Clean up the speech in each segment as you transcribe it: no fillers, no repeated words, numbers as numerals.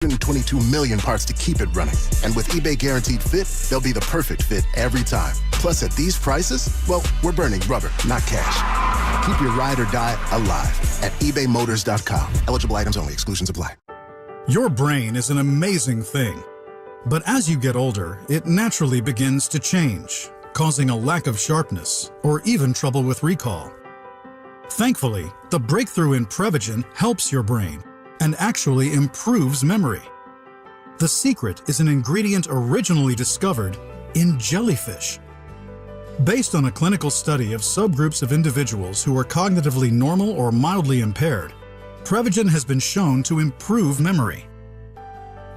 122 million parts to keep it running. And with eBay Guaranteed Fit, they'll be the perfect fit every time. Plus, at these prices, well, we're burning rubber, not cash. Keep your ride or die alive at ebaymotors.com. Eligible items only. Exclusions apply. Your brain is an amazing thing. But as you get older, it naturally begins to change, causing a lack of sharpness or even trouble with recall. Thankfully, the breakthrough in Prevagen helps your brain and actually improves memory. The secret is an ingredient originally discovered in jellyfish. Based on a clinical study of subgroups of individuals who are cognitively normal or mildly impaired, Prevagen has been shown to improve memory.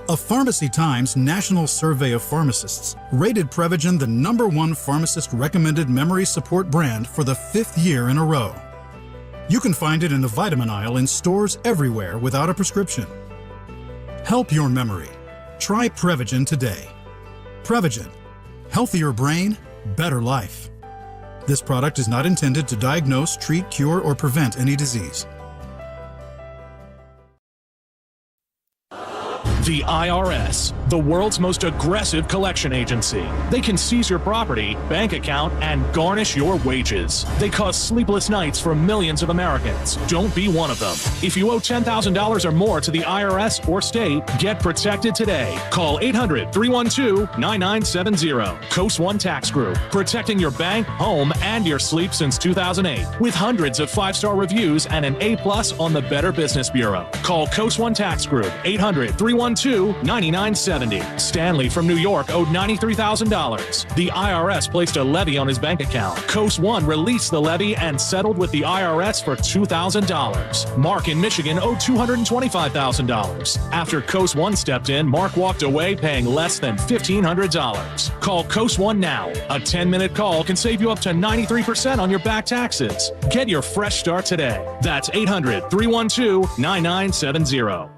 A Pharmacy Times National Survey of Pharmacists rated Prevagen the #1 pharmacist-recommended memory support brand for the 5th year in a row. You can find it in the vitamin aisle in stores everywhere without a prescription. Help your memory. Try Prevagen today. Prevagen. Healthier brain, better life. This product is not intended to diagnose, treat, cure, or prevent any disease. The IRS, the world's most aggressive collection agency. They can seize your property, bank account, and garnish your wages. They cause sleepless nights for millions of Americans. Don't be one of them. If you owe $10,000 or more to the IRS or state, get protected today. Call 800-312-9970. Coast One Tax Group, protecting your bank, home, and your sleep since 2008. With hundreds of 5-star reviews and an A+ on the Better Business Bureau. Call Coast One Tax Group, 800-312-9970. Stanley from New York owed $93,000. The IRS placed a levy on his bank account. Coast One released the levy and settled with the IRS for $2,000. Mark in Michigan owed $225,000. After Coast One stepped in, Mark walked away paying less than $1,500. Call Coast One now. A 10-minute call can save you up to 93% on your back taxes. Get your fresh start today. That's 800-312-9970.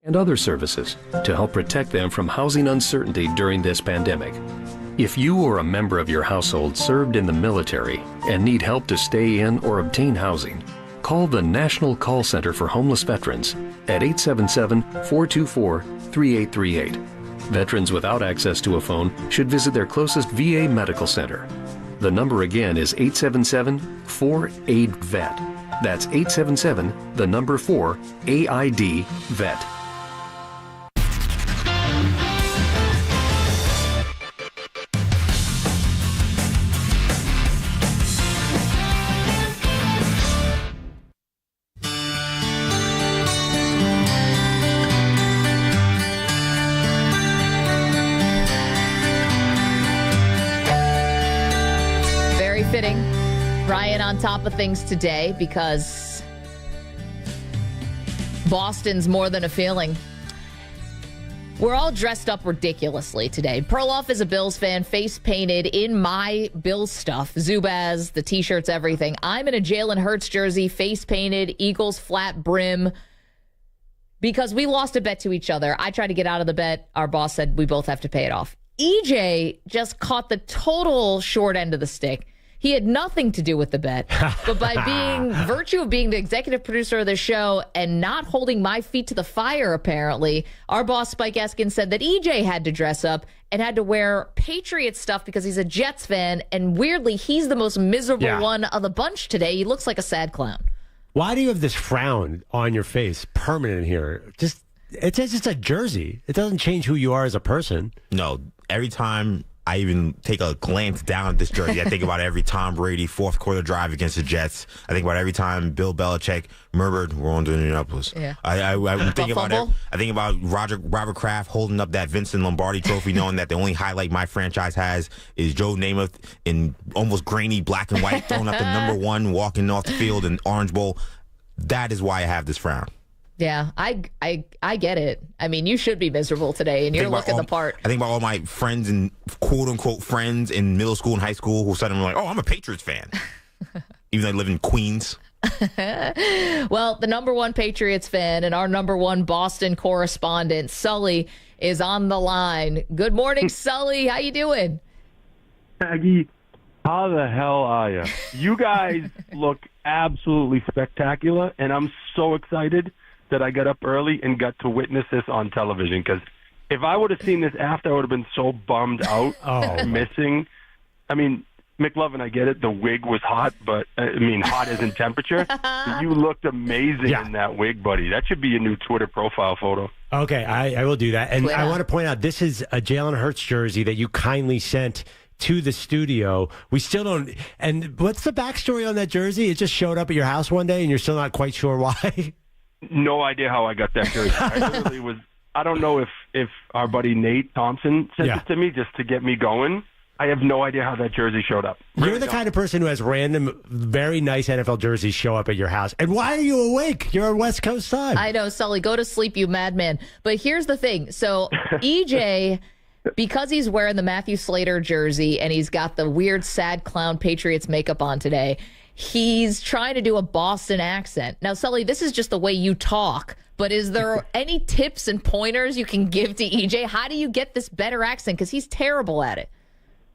And other services to help protect them from housing uncertainty during this pandemic. If you or a member of your household served in the military and need help to stay in or obtain housing, call the National Call Center for Homeless Veterans at 877-424-3838. Veterans without access to a phone should visit their closest VA medical center. The number again is 877-4AID-VET. That's 877-4-AID-VET. Ryan on top of things today because Boston's more than a feeling. We're all dressed up ridiculously today. Perloff is a Bills fan, face painted in my Bills stuff. Zubaz, the T-shirts, everything. I'm in a Jalen Hurts jersey, face painted, Eagles flat brim. because we lost a bet to each other. I tried to get out of the bet. Our boss said we both have to pay it off. EJ just caught the total short end of the stick. He had nothing to do with the bet, but by virtue of being the executive producer of the show and not holding my feet to the fire, apparently, our boss, Spike Eskin, said that EJ had to dress up and had to wear Patriots stuff because he's a Jets fan. And weirdly, he's the most miserable one of the bunch today. He looks like a sad clown. Why do you have this frown on your face permanent here? It's just a jersey. It doesn't change who you are as a person. No, every time I even take a glance down at this jersey, I think about every Tom Brady fourth quarter drive against the Jets. I think about every time Bill Belichick murmured, "We're on to Indianapolis." Yeah. I think about Robert Kraft holding up that Vincent Lombardi trophy, knowing that the only highlight my franchise has is Joe Namath in almost grainy black and white, throwing up the number one, walking off the field in Orange Bowl. That is why I have this frown. Yeah, I get it. I mean, you should be miserable today, and you're looking the part. I think about all my friends and quote-unquote friends in middle school and high school who suddenly were like, oh, I'm a Patriots fan, even though I live in Queens. Well, the number one Patriots fan and our number one Boston correspondent, Sully, is on the line. Good morning, Sully. How you doing? Maggie, how the hell are you? You guys look absolutely spectacular, and I'm so excited that I got up early and got to witness this on television, because if I would have seen this after, I would have been so bummed out missing. I mean, McLovin, I get it. The wig was hot, but I mean, hot as in temperature. You looked amazing in that wig, buddy. That should be your new Twitter profile photo. Okay, I will do that. And I want to point out, this is a Jalen Hurts jersey that you kindly sent to the studio. We still don't. And what's the backstory on that jersey? It just showed up at your house one day, and you're still not quite sure why. No idea how I got that jersey. I don't know if our buddy Nate Thompson sent it to me just to get me going. I have no idea how that jersey showed up. You're the kind of person who has random, very nice NFL jerseys show up at your house. And why are you awake? You're on West Coast time. I know, Sully. Go to sleep, you madman. But here's the thing. So EJ, because he's wearing the Matthew Slater jersey and he's got the weird sad clown Patriots makeup on today, he's trying to do a Boston accent. Now, Sully, this is just the way you talk, but is there any tips and pointers you can give to EJ? How do you get this better accent? Because he's terrible at it.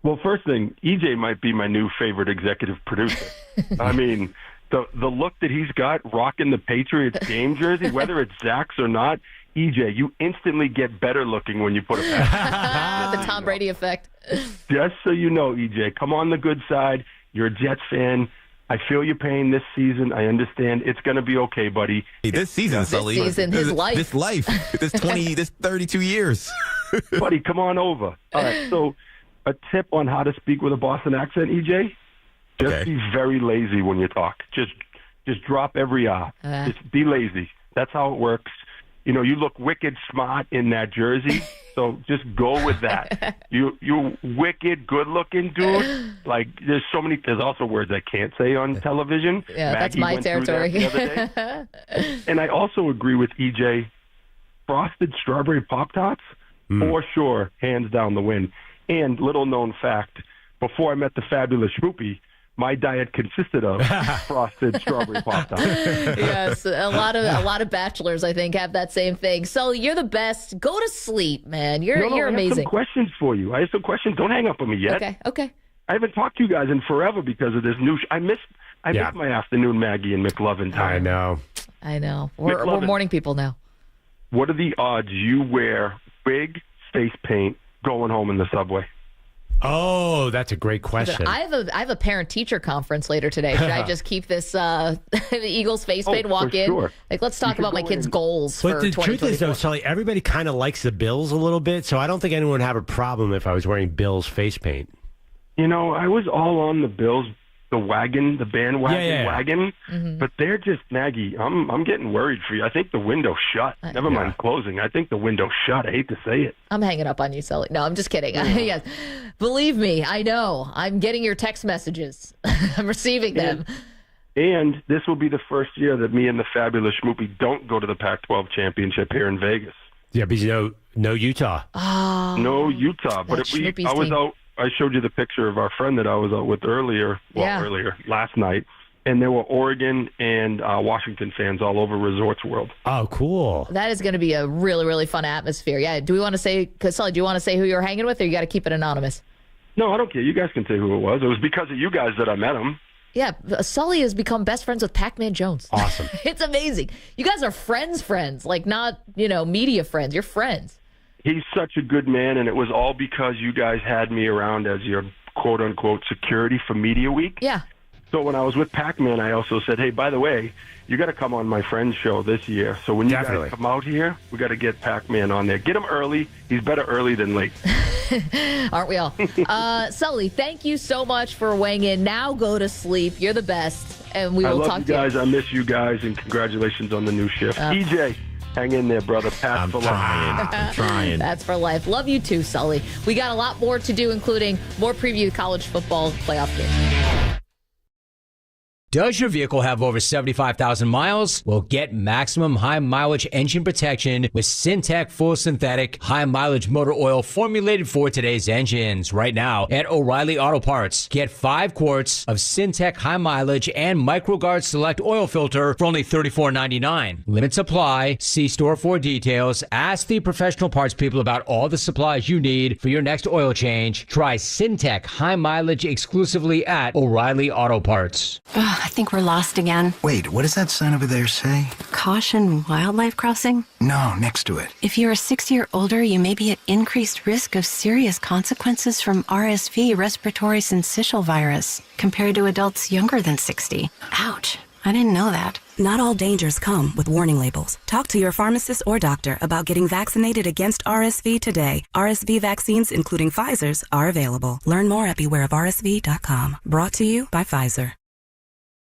Well, first thing, EJ might be my new favorite executive producer. I mean, the look that he's got rocking the Patriots game jersey, whether it's Zach's or not, EJ, you instantly get better looking when you put it back. The Tom Brady effect. Just so you know, EJ, come on the good side. You're a Jets fan. I feel your pain this season. I understand. It's going to be okay, buddy. Hey, this season, Sully. This season, his life. This life. This 32 years. Buddy, come on over. All right, so a tip on how to speak with a Boston accent, EJ? Just be very lazy when you talk. Just drop every R. Just be lazy. That's how it works. You know, you look wicked smart in that jersey, so just go with that. You wicked good-looking dude. Like, there's also words I can't say on television. Yeah, Maggie that's my territory. The other day. And I also agree with EJ. Frosted strawberry Pop-Tarts, for sure, hands down the win. And little-known fact, before I met the fabulous Schmoopy, my diet consisted of frosted strawberry Pop-Tarts. Yes, a lot of bachelors, I think, have that same thing. So you're the best. Go to sleep, man. You're amazing. I have some questions for you. I have some questions. Don't hang up on me yet. Okay. I haven't talked to you guys in forever because of this new. I missed my afternoon Maggie and McLovin time. I know. We're morning people now. What are the odds you wear wig, face paint, going home in the subway? Oh, that's a great question. I have a parent-teacher conference later today. Should I just keep this the Eagles face paint, walk in? Sure. Like, let's talk about my kids' goals for 2024. But the truth is, though, Sully, everybody kind of likes the Bills a little bit, so I don't think anyone would have a problem if I was wearing Bills face paint. You know, I was all on the Bills, the bandwagon wagon, but they're just, Maggie, I'm getting worried for you. I think the window's shut. Never mind closing. I think the window's shut. I hate to say it. I'm hanging up on you, Sully. No, I'm just kidding. Yes. Believe me, I know. I'm getting your text messages. I'm receiving them. And this will be the first year that me and the fabulous Schmoopy don't go to the Pac-12 championship here in Vegas. Yeah, because no Utah. Oh, no Utah. But I showed you the picture of our friend that I was out with earlier last night. and there were Oregon and Washington fans all over Resorts World. Oh, cool. That is going to be a really, really fun atmosphere. Yeah. Do we want to say, Sully, do you want to say who you're hanging with, or you got to keep it anonymous? No, I don't care. You guys can say who it was. It was because of you guys that I met him. Yeah, Sully has become best friends with Pac-Man Jones. Awesome. It's amazing. You guys are friends, like not, media friends. You're friends. He's such a good man, and it was all because you guys had me around as your quote-unquote security for Media Week. Yeah. So when I was with Pac-Man, I also said, hey, by the way, you got to come on my friend's show this year. So when you guys come out here, we got to get Pac-Man on there. Get him early. He's better early than late. Aren't we all? Sully, thank you so much for weighing in. Now go to sleep. You're the best, and we will talk to you. I love you guys. I miss you guys, and congratulations on the new shift. EJ, hang in there, brother. I'm trying. That's for life. Love you too, Sully. We got a lot more to do, including more preview college football playoff games. Does your vehicle have over 75,000 miles? Well, get maximum high mileage engine protection with Syntec Full Synthetic High Mileage Motor Oil formulated for today's engines. Right now at O'Reilly Auto Parts, get 5 quarts of Syntec High Mileage and MicroGuard Select Oil Filter for only $34.99. Limits apply. See store for details. Ask the professional parts people about all the supplies you need for your next oil change. Try Syntec High Mileage exclusively at O'Reilly Auto Parts. I think we're lost again. Wait, what does that sign over there say? Caution wildlife crossing? No, next to it. If you're a 60 or older, you may be at increased risk of serious consequences from RSV, respiratory syncytial virus, compared to adults younger than 60. Ouch. I didn't know that. Not all dangers come with warning labels. Talk to your pharmacist or doctor about getting vaccinated against RSV today. RSV vaccines, including Pfizer's, are available. Learn more at bewareofrsv.com. Brought to you by Pfizer.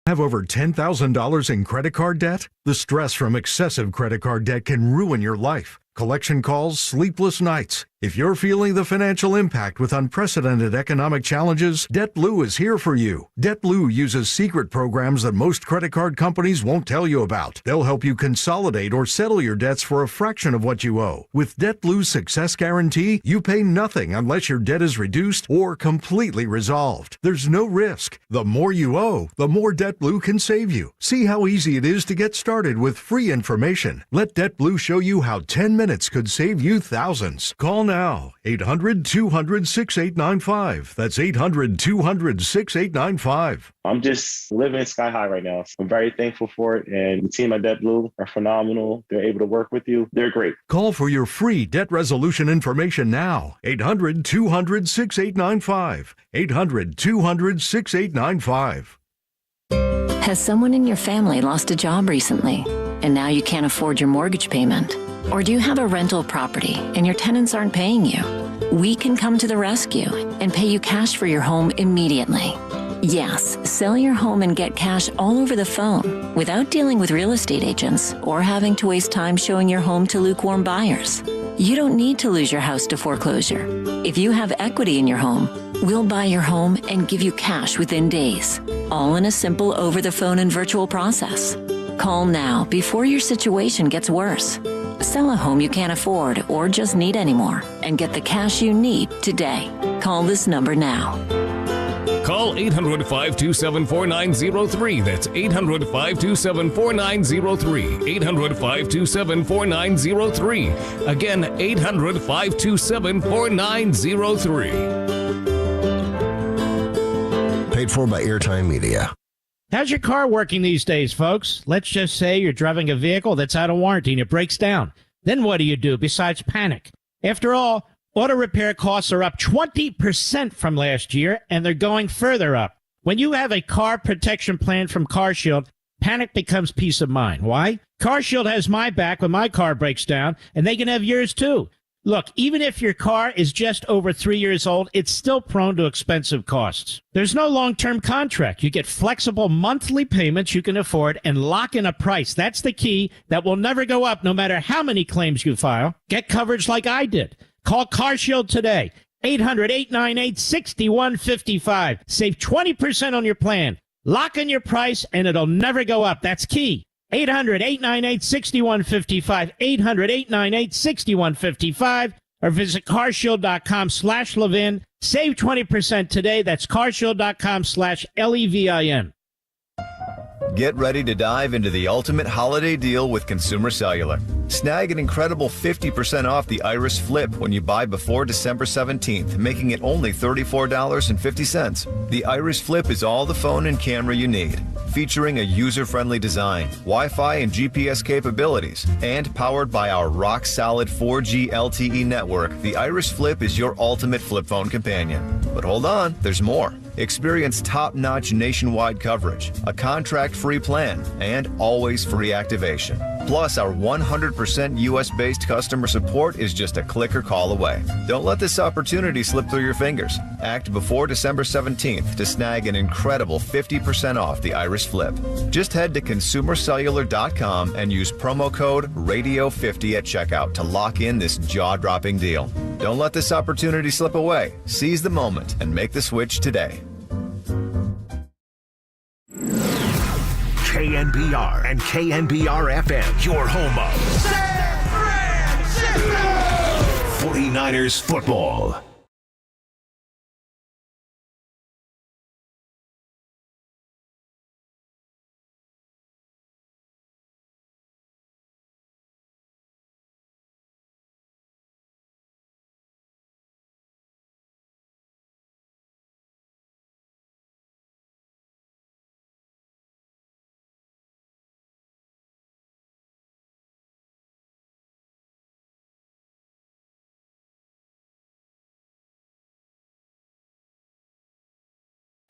Have over $10,000 in credit card debt? The stress from excessive credit card debt can ruin your life. Collection calls, sleepless nights. If you're feeling the financial impact with unprecedented economic challenges, DebtBlue is here for you. DebtBlue uses secret programs that most credit card companies won't tell you about. They'll help you consolidate or settle your debts for a fraction of what you owe. With DebtBlue's Success Guarantee, you pay nothing unless your debt is reduced or completely resolved. There's no risk. The more you owe, the more DebtBlue can save you. See how easy it is to get started with free information. Let DebtBlue show you how 10 minutes could save you thousands. Call now, 800-200-6895. That's 800-200-6895. I'm just living sky high right now. I'm very thankful for it. And the team at DebtBlue are phenomenal. They're able to work with you. They're great. Call for your free debt resolution information now. 800-200-6895. 800-200-6895. Has someone in your family lost a job recently, and now you can't afford your mortgage payment? Or do you have a rental property and your tenants aren't paying you? We can come to the rescue and pay you cash for your home immediately. Yes, sell your home and get cash all over the phone without dealing with real estate agents or having to waste time showing your home to lukewarm buyers. You don't need to lose your house to foreclosure. If you have equity in your home, we'll buy your home and give you cash within days, all in a simple over-the-phone and virtual process. Call now before your situation gets worse. Sell a home you can't afford or just need anymore and get the cash you need today. Call this number now. Call 800-527-4903. That's 800-527-4903. 800-527-4903. Again, 800-527-4903. Paid for by Airtime Media. How's your car working these days, folks? Let's just say you're driving a vehicle that's out of warranty and it breaks down. Then what do you do besides panic? After all, auto repair costs are up 20% from last year, and they're going further up. When you have a car protection plan from CarShield, panic becomes peace of mind. Why? CarShield has my back when my car breaks down, and they can have yours too. Look, even if your car is just over 3 years old, it's still prone to expensive costs. There's no long-term contract. You get flexible monthly payments you can afford and lock in a price. That's the key that will never go up no matter how many claims you file. Get coverage like I did. Call CarShield today. 800-898-6155. Save 20% on your plan. Lock in your price and it'll never go up. That's key. 800-898-6155, 800-898-6155, or visit carshield.com/Levin. Save 20% today. That's carshield.com/LEVIN. Get ready to dive into the ultimate holiday deal with Consumer Cellular. Snag an incredible 50% off the Iris Flip when you buy before December 17th, making it only $34.50. The Iris Flip is all the phone and camera you need, featuring a user-friendly design, Wi-Fi and GPS capabilities, and powered by our rock-solid 4G LTE network. The Iris Flip is your ultimate flip phone companion. But hold on, there's more. Experience top-notch nationwide coverage, a contract-free plan, and always free activation. Plus, our 100% U.S.-based customer support is just a click or call away. Don't let this opportunity slip through your fingers. Act before December 17th to snag an incredible 50% off the Iris Flip. Just head to consumercellular.com and use promo code RADIO50 at checkout to lock in this jaw-dropping deal. Don't let this opportunity slip away. Seize the moment and make the switch today. KNBR and KNBR FM, your home of San Francisco 49ers football.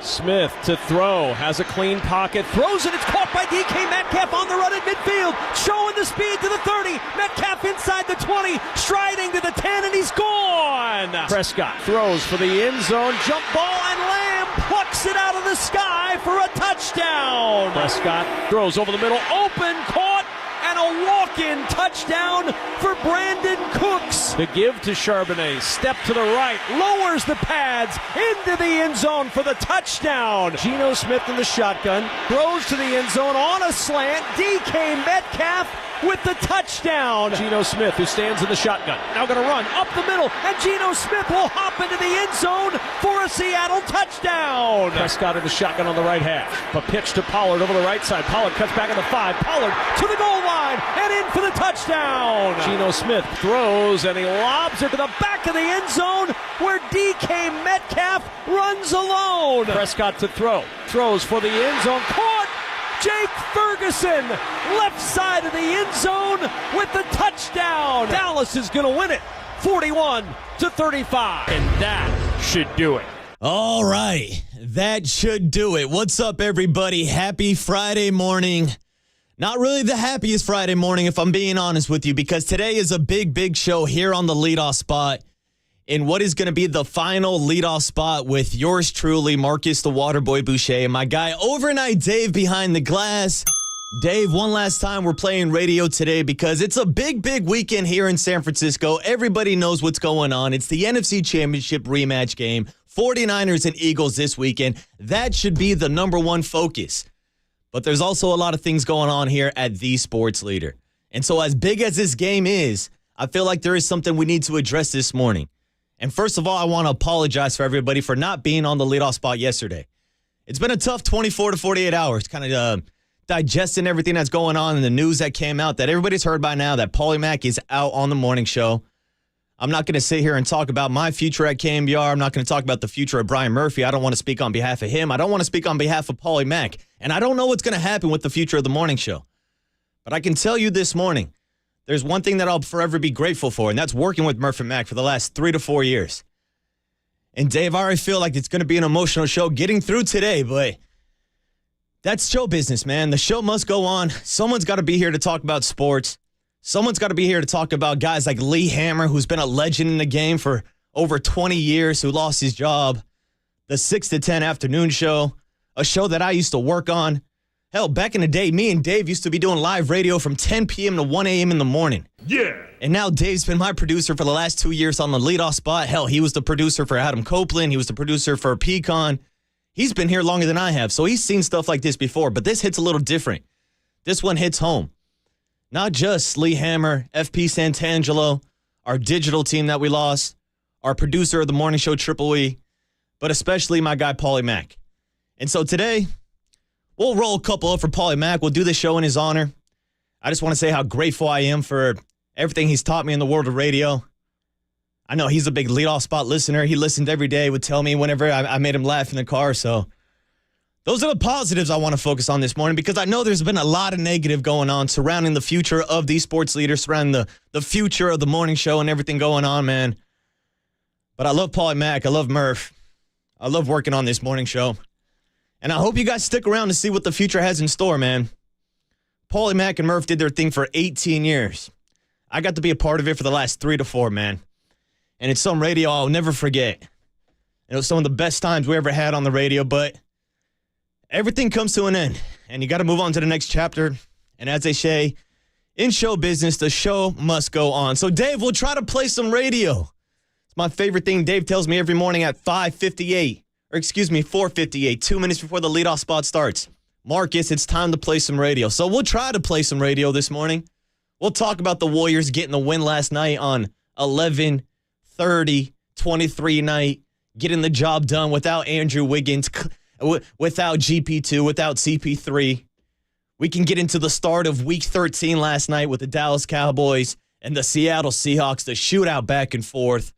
Smith to throw, has a clean pocket, throws it, it's caught by DK Metcalf on the run at midfield, showing the speed to the 30, Metcalf inside the 20, striding to the 10, and he's gone! Prescott throws for the end zone, jump ball, and Lamb plucks it out of the sky for a touchdown! Prescott throws over the middle, open, caught, and a walk-in touchdown for Brandon Cooks. The give to Charbonnet, step to the right, lowers the pads into the end zone for the touchdown. Geno Smith in the shotgun, throws to the end zone on a slant, DK Metcalf with the touchdown. Geno Smith, who stands in the shotgun, now going to run up the middle, and Geno Smith will hop into the end zone for a Seattle touchdown. Prescott in the shotgun on the right half. A pitch to Pollard over the right side. Pollard cuts back in the 5. Pollard to the goal line and in for the touchdown. Geno Smith throws and he lobs it to the back of the end zone where DK Metcalf runs alone. Prescott to throw. Throws for the end zone. Caught! Jake Ferguson, left side of the end zone with the touchdown. Dallas is going to win it, 41-35. And that should do it. All right, that should do it. What's up, everybody? Happy Friday morning. Not really the happiest Friday morning, if I'm being honest with you, because today is a big show here on the leadoff spot in what is going to be the final leadoff spot with yours truly, Marcus the Waterboy Boucher, and my guy overnight Dave behind the glass. Dave, one last time, we're playing radio today because it's a big weekend here in San Francisco. Everybody knows what's going on. It's the NFC Championship rematch game. 49ers and Eagles this weekend. That should be the number one focus. But there's also a lot of things going on here at The Sports Leader. And so as big as this game is, I feel like there is something we need to address this morning. And first of all, I want to apologize for everybody for not being on the leadoff spot yesterday. It's been a tough 24 to 48 hours, kind of digesting everything that's going on in the news that came out that everybody's heard by now that Paulie Mack is out on the morning show. I'm not going to sit here and talk about my future at KNBR. I'm not going to talk about the future of Brian Murphy. I don't want to speak on behalf of him. I don't want to speak on behalf of Paulie Mack. And I don't know what's going to happen with the future of the morning show. But I can tell you this morning, there's one thing that I'll forever be grateful for, and that's working with Murph and Mack for the last 3 to 4 years. And Dave, I already feel like it's going to be an emotional show getting through today, but that's show business, man. The show must go on. Someone's got to be here to talk about sports. Someone's got to be here to talk about guys like Lee Hammer, who's been a legend in the game for over 20 years, who lost his job. The 6 to 10 afternoon show, a show that I used to work on. Hell, back in the day, me and Dave used to be doing live radio from 10 p.m. to 1 a.m. in the morning. Yeah. And now Dave's been my producer for the last 2 years on the leadoff spot. Hell, he was the producer for Adam Copeland. He was the producer for Pecan. He's been here longer than I have, so he's seen stuff like this before, but this hits a little different. This one hits home. Not just Lee Hammer, FP Santangelo, our digital team that we lost, our producer of the morning show, Triple E, but especially my guy, Paulie Mack. And so today, We'll roll a couple up for Paulie Mack. We'll do the show in his honor. I just want to say how grateful I am for everything he's taught me in the world of radio. I know he's a big leadoff spot listener. He listened every day, would tell me whenever I made him laugh in the car. So those are the positives I want to focus on this morning, because I know there's been a lot of negative going on surrounding the future of these sports leaders, surrounding the future of the morning show and everything going on, man. But I love Paulie Mack. I love Murph. I love working on this morning show. And I hope you guys stick around to see what the future has in store, man. Paulie Mack and Murph did their thing for 18 years. I got to be a part of it for the last 3 to 4, man. And it's some radio I'll never forget. It was some of the best times we ever had on the radio, but everything comes to an end, and you got to move on to the next chapter. And as they say, in show business, the show must go on. So, Dave, we'll try to play some radio. It's my favorite thing Dave tells me every morning at 4:58, 2 minutes before the leadoff spot starts. Marcus, it's time to play some radio. So we'll try to play some radio this morning. We'll talk about the Warriors getting the win last night on 11-30-23 night, getting the job done without Andrew Wiggins, without GP2, without CP3. We can get into the start of Week 13 last night with the Dallas Cowboys and the Seattle Seahawks, the shootout back and forth.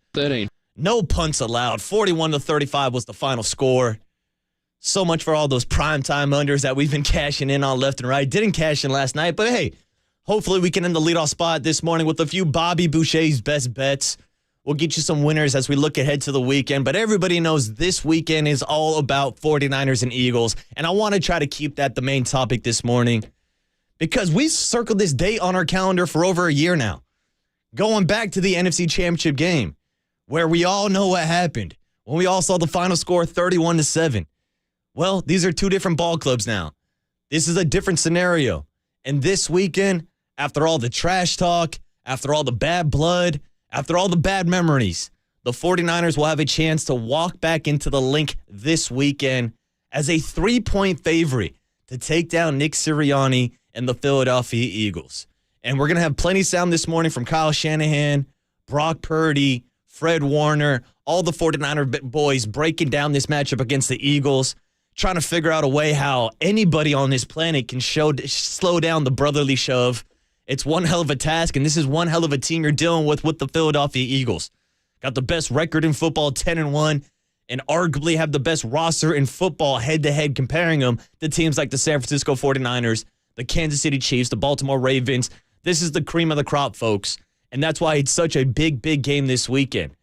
No punts allowed. 41-35 was the final score. So much for all those primetime unders that we've been cashing in on left and right. Didn't cash in last night, but hey, hopefully we can end the leadoff spot this morning with a few Bobby Boucher's best bets. We'll get you some winners as we look ahead to the weekend, but everybody knows this weekend is all about 49ers and Eagles, and I want to try to keep that the main topic this morning because we've circled this date on our calendar for over a year now, going back to the NFC Championship game, where we all know what happened when we all saw the final score 31-7. Well, these are two different ball clubs now. This is a different scenario, and this weekend, after all the trash talk, after all the bad blood, after all the bad memories, the 49ers will have a chance to walk back into the Link this weekend as a 3-point favorite to take down Nick Sirianni and the Philadelphia Eagles. And we're going to have plenty of sound this morning from Kyle Shanahan, Brock Purdy, Fred Warner, all the 49er boys breaking down this matchup against the Eagles, trying to figure out a way how anybody on this planet can slow down the brotherly shove. It's one hell of a task, and this is one hell of a team you're dealing with the Philadelphia Eagles. Got the best record in football, 10-1, and arguably have the best roster in football head-to-head, comparing them to teams like the San Francisco 49ers, the Kansas City Chiefs, the Baltimore Ravens. This is the cream of the crop, folks, and that's why it's such a big, big game this weekend.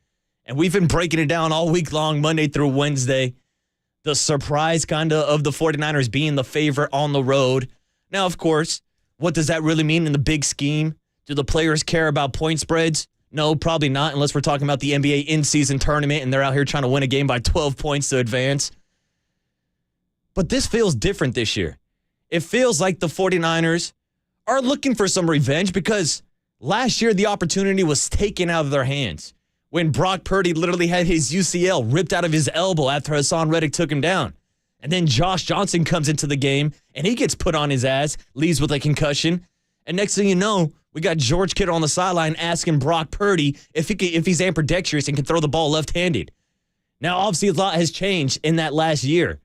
And we've been breaking it down all week long, Monday through Wednesday. The surprise kind of the 49ers being the favorite on the road. Now, of course, what does that really mean in the big scheme? Do the players care about point spreads? No, probably not, unless we're talking about the NBA in-season tournament and they're out here trying to win a game by 12 points to advance. But this feels different this year. It feels like the 49ers are looking for some revenge because last year the opportunity was taken out of their hands when Brock Purdy literally had his UCL ripped out of his elbow after Hassan Reddick took him down. And then Josh Johnson comes into the game, and he gets put on his ass, leaves with a concussion. And next thing you know, we got George Kittle on the sideline asking Brock Purdy if he's ambidextrous and can throw the ball left-handed. Now, obviously, a lot has changed in that last year.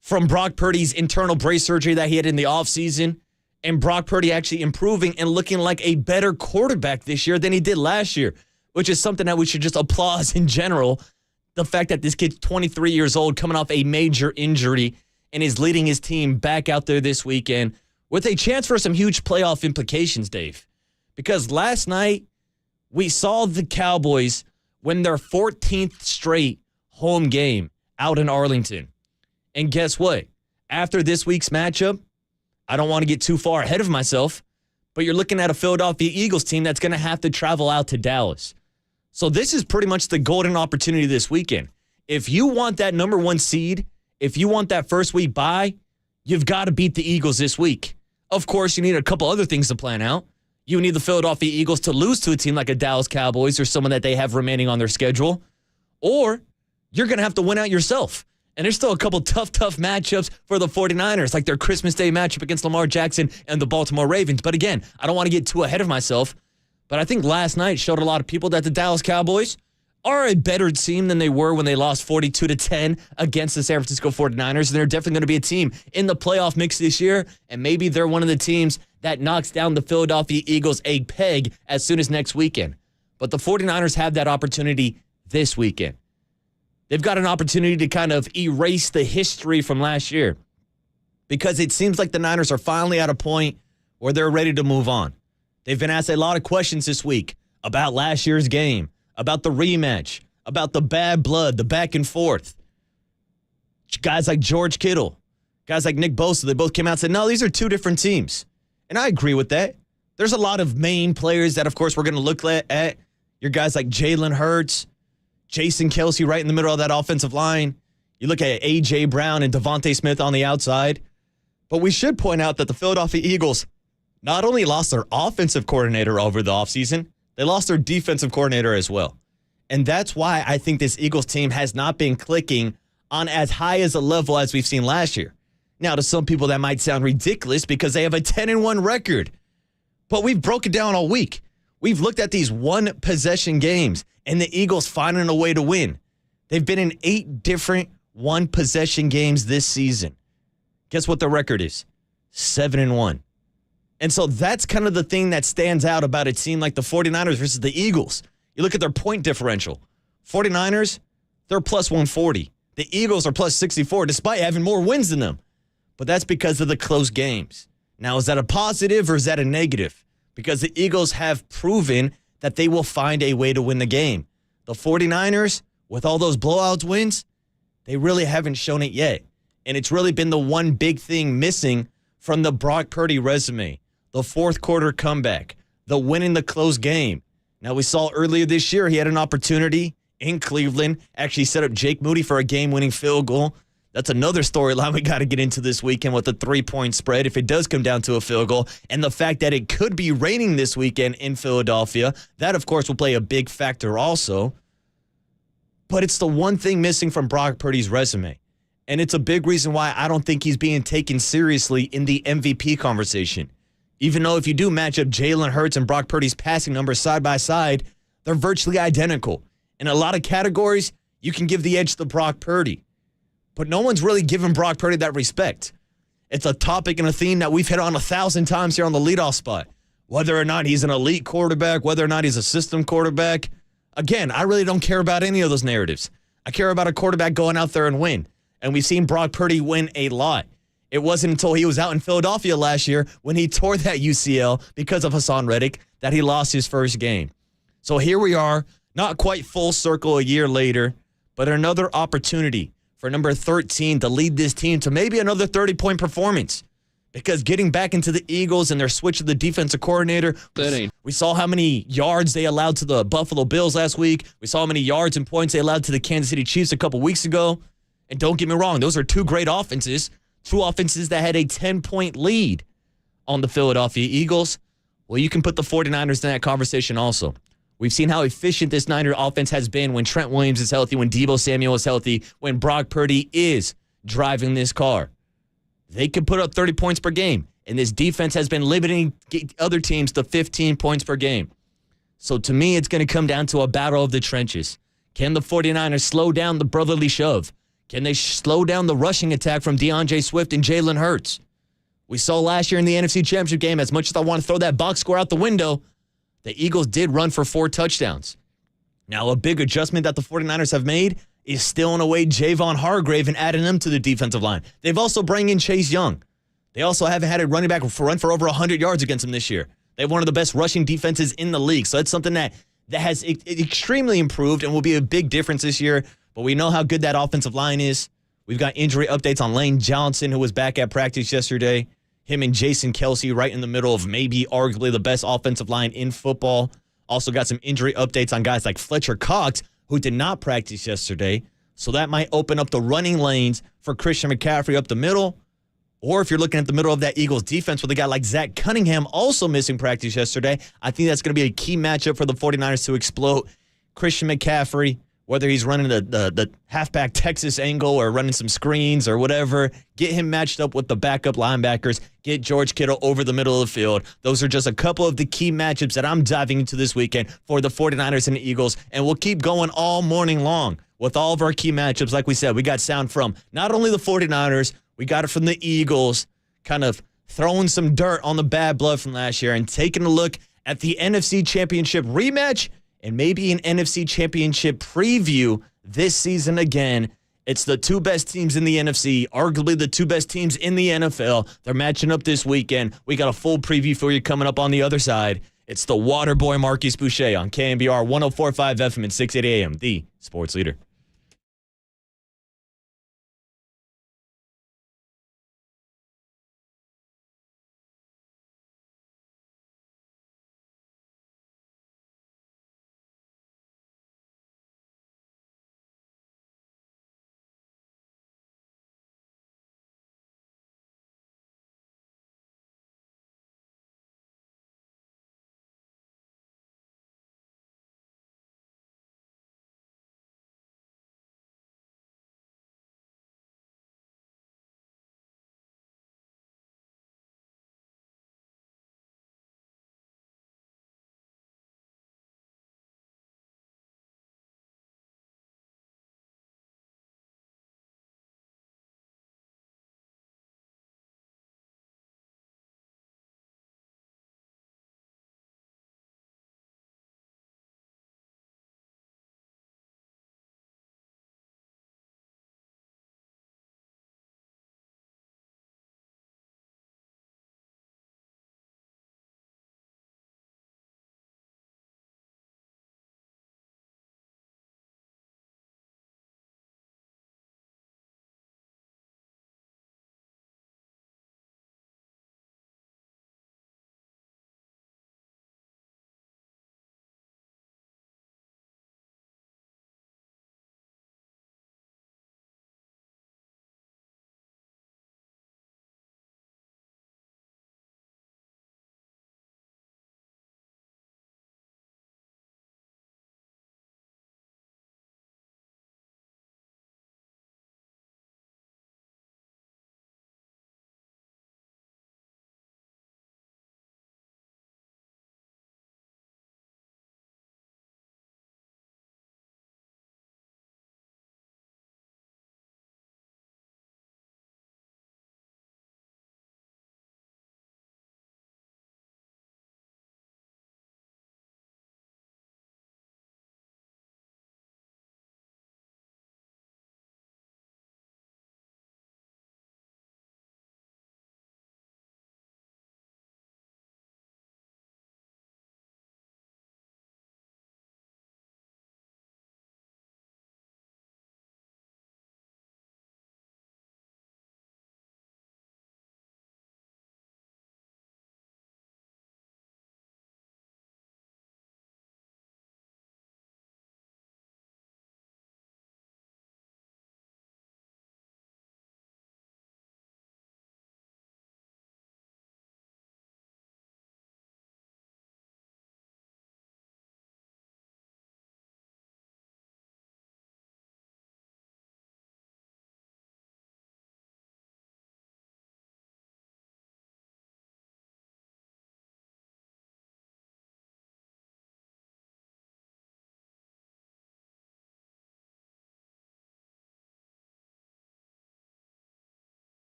From Brock Purdy's internal brace surgery that he had in the offseason, and Brock Purdy actually improving and looking like a better quarterback this year than he did last year, which is something that we should just applaud in general. The fact that this kid's 23 years old, coming off a major injury, and is leading his team back out there this weekend with a chance for some huge playoff implications, Dave. Because last night, we saw the Cowboys win their 14th straight home game out in Arlington. And guess what? After this week's matchup, I don't want to get too far ahead of myself, but you're looking at a Philadelphia Eagles team that's going to have to travel out to Dallas. So this is pretty much the golden opportunity this weekend. If you want that number 1 seed, if you want that first week bye, you've got to beat the Eagles this week. Of course, you need a couple other things to plan out. You need the Philadelphia Eagles to lose to a team like a Dallas Cowboys or someone that they have remaining on their schedule. Or you're going to have to win out yourself. And there's still a couple tough matchups for the 49ers, like their Christmas Day matchup against Lamar Jackson and the Baltimore Ravens. But again, I don't want to get too ahead of myself. But I think last night showed a lot of people that the Dallas Cowboys are a better team than they were when they lost 42-10 against the San Francisco 49ers. And they're definitely going to be a team in the playoff mix this year. And maybe they're one of the teams that knocks down the Philadelphia Eagles a peg as soon as next weekend. But the 49ers have that opportunity this weekend. They've got an opportunity to kind of erase the history from last year, because it seems like the Niners are finally at a point where they're ready to move on. They've been asked a lot of questions this week about last year's game, about the rematch, about the bad blood, the back and forth. Guys like George Kittle, guys like Nick Bosa, they both came out and said, no, these are two different teams. And I agree with that. There's a lot of main players that, of course, we're going to look at. Your guys like Jalen Hurts, Jason Kelce right in the middle of that offensive line. You look at A.J. Brown and Devontae Smith on the outside. But we should point out that the Philadelphia Eagles not only lost their offensive coordinator over the offseason, they lost their defensive coordinator as well. And that's why I think this Eagles team has not been clicking on as high as a level as we've seen last year. Now, to some people, that might sound ridiculous because they have a 10-1 record. But we've broken down all week. We've looked at these one-possession games, and the Eagles finding a way to win. They've been in 8 different one-possession games this season. Guess what the record is? 7-1. And so that's kind of the thing that stands out about a team like the 49ers versus the Eagles. You look at their point differential. 49ers, they're plus 140. The Eagles are plus 64, despite having more wins than them. But that's because of the close games. Now, is that a positive or is that a negative? Because the Eagles have proven that they will find a way to win the game. The 49ers, with all those blowouts wins, they really haven't shown it yet. And it's really been the one big thing missing from the Brock Purdy resume. The fourth quarter comeback, the winning the close game. Now, we saw earlier this year he had an opportunity in Cleveland, actually set up Jake Moody for a game-winning field goal. That's another storyline we got to get into this weekend with the 3-point spread if it does come down to a field goal. And the fact that it could be raining this weekend in Philadelphia, that, of course, will play a big factor also. But it's the one thing missing from Brock Purdy's resume. And it's a big reason why I don't think he's being taken seriously in the MVP conversation. Even though if you do match up Jalen Hurts and Brock Purdy's passing numbers side by side, they're virtually identical. In a lot of categories, you can give the edge to Brock Purdy. But no one's really given Brock Purdy that respect. It's a topic and a theme that we've hit on 1,000 times here on the leadoff spot. Whether or not he's an elite quarterback, whether or not he's a system quarterback. Again, I really don't care about any of those narratives. I care about a quarterback going out there and win. And we've seen Brock Purdy win a lot. It wasn't until he was out in Philadelphia last year when he tore that UCL because of Hassan Reddick that he lost his first game. So here we are, not quite full circle a year later, but another opportunity for number 13 to lead this team to maybe another 30-point performance. Because getting back into the Eagles and their switch to the defensive coordinator, we saw how many yards they allowed to the Buffalo Bills last week. We saw how many yards and points they allowed to the Kansas City Chiefs a couple weeks ago. And don't get me wrong, those are two great offenses. Two offenses that had a 10-point lead on the Philadelphia Eagles. Well, you can put the 49ers in that conversation also. We've seen how efficient this Niner offense has been when Trent Williams is healthy, when Deebo Samuel is healthy, when Brock Purdy is driving this car. They could put up 30 points per game, and this defense has been limiting other teams to 15 points per game. So to me, it's going to come down to a battle of the trenches. Can the 49ers slow down the brotherly shove? Can they slow down the rushing attack from DeAndre Swift and Jalen Hurts? We saw last year in the NFC Championship game, as much as I want to throw that box score out the window, the Eagles did run for 4 touchdowns. Now, a big adjustment that the 49ers have made is stealing away Javon Hargrave and adding him to the defensive line. They've also brought in Chase Young. They also haven't had a running back run for over 100 yards against them this year. They have one of the best rushing defenses in the league. So that's something that has extremely improved and will be a big difference this year. But we know how good that offensive line is. We've got injury updates on Lane Johnson, who was back at practice yesterday. Him and Jason Kelce right in the middle of maybe arguably the best offensive line in football. Also got some injury updates on guys like Fletcher Cox, who did not practice yesterday. So that might open up the running lanes for Christian McCaffrey up the middle. Or if you're looking at the middle of that Eagles defense with a guy like Zach Cunningham also missing practice yesterday, I think that's going to be a key matchup for the 49ers to explode. Christian McCaffrey, whether he's running the halfback Texas angle or running some screens or whatever. Get him matched up with the backup linebackers. Get George Kittle over the middle of the field. Those are just a couple of the key matchups that I'm diving into this weekend for the 49ers and the Eagles, and we'll keep going all morning long with all of our key matchups. Like we said, we got sound from not only the 49ers, we got it from the Eagles, kind of throwing some dirt on the bad blood from last year and taking a look at the NFC Championship rematch and maybe an NFC Championship preview this season again. It's the two best teams in the NFC, arguably the two best teams in the NFL. They're matching up this weekend. We got a full preview for you coming up on the other side. It's the Waterboy Marquise Boucher on KNBR 104.5 FM and 680 AM, the sports leader.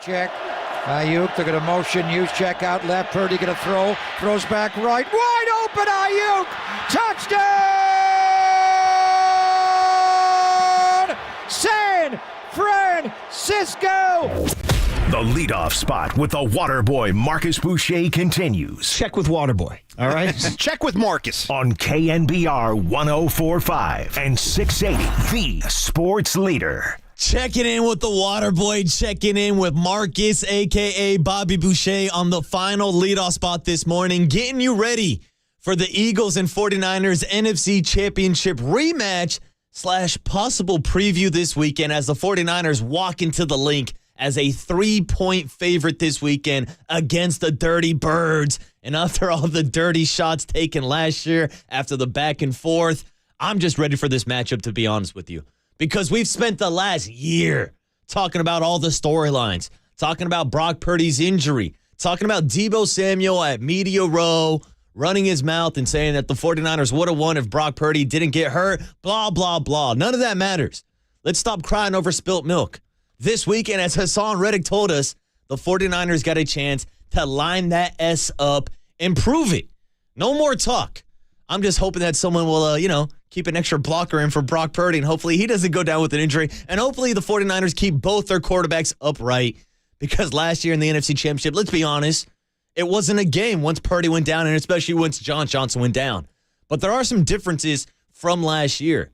Check. Ayuk, they're going to motion. Check out left. Purdy going to throw. Throws back right. Wide open. Ayuk. Touchdown! San Francisco. The leadoff spot with the water boy Marcus Boucher continues. Check with water boy. All right? Check with Marcus. On KNBR 104.5 and 680, the sports leader. Checking in with the water boy, checking in with Marcus, a.k.a. Bobby Boucher, on the final leadoff spot this morning, getting you ready for the Eagles and 49ers NFC Championship rematch / possible preview this weekend as the 49ers walk into the link as a 3-point favorite this weekend against the Dirty Birds. And after all the dirty shots taken last year, after the back and forth, I'm just ready for this matchup, to be honest with you. Because we've spent the last year talking about all the storylines, talking about Brock Purdy's injury, talking about Deebo Samuel at Media Row, running his mouth and saying that the 49ers would have won if Brock Purdy didn't get hurt, blah, blah, blah. None of that matters. Let's stop crying over spilt milk. This weekend, as Hassan Reddick told us, the 49ers got a chance to line that S up and prove it. No more talk. I'm just hoping that someone will, keep an extra blocker in for Brock Purdy, and hopefully he doesn't go down with an injury, and hopefully the 49ers keep both their quarterbacks upright, because last year in the NFC Championship, let's be honest, it wasn't a game once Purdy went down, and especially once John Johnson went down. But there are some differences from last year.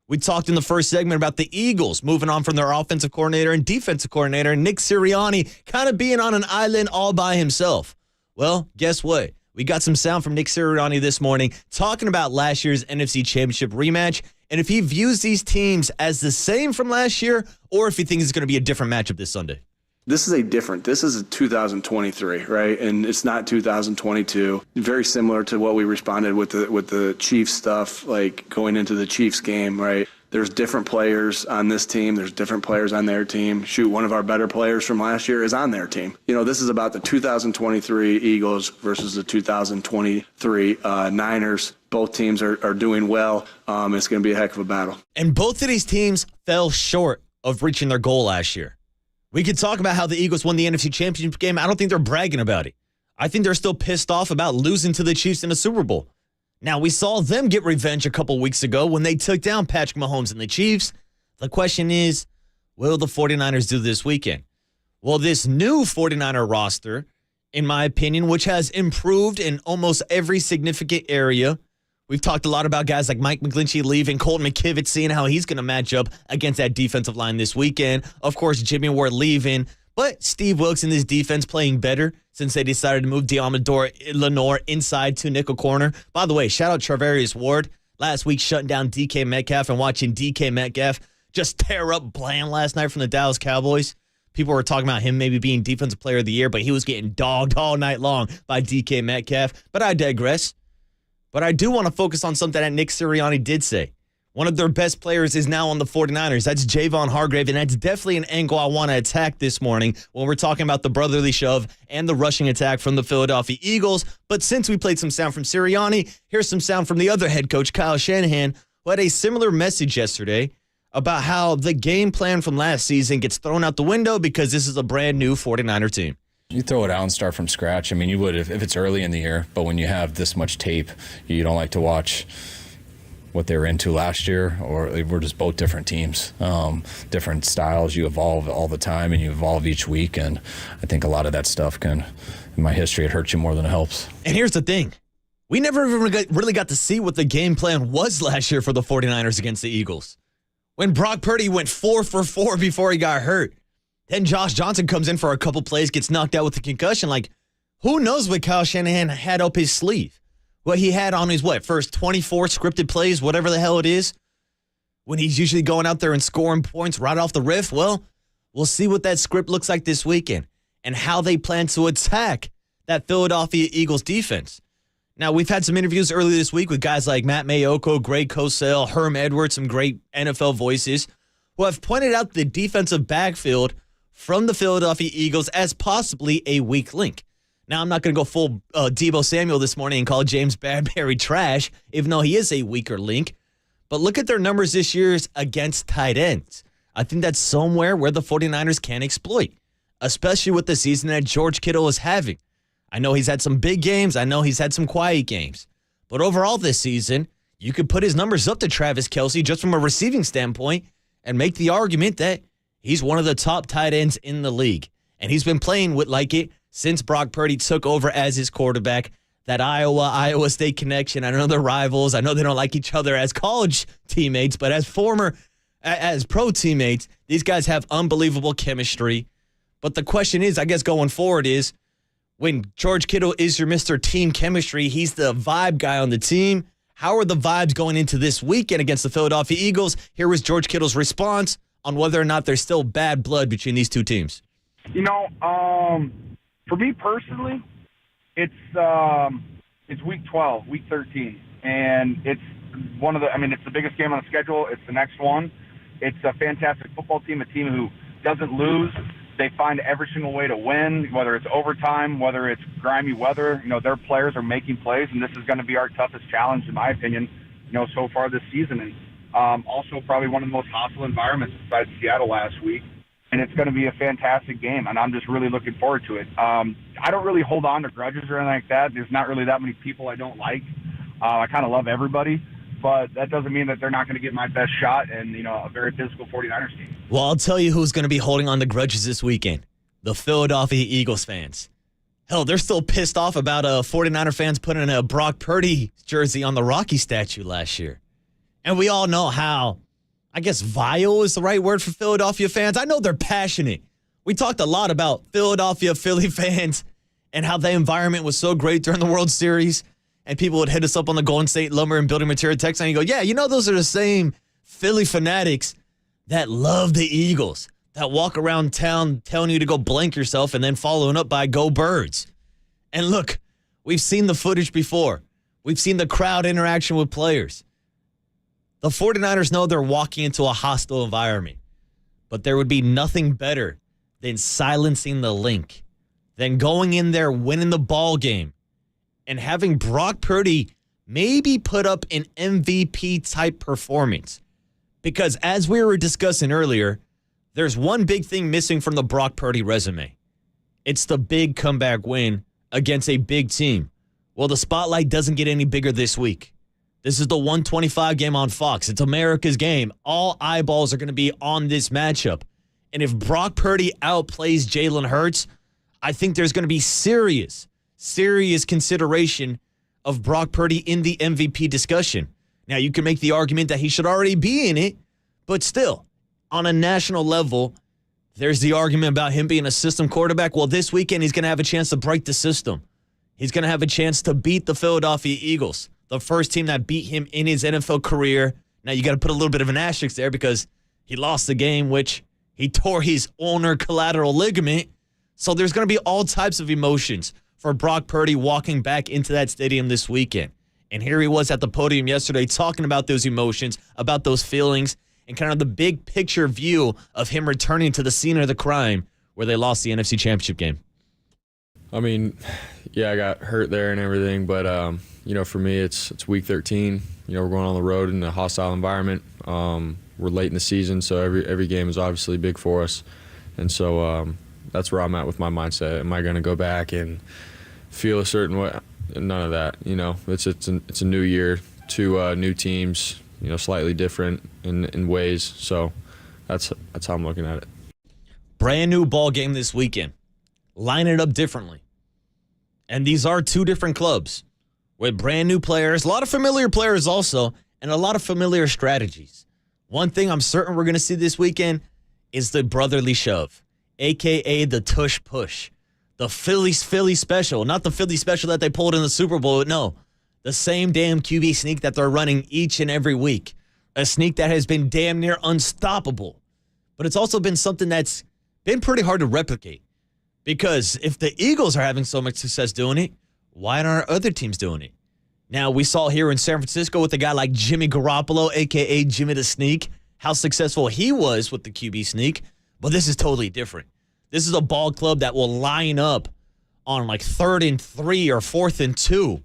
We talked in the first segment about the Eagles moving on from their offensive coordinator and defensive coordinator, Nick Sirianni kind of being on an island all by himself. Well, guess what? We got some sound from Nick Sirianni this morning talking about last year's NFC Championship rematch and if he views these teams as the same from last year or if he thinks it's going to be a different matchup this Sunday. This is a 2023, right? And it's not 2022. Very similar to what we responded with the Chiefs stuff, like going into the Chiefs game, right? There's different players on this team. There's different players on their team. Shoot, one of our better players from last year is on their team. This is about the 2023 Eagles versus the 2023 Niners. Both teams are doing well. It's going to be a heck of a battle. And both of these teams fell short of reaching their goal last year. We could talk about how the Eagles won the NFC Championship game. I don't think they're bragging about it. I think they're still pissed off about losing to the Chiefs in the Super Bowl. Now, we saw them get revenge a couple weeks ago when they took down Patrick Mahomes and the Chiefs. The question is, will the 49ers do this weekend? Well, this new 49er roster, in my opinion, which has improved in almost every significant area. We've talked a lot about guys like Mike McGlinchey leaving, Colton McKivitz seeing how he's going to match up against that defensive line this weekend. Of course, Jimmy Ward leaving, but Steve Wilkes in this defense playing better since they decided to move Deommodore Lenoir inside to nickel corner. By the way, shout out Charvarius Ward. Last week shutting down DK Metcalf and watching DK Metcalf just tear up Bland last night from the Dallas Cowboys. People were talking about him maybe being Defensive Player of the Year, but he was getting dogged all night long by DK Metcalf. But I digress. But I do want to focus on something that Nick Sirianni did say. One of their best players is now on the 49ers. That's Javon Hargrave, and that's definitely an angle I want to attack this morning when we're talking about the brotherly shove and the rushing attack from the Philadelphia Eagles. But since we played some sound from Sirianni, here's some sound from the other head coach, Kyle Shanahan, who had a similar message yesterday about how the game plan from last season gets thrown out the window because this is a brand new 49er team. You throw it out and start from scratch. I mean, you would if it's early in the year, but when you have this much tape, you don't like to watch what they were into last year, or we're just both different teams, different styles. You evolve all the time, and you evolve each week, and I think a lot of that stuff can, in my history, it hurts you more than it helps. And here's the thing. We never really got to see what the game plan was last year for the 49ers against the Eagles. When Brock Purdy went 4 for 4 before he got hurt, then Josh Johnson comes in for a couple plays, gets knocked out with a concussion. Like, who knows what Kyle Shanahan had up his sleeve? What he had on his, first 24 scripted plays, whatever the hell it is, when he's usually going out there and scoring points right off the riff? Well, we'll see what that script looks like this weekend and how they plan to attack that Philadelphia Eagles defense. Now, we've had some interviews earlier this week with guys like Matt Mayoko, Greg Cosell, Herm Edwards, some great NFL voices, who have pointed out the defensive backfield from the Philadelphia Eagles as possibly a weak link. Now, I'm not going to go full Deebo Samuel this morning and call James Bradbury trash, even though he is a weaker link. But look at their numbers this year against tight ends. I think that's somewhere where the 49ers can exploit. especially with the season that George Kittle is having. I know he's had some big games. I know he's had some quiet games. But overall this season, you could put his numbers up to Travis Kelce just from a receiving standpoint and make the argument that he's one of the top tight ends in the league. And he's been playing with like it since Brock Purdy took over as his quarterback. That Iowa State connection. I know they're rivals. I know they don't like each other as college teammates, but as pro teammates, these guys have unbelievable chemistry. But the question is, I guess going forward is, when George Kittle is your Mr. Team Chemistry, he's the vibe guy on the team. How are the vibes going into this weekend against the Philadelphia Eagles? Here was George Kittle's response on whether or not there's still bad blood between these two teams. You know, for me personally, it's week 12, week 13, and it's it's the biggest game on the schedule. It's the next one. It's a fantastic football team, a team who doesn't lose. They find every single way to win, whether it's overtime, whether it's grimy weather. You know, their players are making plays, and this is going to be our toughest challenge, in my opinion, so far this season. And also probably one of the most hostile environments besides Seattle last week. And it's going to be a fantastic game, and I'm just really looking forward to it. I don't really hold on to grudges or anything like that. There's not really that many people I don't like. I kind of love everybody, but that doesn't mean that they're not going to get my best shot and, a very physical 49ers team. Well, I'll tell you who's going to be holding on to grudges this weekend. The Philadelphia Eagles fans. Hell, they're still pissed off about 49er fans putting a Brock Purdy jersey on the Rocky statue last year. And we all know how, I guess vile is the right word for Philadelphia fans. I know they're passionate. We talked a lot about Philly fans and how the environment was so great during the World Series. And people would hit us up on the Golden State Lumber and Building Material text and you go, yeah, those are the same Philly fanatics that love the Eagles, that walk around town telling you to go blank yourself and then following up by go Birds. And look, we've seen the footage before. We've seen the crowd interaction with players. The 49ers know they're walking into a hostile environment, but there would be nothing better than silencing the link, than going in there, winning the ball game, and having Brock Purdy maybe put up an MVP-type performance. Because as we were discussing earlier, there's one big thing missing from the Brock Purdy resume. It's the big comeback win against a big team. Well, the spotlight doesn't get any bigger this week. This is the 125 game on Fox. It's America's game. All eyeballs are going to be on this matchup. And if Brock Purdy outplays Jalen Hurts, I think there's going to be serious consideration of Brock Purdy in the MVP discussion. Now, you can make the argument that he should already be in it, but still, on a national level, there's the argument about him being a system quarterback. Well, this weekend, he's going to have a chance to break the system. He's going to have a chance to beat the Philadelphia Eagles, the first team that beat him in his NFL career. Now, you got to put a little bit of an asterisk there because he lost the game, which he tore his ulnar collateral ligament. So there's going to be all types of emotions for Brock Purdy walking back into that stadium this weekend. And here he was at the podium yesterday talking about those emotions, about those feelings, and kind of the big picture view of him returning to the scene of the crime where they lost the NFC Championship game. I mean, yeah, I got hurt there and everything, but, for me, it's week 13. We're going on the road in a hostile environment. We're late in the season, so every game is obviously big for us. And so that's where I'm at with my mindset. Am I going to go back and feel a certain way? None of that. It's a new year, two new teams, slightly different in ways. So that's how I'm looking at it. Brand new ball game this weekend. Line it up differently. And these are two different clubs with brand new players, a lot of familiar players also, and a lot of familiar strategies. One thing I'm certain we're going to see this weekend is the brotherly shove, a.k.a. the tush push. The Philly special, not the Philly special that they pulled in the Super Bowl. No, the same damn QB sneak that they're running each and every week. A sneak that has been damn near unstoppable. But it's also been something that's been pretty hard to replicate. Because if the Eagles are having so much success doing it, why aren't other teams doing it? Now, we saw here in San Francisco with a guy like Jimmy Garoppolo, a.k.a. Jimmy the Sneak, how successful he was with the QB sneak. But this is totally different. This is a ball club that will line up on like 3rd and 3 or 4th and 2,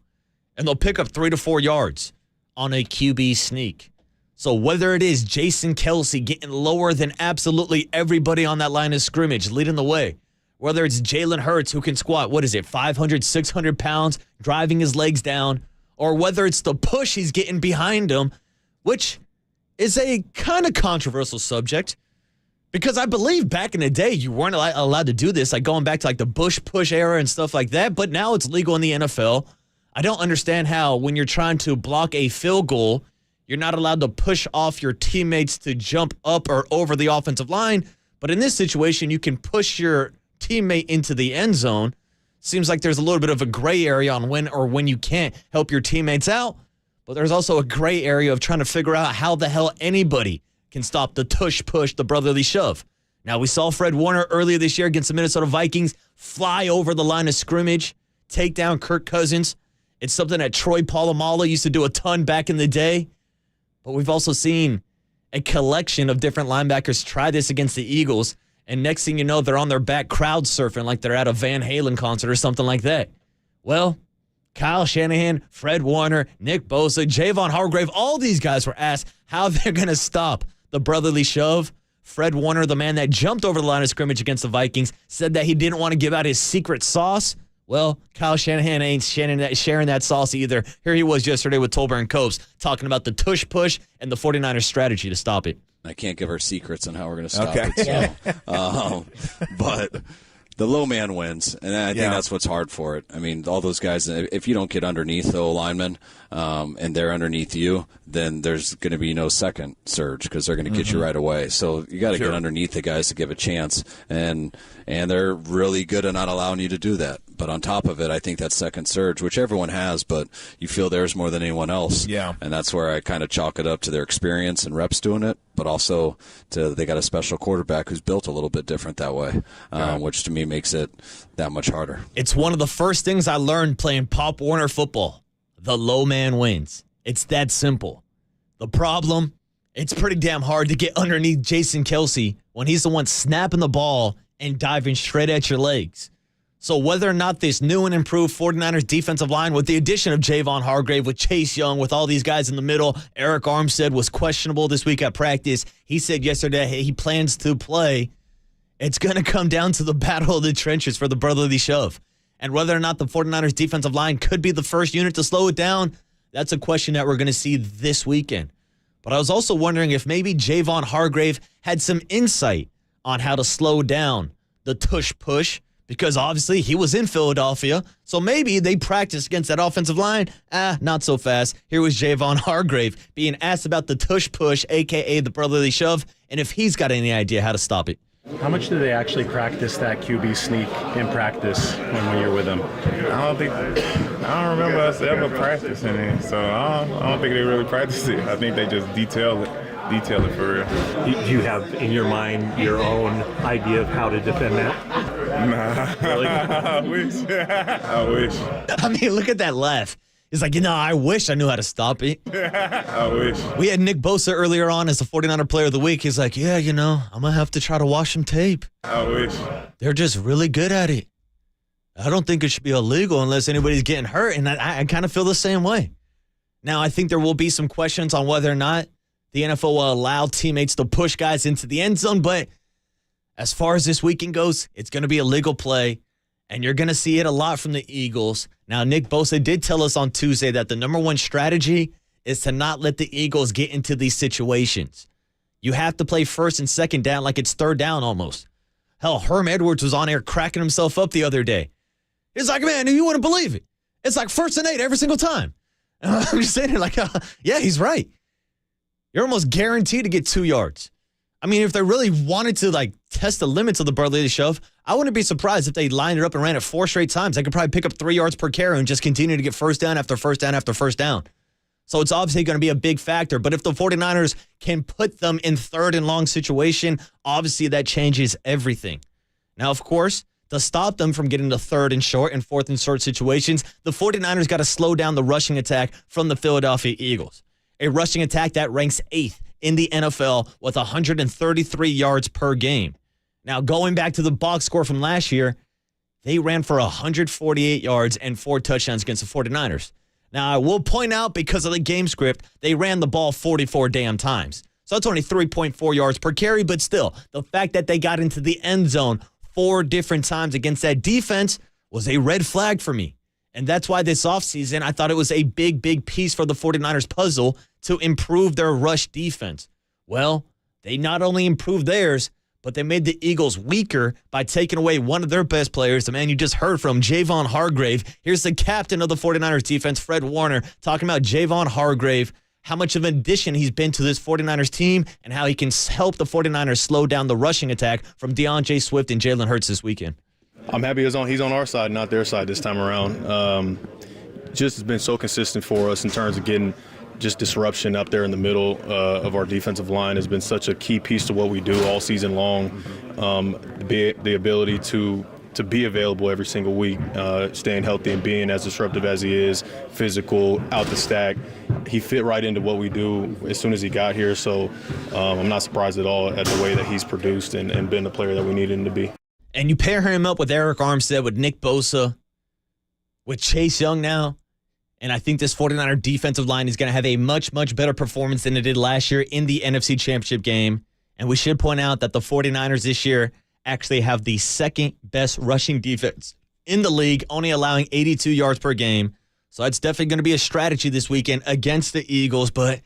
and they'll pick up 3 to 4 yards on a QB sneak. So whether it is Jason Kelce getting lower than absolutely everybody on that line of scrimmage, leading the way, whether it's Jalen Hurts who can squat, 500, 600 pounds, driving his legs down, or whether it's the push he's getting behind him, which is a kind of controversial subject because I believe back in the day you weren't allowed to do this, like going back to like the Bush push era and stuff like that, but now it's legal in the NFL. I don't understand how when you're trying to block a field goal, you're not allowed to push off your teammates to jump up or over the offensive line, but in this situation, you can push your teammate into the end zone. Seems like there's a little bit of a gray area on when you can't help your teammates out, but there's also a gray area of trying to figure out how the hell anybody can stop the tush push, the brotherly shove. Now, we saw Fred Warner earlier this year against the Minnesota Vikings fly over the line of scrimmage, take down Kirk Cousins. It's something that Troy Polamalu used to do a ton back in the day, but we've also seen a collection of different linebackers try this against the Eagles, and next thing you know, they're on their back crowd surfing like they're at a Van Halen concert or something like that. Well, Kyle Shanahan, Fred Warner, Nick Bosa, Javon Hargrave, all these guys were asked how they're going to stop the brotherly shove. Fred Warner, the man that jumped over the line of scrimmage against the Vikings, said that he didn't want to give out his secret sauce. Well, Kyle Shanahan ain't sharing that sauce either. Here he was yesterday with Tolbert and Copes talking about the tush push and the 49ers strategy to stop it. I can't give our secrets on how we're going to stop it. So, but the low man wins, and I think that's what's hard for it. I mean, all those guys, if you don't get underneath the linemen and they're underneath you, then there's going to be no second surge because they're going to get you right away. So you got to get underneath the guys to give a chance, and they're really good at not allowing you to do that. But on top of it, I think that second surge, which everyone has, but you feel theirs more than anyone else. Yeah. And that's where I kind of chalk it up to their experience and reps doing it, but also they got a special quarterback who's built a little bit different that way, which to me makes it that much harder. It's one of the first things I learned playing Pop Warner football. The low man wins. It's that simple. The problem, it's pretty damn hard to get underneath Jason Kelce when he's the one snapping the ball and diving straight at your legs. So whether or not this new and improved 49ers defensive line with the addition of Javon Hargrave, with Chase Young, with all these guys in the middle, Eric Armstead was questionable this week at practice. He said yesterday he plans to play. It's going to come down to the battle of the trenches for the brotherly shove. And whether or not the 49ers defensive line could be the first unit to slow it down, that's a question that we're going to see this weekend. But I was also wondering if maybe Javon Hargrave had some insight on how to slow down the tush push, because obviously he was in Philadelphia, so maybe they practiced against that offensive line. Not so fast. Here was Javon Hargrave being asked about the tush push, a.k.a. the brotherly shove, and if he's got any idea how to stop it. How much do they actually practice that QB sneak in practice when you're with them? I don't remember us ever practicing it, so I don't think they really practice it. I think they just detail it for real. Do you have in your mind your own idea of how to defend that? Nah. Really? I wish. I mean, look at that laugh. He's like, I wish I knew how to stop it. I wish. We had Nick Bosa earlier on as the 49er Player of the Week. He's like, I'm going to have to try to wash some tape. I wish. They're just really good at it. I don't think it should be illegal unless anybody's getting hurt, and I kind of feel the same way. Now, I think there will be some questions on whether or not the NFL will allow teammates to push guys into the end zone, but as far as this weekend goes, it's going to be a legal play, and you're going to see it a lot from the Eagles. Now, Nick Bosa did tell us on Tuesday that the number one strategy is to not let the Eagles get into these situations. You have to play first and second down like it's third down almost. Hell, Herm Edwards was on air cracking himself up the other day. He's like, man, you wouldn't believe it. It's like 1st and 8 every single time. And I'm just saying, yeah, he's right. You're almost guaranteed to get 2 yards. I mean, if they really wanted to test the limits of the brotherly shove, I wouldn't be surprised if they lined it up and ran it 4 straight times. They could probably pick up 3 yards per carry and just continue to get first down after first down after first down. So it's obviously going to be a big factor. But if the 49ers can put them in third and long situation, obviously that changes everything. Now, of course, to stop them from getting to third and short and fourth and short situations, the 49ers got to slow down the rushing attack from the Philadelphia Eagles. A rushing attack that ranks 8th in the NFL with 133 yards per game. Now, going back to the box score from last year, they ran for 148 yards and 4 touchdowns against the 49ers. Now, I will point out, because of the game script, they ran the ball 44 damn times. So that's only 3.4 yards per carry, but still, the fact that they got into the end zone 4 different times against that defense was a red flag for me. And that's why this offseason, I thought it was a big, big piece for the 49ers puzzle to improve their rush defense. Well, they not only improved theirs, but they made the Eagles weaker by taking away one of their best players, the man you just heard from, Javon Hargrave. Here's the captain of the 49ers defense, Fred Warner, talking about Javon Hargrave, how much of an addition he's been to this 49ers team, and how he can help the 49ers slow down the rushing attack from DeAndre Swift and Jalen Hurts this weekend. I'm happy he's on our side, not their side this time around. Just has been so consistent for us in terms of getting just disruption up there in the middle of our defensive line has been such a key piece to what we do all season long. The ability to be available every single week, staying healthy and being as disruptive as he is, physical, out the stack. He fit right into what we do as soon as he got here, so I'm not surprised at all at the way that he's produced and been the player that we needed him to be. And you pair him up with Eric Armstead, with Nick Bosa, with Chase Young now, and I think this 49er defensive line is going to have a much, much better performance than it did last year in the NFC Championship game. And we should point out that the 49ers this year actually have the second best rushing defense in the league, only allowing 82 yards per game. So it's definitely going to be a strategy this weekend against the Eagles, but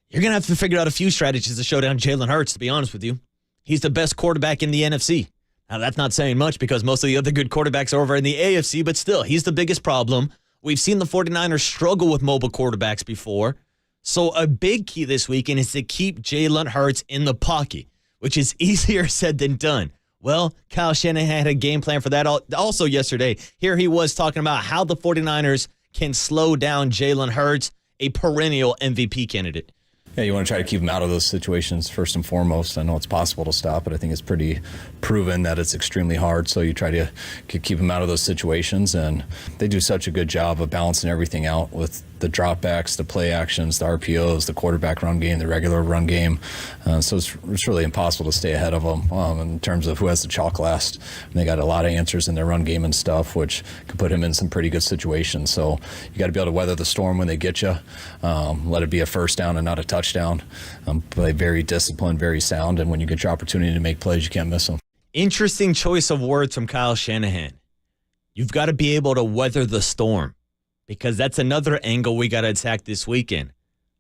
you're going to have to figure out a few strategies to show down Jalen Hurts, to be honest with you. He's the best quarterback in the NFC. Now, that's not saying much because most of the other good quarterbacks are over in the AFC, but still, he's the biggest problem. We've seen the 49ers struggle with mobile quarterbacks before. So a big key this weekend is to keep Jalen Hurts in the pocket, which is easier said than done. Well, Kyle Shanahan had a game plan for that also yesterday. Here he was talking about how the 49ers can slow down Jalen Hurts, a perennial MVP candidate. Yeah, you want to try to keep him out of those situations first and foremost. I know it's possible to stop, but I think it's pretty proven that it's extremely hard. So you try to keep him out of those situations, and they do such a good job of balancing everything out with the dropbacks, the play actions, the RPOs, the quarterback run game, the regular run game. So it's really impossible to stay ahead of them in terms of who has the chalk last. And they got a lot of answers in their run game and stuff, which could put him in some pretty good situations. So you got to be able to weather the storm when they get you. Let it be a first down and not a touchdown. Play very disciplined, very sound, and when you get your opportunity to make plays, you can't miss them. Interesting choice of words from Kyle Shanahan. You've got to be able to weather the storm, because that's another angle we got to attack this weekend.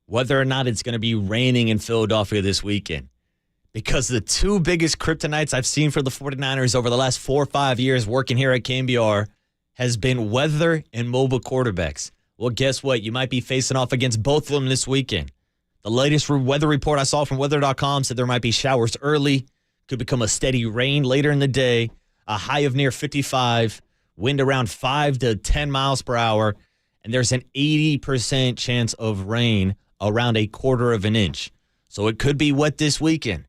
Whether or not it's going to be raining in Philadelphia this weekend. Because the two biggest kryptonites I've seen for the 49ers over the last 4 or 5 years working here at KNBR has been weather and mobile quarterbacks. Well, guess what? You might be facing off against both of them this weekend. The latest weather report I saw from weather.com said there might be showers early, could become a steady rain later in the day, a high of near 55, wind around 5 to 10 miles per hour, and there's an 80% chance of rain around 1/4 of an inch. So it could be wet this weekend.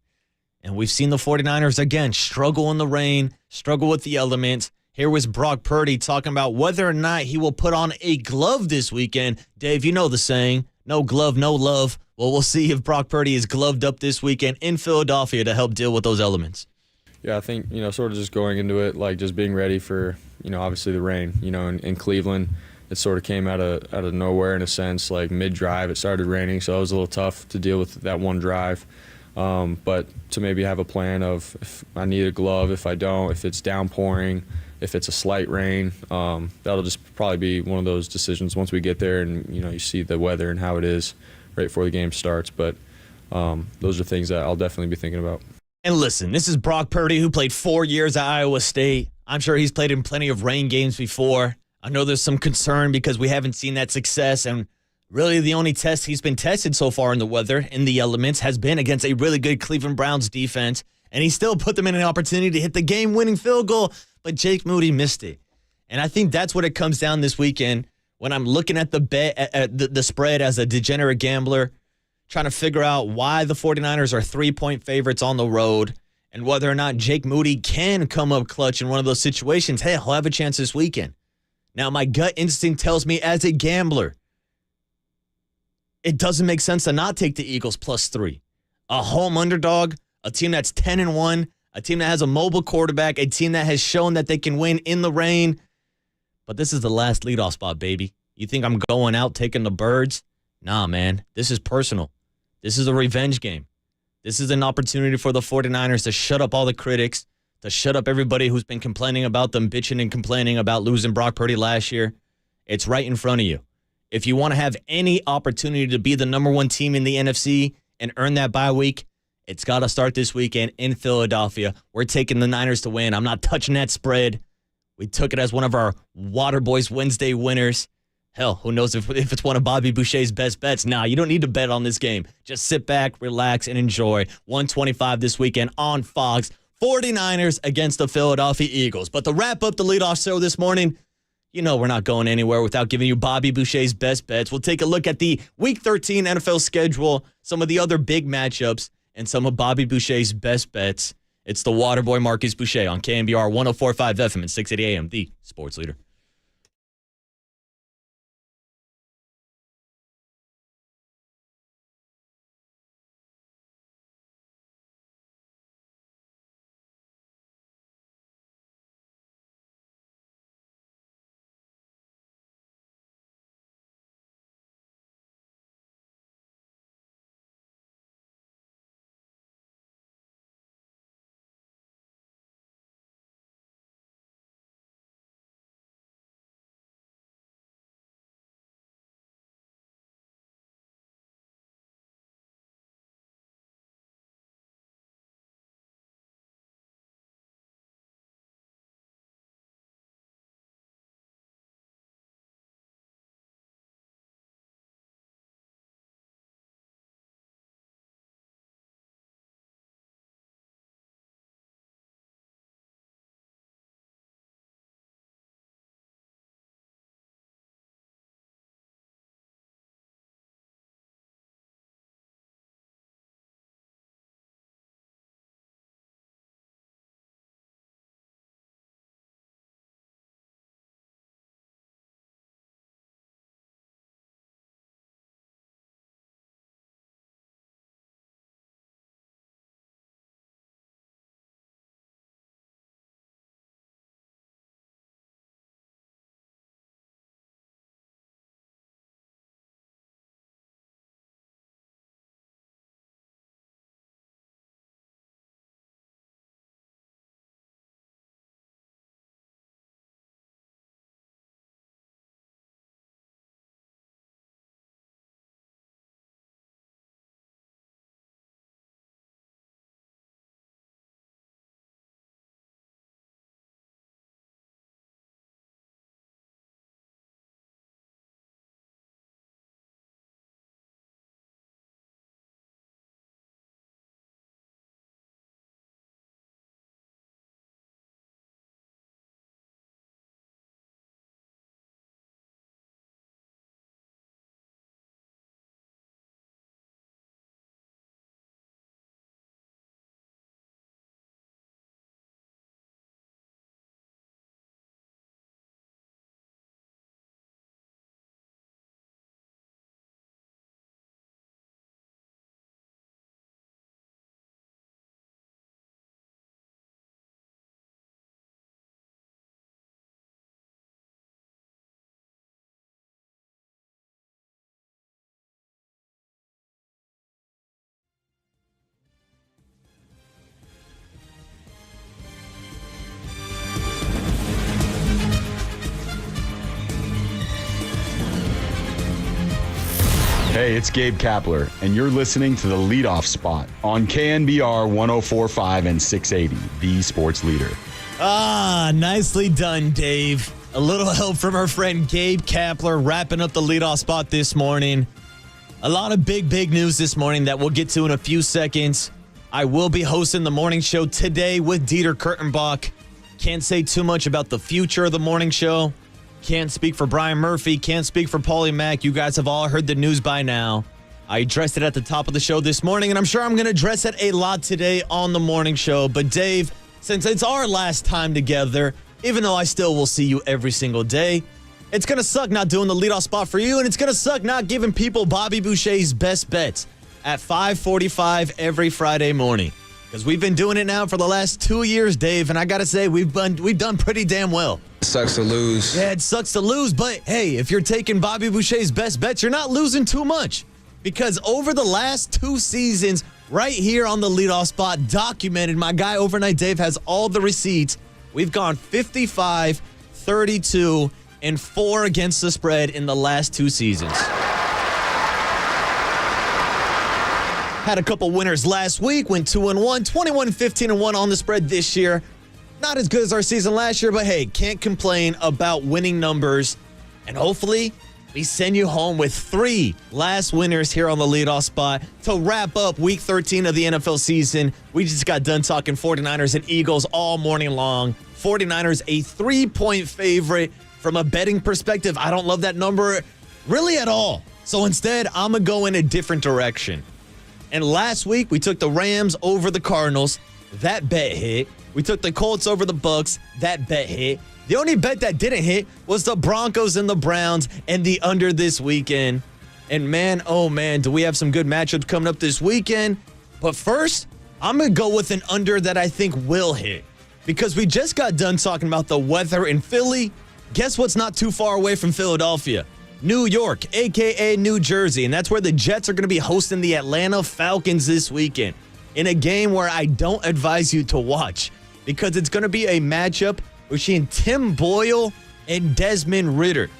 And we've seen the 49ers, again, struggle in the rain, struggle with the elements. Here was Brock Purdy talking about whether or not he will put on a glove this weekend. Dave, you know the saying, no glove, no love. Well, we'll see if Brock Purdy is gloved up this weekend in Philadelphia to help deal with those elements. Yeah, I think, sort of just going into it, like just being ready for, obviously the rain. In Cleveland, it sort of came out of nowhere in a sense, like mid-drive it started raining, so it was a little tough to deal with that one drive. But to maybe have a plan of if I need a glove, if I don't, if it's downpouring, if it's a slight rain, that'll just probably be one of those decisions once we get there and, you see the weather and how it is right before the game starts. But those are things that I'll definitely be thinking about. And listen, this is Brock Purdy, who played 4 years at Iowa State. I'm sure he's played in plenty of rain games before. I know there's some concern because we haven't seen that success, and really the only test he's been tested so far in the weather, in the elements, has been against a really good Cleveland Browns defense, and he still put them in an opportunity to hit the game-winning field goal, but Jake Moody missed it. And I think that's what it comes down this weekend when I'm looking at the bet, at the spread as a degenerate gambler, trying to figure out why the 49ers are 3-point favorites on the road and whether or not Jake Moody can come up clutch in one of those situations. Hey, he'll have a chance this weekend. Now, my gut instinct tells me as a gambler, it doesn't make sense to not take the Eagles +3. A home underdog, a team that's 10-1, a team that has a mobile quarterback, a team that has shown that they can win in the rain. But this is the last leadoff spot, baby. You think I'm going out taking the birds? Nah, man. This is personal. This is a revenge game. This is an opportunity for the 49ers to shut up all the critics, to shut up everybody who's been complaining about them, bitching and complaining about losing Brock Purdy last year. It's right in front of you. If you want to have any opportunity to be the number one team in the NFC and earn that bye week, it's got to start this weekend in Philadelphia. We're taking the Niners to win. I'm not touching that spread. We took it as one of our Waterboys Wednesday winners. Hell, who knows if it's one of Bobby Boucher's best bets. Nah, you don't need to bet on this game. Just sit back, relax, and enjoy. 125 this weekend on Fox. 49ers against the Philadelphia Eagles. But to wrap up the leadoff show this morning, you know we're not going anywhere without giving you Bobby Boucher's best bets. We'll take a look at the Week 13 NFL schedule, some of the other big matchups, and some of Bobby Boucher's best bets. It's the Waterboy Marcus Boucher on KNBR 104.5 FM and 680 AM, the sports leader. Hey, it's Gabe Kapler, and you're listening to the Leadoff Spot on KNBR 104.5 and 680, the sports leader. Ah, nicely done, Dave. A little help from our friend Gabe Kapler wrapping up the leadoff spot this morning. A lot of big news this morning that we'll get to in a few seconds. I will be hosting the morning show today with Dieter Kurtenbach. Can't say too much about the future of the morning show. Can't speak for Brian Murphy. Can't speak for Paulie Mack. You guys have all heard the news by now. I addressed it at the top of the show this morning, and I'm sure I'm going to address it a lot today on the morning show. But Dave, since it's our last time together, even though I still will see you every single day, it's going to suck not doing the leadoff spot for you, and it's going to suck not giving people Bobby Boucher's best bets at 5:45 every Friday morning. Because we've been doing it now for the last 2 years, Dave, and I got to say, we've done pretty damn well. It sucks to lose. Yeah, it sucks to lose, but hey, if you're taking Bobby Boucher's best bets, you're not losing too much. Because over the last 2 seasons, right here on the leadoff spot, documented. My guy Overnight Dave has all the receipts. We've gone 55, 32, and 4 against the spread in the last 2 seasons. Had a couple winners last week, went 2-1, 21-15-1 on the spread this year. Not as good as our season last year, but hey, can't complain about winning numbers. And hopefully, we send you home with 3 last winners here on the leadoff spot to wrap up Week 13 of the NFL season. We just got done talking 49ers and Eagles all morning long. 49ers a 3-point favorite. From a betting perspective, I don't love that number really at all. So instead, I'm going to go in a different direction. And last week, we took the Rams over the Cardinals. That bet hit. We took the Colts over the Bucks. That bet hit. The only bet that didn't hit was the Broncos and the Browns and the under this weekend. And man, oh man, do we have some good matchups coming up this weekend. But first, I'm going to go with an under that I think will hit. Because we just got done talking about the weather in Philly. Guess what's not too far away from Philadelphia? New York, a.k.a. New Jersey. And that's where the Jets are going to be hosting the Atlanta Falcons this weekend in a game where I don't advise you to watch because it's going to be a matchup between Tim Boyle and Desmond Ridder.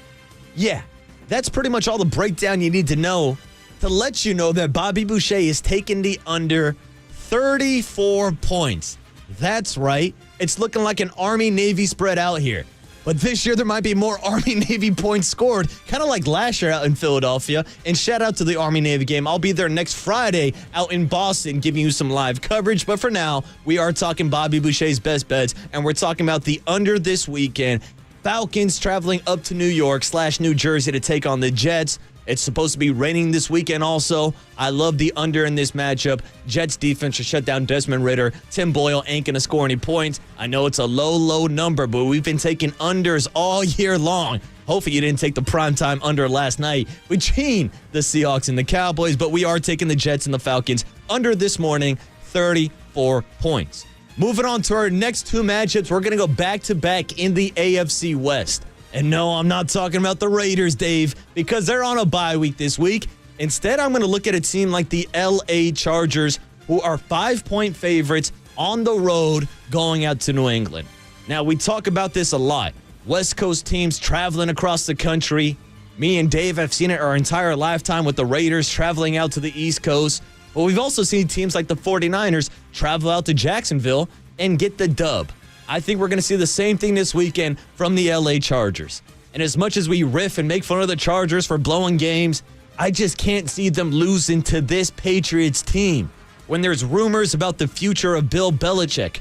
Yeah, that's pretty much all the breakdown you need to know to let you know that Bobby Boucher is taking the under 34 points. That's right. It's looking like an Army-Navy spread out here. But this year, there might be more Army-Navy points scored, kind of like last year out in Philadelphia. And shout out to the Army-Navy game. I'll be there next Friday out in Boston giving you some live coverage. But for now, we are talking Bobby Boucher's best bets, and we're talking about the under this weekend. Falcons traveling up to New York / New Jersey to take on the Jets. It's supposed to be raining this weekend also. I love the under in this matchup. Jets defense to shut down Desmond Ridder. Tim Boyle ain't going to score any points. I know it's a low number, but we've been taking unders all year long. Hopefully you didn't take the primetime under last night between the Seahawks and the Cowboys, but we are taking the Jets and the Falcons under this morning, 34 points. Moving on to our next 2 matchups, we're going to go back-to-back in the AFC West. And no, I'm not talking about the Raiders, Dave, because they're on a bye week this week. Instead, I'm going to look at a team like the LA Chargers, who are 5-point favorites on the road going out to New England. Now, we talk about this a lot. West Coast teams traveling across the country. Me and Dave have seen it our entire lifetime with the Raiders traveling out to the East Coast. But we've also seen teams like the 49ers travel out to Jacksonville and get the dub. I think we're going to see the same thing this weekend from the LA Chargers. And as much as we riff and make fun of the Chargers for blowing games, I just can't see them losing to this Patriots team when there's rumors about the future of Bill Belichick.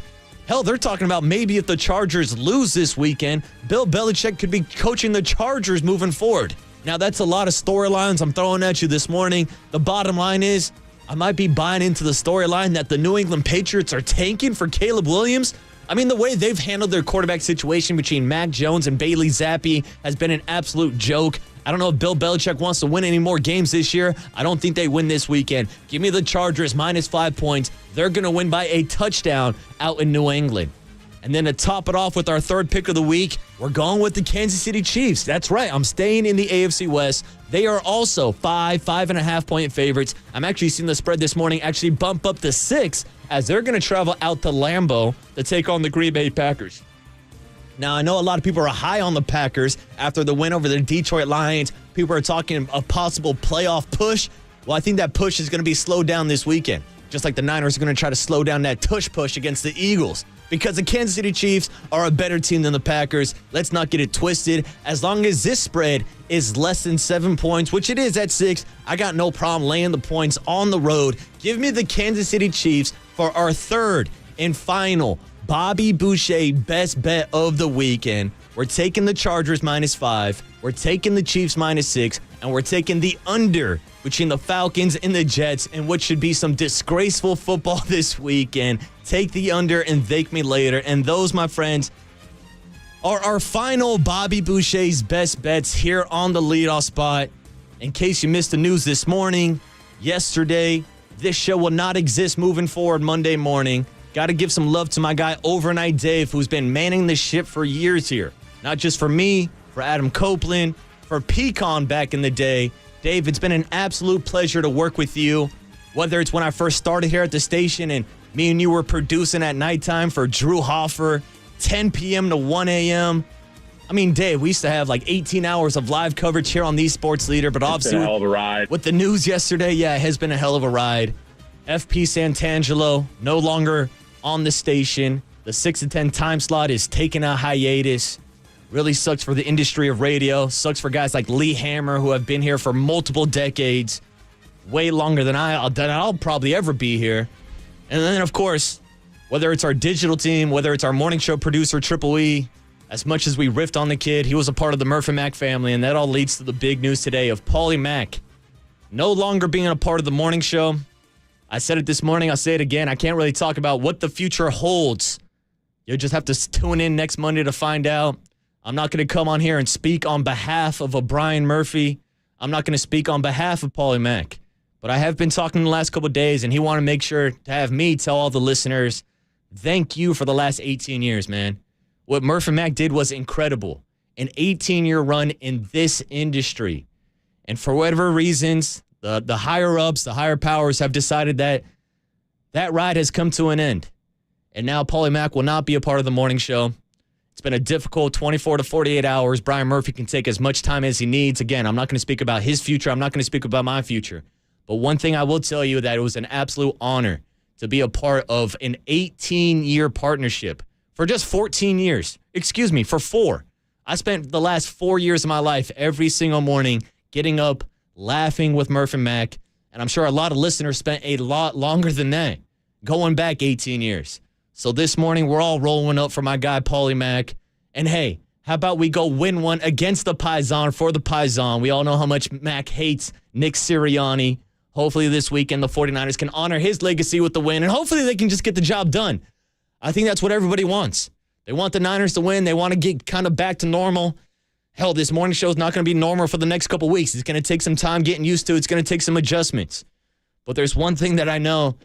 Hell, they're talking about maybe if the Chargers lose this weekend, Bill Belichick could be coaching the Chargers moving forward. Now, that's a lot of storylines I'm throwing at you this morning. The bottom line is, I might be buying into the storyline that the New England Patriots are tanking for Caleb Williams. I mean, the way they've handled their quarterback situation between Mac Jones and Bailey Zappi has been an absolute joke. I don't know if Bill Belichick wants to win any more games this year. I don't think they win this weekend. Give me the Chargers -5 points. They're going to win by a touchdown out in New England. And then to top it off with our 3rd pick of the week, we're going with the Kansas City Chiefs. That's right. I'm staying in the AFC West. They are also 5.5 point favorites. I'm actually seeing the spread this morning actually bump up to 6 as they're going to travel out to Lambeau to take on the Green Bay Packers. Now, I know a lot of people are high on the Packers after the win over the Detroit Lions. People are talking a possible playoff push. Well, I think that push is going to be slowed down this weekend, just like the Niners are going to try to slow down that tush push against the Eagles. Because the Kansas City Chiefs are a better team than the Packers. Let's not get it twisted. As long as this spread is less than 7 points, which it is at 6, I got no problem laying the points on the road. Give me the Kansas City Chiefs for our 3rd and final Bobby Boucher best bet of the weekend. We're taking the Chargers -5. We're taking the Chiefs -6. And we're taking the under between the Falcons and the Jets in what should be some disgraceful football this weekend. Take the under and thank me later. And those, my friends, are our final Bobby Boucher's best bets here on the leadoff spot. In case you missed the news this morning, yesterday, this show will not exist moving forward Monday morning. Got to give some love to my guy Overnight Dave, who's been manning the ship for years here. Not just for me, for Adam Copeland, for Pecan back in the day. Dave, it's been an absolute pleasure to work with you. Whether it's when I first started here at the station and me and you were producing at nighttime for Drew Hoffer, 10 p.m. to 1 a.m. I mean, Dave, we used to have like 18 hours of live coverage here on the Sports Leader, but obviously been a hell of a ride. With the news yesterday, yeah, it has been a hell of a ride. FP Santangelo no longer on the station. The 6 to 10 time slot is taking a hiatus. Really sucks for the industry of radio. Sucks for guys like Lee Hammer, who have been here for multiple decades, way longer than I'll probably ever be here. And then, of course, whether it's our digital team, whether it's our morning show producer, Triple E, as much as we riffed on the kid, he was a part of the Murph and Mack family, and that all leads to the big news today of Paulie Mack no longer being a part of the morning show. I said it this morning, I'll say it again. I can't really talk about what the future holds. You'll just have to tune in next Monday to find out. I'm not going to come on here and speak on behalf of a Brian Murphy. I'm not going to speak on behalf of Paulie Mack. But I have been talking the last couple of days, and he wanted to make sure to have me tell all the listeners, thank you for the last 18 years, man. What Murph and Mack did was incredible. An 18-year run in this industry. And for whatever reasons, the higher-ups, the higher powers have decided that ride has come to an end. And now Paulie Mack will not be a part of the morning show. It's been a difficult 24 to 48 hours. Brian Murphy can take as much time as he needs. Again, I'm not going to speak about his future. I'm not going to speak about my future. But one thing I will tell you that it was an absolute honor to be a part of an 18-year partnership for just 14 years. Excuse me, for 4. I spent the last 4 years of my life every single morning getting up, laughing with Murph and Mack. And I'm sure a lot of listeners spent a lot longer than that, going back 18 years. So this morning, we're all rolling up for my guy, Paulie Mack. And hey, how about we go win one against the Paisan for the Paisan? We all know how much Mack hates Nick Sirianni. Hopefully this weekend, the 49ers can honor his legacy with the win, and hopefully they can just get the job done. I think that's what everybody wants. They want the Niners to win. They want to get kind of back to normal. Hell, this morning show is not going to be normal for the next couple weeks. It's going to take some time getting used to. It's going to take some adjustments. But there's one thing that I know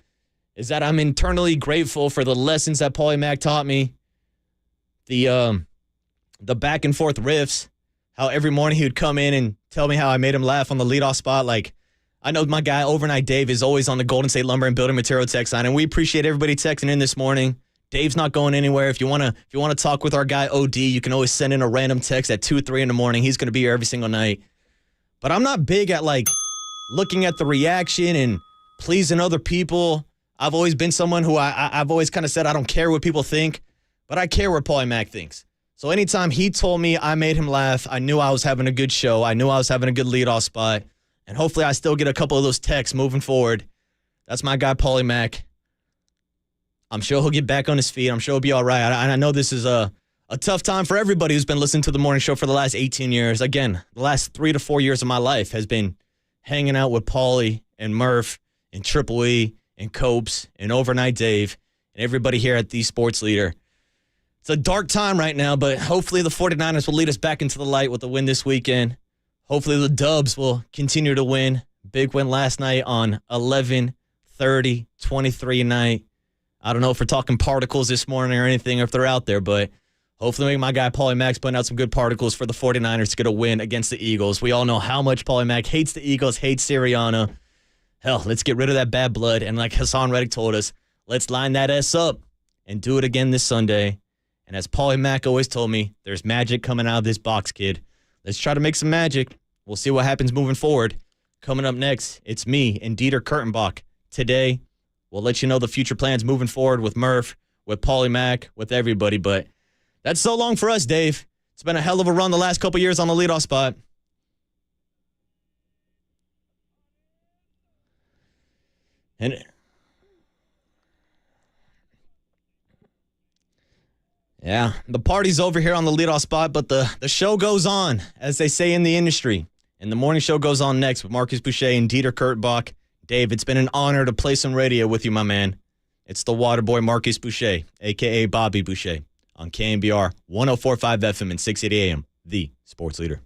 is that I'm internally grateful for the lessons that Paulie Mack taught me. The back and forth riffs, how every morning he would come in and tell me how I made him laugh on the leadoff spot. Like, I know my guy Overnight Dave is always on the Golden State Lumber and Building Material text line, and we appreciate everybody texting in this morning. Dave's not going anywhere. If you want to talk with our guy OD, you can always send in a random text at 2, 3 in the morning. He's going to be here every single night. But I'm not big at like looking at the reaction and pleasing other people. I've always been someone who I've always kind of said I don't care what people think, but I care what Paulie Mack thinks. So anytime he told me I made him laugh, I knew I was having a good show. I knew I was having a good leadoff spot. And hopefully I still get a couple of those texts moving forward. That's my guy, Paulie Mack. I'm sure he'll get back on his feet. I'm sure he'll be all right. I know this is a tough time for everybody who's been listening to the morning show for the last 18 years. Again, the last 3 to 4 years of my life has been hanging out with Paulie and Murph and Triple E and Copes and Overnight Dave and everybody here at the Sports Leader. It's a dark time right now, but hopefully the 49ers will lead us back into the light with a win this weekend. Hopefully the Dubs will continue to win. Big win last night on 11/30/23 night. I don't know if we're talking particles this morning or anything, or if they're out there, but hopefully my guy Paulie Mack's putting out some good particles for the 49ers to get a win against the Eagles. We all know how much Paulie Mack hates the Eagles, hates Sirianni. Hell, let's get rid of that bad blood. And like Hassan Reddick told us, let's line that S up and do it again this Sunday. And as Paulie Mack always told me, there's magic coming out of this box, kid. Let's try to make some magic. We'll see what happens moving forward. Coming up next, it's me and Dieter Kurtenbach. Today, we'll let you know the future plans moving forward with Murph, with Paulie Mack, with everybody. But that's so long for us, Dave. It's been a hell of a run the last couple years on the leadoff spot. And yeah, the party's over here on the leadoff spot, but the show goes on, as they say in the industry. And the morning show goes on next with Marcus Boucher and Dieter Kurtenbach. Dave, it's been an honor to play some radio with you, my man. It's the water boy Marcus Boucher, a.k.a. Bobby Boucher, on KNBR 104.5 FM and 680 AM, the Sports Leader.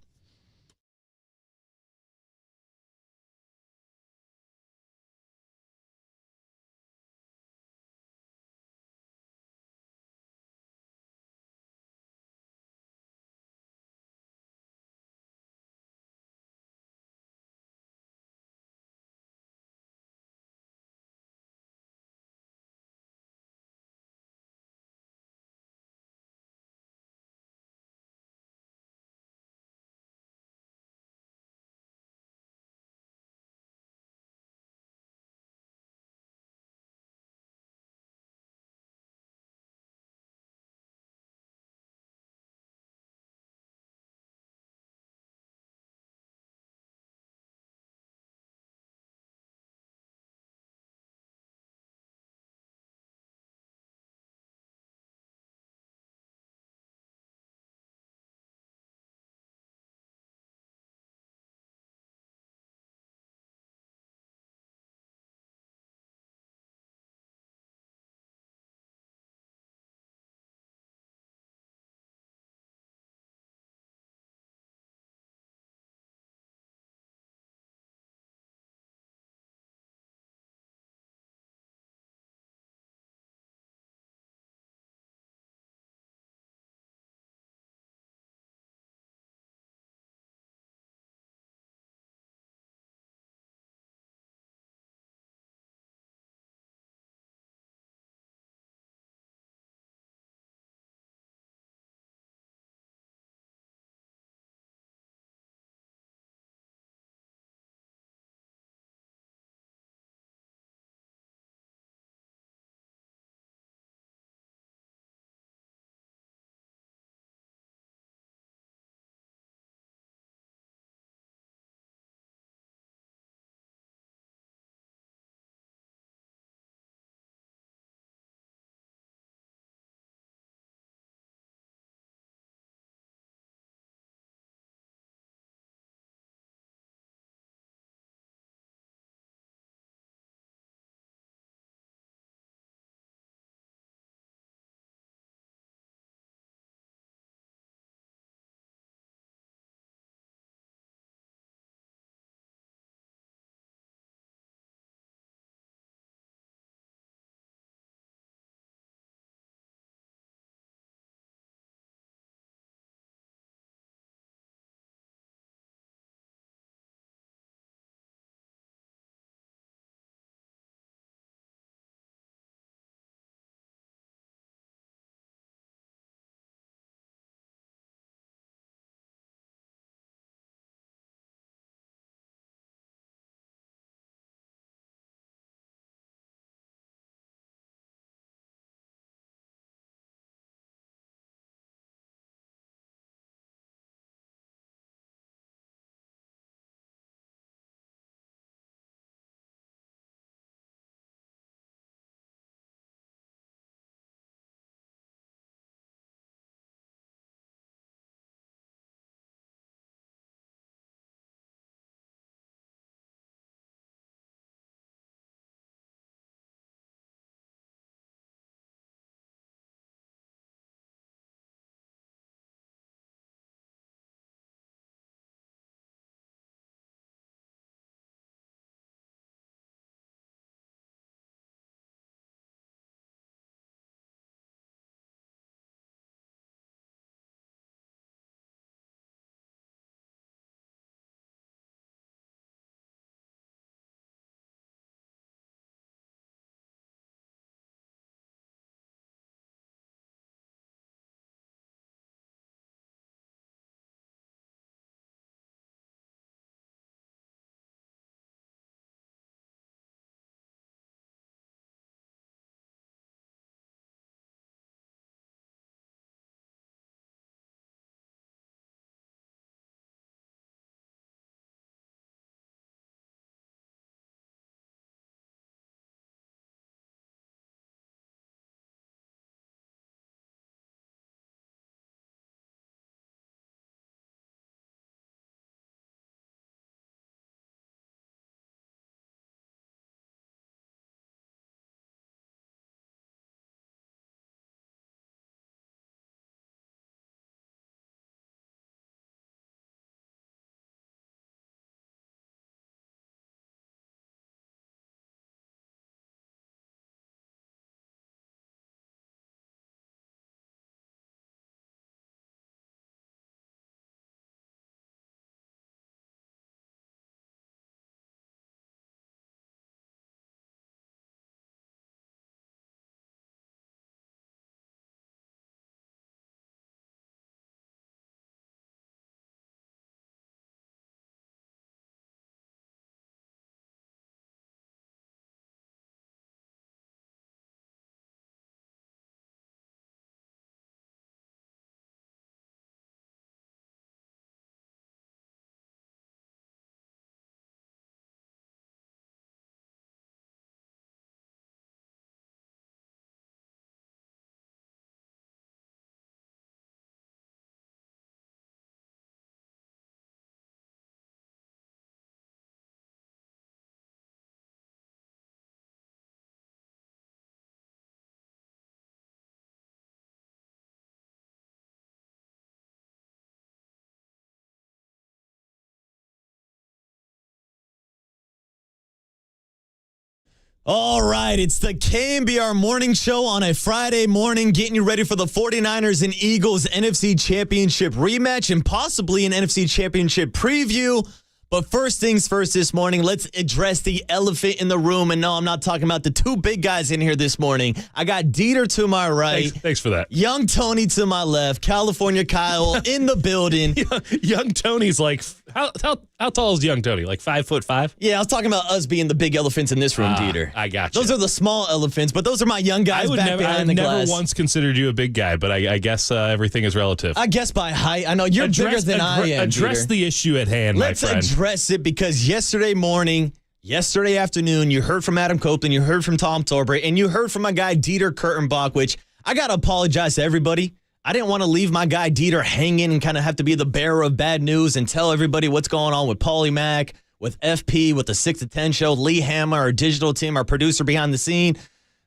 All right, it's the KNBR Morning Show on a Friday morning, getting you ready for the 49ers and Eagles NFC Championship rematch and possibly an NFC Championship preview. But first things first this morning, let's address the elephant in the room. And no, I'm not talking about the two big guys in here this morning. I got Dieter to my right. Thanks for that. Young Tony to my left. California Kyle in the building. Young Tony's like, how tall is Young Tony? Like 5'5"? Yeah, I was talking about us being the big elephants in this room, Dieter. I got you. Those are the small elephants, but those are my young guys back behind the glass. I've never once considered you a big guy, but I guess everything is relative. I guess by height. I know you're bigger than I am, Address Dieter. the issue at hand, Let's my friend. address it, because yesterday morning, yesterday afternoon, you heard from Adam Copeland, you heard from Tom Torbre, and you heard from my guy Dieter Kurtenbach, which I got to apologize to everybody. I didn't want to leave my guy Dieter hanging and kind of have to be the bearer of bad news and tell everybody what's going on with Paulie Mack, with FP, with the 6 to 10 show, Lee Hammer, our digital team, our producer behind the scene.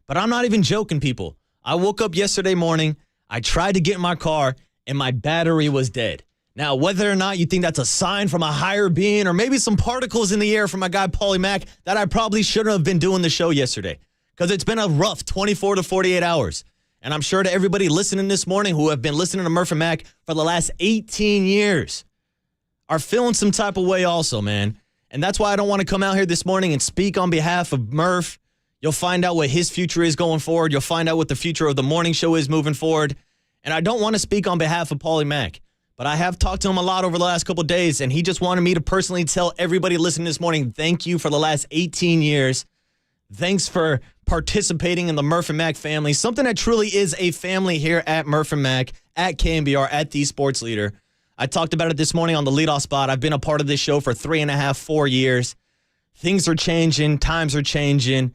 But I'm not even joking, people. I woke up yesterday morning, I tried to get in my car, and my battery was dead. Now, whether or not you think that's a sign from a higher being or maybe some particles in the air from my guy Paulie Mack, that I probably shouldn't have been doing the show yesterday, because it's been a rough 24 to 48 hours. And I'm sure to everybody listening this morning who have been listening to Murph and Mack for the last 18 years are feeling some type of way also, man. And that's why I don't want to come out here this morning and speak on behalf of Murph. You'll find out what his future is going forward. You'll find out what the future of the morning show is moving forward. And I don't want to speak on behalf of Paulie Mack, but I have talked to him a lot over the last couple of days, and he just wanted me to personally tell everybody listening this morning, thank you for the last 18 years. Thanks for participating in the Murph and Mack family, something that truly is a family here at Murph and Mack, at KNBR, at The Sports Leader. I talked about it this morning on the leadoff spot. I've been a part of this show for 3.5, 4 years. Things are changing. Times are changing.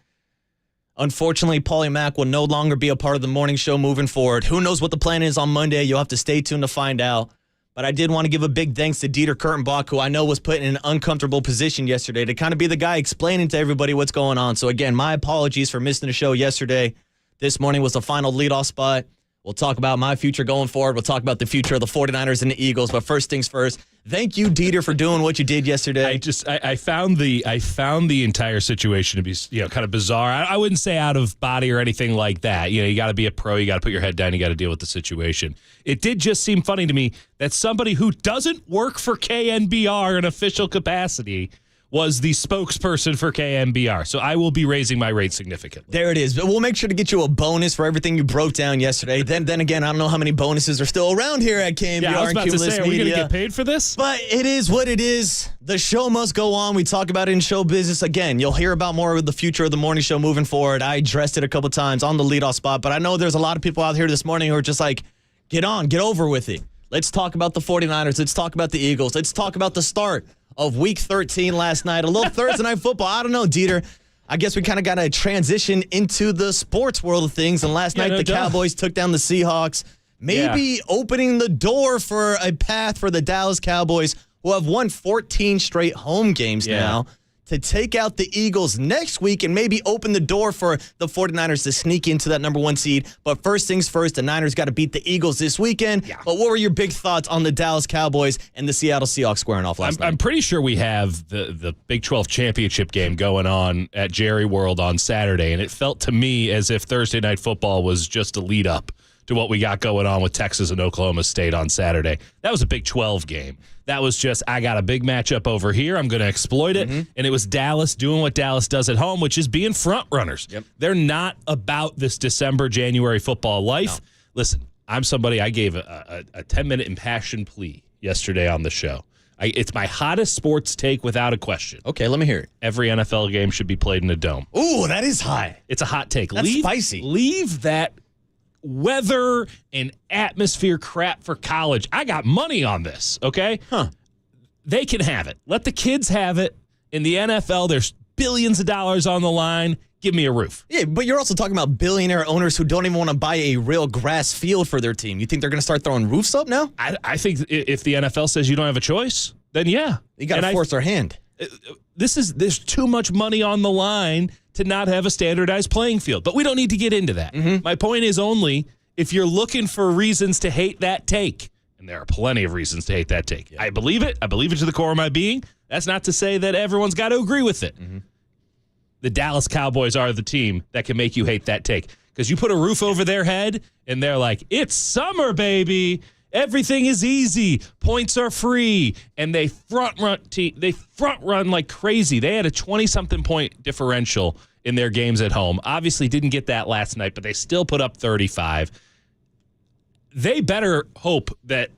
Unfortunately, Paulie Mack will no longer be a part of the morning show moving forward. Who knows what the plan is on Monday? You'll have to stay tuned to find out. But I did want to give a big thanks to Dieter Kurtenbach, who I know was put in an uncomfortable position yesterday to kind of be the guy explaining to everybody what's going on. So again, my apologies for missing the show yesterday. This morning was the final leadoff spot. We'll talk about my future going forward. We'll talk about the future of the 49ers and the Eagles. But first things first, thank you, Dieter, for doing what you did yesterday. I found the entire situation to be, kind of bizarre. I wouldn't say out of body or anything like that. You got to be a pro. You got to put your head down. You got to deal with the situation. It did just seem funny to me that somebody who doesn't work for KNBR in official capacity was the spokesperson for KNBR. So I will be raising my rate significantly. There it is. But we'll make sure to get you a bonus for everything you broke down yesterday. Then again, I don't know how many bonuses are still around here at KNBR. Yeah, I was about to say, are we going to get paid for this? But it is what it is. The show must go on. We talk about it in show business. Again, you'll hear about more of the future of the morning show moving forward. I addressed it a couple times on the leadoff spot, but I know there's a lot of people out here this morning who are just like, get over with it. Let's talk about the 49ers. Let's talk about the Eagles. Let's talk about the start of Week 13 last night. A little Thursday Night Football. I don't know, Dieter. I guess we kind of got to transition into the sports world of things. And last night, the Cowboys took down the Seahawks, maybe opening the door for a path for the Dallas Cowboys, who have won 14 straight home games now, to take out the Eagles next week and maybe open the door for the 49ers to sneak into that number 1 seed. But first things first, the Niners got to beat the Eagles this weekend. Yeah. But what were your big thoughts on the Dallas Cowboys and the Seattle Seahawks squaring off last night? I'm pretty sure we have the Big 12 championship game going on at Jerry World on Saturday, and it felt to me as if Thursday Night Football was just a lead up to what we got going on with Texas and Oklahoma State on Saturday. That was a Big 12 game. That was just, I got a big matchup over here. I'm going to exploit it. Mm-hmm. And it was Dallas doing what Dallas does at home, which is being front runners. Yep. They're not about this December, January football life. No. Listen, I'm somebody, I gave a 10-minute impassioned plea yesterday on the show. It's my hottest sports take without a question. Okay, let me hear it. Every NFL game should be played in a dome. Ooh, that is high. It's a hot take. That's spicy. Leave that weather and atmosphere crap for college. I got money on this, okay? They can have it. Let the kids have it. In the NFL, there's billions of dollars on the line. Give me a roof. Yeah, but you're also talking about billionaire owners who don't even want to buy a real grass field for their team. You think they're going to start throwing roofs up now? I think if the NFL says you don't have a choice, then yeah. You got to force their hand. There's too much money on the line to not have a standardized playing field. But we don't need to get into that. Mm-hmm. My point is only if you're looking for reasons to hate that take, and there are plenty of reasons to hate that take. Yeah. I believe it. I believe it to the core of my being. That's not to say that everyone's got to agree with it. Mm-hmm. the Dallas Cowboys are the team that can make you hate that take. Because you put a roof over their head, and they're like, it's summer, baby. Everything is easy. Points are free. And they front run like crazy. They had a 20-something point differential in their games at home. Obviously didn't get that last night, but they still put up 35. They better hope that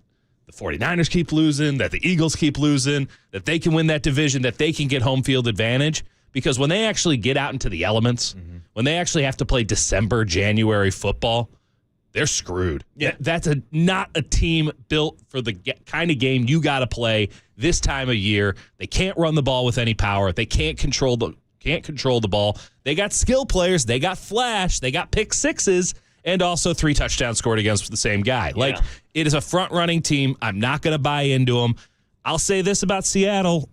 the 49ers keep losing, that the Eagles keep losing, that they can win that division, that they can get home field advantage. Because when they actually get out into the elements, when they actually have to play December, January football, they're screwed. Yeah. That's not a team built for the kind of game you got to play this time of year. They can't run the ball with any power. They can't control the ball. They got skill players. They got flash. They got pick sixes, and also 3 touchdowns scored against the same guy. Like, it is a front-running team. I'm not going to buy into them. I'll say this about Seattle.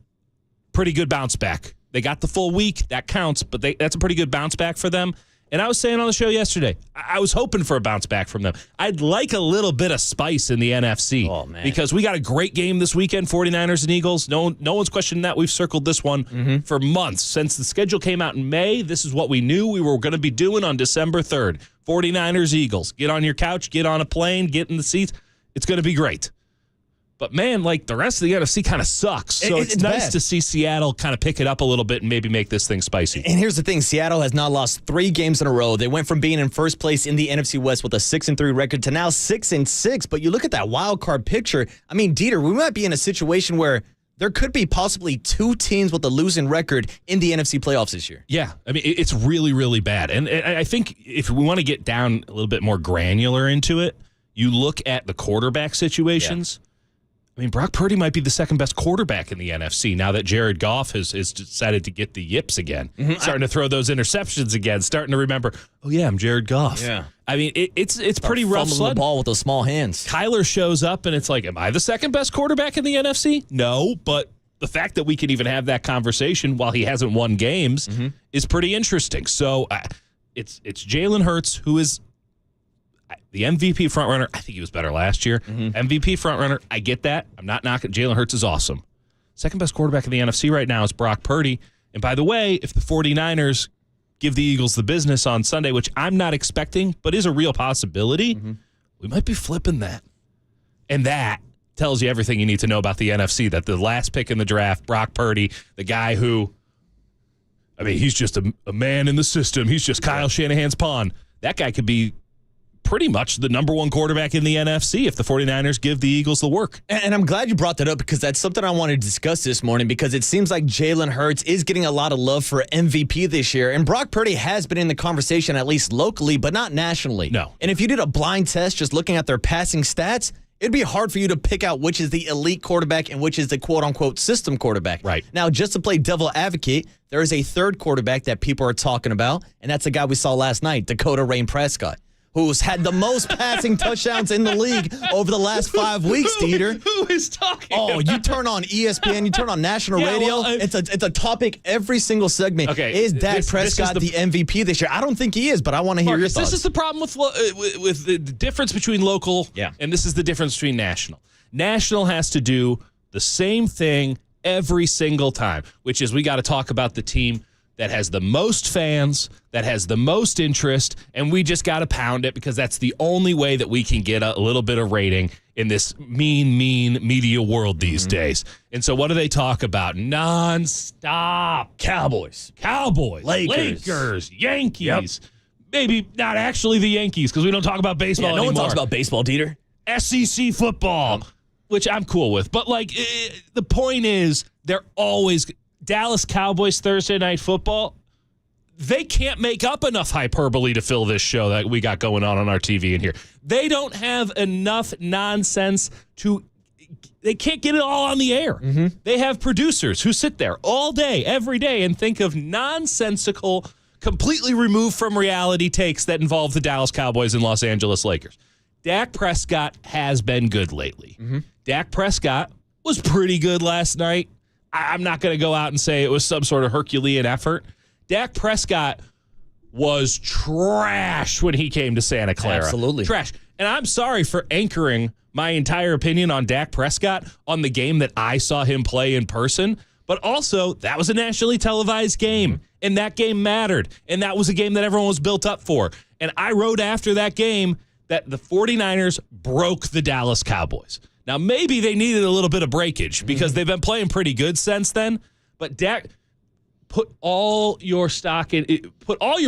Pretty good bounce back. They got the full week. That counts, but that's a pretty good bounce back for them. And I was saying on the show yesterday, I was hoping for a bounce back from them. I'd like a little bit of spice in the NFC. Oh, man. Because we got a great game this weekend, 49ers and Eagles. No one's questioning that. We've circled this one for months. Since the schedule came out in May, this is what we knew we were going to be doing on December 3rd. 49ers, Eagles. Get on your couch, get on a plane, get in the seats. It's going to be great. But, man, like, the rest of the NFC kind of sucks. So it's nice to see Seattle kind of pick it up a little bit and maybe make this thing spicy. And here's the thing. Seattle has now lost 3 games in a row. They went from being in first place in the NFC West with a 6-3 record to now 6-6. But you look at that wild card picture. I mean, Dieter, we might be in a situation where there could be possibly 2 teams with a losing record in the NFC playoffs this year. Yeah. I mean, it's really, really bad. And I think if we want to get down a little bit more granular into it, you look at the quarterback situations. Yeah. I mean, Brock Purdy might be the second best quarterback in the NFC now that Jared Goff has decided to get the yips again. Starting to throw those interceptions again, starting to remember, oh, yeah, I'm Jared Goff. Yeah. I mean, it's pretty rough fumbling the ball with those small hands. Kyler shows up, and it's like, am I the second best quarterback in the NFC? No, but the fact that we can even have that conversation while he hasn't won games is pretty interesting. So it's Jalen Hurts, who is the MVP frontrunner. I think he was better last year. MVP frontrunner, I get that. I'm not knocking. Jalen Hurts is awesome. Second best quarterback in the NFC right now is Brock Purdy. And by the way, if the 49ers give the Eagles the business on Sunday, which I'm not expecting, but is a real possibility, we might be flipping that. And that tells you everything you need to know about the NFC, that the last pick in the draft, Brock Purdy, the guy who, I mean, he's just a man in the system. He's just Kyle Shanahan's pawn. That guy could be pretty much the number 1 quarterback in the NFC if the 49ers give the Eagles the work. And I'm glad you brought that up because that's something I wanted to discuss this morning because it seems like Jalen Hurts is getting a lot of love for MVP this year. And Brock Purdy has been in the conversation at least locally, but not nationally. No. And if you did a blind test just looking at their passing stats, it'd be hard for you to pick out which is the elite quarterback and which is the quote-unquote system quarterback. Right. Now, just to play devil advocate, there is a third quarterback that people are talking about, and that's the guy we saw last night, Dakota Rain Prescott, who's had the most passing touchdowns in the league over the last 5 weeks, Dieter. Who is talking about? You turn on ESPN, you turn on national radio, well, it's a topic every single segment. Okay, is Dak Prescott the MVP this year? I don't think he is, but I want to hear your thoughts. This is the problem with the difference between local, and this is the difference between national. National has to do the same thing every single time, which is we got to talk about the team that has the most fans, that has the most interest, and we just got to pound it because that's the only way that we can get a little bit of rating in this mean media world these days. And so what do they talk about? Nonstop. Cowboys, Lakers, Yankees. Maybe not actually the Yankees because we don't talk about baseball anymore. No one talks about baseball, Dieter. SEC football, which I'm cool with. But, like, the point is they're always – Dallas Cowboys Thursday Night Football, they can't make up enough hyperbole to fill this show that we got going on our TV in here. They don't have enough nonsense they can't get it all on the air. They have producers who sit there all day, every day, and think of nonsensical, completely removed from reality takes that involve the Dallas Cowboys and Los Angeles Lakers. Dak Prescott has been good lately. Dak Prescott was pretty good last night. I'm not going to go out and say it was some sort of Herculean effort. Dak Prescott was trash when he came to Santa Clara. Absolutely. Trash. And I'm sorry for anchoring my entire opinion on Dak Prescott on the game that I saw him play in person, But also, that was a nationally televised game, and that game mattered, and that was a game that everyone was built up for. And I wrote after that game that the 49ers broke the Dallas Cowboys. Now, maybe they needed a little bit of breakage because they've been playing pretty good since then, but Dak, put all your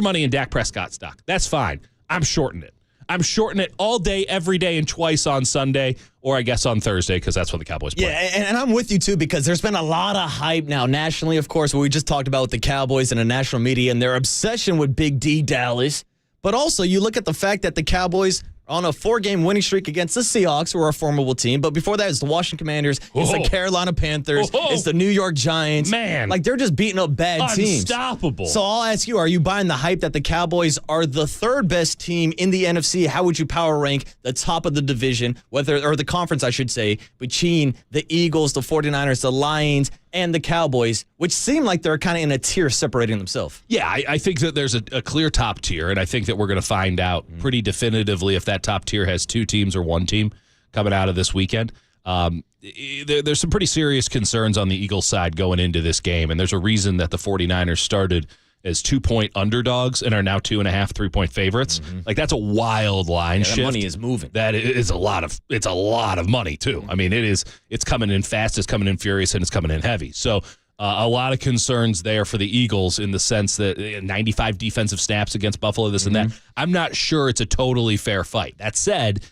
money in Dak Prescott stock. That's fine. I'm shorting it. I'm shorting it all day, every day, and twice on Sunday, or I guess on Thursday, because that's when the Cowboys play. Yeah, and I'm with you, too, because there's been a lot of hype now nationally, of course, what we just talked about with the Cowboys and the national media and their obsession with Big D Dallas. But also, you look at the fact that the Cowboys are on a 4-game winning streak against the Seahawks, who are a formidable team. But before that, it's the Washington Commanders, it's the Carolina Panthers, it's the New York Giants. Man. Like, they're just beating up bad teams. Unstoppable. So I'll ask you, are you buying the hype that the Cowboys are the third best team in the NFC? How would you power rank the top of the division, or the conference, I should say, between the Eagles, the 49ers, the Lions, and the Cowboys, which seem like they're kind of in a tier separating themselves? Yeah, I think that there's a clear top tier, and I think that we're going to find out pretty definitively if that top tier has 2 teams or 1 team coming out of this weekend. There's some pretty serious concerns on the Eagles side going into this game, and there's a reason that the 49ers started as 2-point underdogs and are now 2.5, 3-point favorites. Like, that's a wild line shift. That money is moving. That is a lot of money too. I mean, it's coming in fast, it's coming in furious, and it's coming in heavy. So a lot of concerns there for the Eagles in the sense that 95 defensive snaps against Buffalo, this and that. I'm not sure it's a totally fair fight. That said,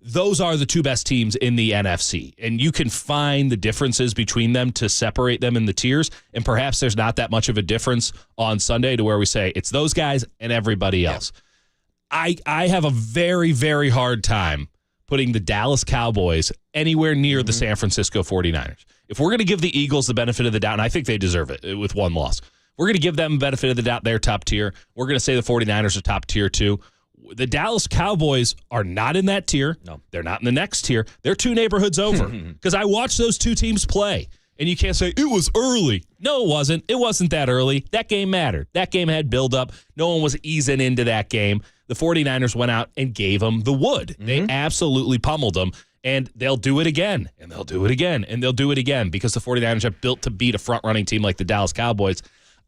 those are the 2 best teams in the NFC, and you can find the differences between them to separate them in the tiers, and perhaps there's not that much of a difference on Sunday to where we say it's those guys and everybody else. I have a very, very hard time putting the Dallas Cowboys anywhere near the San Francisco 49ers. If we're going to give the Eagles the benefit of the doubt, and I think they deserve it with 1 loss, we're going to give them the benefit of the doubt, they're top tier. We're going to say the 49ers are top tier too. The Dallas Cowboys are not in that tier. No. They're not in the next tier. They're 2 neighborhoods over because I watched those 2 teams play, and you can't say, it was early. No, it wasn't. It wasn't that early. That game mattered. That game had build-up. No one was easing into that game. The 49ers went out and gave them the wood. They absolutely pummeled them, and they'll do it again, and they'll do it again, and they'll do it again because the 49ers are built to beat a front-running team like the Dallas Cowboys.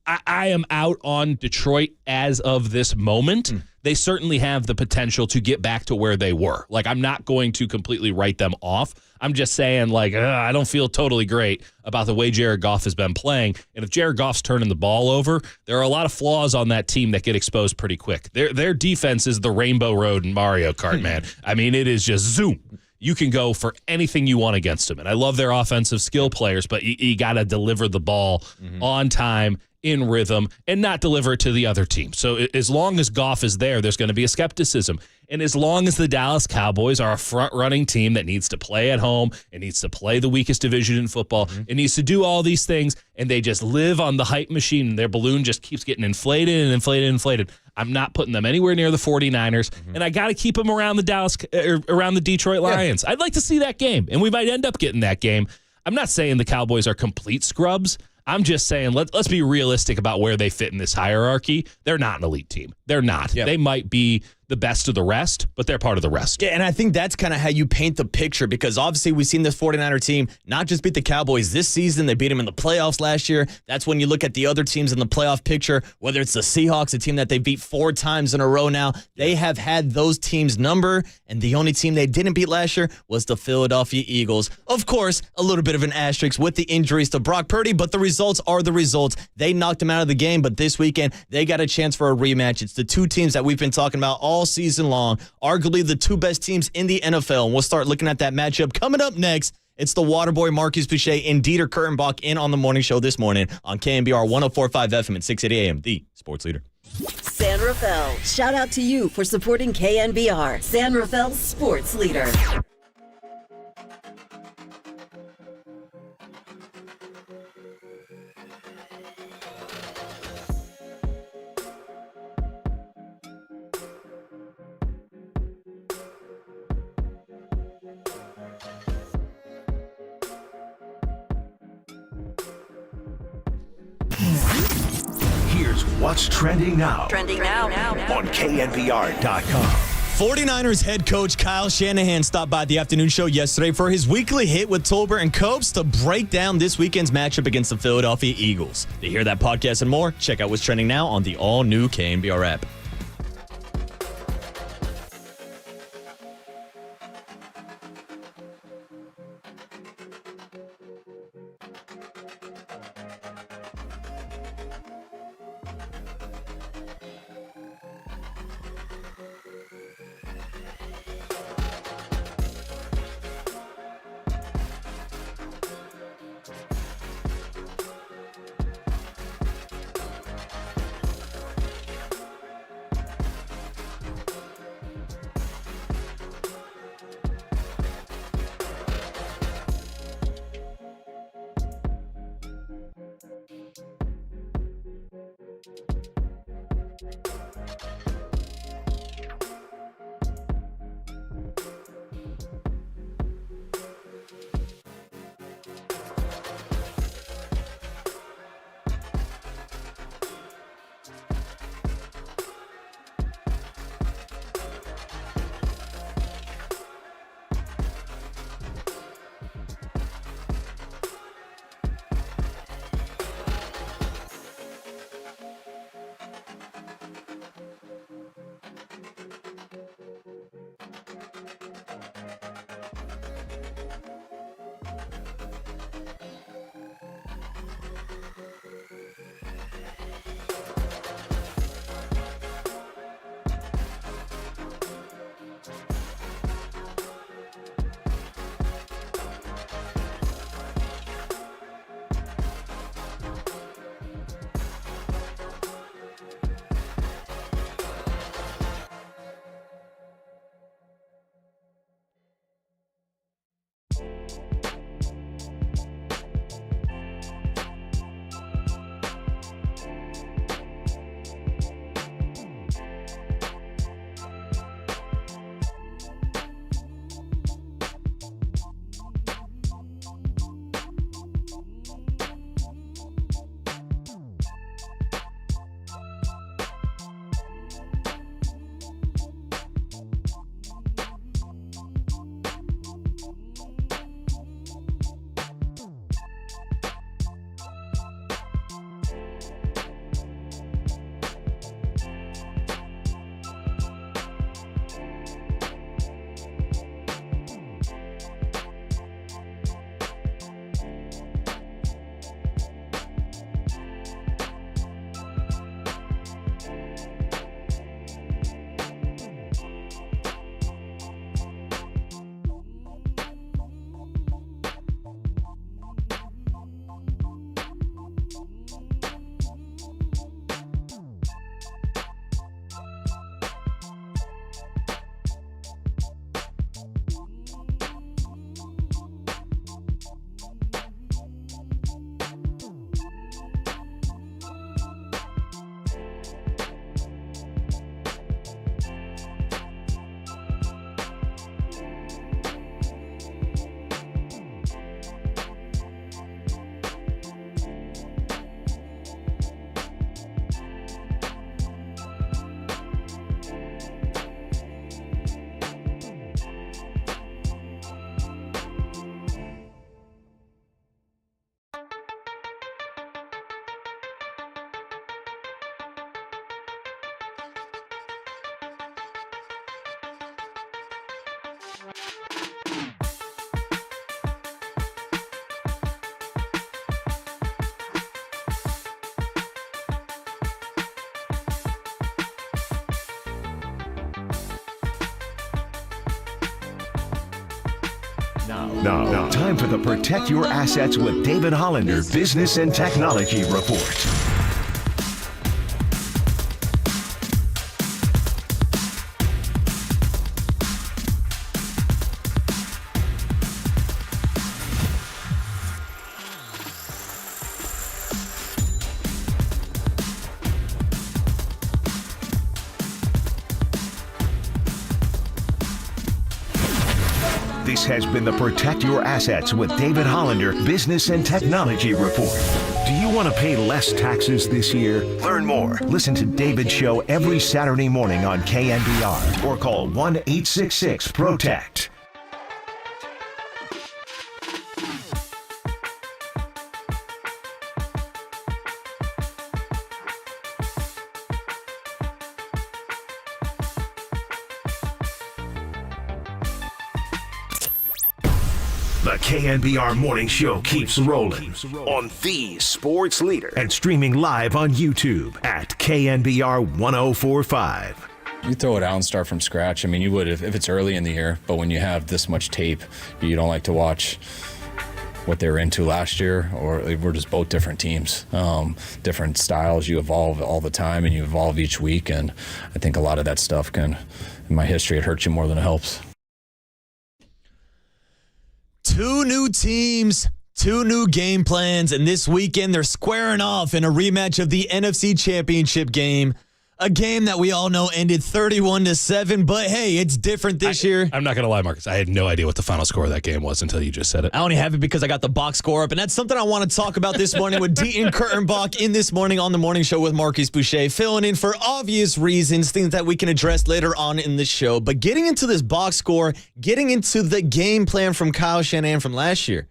I am out on Detroit as of this moment. They certainly have the potential to get back to where they were. Like, I'm not going to completely write them off. I'm just saying, like, I don't feel totally great about the way Jared Goff has been playing. And if Jared Goff's turning the ball over, there are a lot of flaws on that team that get exposed pretty quick. Their defense is the Rainbow Road in Mario Kart, man. I mean, it is just zoom. You can go for anything you want against them. And I love their offensive skill players, but you got to deliver the ball on time, in rhythm, and not deliver it to the other team. So as long as Goff is there, there's going to be a skepticism. And as long as the Dallas Cowboys are a front-running team that needs to play at home, it needs to play the weakest division in football, it needs to do all these things, and they just live on the hype machine, and their balloon just keeps getting inflated and inflated and inflated, I'm not putting them anywhere near the 49ers, and I got to keep them around the Detroit Lions. I'd like to see that game, and we might end up getting that game. I'm not saying the Cowboys are complete scrubs. I'm just saying let's be realistic about where they fit in this hierarchy. They're not an elite team. They're not. Yep. They might be the best of the rest, but they're part of the rest. Yeah, and I think that's kind of how you paint the picture because obviously we've seen this 49er team not just beat the Cowboys this season, they beat them in the playoffs last year. That's when you look at the other teams in the playoff picture, whether it's the Seahawks, a team that they beat 4 times in a row now. They have had those teams' number, and the only team they didn't beat last year was the Philadelphia Eagles. Of course, a little bit of an asterisk with the injuries to Brock Purdy, but the results are the results. They knocked him out of the game, but this weekend they got a chance for a rematch. It's the 2 teams that we've been talking about all season long, arguably the 2 best teams in the NFL. And we'll start looking at that matchup coming up next. It's the Waterboy, Marcus Boucher, and Dieter Kurtenbach in on the morning show this morning on KNBR 104.5 FM and 680 AM, the sports leader. San Rafael, shout out to you for supporting KNBR, San Rafael's sports leader. Here's what's trending now. Trending now. On KNBR.com. 49ers head coach Kyle Shanahan stopped by the afternoon show yesterday for his weekly hit with Tolbert and Copes to break down this weekend's matchup against the Philadelphia Eagles. To hear that podcast and more, check out what's trending now on the all-new KNBR app. Now, time for the Protect Your Assets with David Hollander Business and Technology Report. This has been the Protect Your Assets with David Hollander Business and Technology Report. Do you want to pay less taxes this year? Learn more. Listen to David's show every Saturday morning on KNBR or call 1-866-PROTECT. The KNBR Morning Show keeps rolling on the Sports Leader and streaming live on YouTube at KNBR 1045. You throw it out and start from scratch. I mean, you would if it's early in the year, but when you have this much tape, you don't like to watch what they were into last year, or we're just both different teams, different styles. You evolve all the time, and you evolve each week, and I think a lot of that stuff can, in my history, it hurts you more than it helps. 2 new teams, 2 new game plans, and this weekend they're squaring off in a rematch of the NFC Championship game. A game that we all know ended 31-7, but hey, it's different this year. I'm not going to lie, Marcus. I had no idea what the final score of that game was until you just said it. I only have it because I got the box score up, and that's something I want to talk about this morning with Deaton Kurtenbach in this morning on the morning show with Marcus Boucher, filling in for obvious reasons, things that we can address later on in the show. But getting into this box score, getting into the game plan from Kyle Shanahan from last year.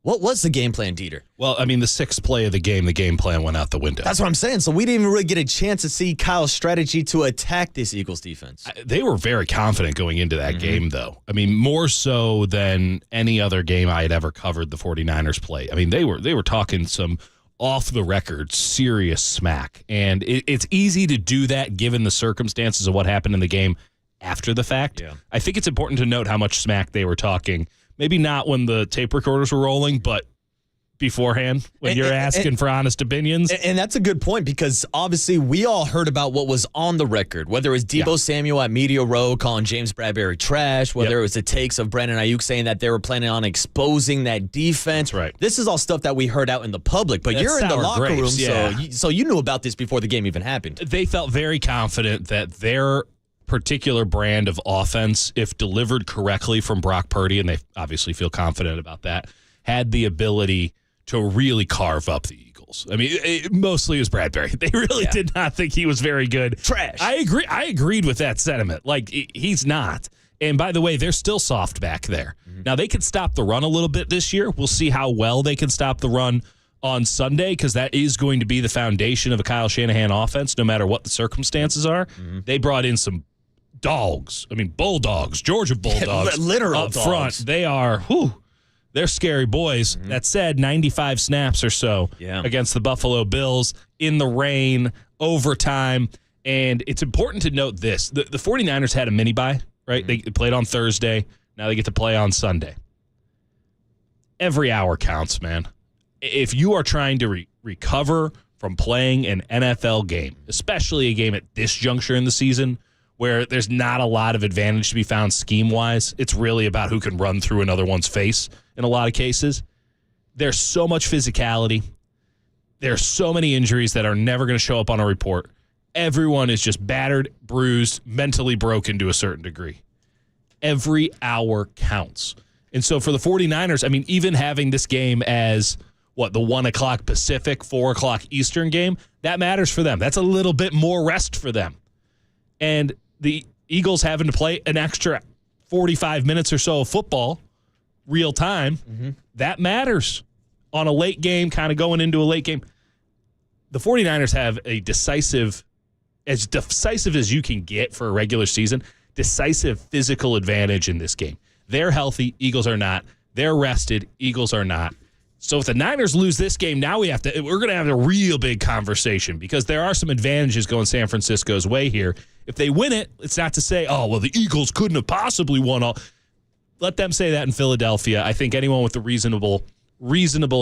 What was the game plan, Dieter? Well, I mean, the 6th play of the game plan went out the window. That's what I'm saying. So we didn't even really get a chance to see Kyle's strategy to attack this Eagles defense. They were very confident going into that game, though. I mean, more so than any other game I had ever covered the 49ers play. I mean, they were talking some off-the-record serious smack. And it's easy to do that given the circumstances of what happened in the game after the fact. Yeah. I think it's important to note how much smack they were talking. Maybe not when the tape recorders were rolling, but beforehand when you're asking for honest opinions. And that's a good point because obviously we all heard about what was on the record, whether it was Deebo Samuel at Media Row calling James Bradbury trash, whether it was the takes of Brandon Ayuk saying that they were planning on exposing that defense. Right. This is all stuff that we heard out in the public, but you're in the locker room, so you knew about this before the game even happened. They felt very confident that their particular brand of offense, if delivered correctly from Brock Purdy, and they obviously feel confident about that, had the ability to really carve up the Eagles. I mean, mostly it was Bradbury. They really did not think he was very good. Trash. I agree. I agreed with that sentiment. Like, he's not. And by the way, they're still soft back there. Mm-hmm. Now, they can stop the run a little bit this year. We'll see how well they can stop the run on Sunday, because that is going to be the foundation of a Kyle Shanahan offense, no matter what the circumstances are. Mm-hmm. They brought in some dogs. I mean, bulldogs, Georgia Bulldogs. Literal up dogs. front. They are, they're scary boys. Mm-hmm. That said, 95 snaps or so against the Buffalo Bills in the rain, overtime. And it's important to note this. The 49ers had a mini-bye, right? Mm-hmm. They played on Thursday. Now they get to play on Sunday. Every hour counts, man. If you are trying to recover from playing an NFL game, especially a game at this juncture in the season, where there's not a lot of advantage to be found scheme-wise. It's really about who can run through another one's face in a lot of cases. There's so much physicality. There's so many injuries that are never going to show up on a report. Everyone is just battered, bruised, mentally broken to a certain degree. Every hour counts. And so for the 49ers, I mean, even having this game as, the 1 o'clock Pacific, 4 o'clock Eastern game, that matters for them. That's a little bit more rest for them. And the Eagles having to play an extra 45 minutes or so of football, real time, that matters on a late game, kind of going into a late game. The 49ers have a decisive as you can get for a regular season, decisive physical advantage in this game. They're healthy, Eagles are not. They're rested, Eagles are not. So if the Niners lose this game, now we're going to have a real big conversation because there are some advantages going San Francisco's way here. If they win it, it's not to say, the Eagles couldn't have possibly won all. Let them say that in Philadelphia. I think anyone with a reasonable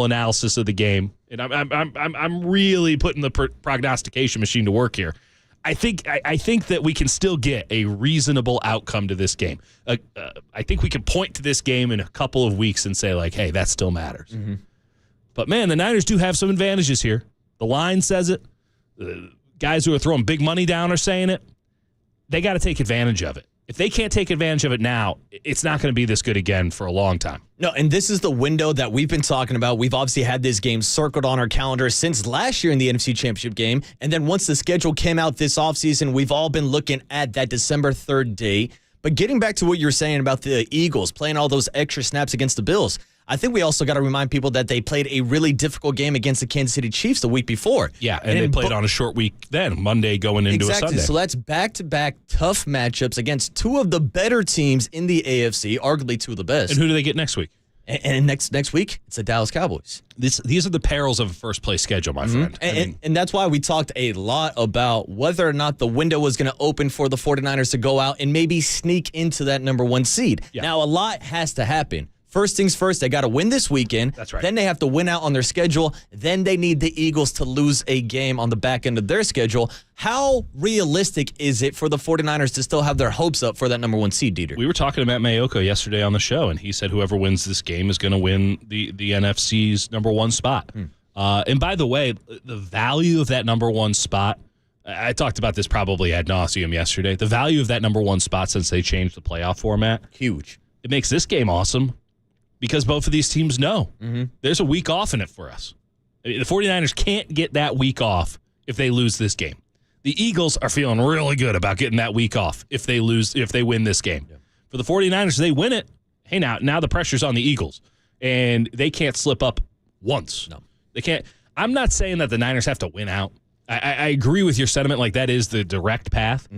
analysis of the game, and I'm really putting the prognostication machine to work here. I think that we can still get a reasonable outcome to this game. I think we can point to this game in a couple of weeks and say, hey, that still matters. Mm-hmm. But, man, the Niners do have some advantages here. The line says it. The guys who are throwing big money down are saying it. They got to take advantage of it. If they can't take advantage of it now, it's not going to be this good again for a long time. No, and this is the window that we've been talking about. We've obviously had this game circled on our calendar since last year in the NFC Championship game. And then once the schedule came out this offseason, we've all been looking at that December 3rd date. But getting back to what you're saying about the Eagles playing all those extra snaps against the Bills, I think we also got to remind people that they played a really difficult game against the Kansas City Chiefs the week before. Yeah, and they played on a short week then, Monday going into a Sunday. So that's back-to-back tough matchups against two of the better teams in the AFC, arguably two of the best. And who do they get next week? And next week, it's the Dallas Cowboys. These are the perils of a first-place schedule, my friend. And that's why we talked a lot about whether or not the window was going to open for the 49ers to go out and maybe sneak into that number 1 seed. Yeah. Now, a lot has to happen. First things first, they got to win this weekend. That's right. Then they have to win out on their schedule. Then they need the Eagles to lose a game on the back end of their schedule. How realistic is it for the 49ers to still have their hopes up for that number 1 seed, Dieter? We were talking to Matt Mayoko yesterday on the show, and he said whoever wins this game is going to win the NFC's number 1 spot. And by the way, the value of that number 1 spot, I talked about this probably ad nauseum yesterday. The value of that number 1 spot since they changed the playoff format. Huge. It makes this game awesome. Because both of these teams know there's a week off in it for us. I mean, the 49ers can't get that week off if they lose this game. The Eagles are feeling really good about getting that week off if they win this game. Yeah. For the 49ers, they win it. Hey, now the pressure's on the Eagles. And they can't slip up once. No. They can't. I'm not saying that the Niners have to win out. I agree with your sentiment, like that is the direct path.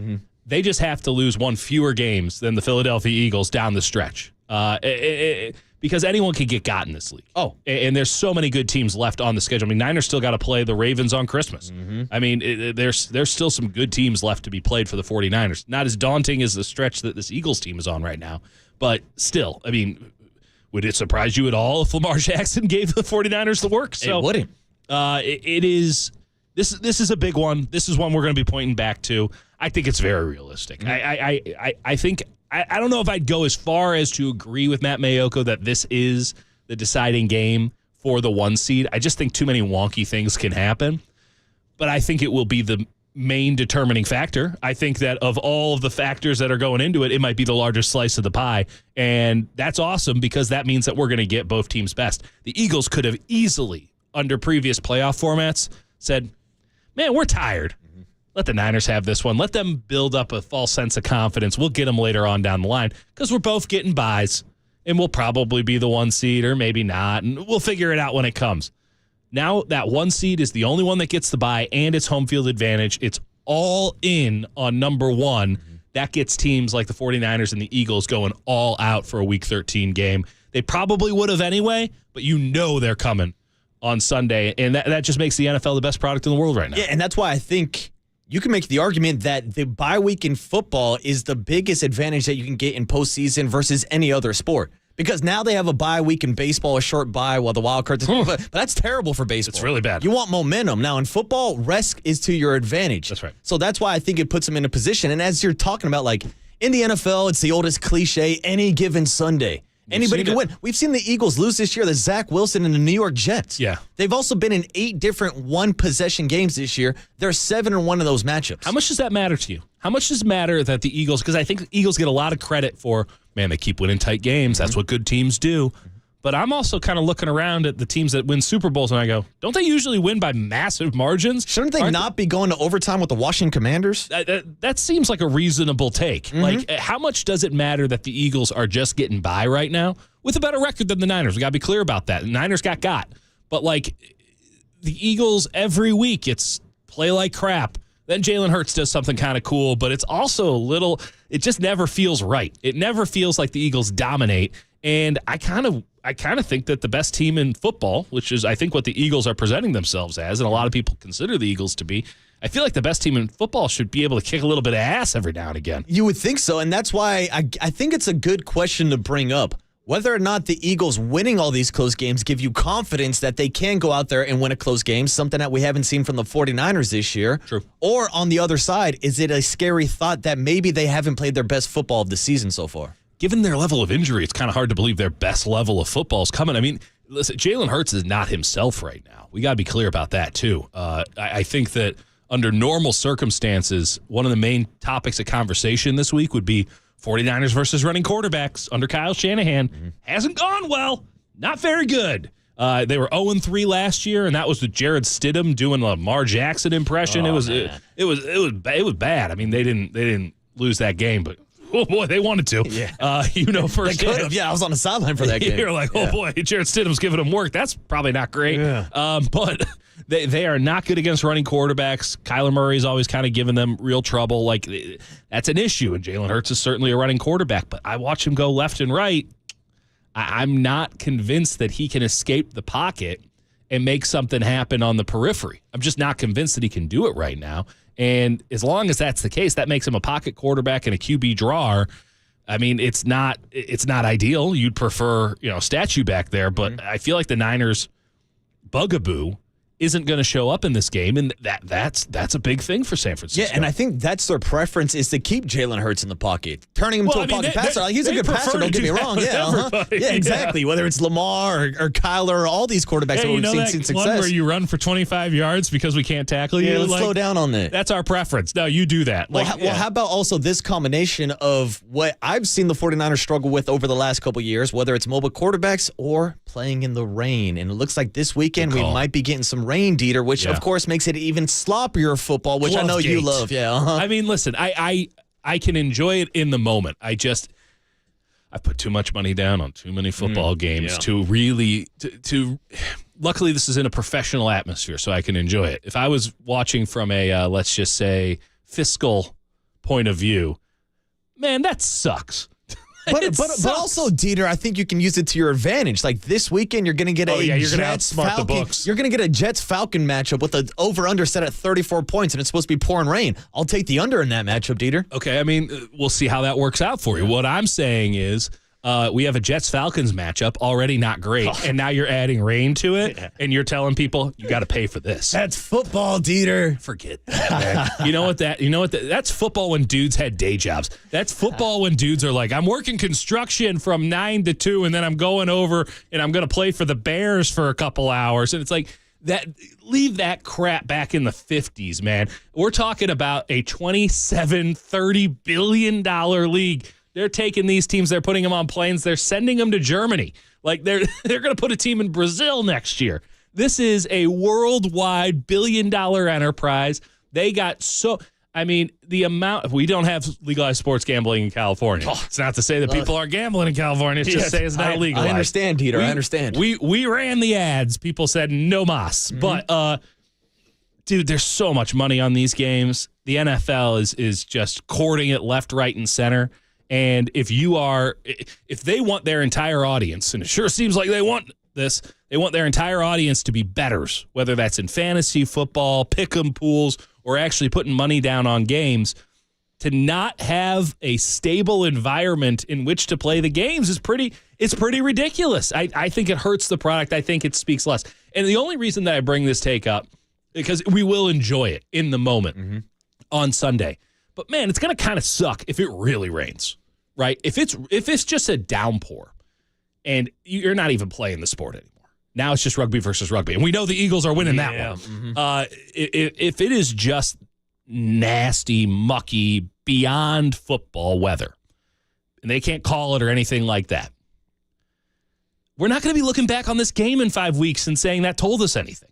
They just have to lose one fewer games than the Philadelphia Eagles down the stretch. Because anyone can get got in this league. Oh, and there's so many good teams left on the schedule. I mean, Niners still got to play the Ravens on Christmas. I mean, there's still some good teams left to be played for the 49ers. Not as daunting as the stretch that this Eagles team is on right now, but still, I mean, would it surprise you at all if Lamar Jackson gave the 49ers the work? So, it wouldn't. It is. This is a big one. This is one we're going to be pointing back to. I think it's very realistic. I think. I don't know if I'd go as far as to agree with Matt Mayoko that this is the deciding game for the 1 seed. I just think too many wonky things can happen. But I think it will be the main determining factor. I think that of all of the factors that are going into it, it might be the largest slice of the pie. And that's awesome because that means that we're going to get both teams' best. The Eagles could have easily, under previous playoff formats, said, man, we're tired. Let the Niners have this one. Let them build up a false sense of confidence. We'll get them later on down the line because we're both getting buys, and we'll probably be the 1 seed or maybe not, and we'll figure it out when it comes. Now that 1 seed is the only one that gets the bye and it's home field advantage. It's all in on number 1. That gets teams like the 49ers and the Eagles going all out for a Week 13 game. They probably would have anyway, but you know they're coming on Sunday, and that just makes the NFL the best product in the world right now. Yeah, and that's why I think you can make the argument that the bye week in football is the biggest advantage that you can get in postseason versus any other sport. Because now they have a bye week in baseball, a short bye while the wild cards. But that's terrible for baseball. It's really bad. You want momentum. Now in football, rest is to your advantage. That's right. So that's why I think it puts them in a position. And as you're talking about, like in the NFL, it's the oldest cliche, any given Sunday. Anybody can win. We've seen the Eagles lose this year to Zach Wilson and the New York Jets. Yeah. They've also been in 8 different one-possession games this year. They're 7-1 of those matchups. How much does that matter to you? How much does it matter that the Eagles, because I think the Eagles get a lot of credit for, man, they keep winning tight games. That's what good teams do. But I'm also kind of looking around at the teams that win Super Bowls, and I go, don't they usually win by massive margins? Shouldn't they not be going to overtime with the Washington Commanders? That seems like a reasonable take. Like, how much does it matter that the Eagles are just getting by right now with a better record than the Niners? We got to be clear about that. The Niners got. But, like, the Eagles every week, it's play like crap. Then Jalen Hurts does something kind of cool, but it's also a little, it just never feels right. It never feels like the Eagles dominate. And I kind of think that the best team in football, which is I think what the Eagles are presenting themselves as, and a lot of people consider the Eagles to be, I feel like the best team in football should be able to kick a little bit of ass every now and again. You would think so, and that's why I think it's a good question to bring up. Whether or not the Eagles winning all these close games give you confidence that they can go out there and win a close game, something that we haven't seen from the 49ers this year. True. Or on the other side, is it a scary thought that maybe they haven't played their best football of the season so far? Given their level of injury, it's kind of hard to believe their best level of football is coming. I mean, listen, Jalen Hurts is not himself right now. We got to be clear about that, too. I think that under normal circumstances, one of the main topics of conversation this week would be 49ers versus running quarterbacks under Kyle Shanahan hasn't gone well. Not very good. They were 0-3 last year, and that was with Jared Stidham doing a Lamar Jackson impression. It was bad. I mean, they didn't lose that game, but oh boy, they wanted to. Yeah. First they could have. Yeah, I was on the sideline for that game. You're like, oh boy, Jared Stidham's giving them work. That's probably not great. Yeah. But they are not good against running quarterbacks. Kyler Murray's always kind of giving them real trouble. Like, that's an issue, and Jalen Hurts is certainly a running quarterback. But I watch him go left and right. I'm not convinced that he can escape the pocket and make something happen on the periphery. I'm just not convinced that he can do it right now. And as long as that's the case, that makes him a pocket quarterback and a QB drawer. I mean, it's not ideal. You'd prefer, statue back there, but I feel like the Niners' bugaboo isn't going to show up in this game, and that's a big thing for San Francisco. Yeah, and I think that's their preference is to keep Jalen Hurts in the pocket, turning him to a pocket passer. He's a good passer, don't get me wrong. Yeah, exactly. Whether it's Lamar or Kyler or all these quarterbacks that we've seen success. One where you run for 25 yards because we can't tackle you? Yeah, let's slow down on that. That's our preference. No, you do that. Well, how about also this combination of what I've seen the 49ers struggle with over the last couple years, whether it's mobile quarterbacks or playing in the rain. And it looks like this weekend we might be getting some rain, Dieter, which of course makes it even sloppier football, which I know you love. Yeah. I mean, listen, I can enjoy it in the moment. I put too much money down on too many football games to really to luckily this is in a professional atmosphere, so I can enjoy it. If I was watching from a let's just say fiscal point of view, man, that sucks. But also, Dieter, I think you can use it to your advantage. Like this weekend, you're going to get You're going to get a Jets-Falcon matchup with an over-under set at 34 points, and it's supposed to be pouring rain. I'll take the under in that matchup, Dieter. Okay, I mean, we'll see how that works out for you. What I'm saying is we have a Jets-Falcons matchup already not great, and now you're adding rain to it, and you're telling people you got to pay for this. That's football, Dieter. Forget that, man. You know what? That's football when dudes had day jobs. That's football when dudes are like, I'm working construction from 9 to 2, and then I'm going over and I'm going to play for the Bears for a couple hours. And it's like, leave that crap back in the 50s, man. We're talking about a $27-30 billion league. They're taking these teams, they're putting them on planes, they're sending them to Germany. Like they're going to put a team in Brazil next year. This is a worldwide billion-dollar enterprise. They got the amount, we don't have legalized sports gambling in California. It's not to say that people aren't gambling in California. It's just to say it's not legalized. I understand, Dieter. I understand. We ran the ads. People said no mas. But, dude, there's so much money on these games. The NFL is just courting it left, right, and center. And if they want their entire audience, and it sure seems like they want this, they want their entire audience to be bettors, whether that's in fantasy football, pick'em pools, or actually putting money down on games, to not have a stable environment in which to play the games is pretty ridiculous. I think it hurts the product. I think it speaks less. And the only reason that I bring this take up, because we will enjoy it in the moment on Sunday. But man, it's going to kind of suck if it really rains. Right? If it's just a downpour and you're not even playing the sport anymore. Now it's just rugby versus rugby. And we know the Eagles are winning that one. If it is just nasty, mucky, beyond football weather, and they can't call it or anything like that, we're not going to be looking back on this game in 5 weeks and saying that told us anything.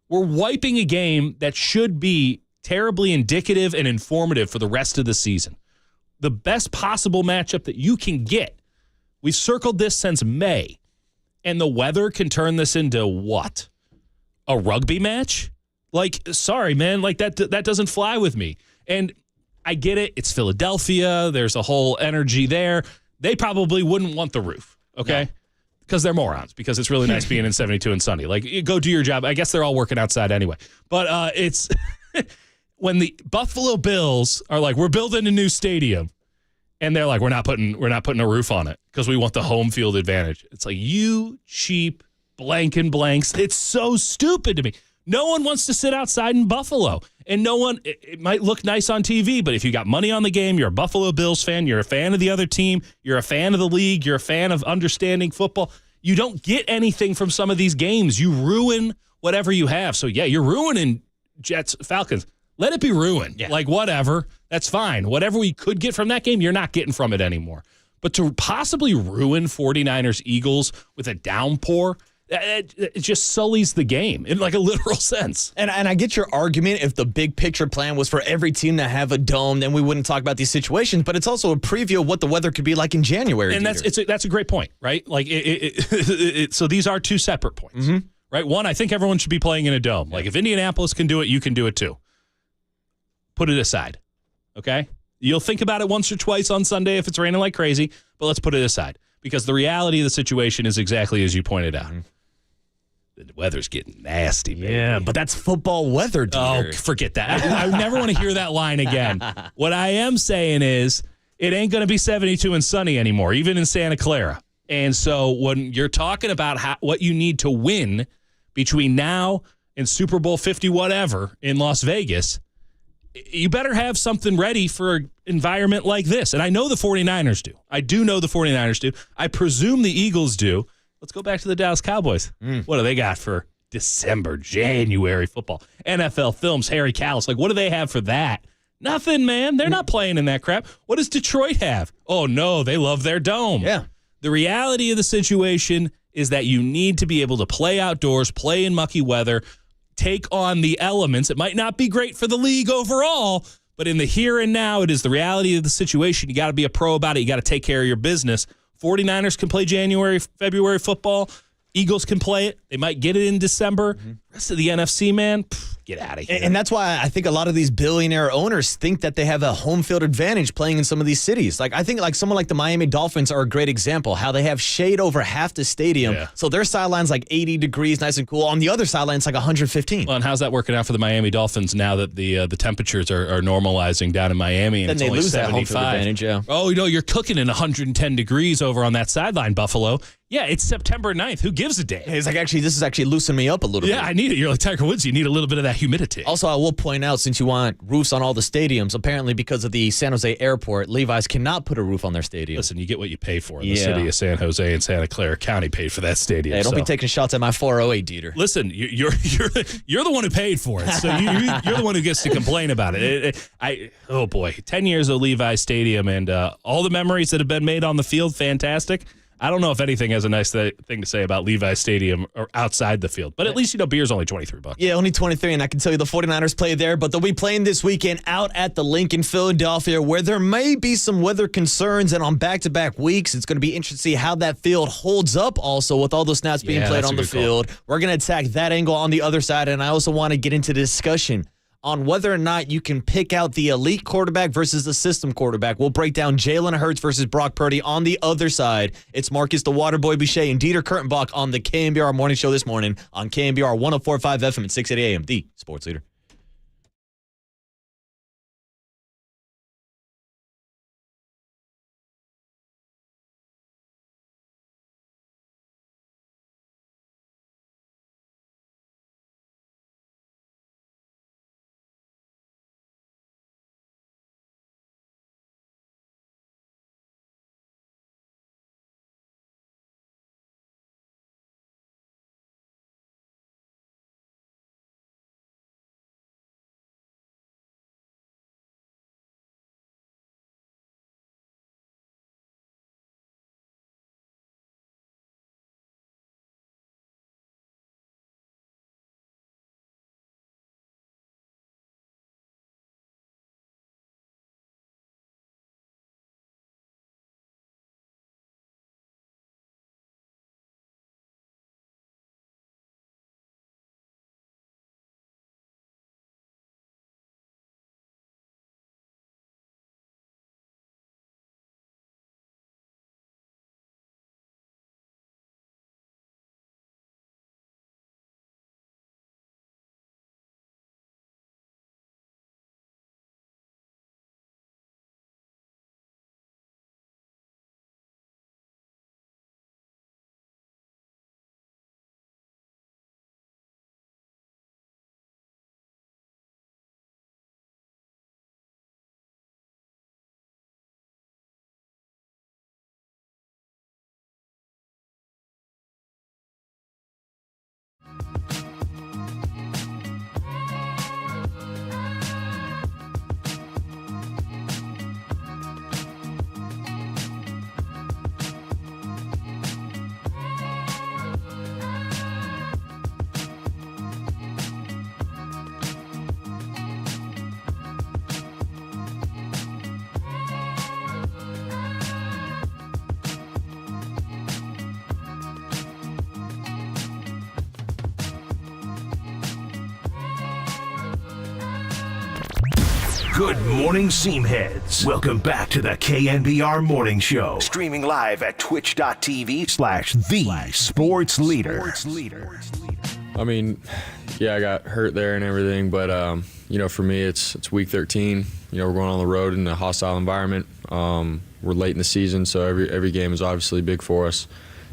We're wiping a game that should be terribly indicative and informative for the rest of the season. The best possible matchup that you can get. We've circled this since May, and the weather can turn this into what? A rugby match? Like, sorry, man, like that doesn't fly with me. And I get it. It's Philadelphia. There's a whole energy there. They probably wouldn't want the roof, okay? Because they're morons, because it's really nice being in 72 and sunny. Like, you go do your job. I guess they're all working outside anyway. But it's... When the Buffalo Bills are like, we're building a new stadium, and they're like, we're not putting a roof on it because we want the home field advantage. It's like, you cheap blank and blanks. It's so stupid to me. No one wants to sit outside in Buffalo, and it might look nice on TV, but if you got money on the game, you're a Buffalo Bills fan, you're a fan of the other team, you're a fan of the league, you're a fan of understanding football, you don't get anything from some of these games. You ruin whatever you have. So yeah, you're ruining Jets, Falcons. Let it be ruined. Yeah. Like, whatever. That's fine. Whatever we could get from that game, you're not getting from it anymore. But to possibly ruin 49ers Eagles with a downpour, it just sullies the game in like a literal sense. And I get your argument. If the big picture plan was for every team to have a dome, then we wouldn't talk about these situations. But it's also a preview of what the weather could be like in January. And that's a great point, right? Like so these are two separate points, right? One, I think everyone should be playing in a dome. Like if Indianapolis can do it, you can do it too. Put it aside, okay? You'll think about it once or twice on Sunday if it's raining like crazy, but let's put it aside because the reality of the situation is exactly as you pointed out. The weather's getting nasty, baby. Yeah, but that's football weather, dude. Oh, forget that. I never want to hear that line again. What I am saying is it ain't going to be 72 and sunny anymore, even in Santa Clara. And so when you're talking about what you need to win between now and Super Bowl 50 whatever in Las Vegas, you better have something ready for an environment like this. And I know the 49ers do. I do know the 49ers do. I presume the Eagles do. Let's go back to the Dallas Cowboys. What do they got for December, January football? NFL Films, Harry Callis. Like, what do they have for that? Nothing, man. They're not playing in that crap. What does Detroit have? Oh, no, they love their dome. Yeah. The reality of the situation is that you need to be able to play outdoors, play in mucky weather, take on the elements. It might not be great for the league overall, but in the here and now, it is the reality of the situation. You got to be a pro about it. You got to take care of your business. 49ers can play January, February football. Eagles can play it. They might get it in December. Rest of the NFC, man, get out of here. And that's why I think a lot of these billionaire owners think that they have a home field advantage playing in some of these cities. Like I think like someone like the Miami Dolphins are a great example, how they have shade over half the stadium. Yeah. So their sideline's like 80 degrees, nice and cool. On the other sideline, it's like 115. Well, and how's that working out for the Miami Dolphins now that the temperatures are normalizing down in Miami and then it's they only lose 75. That home field advantage, yeah. Oh, you're cooking in 110 degrees over on that sideline, Buffalo. Yeah, it's September 9th. Who gives a damn? It's like, actually, this is actually loosening me up a little bit. Yeah, I need it. You're like Tiger Woods. You need a little bit of that humidity. Also, I will point out, since you want roofs on all the stadiums, apparently because of the San Jose airport, Levi's cannot put a roof on their stadium. Listen, you get what you pay for. The city of San Jose and Santa Clara County paid for that stadium. Hey, don't be taking shots at my 408, Dieter. Listen, you're the one who paid for it, so you're the one who gets to complain about it. Oh, boy. 10 years of Levi's Stadium and all the memories that have been made on the field, fantastic. I don't know if anything has a nice thing to say about Levi's Stadium or outside the field, but at least, beer's only $23. Yeah, only 23, and I can tell you the 49ers play there, but they'll be playing this weekend out at the Lynch in Philadelphia, where there may be some weather concerns, and on back-to-back weeks, it's going to be interesting to see how that field holds up also with all those snaps being played on the field. We're going to attack that angle on the other side, and I also want to get into discussion on whether or not you can pick out the elite quarterback versus the system quarterback. We'll break down Jalen Hurts versus Brock Purdy on the other side. It's Marcus the Waterboy Boucher and Dieter Kurtenbach on the KNBR Morning Show this morning on KNBR 104.5 FM at 680 AM, the sports leader. Good morning, Seamheads. Welcome back to the KNBR Morning Show. Streaming live at twitch.tv/thesportsleader. I mean, yeah, I got hurt there and everything, but for me, it's week 13. We're going on the road in a hostile environment. We're late in the season, so every game is obviously big for us,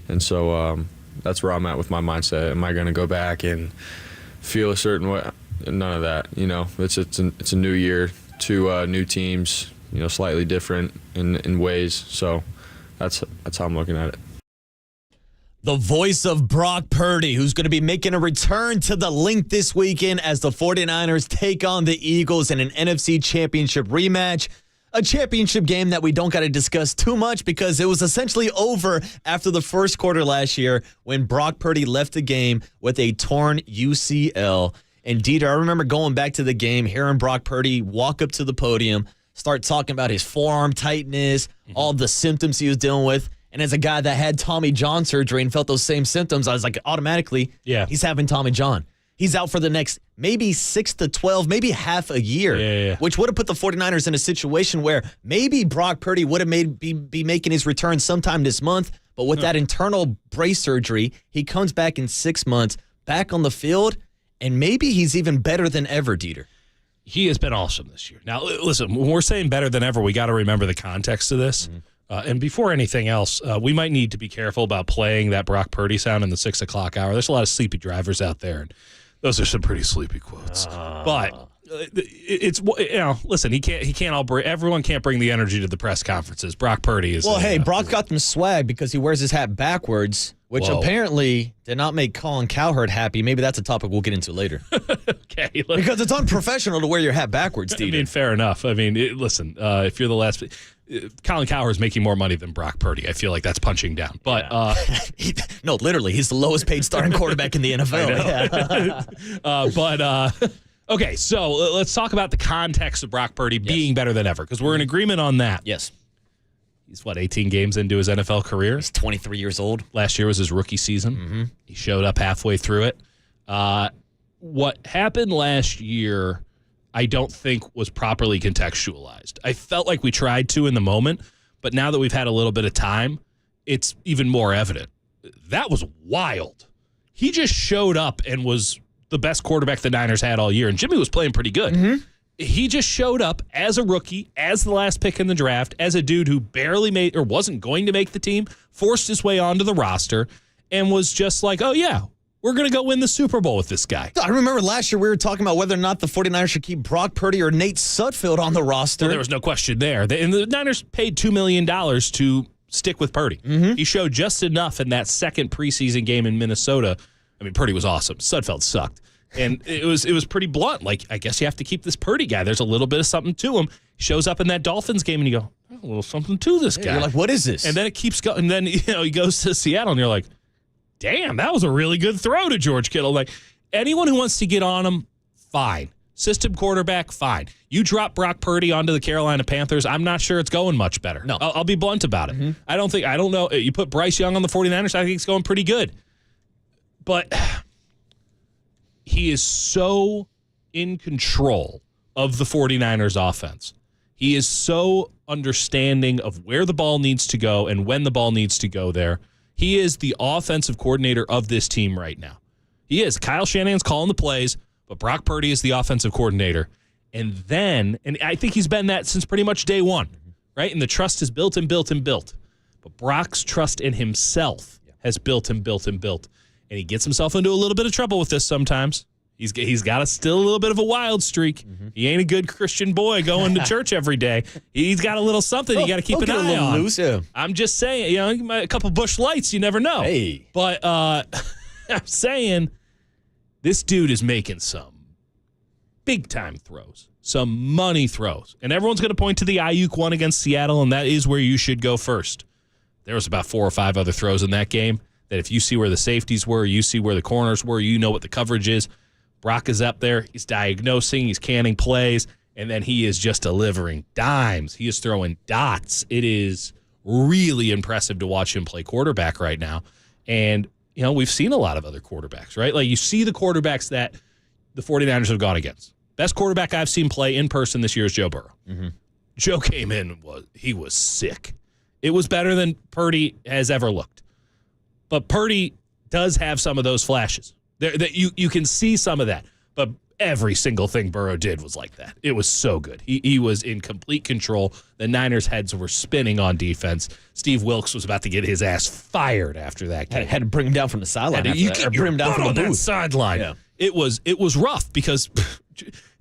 and so that's where I'm at with my mindset. Am I going to go back and feel a certain way? None of that. It's a new year, two new teams. Slightly different in ways. So that's how I'm looking at it. The voice of Brock Purdy, who's going to be making a return to the link this weekend as the 49ers take on the Eagles in an NFC Championship rematch. A championship game that we don't got to discuss too much because it was essentially over after the first quarter last year when Brock Purdy left the game with a torn UCL. And Dieter, I remember going back to the game, hearing Brock Purdy walk up to the podium, start talking about his forearm tightness, all the symptoms he was dealing with. And as a guy that had Tommy John surgery and felt those same symptoms, I was like, automatically, he's having Tommy John. He's out for the next maybe 6 to 12, maybe half a year, which would have put the 49ers in a situation where maybe Brock Purdy would have be making his return sometime this month. But with that internal brace surgery, he comes back in 6 months, back on the field, and maybe he's even better than ever, Dieter. He has been awesome this year. Now, listen, when we're saying better than ever, we got to remember the context of this. And before anything else, we might need to be careful about playing that Brock Purdy sound in the 6 o'clock hour. There's a lot of sleepy drivers out there, and those are some pretty sleepy quotes. But it's listen, everyone can't bring the energy to the press conferences. Brock Purdy is. Well, hey, Brock got them swag because he wears his hat backwards, which apparently did not make Colin Cowherd happy. Maybe that's a topic we'll get into later. Okay, because it's unprofessional to wear your hat backwards, Dieter. I mean, fair enough. I mean, listen, if you're the last. Colin Cowherd is making more money than Brock Purdy. I feel like that's punching down. But no, literally, he's the lowest paid starting quarterback in the NFL. Okay, so let's talk about the context of Brock Purdy being better than ever because we're in agreement on that. Yes. He's 18 games into his NFL career. He's 23 years old. Last year was his rookie season. He showed up halfway through it. What happened last year, I don't think was properly contextualized. I felt like we tried to in the moment, but now that we've had a little bit of time, it's even more evident. That was wild. He just showed up and was the best quarterback the Niners had all year, and Jimmy was playing pretty good. He just showed up as a rookie, as the last pick in the draft, as a dude who barely made or wasn't going to make the team, forced his way onto the roster, and was just like, oh, yeah, we're going to go win the Super Bowl with this guy. I remember last year we were talking about whether or not the 49ers should keep Brock Purdy or Nate Sudfeld on the roster. Well, there was no question there. And the Niners paid $2 million to stick with Purdy. He showed just enough in that second preseason game in Minnesota. I mean, Purdy was awesome. Sudfeld sucked. And it was pretty blunt. Like, I guess you have to keep this Purdy guy. There's a little bit of something to him. He shows up in that Dolphins game, and you go, oh, a little something to this guy. You're like, what is this? And then it keeps going. And then, he goes to Seattle, and you're like, damn, that was a really good throw to George Kittle. Like, anyone who wants to get on him, fine. System quarterback, fine. You drop Brock Purdy onto the Carolina Panthers, I'm not sure it's going much better. No. I'll be blunt about it. I don't know. You put Bryce Young on the 49ers, I think it's going pretty good. But he is so in control of the 49ers offense. He is so understanding of where the ball needs to go and when the ball needs to go there. He is the offensive coordinator of this team right now. He is. Kyle Shanahan's calling the plays, but Brock Purdy is the offensive coordinator. And I think he's been that since pretty much day one, right? And the trust is built and built and built. But Brock's trust in himself has built and built and built. And he gets himself into a little bit of trouble with this sometimes. He's got still a little bit of a wild streak. He ain't a good Christian boy going to church every day. He's got a little something you got to keep an eye on. Loose, yeah. I'm just saying, a couple Busch Lights, you never know. Hey. But I'm saying this dude is making some big-time throws, some money throws. And everyone's going to point to the Ayuk one against Seattle, and that is where you should go first. There was about 4 or 5 other throws in that game that if you see where the safeties were, you see where the corners were, you know what the coverage is. Brock is up there. He's diagnosing. He's canning plays. And then he is just delivering dimes. He is throwing dots. It is really impressive to watch him play quarterback right now. And, we've seen a lot of other quarterbacks, right? Like, you see the quarterbacks that the 49ers have gone against. Best quarterback I've seen play in person this year is Joe Burrow. Mm-hmm. Joe came in, he was sick. It was better than Purdy has ever looked. But Purdy does have some of those flashes. You can see some of that. But every single thing Burrow did was like that. It was so good. He was in complete control. The Niners' heads were spinning on defense. Steve Wilkes was about to get his ass fired after that game. Had to bring him down from the sideline. You Or get bring him down from the booth. Sideline. Yeah. It was rough because,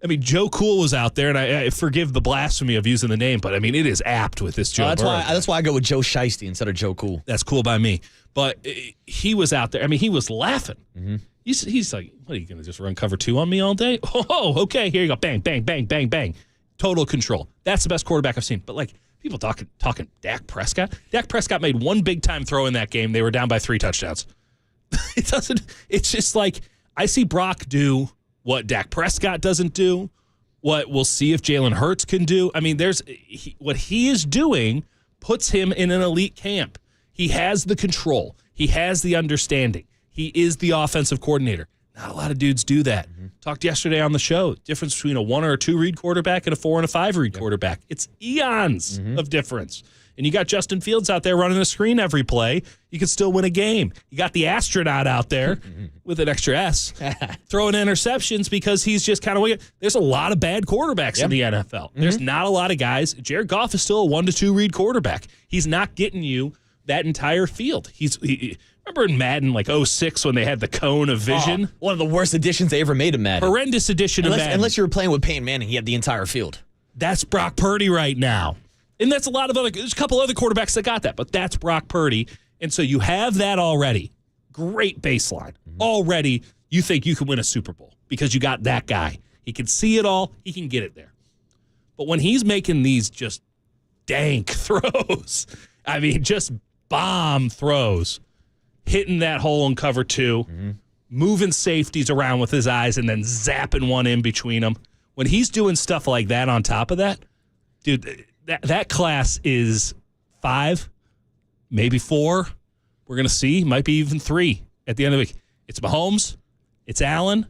I mean, Joe Cool was out there, and I forgive the blasphemy of using the name, but I mean, it is apt with this Joe Burrow. That's why I go with Joe Shiesty instead of Joe Cool. That's cool by me. But he was out there. I mean, he was laughing. Mm-hmm. He's like, what, are you going to just run cover 2 on me all day? Oh, okay, here you go. Bang, bang, bang, bang, bang. Total control. That's the best quarterback I've seen. But, like, people talking Dak Prescott. Dak Prescott made one big-time throw in that game. They were down by 3 touchdowns. It's just like, I see Brock do what Dak Prescott doesn't do, what we'll see if Jalen Hurts can do. I mean, what he is doing puts him in an elite camp. He has the control. He has the understanding. He is the offensive coordinator. Not a lot of dudes do that. Mm-hmm. Talked yesterday on the show. Difference between a 1 or a 2 read quarterback and a 4 and a 5 read quarterback. It's eons of difference. And you got Justin Fields out there running a screen every play. You can still win a game. You got the astronaut out there with an extra S throwing interceptions because he's just kind of – there's a lot of bad quarterbacks in the NFL. Mm-hmm. There's not a lot of guys. Jared Goff is still a 1 to 2 read quarterback. He's not getting you that entire field. Remember in Madden, like 06, when they had the cone of vision? Oh, one of the worst additions they ever made in Madden. Horrendous addition of Madden. Unless you were playing with Peyton Manning, he had the entire field. That's Brock Purdy right now. And that's there's a couple other quarterbacks that got that, but that's Brock Purdy. And so you have that already. Great baseline. Mm-hmm. Already, you think you can win a Super Bowl because you got that guy. He can see it all. He can get it there. But when he's making these just dank throws, I mean, just bomb throws, hitting that hole in cover 2, moving safeties around with his eyes and then zapping one in between them. When he's doing stuff like that on top of that, dude, that class is 5, maybe 4. We're going to see. Might be even 3 at the end of the week. It's Mahomes. It's Allen.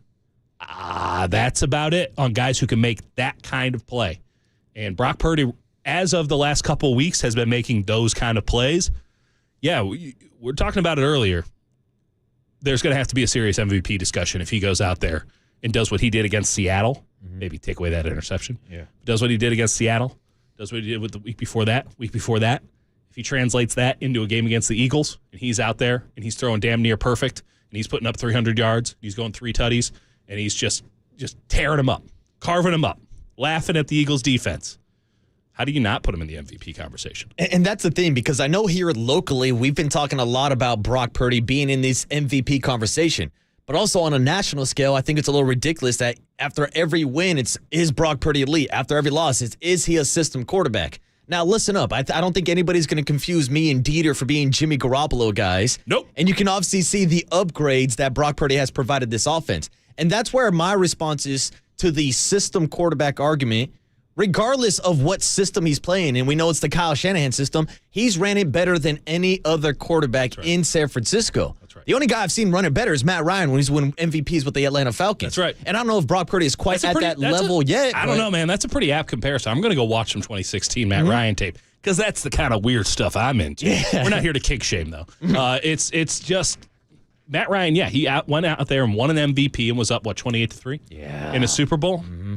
That's about it on guys who can make that kind of play. And Brock Purdy, as of the last couple of weeks, has been making those kind of plays. Yeah, we're talking about it earlier. There's going to have to be a serious MVP discussion if he goes out there and does what he did against Seattle. Maybe take away that interception. Yeah. Does what he did against Seattle. Does what he did with the week before that. If he translates that into a game against the Eagles, and he's out there, and he's throwing damn near perfect, and he's putting up 300 yards, he's going 3 tutties, and he's just tearing them up, carving them up, laughing at the Eagles' defense. How do you not put him in the MVP conversation? And that's the thing, because I know here locally we've been talking a lot about Brock Purdy being in this MVP conversation. But also on a national scale, I think it's a little ridiculous that after every win, is Brock Purdy elite? After every loss, is he a system quarterback? Now, listen up. I don't think anybody's going to confuse me and Dieter for being Jimmy Garoppolo guys. Nope. And you can obviously see the upgrades that Brock Purdy has provided this offense. And that's where my response is to the system quarterback argument. Regardless of what system he's playing, and we know it's the Kyle Shanahan system, he's ran it better than any other quarterback in San Francisco. That's right. The only guy I've seen run it better is Matt Ryan when he's winning MVPs with the Atlanta Falcons. That's right. And I don't know if Brock Purdy is quite at that level yet. I don't know, man. That's a pretty apt comparison. I'm going to go watch some 2016 Matt Ryan tape because that's the kind of weird stuff I'm into. Yeah. We're not here to kick shame, though. It's just Matt Ryan, he went out there and won an MVP and was up, 28-3? Yeah. In a Super Bowl? Mm-hmm.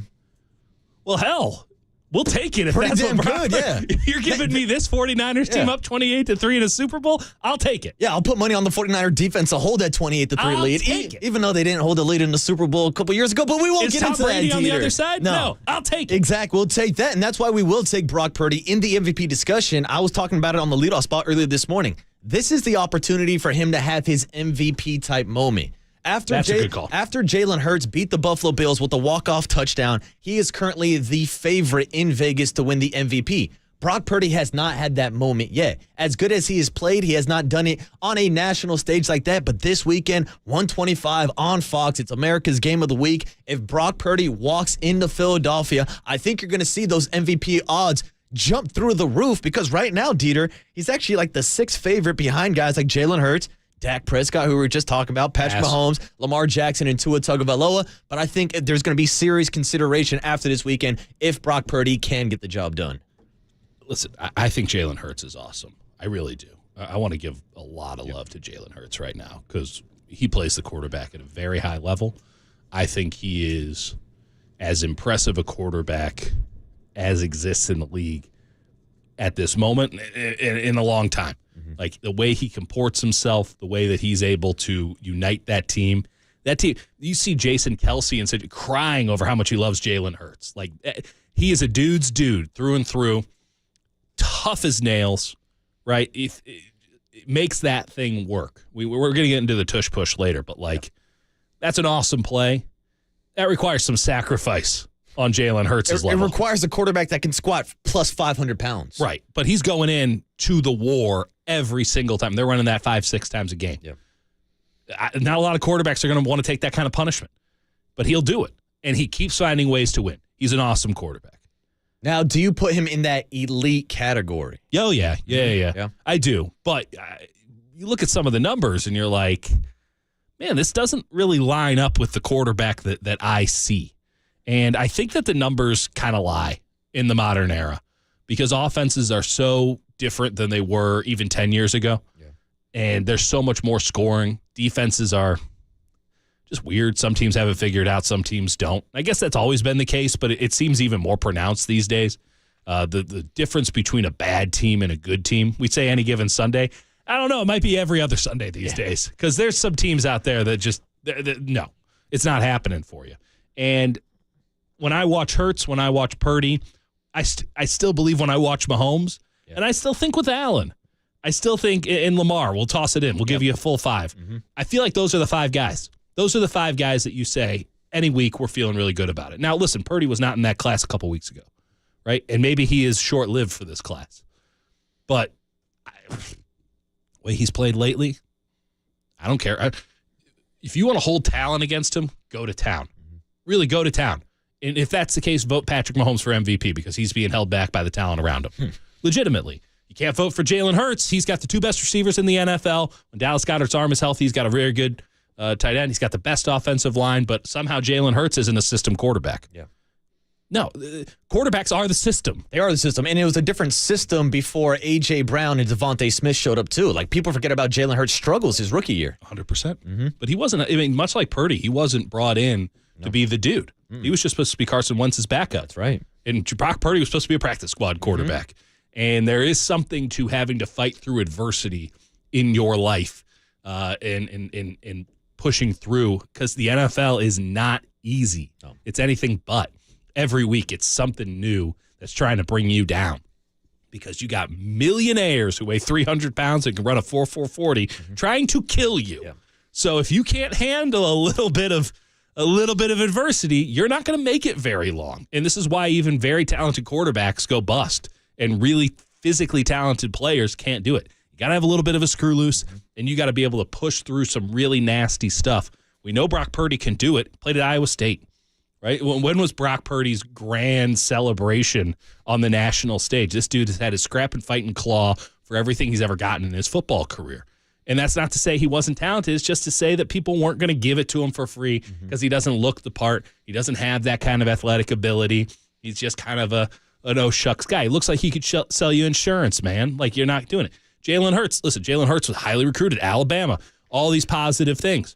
Well, hell, we'll take it if pretty that's damn what good, yeah. You're giving me this 49ers team up 28-3 in a Super Bowl? I'll take it. Yeah, I'll put money on the 49er defense to hold that 28-3 lead. Even though they didn't hold the lead in the Super Bowl a couple years ago, but we won't get into that. Is Tom Brady on the other side? No, I'll take it. Exactly, we'll take that, and that's why we will take Brock Purdy in the MVP discussion. I was talking about it on the leadoff spot earlier this morning. This is the opportunity for him to have his MVP-type moment. That's a good call. After Jalen Hurts beat the Buffalo Bills with a walk-off touchdown, he is currently the favorite in Vegas to win the MVP. Brock Purdy has not had that moment yet. As good as he has played, he has not done it on a national stage like that. But this weekend, 125 on Fox, it's America's Game of the Week. If Brock Purdy walks into Philadelphia, I think you're going to see those MVP odds jump through the roof because right now, Dieter, he's actually like the 6th favorite behind guys like Jalen Hurts, Dak Prescott, who we were just talking about, Patrick Mahomes, Lamar Jackson, and Tua Tagovailoa. But I think there's going to be serious consideration after this weekend if Brock Purdy can get the job done. Listen, I think Jalen Hurts is awesome. I really do. I want to give a lot of love to Jalen Hurts right now because he plays the quarterback at a very high level. I think he is as impressive a quarterback as exists in the league at this moment in a long time. Like the way he comports himself, the way that he's able to unite that team. You see Jason Kelsey and said crying over how much he loves Jalen Hurts. Like he is a dude's dude through and through, tough as nails, right? It makes that thing work. We're going to get into the tush push later, but that's an awesome play. That requires some sacrifice on Jalen Hurts' level. It requires a quarterback that can squat plus 500 pounds. Right, but he's going in to the war every single time. They're running that 5-6 times a game. Yeah. Not a lot of quarterbacks are going to want to take that kind of punishment, but he'll do it, and he keeps finding ways to win. He's an awesome quarterback. Now, do you put him in that elite category? Oh, yeah. I do, but you look at some of the numbers, and you're like, man, this doesn't really line up with the quarterback that I see. And I think that the numbers kind of lie in the modern era because offenses are so different than they were even 10 years ago. Yeah. And there's so much more scoring. Defenses are just weird. Some teams have it figured out. Some teams don't. I guess that's always been the case, but it seems even more pronounced these days. The difference between a bad team and a good team, we say any given Sunday. I don't know. It might be every other Sunday these days because there's some teams out there that just, no, it's not happening for you. And when I watch Hurts, when I watch Purdy, I still believe when I watch Mahomes, and I still think with Allen. I still think in Lamar, we'll toss it in. We'll give you a full 5. Mm-hmm. I feel like those are the 5 guys. Those are the 5 guys that you say any week we're feeling really good about it. Now, listen, Purdy was not in that class a couple weeks ago, right? And maybe he is short-lived for this class. But the way he's played lately, I don't care. If you want to hold talent against him, go to town. Really go to town. And if that's the case, vote Patrick Mahomes for MVP because he's being held back by the talent around him. Legitimately. You can't vote for Jalen Hurts. He's got the 2 best receivers in the NFL. When Dallas Goedert's arm is healthy, he's got a very good tight end. He's got the best offensive line, but somehow Jalen Hurts isn't a system quarterback. Yeah. No, quarterbacks are the system. They are the system, and it was a different system before A.J. Brown and Devontae Smith showed up, too. Like, people forget about Jalen Hurts' struggles his rookie year. 100%. Mm-hmm. But he wasn't, much like Purdy, he wasn't brought in to be the dude. He was just supposed to be Carson Wentz's backup. That's right. And Brock Purdy was supposed to be a practice squad quarterback. And there is something to having to fight through adversity in your life and pushing through because the NFL is not easy. No. It's anything but. Every week it's something new that's trying to bring you down because you got millionaires who weigh 300 pounds and can run a 4.40 trying to kill you. Yeah. So if you can't handle a little bit of adversity, you're not going to make it very long. And this is why even very talented quarterbacks go bust and really physically talented players can't do it. You got to have a little bit of a screw loose and you got to be able to push through some really nasty stuff. We know Brock Purdy can do it. Played at Iowa State, right? When was Brock Purdy's grand celebration on the national stage? This dude has had his scrap and fight and claw for everything he's ever gotten in his football career. And that's not to say he wasn't talented. It's just to say that people weren't going to give it to him for free because he doesn't look the part. He doesn't have that kind of athletic ability. He's just kind of an oh-shucks guy. He looks like he could sell you insurance, man. Like, you're not doing it. Jalen Hurts, listen, Jalen Hurts was highly recruited, Alabama, all these positive things.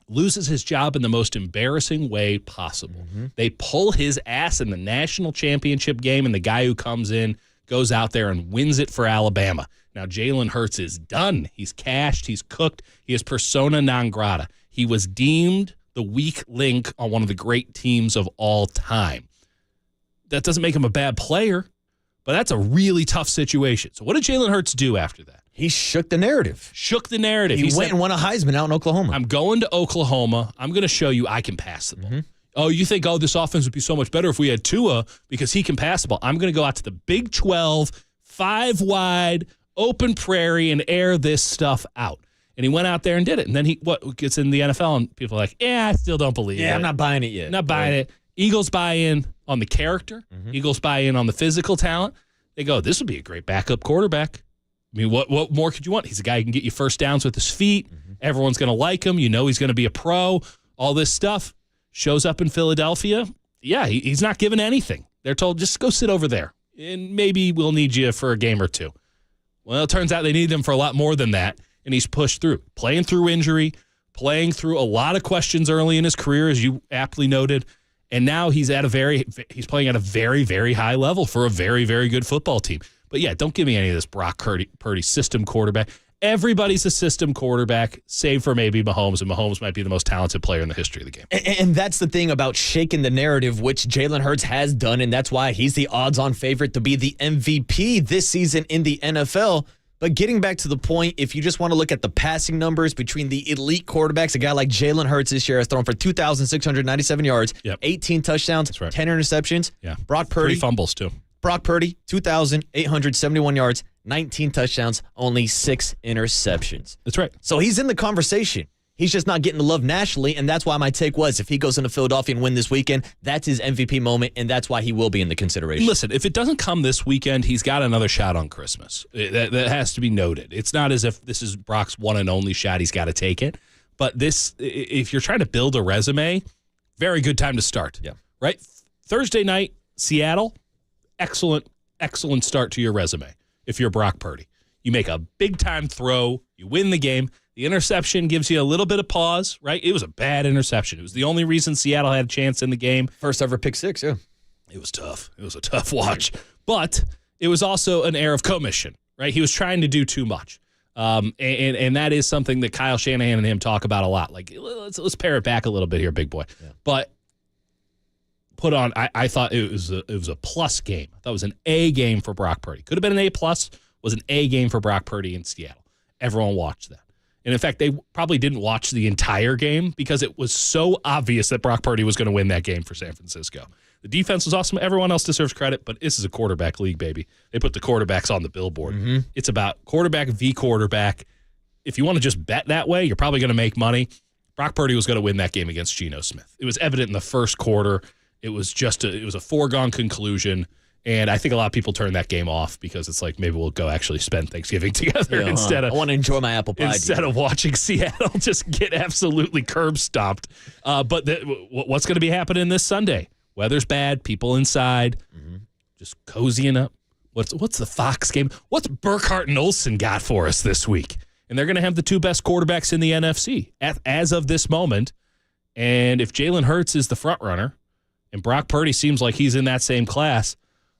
Loses his job in the most embarrassing way possible. They pull his ass in the national championship game, and the guy who comes in goes out there and wins it for Alabama. Now, Jalen Hurts is done. He's cashed. He's cooked. He is persona non grata. He was deemed the weak link on one of the great teams of all time. That doesn't make him a bad player, but that's a really tough situation. So what did Jalen Hurts do after that? He shook the narrative. He went and won a Heisman out in Oklahoma. I'm going to Oklahoma. I'm going to show you I can pass the ball. Oh, you think, this offense would be so much better if we had Tua because he can pass the ball. I'm going to go out to the Big 12, 5 wide, open prairie, and air this stuff out. And he went out there and did it. And then he gets in the NFL, and people are like, I still don't believe it. Yeah, I'm not buying it yet. Not buying it. Eagles buy in on the character. Eagles buy in on the physical talent. They go, this would be a great backup quarterback. I mean, what more could you want? He's a guy who can get you first downs with his feet. Everyone's going to like him. You know he's going to be a pro. All this stuff. Shows up in Philadelphia. Yeah, he's not given anything. They're told, just go sit over there, and maybe we'll need you for a game or two. Well, it turns out they need him for a lot more than that, and he's pushed through. Playing through injury, playing through a lot of questions early in his career, as you aptly noted, and now he's playing at a very, very high level for a very, very good football team. But yeah, don't give me any of this Brock Purdy system quarterback. Everybody's a system quarterback, save for maybe Mahomes, and Mahomes might be the most talented player in the history of the game. And that's the thing about shaking the narrative, which Jalen Hurts has done, and that's why he's the odds-on favorite to be the MVP this season in the NFL. But getting back to the point, if you just want to look at the passing numbers between the elite quarterbacks, a guy like Jalen Hurts this year has thrown for 2,697 yards, 18 touchdowns, 10 interceptions. Yeah. Brock Purdy. 3 fumbles, too. Brock Purdy, 2,871 yards, 19 touchdowns, only 6 interceptions. That's right. So he's in the conversation. He's just not getting the love nationally, and that's why my take was if he goes into Philadelphia and win this weekend, that's his MVP moment, and that's why he will be in the consideration. Listen, if it doesn't come this weekend, he's got another shot on Christmas. That has to be noted. It's not as if this is Brock's one and only shot. He's got to take it. But this, if you're trying to build a resume, very good time to start. Yeah. Right? Thursday night, Seattle, excellent start to your resume if you're Brock Purdy. You make a big-time throw. You win the game. The interception gives you a little bit of pause, right? It was a bad interception. It was the only reason Seattle had a chance in the game. First ever pick six, yeah. It was tough. It was a tough watch. But it was also an air of commission, right? He was trying to do too much. And that is something that Kyle Shanahan and him talk about a lot. Like, let's pare it back a little bit here, big boy. Yeah. But put on, I thought it was a plus game. I thought it was an A game for Brock Purdy. Could have been an A plus, was an A game for Brock Purdy in Seattle. Everyone watched that. And in fact, they probably didn't watch the entire game because it was so obvious that Brock Purdy was going to win that game for San Francisco. The defense was awesome. Everyone else deserves credit, but this is a quarterback league, baby. They put the quarterbacks on the billboard. Mm-hmm. It's about quarterback v. quarterback. If you want to just bet that way, you're probably going to make money. Brock Purdy was going to win that game against Geno Smith. It was evident in the first quarter. It was a foregone conclusion. And I think a lot of people turn that game off because it's like, maybe we'll go actually spend Thanksgiving together instead of. I want to enjoy my apple pie. Instead of watching Seattle just get absolutely curb stomped. But what's going to be happening this Sunday? Weather's bad. People inside, just cozying up. What's the Fox game? What's Burkhardt and Olsen got for us this week? And they're going to have the two best quarterbacks in the NFC as of this moment. And if Jalen Hurts is the front runner, and Brock Purdy seems like he's in that same class.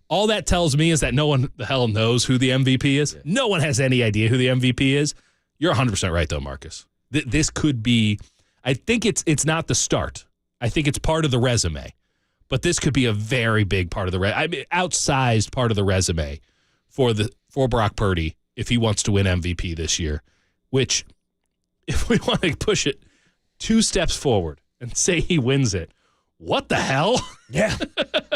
All that tells me is that no one the hell knows who the MVP is. Yeah. No one has any idea who the MVP is. You're 100% right, though, Marcus. This could be – I think it's not the start. I think it's part of the resume. But this could be a very big part of the outsized part of the resume for Brock Purdy if he wants to win MVP this year, which if we want to push it 2 steps forward and say he wins it, what the hell? Yeah.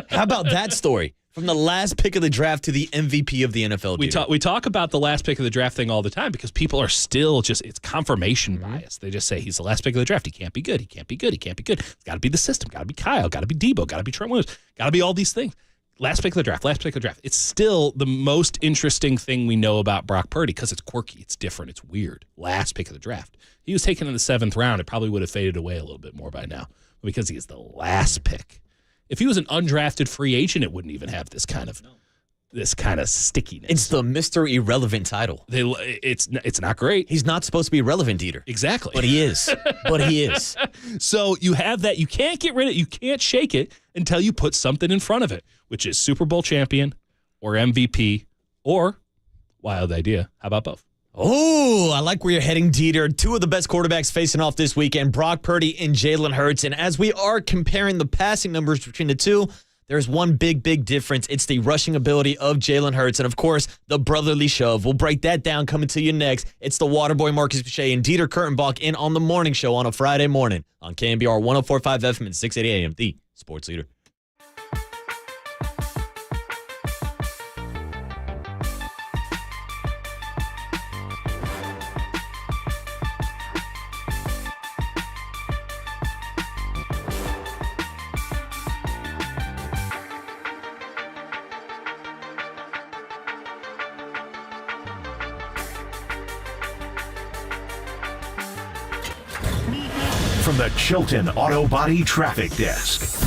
How about that story? From the last pick of the draft to the MVP of the NFL. We talk about the last pick of the draft thing all the time because people are still it's confirmation bias. They just say he's the last pick of the draft. He can't be good. He can't be good. He can't be good. It's got to be the system. Got to be Kyle. Got to be Debo. Got to be Trent Williams. Got to be all these things. Last pick of the draft. Last pick of the draft. It's still the most interesting thing we know about Brock Purdy because it's quirky. It's different. It's weird. Last pick of the draft. He was taken in the 7th round. It probably would have faded away a little bit more by now because he is the last pick. If he was an undrafted free agent, it wouldn't even have this kind of stickiness. It's the Mr. Irrelevant title. It's not great. He's not supposed to be relevant, Dieter. Exactly. But he is. So you have that. You can't get rid of it. You can't shake it until you put something in front of it, which is Super Bowl champion or MVP or, wild idea, how about both? Oh, I like where you're heading, Dieter. 2 of the best quarterbacks facing off this weekend, Brock Purdy and Jalen Hurts. And as we are comparing the passing numbers between the two, there's one big difference. It's the rushing ability of Jalen Hurts and, of course, the brotherly shove. We'll break that down coming to you next. It's the Waterboy Marcus Boucher and Dieter Kurtenbach in on the morning show on a Friday morning on KNBR 104.5 FM and 680 AM, the sports leader. from the Chilton Auto Body Traffic Desk.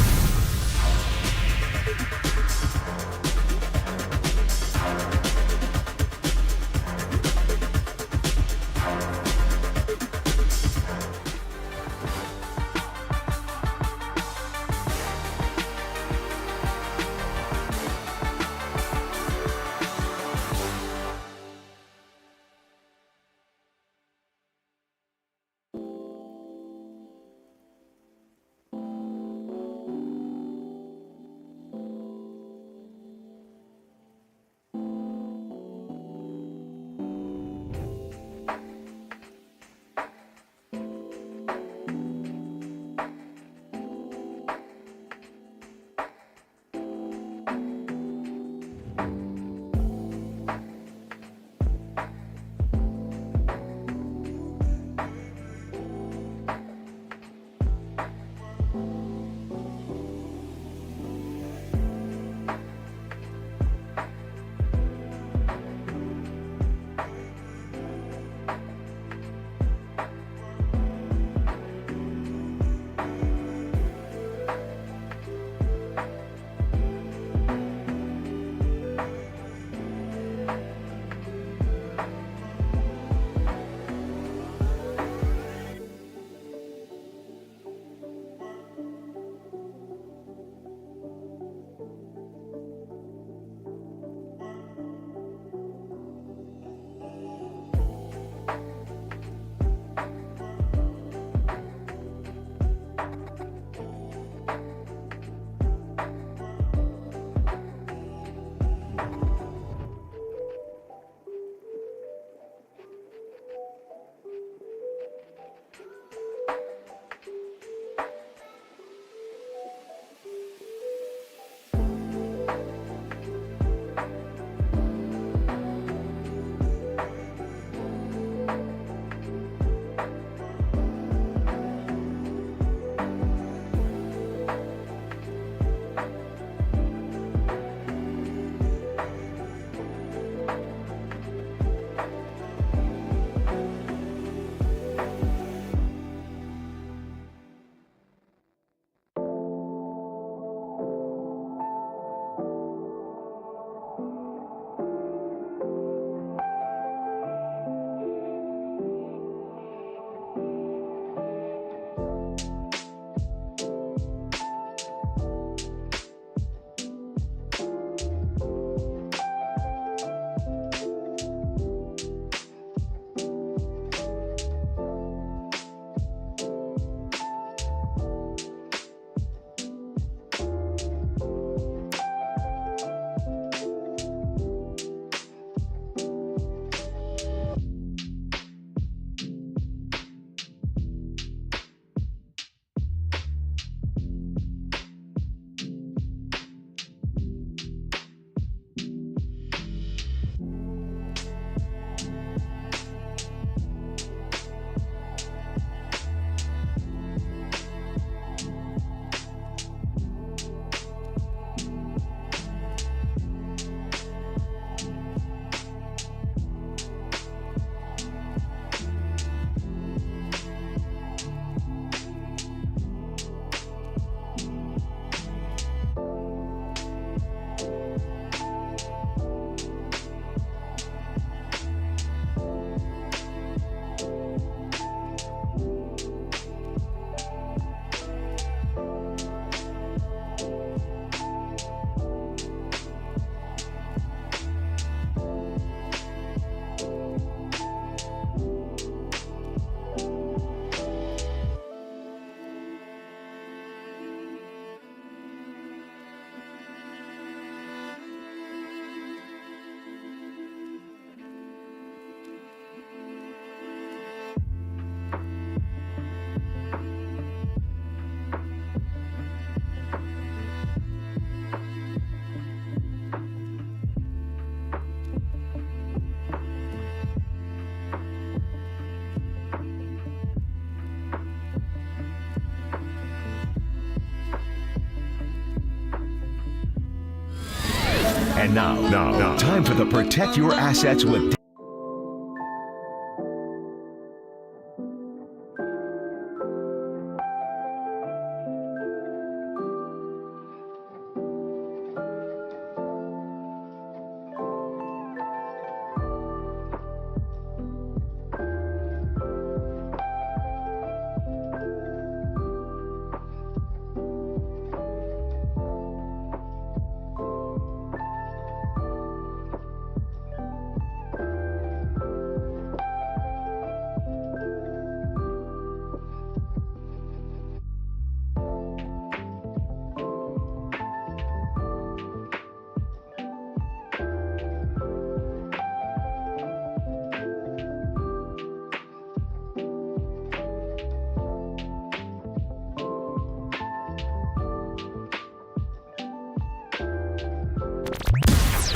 And now, time for the Protect Your Assets with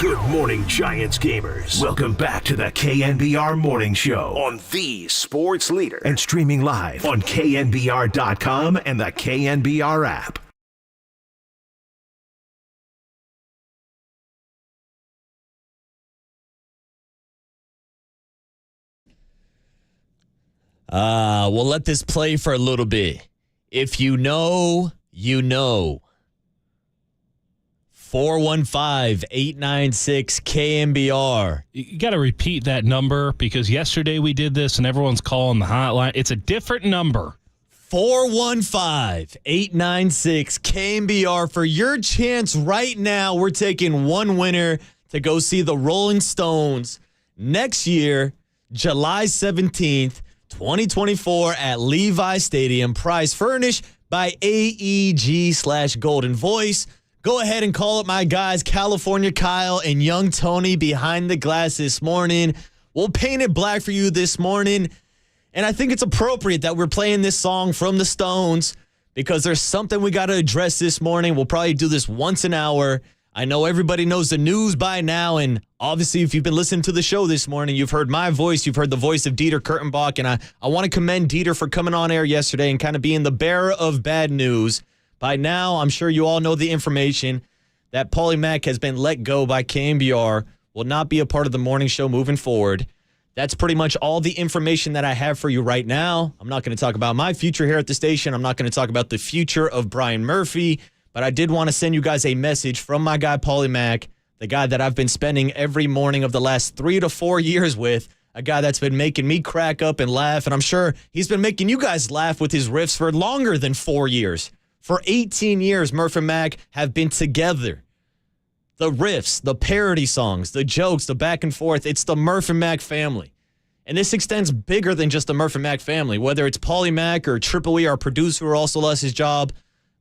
Good morning, Giants gamers. Welcome back to the KNBR Morning Show on the Sports Leader and streaming live on KNBR.com and the KNBR app. We'll let this play for a little bit. If you know, you know. 415-896-KNBR. You got to repeat that number because yesterday we did this and everyone's calling the hotline. It's a different number. 415-896-KNBR for your chance right now. We're taking one winner to go see the Rolling Stones next year, July 17th, 2024 at Levi Stadium. Prize furnished by AEG/Golden Voice. Go ahead and call up my guys, California Kyle and Young Tony, behind the glass this morning. We'll paint it black for you this morning. And I think it's appropriate that we're playing this song from the Stones because there's something we got to address this morning. We'll probably do this once an hour. I know everybody knows the news by now, and obviously if you've been listening to the show this morning, you've heard my voice, you've heard the voice of Dieter Kurtenbach, and I want to commend Dieter for coming on air yesterday and kind of being the bearer of bad news. By now, I'm sure you all know the information that Paulie Mack has been let go by KNBR, will not be a part of the morning show moving forward. That's pretty much all the information that I have for you right now. I'm not going to talk about my future here at the station. I'm not going to talk about the future of Brian Murphy, but I did want to send you guys a message from my guy Paulie Mack, the guy that I've been spending every morning of the last 3 to 4 years with, a guy that's been making me crack up and laugh, and I'm sure he's been making you guys laugh with his riffs for longer than 4 years. For 18 years, Murph and Mac have been together. The riffs, the parody songs, the jokes, the back and forth, it's the Murph and Mac family. And this extends bigger than just the Murph and Mac family, whether it's Paulie Mack or Triple E, our producer, who also lost his job,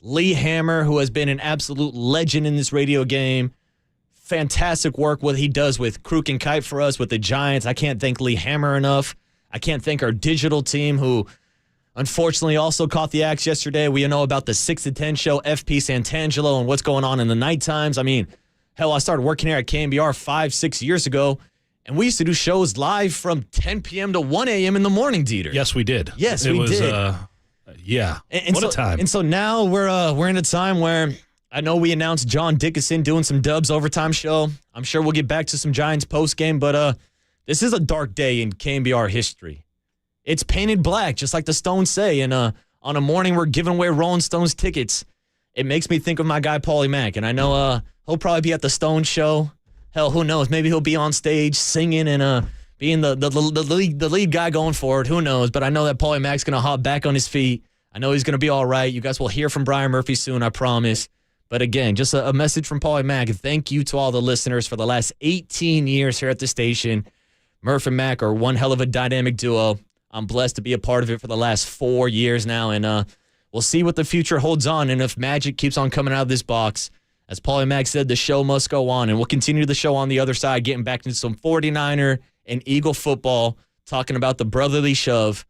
Lee Hammer, who has been an absolute legend in this radio game. Fantastic work what he does with Crook and Kite for us with the Giants. I can't thank Lee Hammer enough. I can't thank our digital team who unfortunately also caught the axe yesterday. We know about the 6 to 10 show, FP Santangelo, and what's going on in the night times. I mean, hell, I started working here at KNBR 5-6 years ago, and we used to do shows live from 10 p.m. to 1 a.m. in the morning, Dieter. Yes, we did. Yes, we did. Yeah. And what a time. And so now we're in a time where I know we announced John Dickinson doing some Dubs overtime show. I'm sure we'll get back to some Giants postgame, but this is a dark day in KNBR history. It's painted black, just like the Stones say. And on a morning we're giving away Rolling Stones tickets, it makes me think of my guy Paulie Mack. And I know he'll probably be at the Stones show. Hell, who knows? Maybe he'll be on stage singing and being the lead guy going forward. Who knows? But I know that Paulie Mack's going to hop back on his feet. I know he's going to be all right. You guys will hear from Brian Murphy soon, I promise. But again, just a message from Paulie Mack. Thank you to all the listeners for the last 18 years here at the station. Murph and Mack are one hell of a dynamic duo. I'm blessed to be a part of it for the last 4 years now, and we'll see what the future holds on and if magic keeps on coming out of this box. As Paulie Mack said, the show must go on, and we'll continue the show on the other side, getting back into some 49er and Eagle football, talking about the brotherly shove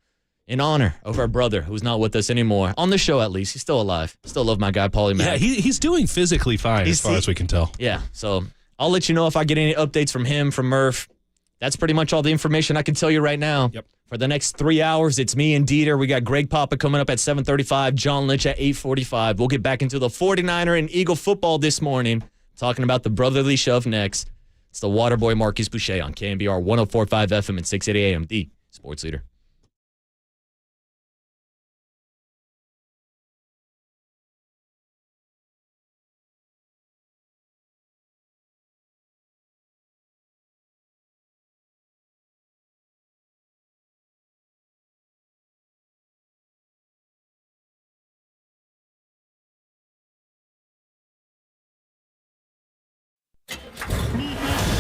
in honor of our brother who's not with us anymore. On the show, at least. He's still alive. Still love my guy, Paulie Mack. Yeah, he's doing physically fine as far as we can tell. Yeah, so I'll let you know if I get any updates from him, from Murph. That's pretty much all the information I can tell you right now. Yep. For the next 3 hours, it's me and Dieter. We got Greg Papa coming up at 7:35, John Lynch at 8:45. We'll get back into the 49er and Eagle football this morning, talking about the brotherly shove next. It's the Waterboy Marquise Boucher on KNBR 104.5 FM and 680 AM, the Sports Leader.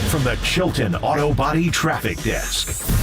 From the Chilton Auto Body Traffic Desk.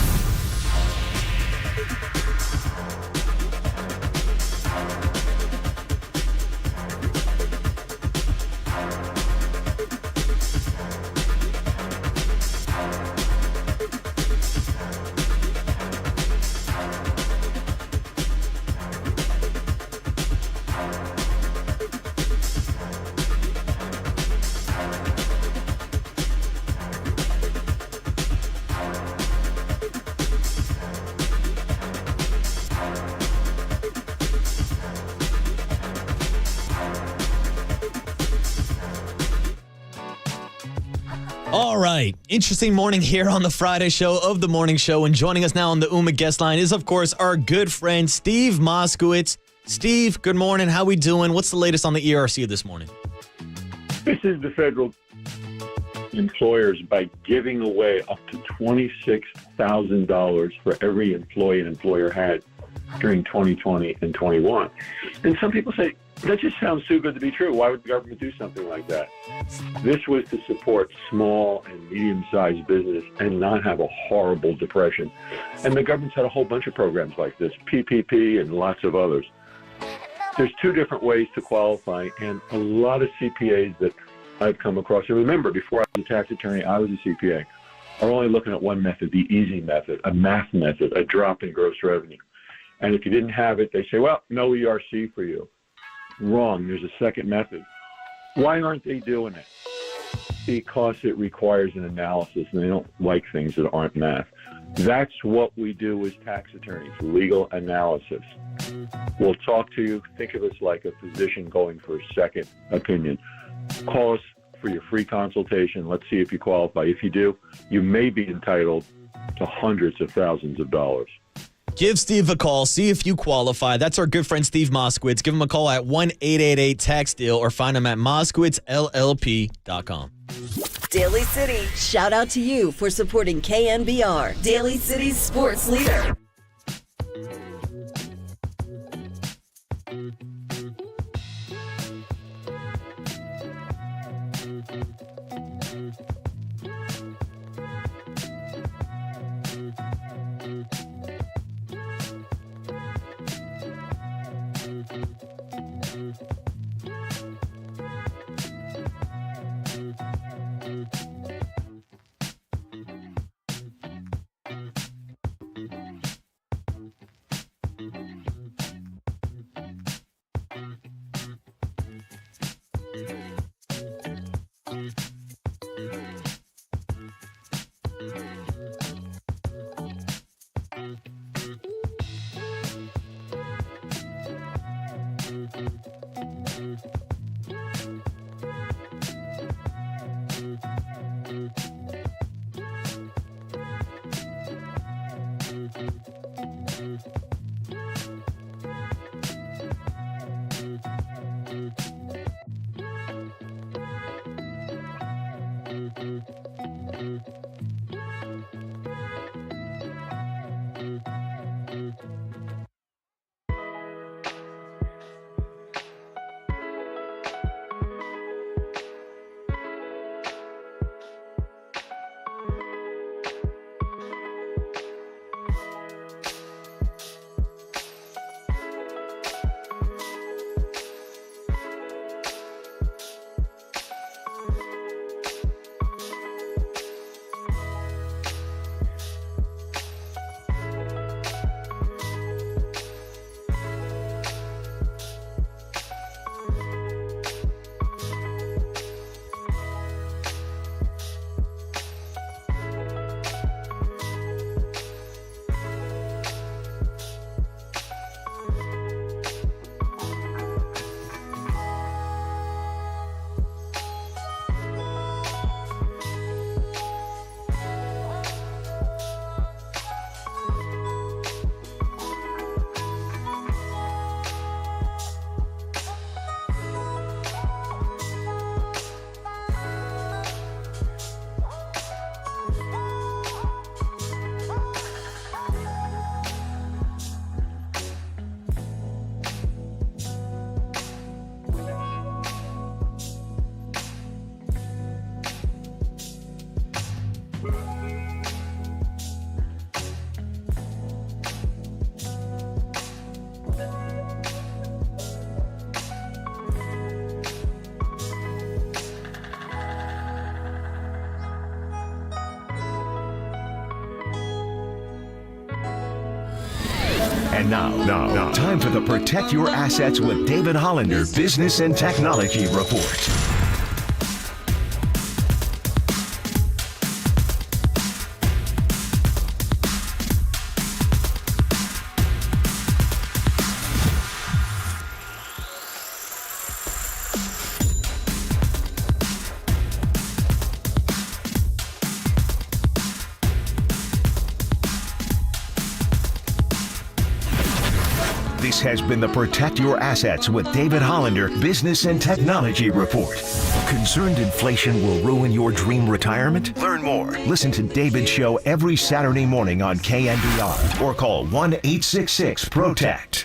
right. Interesting morning here on the Friday show of the Morning Show. And joining us now on the UMA guest line is, of course, our good friend, Steve Moskowitz. Steve, good morning. How we doing? What's the latest on the ERC this morning? This is the federal employers by giving away up to $26,000 for every employee an employer had during 2020 and 21. And some people say, that just sounds too good to be true. Why would the government do something like that? This was to support small and medium-sized business and not have a horrible depression. And the government's had a whole bunch of programs like this, PPP and lots of others. There's two different ways to qualify, and a lot of CPAs that I've come across, and remember, before I was a tax attorney, I was a CPA, are only looking at one method, the easy method, a math method, a drop in gross revenue. And if you didn't have it, they say, well, no ERC for you. Wrong. There's a second method. Why aren't they doing it? Because it requires an analysis, and they don't like things that aren't math. That's what we do as tax attorneys, legal analysis. We'll talk to you. Think of us like a physician going for a second opinion. Call us for your free consultation. Let's see if you qualify. If you do, you may be entitled to hundreds of thousands of dollars. Give Steve a call. See if you qualify. That's our good friend Steve Moskowitz. Give him a call at 1-888-TAX-DEAL or find him at moskowitzllp.com. Daly City, shout out to you for supporting KNBR, Daly City's sports leader. And now, time for the Protect Your Assets with David Hollander Business and Technology Report. This has been the Protect Your Assets with David Hollander Business and Technology Report. Concerned inflation will ruin your dream retirement? Learn more. Listen to David's show every Saturday morning on KNBR or call 1-866-PROTECT.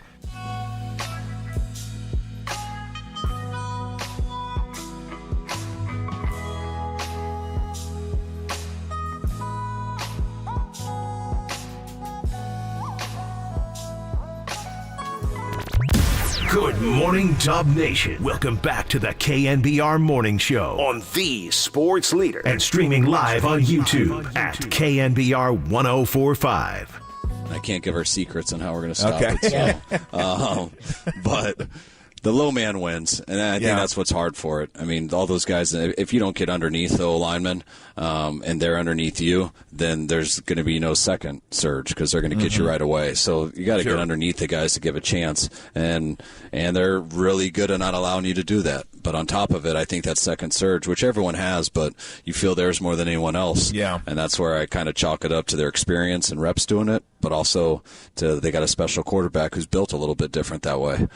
Good morning, Dub Nation. Welcome back to the KNBR Morning Show on the Sports Leader and streaming live on YouTube at KNBR 1045. I can't give our secrets on how we're going to stop it. So. But the low man wins, and I think that's what's hard for it. I mean, all those guys, if you don't get underneath the linemen and they're underneath you, then there's going to be no second surge because they're going to get you right away. So you got to get underneath the guys to give a chance, and they're really good at not allowing you to do that. But on top of it, I think that second surge, which everyone has, but you feel theirs more than anyone else. Yeah. And that's where I kind of chalk it up to their experience and reps doing it, but also to they got a special quarterback who's built a little bit different that way,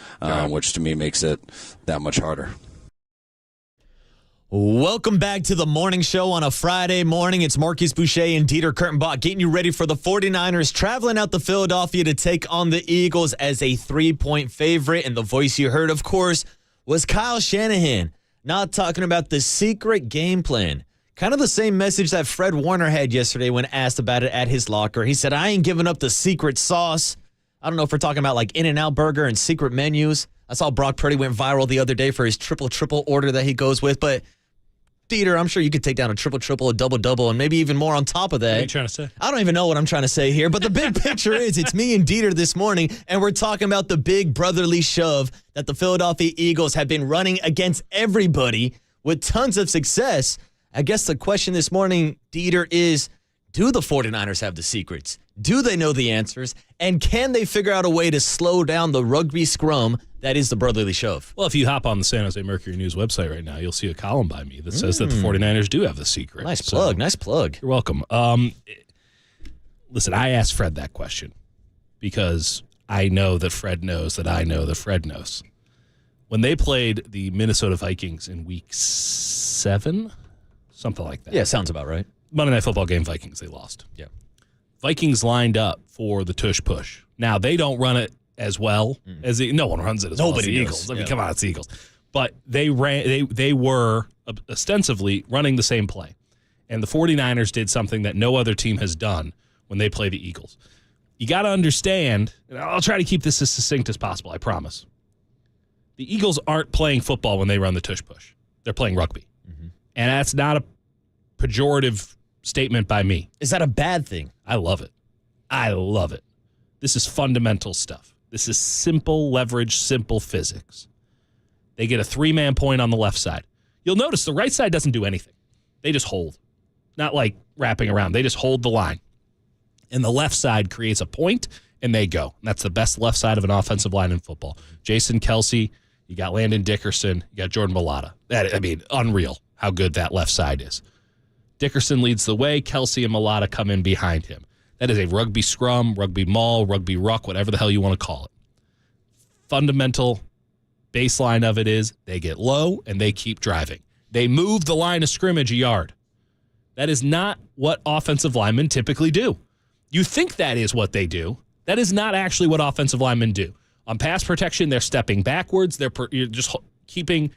which to me makes it that much harder. Welcome back to the morning show on a Friday morning. It's Marcus Boucher and Dieter Kurtenbach getting you ready for the 49ers traveling out to Philadelphia to take on the Eagles as a 3-point favorite. And the voice you heard, of course, was Kyle Shanahan, not talking about the secret game plan. Kind of the same message that Fred Warner had yesterday when asked about it at his locker. He said, I ain't giving up the secret sauce. I don't know if we're talking about like In-N-Out Burger and secret menus. I saw Brock Purdy went viral the other day for his triple order that he goes with. But, Dieter, I'm sure you could take down a triple, a double, and maybe even more on top of that. What are you trying to say? I don't even know what I'm trying to say here, but the big picture is it's me and Dieter this morning, and we're talking about the big brotherly shove that the Philadelphia Eagles have been running against everybody with tons of success. I guess the question this morning, Dieter, is do the 49ers have the secrets? Do they know the answers? And can they figure out a way to slow down the rugby scrum that is the brotherly shove? Well, if you hop on the San Jose Mercury News website right now, you'll see a column by me that says that the 49ers do have the secret. Nice plug. You're welcome. Listen, I asked Fred that question because I know that Fred knows that I know that Fred knows. When they played the Minnesota Vikings in week 7, something like that. Yeah, sounds about right. Monday Night Football game, Vikings, they lost. Yeah. Vikings lined up for the tush push. Now, they don't run it as well as no one runs it as well as the Eagles. I mean, come on, it's the Eagles. But they were ostensibly running the same play. And the 49ers did something that no other team has done when they play the Eagles. You got to understand, and I'll try to keep this as succinct as possible, I promise. The Eagles aren't playing football when they run the tush push. They're playing rugby. And that's not a pejorative statement by me. Is that a bad thing? I love it. This is fundamental stuff. This is simple leverage, simple physics. They get a 3-man point on the left side. You'll notice the right side doesn't do anything. They just hold. Not like wrapping around. They just hold the line. And the left side creates a point, and they go. And that's the best left side of an offensive line in football. Jason Kelce, you got Landon Dickinson, you got Jordan Mailata. Unreal how good that left side is. Dickinson leads the way. Kelce and Mailata come in behind him. That is a rugby scrum, rugby maul, rugby ruck, whatever the hell you want to call it. Fundamental baseline of it is they get low and they keep driving. They move the line of scrimmage a yard. That is not what offensive linemen typically do. You think that is what they do. That is not actually what offensive linemen do. On pass protection, they're stepping backwards. You're just keeping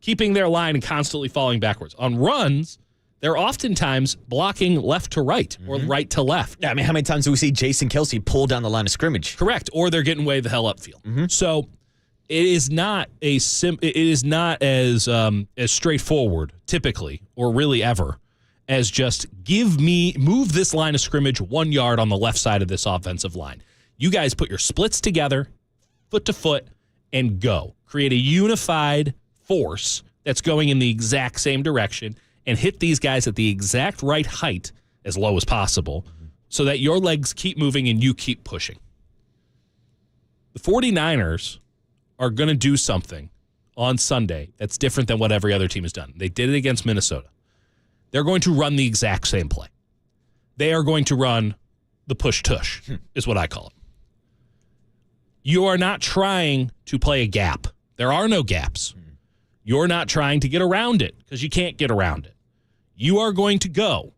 their line and constantly falling backwards. On runs, they're oftentimes blocking left to right or right to left. Yeah, I mean, how many times do we see Jason Kelce pull down the line of scrimmage? Correct, or they're getting way the hell upfield. So it is not as straightforward, typically, or really ever, as just move this line of scrimmage 1 yard on the left side of this offensive line. You guys put your splits together, foot to foot, and go. Create a unified force that's going in the exact same direction and hit these guys at the exact right height as low as possible so that your legs keep moving and you keep pushing. The 49ers are going to do something on Sunday that's different than what every other team has done. They did it against Minnesota. They're going to run the exact same play. They are going to run the push-tush, is what I call it. You are not trying to play a gap. There are no gaps. You're not trying to get around it because you can't get around it. You are going to go.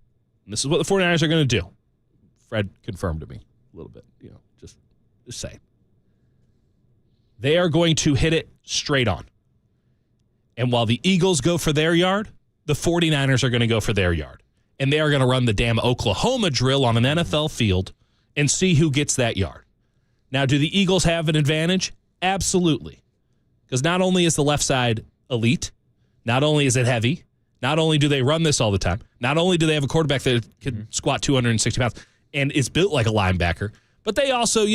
And this is what the 49ers are going to do. Fred confirmed to me a little bit, just say. They are going to hit it straight on. And while the Eagles go for their yard, the 49ers are going to go for their yard. And they are going to run the damn Oklahoma drill on an NFL field and see who gets that yard. Now, do the Eagles have an advantage? Absolutely. Because not only is the left side elite, not only is it heavy, not only do they run this all the time, not only do they have a quarterback that can squat 260 pounds and is built like a linebacker, but they also,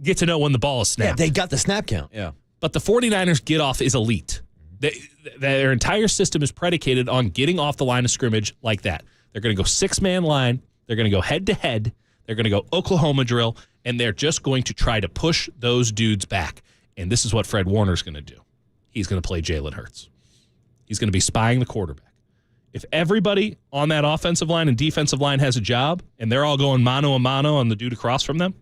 get to know when the ball is snapped. Yeah, they got the snap count. Yeah. But the 49ers get off is elite. Their entire system is predicated on getting off the line of scrimmage like that. They're going to go 6-man line. They're going to go head-to-head. They're going to go Oklahoma drill, and they're just going to try to push those dudes back. And this is what Fred Warner's going to do. He's going to play Jalen Hurts. He's going to be spying the quarterback. If everybody on that offensive line and defensive line has a job, and they're all going mano-a-mano on the dude across from them,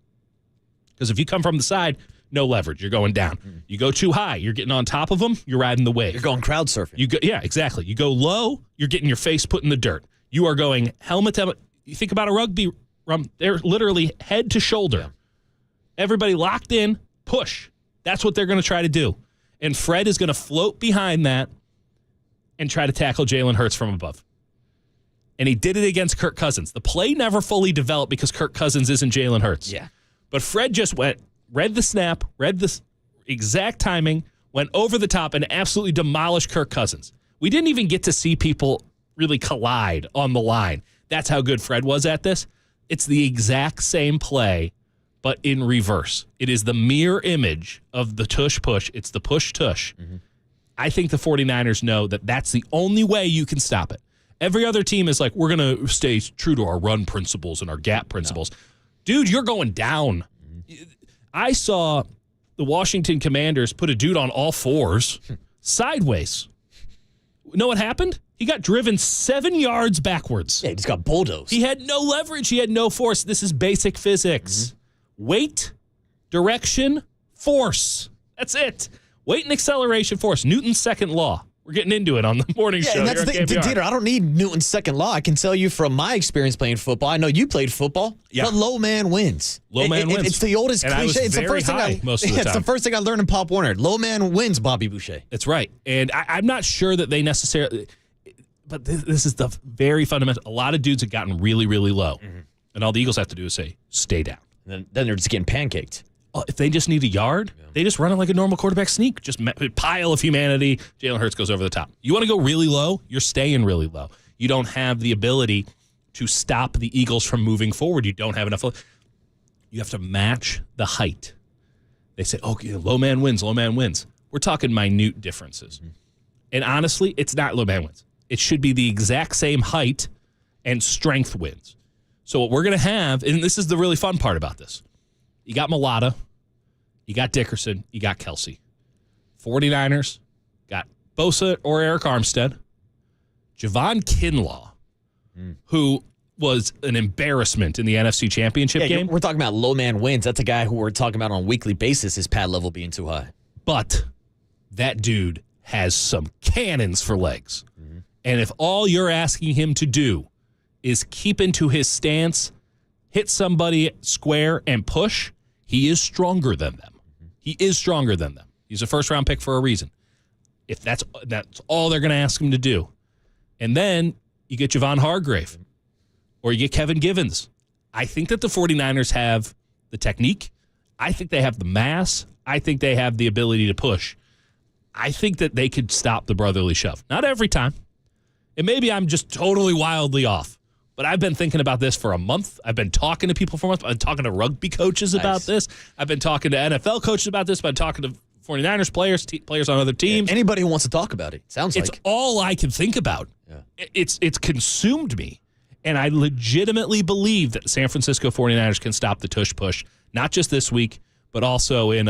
because if you come from the side, no leverage. You're going down. You go too high, you're getting on top of them, you're riding the wave. You're going crowd surfing. Yeah, exactly. You go low, you're getting your face put in the dirt. You are going helmet to helmet. You think about a rugby, they're literally head to shoulder. Yeah. Everybody locked in, push. That's what they're going to try to do. And Fred is going to float behind that and try to tackle Jalen Hurts from above. And he did it against Kirk Cousins. The play never fully developed because Kirk Cousins isn't Jalen Hurts. Yeah. But Fred just read the snap, read the exact timing, went over the top, and absolutely demolished Kirk Cousins. We didn't even get to see people really collide on the line. That's how good Fred was at this. It's the exact same play, but in reverse. It is the mirror image of the tush-push. It's the push-tush. Mm-hmm. I think the 49ers know that that's the only way you can stop it. Every other team is like, we're going to stay true to our run principles and our gap principles. No. Dude, you're going down. I saw the Washington Commanders put a dude on all fours sideways. Know what happened? He got driven 7 yards backwards. Yeah, he just got bulldozed. He had no leverage. He had no force. This is basic physics. Mm-hmm. Weight, direction, force. That's it. Weight and acceleration, force. Newton's second law. We're getting into it on the morning show. And that's Dieter, I don't need Newton's second law. I can tell you from my experience playing football. I know you played football. Yeah. The low man wins. Low man wins. It's the oldest cliche. It's the first thing it's the first thing I learned in Pop Warner. Low man wins, Bobby Boucher. That's right. And I'm not sure that they necessarily, but this is the very fundamental. A lot of dudes have gotten really, really low. Mm-hmm. And all the Eagles have to do is say, stay down. And then they're just getting pancaked. If they just need a yard, they just run it like a normal quarterback sneak. Just pile of humanity. Jalen Hurts goes over the top. You want to go really low? You're staying really low. You don't have the ability to stop the Eagles from moving forward. You don't have enough. You have to match the height. They say, okay, low man wins, low man wins. We're talking minute differences. Mm-hmm. And honestly, it's not low man wins. It should be the exact same height and strength wins. So what we're going to have, and this is the really fun part about this, you got Mulata, you got Dickinson, you got Kelsey. 49ers got Bosa or Eric Armstead. Javon Kinlaw, who was an embarrassment in the NFC Championship game. We're talking about low man wins. That's a guy who we're talking about on a weekly basis, his pad level being too high. But that dude has some cannons for legs. Mm-hmm. And if all you're asking him to do is keep into his stance, hit somebody square, and push, he is stronger than them. He is stronger than them. He's a first-round pick for a reason. If that's all they're going to ask him to do. And then you get Javon Hargrave or you get Kevin Givens. I think that the 49ers have the technique. I think they have the mass. I think they have the ability to push. I think that they could stop the brotherly shove. Not every time. And maybe I'm just totally wildly off. But I've been thinking about this for a month. I've been talking to people for a month. I've been talking to rugby coaches about this. I've been talking to NFL coaches about this. I've been talking to 49ers players, players on other teams. Anybody who wants to talk about it, sounds like. It's all I can think about. Yeah. It's consumed me. And I legitimately believe that the San Francisco 49ers can stop the tush push, not just this week, but also in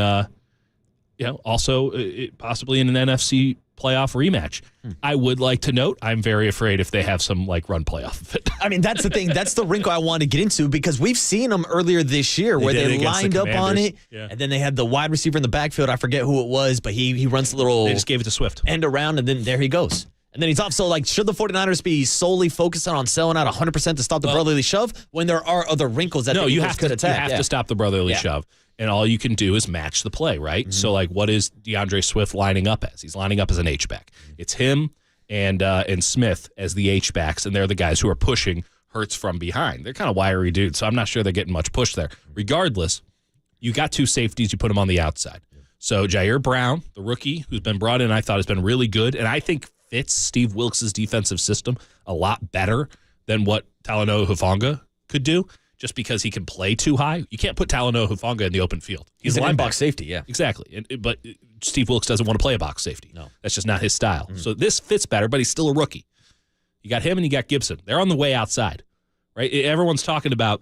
also possibly in an NFC playoff rematch. I would like to note, I'm very afraid if they have some run playoff of it. I mean, that's the thing. That's the wrinkle I want to get into because we've seen them earlier this year where they lined up on it, and then they had the wide receiver in the backfield. I forget who it was, but he runs a little. They just gave it to Swift. End around, and then there he goes. And then he's off. So, should the 49ers be solely focused on selling out 100% to stop the brotherly shove when there are other wrinkles that the Eagles could attack? You have to stop the brotherly shove. And all you can do is match the play, right? So, what is DeAndre Swift lining up as? He's lining up as an H-back. It's him and Smith as the H-backs, and they're the guys who are pushing Hurts from behind. They're kind of wiry dudes, so I'm not sure they're getting much push there. Regardless, you got two safeties, you put them on the outside. So Jair Brown, the rookie, who's been brought in, I thought has been really good, and I think fits Steve Wilkes' defensive system a lot better than what Talanoa Hufanga could do. Just because he can play too high. You can't put Talanoa Hufanga in the open field. He's an in-box safety, yeah. Exactly. But Steve Wilkes doesn't want to play a box safety. No. That's just not his style. So this fits better, but he's still a rookie. You got him and you got Gibson. They're on the way outside, right? Everyone's talking about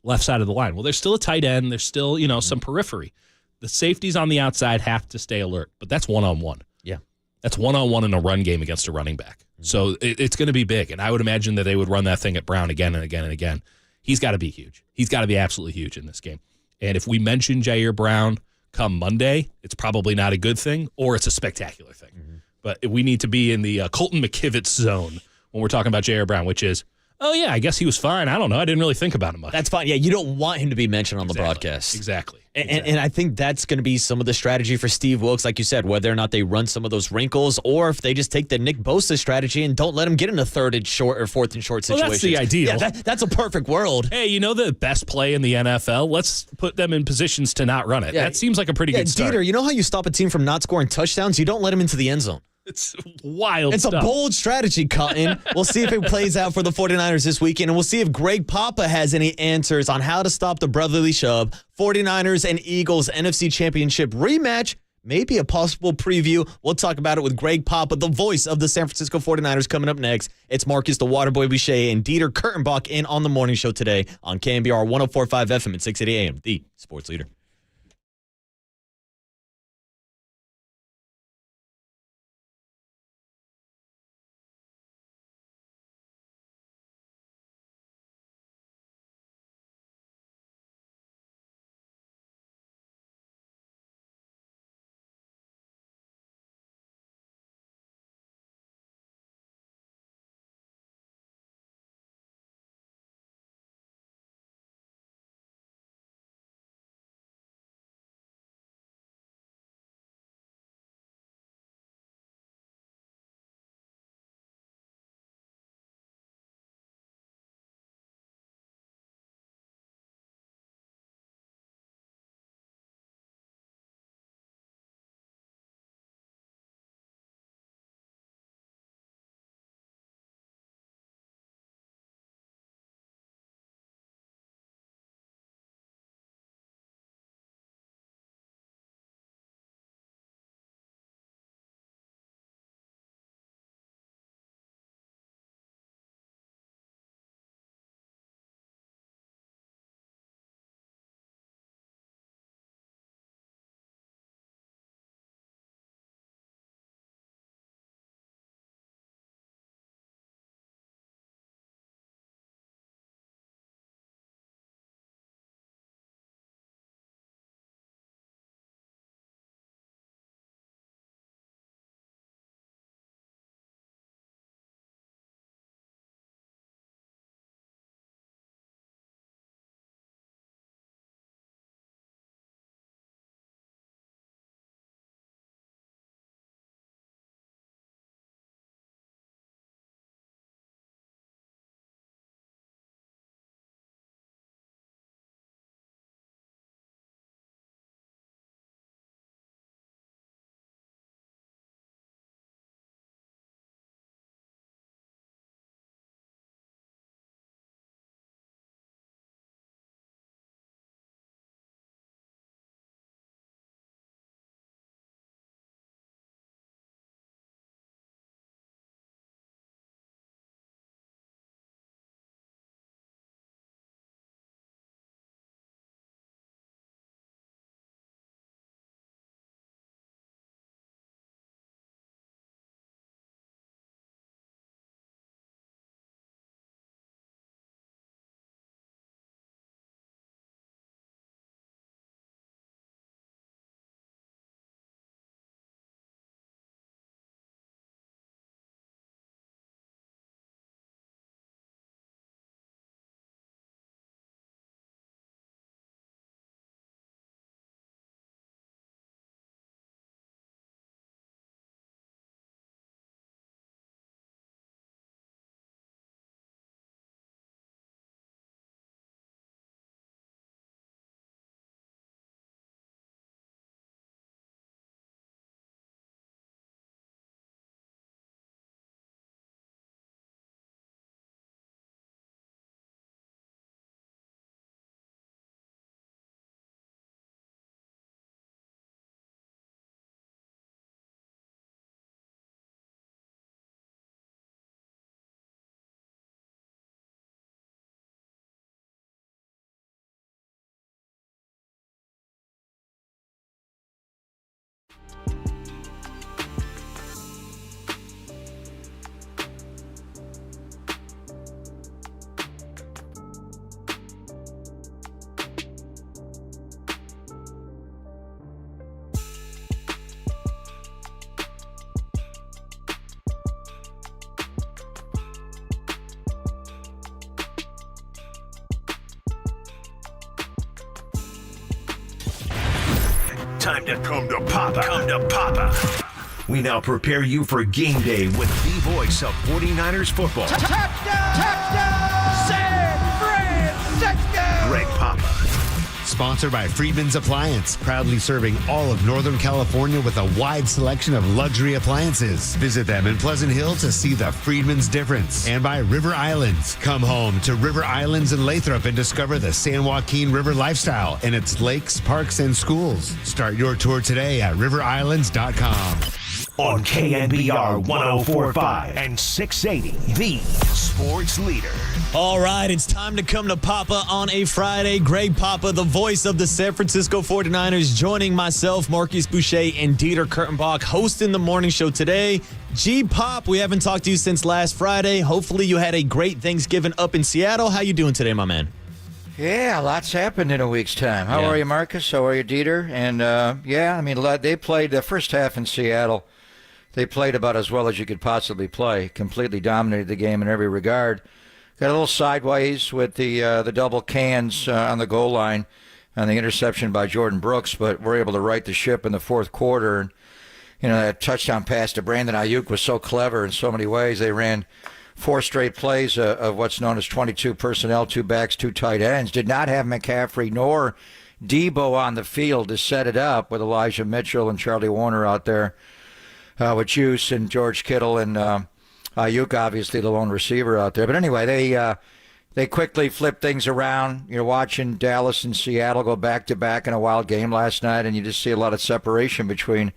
left side of the line. Well, there's still a tight end. There's still, some periphery. The safeties on the outside have to stay alert, but that's one-on-one. Yeah. That's one-on-one in a run game against a running back. So it's going to be big, and I would imagine that they would run that thing at Brown again and again and again. He's got to be huge. He's got to be absolutely huge in this game. And if we mention Jair Brown come Monday, it's probably not a good thing, or it's a spectacular thing. But we need to be in the Colton McKivitz zone when we're talking about Jair Brown, which is, oh, yeah, I guess he was fine. I don't know. I didn't really think about him much. That's fine. Yeah, you don't want him to be mentioned on the broadcast. Exactly. And I think that's going to be some of the strategy for Steve Wilkes, like you said, whether or not they run some of those wrinkles or if they just take the Nick Bosa strategy and don't let him get in a third and short or fourth and short situation. Well, that's the ideal. Yeah, that's a perfect world. Hey, the best play in the NFL? Let's put them in positions to not run it. Yeah. That seems like a pretty good start. Dieter, you know how you stop a team from not scoring touchdowns? You don't let them into the end zone. It's wild It's stuff. a bold strategy, Cotton. We'll see if it plays out for the 49ers this weekend, and we'll see if Greg Papa has any answers on how to stop the brotherly shove. 49ers and Eagles NFC Championship rematch, maybe a possible preview. We'll talk about it with Greg Papa, the voice of the San Francisco 49ers, coming up next. It's Marcus the Waterboy Boucher and Dieter Kurtenbach in on the morning show today on KNBR 104.5 FM at 680 AM, the sports leader. Time to come to Papa. Come to Papa. We now prepare you for game day with the voice of 49ers football. Touchdown, San Francisco! Greg Papa. Sponsored by Friedman's Appliance, proudly serving all of Northern California with a wide selection of luxury appliances. Visit them in Pleasant Hill to see the Friedman's difference. And by River Islands. Come home to River Islands in Lathrop and discover the San Joaquin River lifestyle and its lakes, parks, and schools. Start your tour today at riverislands.com. On KNBR 104.5 and 680, the sports leader. All right, it's time to come to Papa on a Friday. Greg Papa, the voice of the San Francisco 49ers, joining myself, Marcus Boucher, and Dieter Kurtenbach, hosting the morning show today. G-Pop, we haven't talked to you since last Friday. Hopefully you had a great Thanksgiving up in Seattle. How you doing today, my man? Yeah, lots happened in a week's time. How are you, Marcus? How are you, Dieter? And, they played the first half in Seattle. They played about as well as you could possibly play. Completely dominated the game in every regard. Got a little sideways with the double cans on the goal line on the interception by Jordan Brooks, but we're able to right the ship in the fourth quarter. And, that touchdown pass to Brandon Ayuk was so clever in so many ways. They ran 4 straight plays of what's known as 22 personnel, 2 backs, 2 tight ends. Did not have McCaffrey nor Debo on the field to set it up with Elijah Mitchell and Charlie Warner out there. With Juice and George Kittle and Ayuk, obviously the lone receiver out there. But anyway, they quickly flipped things around. You're watching Dallas and Seattle go back-to-back in a wild game last night, and you just see a lot of separation between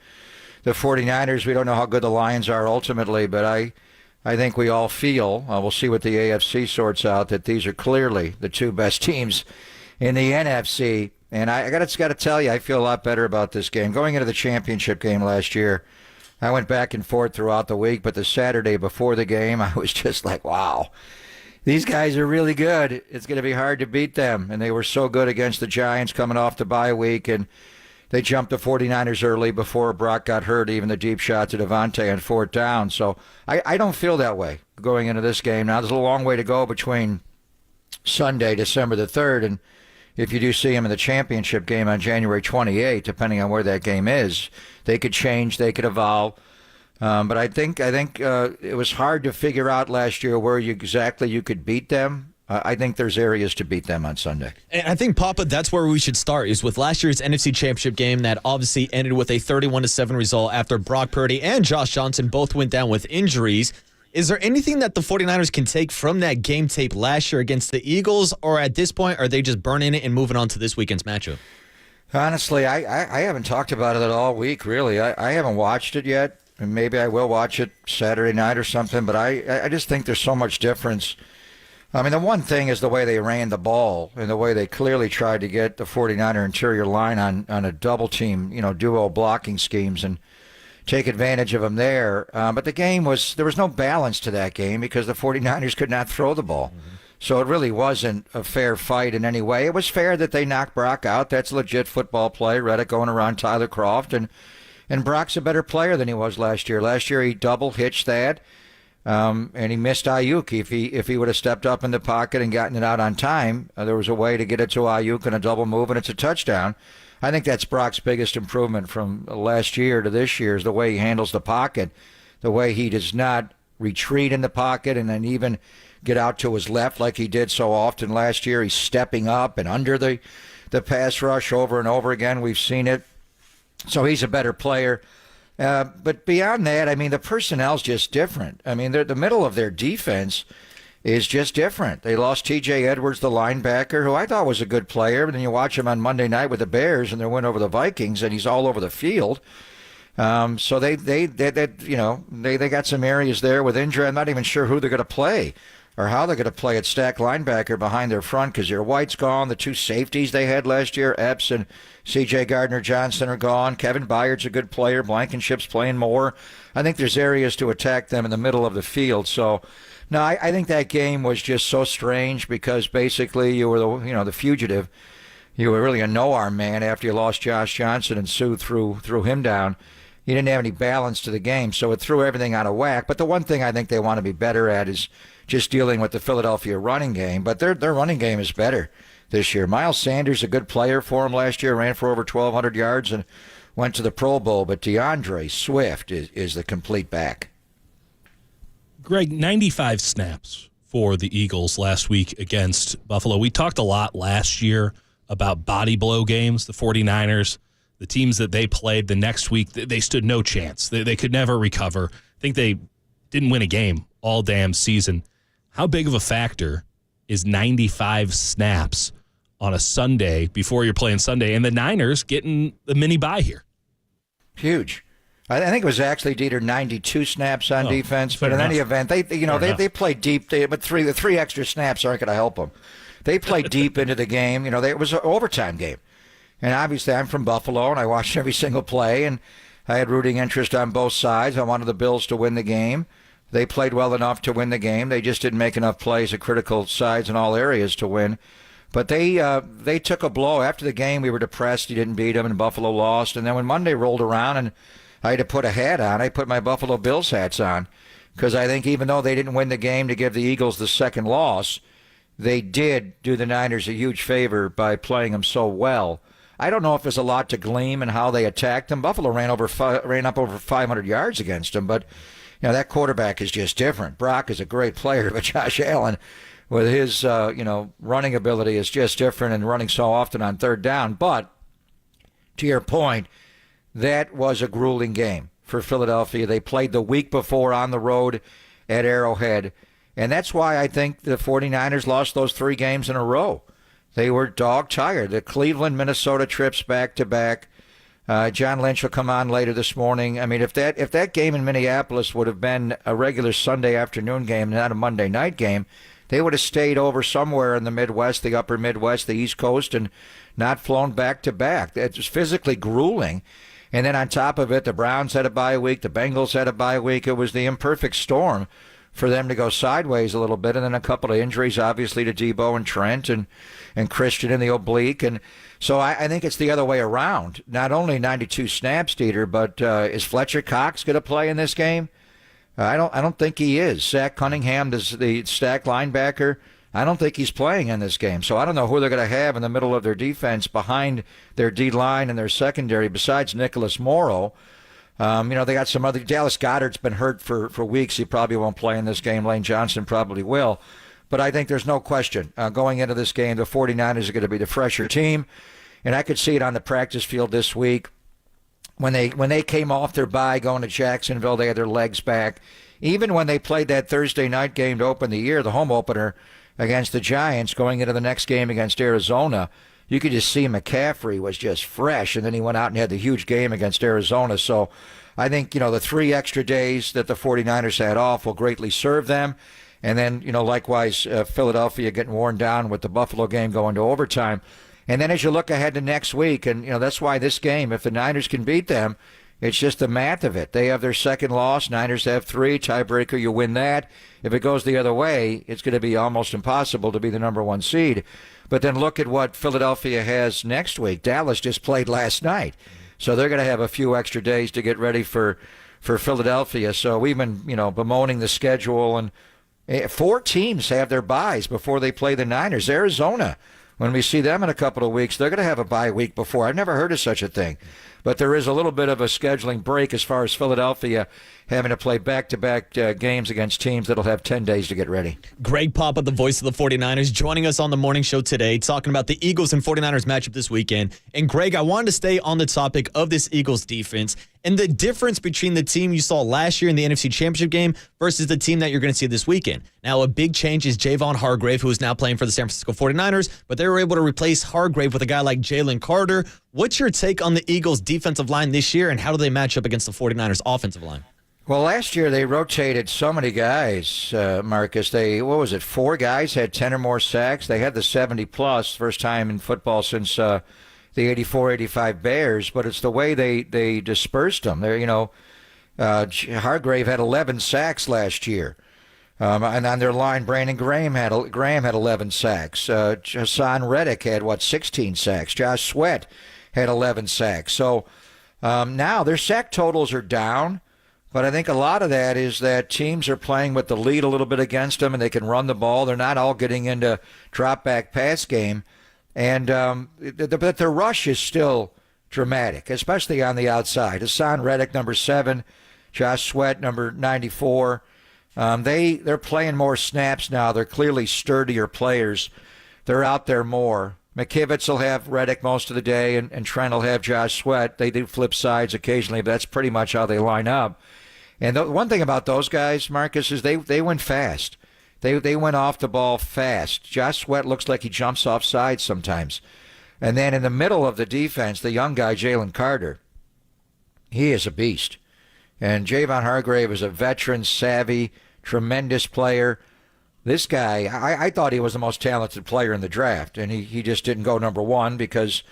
the 49ers. We don't know how good the Lions are ultimately, but I think we all feel, we'll see what the AFC sorts out, that these are clearly the 2 best teams in the NFC. And I got to tell you, I feel a lot better about this game. Going into the championship game last year, I went back and forth throughout the week, but the Saturday before the game, I was just like, wow, these guys are really good. It's going to be hard to beat them. And they were so good against the Giants coming off the bye week, and they jumped the 49ers early before Brock got hurt, even the deep shot to Devontae on 4th down. So I don't feel that way going into this game. Now, there's a long way to go between Sunday, December the 3rd, and if you do see them in the championship game on January 28th, depending on where that game is, they could change, they could evolve. But I think it was hard to figure out last year where exactly you could beat them. I think there's areas to beat them on Sunday. And I think, Papa, that's where we should start, is with last year's NFC Championship game that obviously ended with a 31-7 result after Brock Purdy and Josh Johnson both went down with injuries. Is there anything that the 49ers can take from that game tape last year against the Eagles, or at this point, are they just burning it and moving on to this weekend's matchup? Honestly, I haven't talked about it at all week, really. I haven't watched it yet, and maybe I will watch it Saturday night or something, but I just think there's so much difference. I mean, the one thing is the way they ran the ball and the way they clearly tried to get the 49er interior line on a double team, duo blocking schemes and take advantage of them there. But the game there was no balance to that game because the 49ers could not throw the ball. Mm-hmm. So it really wasn't a fair fight in any way. It was fair that they knocked Brock out. That's legit football play. Reddick going around Tyler Kroft. And Brock's a better player than he was last year. Last year he double hitched that. And he missed Ayuk. If he would have stepped up in the pocket and gotten it out on time, there was a way to get it to Ayuk in a double move, and it's a touchdown. I think that's Brock's biggest improvement from last year to this year is the way he handles the pocket, the way he does not retreat in the pocket and then even get out to his left like he did so often last year. He's stepping up and under the pass rush over and over again. We've seen it. So he's a better player. But beyond that, I mean, the personnel's just different. I mean, the middle of their defense is just different. They lost T.J. Edwards, the linebacker, who I thought was a good player. But then you watch him on Monday night with the Bears and their win over the Vikings, and he's all over the field. So they got some areas there with injury. I'm not even sure who they're going to play or how they're going to play at stack linebacker behind their front because their White's gone. The 2 safeties they had last year, Epps and C.J. Gardner-Johnson, are gone. Kevin Byard's a good player. Blankenship's playing more. I think there's areas to attack them in the middle of the field. So, no, I think that game was just so strange because basically you were the fugitive. You were really a no-arm man after you lost Josh Johnson and Sue threw him down. You didn't have any balance to the game, so it threw everything out of whack. But the one thing I think they want to be better at is just dealing with the Philadelphia running game. But their running game is better this year. Miles Sanders, a good player for him last year, ran for over 1,200 yards and went to the Pro Bowl, but DeAndre Swift is the complete back. Greg, 95 snaps for the Eagles last week against Buffalo. We talked a lot last year about body blow games. The 49ers, the teams that they played the next week, they stood no chance. They could never recover. I think they didn't win a game all damn season. How big of a factor is 95 snaps on a Sunday before you're playing Sunday, and the Niners getting the mini bye here? Huge. I think it was actually, Dieter, 92 snaps on defense. But in any event, they played deep. But the three extra snaps aren't going to help them. They played deep into the game. It was an overtime game. And obviously, I'm from Buffalo, and I watched every single play. And I had rooting interest on both sides. I wanted the Bills to win the game. They played well enough to win the game. They just didn't make enough plays at critical sides in all areas to win. But they took a blow. After the game, we were depressed. You didn't beat them, and Buffalo lost. And then when Monday rolled around and I had to put a hat on, I put my Buffalo Bills hats on, because I think even though they didn't win the game to give the Eagles the second loss, they did do the Niners a huge favor by playing them so well. I don't know if there's a lot to glean in how they attacked them. Buffalo ran up over 500 yards against them, but that quarterback is just different. Brock is a great player, but Josh Allen, with his running ability, is just different and running so often on third down. But to your point, that was a grueling game for Philadelphia. They played the week before on the road at Arrowhead, and that's why I think the 49ers lost those 3 games in a row. They were dog tired. The Cleveland, Minnesota trips back-to-back. John Lynch will come on later this morning. I mean, if that game in Minneapolis would have been a regular Sunday afternoon game, not a Monday night game, they would have stayed over somewhere in the Midwest, the upper Midwest, the East Coast, and not flown back-to-back. It was physically grueling. And then on top of it, the Browns had a bye week. The Bengals had a bye week. It was the imperfect storm for them to go sideways a little bit. And then a couple of injuries, obviously, to Debo and Trent and Christian in the oblique. And so I think it's the other way around. Not only 92 snaps, Dieter, but is Fletcher Cox going to play in this game? I don't think he is. Zach Cunningham, the stack linebacker, I don't think he's playing in this game. So I don't know who they're going to have in the middle of their defense behind their D-line and their secondary besides Nicholas Morrow. They got some other. Dallas Goedert's been hurt for weeks. He probably won't play in this game. Lane Johnson probably will. But I think there's no question going into this game, the 49ers are going to be the fresher team. And I could see it on the practice field this week. When they came off their bye going to Jacksonville, they had their legs back. Even when they played that Thursday night game to open the year, the home opener against the Giants, going into the next game against Arizona, you could just see McCaffrey was just fresh, and then he went out and had the huge game against Arizona. So I think, the 3 extra days that the 49ers had off will greatly serve them. And then, likewise, Philadelphia getting worn down with the Buffalo game going to overtime. And then as you look ahead to next week, and, that's why this game, if the Niners can beat them, it's just the math of it. They have their second loss. Niners have 3. Tiebreaker, you win that. If it goes the other way, it's going to be almost impossible to be the number 1 seed. But then look at what Philadelphia has next week. Dallas just played last night. So they're going to have a few extra days to get ready for Philadelphia. So we've been, bemoaning the schedule. And 4 teams have their byes before they play the Niners. Arizona, when we see them in a couple of weeks, they're going to have a bye week before. I've never heard of such a thing. But there is a little bit of a scheduling break as far as Philadelphia having to play back-to-back games against teams that'll have 10 days to get ready. Greg Papa, the voice of the 49ers, joining us on the morning show today, talking about the Eagles and 49ers matchup this weekend. And Greg, I wanted to stay on the topic of this Eagles defense and the difference between the team you saw last year in the NFC Championship game versus the team that you're going to see this weekend. Now, a big change is Javon Hargrave, who is now playing for the San Francisco 49ers, but they were able to replace Hargrave with a guy like Jalen Carter. What's your take on the Eagles' defensive line this year, and how do they match up against the 49ers' offensive line? Well, last year they rotated so many guys, Marcus. 4 guys had 10 or more sacks. They had the 70-plus, first time in football since the 84-85 Bears, but it's the way they dispersed them. Hargrave had 11 sacks last year. And on their line, Brandon Graham had 11 sacks. Hassan Reddick had, 16 sacks. Josh Sweat had 11 sacks. So now their sack totals are down. But I think a lot of that is that teams are playing with the lead a little bit against them, and they can run the ball. They're not all getting into drop-back pass game. And but their rush is still dramatic, especially on the outside. Hassan Reddick, number 7, Josh Sweat, number 94. They're playing more snaps now. They're clearly sturdier players. They're out there more. McKivitz will have Reddick most of the day, and Trent will have Josh Sweat. They do flip sides occasionally, but that's pretty much how they line up. And the one thing about those guys, Marcus, is they went fast. They went off the ball fast. Josh Sweat looks like he jumps off sides sometimes. And then in the middle of the defense, the young guy, Jalen Carter, he is a beast. And Javon Hargrave is a veteran, savvy, tremendous player. This guy, I thought he was the most talented player in the draft, and he just didn't go number 1 because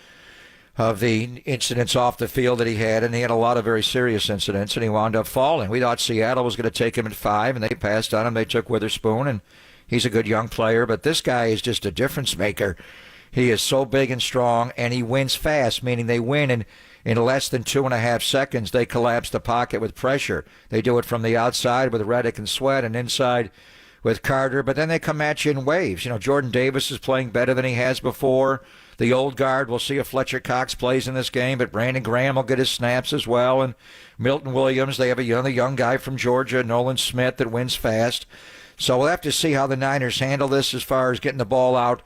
of the incidents off the field that he had, and he had a lot of very serious incidents, and he wound up falling. We thought Seattle was going to take him at 5, and they passed on him. They took Witherspoon, and he's a good young player, but this guy is just a difference maker. He is so big and strong, and he wins fast, meaning they win in less than 2.5 seconds. They collapse the pocket with pressure. They do it from the outside with Reddick and Sweat, and inside with Carter, but then they come at you in waves. Jordan Davis is playing better than he has before. The old guard, we'll see if Fletcher Cox plays in this game, but Brandon Graham will get his snaps as well. And Milton Williams, they have a young guy from Georgia, Nolan Smith, that wins fast. So we'll have to see how the Niners handle this as far as getting the ball out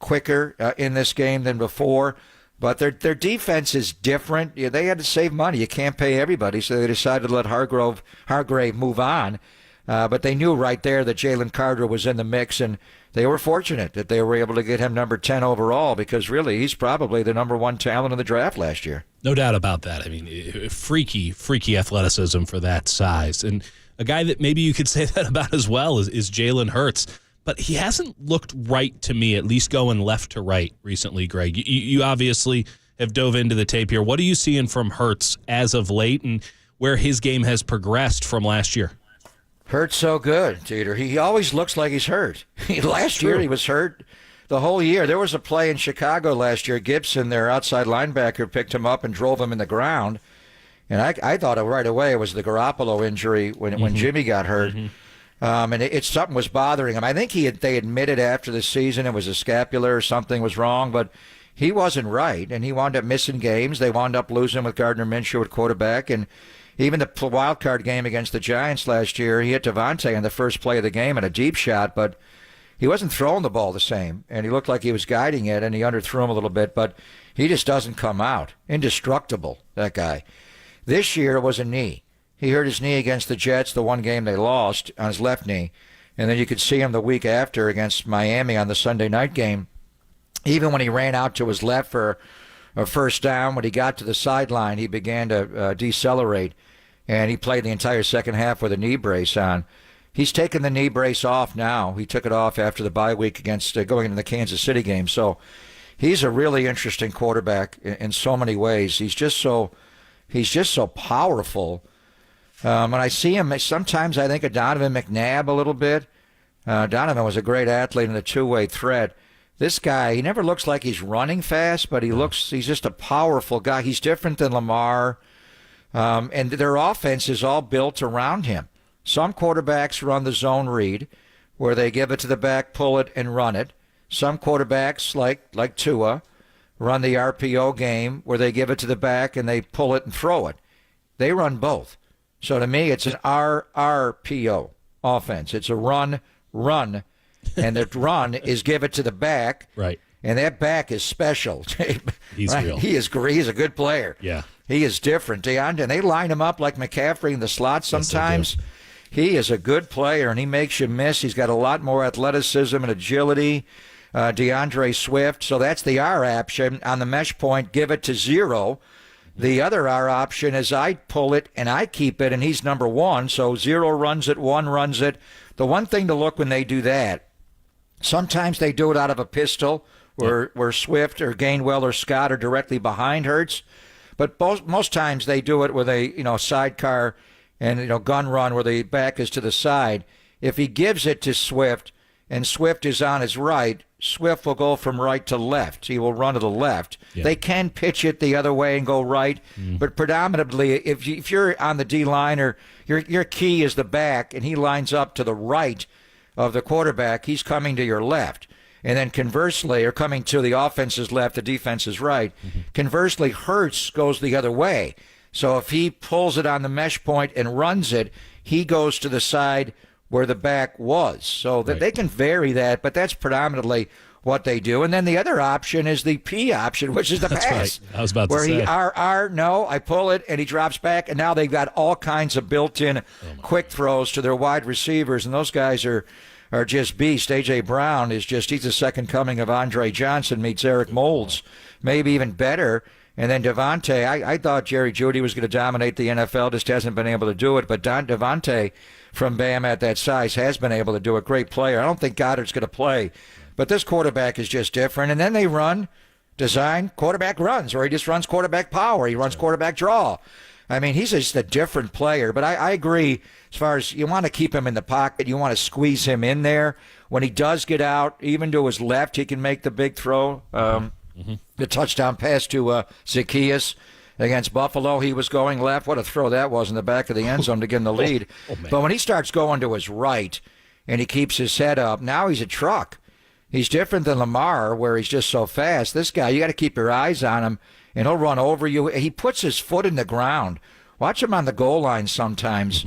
quicker in this game than before. But their defense is different. They had to save money. You can't pay everybody, so they decided to let Hargrave move on. But they knew right there that Jalen Carter was in the mix, and they were fortunate that they were able to get him number 10 overall because really he's probably the number 1 talent in the draft last year. No doubt about that. I mean, freaky athleticism for that size. And a guy that maybe you could say that about as well is Jalen Hurts. But he hasn't looked right to me, at least going left to right recently, Greg. You obviously have dove into the tape here. What are you seeing from Hurts as of late and where his game has progressed from last year? Hurts so good, Teeter. He always looks like he's hurt. Last year he was hurt the whole year. There was a play in Chicago last year. Gibson, their outside linebacker, picked him up and drove him in the ground. And I thought right away it was the Garoppolo injury when Jimmy got hurt. And something was bothering him. I think they admitted after the season it was a scapular or something was wrong, but he wasn't right, and he wound up missing games. They wound up losing with Gardner Minshew at quarterback, and even the wild card game against the Giants last year, he hit Devontae on the first play of the game in a deep shot, but he wasn't throwing the ball the same, and he looked like he was guiding it, and he underthrew him a little bit, but he just doesn't come out. Indestructible, that guy. This year it was a knee. He hurt his knee against the Jets, the one game they lost, on his left knee, and then you could see him the week after against Miami on the Sunday night game. Even when he ran out to his left for a first down, when he got to the sideline, he began to decelerate, and he played the entire second half with a knee brace on. He's taken the knee brace off now. He took it off after the bye week against going into the Kansas City game. So he's a really interesting quarterback in so many ways. He's just so powerful. When I see him, sometimes I think of Donovan McNabb a little bit. Donovan was a great athlete and a two-way threat. This guy, he never looks like he's running fast, but he's just a powerful guy. He's different than Lamar. And their offense is all built around him. Some quarterbacks run the zone read, where they give it to the back, pull it, and run it. Some quarterbacks, like Tua, run the RPO game, where they give it to the back and they pull it and throw it. They run both. So to me, it's an RRPO offense. It's a run, and the run is give it to the back. Right. And that back is special. He's right? real. He's a good player. Yeah. He is different. And they line him up like McCaffrey in the slot sometimes. Yes, he is a good player, and he makes you miss. He's got a lot more athleticism and agility. DeAndre Swift. So that's the R option. On the mesh point, give it to 0. The other R option is I pull it and I keep it, and he's number 1. So 0 runs it, 1 runs it. The one thing to look when they do that, sometimes they do it out of a pistol where Swift or Gainwell or Scott are directly behind Hurts. But most times they do it with a sidecar and gun run where the back is to the side. If he gives it to Swift and Swift is on his right, Swift will go from right to left. He will run to the left. Yeah. They can pitch it the other way and go right, but predominantly if you're on the D line or your key is the back and he lines up to the right of the quarterback, he's coming to your left. And then conversely, or coming to the offense's left, the defense's right. Conversely, Hurts goes the other way. So if he pulls it on the mesh point and runs it, he goes to the side where the back was. So that they can vary that, but that's predominantly what they do. And then the other option is the P option, which is the That's pass. right. I was about to where say. I pull it, and he drops back, and now they've got all kinds of built-in quick throws to their wide receivers, and those guys are just beasts. A.J. Brown he's the second coming of Andre Johnson meets Eric Moulds, maybe even better. And then Devontae, I thought Jerry Jeudy was going to dominate the NFL, just hasn't been able to do it. But Devontae from Bam at that size has been able to do it. Great player. I don't think Goddard's going to play. But this quarterback is just different. And then they run design quarterback runs, or he just runs quarterback power. He runs quarterback draw. I mean, he's just a different player. But I agree, as far as you want to keep him in the pocket, you want to squeeze him in there. When he does get out, even to his left, he can make the big throw. The touchdown pass to Zacchaeus against Buffalo, he was going left. What a throw that was in the back of the end zone to give him the lead. But when he starts going to his right and he keeps his head up, now he's a truck. He's different than Lamar, where he's just so fast. This guy, you got to keep your eyes on him, and he'll run over you. He puts his foot in the ground. Watch him on the goal line sometimes.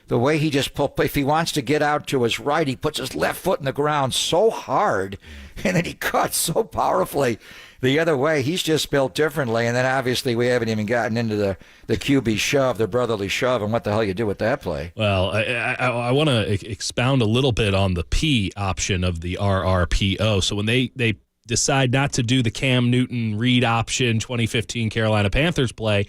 The way he just if he wants to get out to his right, he puts his left foot in the ground so hard, and then he cuts so powerfully the other way. He's just built differently. And then obviously we haven't even gotten into the QB shove, the brotherly shove, and what the hell you do with that play. Well, I want to expound a little bit on the P option of the RRPO. So when they decide not to do the Cam Newton read option 2015 Carolina Panthers play,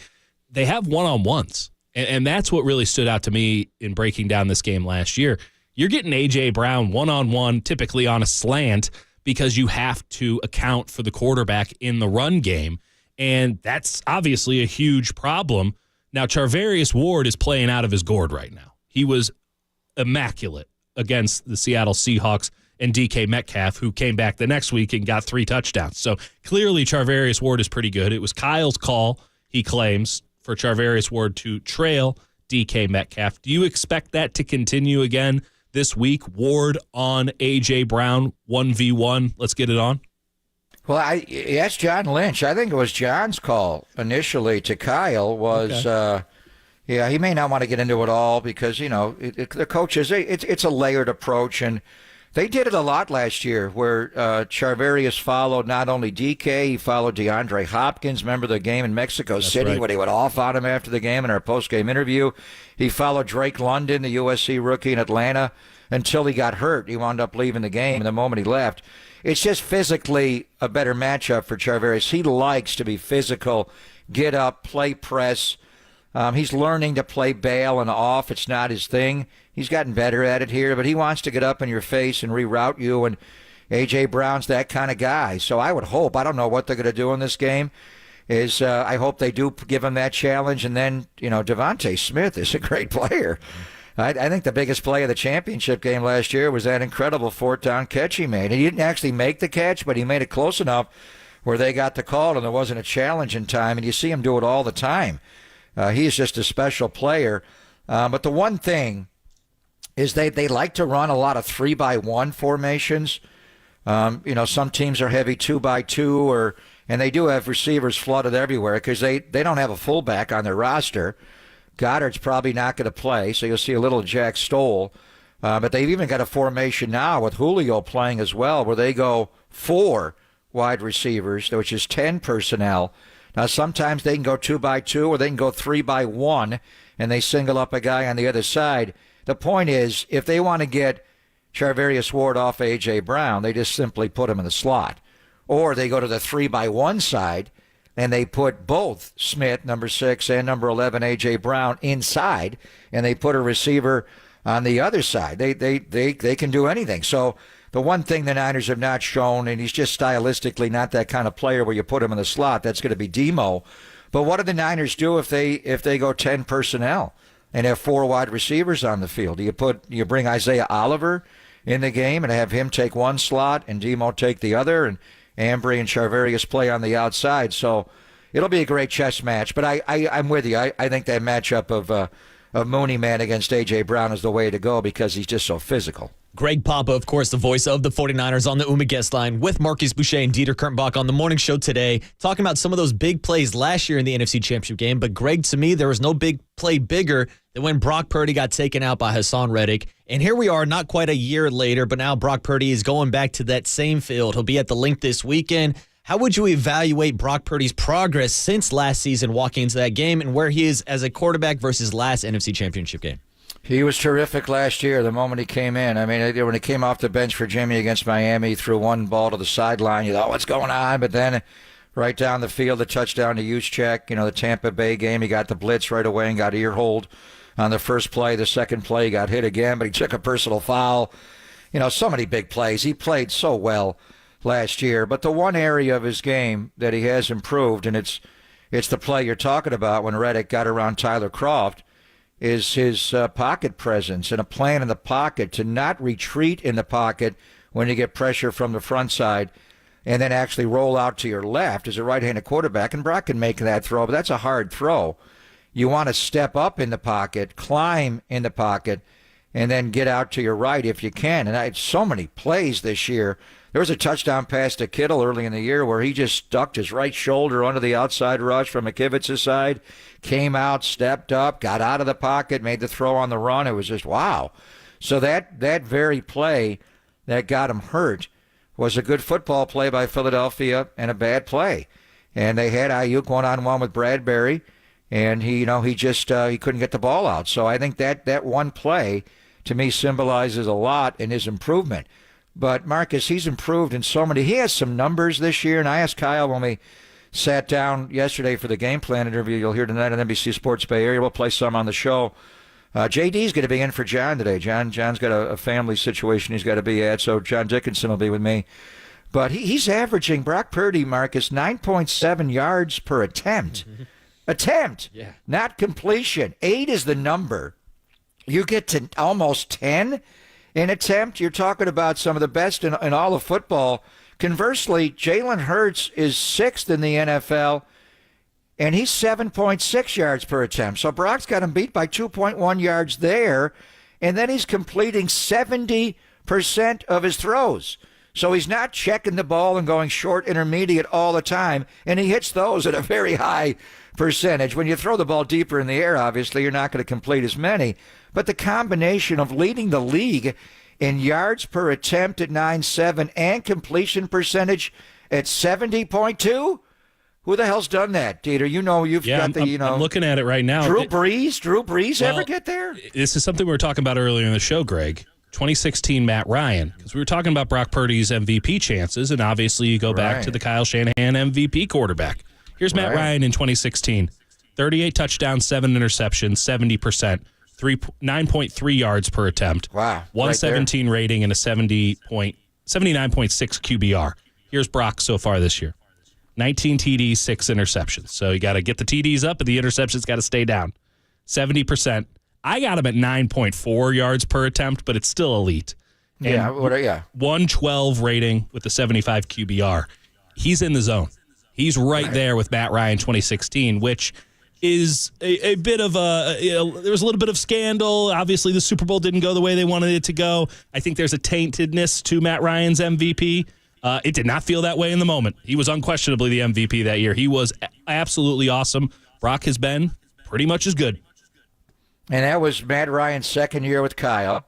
they have one-on-ones. And that's what really stood out to me in breaking down this game last year. You're getting A.J. Brown one-on-one, typically on a slant, because you have to account for the quarterback in the run game. And that's obviously a huge problem. Now, Charvarius Ward is playing out of his gourd right now. He was immaculate against the Seattle Seahawks and DK Metcalf, who came back the next week and got 3 touchdowns. So clearly Charvarius Ward is pretty good. It was Kyle's call, he claims, for Charvarius Ward to trail DK Metcalf. Do you expect that to continue again this week? Ward on A.J. Brown, 1v1. Let's get it on. Well, that's John Lynch. I think it was John's call initially to Kyle was, he may not want to get into it all because, the coaches, it's a layered approach, and they did it a lot last year where Charvarius followed not only DK, he followed DeAndre Hopkins. Remember the game in Mexico City when he went off on him after the game in our post-game interview? He followed Drake London, the USC rookie in Atlanta, until he got hurt. He wound up leaving the game the moment he left. It's just physically a better matchup for Charvarius. He likes to be physical, get up, play press. He's learning to play bail and off. It's not his thing. He's gotten better at it here, but he wants to get up in your face and reroute you, and A.J. Brown's that kind of guy. So I would hope, I don't know what they're going to do in this game, is I hope they do give him that challenge. And then, Devontae Smith is a great player. I think the biggest play of the championship game last year was that incredible 4th down catch he made. He didn't actually make the catch, but he made it close enough where they got the call and there wasn't a challenge in time, and you see him do it all the time. He's just a special player. But the one thing is they like to run a lot of 3-by-1 formations. Some teams are heavy 2-by-2, and they do have receivers flooded everywhere because they don't have a fullback on their roster. Goddard's probably not going to play, so you'll see a little Jack Stoll. But they've even got a formation now with Julio playing as well, where they go 4 wide receivers, which is 10 personnel. Now, sometimes they can go 2-by-2 or they can go 3-by-1, and they single up a guy on the other side. The point is, if they want to get Charvarius Ward off A.J. Brown, they just simply put him in the slot. Or they go to the 3-by-1 side, and they put both Smith, number 6, and number 11, A.J. Brown, inside, and they put a receiver on the other side. They can do anything. So the one thing the Niners have not shown, and he's just stylistically not that kind of player where you put him in the slot, that's going to be Demo. But what do the Niners do if they go 10 personnel and have 4 wide receivers on the field? Do you bring Isaiah Oliver in the game and have him take one slot and Demo take the other, and Ambry and Charvarius play on the outside? So it'll be a great chess match. But I'm with you. I think that matchup Mooney man against A.J. Brown is the way to go because he's just so physical. Greg Papa, of course, the voice of the 49ers on the UMA guest line with Marcus Boucher and Dieter Kurtenbach on the morning show today, talking about some of those big plays last year in the NFC Championship game. But, Greg, to me, there was no big play bigger than when Brock Purdy got taken out by Hassan Reddick. And here we are, not quite a year later, but now Brock Purdy is going back to that same field. He'll be at the Link this weekend. How would you evaluate Brock Purdy's progress since last season walking into that game and where he is as a quarterback versus last NFC Championship game? He was terrific last year the moment he came in. I mean, when he came off the bench for Jimmy against Miami, he threw one ball to the sideline. You thought, what's going on? But then right down the field, the touchdown to Juszczyk, the Tampa Bay game, he got the blitz right away and got ear-hold on the first play. The second play, he got hit again, but he took a personal foul. So many big plays. He played so well last year. But the one area of his game that he has improved, and it's the play you're talking about when Reddick got around Tyler Kroft, is his pocket presence and a plan in the pocket to not retreat in the pocket when you get pressure from the front side and then actually roll out to your left as a right-handed quarterback. And Brock can make that throw, but that's a hard throw. You want to step up in the pocket, climb in the pocket, and then get out to your right if you can. And I had so many plays this year. There was a touchdown pass to Kittle early in the year where he just stuck his right shoulder under the outside rush from McKivitz's side, came out, stepped up, got out of the pocket, made the throw on the run. It was just wow. So that very play that got him hurt was a good football play by Philadelphia and a bad play. And they had Ayuk one-on-one with Bradbury, and he couldn't get the ball out. So I think that one play, to me, symbolizes a lot in his improvement. But, Marcus, he's improved in so many. He has some numbers this year, and I asked Kyle when we sat down yesterday for the game plan interview you'll hear tonight on NBC Sports Bay Area. We'll play some on the show. JD's going to be in for John today. John's got a family situation he's got to be at, so John Dickinson will be with me. But he's averaging, Brock Purdy, Marcus, 9.7 yards per attempt. Mm-hmm. Attempt, yeah. Not completion. 8 is the number. You get to almost 10 in attempt. You're talking about some of the best in all of football. Conversely, Jalen Hurts is 6th in the NFL, and he's 7.6 yards per attempt. So Brock's got him beat by 2.1 yards there, and then he's completing 70% of his throws. So he's not checking the ball and going short intermediate all the time, and he hits those at a very high percentage. When you throw the ball deeper in the air, obviously, you're not going to complete as many. But the combination of leading the league in yards per attempt at 9.7 and completion percentage at 70.2, who the hell's done that, Dieter? You've got the, I'm looking at it right now. Drew Brees ever get there? This is something we were talking about earlier in the show, Greg. 2016 Matt Ryan, because we were talking about Brock Purdy's MVP chances, and obviously you go back to the Kyle Shanahan MVP quarterback. Here's Matt Ryan in 2016. 38 touchdowns, 7 interceptions, 70%, 9.3 yards per attempt. Wow. 117 rating and a 79.6 QBR. Here's Brock so far this year. 19 TDs, 6 interceptions. So you got to get the TDs up, and the interceptions got to stay down. 70%. I got him at 9.4 yards per attempt, but it's still elite. And 112 rating with the 75 QBR. He's in the zone. He's right there with Matt Ryan 2016, which is a bit of there was a little bit of scandal. Obviously, the Super Bowl didn't go the way they wanted it to go. I think there's a taintedness to Matt Ryan's MVP. It did not feel that way in the moment. He was unquestionably the MVP that year. He was absolutely awesome. Brock has been pretty much as good. And that was Matt Ryan's second year with Kyle.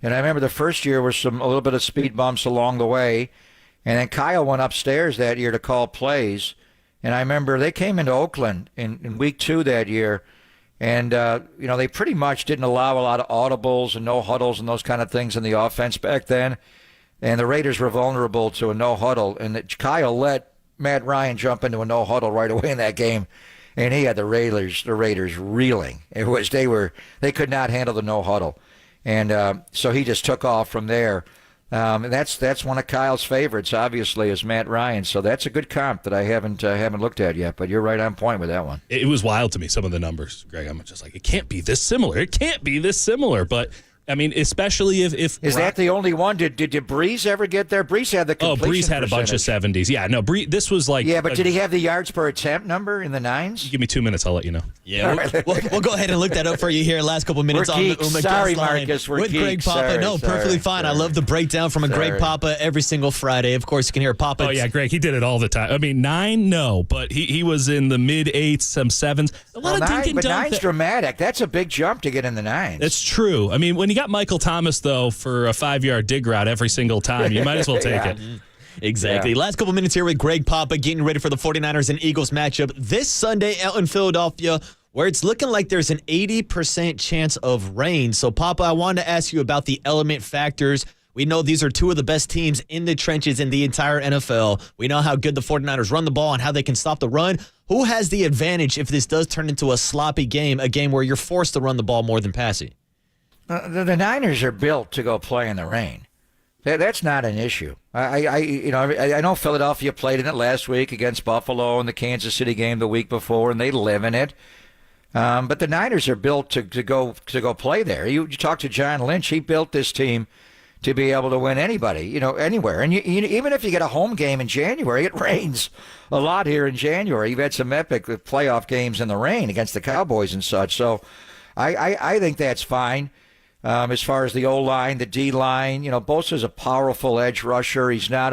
And I remember the first year was a little bit of speed bumps along the way. And then Kyle went upstairs that year to call plays. And I remember they came into Oakland in week 2 that year. And, they pretty much didn't allow a lot of audibles and no huddles and those kind of things in the offense back then. And the Raiders were vulnerable to a no huddle. And Kyle let Matt Ryan jump into a no huddle right away in that game. And he had the Raiders reeling. They could not handle the no huddle, and so he just took off from there. And that's one of Kyle's favorites, obviously, is Matt Ryan. So that's a good comp that I haven't looked at yet. But you're right on point with that one. It was wild to me, some of the numbers, Greg. I'm just like, it can't be this similar. It can't be this similar. But I mean, especially if is that the only one? Did Breeze ever get there? Breeze had the completion Breeze had a bunch of 70s. Yeah, no, this was like but did he have the yards per attempt number in the 9s? Give me 2 minutes, I'll let you know. Yeah, we'll go ahead and look that up for you here. Last couple of minutes we're on geeks. the Uma Sorry, guest line Marcus, we're with geeks. Greg Papa. Sorry, Perfectly fine. I love the breakdown from a Greg Papa every single Friday. Of course, you can hear Papa. Oh yeah, Greg, he did it all the time. I mean, 9, no, but he was in the mid 8s, some 7s. A lot of dink and dunk. 9's dramatic. That's a big jump to get in the 9s. That's true. I mean, when you got Michael Thomas though for a 5-yard dig route every single time, you might as well take it. Exactly. Yeah. Last couple minutes here with Greg Papa getting ready for the 49ers and Eagles matchup this Sunday out in Philadelphia, where it's looking like there's an 80% chance of rain. So, Papa, I wanted to ask you about the element factors. We know these are two of the best teams in the trenches in the entire NFL. We know how good the 49ers run the ball and how they can stop the run. Who has the advantage if this does turn into a sloppy game, a game where you're forced to run the ball more than passing? The Niners are built to go play in the rain. That's not an issue. I know Philadelphia played in it last week against Buffalo and the Kansas City game the week before, and they live in it. But the Niners are built to go play there. You talk to John Lynch; he built this team to be able to win anywhere. And even if you get a home game in January, it rains a lot here in January. You've had some epic playoff games in the rain against the Cowboys and such. So I think that's fine. As far as the O-line, the D-line, Bosa's a powerful edge rusher. He's not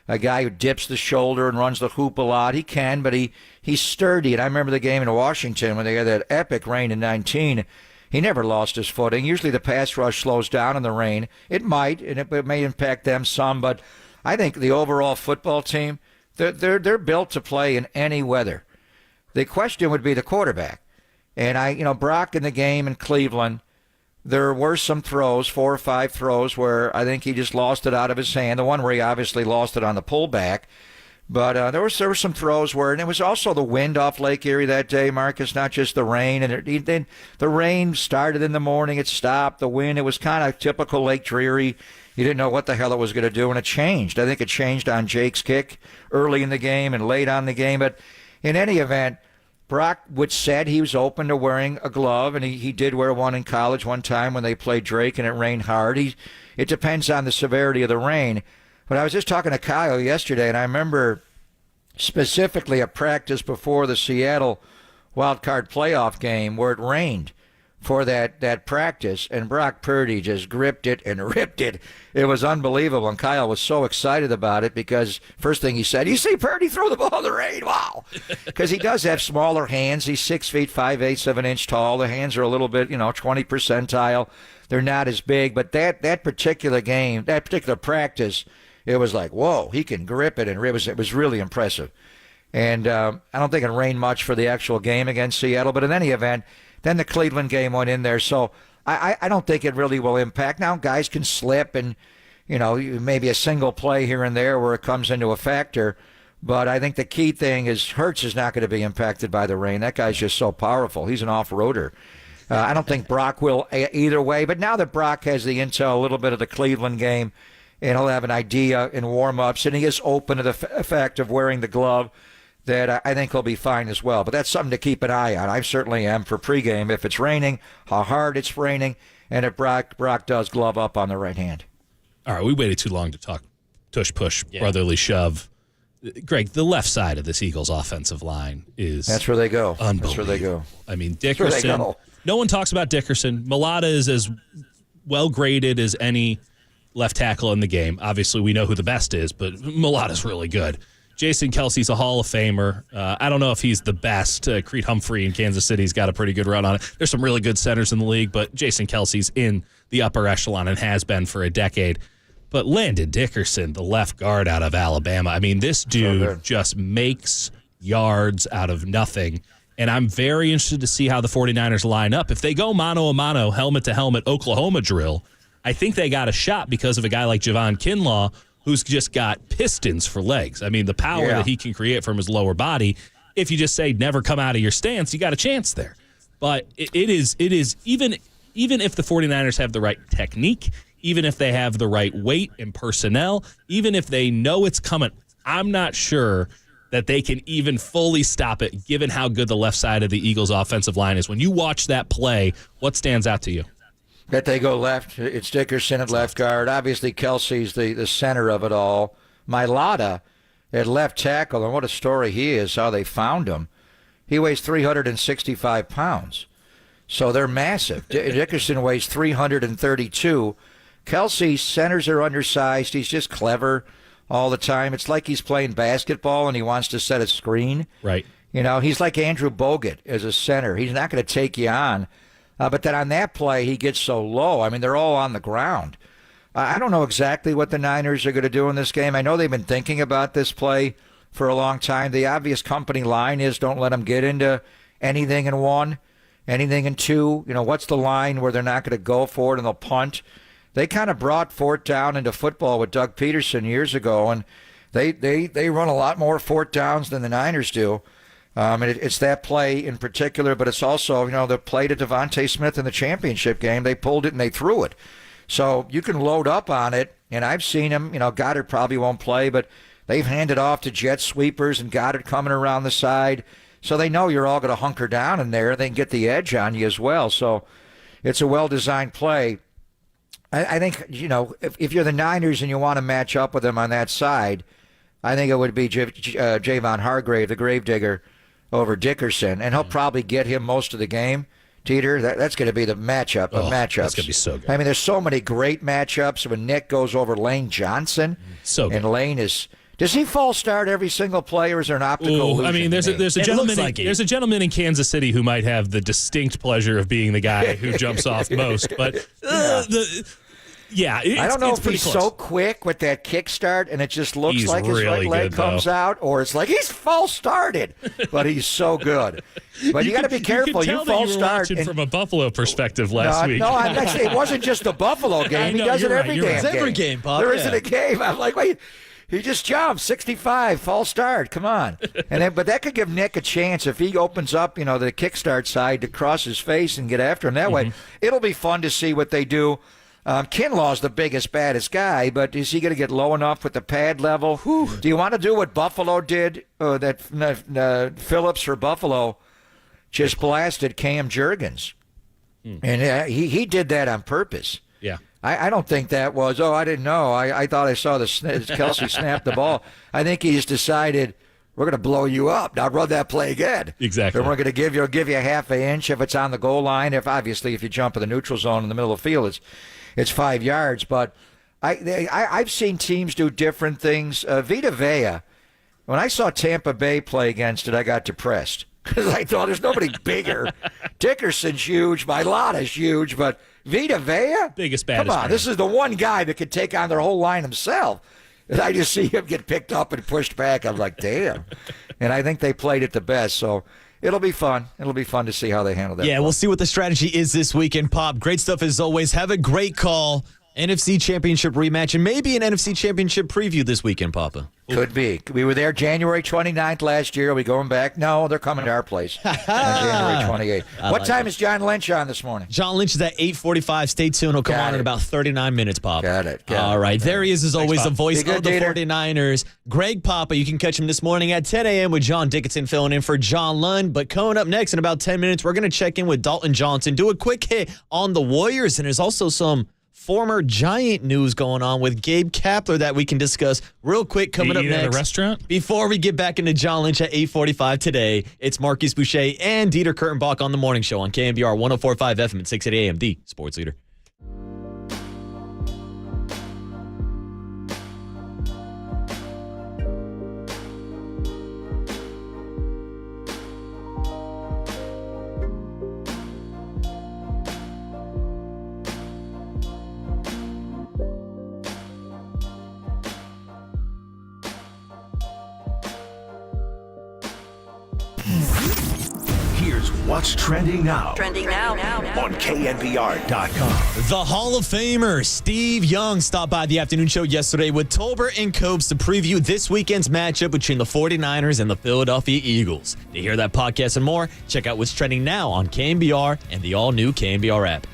a guy who dips the shoulder and runs the hoop a lot. He can, but he's sturdy. And I remember the game in Washington when they had that epic rain in 19. He never lost his footing. Usually the pass rush slows down in the rain. It might, and it may impact them some, but I think the overall football team, they're built to play in any weather. The question would be the quarterback. And Brock in the game in Cleveland, there were some throws, 4 or 5 throws, where I think he just lost it out of his hand. The one where he obviously lost it on the pullback. But there were some throws where, and it was also the wind off Lake Erie that day, Marcus, not just the rain. And then the rain started in the morning, it stopped. The wind, it was kind of typical Lake Erie. You didn't know what the hell it was going to do, and it changed. I think it changed on Jake's kick early in the game and late on the game. But in any event, Brock said he was open to wearing a glove, and he did wear one in college one time when they played Drake and it rained hard. It depends on the severity of the rain. But I was just talking to Kyle yesterday, and I remember specifically a practice before the Seattle wild card playoff game where it rained for that practice, and Brock Purdy just gripped it and ripped it. It was unbelievable, and Kyle was so excited about it because first thing he said, "You see Purdy throw the ball in the rain? Wow!" Because he does have smaller hands. He's 6 feet 5/8 of an inch tall. The hands are a little bit, 20 percentile. They're not as big, but that particular game, that particular practice, it was like, whoa, he can grip it, and it was really impressive. And I don't think it rained much for the actual game against Seattle, but in any event, then the Cleveland game went in there. So I don't think it really will impact. Now, guys can slip and, maybe a single play here and there where it comes into a factor. But I think the key thing is Hurts is not going to be impacted by the rain. That guy's just so powerful. He's an off-roader. I don't think Brock will either way. But now that Brock has the intel, a little bit of the Cleveland game, and he'll have an idea in warm-ups, and he is open to the fact of wearing the glove, that I think he'll be fine as well. But that's something to keep an eye on. I certainly am for pregame. If it's raining, how hard it's raining, and if Brock does glove up on the right hand. All right, we waited too long to talk tush-push, brotherly shove. Greg, the left side of this Eagles offensive line is That's where they go. Unbelievable. That's where they go. I mean, Dickinson, no one talks about Dickinson. Mulata is as well-graded as any left tackle in the game. Obviously, we know who the best is, but Mulata's really good. Jason Kelsey's a Hall of Famer. I don't know if he's the best. Creed Humphrey in Kansas City's got a pretty good run on it. There's some really good centers in the league, but Jason Kelsey's in the upper echelon and has been for a decade. But Landon Dickinson, the left guard out of Alabama, I mean, this dude just makes yards out of nothing. And I'm very interested to see how the 49ers line up. If they go mano-a-mano, helmet-to-helmet Oklahoma drill, I think they got a shot because of a guy like Javon Kinlaw, who's just got pistons for legs. I mean, the power that he can create from his lower body, if you just say never come out of your stance, you got a chance there. But it is even if the 49ers have the right technique, even if they have the right weight and personnel, even if they know it's coming, I'm not sure that they can even fully stop it given how good the left side of the Eagles offensive line is. When you watch that play, what stands out to you? That they go left. It's Dickinson at left guard. Obviously, Kelsey's the center of it all. Mailata at left tackle, and what a story he is, how they found him. He weighs 365 pounds. So they're massive. Dickinson weighs 332. Kelsey's centers are undersized. He's just clever all the time. It's like he's playing basketball and he wants to set a screen. Right. You know, he's like Andrew Bogut as a center. He's not going to take you on. But then on that play, he gets so low. I mean, they're all on the ground. I don't know exactly what the Niners are going to do in this game. I know they've been thinking about this play for a long time. The obvious company line is don't let them get into anything in 1, anything in 2. You know, what's the line where they're not going to go for it and they'll punt? They kind of brought fourth down into football with Doug Peterson years ago, and they run a lot more fourth downs than the Niners do. And it's that play in particular, but it's also, you know, the play to Devontae Smith in the championship game. They pulled it and they threw it. So you can load up on it, and I've seen him. You know, Goddard probably won't play, but they've handed off to jet sweepers and Goddard coming around the side. So they know you're all going to hunker down in there. They can get the edge on you as well. So it's a well-designed play. I think, you know, if you're the Niners and you want to match up with them on that side, I think it would be Javon Hargrave, the gravedigger, over Dickinson, and he'll probably get him most of the game. Teeter, that's going to be the matchup of matchups. That's going to be so good. I mean, there's so many great matchups when Nick goes over Lane Johnson. So good. And Lane is... Does he false start every single play, or is there an optical illusion? I mean, there's a gentleman in Kansas City who might have the distinct pleasure of being the guy who jumps off most, but I don't know if he's close. so quick with that kickstart, and it just looks He's like his really right leg good, comes though. out, or it's like he's false started, but he's so good. But you got to be careful. You You can tell that false you were start watching from a Buffalo perspective last week. No, I'm not saying it wasn't just a Buffalo game. know, He does it you're every right, damn you're game. right. Every game, Bob, There yeah. isn't a game. I'm like, wait. He just jumped 65, false start. Come on, but that could give Nick a chance if he opens up, you know, the kickstart side to cross his face and get after him that way. It'll be fun to see what they do. Kinlaw's the biggest, baddest guy, but is he going to get low enough with the pad level? Do you want to do what Buffalo did? That Phillips for Buffalo just blasted Cam Jurgens, and he did that on purpose. Yeah. I don't think that was, I didn't know. I thought I saw Kelsey snap the ball. I think he's decided, we're going to blow you up. Now run that play again. Exactly. And we're going to give you a half an inch if it's on the goal line. If you jump in the neutral zone in the middle of the field, it's 5 yards. But I've seen teams do different things. Vita Vea, when I saw Tampa Bay play against it, I got depressed. Because I thought there's nobody bigger. Dickinson's huge. Mailata's huge. But Vita Vea? Biggest, baddest. Come on, this is the one guy that could take on their whole line himself. And I just see him get picked up and pushed back. I'm like, damn. And I think they played it the best. So it'll be fun. It'll be fun to see how they handle that. Yeah, we'll see what the strategy is this weekend, Pop. Great stuff as always. Have a great call. NFC Championship rematch and maybe an NFC Championship preview this weekend, Papa. Could be. We were there January 29th last year. Are we going back? No, they're coming to our place on January 28th. What time is John Lynch on this morning? John Lynch is at 8:45. Stay tuned. He'll come on in about 39 minutes, Papa. Got it. All right. There he is, as always, the voice Be good, of the Dieter. 49ers. Greg Papa. You can catch him this morning at 10 a.m. with John Dickinson filling in for John Lund. But coming up next in about 10 minutes, we're going to check in with Dalton Johnson, do a quick hit on the Warriors, and there's also some former Giant news going on with Gabe Kapler that we can discuss real quick coming up next. At a restaurant? Before we get back into John Lynch at 8:45 today, it's Marcus Boucher and Dieter Kurtenbach on the morning show on KNBR 104.5 FM and 680 AM, the sports leader. Here's what's trending now. Trending now. On KNBR.com. The Hall of Famer Steve Young stopped by the afternoon show yesterday with Tolbert and Copes to preview this weekend's matchup between the 49ers and the Philadelphia Eagles. To hear that podcast and more, check out what's trending now on KNBR and the all-new KNBR app.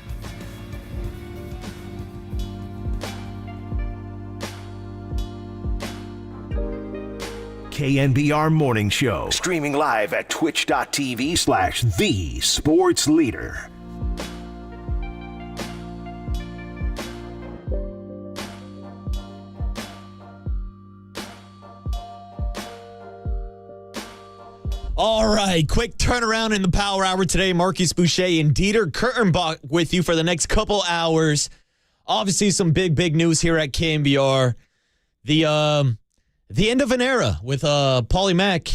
KNBR Morning Show. Streaming live at twitch.tv/the sports leader. All right, quick turnaround in the Power Hour today. Marcus Boucher and Dieter Kurtenbach with you for the next couple hours. Obviously, some big news here at KNBR. The end of an era with Paulie Mack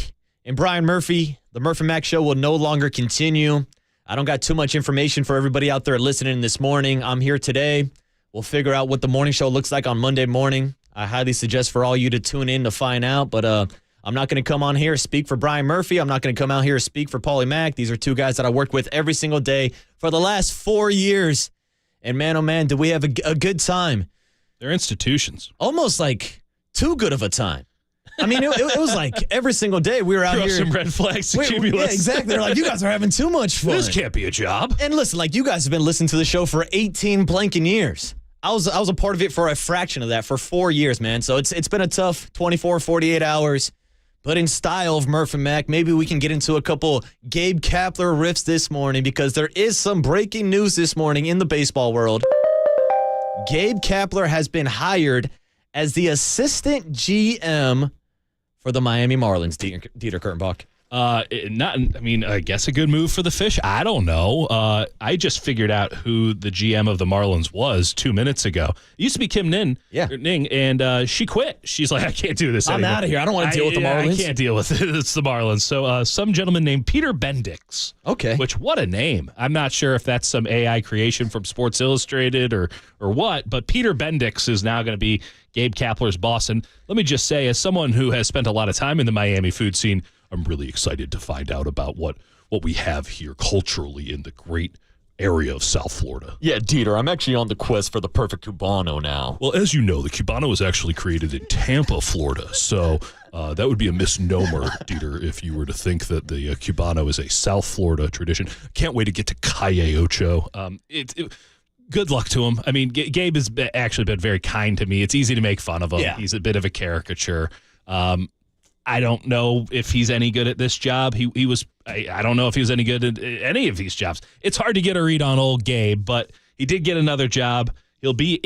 and Brian Murphy. The Murphy Mack Show will no longer continue. I don't got too much information for everybody out there listening this morning. I'm here today. We'll figure out what the morning show looks like on Monday morning. I highly suggest for all you to tune in to find out, but I'm not going to come on here speak for Brian Murphy. I'm not going to come out here speak for Paulie Mack. These are two guys that I worked with every single day for the last 4 years. And man, oh man, did we have a good time. They're institutions. Almost like too good of a time. I mean, it was like every single day we were out here. Some red flags to Cumulus. Yeah, exactly. They're like, you guys are having too much fun. This can't be a job. And listen, like you guys have been listening to the show for 18 blanking years. I was a part of it for a fraction of that for 4 years, man. So it's been a tough 24, 48 hours. But in style of Murph and Mack, maybe we can get into a couple Gabe Kapler riffs this morning because there is some breaking news this morning in the baseball world. Gabe Kapler has been hired as the assistant GM for the Miami Marlins, Dieter Kurtenbach. I guess a good move for the Fish. I don't know. I just figured out who the GM of the Marlins was 2 minutes ago. It used to be Kim Ning, and she quit. She's like, I can't do this anymore. I'm out of here. I don't want to deal with the Marlins. I can't deal with it. It's the Marlins. So some gentleman named Peter Bendix. Okay. Which, what a name. I'm not sure if that's some AI creation from Sports Illustrated or what, but Peter Bendix is now going to be Gabe Kapler's boss. And let me just say, as someone who has spent a lot of time in the Miami food scene, I'm really excited to find out about what we have here culturally in the great area of South Florida. Yeah, Dieter, I'm actually on the quest for the perfect Cubano now. Well, as you know, the Cubano was actually created in Tampa, Florida. So that would be a misnomer, Dieter, if you were to think that the Cubano is a South Florida tradition. Can't wait to get to Calle Ocho. Good luck to him. I mean, Gabe has actually been very kind to me. It's easy to make fun of him. Yeah. He's a bit of a caricature. I don't know if he's any good at this job. He was. I don't know if he was any good at any of these jobs. It's hard to get a read on old Gabe, but he did get another job. He'll be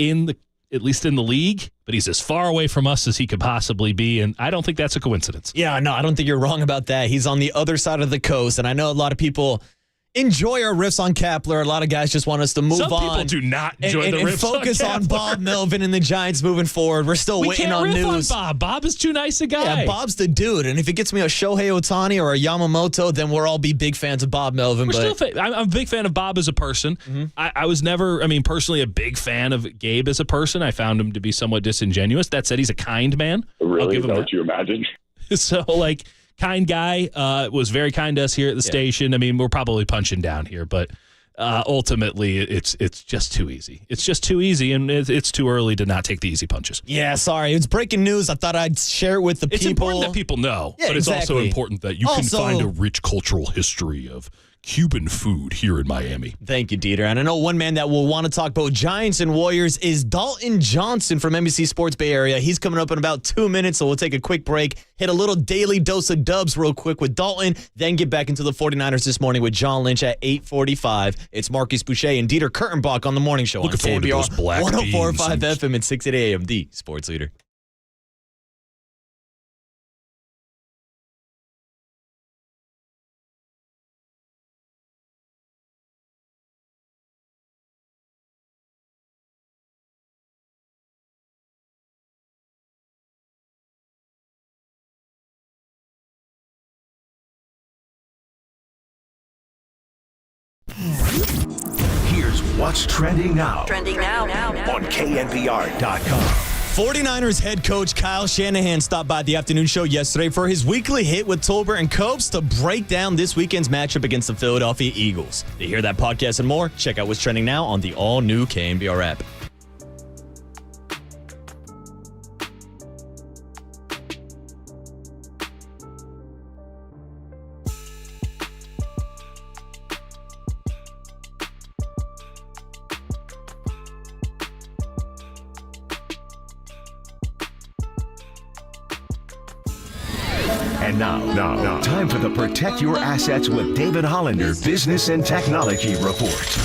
at least in the league, but he's as far away from us as he could possibly be, and I don't think that's a coincidence. Yeah, no, I don't think you're wrong about that. He's on the other side of the coast, and I know a lot of people enjoy our riffs on Kapler. A lot of guys just want us to move on. Some people do not enjoy the riffs and focus on Bob Melvin and the Giants moving forward. We're still waiting on news. On Bob. Bob is too nice a guy. Yeah, Bob's the dude. And if it gets me a Shohei Ohtani or a Yamamoto, then we'll all be big fans of Bob Melvin. I'm a big fan of Bob as a person. Mm-hmm. I was never, personally a big fan of Gabe as a person. I found him to be somewhat disingenuous. That said, he's a kind man. Really? Is that what you imagine? So, kind guy, was very kind to us here at the station. We're probably punching down here, but ultimately it's just too easy. It's just too easy, and it's too early to not take the easy punches. Yeah, sorry. It's breaking news. I thought I'd share it with the people. It's important that people know, but it's also important that you can find a rich cultural history of Cuban food here in Miami. Thank you, Dieter. And I know one man that will want to talk about Giants and Warriors is Dalton Johnson from NBC Sports Bay Area. He's coming up in about 2 minutes, so we'll take a quick break, hit a little daily dose of dubs real quick with Dalton, then get back into the 49ers this morning with John Lynch at 8:45. It's Marcus Boucher and Dieter Kurtenbach on the morning show Looking on forward to those black 104.5 FM and 680 AM, the sports leader. Here's what's trending now. Trending now. On KNBR.com. 49ers head coach Kyle Shanahan stopped by the afternoon show yesterday for his weekly hit with Tolbert and Copes to break down this weekend's matchup against the Philadelphia Eagles. To hear that podcast and more, check out what's trending now on the all-new KNBR app. And now, time for the Protect Your Assets with David Hollander Business and Technology Report.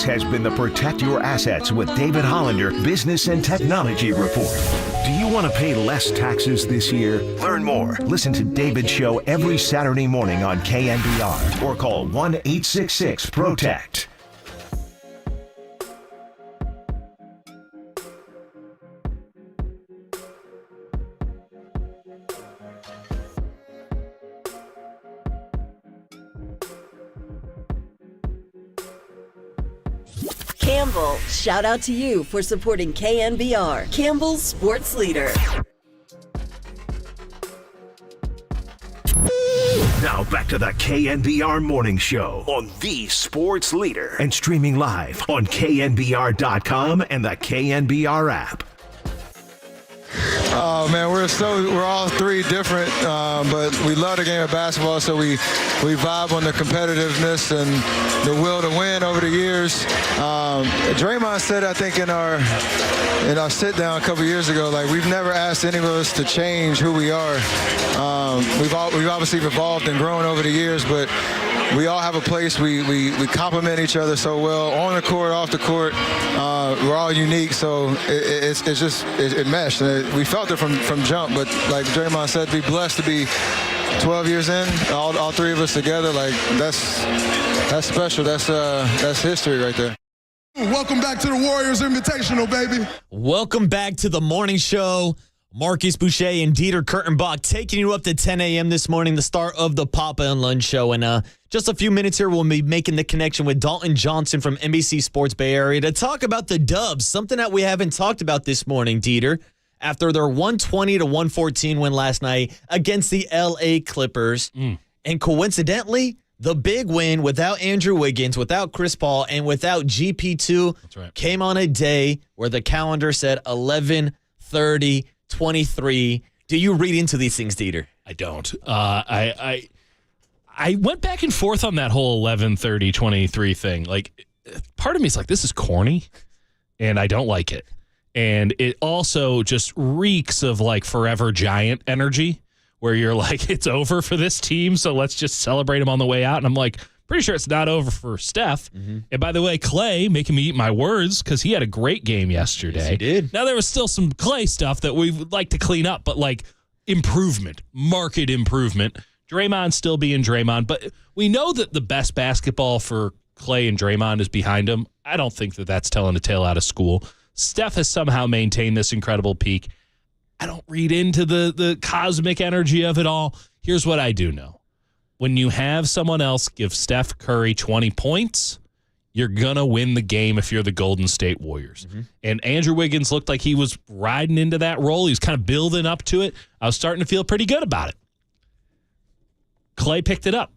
has been the Protect Your Assets with David Hollander Business and Technology Report. Do you want to pay less taxes this year? Learn more. Listen to David's show every Saturday morning on KNBR or call 1-866-PROTECT. Campbell, shout out to you for supporting KNBR, Campbell's sports leader. Now back to the KNBR Morning Show on the sports leader and streaming live on KNBR.com and the KNBR app. Oh man, we're all three different, but we love the game of basketball. So we vibe on the competitiveness and the will to win over the years. Draymond said, I think in our sit down a couple years ago, like we've never asked any of us to change who we are. We've obviously evolved and grown over the years, but we all have a place. We complement each other so well on the court, off the court. We're all unique, so it meshed. We felt it from jump, but like Draymond said, be blessed to be 12 years in, all three of us together. Like that's special. That's history right there. Welcome back to the Warriors Invitational, baby. Welcome back to the morning show. Marcus Boucher and Dieter Kurtenbach taking you up to 10 a.m. this morning, the start of the Papa and Lynch show. And just a few minutes here, we'll be making the connection with Dalton Johnson from NBC Sports Bay Area to talk about the Dubs, something that we haven't talked about this morning, Dieter, after their 120-114 win last night against the L.A. Clippers. And coincidentally, the big win without Andrew Wiggins, without Chris Paul, and without GP2 came on a day where the calendar said 11/30. 23. Do you read into these things, Dieter? I don't. I went back and forth on that whole 11/30/23 thing. Like, part of me is like, this is corny, and I don't like it. And it also just reeks of like Forever Giant energy, where you're like, it's over for this team, so let's just celebrate them on the way out. And I'm like, pretty sure it's not over for Steph. And by the way, Clay making me eat my words because he had a great game yesterday. Yes, he did. Now, there was still some Clay stuff that we would like to clean up, but like improvement, market improvement. Draymond still being Draymond, but we know that the best basketball for Clay and Draymond is behind him. I don't think that that's telling a tale out of school. Steph has somehow maintained this incredible peak. I don't read into the cosmic energy of it all. Here's what I do know. When you have someone else give Steph Curry 20 points, you're going to win the game if you're the Golden State Warriors. And Andrew Wiggins looked like he was riding into that role. He was kind of building up to it. I was starting to feel pretty good about it. Clay picked it up.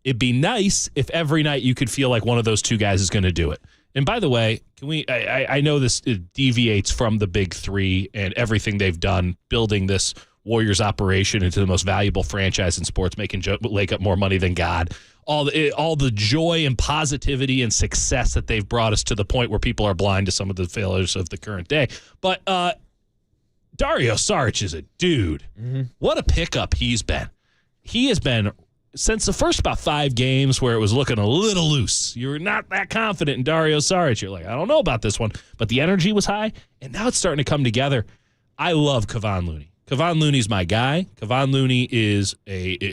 It'd be nice if every night you could feel like one of those two guys is going to do it. And by the way, can we? I know this deviates from the big three and everything they've done building this Warriors operation into the most valuable franchise in sports, making Lake up more money than God. All the joy and positivity and success that they've brought us to the point where people are blind to some of the failures of the current day. But Dario Saric is a dude. What a pickup he's been. He has been, since the first about 5 games where it was looking a little loose, you were not that confident in Dario Saric. You're like, I don't know about this one. But the energy was high, and now it's starting to come together. I love Kevon Looney. Kevon Looney's my guy. Kevon Looney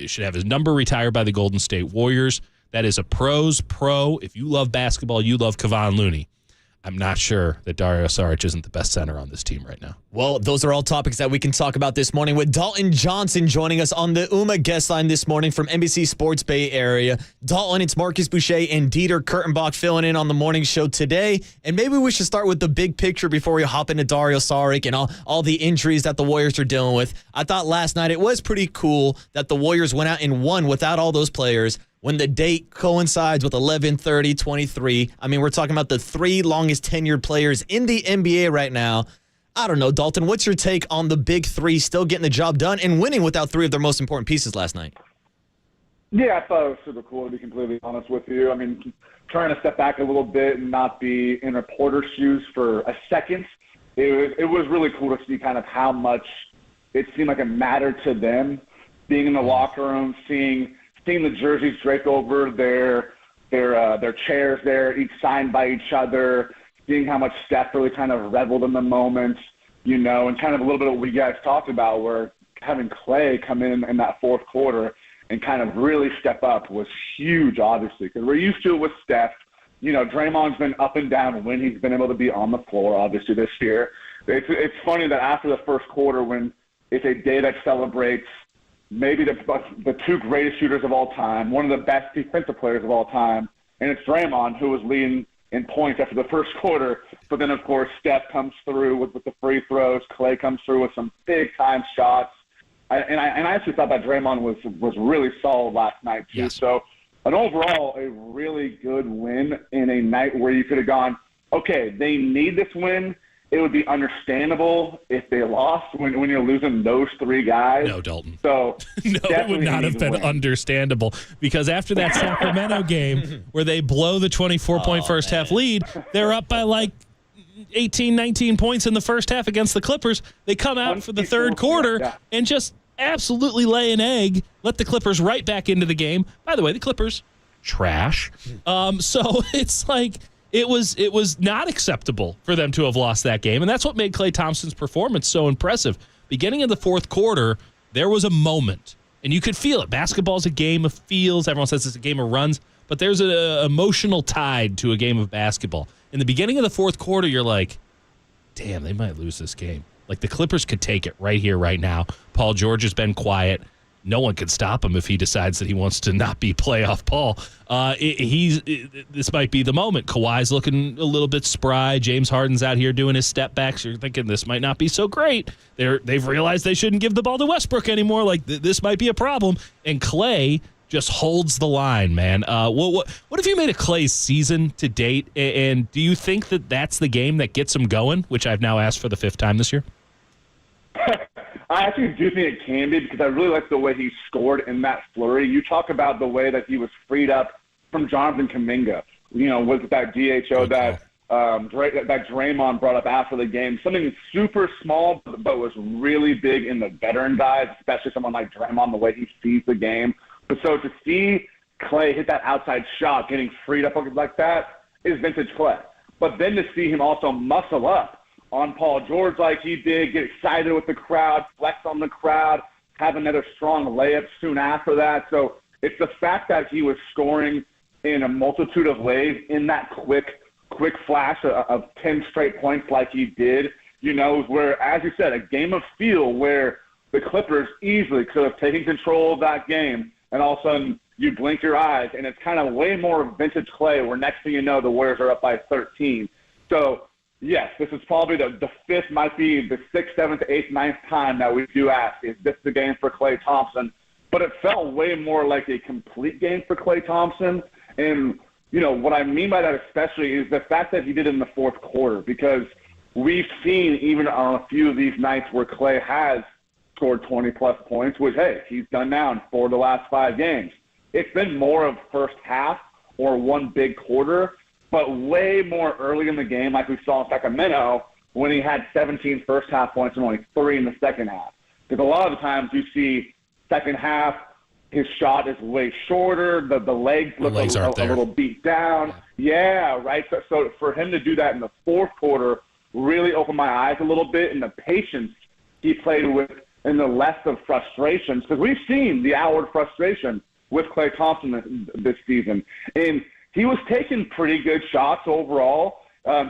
should have his number retired by the Golden State Warriors. That is a pro's pro. If you love basketball, you love Kevon Looney. I'm not sure that Dario Saric isn't the best center on this team right now. Well, those are all topics that we can talk about this morning with Dalton Johnson joining us on the UMA guest line this morning from NBC Sports Bay Area. Dalton, it's Marcus Boucher and Dieter Kurtenbach filling in on the morning show today. And maybe we should start with the big picture before we hop into Dario Saric and all the injuries that the Warriors are dealing with. I thought last night it was pretty cool that the Warriors went out and won without all those players. When the date coincides with 11/30/23, I mean, we're talking about the 3 longest tenured players in the NBA right now. I don't know, Dalton, what's your take on the big 3 still getting the job done and winning without 3 of their most important pieces last night? Yeah, I thought it was super cool, to be completely honest with you. I mean, trying to step back a little bit and not be in reporter shoes for a second, it was really cool to see kind of how much it seemed like it mattered to them being in the locker room, seeing the jerseys draped over their their chairs there, each signed by each other, seeing how much Steph really kind of reveled in the moment, and kind of a little bit of what you guys talked about, where having Clay come in that fourth quarter and kind of really step up was huge, obviously, because we're used to it with Steph. Draymond's been up and down when he's been able to be on the floor, obviously, this year. It's funny that after the first quarter, when it's a day that celebrates maybe the two greatest shooters of all time, one of the best defensive players of all time, and it's Draymond who was leading in points after the first quarter. But then, of course, Steph comes through with the free throws. Clay comes through with some big-time shots. I actually thought that Draymond was really solid last night, too. Yes. So, overall, a really good win in a night where you could have gone, okay, they need this win. It would be understandable if they lost when you're losing those three guys. No, Dalton. So no, it would not have been understandable, because after that Sacramento game where they blow the 24-point first half lead, they're up by like 18, 19 points in the first half against the Clippers. They come out for the third quarter and just absolutely lay an egg, let the Clippers right back into the game. By the way, the Clippers, trash. So it's like it was not acceptable for them to have lost that game, and that's what made Klay Thompson's performance so impressive. Beginning of the fourth quarter, there was a moment, and you could feel it. Basketball's a game of feels. Everyone says it's a game of runs, but there's an emotional tide to a game of basketball. In the beginning of the fourth quarter, you're like, damn, they might lose this game. Like, the Clippers could take it right here, right now. Paul George has been quiet. No one can stop him if he decides that he wants to not be playoff Paul. This might be the moment. Kawhi's looking a little bit spry. James Harden's out here doing his step backs. You're thinking this might not be so great. They've realized they shouldn't give the ball to Westbrook anymore. Like, this might be a problem. And Clay just holds the line, man. What have you made of Clay's season to date? And do you think that that's the game that gets him going, which I've now asked for the 5th time this year? I actually do think it can be, because I really like the way he scored in that flurry. You talk about the way that he was freed up from Jonathan Kuminga, with that DHO that Draymond brought up after the game. Something super small, but was really big in the veteran guys, especially someone like Draymond, the way he sees the game. But so to see Clay hit that outside shot, getting freed up like that, is vintage Clay. But then to see him also muscle up on Paul George like he did, get excited with the crowd, flex on the crowd, have another strong layup soon after that. So it's the fact that he was scoring in a multitude of ways in that quick flash of 10 straight points like he did, where, as you said, a game of feel where the Clippers easily could have taken control of that game, and all of a sudden you blink your eyes, and it's kind of way more vintage Clay, where next thing you know, the Warriors are up by 13. So, yes, this is probably the 5th, might be the 6th, 7th, 8th, 9th time that we do ask, is this the game for Klay Thompson? But it felt way more like a complete game for Klay Thompson. And, what I mean by that especially is the fact that he did it in the fourth quarter, because we've seen even on a few of these nights where Klay has scored 20-plus points, which, hey, he's done now in 4 of the last 5 games. It's been more of first half or one big quarter, but way more early in the game, like we saw in Sacramento, when he had 17 first-half points and only 3 in the second half. Because a lot of the times you see second half, his shot is way shorter, the legs look a little beat down. Yeah, right? So for him to do that in the fourth quarter really opened my eyes a little bit, and the patience he played with and the less of frustrations. Because we've seen the outward frustration with Klay Thompson this season. And he was taking pretty good shots overall.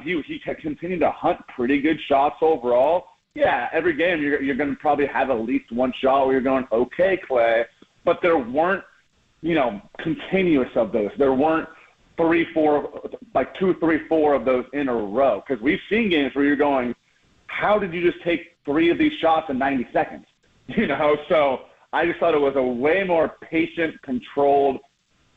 He continued to hunt pretty good shots overall. Yeah, every game you're going to probably have at least one shot where you're going, okay, Klay. But there weren't, continuous of those. There weren't 2, 3, 4 of those in a row. Because we've seen games where you're going, how did you just take 3 of these shots in 90 seconds? So I just thought it was a way more patient, controlled,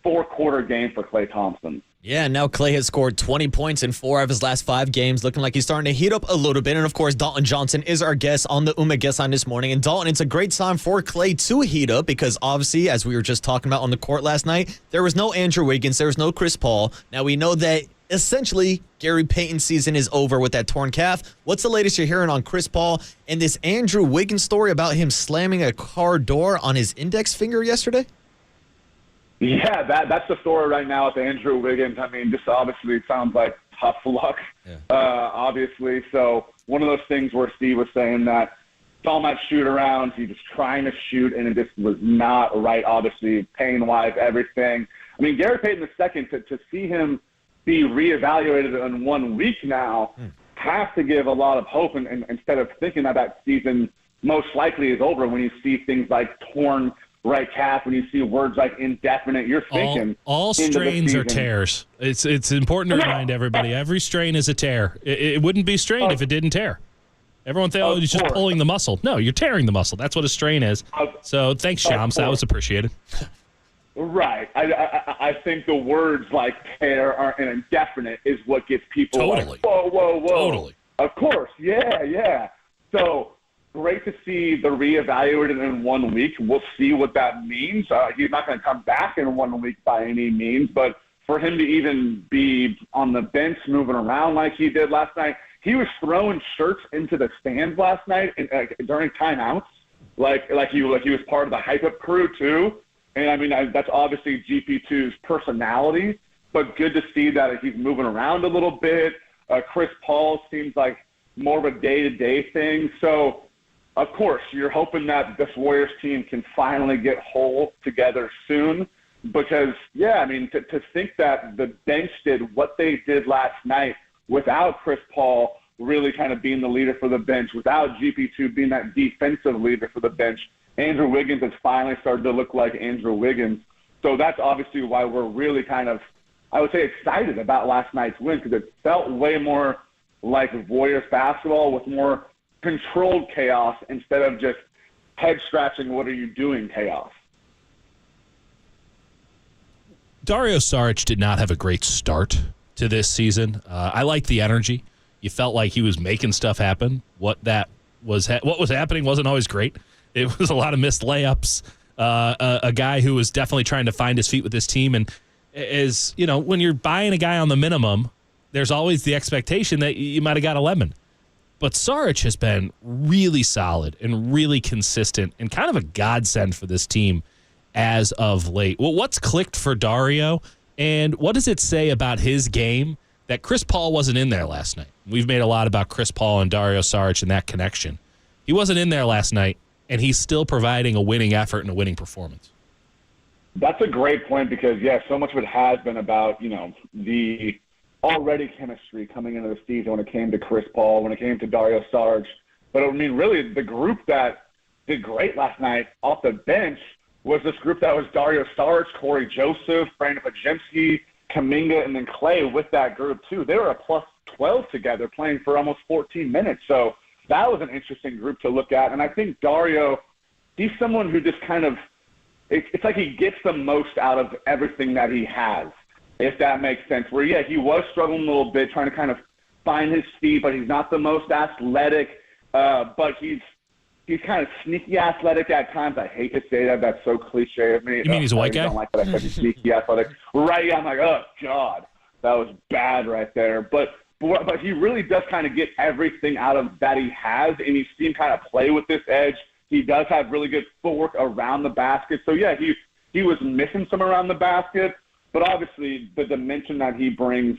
4-quarter game for Klay Thompson. Yeah, now Klay has scored 20 points in 4 of his last 5 games, looking like he's starting to heat up a little bit. And, of course, Dalton Johnson is our guest on the Uma Guest Line this morning. And, Dalton, it's a great time for Klay to heat up because, obviously, as we were just talking about on the court last night, there was no Andrew Wiggins, there was no Chris Paul. Now, we know that, essentially, Gary Payton's season is over with that torn calf. What's the latest you're hearing on Chris Paul and this Andrew Wiggins story about him slamming a car door on his index finger yesterday? Yeah, that's the story right now with Andrew Wiggins. I mean, just obviously it sounds like tough luck, obviously. So one of those things where Steve was saying that saw him at shoot-arounds, he was trying to shoot, and it just was not right, obviously, pain-wise, everything. I mean, Gary Payton II, to see him be reevaluated in 1 week now has to give a lot of hope, and instead of thinking that season most likely is over when you see things like torn right calf, when you see words like indefinite, you're thinking all strains are tears. It's important to remind everybody every strain is a tear. It wouldn't be strained if it didn't tear. Everyone thinks, oh, he's just pulling the muscle. No, you're tearing the muscle. That's what a strain is. So thanks, Shams. That was appreciated. Right. I think the words like tear and indefinite is what gets people like, whoa. Totally. Of course. Yeah. So great to see the reevaluated in 1 week. We'll see what that means. He's not going to come back in 1 week by any means, but for him to even be on the bench moving around like he did last night, he was throwing shirts into the stands last night during timeouts, like he was part of the hype-up crew too. And, I mean, that's obviously GP2's personality, but good to see that he's moving around a little bit. Chris Paul seems like more of a day-to-day thing. So, of course, you're hoping that this Warriors team can finally get whole together soon because, yeah, I mean, to think that the bench did what they did last night without Chris Paul really kind of being the leader for the bench, without GP2 being that defensive leader for the bench, Andrew Wiggins has finally started to look like Andrew Wiggins. So that's obviously why we're really kind of, I would say, excited about last night's win because it felt way more like Warriors basketball with more controlled chaos instead of just head-scratching, what are you doing chaos. Dario Saric did not have a great start to this season. I liked the energy. You felt like he was making stuff happen. What was happening wasn't always great. It was a lot of missed layups. A guy who was definitely trying to find his feet with this team. And as you know, when you're buying a guy on the minimum, there's always the expectation that you might have got a lemon. But Saric has been really solid and really consistent and kind of a godsend for this team as of late. Well, what's clicked for Dario, and what does it say about his game that Chris Paul wasn't in there last night? We've made a lot about Chris Paul and Dario Saric and that connection. He wasn't in there last night, and he's still providing a winning effort and a winning performance. That's a great point because, yeah, so much of it has been about, you know, the already chemistry coming into the season when it came to Chris Paul, when it came to Dario Saric. But, I mean, really the group that did great last night off the bench was this group that was Dario Saric, Corey Joseph, Brandon Podziemski, Kuminga, and then Clay with that group, too. They were a plus 12 together playing for almost 14 minutes. So that was an interesting group to look at. And I think Dario, he's someone who just kind of – it's like he gets the most out of everything that he has, if that makes sense. Where, yeah, he was struggling a little bit, trying to kind of find his feet, but he's not the most athletic, but he's kind of sneaky athletic at times. I hate to say that. That's so cliche of me. You mean he's a white guy? I don't like that I said he's sneaky athletic. Right, yeah, I'm like, oh, God, that was bad right there. But he really does kind of get everything out of that he has, and you see him kind of play with this edge. He does have really good footwork around the basket. So, yeah, he was missing some around the basket, but obviously the dimension that he brings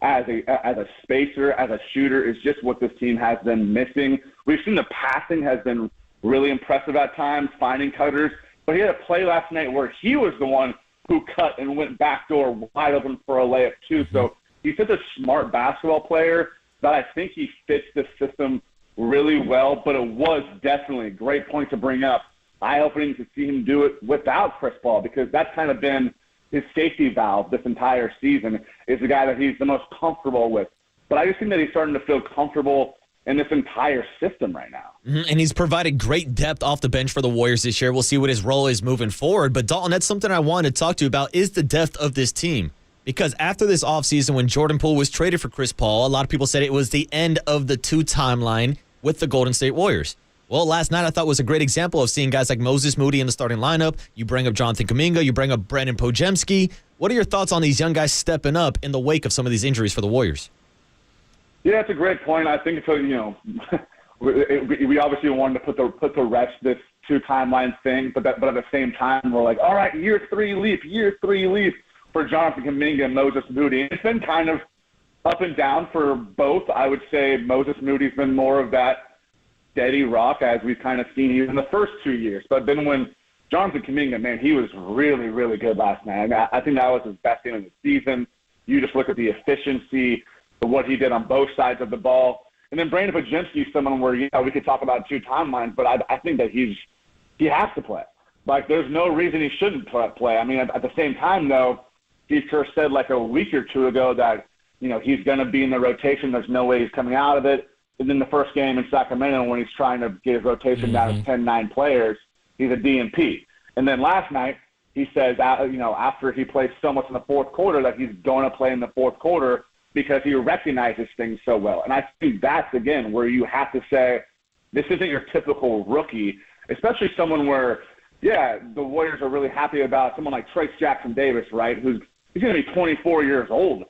as a spacer, as a shooter, is just what this team has been missing. We've seen the passing has been really impressive at times, finding cutters, but he had a play last night where he was the one who cut and went backdoor wide open for a layup too. So he's such a smart basketball player that I think he fits the system really well, but it was definitely a great point to bring up. Eye-opening to see him do it without Chris Paul, because that's kind of been his safety valve this entire season, is the guy that he's the most comfortable with. But I just think that he's starting to feel comfortable in this entire system right now. And he's provided great depth off the bench for the Warriors this year. We'll see what his role is moving forward. But, Dalton, that's something I wanted to talk to you about, is the depth of this team. Because after this offseason, when Jordan Poole was traded for Chris Paul, a lot of people said it was the end of the two timeline with the Golden State Warriors. Well, last night I thought was a great example of seeing guys like Moses Moody in the starting lineup. You bring up Jonathan Kuminga, you bring up Brandon Podziemski. What are your thoughts on these young guys stepping up in the wake of some of these injuries for the Warriors? Yeah, that's a great point. I think it's we obviously wanted to put to rest this two timeline thing, but at the same time, we're like, all right, year three leap for Jonathan Kuminga and Moses Moody. It's been kind of up and down for both. I would say Moses Moody's been more of that steady rock, as we've kind of seen even the first 2 years. But then when Jonathan Kuminga, man, he was really, really good last night. I mean, I think that was his best game of the season. You just look at the efficiency of what he did on both sides of the ball. And then Brandon Podziemski is someone where, we could talk about two timelines, but I think that he has to play. Like, there's no reason he shouldn't play. I mean, at the same time, though, Steve Kerr said like a week or two ago that, he's going to be in the rotation. There's no way he's coming out of it. And then the first game in Sacramento, when he's trying to get his rotation down to 10-9 players, he's a DNP. And then last night, he says, after he plays so much in the fourth quarter, that he's going to play in the fourth quarter because he recognizes things so well. And I think that's, again, where you have to say, this isn't your typical rookie, especially someone where, the Warriors are really happy about someone like Trace Jackson-Davis, right, he's going to be 24 years old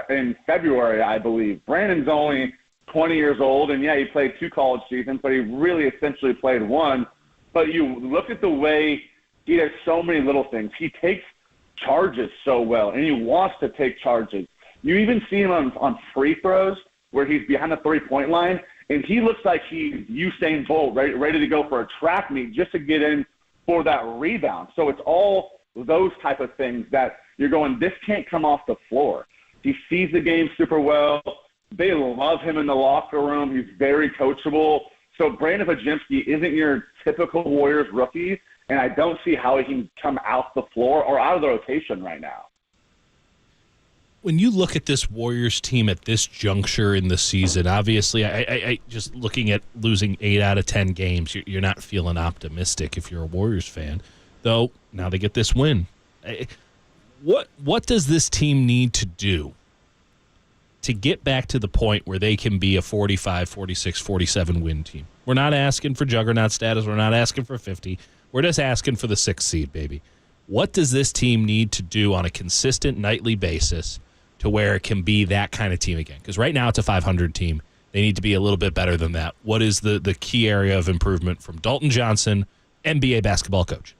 in February, I believe. Brandon's only 20 years old, and, he played 2 college seasons, but he really essentially played 1. But you look at the way he does so many little things. He takes charges so well, and he wants to take charges. You even see him on free throws where he's behind the three-point line, and he looks like he's Usain Bolt, ready to go for a track meet just to get in for that rebound. So it's all those type of things that you're going, this can't come off the floor. He sees the game super well. They love him in the locker room. He's very coachable. So Brandon Podziemski isn't your typical Warriors rookie, and I don't see how he can come off the floor or out of the rotation right now. When you look at this Warriors team at this juncture in the season, obviously, I just looking at losing 8 out of 10 games, you're not feeling optimistic if you're a Warriors fan. Though, now they get this win. What does this team need to do to get back to the point where they can be a 45, 46, 47 win team? We're not asking for juggernaut status. We're not asking for 50. We're just asking for the 6th seed, baby. What does this team need to do on a consistent nightly basis to where it can be that kind of team again? Because right now it's a 500 team. They need to be a little bit better than that. What is the key area of improvement from Dalton Johnson, NBA basketball coach?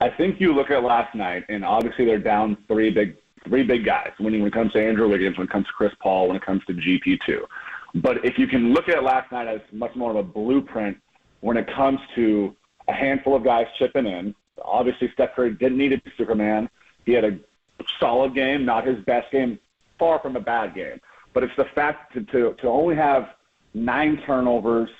I think you look at last night, and obviously they're down three big guys when it comes to Andrew Wiggins, when it comes to Chris Paul, when it comes to GP2. But if you can look at last night as much more of a blueprint when it comes to a handful of guys chipping in, obviously Steph Curry didn't need to be Superman. He had a solid game, not his best game, far from a bad game. But it's the fact to only have 9 turnovers,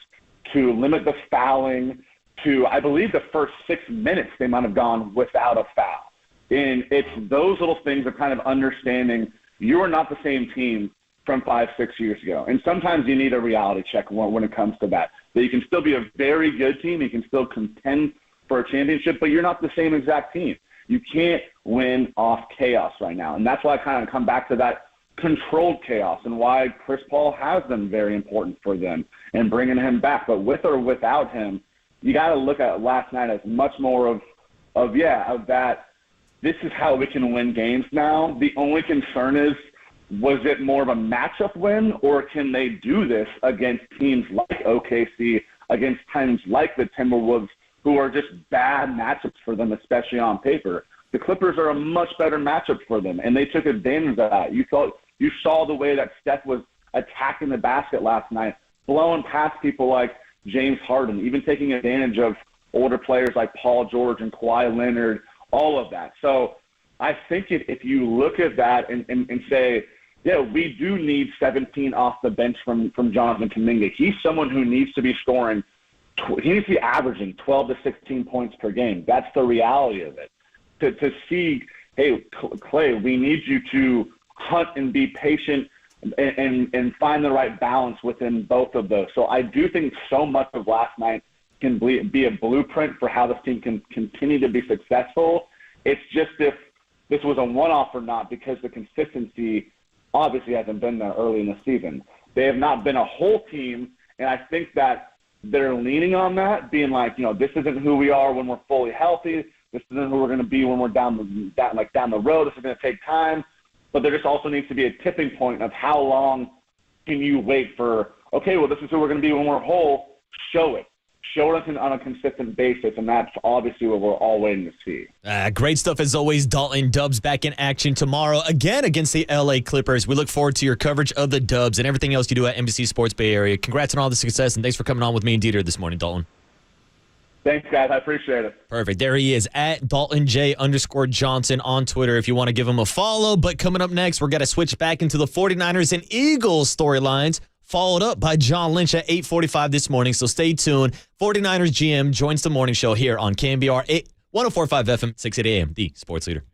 to limit the fouling, to, I believe, the first 6 minutes they might have gone without a foul. And it's those little things of kind of understanding you are not the same team from 5-6 years ago. And sometimes you need a reality check when it comes to that you can still be a very good team, you can still contend for a championship, but you're not the same exact team. You can't win off chaos right now. And that's why I kind of come back to that controlled chaos and why Chris Paul has been very important for them and bringing him back. But with or without him, you got to look at last night as much more of that. This is how we can win games now. The only concern is, was it more of a matchup win, or can they do this against teams like OKC, against teams like the Timberwolves, who are just bad matchups for them, especially on paper? The Clippers are a much better matchup for them, and they took advantage of that. You saw the way that Steph was attacking the basket last night, blowing past people like James Harden, even taking advantage of older players like Paul George and Kawhi Leonard, all of that. So I think if you look at that and say, yeah, we do need 17 off the bench from Jonathan Kuminga. He's someone who needs to be scoring. He needs to be averaging 12 to 16 points per game. That's the reality of it. To see, hey, Clay, we need you to hunt and be patient and find the right balance within both of those. So I do think so much of last night can be a blueprint for how this team can continue to be successful. It's just if this was a one-off or not, because the consistency obviously hasn't been there early in the season. They have not been a whole team, and I think that they're leaning on that, being like, this isn't who we are when we're fully healthy. This isn't who we're going to be when we're down the road. This is going to take time. But there just also needs to be a tipping point of how long can you wait for, okay, well, this is who we're going to be when we're whole. Show it. showed us on a consistent basis, and that's obviously what we're all waiting to see. Great stuff as always, Dalton. Dubs back in action tomorrow again against the LA Clippers. We look forward to your coverage of the Dubs and everything else you do at NBC Sports Bay Area. Congrats on all the success, and thanks for coming on with me and Dieter this morning, Dalton. Thanks, guys. I appreciate it. Perfect. There he is at DaltonJ_Johnson on Twitter if you want to give him a follow. But coming up next, we're going to switch back into the 49ers and Eagles storylines, followed up by John Lynch at 8:45 this morning. So stay tuned. 49ers GM joins the morning show here on KNBR 104.5 FM, 680 AM, the sports leader.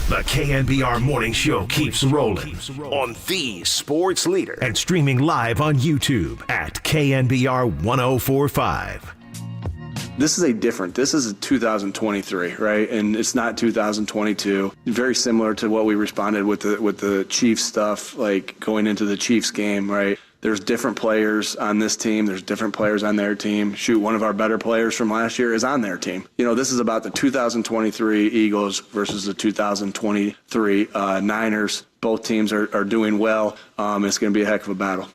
The KNBR Morning Show keeps rolling on the Sports Leader and streaming live on YouTube at KNBR 1045. This is a 2023, right? And it's not 2022. Very similar to what we responded with the Chiefs stuff, like going into the Chiefs game, right? There's different players on this team. There's different players on their team. Shoot, one of our better players from last year is on their team. This is about the 2023 Eagles versus the 2023 Niners. Both teams are doing well. It's going to be a heck of a battle.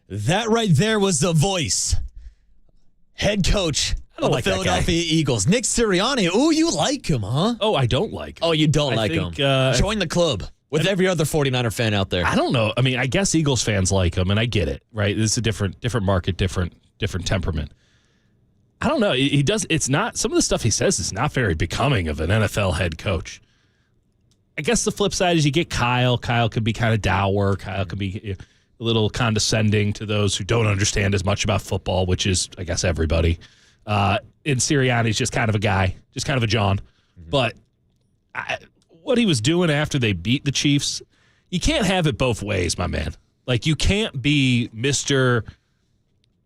That right there was the voice. Head coach of the Philadelphia Eagles. Nick Sirianni. Oh, you like him, huh? Oh, I don't like him. Oh, you don't like him. Join the club with every other 49er fan out there. I don't know. I mean, I guess Eagles fans like him, and I get it, right? It's a different market, different temperament. I don't know. He does. It's not. Some of the stuff he says is not very becoming of an NFL head coach. I guess the flip side is you get Kyle. Kyle could be kind of dour. Kyle could be a little condescending to those who don't understand as much about football, which is, I guess, everybody. And Sirianni's just kind of a guy, just kind of a John. Mm-hmm. But what he was doing after they beat the Chiefs, you can't have it both ways, my man. Like, you can't be Mr.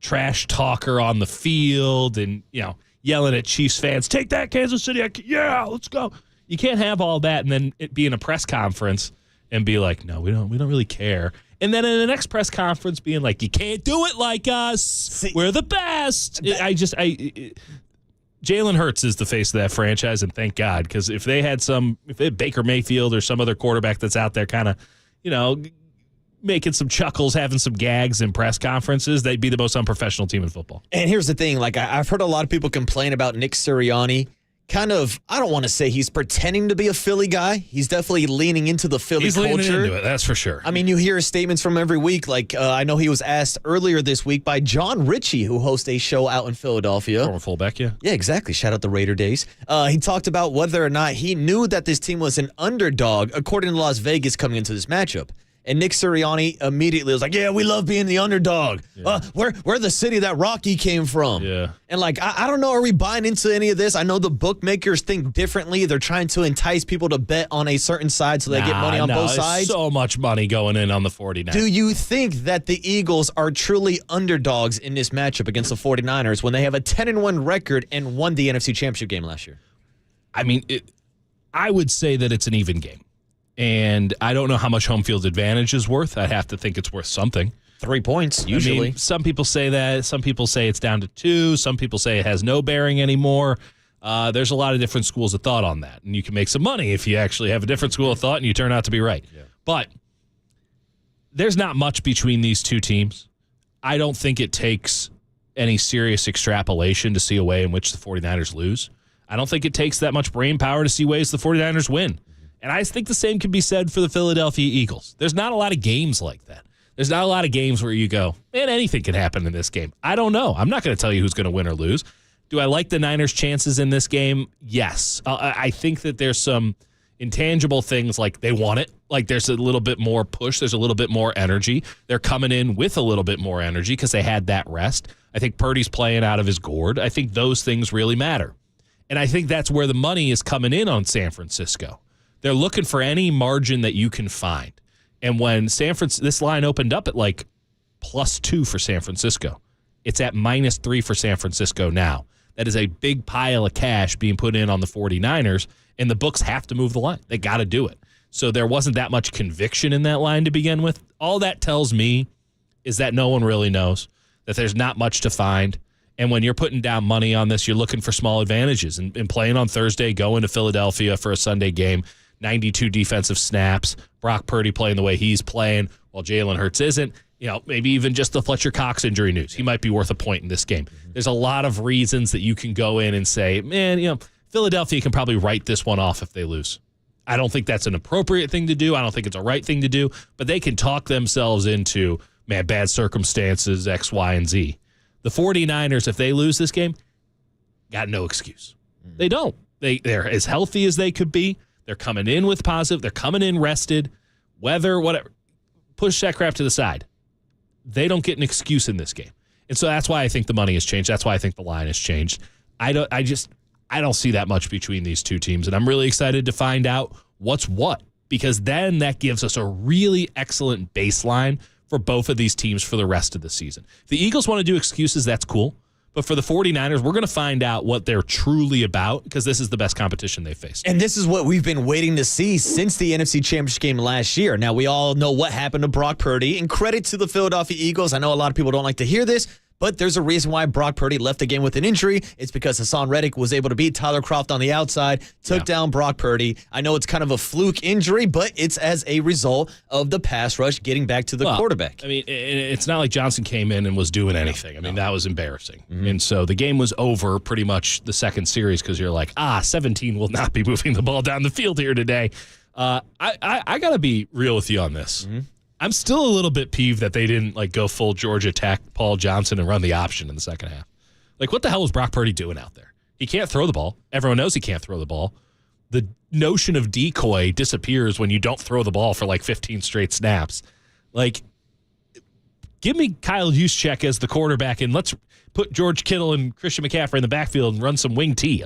trash talker on the field and, yelling at Chiefs fans, take that, Kansas City. Yeah, let's go. You can't have all that and then it be in a press conference and be like, no, we don't really care. And then in the next press conference being like, you can't do it like us. We're the best. Jalen Hurts is the face of that franchise, and thank God, because if they had Baker Mayfield or some other quarterback that's out there kind of, making some chuckles, having some gags in press conferences, they'd be the most unprofessional team in football. And here's the thing, like I've heard a lot of people complain about Nick Sirianni. Kind of, I don't want to say he's pretending to be a Philly guy. He's definitely leaning into the Philly culture. He's leaning into it, that's for sure. I mean, you hear his statements from every week. Like, I know he was asked earlier this week by John Ritchie, who hosts a show out in Philadelphia. Former fullback, yeah. Yeah, exactly. Shout out the Raider days. He talked about whether or not he knew that this team was an underdog, according to Las Vegas, coming into this matchup. And Nick Sirianni immediately was like, yeah, we love being the underdog. Yeah. We're the city that Rocky came from. Yeah. And like, I don't know, are we buying into any of this? I know the bookmakers think differently. They're trying to entice people to bet on a certain side so they get money on both sides. So much money going in on the 49ers. Do you think that the Eagles are truly underdogs in this matchup against the 49ers when they have a 10-1 record and won the NFC Championship game last year? I mean, I would say that it's an even game. And I don't know how much home field advantage is worth. I'd have to think it's worth something. 3 points, usually. I mean, some people say that. Some people say it's down to 2. Some people say it has no bearing anymore. There's a lot of different schools of thought on that. And you can make some money if you actually have a different school of thought and you turn out to be right. Yeah. But there's not much between these two teams. I don't think it takes any serious extrapolation to see a way in which the 49ers lose. I don't think it takes that much brain power to see ways the 49ers win. And I think the same can be said for the Philadelphia Eagles. There's not a lot of games like that. There's not a lot of games where you go, man, anything can happen in this game. I don't know. I'm not going to tell you who's going to win or lose. Do I like the Niners' chances in this game? Yes. I think that there's some intangible things like they want it. Like there's a little bit more push. There's a little bit more energy. They're coming in with a little bit more energy because they had that rest. I think Purdy's playing out of his gourd. I think those things really matter. And I think that's where the money is coming in on San Francisco. They're looking for any margin that you can find. And when this line opened up at like +2 for San Francisco, it's at -3 for San Francisco now. That is a big pile of cash being put in on the 49ers, and the books have to move the line. They got to do it. So there wasn't that much conviction in that line to begin with. All that tells me is that no one really knows, that there's not much to find. And when you're putting down money on this, you're looking for small advantages. And playing on Thursday, going to Philadelphia for a Sunday game, 92 defensive snaps, Brock Purdy playing the way he's playing while Jalen Hurts isn't. Maybe even just the Fletcher Cox injury news. He might be worth a point in this game. Mm-hmm. There's a lot of reasons that you can go in and say, man, Philadelphia can probably write this one off if they lose. I don't think that's an appropriate thing to do. I don't think it's a right thing to do, but they can talk themselves into, man, bad circumstances, X, Y, and Z. The 49ers, if they lose this game, got no excuse. Mm-hmm. They don't. They're as healthy as they could be. They're coming in with positive. They're coming in rested. Weather, whatever. Push that crap to the side. They don't get an excuse in this game. And so that's why I think the money has changed. That's why I think the line has changed. I don't see that much between these two teams. And I'm really excited to find out what's what. Because then that gives us a really excellent baseline for both of these teams for the rest of the season. If the Eagles want to do excuses, that's cool. But for the 49ers, we're going to find out what they're truly about because this is the best competition they've faced. And this is what we've been waiting to see since the NFC Championship game last year. Now, we all know what happened to Brock Purdy, and credit to the Philadelphia Eagles. I know a lot of people don't like to hear this, but there's a reason why Brock Purdy left the game with an injury. It's because Hassan Reddick was able to beat Tyler Kroft on the outside, took down Brock Purdy. I know it's kind of a fluke injury, but it's as a result of the pass rush getting back to the quarterback. I mean, it's not like Johnson came in and was doing anything. I mean, that was embarrassing. And so the game was over pretty much the second series because you're like, 17 will not be moving the ball down the field here today. I got to be real with you on this. I'm still a little bit peeved that they didn't go full Georgia attack Paul Johnson and run the option in the second half. What the hell was Brock Purdy doing out there? He can't throw the ball. Everyone knows he can't throw the ball. The notion of decoy disappears when you don't throw the ball for 15 straight snaps. Give me Kyle Juszczyk as the quarterback and let's put George Kittle and Christian McCaffrey in the backfield and run some wing T.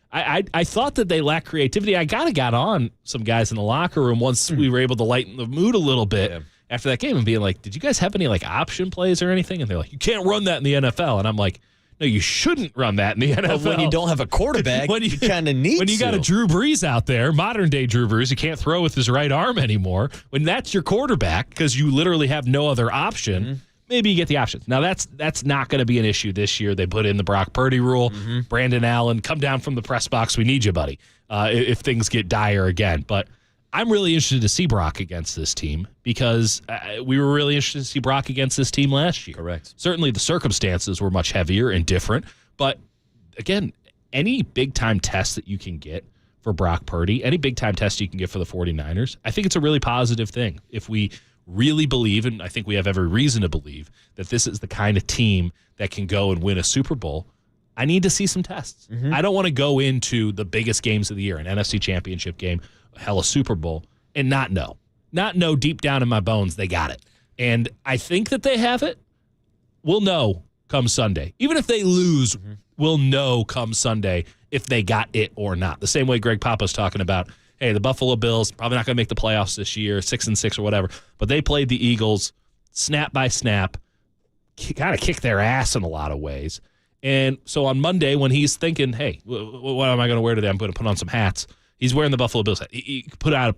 I thought that they lacked creativity. I got on some guys in the locker room once we were able to lighten the mood a little bit after that game and being like, did you guys have any option plays or anything? And they're like, you can't run that in the NFL. And I'm like, no, you shouldn't run that in the NFL. But when you don't have a quarterback, you kind of need to. When you got a Drew Brees out there, modern day Drew Brees, who can't throw with his right arm anymore, when that's your quarterback because you literally have no other option, maybe you get the options. Now, that's not going to be an issue this year. They put in the Brock Purdy rule. Brandon Allen, come down from the press box. We need you, buddy, if things get dire again. But I'm really interested to see Brock against this team because we were really interested to see Brock against this team last year. Correct. Certainly the circumstances were much heavier and different. But, again, any big-time test that you can get for Brock Purdy, any big-time test you can get for the 49ers, I think it's a really positive thing. If we really believe, and I think we have every reason to believe, that this is the kind of team that can go and win a Super Bowl, I need to see some tests. I don't want to go into the biggest games of the year, an NFC Championship game, hell, a Super Bowl, and not know deep down in my bones they got it. And I think that they have it. We'll know come Sunday. Even if they lose, we'll know come Sunday if they got it or not. The same way Greg Papa's talking about, hey, the Buffalo Bills probably not going to make the playoffs this year, 6-6 or whatever, but they played the Eagles snap by snap, kind of kicked their ass in a lot of ways. And so on Monday when he's thinking, hey, what am I going to wear today? I'm going to put on some hats. He's wearing the Buffalo Bills hat. They put out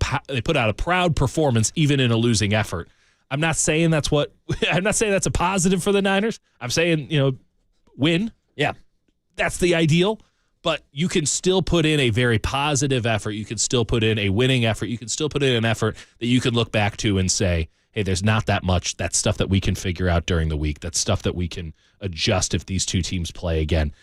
a proud performance even in a losing effort. I'm not saying that's a positive for the Niners. I'm saying, win. Yeah. That's the ideal. But you can still put in a very positive effort. You can still put in a winning effort. You can still put in an effort that you can look back to and say, hey, there's not that much. That's stuff that we can figure out during the week. That's stuff that we can adjust if these two teams play again.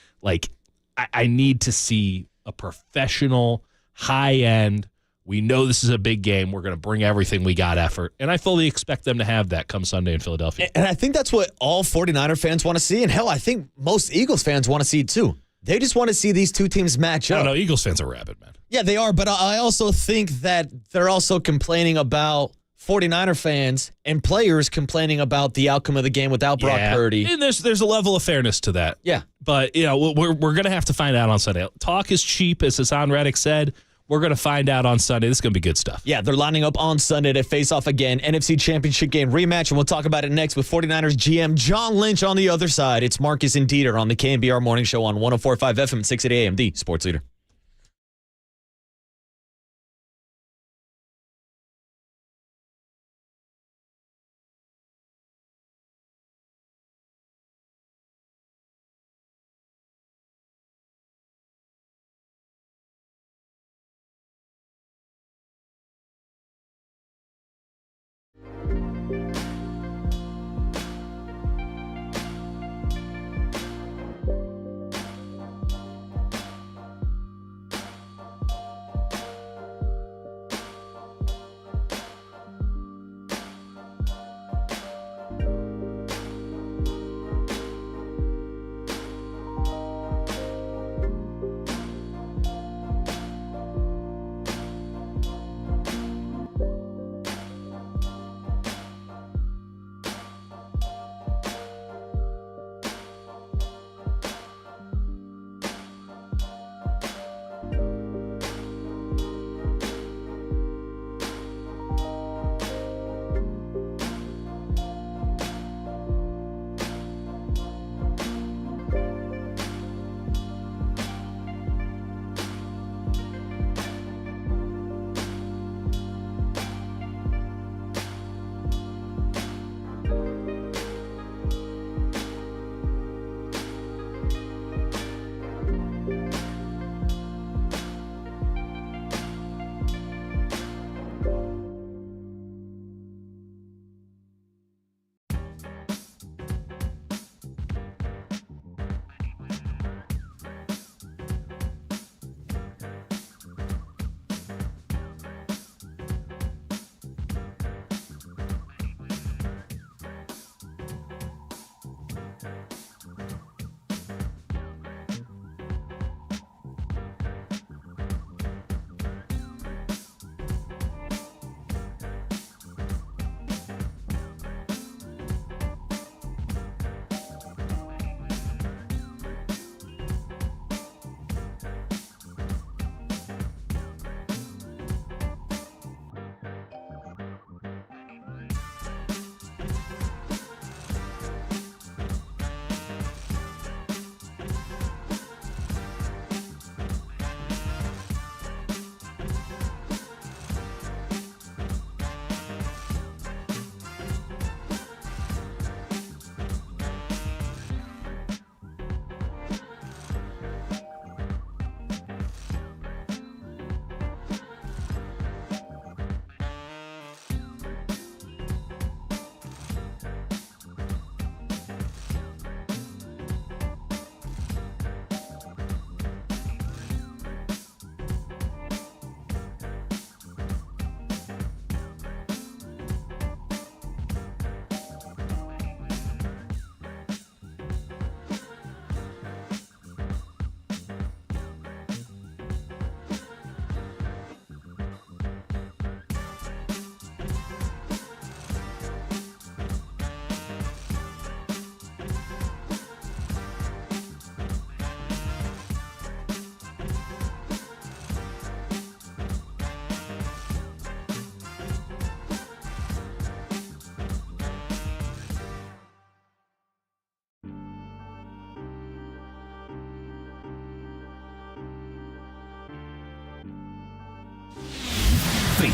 I need to see a professional, high-end, we know this is a big game. We're going to bring everything we got effort. And I fully expect them to have that come Sunday in Philadelphia. And I think that's what all 49er fans want to see. And hell, I think most Eagles fans want to see too. They just want to see these two teams match up. No, Eagles fans are rabid, man. Yeah, they are. But I also think that they're also complaining about 49er fans and players complaining about the outcome of the game without Brock Purdy. And there's a level of fairness to that. Yeah. But, we're going to have to find out on Sunday. Talk is cheap, as Hassan Reddick said. We're going to find out on Sunday. This is going to be good stuff. Yeah, they're lining up on Sunday to face off again. NFC Championship game rematch, and we'll talk about it next with 49ers GM John Lynch on the other side. It's Marcus and Dieter on the KNBR Morning Show on 104.5 FM, 680 AM, the Sports Leader.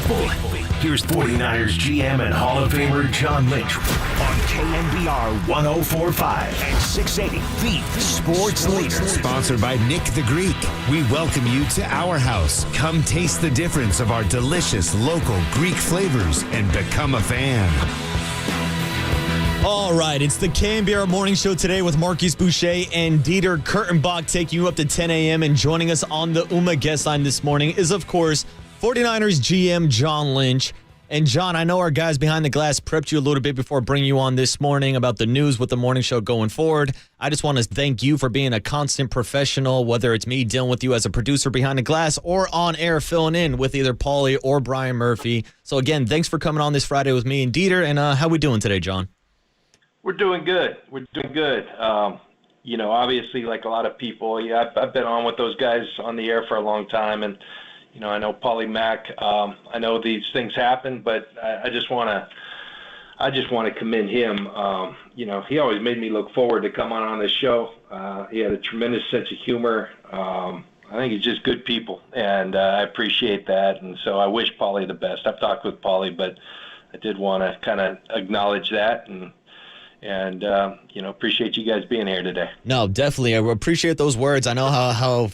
faithful. Here's 49ers GM and Hall of Famer John Lynch on KNBR 104.5 and 680, the Sports Leader. Sponsored by Nick the Greek. We welcome you to our house. Come taste the difference of our delicious local Greek flavors and become a fan. All right, it's the KNBR Morning Show today with Marcus Boucher and Dieter Kurtenbach taking you up to 10 a.m. And joining us on the UMA guest line this morning is, of course, 49ers GM John Lynch. And, John, I know our guys behind the glass prepped you a little bit before bringing you on this morning about the news with the morning show going forward. I just want to thank you for being a constant professional, whether it's me dealing with you as a producer behind the glass or on air filling in with either Paulie or Brian Murphy. So, again, thanks for coming on this Friday with me and Dieter. And how we doing today, John? We're doing good. Obviously, like a lot of people, I've been on with those guys on the air for a long time, and I know Paulie Mack. I know these things happen, but I just want to commend him. He always made me look forward to coming on this show. He had a tremendous sense of humor. I think he's just good people, and I appreciate that. And so I wish Paulie the best. I've talked with Paulie, but I did want to kind of acknowledge that and appreciate you guys being here today. No, definitely. I appreciate those words. I know how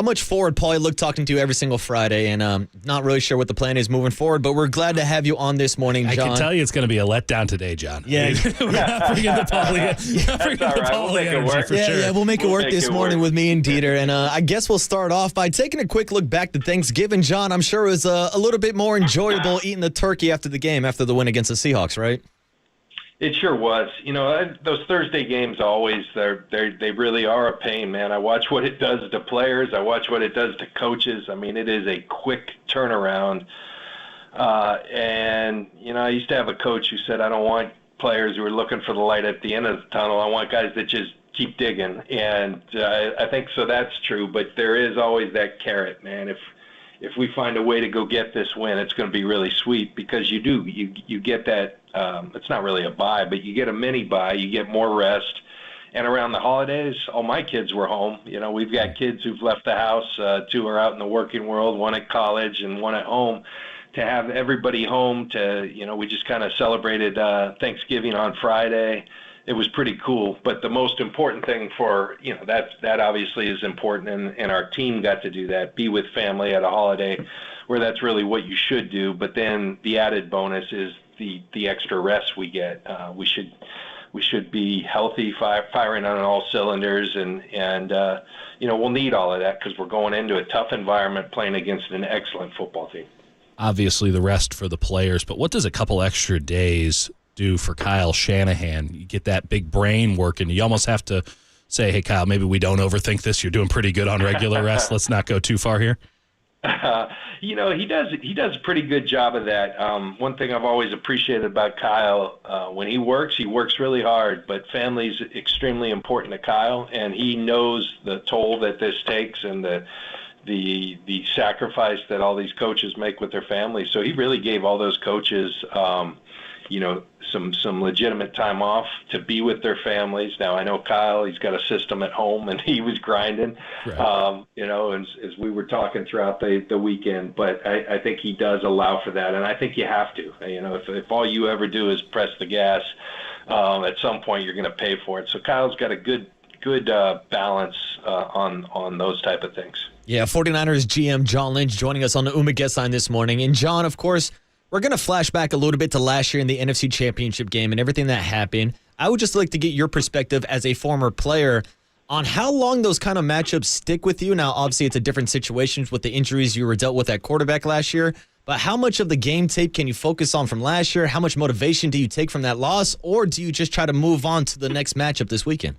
much forward Paulie looked talking to you every single Friday, and not really sure what the plan is moving forward, but we're glad to have you on this morning, John. I can tell you it's going to be a letdown today, John. Yeah. We're not bringing the Paulie energy for sure. Yeah, we'll make it work this morning with me and Dieter, and I guess we'll start off by taking a quick look back to Thanksgiving. John, I'm sure it was a little bit more enjoyable eating the turkey after the game, after the win against the Seahawks, right? It sure was. Those Thursday games always, they really are a pain, man. I watch what it does to players. I watch what it does to coaches. I mean, it is a quick turnaround. I used to have a coach who said, I don't want players who are looking for the light at the end of the tunnel. I want guys that just keep digging. And I think so that's true, but there is always that carrot, man. If we find a way to go get this win, it's going to be really sweet because you get that. It's not really a bye, but you get a mini bye. You get more rest. And around the holidays, all my kids were home. We've got kids who've left the house. 2 are out in the working world, 1 at college and 1 at home. To have everybody home we just kind of celebrated Thanksgiving on Friday. It was pretty cool. But the most important thing for, that obviously is important. And our team got to do that, be with family at a holiday where that's really what you should do. But then the added bonus is the extra rest we get. We should be healthy, firing on all cylinders. And we'll need all of that because we're going into a tough environment playing against an excellent football team. Obviously the rest for the players, but what does a couple extra days do for Kyle Shanahan? You get that big brain working. You almost have to say, hey, Kyle, maybe we don't overthink this. You're doing pretty good on regular rest. Let's not go too far here. He does a pretty good job of that. One thing I've always appreciated about Kyle, when he works really hard, but family's extremely important to Kyle, and he knows the toll that this takes and the sacrifice that all these coaches make with their families. So he really gave all those coaches some legitimate time off to be with their families. Now, I know Kyle, he's got a system at home, and he was grinding, right. As we were talking throughout the weekend. But I think he does allow for that, and I think you have to. If all you ever do is press the gas, at some point you're going to pay for it. So Kyle's got a good balance on those type of things. Yeah, 49ers GM John Lynch joining us on the UMA guest line this morning. And, John, of course, we're going to flash back a little bit to last year in the NFC Championship game and everything that happened. I would just like to get your perspective as a former player on how long those kind of matchups stick with you. Now, obviously, it's a different situation with the injuries you were dealt with at quarterback last year, but how much of the game tape can you focus on from last year? How much motivation do you take from that loss, or do you just try to move on to the next matchup this weekend?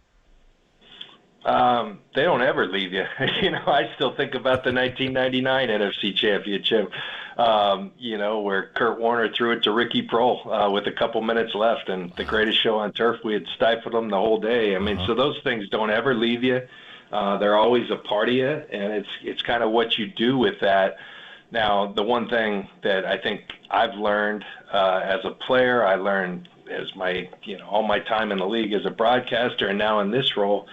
They don't ever leave you. I still think about the 1999 NFC Championship, where Kurt Warner threw it to Ricky Prohl with a couple minutes left, and the greatest show on turf. We had stifled them the whole day. I mean, so those things don't ever leave you. They're always a part of you, and it's kind of what you do with that. Now, the one thing that I think I've learned as a player, I learned as all my time in the league as a broadcaster, and now in this role.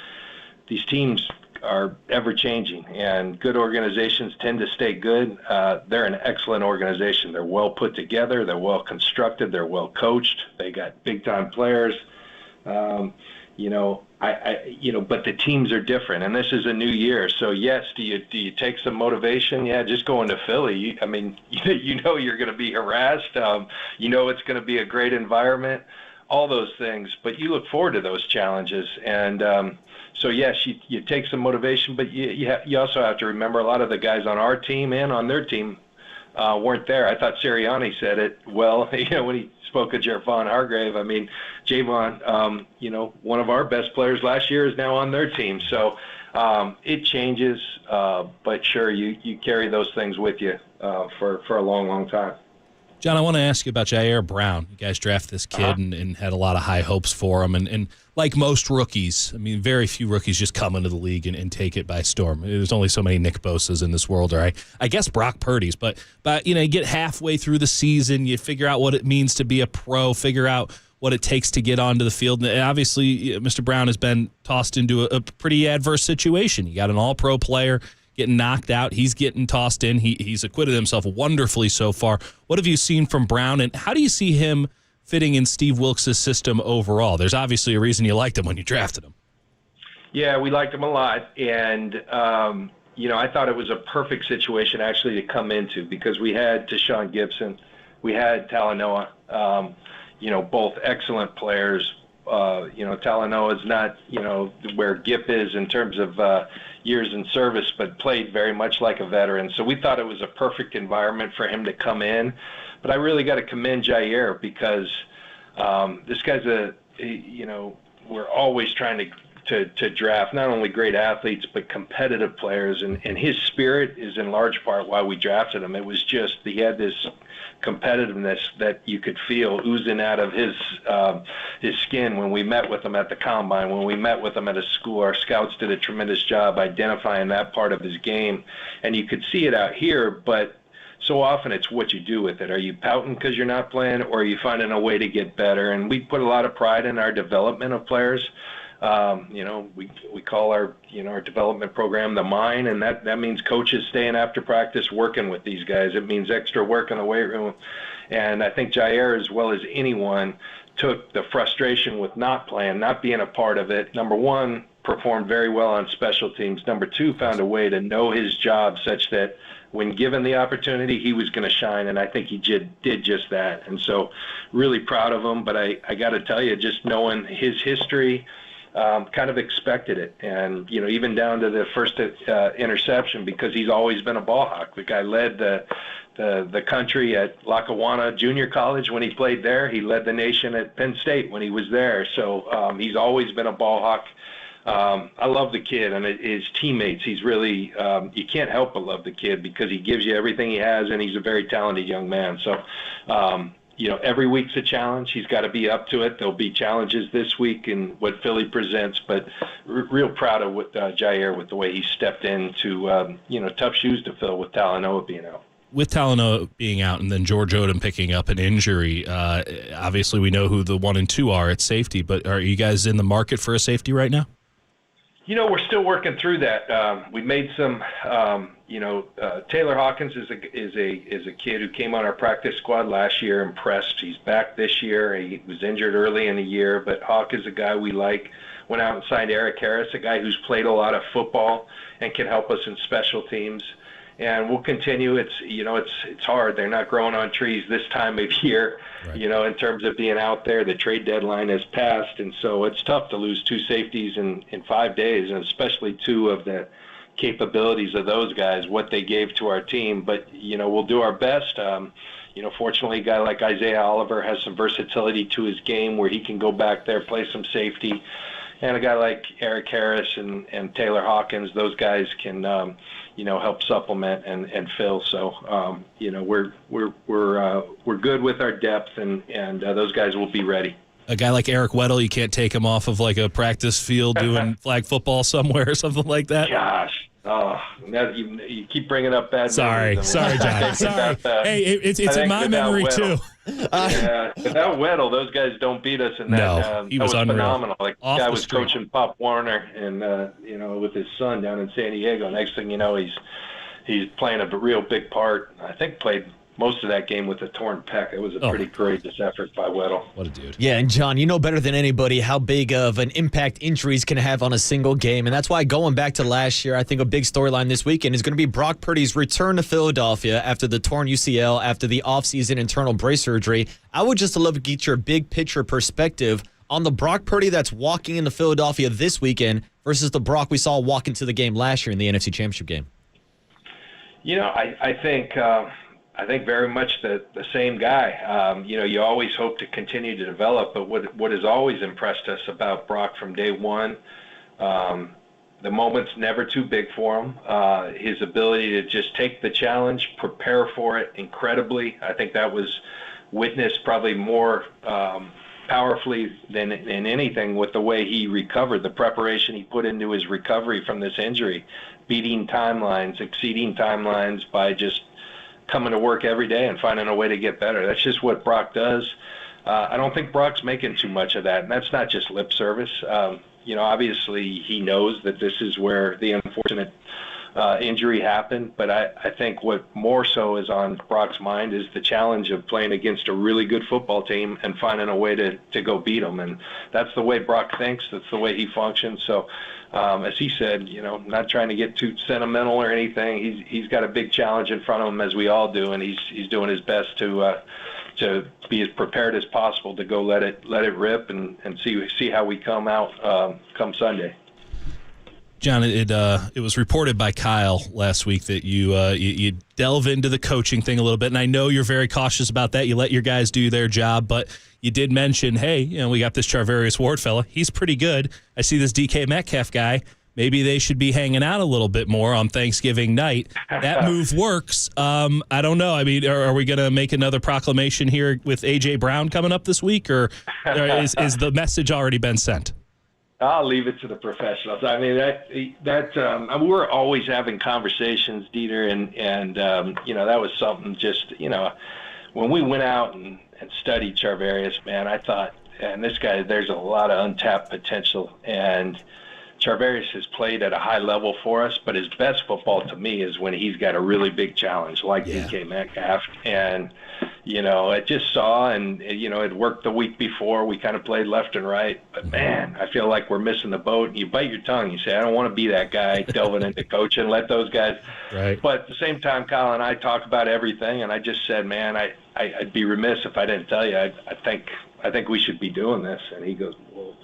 These teams are ever changing, and good organizations tend to stay good. They're an excellent organization. They're well put together. They're well constructed. They're well coached. They got big time players. But the teams are different, and this is a new year. So yes, do you take some motivation? Yeah, just going to Philly. You're going to be harassed. It's going to be a great environment. All those things, but you look forward to those challenges, and so yes, you take some motivation, but you also have to remember a lot of the guys on our team and on their team weren't there. I thought Sirianni said it well, when he spoke of Javon Hargrave. I mean, Javon, one of our best players last year is now on their team, so it changes, but sure, you carry those things with you for a long, long time. John, I want to ask you about Jair Brown. You guys drafted this kid and had a lot of high hopes for him. And like most rookies, I mean, very few rookies just come into the league and take it by storm. There's only so many Nick Bosas in this world, or I guess Brock Purdy's. But you get halfway through the season, you figure out what it means to be a pro, figure out what it takes to get onto the field. And obviously, Mr. Brown has been tossed into a pretty adverse situation. You got an all-pro player getting knocked out. He's getting tossed in. He's acquitted himself wonderfully so far. What have you seen from Brown, and how do you see him fitting in Steve Wilkes' system overall? There's obviously a reason you liked him when you drafted him. Yeah, we liked him a lot, and I thought it was a perfect situation actually to come into, because we had Deshaun Gibson, we had Talanoa, both excellent players. Talanoa is not, where Gip is in terms of years in service, but played very much like a veteran. So we thought it was a perfect environment for him to come in. But I really got to commend Jair, because this guy's we're always trying to draft not only great athletes, but competitive players. And his spirit is in large part why we drafted him. It was just, he had this competitiveness that you could feel oozing out of his skin when we met with him at the combine, when we met with him at a school. Our scouts did a tremendous job identifying that part of his game, and you could see it out here, but so often it's what you do with it. Are you pouting because you're not playing, or are you finding a way to get better? And we put a lot of pride in our development of players. We call our development program the Mine, and that means coaches staying after practice working with these guys. It means extra work in the weight room. And I think Jair, as well as anyone, took the frustration with not playing, not being a part of it. Number one, performed very well on special teams. Number two, found a way to know his job such that when given the opportunity, he was going to shine, and I think he did just that. And so really proud of him, but I got to tell you, just knowing his history, kind of expected it. And, even down to the first interception, because he's always been a ball hawk. The guy led the country at Lackawanna Junior College when he played there. He led the nation at Penn State when he was there. So he's always been a ball hawk. I love the kid and his teammates. He's really, you can't help but love the kid, because he gives you everything he has, and he's a very talented young man. So, every week's a challenge. He's got to be up to it. There'll be challenges this week in what Philly presents, but real proud of Jair with the way he stepped into, tough shoes to fill with Talanoa being out. With Talanoa being out and then George Odom picking up an injury, obviously we know who the 1 and 2 are at safety, but are you guys in the market for a safety right now? We're still working through that. We made some, Taylor Hawkins is a kid who came on our practice squad last year, impressed. He's back this year. He was injured early in the year, but Hawk is a guy we like. Went out and signed Eric Harris, a guy who's played a lot of football and can help us in special teams. And we'll continue. It's hard. They're not growing on trees this time of year, right. In terms of being out there. The trade deadline has passed, and so it's tough to lose 2 safeties in 5 days, and especially 2 of the capabilities of those guys, what they gave to our team. But, we'll do our best. Fortunately, a guy like Isaiah Oliver has some versatility to his game where he can go back there, play some safety. And a guy like Eric Harris and Taylor Hawkins, those guys can, help supplement and fill. So, we're good with our depth, and those guys will be ready. A guy like Eric Weddle, you can't take him off of like a practice field doing flag football somewhere or something like that? Gosh, Oh, now you keep bringing up bad Sorry, memories. John. Sorry. Hey, it's in my memory too. Yeah, without Weddle, those guys don't beat us. And No, he was unreal. Phenomenal. Like, the Off guy the was street. coaching Pop Warner, and with his son down in San Diego. Next thing you know, he's playing a real big part. I think played most of that game with a torn pec. It was a pretty courageous effort by Weddle. What a dude. Yeah, and John, you know better than anybody how big of an impact injuries can have on a single game. And that's why going back to last year, I think a big storyline this weekend is going to be Brock Purdy's return to Philadelphia after the torn UCL, after the offseason internal brace surgery. I would just love to get your big picture perspective on the Brock Purdy that's walking into Philadelphia this weekend versus the Brock we saw walk into the game last year in the NFC Championship game. I think very much the same guy. You always hope to continue to develop, but what has always impressed us about Brock from day one, the moment's never too big for him. His ability to just take the challenge, prepare for it incredibly. I think that was witnessed probably more powerfully than in anything with the way he recovered, the preparation he put into his recovery from this injury, beating timelines, exceeding timelines by just coming to work every day and finding a way to get better. That's just what Brock does. I don't think Brock's making too much of that, and that's not just lip service. Obviously he knows that this is where the unfortunate injury happened, but I think what more so is on Brock's mind is the challenge of playing against a really good football team and finding a way to go beat them. And that's the way Brock thinks. That's the way he functions. So as he said, not trying to get too sentimental or anything. He's got a big challenge in front of him, as we all do, and he's doing his best to be as prepared as possible to go let it rip and see how we come out come Sunday. John, it was reported by Kyle last week that you delve into the coaching thing a little bit, and I know you're very cautious about that. You let your guys do their job, but you did mention, hey, we got this Charvarius Ward fella. He's pretty good. I see this DK Metcalf guy. Maybe they should be hanging out a little bit more on Thanksgiving night. That move works. I don't know. I mean, are we going to make another proclamation here with A.J. Brown coming up this week, or is the message already been sent? I'll leave it to the professionals. I mean, we're always having conversations, Dieter, and that was something just, when we went out and studied Charvarius, man, I thought, and this guy, there's a lot of untapped potential, and Charvarius has played at a high level for us, but his best football to me is when he's got a really big challenge like DK Metcalf. And, I just saw, and, it worked the week before. We kind of played left and right. But, man, I feel like we're missing the boat. And you bite your tongue. You say, I don't want to be that guy delving into coaching. Let those guys. Right. But at the same time, Kyle and I talk about everything. And I just said, man, I'd be remiss if I didn't tell you. I think we should be doing this. And he goes, well,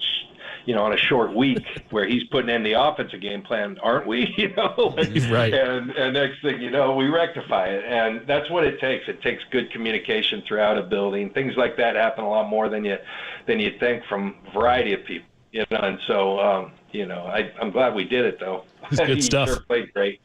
on a short week where he's putting in the offensive game plan, aren't we? Right. And next thing you know, we rectify it. And that's what it takes. It takes good communication throughout a building. Things like that happen a lot more than you think from a variety of people. And so, I'm glad we did it, though. It's good stuff. Sure played great.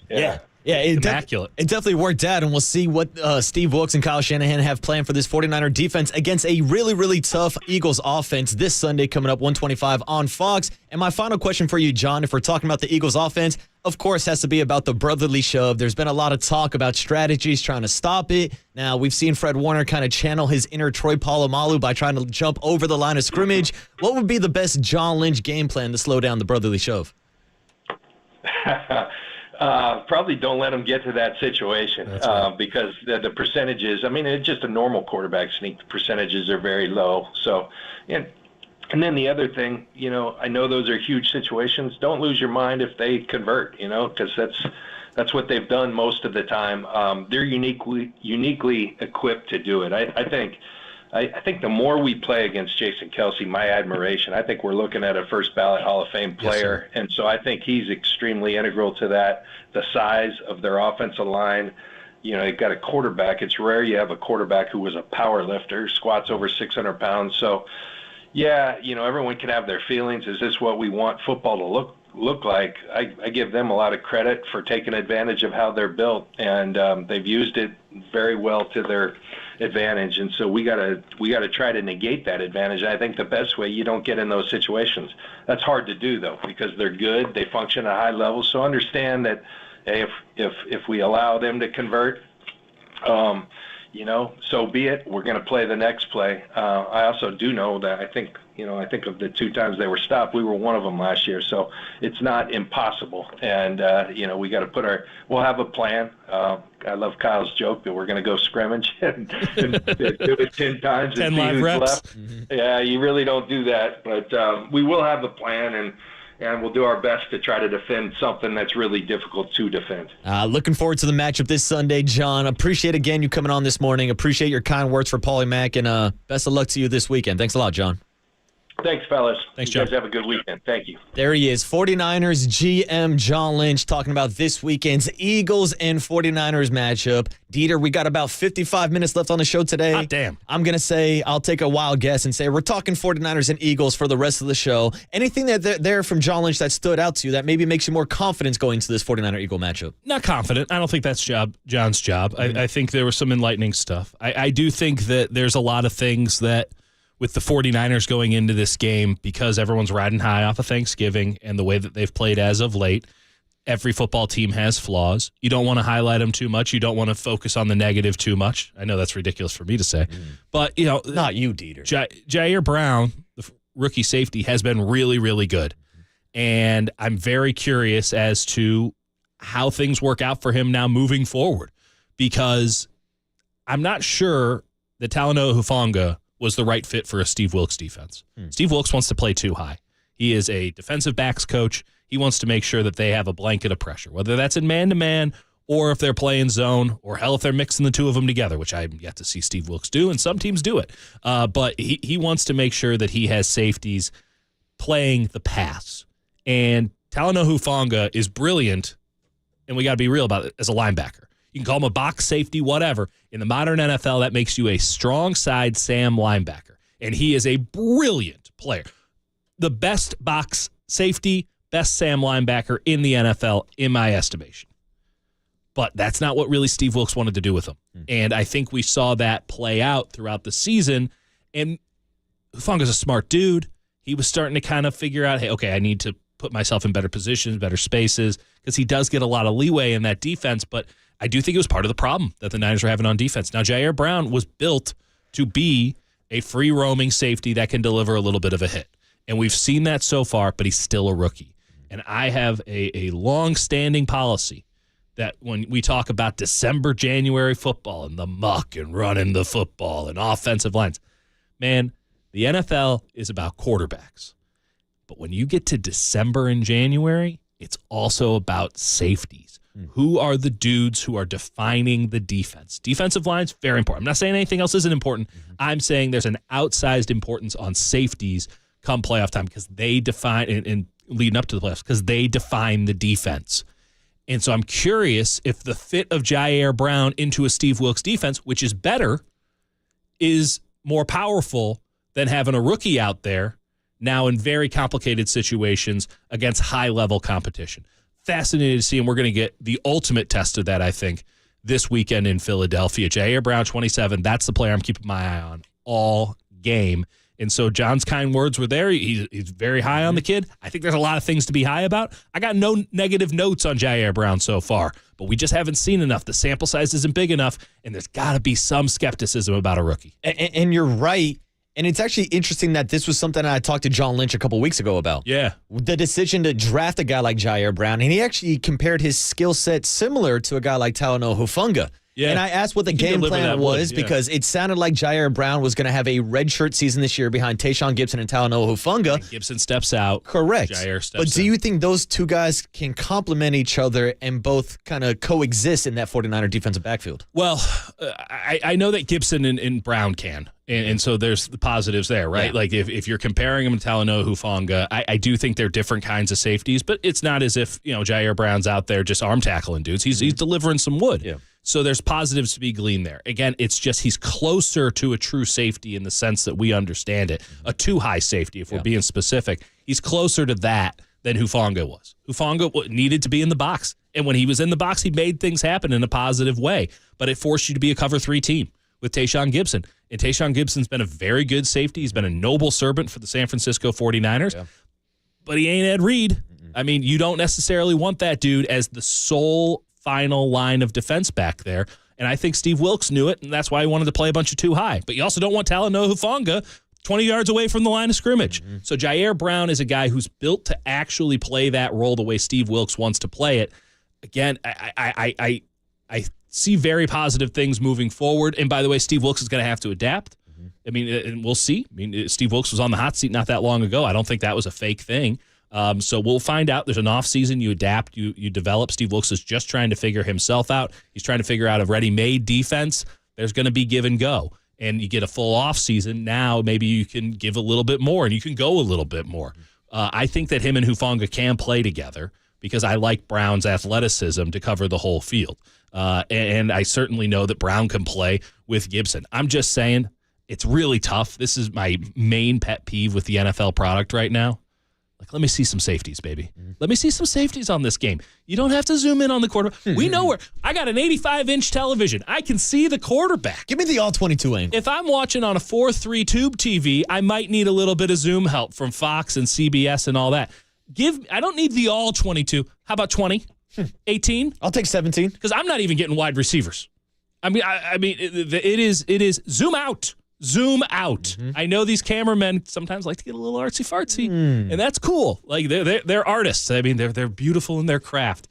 Yeah, it immaculate. It definitely worked out, and we'll see what Steve Wilkes and Kyle Shanahan have planned for this 49er defense against a really, really tough Eagles offense this Sunday coming up 1:25 on Fox. And my final question for you, John, if we're talking about the Eagles offense, of course, has to be about the brotherly shove. There's been a lot of talk about strategies trying to stop it. Now, we've seen Fred Warner kind of channel his inner Troy Polamalu by trying to jump over the line of scrimmage. What would be the best John Lynch game plan to slow down the brotherly shove? Probably don't let them get to that situation because the percentages, it's just a normal quarterback sneak. The percentages are very low. So, and then the other thing, I know those are huge situations. Don't lose your mind if they convert, because that's what they've done most of the time. They're uniquely equipped to do it. I think the more we play against Jason Kelce, my admiration, I think we're looking at a first ballot Hall of Fame player. Yes, and so I think he's extremely integral to that. The size of their offensive line, they've got a quarterback. It's rare you have a quarterback who was a power lifter, squats over 600 pounds. So, everyone can have their feelings. Is this what we want football to look like? I give them a lot of credit for taking advantage of how they're built, and they've used it very well to advantage, and so we gotta try to negate that advantage. I think the best way, you don't get in those situations. That's hard to do though, because they're good, they function at high levels. So understand that, hey, if we allow them to convert, so be it. We're going to play the next play. I also do know that I think of the 2 times they were stopped, we were one of them last year. So it's not impossible. And, we got to we'll have a plan. I love Kyle's joke that we're going to go scrimmage and do it 10 times. 10 live reps. Left. Mm-hmm. Yeah, you really don't do that. But we will have a plan, and we'll do our best to try to defend something that's really difficult to defend. Looking forward to the matchup this Sunday, John. Appreciate again you coming on this morning. Appreciate your kind words for Paulie Mack, and best of luck to you this weekend. Thanks a lot, John. Thanks, fellas. Thanks, you John. guys have a good weekend. Thank you. There he is, 49ers GM John Lynch, talking about this weekend's Eagles and 49ers matchup. Dieter, we got about 55 minutes left on the show today. Hot damn. I'm going to say, I'll take a wild guess and say we're talking 49ers and Eagles for the rest of the show. Anything that there from John Lynch that stood out to you that maybe makes you more confident going to this 49er-Eagle matchup? Not confident. I don't think that's John's job. Mm-hmm. I think there was some enlightening stuff. I do think that there's a lot of things that with the 49ers going into this game, because everyone's riding high off of Thanksgiving and the way that they've played as of late, every football team has flaws. You don't want to highlight them too much. You don't want to focus on the negative too much. I know that's ridiculous for me to say. But, not you, Dieter. Jair Brown, the rookie safety, has been really, really good. And I'm very curious as to how things work out for him now moving forward, because I'm not sure that Talanoa Hufanga was the right fit for a Steve Wilks defense. Steve Wilks wants to play too high. He is a defensive backs coach. He wants to make sure that they have a blanket of pressure, whether that's in man-to-man or if they're playing zone, or hell, if they're mixing the two of them together, which I'm yet to see Steve Wilks do, and some teams do it. But he wants to make sure that he has safeties playing the pass. And Talanoa Hufanga is brilliant, and we got to be real about it, as a linebacker. You can call him a box safety, whatever. In the modern NFL, that makes you a strong side Sam linebacker. And he is a brilliant player. The best box safety, best Sam linebacker in the NFL, in my estimation. But that's not what really Steve Wilks wanted to do with him. And I think we saw that play out throughout the season. And Hufanga's a smart dude. He was starting to kind of figure out, hey, okay, I need to put myself in better positions, better spaces, because he does get a lot of leeway in that defense. But I do think it was part of the problem that the Niners are having on defense. Now, Jair Brown was built to be a free-roaming safety that can deliver a little bit of a hit. And we've seen that so far, but he's still a rookie. And I have a long-standing policy that when we talk about December, January football and the muck and running the football and offensive lines, man, the NFL is about quarterbacks. But when you get to December and January, it's also about safeties. Who are the dudes who are defining the defense? Defensive line's very important. I'm not saying anything else isn't important. I'm saying there's an outsized importance on safeties come playoff time, because they define, and leading up to the playoffs, because they define the defense. And so I'm curious if the fit of Jair Brown into a Steve Wilks defense, which is better, is more powerful than having a rookie out there now in very complicated situations against high-level competition. Fascinated to see, and we're going to get the ultimate test of that, I think, this weekend in Philadelphia. Jair Brown, 27, that's the player I'm keeping my eye on all game. And so John's kind words were there. He's very high on the kid. I think there's a lot of things to be high about. I got no negative notes on Jair Brown so far, but we just haven't seen enough. The sample size isn't big enough, and there's got to be some skepticism about a rookie. And you're right. And it's actually interesting that this was something I talked to John Lynch a couple weeks ago about. Yeah. The decision to draft a guy like Jair Brown. And he actually compared his skill set similar to a guy like Talanoa Hufanga. Yeah. And I asked what the game plan was, because it sounded like Jair Brown was going to have a redshirt season this year behind Tayshaun Gibson and Talanoa Hufanga. And Gibson steps out. Correct. Jair steps But do you think those two guys can complement each other and both kind of coexist in that 49er defensive backfield? Well, I know that Gibson and Brown can. And so there's the positives there, right? Yeah. Like if you're comparing him to Talanoa Hufanga, I do think they're different kinds of safeties, but it's not as if, Jair Brown's out there just arm tackling dudes. He's delivering some wood. Yeah. So there's positives to be gleaned there. Again, it's just he's closer to a true safety in the sense that we understand it. A too-high safety, if we're being specific. He's closer to that than Hufanga was. Hufanga needed to be in the box. And when he was in the box, he made things happen in a positive way. But it forced you to be a cover 3 team, with Tayshaun Gibson. And Tayshaun Gibson's been a very good safety. He's been a noble servant for the San Francisco 49ers. But he ain't Ed Reed. I mean, you don't necessarily want that dude as the sole final line of defense back there. And I think Steve Wilks knew it, and that's why he wanted to play a bunch of too high. But you also don't want Talanoa Hufanga 20 yards away from the line of scrimmage. So Jair Brown is a guy who's built to actually play that role the way Steve Wilks wants to play it. Again, I see very positive things moving forward. And by the way, Steve Wilks is going to have to adapt. I mean, and we'll see. I mean, Steve Wilks was on the hot seat not that long ago. I don't think that was a fake thing. So we'll find out. There's an off season. You adapt. You develop. Steve Wilks is just trying to figure himself out. He's trying to figure out a ready-made defense. There's going to be give and go. And you get a full off season. Now maybe you can give a little bit more and you can go a little bit more. I think that him and Hufanga can play together because I like Brown's athleticism to cover the whole field. And I certainly know that Brown can play with Gibson. I'm just saying it's really tough. This is my main pet peeve with the NFL product right now. Like, let me see some safeties, baby. Let me see some safeties on this game. You don't have to zoom in on the quarterback. We know where. I got an 85-inch television. I can see the quarterback. Give me the all-22 angle. If I'm watching on a 4:3 tube TV, I might need a little bit of zoom help from Fox and CBS and all that. I don't need the all-22. How about 20? 18? I'll take 17. Because I'm not even getting wide receivers. I mean, it is zoom out. Zoom out. I know these cameramen sometimes like to get a little artsy-fartsy, and that's cool. Like they're artists. I mean, they're beautiful in their craft.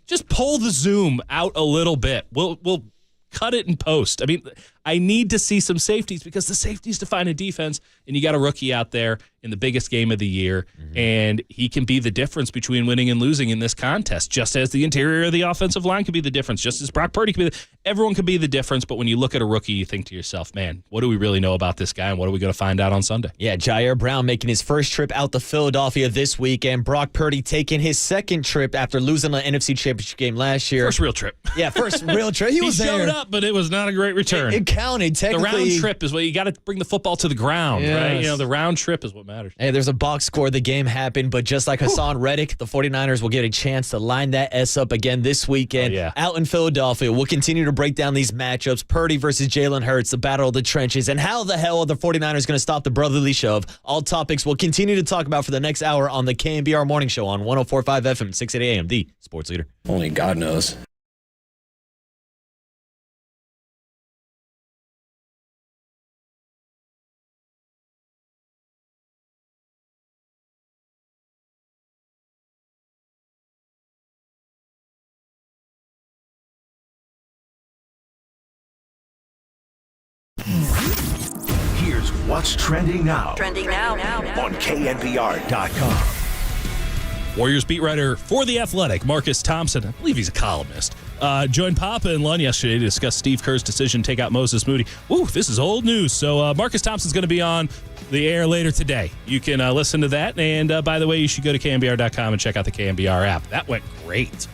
Just pull the zoom out a little bit. We'll cut it in post. I mean, I need to see some safeties because the safeties define a defense, and you got a rookie out there in the biggest game of the year, and he can be the difference between winning and losing in this contest, just as the interior of the offensive line can be the difference, just as Brock Purdy can be everyone can be the difference, but when you look at a rookie, you think to yourself, man, what do we really know about this guy, and what are we going to find out on Sunday? Yeah, Jair Brown making his first trip out to Philadelphia this week, and Brock Purdy taking his second trip after losing the NFC Championship game last year. First real trip. Yeah, first real trip. He showed up, but it was not a great return. It counted, technically. The round trip is what you got to bring the football to the ground, right? You know, the round trip is what matters. Hey, there's a box score. The game happened, but just like Hassan Reddick, the 49ers will get a chance to line that S up again this weekend out in Philadelphia. We'll continue to break down these matchups, Purdy versus Jalen Hurts, the battle of the trenches, and how the hell are the 49ers going to stop the brotherly shove. All topics we'll continue to talk about for the next hour on the KNBR Morning Show on 104.5 FM, 680 AM, the sports leader. Only God knows. Here's what's trending now. On KNBR.com. Warriors beat writer for The Athletic, Marcus Thompson, I believe he's a columnist, joined Papa and Lund yesterday to discuss Steve Kerr's decision to take out Moses Moody. Ooh, this is old news. So Marcus Thompson's going to be on the air later today. You can listen to that. And by the way, you should go to KNBR.com and check out the KNBR app. That went great.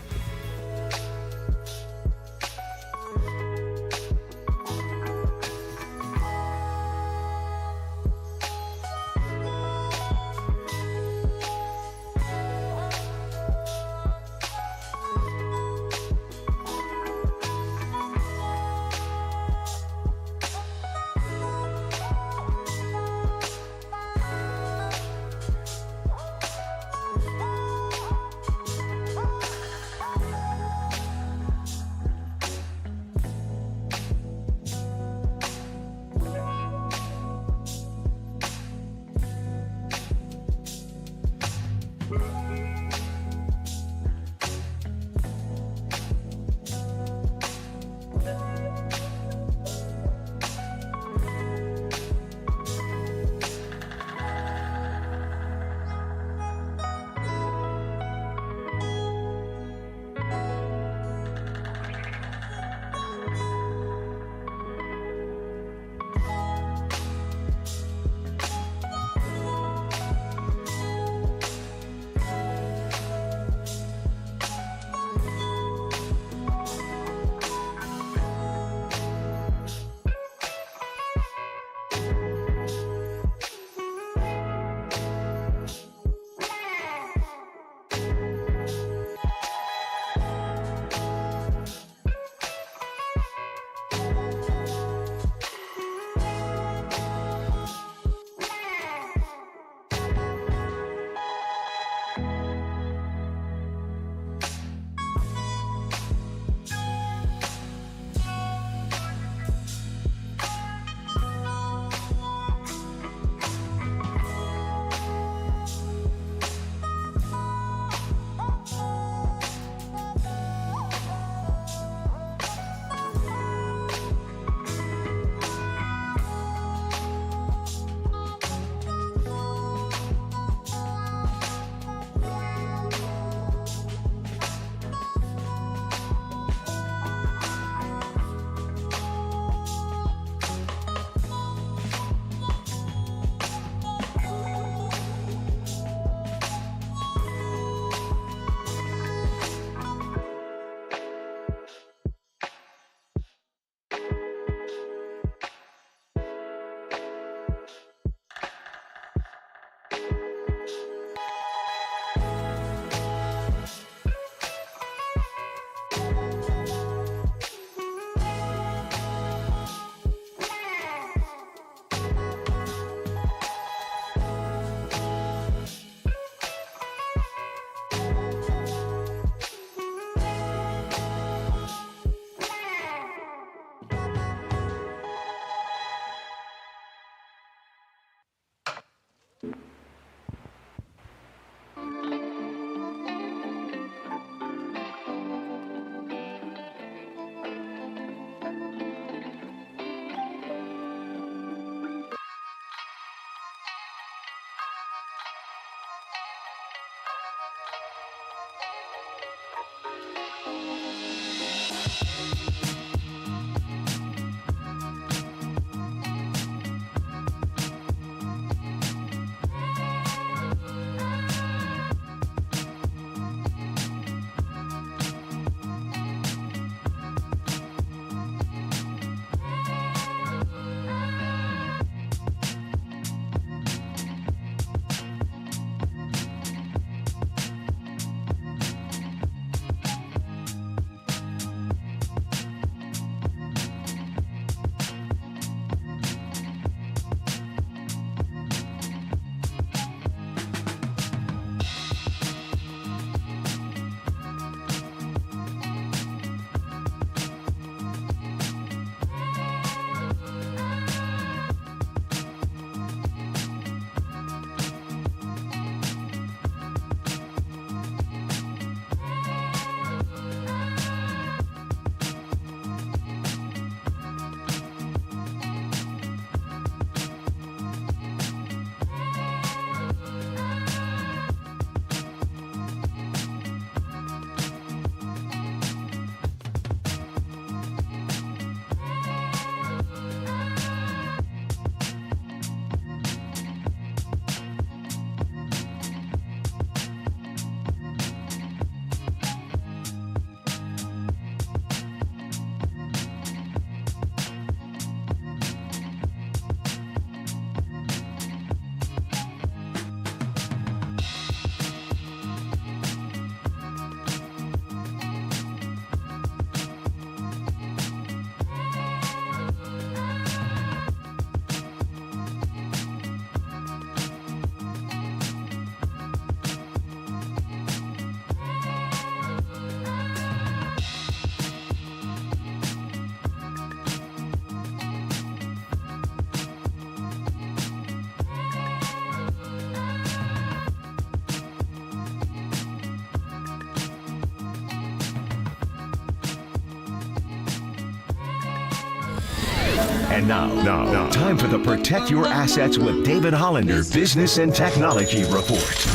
And now, time for the Protect Your Assets with David Hollander Business and Technology Report.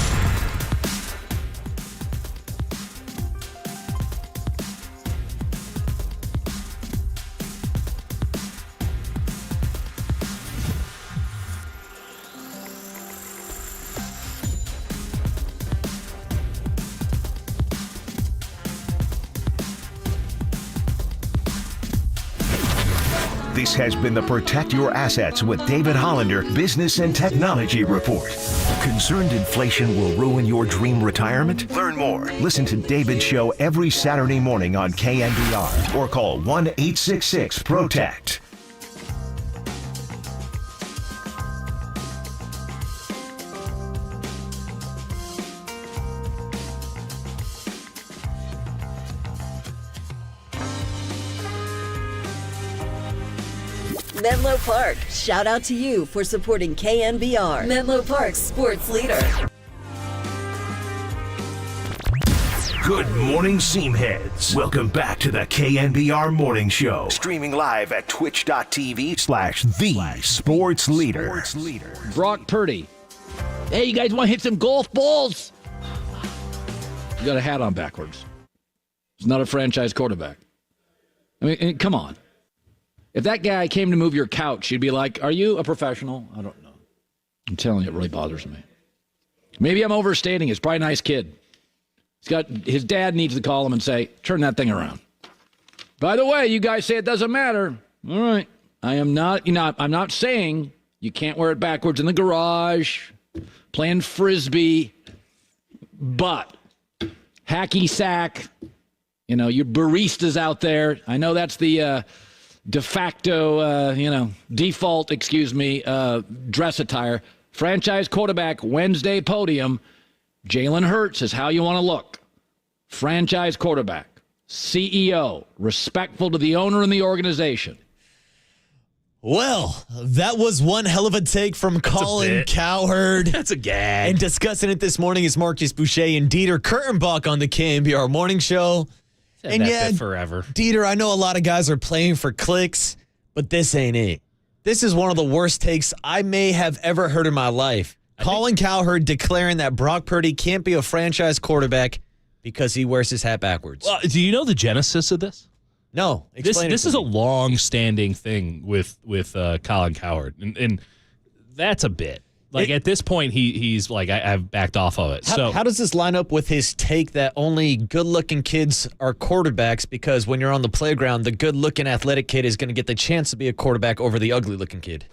This has been the Protect Your Assets with David Hollander Business and Technology Report. Concerned inflation will ruin your dream retirement? Learn more. Listen to David's show every Saturday morning on KNBR or call 1-866-PROTECT. Menlo Park, shout out to you for supporting KNBR, Menlo Park's sports leader. Good morning, Seamheads. Welcome back to the KNBR Morning Show. Streaming live at twitch.tv/the Sports Leader. Brock Purdy. Hey, you guys want to hit some golf balls? You got a hat on backwards. He's not a franchise quarterback. I mean, come on. If that guy came to move your couch, you'd be like, are you a professional? I don't know. I'm telling you, it really bothers me. Maybe I'm overstating. He's probably a nice kid. His dad needs to call him and say, turn that thing around. By the way, you guys say it doesn't matter. All right. I'm not saying you can't wear it backwards in the garage, playing Frisbee, but hacky sack, your baristas out there. I know that's the de facto, default, dress attire. Franchise quarterback, Wednesday podium. Jalen Hurts is how you want to look. Franchise quarterback, CEO, respectful to the owner and the organization. Well, that was one hell of a take from Colin Cowherd. That's a gag. And discussing it this morning is Marcus Boucher and Dieter Kurtenbach on the KNBR Morning Show. And yeah, forever. Dieter, I know a lot of guys are playing for clicks, but this ain't it. This is one of the worst takes I may have ever heard in my life. Colin Cowherd declaring that Brock Purdy can't be a franchise quarterback because he wears his hat backwards. Well, do you know the genesis of this? No. This is a long-standing thing with Colin Cowherd, and that's a bit. At this point, he's like, I've backed off of it. How does this line up with his take that only good-looking kids are quarterbacks because when you're on the playground, the good-looking athletic kid is going to get the chance to be a quarterback over the ugly-looking kid?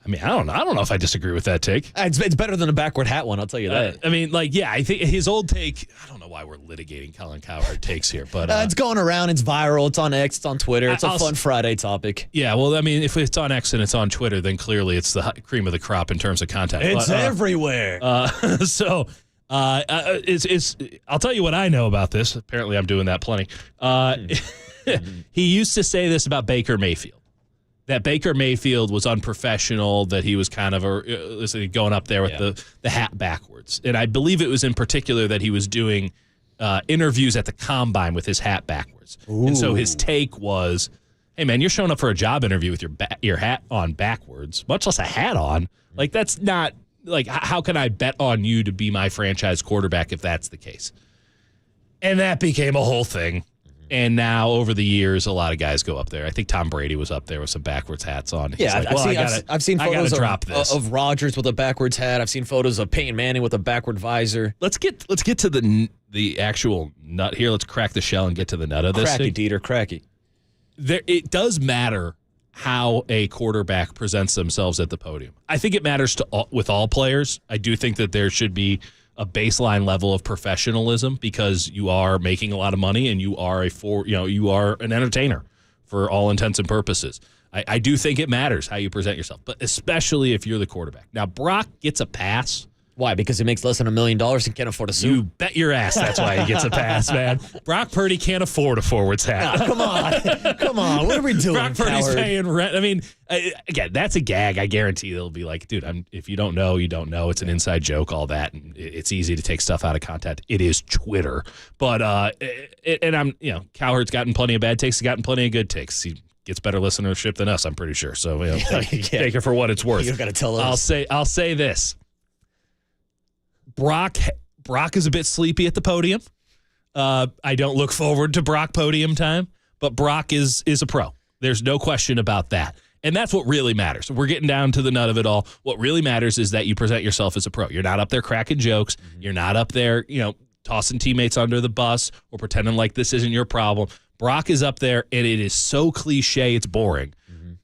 I mean, I don't know if I disagree with that take. It's better than a backward hat one, I'll tell you that. I think his old take, I don't know why we're litigating Colin Cowherd takes here, but it's going around, it's viral, it's on X, it's on Twitter, it's a fun Friday topic. Yeah, well, I mean, if it's on X and it's on Twitter, then clearly it's the cream of the crop in terms of content. It's everywhere. I'll tell you what I know about this. Apparently I'm doing that plenty. He used to say this about Baker Mayfield. That Baker Mayfield was unprofessional, that he was kind of going up there with the hat backwards. And I believe it was in particular that he was doing interviews at the combine with his hat backwards. Ooh. And so his take was, hey, man, you're showing up for a job interview with your hat on backwards, much less a hat on. Like, that's not, how can I bet on you to be my franchise quarterback if that's the case? And that became a whole thing. And now, over the years, a lot of guys go up there. I think Tom Brady was up there with some backwards hats on. Yeah, I've seen photos of Rodgers with a backwards hat. I've seen photos of Peyton Manning with a backward visor. Let's get to the actual nut here. Let's crack the shell and get to the nut of this. Cracky, Dieter, cracky. It does matter how a quarterback presents themselves at the podium. I think it matters with all players. I do think that there should be a baseline level of professionalism because you are making a lot of money and you are you are an entertainer for all intents and purposes. I do think it matters how you present yourself, but especially if you're the quarterback. Now, Brock gets a pass. Why? Because he makes less than $1 million and can't afford a suit? You bet your ass that's why he gets a pass, man. Brock Purdy can't afford a forwards hat. Come on. What are we doing, Brock Purdy's Howard? paying rent. I mean, again, that's a gag. I guarantee they'll be like, dude, if you don't know, you don't know. It's an inside joke, all that. And it's easy to take stuff out of context. It is Twitter. But, Cowherd's gotten plenty of bad takes. He's gotten plenty of good takes. He gets better listenership than us, I'm pretty sure. So take it for what it's worth. You got to tell us. I'll say this. Brock is a bit sleepy at the podium. I don't look forward to Brock podium time, but Brock is a pro. There's no question about that. And that's what really matters. We're getting down to the nut of it all. What really matters is that you present yourself as a pro. You're not up there cracking jokes. You're not up there, tossing teammates under the bus or pretending like this isn't your problem. Brock is up there, and it is so cliche, it's boring.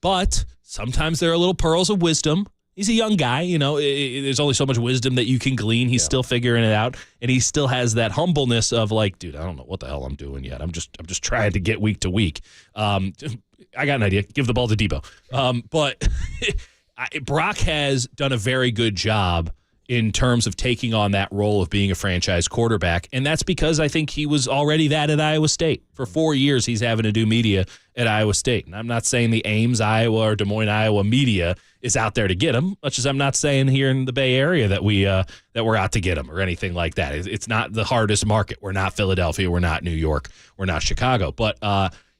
But sometimes there are little pearls of wisdom. He's a young guy, there's only so much wisdom that you can glean. He's still figuring it out, and he still has that humbleness of like, dude, I don't know what the hell I'm doing yet. I'm just trying to get week to week. I got an idea. Give the ball to Debo. But Brock has done a very good job in terms of taking on that role of being a franchise quarterback, and that's because I think he was already that at Iowa State. For 4 years, he's having to do media at Iowa State. And I'm not saying the Ames, Iowa, or Des Moines, Iowa media is out there to get him, much as I'm not saying here in the Bay Area that we're out to get him or anything like that. It's not the hardest market. We're not Philadelphia. We're not New York. We're not Chicago. But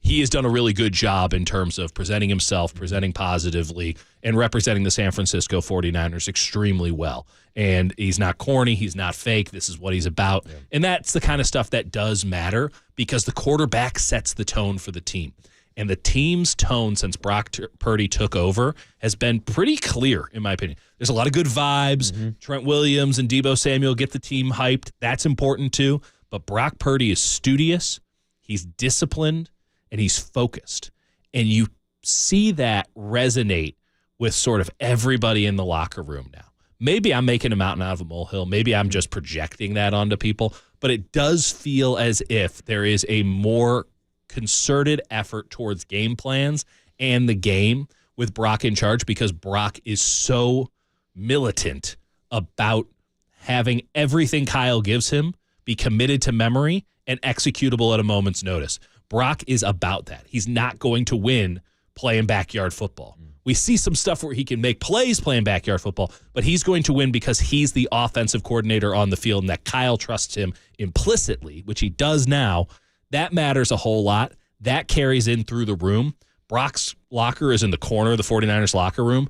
he has done a really good job in terms of presenting himself, presenting positively, and representing the San Francisco 49ers extremely well. And he's not corny. He's not fake. This is what he's about. Yeah. And that's the kind of stuff that does matter because the quarterback sets the tone for the team. And the team's tone since Brock Purdy took over has been pretty clear, in my opinion. There's a lot of good vibes. Trent Williams and Debo Samuel get the team hyped. That's important too. But Brock Purdy is studious. He's disciplined. And he's focused. And you see that resonate with sort of everybody in the locker room now. Maybe I'm making a mountain out of a molehill. Maybe I'm just projecting that onto people. But it does feel as if there is a more concerted effort towards game plans and the game with Brock in charge because Brock is so militant about having everything Kyle gives him be committed to memory and executable at a moment's notice. Brock is about that. He's not going to win playing backyard football. We see some stuff where he can make plays playing backyard football, but he's going to win because he's the offensive coordinator on the field and that Kyle trusts him implicitly, which he does now. That matters a whole lot. That carries in through the room. Brock's locker is in the corner of the 49ers locker room.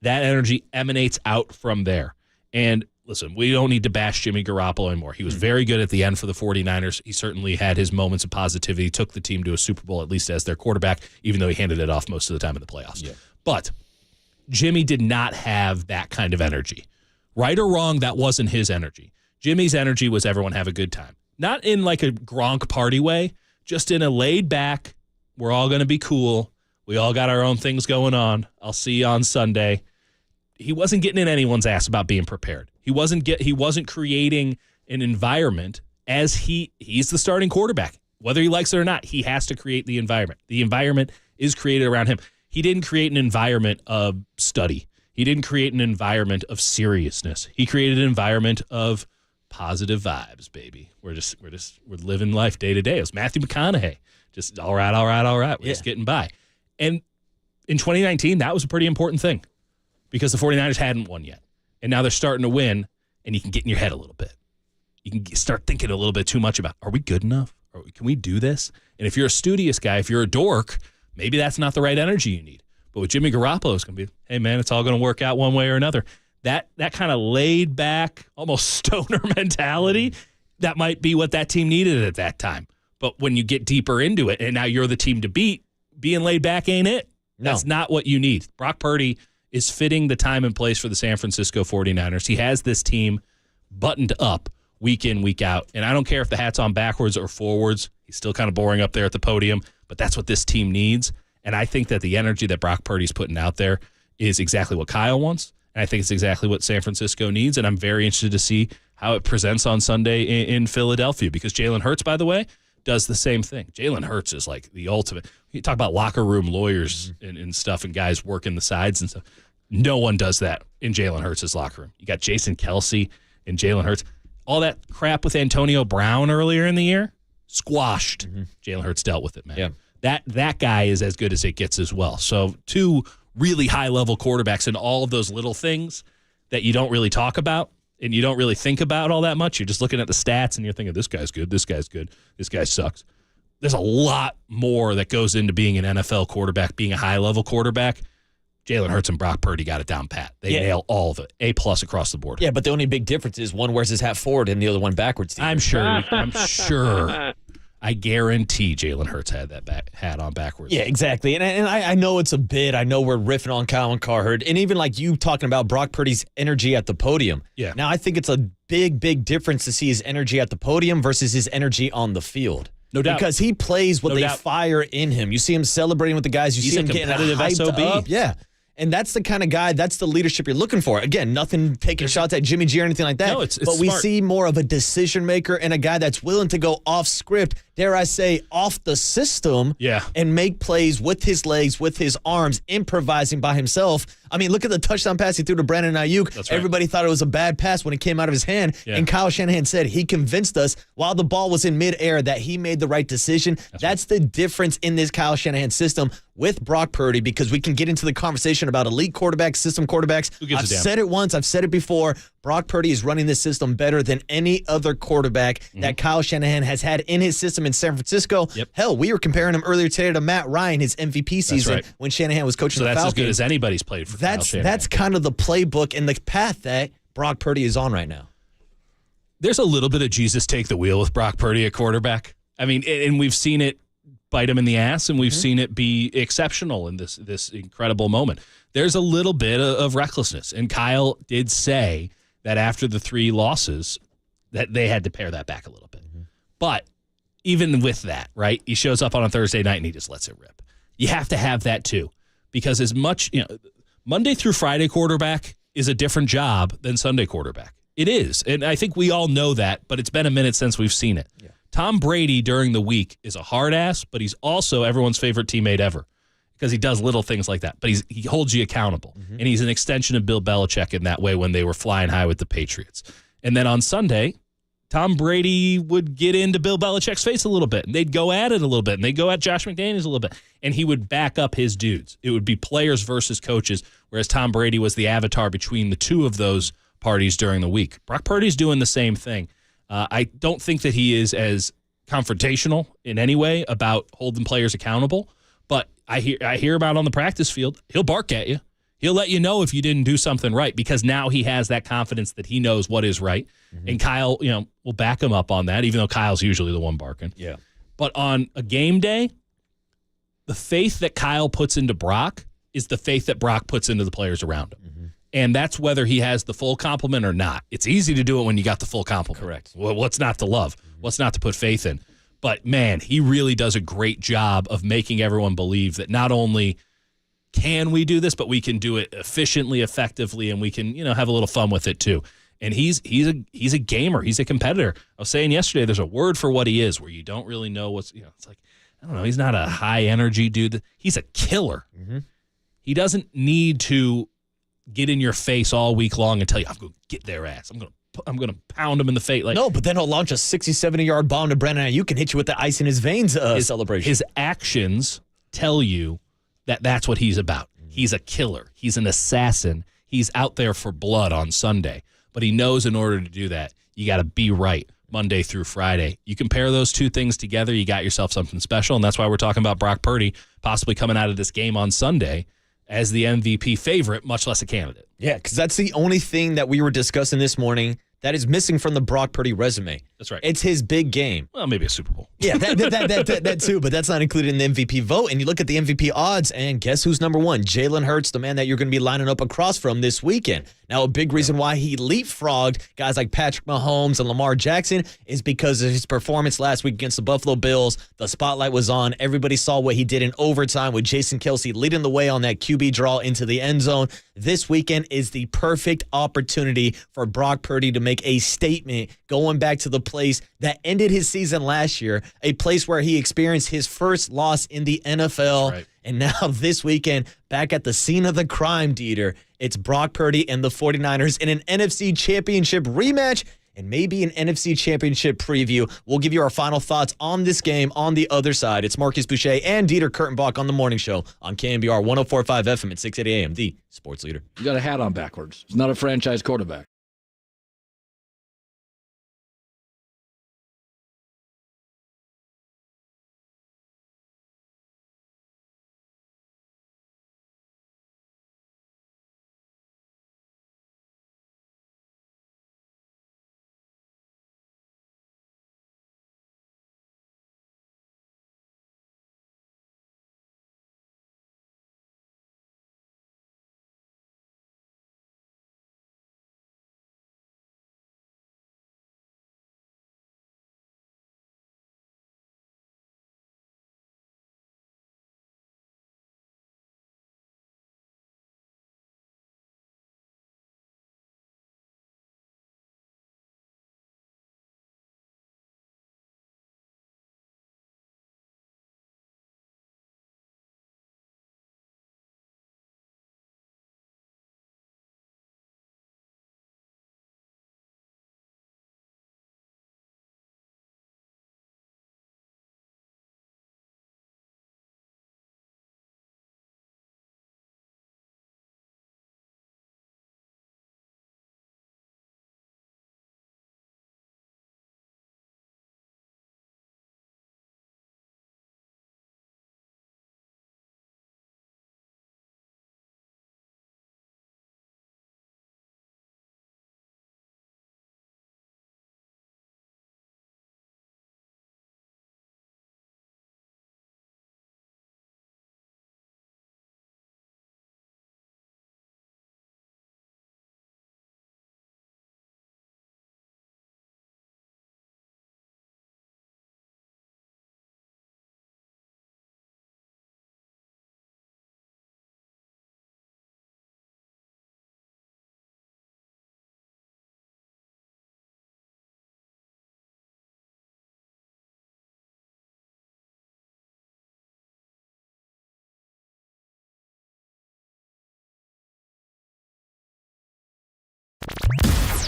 That energy emanates out from there. And listen, we don't need to bash Jimmy Garoppolo anymore. He was very good at the end for the 49ers. He certainly had his moments of positivity, took the team to a Super Bowl, at least as their quarterback, even though he handed it off most of the time in the playoffs. Yeah. But Jimmy did not have that kind of energy. Right or wrong, that wasn't his energy. Jimmy's energy was everyone have a good time. Not in like a Gronk party way, just in a laid back, we're all going to be cool. We all got our own things going on. I'll see you on Sunday. He wasn't getting in anyone's ass about being prepared. He wasn't creating an environment as he's the starting quarterback. Whether he likes it or not, he has to create the environment. The environment is created around him. He didn't create an environment of study. He didn't create an environment of seriousness. He created an environment of positive vibes, baby. We're living life day to day. It was Matthew McConaughey. Just all right. We're just getting by. And in 2019, that was a pretty important thing because the 49ers hadn't won yet. And now they're starting to win, and you can get in your head a little bit. You can start thinking a little bit too much about, are we good enough? Can we do this? And if you're a studious guy, if you're a dork, maybe that's not the right energy you need. But with Jimmy Garoppolo, it's going to be, hey, man, it's all going to work out one way or another. That kind of laid back, almost stoner mentality, that might be what that team needed at that time. But when you get deeper into it, and now you're the team to beat, being laid back ain't it. No. That's not what you need. Brock Purdy is fitting the time and place for the San Francisco 49ers. He has this team buttoned up week in, week out. And I don't care if the hat's on backwards or forwards. He's still kind of boring up there at the podium, but that's what this team needs. And I think that the energy that Brock Purdy's putting out there is exactly what Kyle wants. And I think it's exactly what San Francisco needs. And I'm very interested to see how it presents on Sunday in Philadelphia because Jalen Hurts, by the way, does the same thing. Jalen Hurts is like the ultimate. You talk about locker room lawyers and stuff and guys working the sides and stuff. No one does that in Jalen Hurts' locker room. You got Jason Kelsey and Jalen Hurts. All that crap with Antonio Brown earlier in the year, squashed. Jalen Hurts dealt with it, man. Yeah. That guy is as good as it gets as well. So two really high-level quarterbacks and all of those little things that you don't really talk about and you don't really think about all that much. You're just looking at the stats and you're thinking, this guy's good, this guy's good, this guy sucks. there's a lot more that goes into being an NFL quarterback, being a high-level quarterback. Jalen Hurts and Brock Purdy got it down pat. They nail all of it. A+ across the board. Yeah, but the only big difference is one wears his hat forward and the other one backwards. I'm sure. I guarantee Jalen Hurts had that hat on backwards. Yeah, exactly. And I know it's a bit. I know we're riffing on Colin Cowherd. And even like you talking about Brock Purdy's energy at the podium. Yeah. Now, I think it's a big, big difference to see his energy at the podium versus his energy on the field. No doubt. Because he plays what they fire in him. You see him celebrating with the guys. You see him getting hyped SOB. up. Yeah. And that's the kind of guy, that's the leadership you're looking for. Again, nothing taking shots at Jimmy G or anything like that. No, it's but we smart. see more of a decision maker and a guy that's willing to go off script, dare I say, off the system, and make plays with his legs, with his arms, improvising by himself. I mean, look at the touchdown pass he threw to Brandon Ayuk. That's right. Everybody thought it was a bad pass when it came out of his hand. Yeah. And Kyle Shanahan said he convinced us while the ball was in midair that he made the right decision. That's the difference in this Kyle Shanahan system with Brock Purdy, because we can get into the conversation about elite quarterbacks, system quarterbacks. Who gives I've a damn? said it once. I've said it before. Brock Purdy is running this system better than any other quarterback that Kyle Shanahan has had in his system in San Francisco. Hell, we were comparing him earlier today to Matt Ryan, his MVP season when Shanahan was coaching So the that's Falcons. as good as anybody's played for Kyle Shanahan. That's kind of the playbook and the path that Brock Purdy is on right now. There's a little bit of Jesus take the wheel with Brock Purdy at quarterback. I mean, and we've seen it bite him in the ass, and we've seen it be exceptional in this incredible moment. There's a little bit of recklessness, and Kyle did say that after the 3 losses that they had to pare that back a little bit. But even with that, right, he shows up on a Thursday night and he just lets it rip. You have to have that too, because as much, Monday through Friday quarterback is a different job than Sunday quarterback. It is, and I think we all know that, but it's been a minute since we've seen it. Yeah. Tom Brady during the week is a hard ass, but he's also everyone's favorite teammate ever because he does little things like that. But he holds you accountable, and he's an extension of Bill Belichick in that way when they were flying high with the Patriots. And then on Sunday, Tom Brady would get into Bill Belichick's face a little bit, and they'd go at it a little bit, and they'd go at Josh McDaniels a little bit, and he would back up his dudes. It would be players versus coaches, whereas Tom Brady was the avatar between the two of those parties during the week. Brock Purdy's doing the same thing. I don't think that he is as confrontational in any way about holding players accountable, but I hear about on the practice field, he'll bark at you. He'll let you know if you didn't do something right because now he has that confidence that he knows what is right. And Kyle, will back him up on that, even though Kyle's usually the one barking. Yeah. But on a game day, the faith that Kyle puts into Brock is the faith that Brock puts into the players around him. And that's whether he has the full complement or not. It's easy to do it when you got the full complement. Correct. Well, what's not to love? What's not to put faith in? But, man, he really does a great job of making everyone believe that not only can we do this, but we can do it efficiently, effectively, and we can, have a little fun with it too. And he's a gamer. He's a competitor. I was saying yesterday, there's a word for what he is where you don't really know what's, it's like, I don't know. He's not a high energy dude. He's a killer. He doesn't need to get in your face all week long and tell you, I'm going to get their ass. I'm going to pound him in the face. No, but then he'll launch a 60, 70-yard bomb to Brandon Ayuk and hit you with the ice in his veins celebration. His actions tell you that that's what he's about. He's a killer. He's an assassin. He's out there for blood on Sunday. But he knows in order to do that, you got to be right Monday through Friday. You compare those two things together, you got yourself something special, and that's why we're talking about Brock Purdy possibly coming out of this game on Sunday as the MVP favorite, much less a candidate. Yeah, because that's the only thing that we were discussing this morning that is missing from the Brock Purdy resume. That's right. It's his big game. Well, maybe a Super Bowl. Yeah, that too, but that's not included in the MVP vote. And you look at the MVP odds, and guess who's number one? Jalen Hurts, the man that you're going to be lining up across from this weekend. Now, a big reason why he leapfrogged guys like Patrick Mahomes and Lamar Jackson is because of his performance last week against the Buffalo Bills. The spotlight was on. Everybody saw what he did in overtime with Jason Kelce leading the way on that QB draw into the end zone. This weekend is the perfect opportunity for Brock Purdy to make a statement going back to the place that ended his season last year, a place where he experienced his first loss in the NFL. Right. And now this weekend, back at the scene of the crime, Dieter, it's Brock Purdy and the 49ers in an NFC Championship rematch and maybe an NFC Championship preview. We'll give you our final thoughts on this game on the other side. It's Marcus Boucher and Dieter Kurtenbach on the morning show on KNBR 104.5 FM at 680 AM, the sports leader. You got a hat on backwards. It's not a franchise quarterback.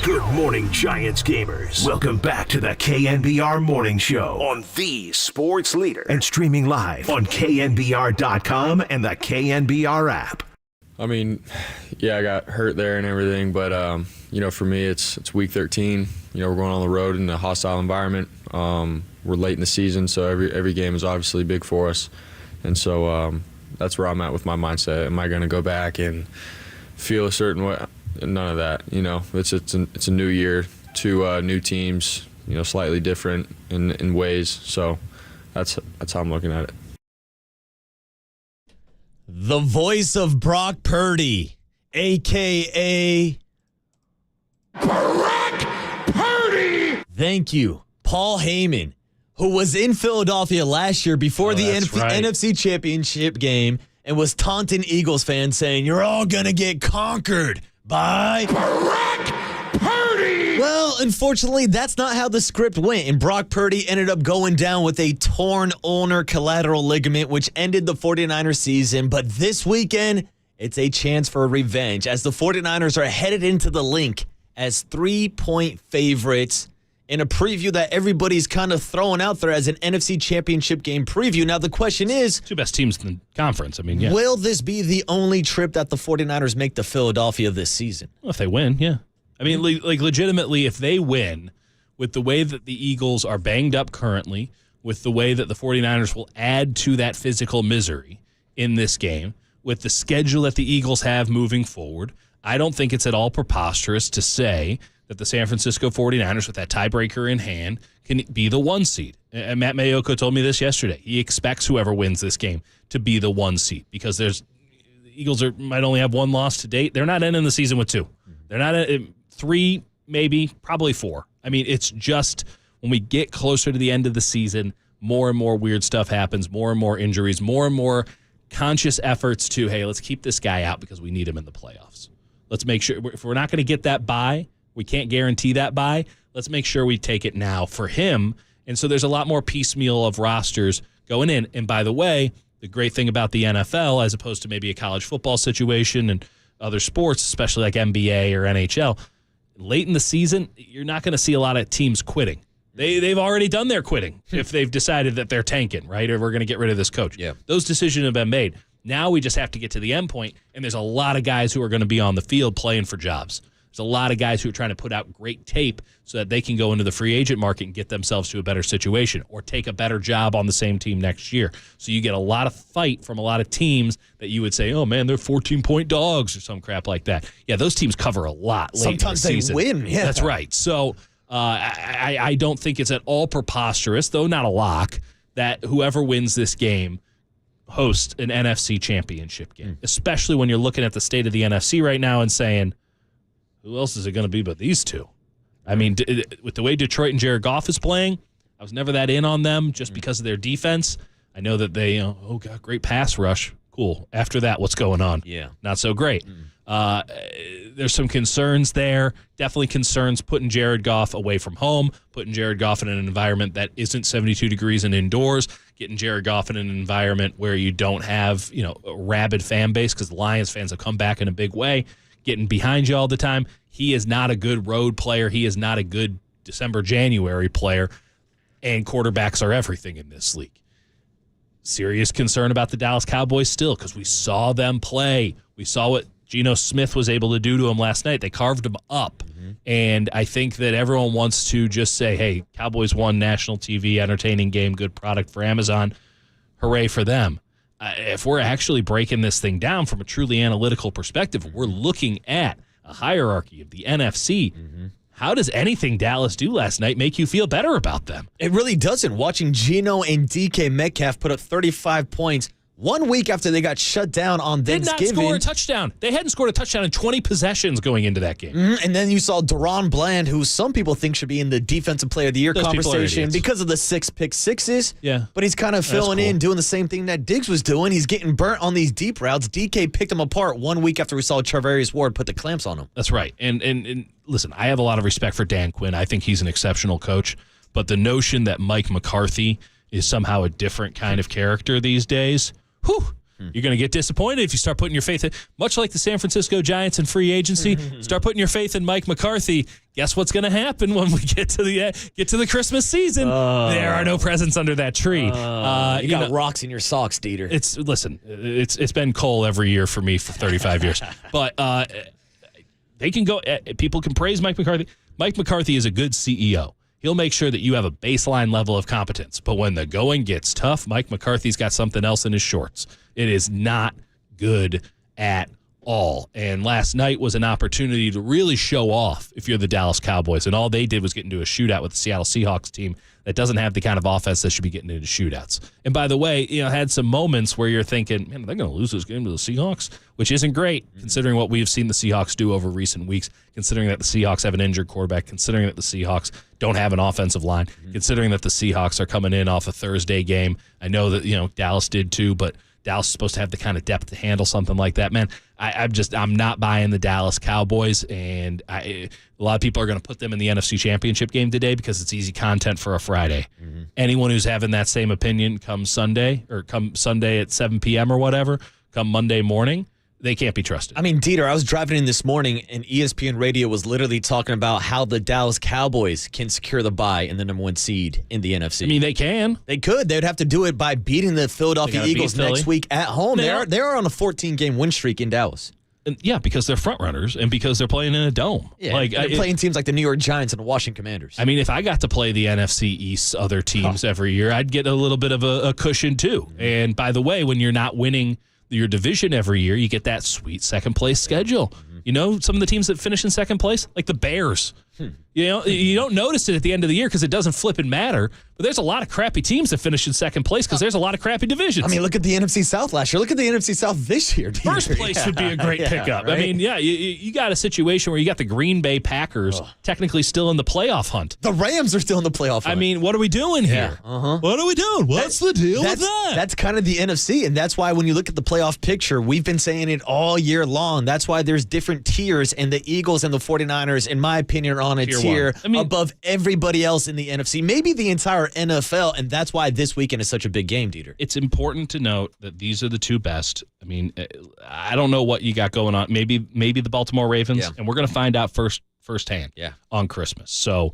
Good morning, Giants gamers. Welcome back to the KNBR Morning Show on the Sports Leader and streaming live on KNBR.com and the KNBR app. I mean, yeah, I got hurt there and everything, but for me, it's week 13. We're going on the road in a hostile environment. We're late in the season, so every game is obviously big for us, and so that's where I'm at with my mindset. Am I going to go back and feel a certain way? None of that. It's a new year, two new teams. Slightly different in ways. So that's how I'm looking at it. The voice of Brock Purdy, a.k.a. Brock Purdy. Thank you, Paul Heyman, who was in Philadelphia last year before the NFC Championship game and was taunting Eagles fans saying, "You're all going to get conquered by Brock Purdy." Well, unfortunately, that's not how the script went, and Brock Purdy ended up going down with a torn ulnar collateral ligament, which ended the 49ers season. But this weekend, it's a chance for revenge, as the 49ers are headed into the Link as 3-point favorites in a preview that everybody's kind of throwing out there as an NFC Championship game preview. Now, the question is, two best teams in the conference. Will this be the only trip that the 49ers make to Philadelphia this season? Well, if they win, yeah. Legitimately, if they win, with the way that the Eagles are banged up currently, with the way that the 49ers will add to that physical misery in this game, with the schedule that the Eagles have moving forward, I don't think it's at all preposterous to say that the San Francisco 49ers, with that tiebreaker in hand, can be the 1 seed. And Matt Mayoko told me this yesterday. He expects whoever wins this game to be the 1 seed because the Eagles might only have 1 loss to date. They're not ending the season with 2. They're not at 3, maybe, probably 4. It's just when we get closer to the end of the season, more and more weird stuff happens, more and more injuries, more and more conscious efforts to, hey, let's keep this guy out because we need him in the playoffs. Let's make sure, if we're not going to get that bye, we can't guarantee that bye. Let's make sure we take it now for him. And so there's a lot more piecemeal of rosters going in. And by the way, the great thing about the NFL, as opposed to maybe a college football situation and other sports, especially like NBA or NHL, late in the season, you're not going to see a lot of teams quitting. They've already done their quitting if they've decided that they're tanking, right? Or we're going to get rid of this coach. Yeah. Those decisions have been made. Now we just have to get to the end point, and there's a lot of guys who are going to be on the field playing for jobs. There's a lot of guys who are trying to put out great tape so that they can go into the free agent market and get themselves to a better situation or take a better job on the same team next year. So you get a lot of fight from a lot of teams that you would say, oh, man, they're 14-point dogs or some crap like that. Yeah, those teams cover a lot late Sometimes in the they season. win. Yeah, that's right. So I don't think it's at all preposterous, though not a lock, that whoever wins this game hosts an NFC championship game, especially when you're looking at the state of the NFC right now and saying, who else is it going to be but these two? With the way Detroit and Jared Goff is playing, I was never that in on them just because of their defense. I know that they, great pass rush. Cool. After that, what's going on? Yeah. Not so great. There's some concerns there. Definitely concerns putting Jared Goff away from home, putting Jared Goff in an environment that isn't 72 degrees and indoors, getting Jared Goff in an environment where you don't have, a rabid fan base because the Lions fans have come back in a big way, getting behind you all the time. He is not a good road player. He is not a good December, January player, and quarterbacks are everything in this league. Serious concern about the Dallas Cowboys still because we saw them play. We saw what Geno Smith was able to do to him last night. They carved him up. And I think that everyone wants to just say, hey, Cowboys won national TV, entertaining game, good product for Amazon. Hooray for them. If we're actually breaking this thing down from a truly analytical perspective, we're looking at a hierarchy of the NFC. How does anything Dallas do last night make you feel better about them? It really doesn't. Watching Geno and DK Metcalf put up 35 points 1 week after they got shut down on Thanksgiving. Did not score a touchdown. They hadn't scored a touchdown in 20 possessions going into that game. And then you saw Deron Bland, who some people think should be in the Defensive Player of the Year conversation because of the 6 pick sixes. Yeah. But he's kind of filling in, doing the same thing that Diggs was doing. He's getting burnt on these deep routes. DK picked him apart 1 week after we saw Charvarius Ward put the clamps on him. That's right. And listen, I have a lot of respect for Dan Quinn. I think he's an exceptional coach. But the notion that Mike McCarthy is somehow a different kind of character these days, You're going to get disappointed if you start putting your faith in, much like the San Francisco Giants in free agency, start putting your faith in Mike McCarthy. Guess what's going to happen when we get to the Christmas season? There are no presents under that tree. You got rocks in your socks, Dieter. It's been Cole every year for me for 35 years. But they can go. People can praise Mike McCarthy. Mike McCarthy is a good CEO. He'll make sure that you have a baseline level of competence. But when the going gets tough, Mike McCarthy's got something else in his shorts. It is not good at all. And last night was an opportunity to really show off if you're the Dallas Cowboys. And all they did was get into a shootout with the Seattle Seahawks team that doesn't have the kind of offense that should be getting into shootouts. And by the way, had some moments where you're thinking, man, they're going to lose this game to the Seahawks, which isn't great considering what we've seen the Seahawks do over recent weeks, considering that the Seahawks have an injured quarterback, considering that the Seahawks don't have an offensive line, considering that the Seahawks are coming in off a Thursday game. I know that, Dallas did too, but Dallas is supposed to have the kind of depth to handle something like that, man. I'm not buying the Dallas Cowboys, and a lot of people are going to put them in the NFC Championship game today because it's easy content for a Friday. Anyone who's having that same opinion come Sunday at 7 p.m. or whatever, come Monday morning, they can't be trusted. I mean, Dieter, I was driving in this morning, and ESPN Radio was literally talking about how the Dallas Cowboys can secure the bye in the number 1 seed in the NFC. I mean, they can. They could. They would have to do it by beating the Philadelphia Eagles next week at home. They are on a 14-game win streak in Dallas. And because they're front runners and because they're playing in a dome. Yeah, they're playing teams like the New York Giants and the Washington Commanders. I mean, if I got to play the NFC East other teams every year, I'd get a little bit of a cushion too. And by the way, when you're not winning your division every year, you get that sweet second place schedule. Some of the teams that finish in second place, like the Bears. You don't notice it at the end of the year because it doesn't flip and matter. But there's a lot of crappy teams that finish in second place because there's a lot of crappy divisions. I mean, look at the NFC South last year. Look at the NFC South this year. First place would be a great pickup. Right? I mean, you got a situation where you got the Green Bay Packers technically still in the playoff hunt. The Rams are still in the playoff hunt. I mean, what are we doing here? What are we doing? What's the deal with that? That's kind of the NFC, and that's why when you look at the playoff picture, we've been saying it all year long. That's why there's different tiers, and the Eagles and the 49ers, in my opinion, are on a tier above everybody else in the NFC, maybe the entire NFL, and that's why this weekend is such a big game, Dieter. It's important to note that these are the two best. I mean, I don't know what you got going on. Maybe the Baltimore Ravens, and we're going to find out firsthand on Christmas. So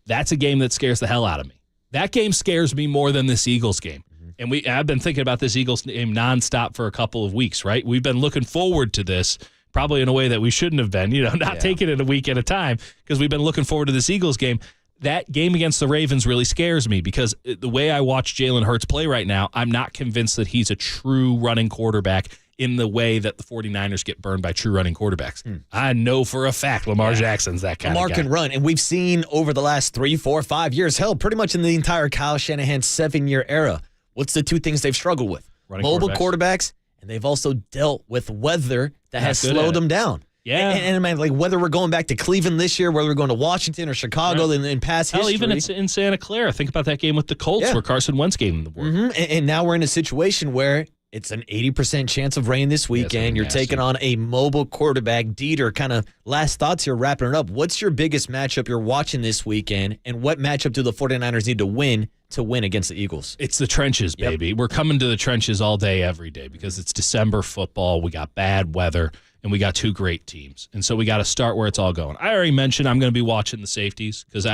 that's a game that scares the hell out of me. That game scares me more than this Eagles game. And I've been thinking about this Eagles game nonstop for a couple of weeks, right? We've been looking forward to this probably in a way that we shouldn't have been, not taking it a week at a time because we've been looking forward to this Eagles game. That game against the Ravens really scares me because the way I watch Jalen Hurts play right now, I'm not convinced that he's a true running quarterback in the way that the 49ers get burned by true running quarterbacks. I know for a fact Lamar Jackson's that kind of guy. Lamar can run, and we've seen over the last 3, 4, 5 years, hell, pretty much in the entire Kyle Shanahan 7-year era, what's the two things they've struggled with? Mobile quarterbacks, and they've also dealt with weather that has slowed them down. Yeah. And I mean, like whether we're going back to Cleveland this year, whether we're going to Washington or Chicago in past history. Even in Santa Clara. Think about that game with the Colts where Carson Wentz gave them the word. And now we're in a situation where it's an 80% chance of rain this weekend. You're taking on a mobile quarterback. Dieter, kind of last thoughts here, wrapping it up. What's your biggest matchup you're watching this weekend, and what matchup do the 49ers need to win against the Eagles? It's the trenches, baby. We're coming to the trenches all day, every day, because it's December football. We got bad weather, and we got two great teams. And so we got to start where it's all going. I already mentioned I'm going to be watching the safeties because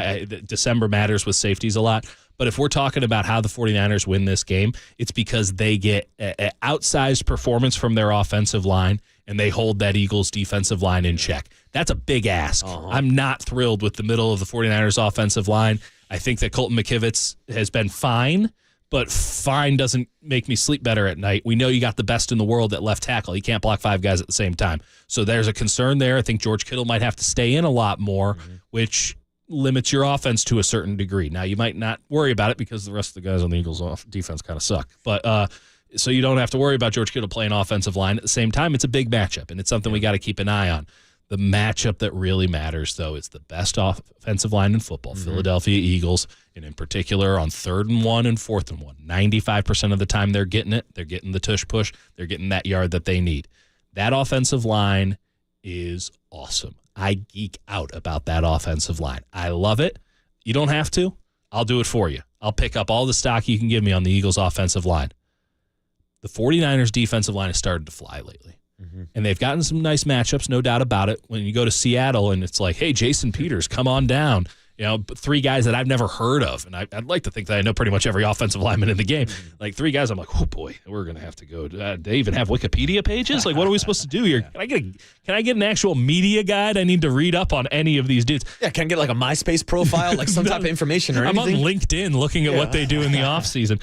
December matters with safeties a lot. But if we're talking about how the 49ers win this game, it's because they get an outsized performance from their offensive line, and they hold that Eagles defensive line in check. That's a big ask. I'm not thrilled with the middle of the 49ers offensive line. I think that Colton McKivitz has been fine, but fine doesn't make me sleep better at night. We know you got the best in the world at left tackle. He can't block 5 guys at the same time. So there's a concern there. I think George Kittle might have to stay in a lot more, which limits your offense to a certain degree. Now, you might not worry about it because the rest of the guys on the Eagles' defense kind of suck. But so you don't have to worry about George Kittle playing offensive line. At the same time, it's a big matchup, and it's something we got to keep an eye on. The matchup that really matters, though, is the best offensive line in football, Philadelphia Eagles, and in particular on 3rd and 1 and 4th and 1. 95% of the time they're getting it. They're getting the tush push. They're getting that yard that they need. That offensive line is awesome. I geek out about that offensive line. I love it. You don't have to. I'll do it for you. I'll pick up all the stock you can give me on the Eagles' offensive line. the 49ers defensive line has started to fly lately. And they've gotten some nice matchups, no doubt about it. When you go to Seattle and it's like, hey, Jason Peters, come on down. You know, 3 guys that I've never heard of. And I'd like to think that I know pretty much every offensive lineman in the game. Like 3 guys, I'm like, oh, boy, we're going to have to go. They even have Wikipedia pages? Like, what are we supposed to do here? Can I get an actual media guide? I need to read up on any of these dudes. Yeah, can I get like a MySpace profile, like some type of information or anything? I'm on LinkedIn looking at what they do in the offseason.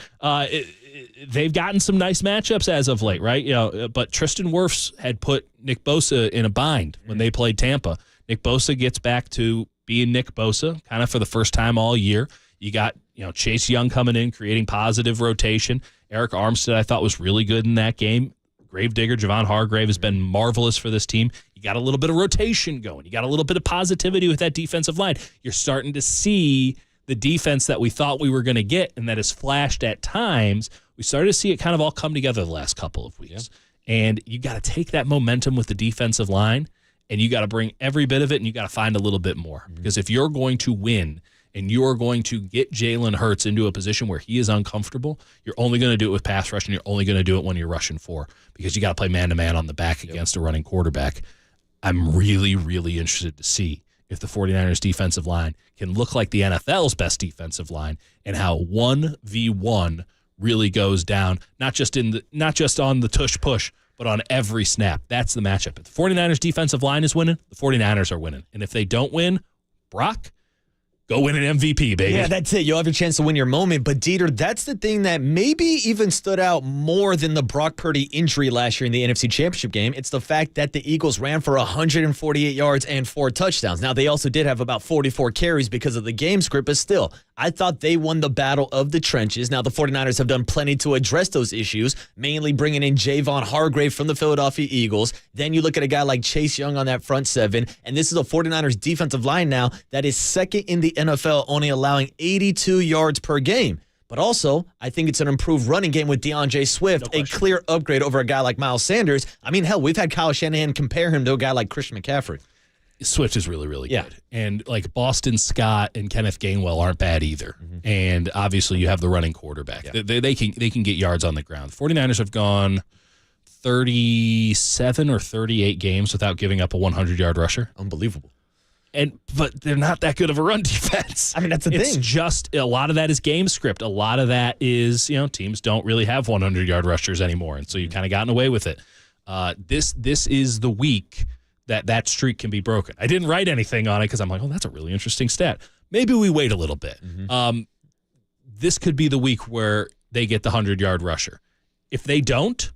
They've gotten some nice matchups as of late, right? You know, but Tristan Wirfs had put Nick Bosa in a bind when they played Tampa. Nick Bosa gets back to being Nick Bosa, kind of for the first time all year. You got, Chase Young coming in, creating positive rotation. Eric Armstead, I thought, was really good in that game. Gravedigger, Javon Hargrave has been marvelous for this team. You got a little bit of rotation going. You got a little bit of positivity with that defensive line. You're starting to see the defense that we thought we were going to get and that has flashed at times. We started to see it kind of all come together the last couple of weeks. Yeah. And you got to take that momentum with the defensive line, and you got to bring every bit of it, and you got to find a little bit more. Because if you're going to win and you're going to get Jalen Hurts into a position where he is uncomfortable, you're only going to do it with pass rush, and you're only going to do it when you're rushing 4, because you got to play man-to-man on the back against a running quarterback. I'm really, really interested to see if the 49ers defensive line can look like the NFL's best defensive line, and how 1v1 really goes down, not just on the tush push, but on every snap. That's the matchup. If the 49ers defensive line is winning, the 49ers are winning. And if they don't win, Brock, go win an MVP, baby. Yeah, that's it. You'll have your chance to win your moment. But, Dieter, that's the thing that maybe even stood out more than the Brock Purdy injury last year in the NFC Championship game. It's the fact that the Eagles ran for 148 yards and 4 touchdowns. Now, they also did have about 44 carries because of the game script, but still, I thought they won the battle of the trenches. Now, the 49ers have done plenty to address those issues, mainly bringing in Javon Hargrave from the Philadelphia Eagles. Then you look at a guy like Chase Young on that front 7, and this is a 49ers defensive line now that is second in the NFL, only allowing 82 yards per game. But also, I think it's an improved running game with DeAndre Swift, a clear upgrade over a guy like Miles Sanders. I mean, hell, we've had Kyle Shanahan compare him to a guy like Christian McCaffrey. Swift is really, really good. And like Boston Scott and Kenneth Gainwell aren't bad either. And obviously you have the running quarterback. Yeah. They can get yards on the ground. The 49ers have gone 37 or 38 games without giving up a 100-yard rusher. Unbelievable. But they're not that good of a run defense. I mean, that's the thing. It's just a lot of that is game script. A lot of that is, teams don't really have 100-yard rushers anymore. And so you've kind of gotten away with it. This is the week that streak can be broken. I didn't write anything on it because I'm like, oh, that's a really interesting stat. Maybe we wait a little bit. This could be the week where they get the 100-yard rusher. If they don't,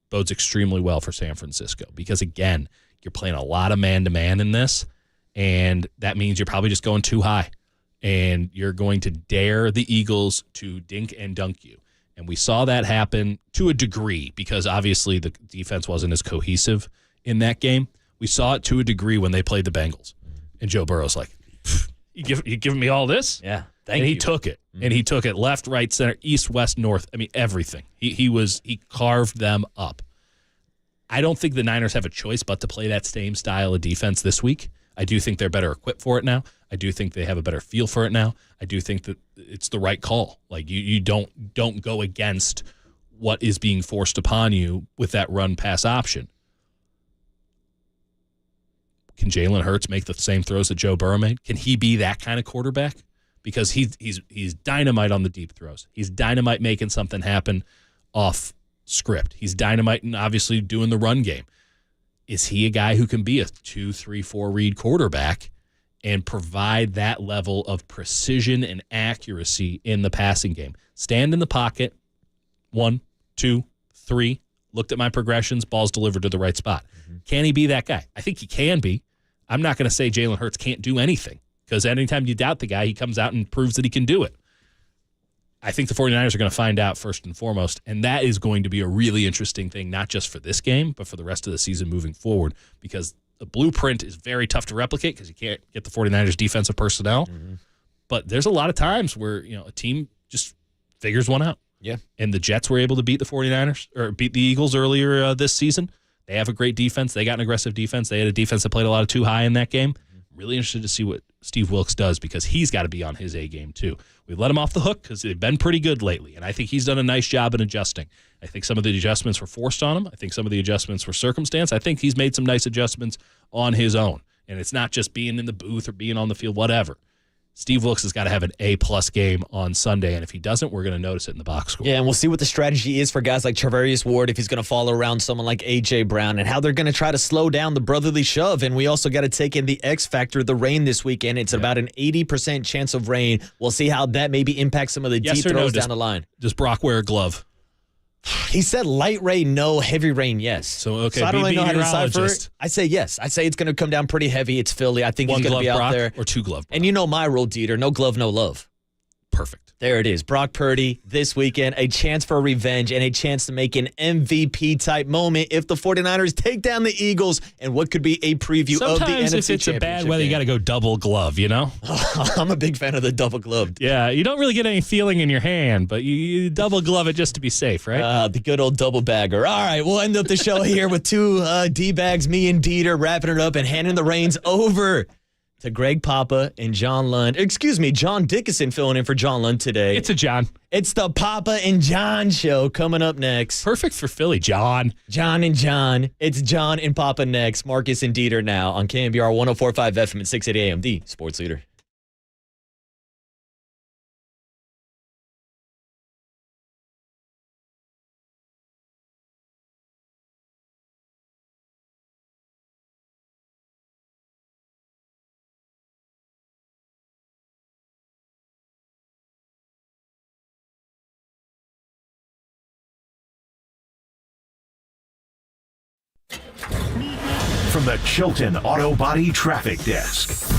bodes extremely well for San Francisco because, again, you're playing a lot of man-to-man in this, and that means you're probably just going too high, and you're going to dare the Eagles to dink and dunk you. And we saw that happen to a degree because, obviously, the defense wasn't as cohesive in that game. We saw it to a degree when they played the Bengals. And Joe Burrow's like, you giving me all this? Yeah. And he took it. And he took it left, right, center, east, west, north. I mean, everything. He carved them up. I don't think the Niners have a choice but to play that same style of defense this week. I do think they're better equipped for it now. I do think they have a better feel for it now. I do think that it's the right call. Like you don't go against what is being forced upon you with that run pass option. Can Jalen Hurts make the same throws that Joe Burrow made? Can he be that kind of quarterback? Because he's dynamite on the deep throws. He's dynamite making something happen off script. He's dynamite and obviously doing the run game. Is he a guy who can be a 2, 3, 4 read quarterback and provide that level of precision and accuracy in the passing game? Stand in the pocket, 1, 2, 3, looked at my progressions, balls delivered to the right spot. Can he be that guy? I think he can be. I'm not going to say Jalen Hurts can't do anything because anytime you doubt the guy, he comes out and proves that he can do it. I think the 49ers are going to find out first and foremost, and that is going to be a really interesting thing, not just for this game, but for the rest of the season moving forward because the blueprint is very tough to replicate because you can't get the 49ers defensive personnel. But there's a lot of times where a team just figures one out. Yeah. And the Jets were able to beat the 49ers or beat the Eagles earlier this season. They have a great defense. They got an aggressive defense. They had a defense that played a lot of too high in that game. really interested to see what Steve Wilks does because he's got to be on his A game too. We've let him off the hook because they've been pretty good lately, and I think he's done a nice job in adjusting. I think some of the adjustments were forced on him. I think some of the adjustments were circumstance. I think he's made some nice adjustments on his own, and it's not just being in the booth or being on the field, whatever. Steve Wilks has got to have an A-plus game on Sunday, and if he doesn't, we're going to notice it in the box score. Yeah, and we'll see what the strategy is for guys like Charvarius Ward if he's going to follow around someone like A.J. Brown and how they're going to try to slow down the brotherly shove. And we also got to take in the X factor, the rain this weekend. It's about an 80% chance of rain. We'll see how that maybe impacts some of the deep throws down the line. Does Brock wear a glove? He said light rain, no. Heavy rain, yes. So I don't really know how to decipher it. I say yes. I say it's going to come down pretty heavy. It's Philly. I think he's going to be out there. Or 2 glove Brock? And you know my rule, Dieter. No glove, no love. Perfect. There it is. Brock Purdy this weekend, a chance for revenge and a chance to make an MVP-type moment if the 49ers take down the Eagles and what could be a preview of the NFC Championship. Sometimes if it's a bad weather, you got to go double glove, you know? I'm a big fan of the double gloved. Yeah, you don't really get any feeling in your hand, but you double glove it just to be safe, right? The good old double bagger. All right, we'll end up the show here with 2 D-bags, me and Dieter, wrapping it up and handing the reins over to Greg Papa and John Lund. Excuse me, John Dickinson filling in for John Lund today. It's a John. It's the Papa and John show coming up next. Perfect for Philly, John. John and John. It's John and Papa next. Marcus and Dieter now on KNBR 104.5 FM and 680 AM, the sports leader. From the Chilton Auto Body Traffic Desk.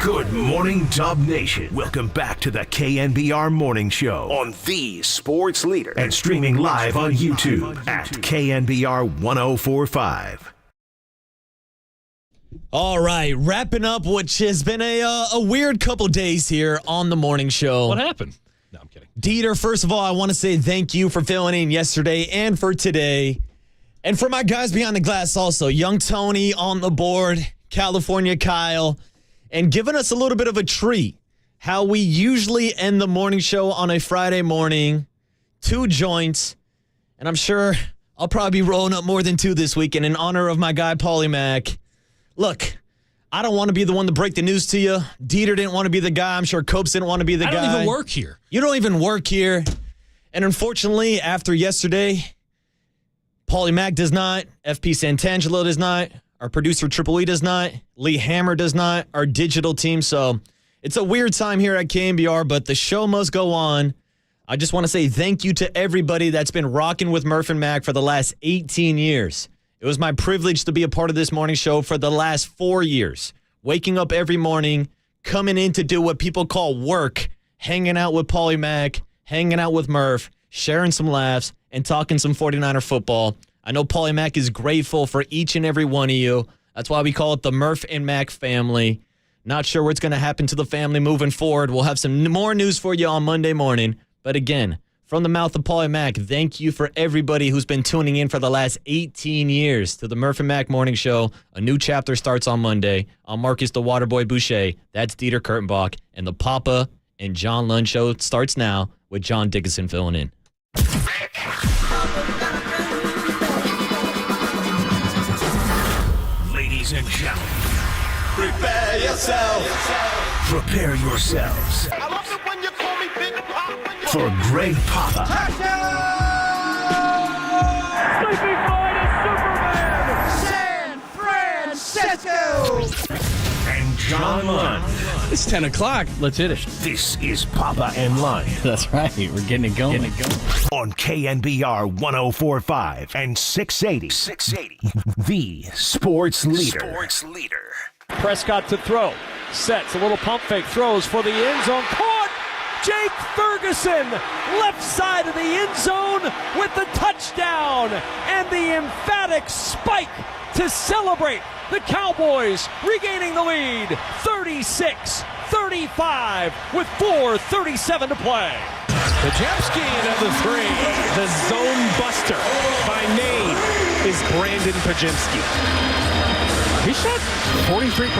Good morning, Dub Nation. Welcome back to the KNBR Morning Show on the Sports Leader and streaming live on YouTube at KNBR 1045. All right, wrapping up which has been a weird couple days here on the morning show. What happened? No, I'm kidding. Dieter, first of all, I want to say thank you for filling in yesterday and for today. And for my guys behind the glass also, Young Tony on the board, California Kyle, and giving us a little bit of a treat. How we usually end the morning show on a Friday morning, 2 joints, and I'm sure I'll probably be rolling up more than 2 this weekend in honor of my guy, Paulie Mack. Look, I don't want to be the one to break the news to you. Dieter didn't want to be the guy. I'm sure Copes didn't want to be the guy. I don't even work here. You don't even work here. And unfortunately, after yesterday, Paulie Mack does not. FP Santangelo does not. Our producer, Triple E, does not. Lee Hammer does not. Our digital team. So it's a weird time here at KNBR, but the show must go on. I just want to say thank you to everybody that's been rocking with Murph and Mac for the last 18 years. It was my privilege to be a part of this morning show for the last 4 years. Waking up every morning, coming in to do what people call work, hanging out with Paulie Mack, hanging out with Murph, sharing some laughs, and talking some 49er football. I know Paulie Mack is grateful for each and every one of you. That's why we call it the Murph and Mack family. Not sure what's going to happen to the family moving forward. We'll have some more news for you on Monday morning. But again, from the mouth of Paulie Mack, thank you for everybody who's been tuning in for the last 18 years to the Murph and Mack Morning Show. A new chapter starts on Monday. I'm Marcus the Waterboy Boucher. That's Dieter Kurtenbach. And the Papa and John Lund Show starts now with John Dickinson filling in. Ladies and gentlemen, prepare yourself. Prepare yourselves. I love it when you call me Big Pop. For Greg Papa. Sleeping Floyd is Superman. San Francisco. And John Lund. It's 10 o'clock. Let's hit it. This is Papa and Lund. That's right. We're getting it going. On KNBR 1045 and 680. 680. The Sports Leader. Sports Leader. Prescott to throw. Sets a little pump fake. Throws for the end zone. Caught! Jake Ferguson, left side of the end zone with the touchdown and the emphatic spike to celebrate. The Cowboys regaining the lead, 36-35 with 4:37 to play. Pajemski at the 3. The zone buster by name is Brandon Pajemski. He shot 43%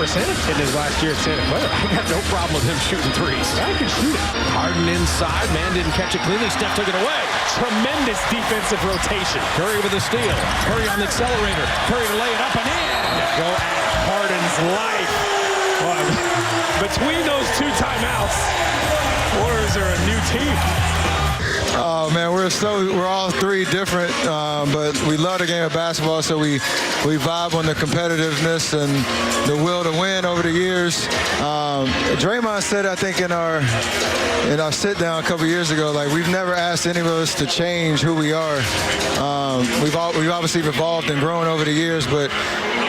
in his last year at Santa Clara. I got no problem with him shooting threes. I can shoot it. Harden inside. Man didn't catch it cleanly. Steph took it away. Tremendous defensive rotation. Curry with a steal. Curry on the accelerator. Curry to lay it up and in. Go at Harden's life. Well, between those 2 timeouts, Warriors are a new team. Oh man, we're all 3 different, but we love the game of basketball. So we vibe on the competitiveness and the will to win over the years. Draymond said, I think in our sit down a couple years ago, like we've never asked any of us to change who we are. We've obviously evolved and grown over the years, but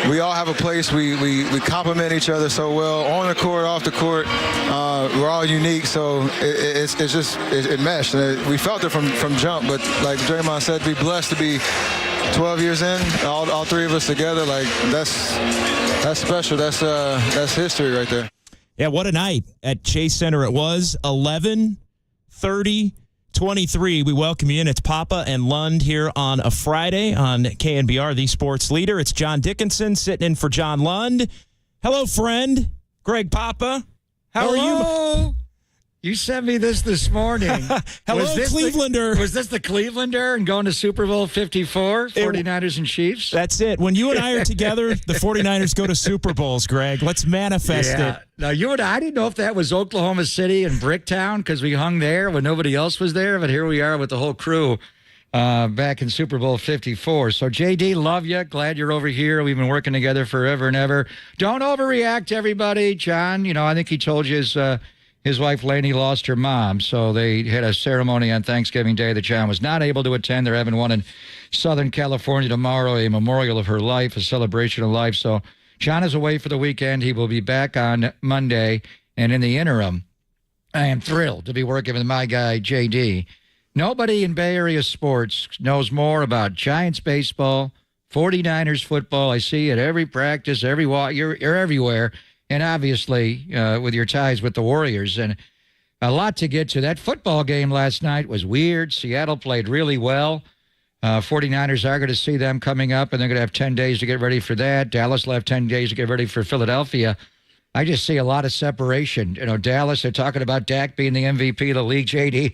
we all have a place. We complement each other so well on the court, off the court. We're all unique, so it meshed. We felt it from jump, but like Draymond said, be blessed to be 12 years in, all 3 of us together. Like that's special. That's history right there. Yeah, what a night at Chase Center it was. 11:30-23. We welcome you in. It's Papa and Lund here on a Friday on KNBR, the Sports Leader. It's John Dickinson sitting in for John Lund. Hello, friend. Greg Papa. How are you? You sent me this morning. Hello, Clevelander. Was this the Clevelander and going to Super Bowl 54, 49ers and Chiefs? That's it. When you and I are together, the 49ers go to Super Bowls, Greg. Let's manifest it. Now, you and I didn't know if that was Oklahoma City and Bricktown because we hung there when nobody else was there, but here we are with the whole crew back in Super Bowl 54. So, JD, love you. Glad you're over here. We've been working together forever and ever. Don't overreact, everybody. John, I think he told you his wife, Lainey, lost her mom. So they had a ceremony on Thanksgiving Day that John was not able to attend. They're having one in Southern California tomorrow, a memorial of her life, a celebration of life. So John is away for the weekend. He will be back on Monday. And in the interim, I am thrilled to be working with my guy, JD. Nobody in Bay Area sports knows more about Giants baseball, 49ers football. I see it every practice, every walk. You're everywhere. And obviously, with your ties with the Warriors. And a lot to get to. That football game last night was weird. Seattle played really well. 49ers are going to see them coming up, and they're going to have 10 days to get ready for that. Dallas will have 10 days to get ready for Philadelphia. I just see a lot of separation. Dallas, they're talking about Dak being the MVP of the league, JD.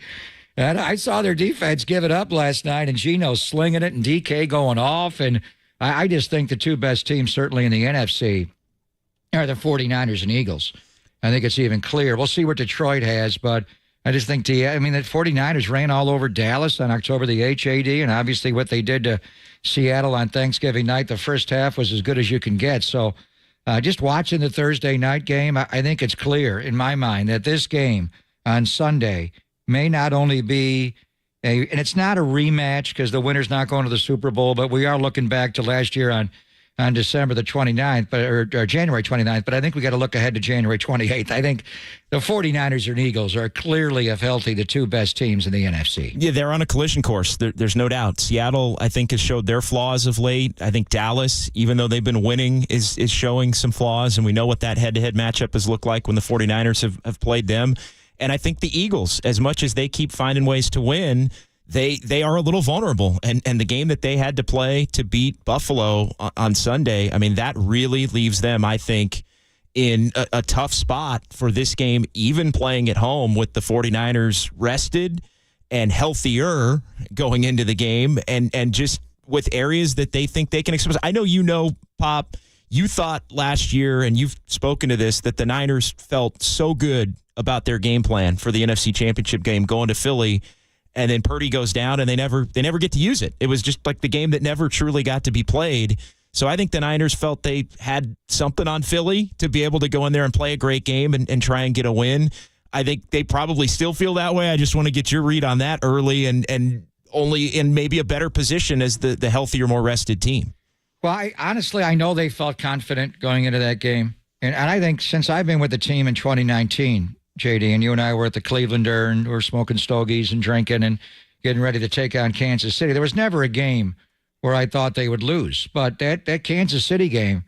And I saw their defense give it up last night, and Geno slinging it and DK going off. And I just think the two best teams, certainly in the NFC, are the 49ers and Eagles. I think it's even clear. We'll see what Detroit has, but I just think the 49ers ran all over Dallas on October the 8th, AD, and obviously what they did to Seattle on Thanksgiving night, the first half was as good as you can get. So just watching the Thursday night game, I think it's clear in my mind that this game on Sunday may not only be and it's not a rematch because the winner's not going to the Super Bowl, but we are looking back to last year on December the 29th, or January 29th, but I think we got to look ahead to January 28th. I think the 49ers and Eagles are clearly, if healthy, the two best teams in the NFC. Yeah, they're on a collision course. There's no doubt. Seattle, I think, has showed their flaws of late. I think Dallas, even though they've been winning, is showing some flaws, and we know what that head-to-head matchup has looked like when the 49ers have played them. And I think the Eagles, as much as they keep finding ways to win, they are a little vulnerable. And the game that they had to play to beat Buffalo on Sunday, I mean, that really leaves them, I think, in a tough spot for this game, even playing at home with the 49ers rested and healthier going into the game and just with areas that they think they can expose. I know, Pop, you thought last year, and you've spoken to this, that the Niners felt so good about their game plan for the NFC Championship game going to Philly. And then Purdy goes down, and they never get to use it. It was just like the game that never truly got to be played. So I think the Niners felt they had something on Philly to be able to go in there and play a great game and try and get a win. I think they probably still feel that way. I just want to get your read on that early and only in maybe a better position as the healthier, more rested team. Well, I know they felt confident going into that game. And I think since I've been with the team in 2019, JD, and you and I were at the Clevelander and we're smoking stogies and drinking and getting ready to take on Kansas City. There was never a game where I thought they would lose. But that Kansas City game,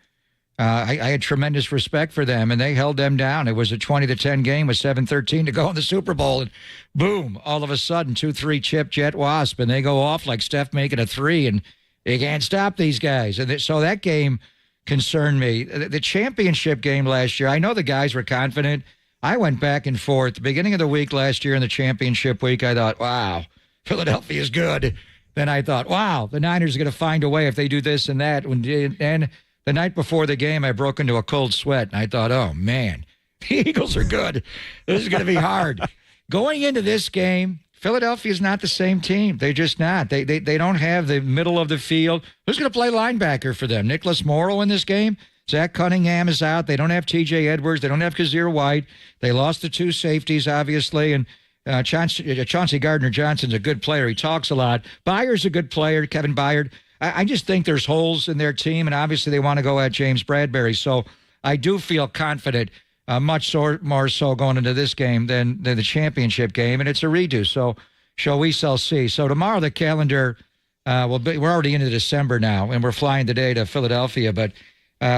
I had tremendous respect for them, and they held them down. It was a 20-10 game with 7:13 to go in the Super Bowl. And boom, all of a sudden, 2-3 chip jet wasp, and they go off like Steph making a three, and you can't stop these guys. And so that game concerned me. The championship game last year, I know the guys were confident. I went back and forth. The beginning of the week last year in the championship week, I thought, wow, Philadelphia's good. Then I thought, wow, the Niners are going to find a way if they do this and that. And the night before the game, I broke into a cold sweat, and I thought, oh, man, the Eagles are good. This is going to be hard. Going into this game, Philadelphia's not the same team. They're just not. They don't have the middle of the field. Who's going to play linebacker for them? Nicholas Morrow in this game? Zach Cunningham is out. They don't have T.J. Edwards. They don't have Kazir White. They lost the two safeties, obviously, and Chauncey Gardner-Johnson's a good player. He talks a lot. Byard's a good player, Kevin Byard. I just think there's holes in their team, and obviously they want to go at James Bradbury. So I do feel confident, much more so going into this game than the championship game, and it's a redo. So we shall see. So tomorrow the calendar, we're already into December now, and we're flying today to Philadelphia, but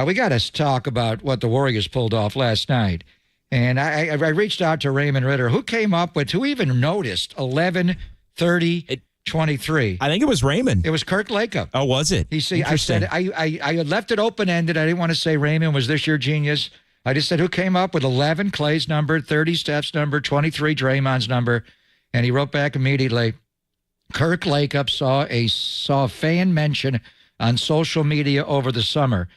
we got to talk about what the Warriors pulled off last night. And I reached out to Raymond Ritter, who even noticed 11, 30, 23. I think it was Raymond. It was Kirk Lacob. Oh, was it? I said I had left it open-ended. I didn't want to say Raymond was this your genius. I just said who came up with 11, Clay's number, 30, Steph's number, 23, Draymond's number. And he wrote back immediately, Kirk Lacob saw a fan mention on social media over the summer,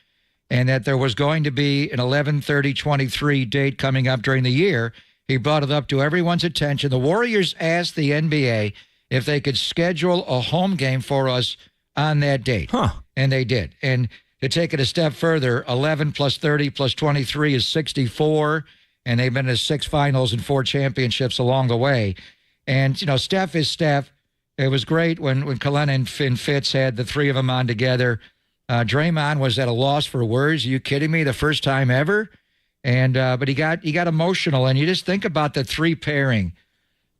and that there was going to be an 11/30/23 date coming up during the year. He brought it up to everyone's attention. The Warriors asked the NBA if they could schedule a home game for us on that date. And they did. And to take it a step further, 11 plus 30 plus 23 is 64, and they've been to 6 finals and 4 championships along the way. And, Steph is Steph. It was great when Kalena and Fitz had the three of them on together. Draymond was at a loss for words. Are you kidding me? The first time ever? And but he got emotional, and you just think about the three pairing,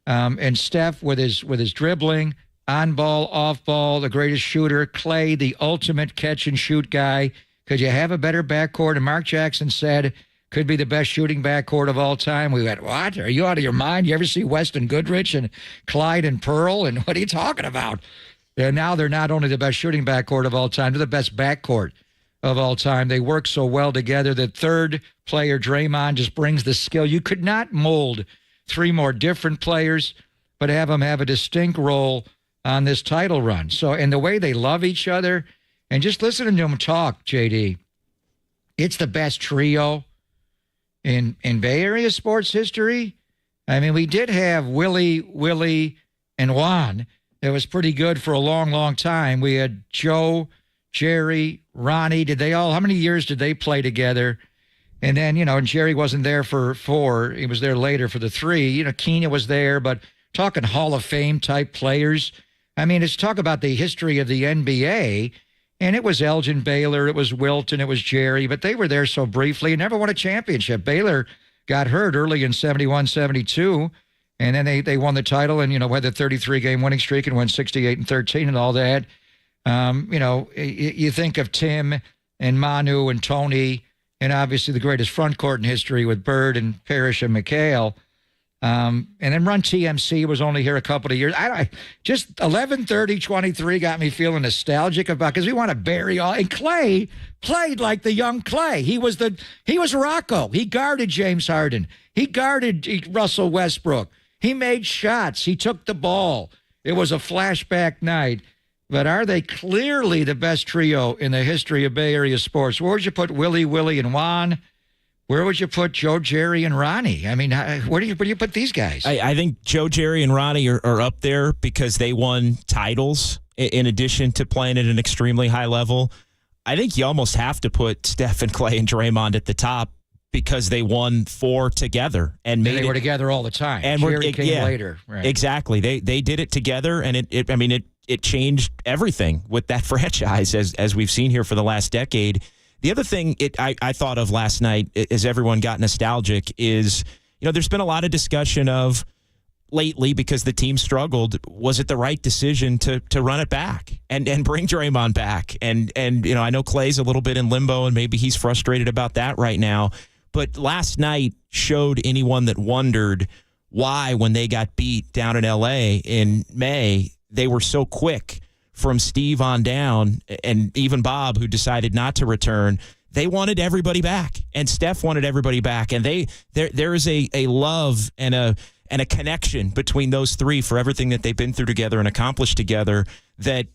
and Steph with his dribbling, on ball, off ball, the greatest shooter. Clay, the ultimate catch and shoot guy. Could you have a better backcourt? And Mark Jackson said could be the best shooting backcourt of all time. We went, what? Are you out of your mind? You ever see Weston Goodrich and Clyde and Pearl? And what are you talking about? And now they're not only the best shooting backcourt of all time, they're the best backcourt of all time. They work so well together. The third player, Draymond, just brings the skill. You could not mold three more different players, but have them have a distinct role on this title run. So, and the way they love each other, and just listening to them talk, JD, it's the best trio in Bay Area sports history. I mean, we did have Willie, and Juan. It was pretty good for a long, long time. We had Joe, Jerry, Ronnie. How many years did they play together? And then, and Jerry wasn't there for 4. He was there later for the 3. Keenan was there, but talking Hall of Fame type players. I mean, it's talk about the history of the NBA, and it was Elgin Baylor, it was Wilton, it was Jerry, but they were there so briefly and never won a championship. Baylor got hurt early in 71, 72, and then they won the title and, had the 33-game winning streak and went 68-13 and all that. You think of Tim and Manu and Tony, and obviously the greatest front court in history with Bird and Parrish and McHale. And then Run TMC was only here a couple of years. Just 11-30-23 got me feeling nostalgic about, because we want to bury all. And Clay played like the young Clay. He was Rocco. He guarded James Harden. He guarded Russell Westbrook. He made shots. He took the ball. It was a flashback night. But are they clearly the best trio in the history of Bay Area sports? Where would you put Willie, and Juan? Where would you put Joe, Jerry, and Ronnie? I mean, where do you put these guys? I think Joe, Jerry, and Ronnie are up there because they won titles in addition to playing at an extremely high level. I think you almost have to put Steph and Clay and Draymond at the top because they won 4 together. And they were together all the time. And Jerry came later. Right. Exactly. They did it together, and it changed everything with that franchise as we've seen here for the last decade. The other thing I thought of last night as everyone got nostalgic is, there's been a lot of discussion of lately because the team struggled. Was it the right decision to run it back and bring Draymond back? And I know Clay's a little bit in limbo and maybe he's frustrated about that right now. But last night showed anyone that wondered why, when they got beat down in L.A. in May, they were so quick from Steve on down, and even Bob, who decided not to return. They wanted everybody back, and Steph wanted everybody back, and there is a love and a connection between those three for everything that they've been through together and accomplished together, that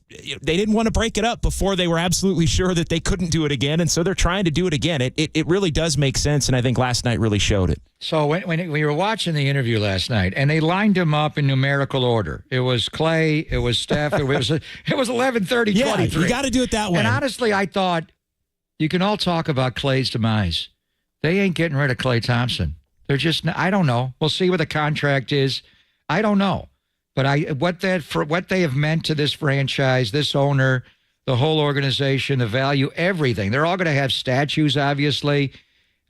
they didn't want to break it up before they were absolutely sure that they couldn't do it again, and so they're trying to do it again. It really does make sense, and I think last night really showed it. So when we were watching the interview last night, and they lined them up in numerical order, it was Clay, it was Steph, it was 11-30-23. Yeah, you got to do it that way. And honestly, I thought you can all talk about Clay's demise. They ain't getting rid of Klay Thompson. They're just, I don't know. We'll see what the contract is. I don't know. But what they have meant to this franchise, this owner, the whole organization, the value, everything. They're all going to have statues, obviously.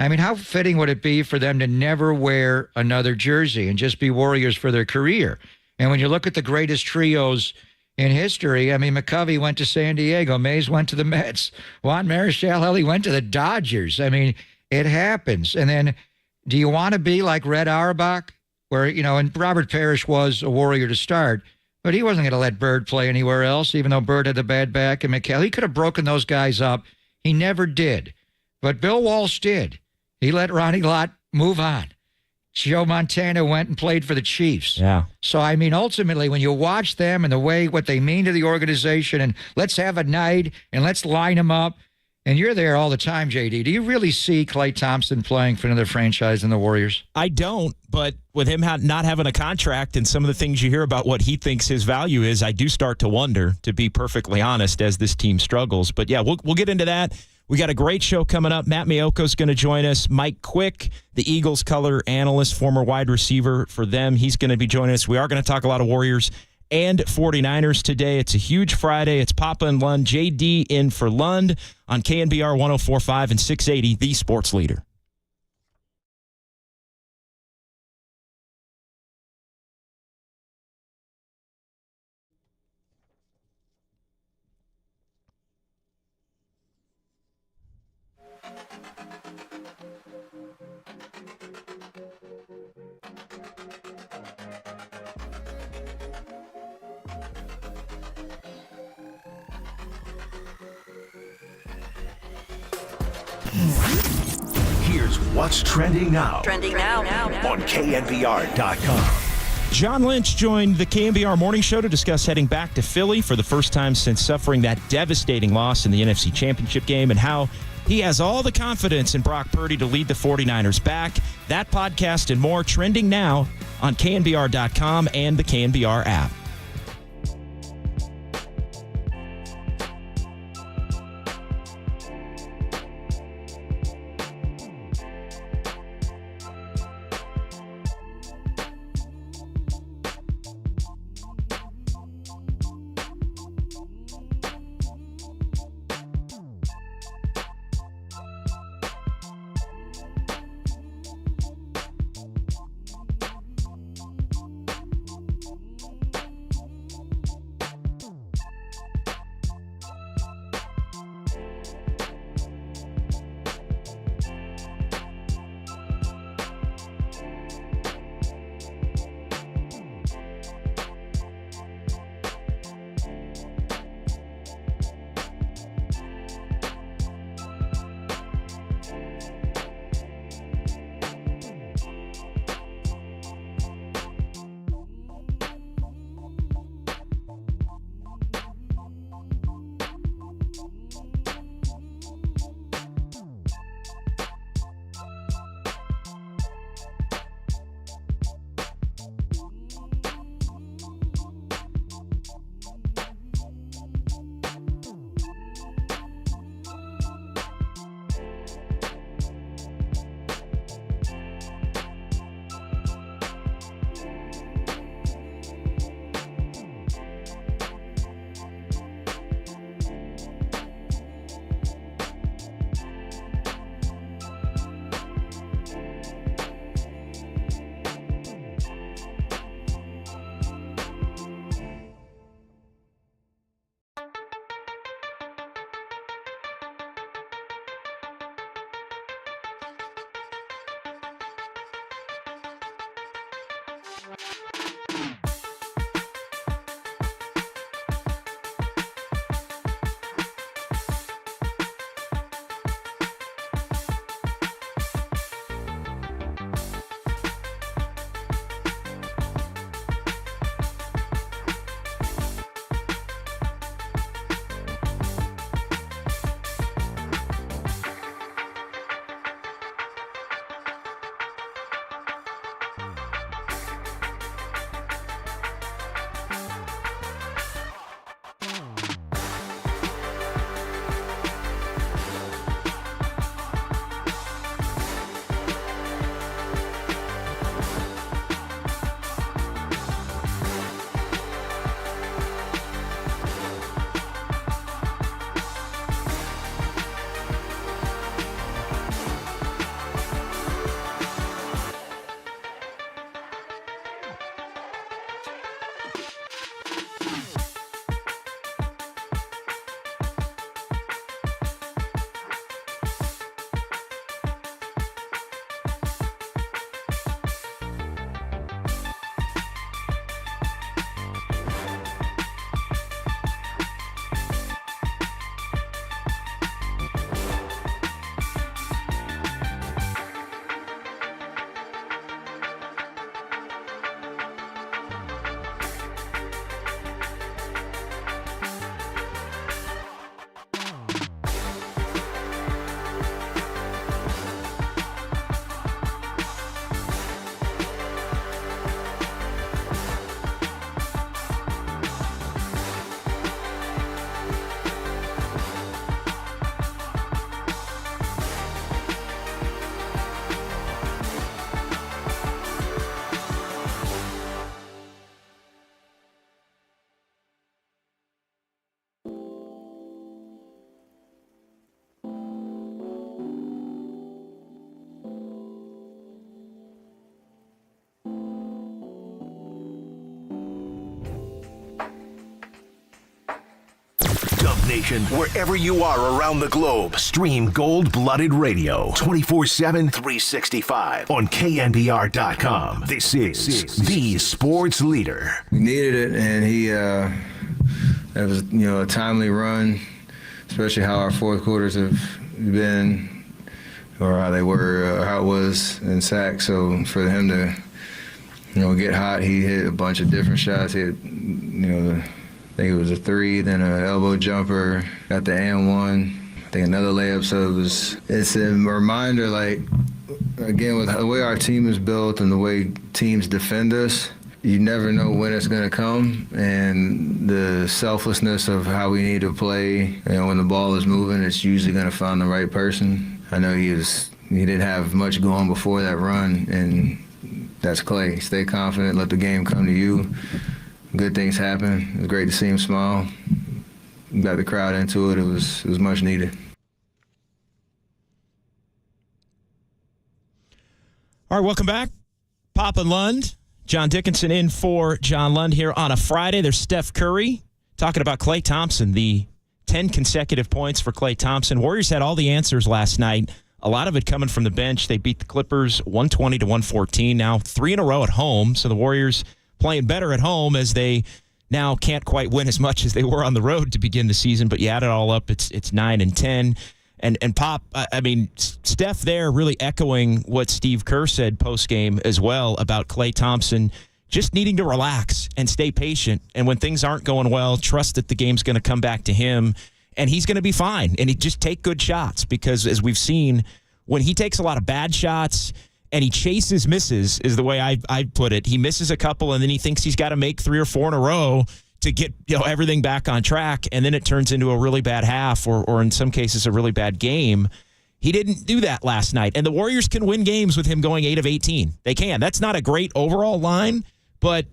I mean, how fitting would it be for them to never wear another jersey and just be Warriors for their career? And when you look at the greatest trios in history, I mean, McCovey went to San Diego. Mays went to the Mets. Juan Marichal, he went to the Dodgers. I mean, it happens. And then do you want to be like Red Auerbach, where, and Robert Parrish was a Warrior to start, but he wasn't going to let Bird play anywhere else, even though Bird had the bad back, and McHale. He could have broken those guys up. He never did. But Bill Walsh did. He let Ronnie Lott move on. Joe Montana went and played for the Chiefs. Yeah. So, I mean, ultimately, when you watch them and what they mean to the organization, and let's have a night, and let's line them up, and you're there all the time, JD. Do you really see Klay Thompson playing for another franchise in the Warriors? I don't, but with him not having a contract and some of the things you hear about what he thinks his value is, I do start to wonder, to be perfectly honest, as this team struggles. But, yeah, we'll get into that. We got a great show coming up. Matt Mioko's going to join us. Mike Quick, the Eagles color analyst, former wide receiver for them, he's going to be joining us. We are going to talk a lot of Warriors and 49ers today. It's a huge Friday. It's Papa and Lund. JD in for Lund on KNBR 104.5 and 680, the sports leader. Here's what's trending now. Trending now. On KNBR.com. John Lynch joined the KNBR Morning Show to discuss heading back to Philly for the first time since suffering that devastating loss in the NFC Championship game and how he has all the confidence in Brock Purdy to lead the 49ers back. That podcast and more trending now on KNBR.com and the KNBR app. Nation, wherever you are around the globe, stream Gold-Blooded Radio 24/7, 365 on KNBR.com. This is the sports leader. We needed it, and that was a timely run, especially how our fourth quarters have been, or how they were, how it was in sacks. So for him to get hot, he hit a bunch of different shots. He had, I think it was a 3, then an elbow jumper, got the and one, I think another layup. So it's a reminder, again, with the way our team is built and the way teams defend us, you never know when it's going to come, and the selflessness of how we need to play. When the ball is moving, it's usually going to find the right person. I know he didn't have much going before that run, and that's Clay. Stay confident, let the game come to you. Good things happen. It was great to see him smile. Got the crowd into it. It was much needed. All right, welcome back. Papa Lund, John Dickinson in for John Lund here on a Friday. There's Steph Curry talking about Klay Thompson, the 10 consecutive points for Klay Thompson. Warriors had all the answers last night. A lot of it coming from the bench. They beat the Clippers 120-114. Now 3 in a row at home. So the Warriors playing better at home as they now can't quite win as much as they were on the road to begin the season. But you add it all up, it's 9-10. And Pop, I mean, Steph there really echoing what Steve Kerr said post-game as well about Klay Thompson just needing to relax and stay patient. And when things aren't going well, trust that the game's going to come back to him. And he's going to be fine. And he just take good shots because, as we've seen, when he takes a lot of bad shots and he chases misses, is the way I put it. He misses a couple, and then he thinks he's got to make 3 or 4 in a row to get everything back on track, and then it turns into a really bad half or in some cases a really bad game. He didn't do that last night. And the Warriors can win games with him going 8 of 18. They can. That's not a great overall line, but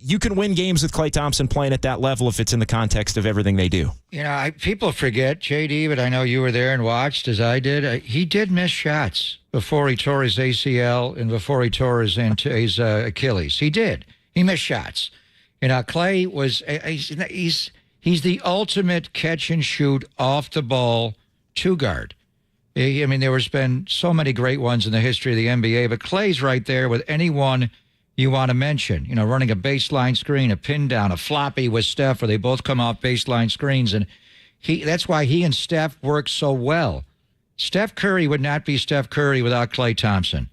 you can win games with Klay Thompson playing at that level if it's in the context of everything they do. People forget, JD, but I know you were there and watched as I did. He did miss shots before he tore his ACL and before he tore his Achilles. He did. He missed shots. Klay was he's the ultimate catch and shoot off the ball two guard. There has been so many great ones in the history of the NBA, but Klay's right there with anyone you want to mention. Running a baseline screen, a pin down, a floppy with Steph, where they both come off baseline screens, and that's why he and Steph work so well. Steph Curry would not be Steph Curry without Klay Thompson.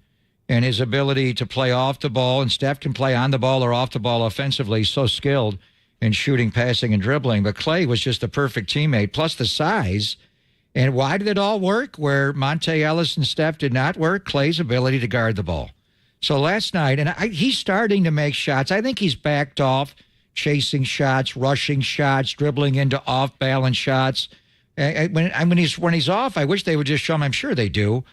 And his ability to play off the ball, and Steph can play on the ball or off the ball offensively. He's so skilled in shooting, passing, and dribbling. But Klay was just a perfect teammate, plus the size. And why did it all work? Where Monte Ellis and Steph did not work, Klay's ability to guard the ball. So last night, and he's starting to make shots. I think he's backed off chasing shots, rushing shots, dribbling into off-balance shots. When he's off, I wish they would just show him. I'm sure they do.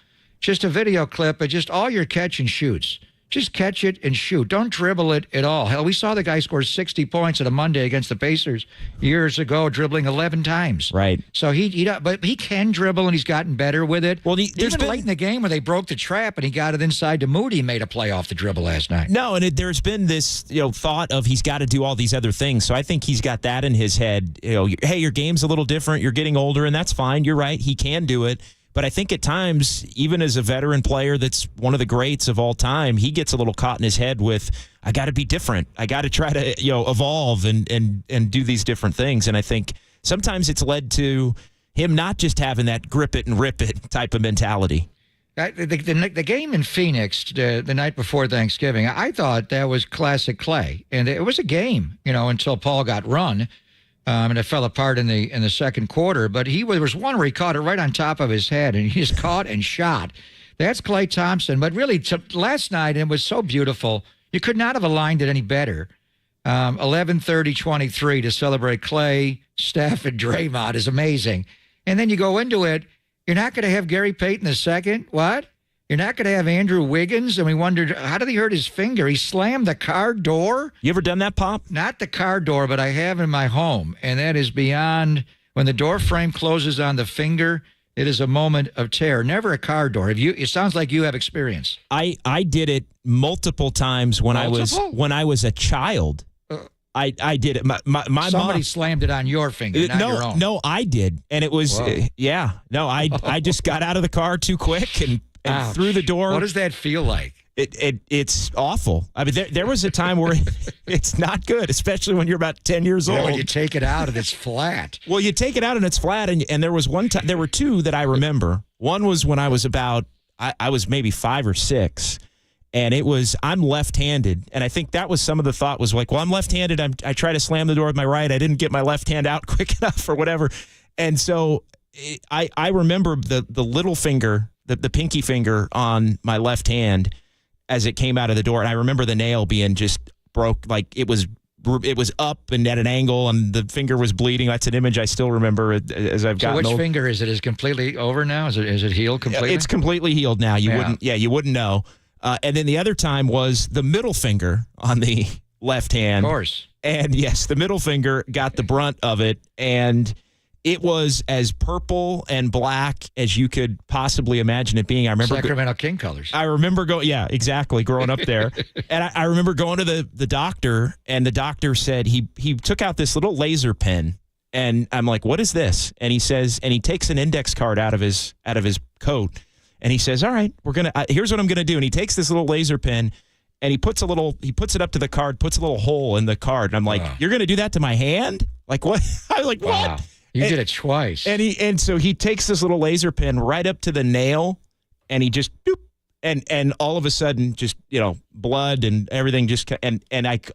Just a video clip of just all your catch and shoots. Just catch it and shoot. Don't dribble it at all. Hell, we saw the guy score 60 points on a Monday against the Pacers years ago, dribbling 11 times. Right. So but he can dribble, and he's gotten better with it. Well, even late in the game when they broke the trap and he got it inside to Moody, he made a play off the dribble last night. No, and there's been this thought of he's got to do all these other things. So I think he's got that in his head. Hey, your game's a little different. You're getting older, and that's fine. You're right. He can do it. But I think at times, even as a veteran player that's one of the greats of all time, he gets a little caught in his head with, I got to be different. I got to try to evolve and do these different things. And I think sometimes it's led to him not just having that grip it and rip it type of mentality. The game in Phoenix the night before Thanksgiving, I thought that was classic Klay. And it was a game, until Paul got run. And it fell apart in the second quarter. But there was one where he caught it right on top of his head, and he just caught and shot. That's Klay Thompson. But really, last night, it was so beautiful. You could not have aligned it any better. 11-30-23 to celebrate Klay, Steph, and Draymond is amazing. And then you go into it, you're not going to have Gary Payton II. What? You're not going to have Andrew Wiggins? And we wondered, how did he hurt his finger? He slammed the car door. You ever done that, Pop? Not the car door, but I have in my home. And that is beyond, when the door frame closes on the finger, it is a moment of terror. Never a car door. It sounds like you have experience. I did it multiple times when I was a child. I did it. My Somebody mom slammed it on your finger, not your own. No, I did, and it was I just got out of the car too quick and through the door. What does that feel like? It's awful. I mean, there was a time where it's not good, especially when you're about 10 years old. When you take it out and it's flat. Well, you take it out and it's flat, and there was one time. There were two that I remember. One was when I was about I was maybe 5 or 6. And I'm left-handed, and I think that was some of the thought was like, well, I'm left-handed. I try to slam the door with my right. I didn't get my left hand out quick enough or whatever. And so I remember the little finger, the pinky finger on my left hand as it came out of the door. And I remember the nail being just broke, like it was up and at an angle, and the finger was bleeding. That's an image I still remember as I've gotten So which old. finger is it? Is it completely over now? Is it healed completely? It's completely healed now. You wouldn't know. And then the other time was the middle finger on the left hand. Of course. And yes, the middle finger got the brunt of it, and it was as purple and black as you could possibly imagine it being. I remember Sacramento King colors. I remember growing up there. And I remember going to the doctor, and the doctor said he took out this little laser pen, and I'm like, what is this? And he says, and he takes an index card out of his coat, and he says, all right, here's what I'm going to do. And he takes this little laser pen, and he puts it up to the card, puts a little hole in the card. And I'm like, you're going to do that to my hand? Like what? I was like, what? You did it twice. And so he takes this little laser pen right up to the nail, and he just doop, and all of a sudden just, blood and everything just, and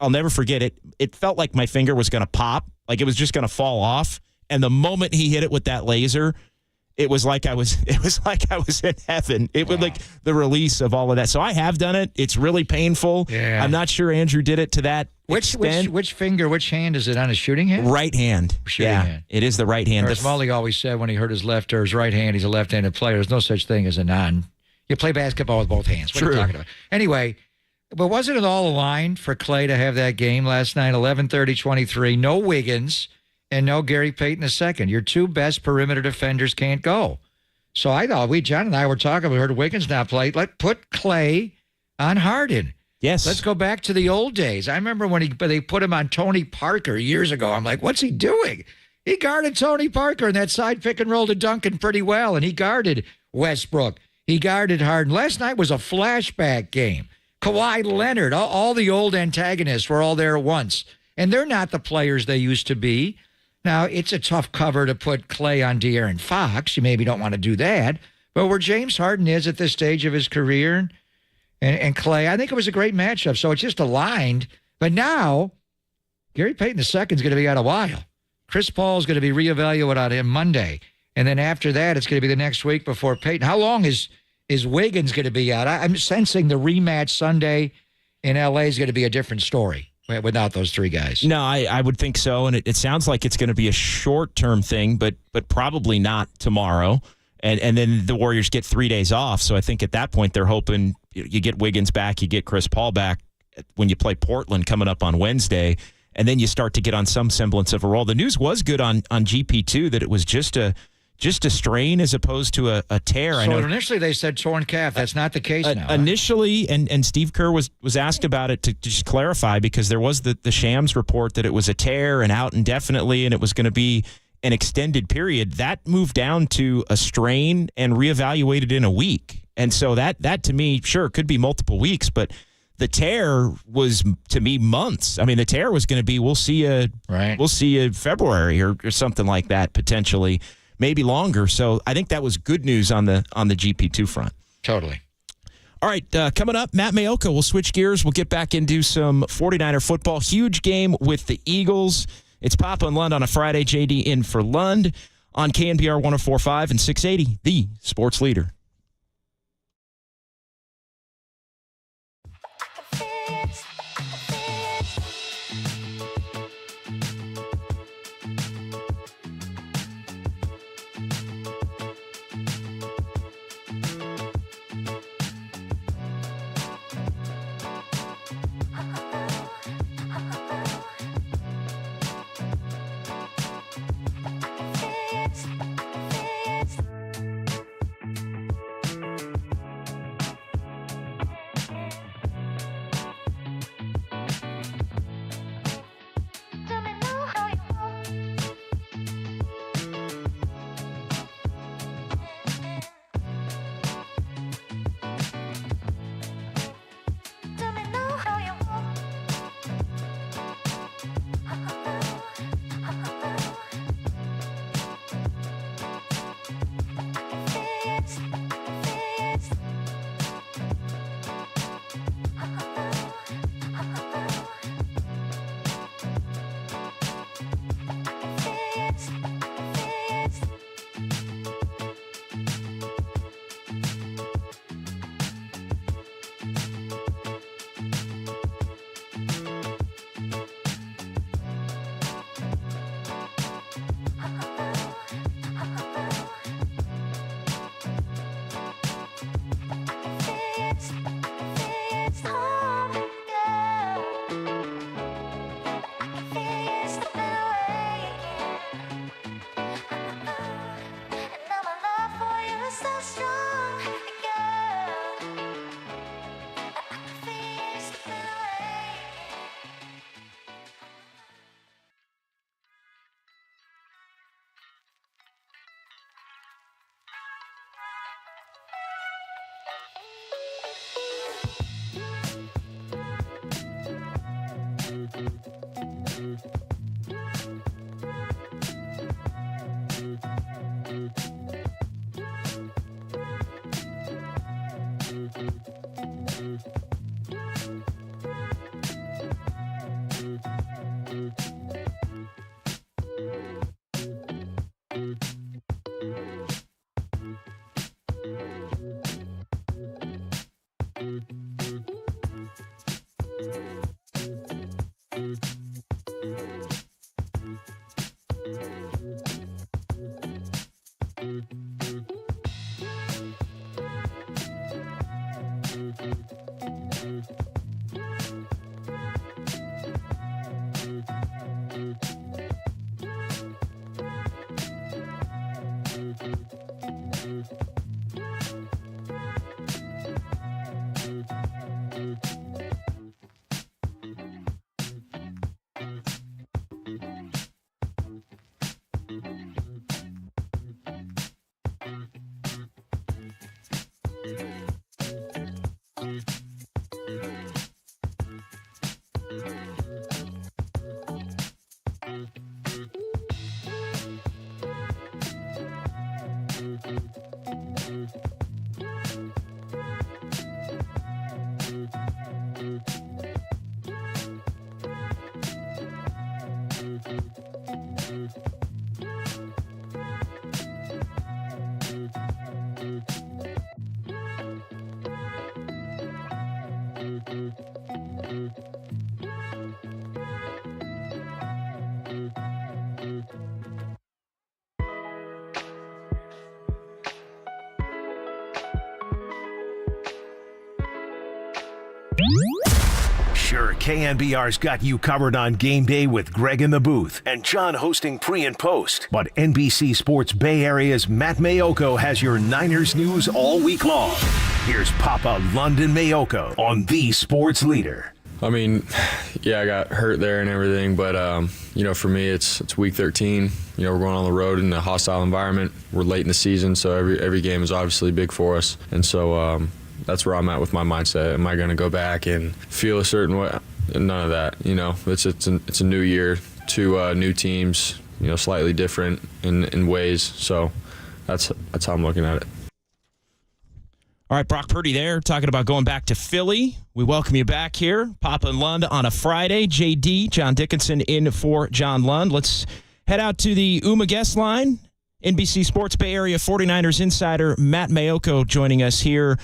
I'll never forget it. It felt like my finger was going to pop, like it was just going to fall off. And the moment he hit it with that laser, it was like I was in heaven. It was like the release of all of that. So I have done it. It's really painful. Yeah. I'm not sure Andrew did it to that extent. Which finger, which hand is it on? His shooting hand? Right hand. Hand. It is the right hand. As Molly always said when he hurt his left or his right hand, he's a left-handed player. There's no such thing as a non. You play basketball with both hands. What are you talking about? Anyway, but wasn't it all aligned for Clay to have that game last night, 11-30-23, no Wiggins and no Gary Payton II? Your two best perimeter defenders can't go. So I thought John and I were talking, we heard Wiggins not play. Let's put Clay on Harden. Yes. Let's go back to the old days. I remember when they put him on Tony Parker years ago. I'm like, what's he doing? He guarded Tony Parker in that side pick and roll to Duncan pretty well, and he guarded Westbrook. He guarded Harden. Last night was a flashback game. Kawhi Leonard, all the old antagonists were all there at once, and they're not the players they used to be. Now, it's a tough cover to put Clay on De'Aaron Fox. You maybe don't want to do that. But where James Harden is at this stage of his career and Clay, I think it was a great matchup. So it's just aligned. But now, Gary Payton II is going to be out a while. Chris Paul is going to be reevaluated on him Monday. And then after that, it's going to be the next week before Payton. How long is Wiggins going to be out? I'm sensing the rematch Sunday in L.A. is going to be a different story without those three guys. No, I would think so, and it sounds like it's going to be a short-term thing, but probably not tomorrow. And then the Warriors get 3 days off, so I think at that point they're hoping you get Wiggins back, you get Chris Paul back when you play Portland coming up on Wednesday, and then you start to get on some semblance of a roll. The news was good on GP2 that it was just a strain as opposed to a tear. So I know initially they said torn calf. That's not the case now. Initially, and Steve Kerr was asked about it to just clarify, because there was the Shams report that it was a tear and out indefinitely and it was going to be an extended period. That moved down to a strain and reevaluated in a week. And so that to me, sure, could be multiple weeks, but the tear was, to me, months. I mean, the tear was going to be, we'll see you February or something like that, potentially. Maybe longer. So I think that was good news on the GP2 front. Totally. All right, coming up, Matt Mayoka. We'll switch gears. We'll get back into some 49er football. Huge game with the Eagles. It's Papa and Lund on a Friday. JD in for Lund on KNBR 104.5 and 680, the sports leader. Sure, KNBR's got you covered on game day with Greg in the booth and John hosting pre and post. But NBC Sports Bay Area's Matt Mayoko has your Niners news all week long. Here's Papa London Mayoko on the Sports Leader. I mean, yeah, I got hurt there and everything, but for me, it's week 13. We're going on the road in a hostile environment. We're late in the season, so every game is obviously big for us, and so that's where I'm at with my mindset. Am I going to go back and feel a certain way? None of that. It's a new year, two new teams. Slightly different in ways. So that's how I'm looking at it. All right, Brock Purdy there, talking about going back to Philly. We welcome you back here, Papa and Lund on a Friday. JD, John Dickinson, in for John Lund. Let's head out to the UMA guest line. NBC Sports Bay Area 49ers insider Matt Mayoko joining us here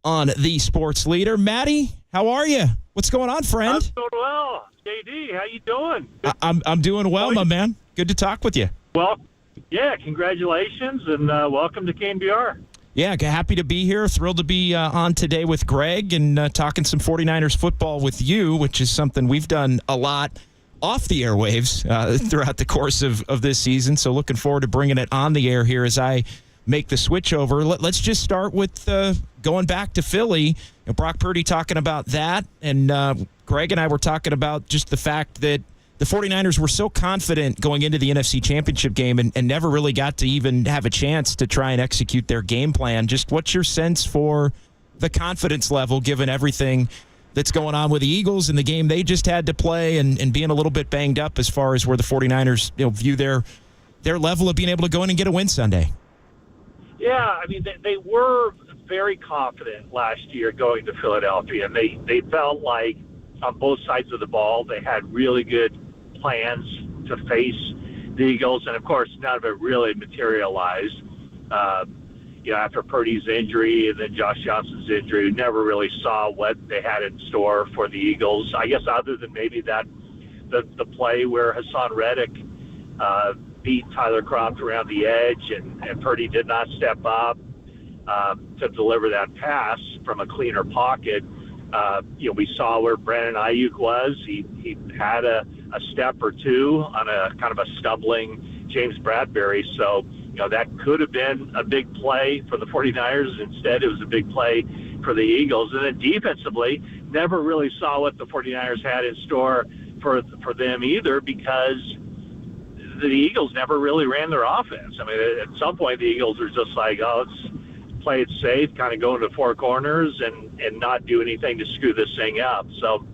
on the Sports Leader. Matty, how are you? What's going on, friend? I'm doing well. JD, how you doing? I'm doing well, my man. Good to talk with you. Well, yeah, congratulations, and welcome to KNBR. Yeah, happy to be here. Thrilled to be on today with Greg and talking some 49ers football with you, which is something we've done a lot off the airwaves throughout the course of this season. So looking forward to bringing it on the air here as I make the switch over. Let's just start with going back to Philly. Brock Purdy talking about that, and Greg and I were talking about just the fact that the 49ers were so confident going into the NFC Championship game and never really got to even have a chance to try and execute their game plan. Just what's your sense for the confidence level given everything that's going on with the Eagles and the game they just had to play and being a little bit banged up as far as where the 49ers view their level of being able to go in and get a win Sunday? Yeah, I mean, they were very confident last year going to Philadelphia, and they felt like on both sides of the ball they had really good plans to face the Eagles, and of course none of it really materialized. After Purdy's injury and then Josh Johnson's injury, we never really saw what they had in store for the Eagles. I guess other than maybe that the play where Hassan Reddick beat Tyler Kroft around the edge, and Purdy did not step up to deliver that pass from a cleaner pocket. We saw where Brandon Ayuk was. He had a step or two on a kind of a stumbling James Bradbury. So that could have been a big play for the 49ers. Instead, it was a big play for the Eagles. And then defensively, never really saw what the 49ers had in store for them either, because the Eagles never really ran their offense. I mean, at some point, the Eagles are just like, oh, let's play it safe, kind of go into four corners and not do anything to screw this thing up. So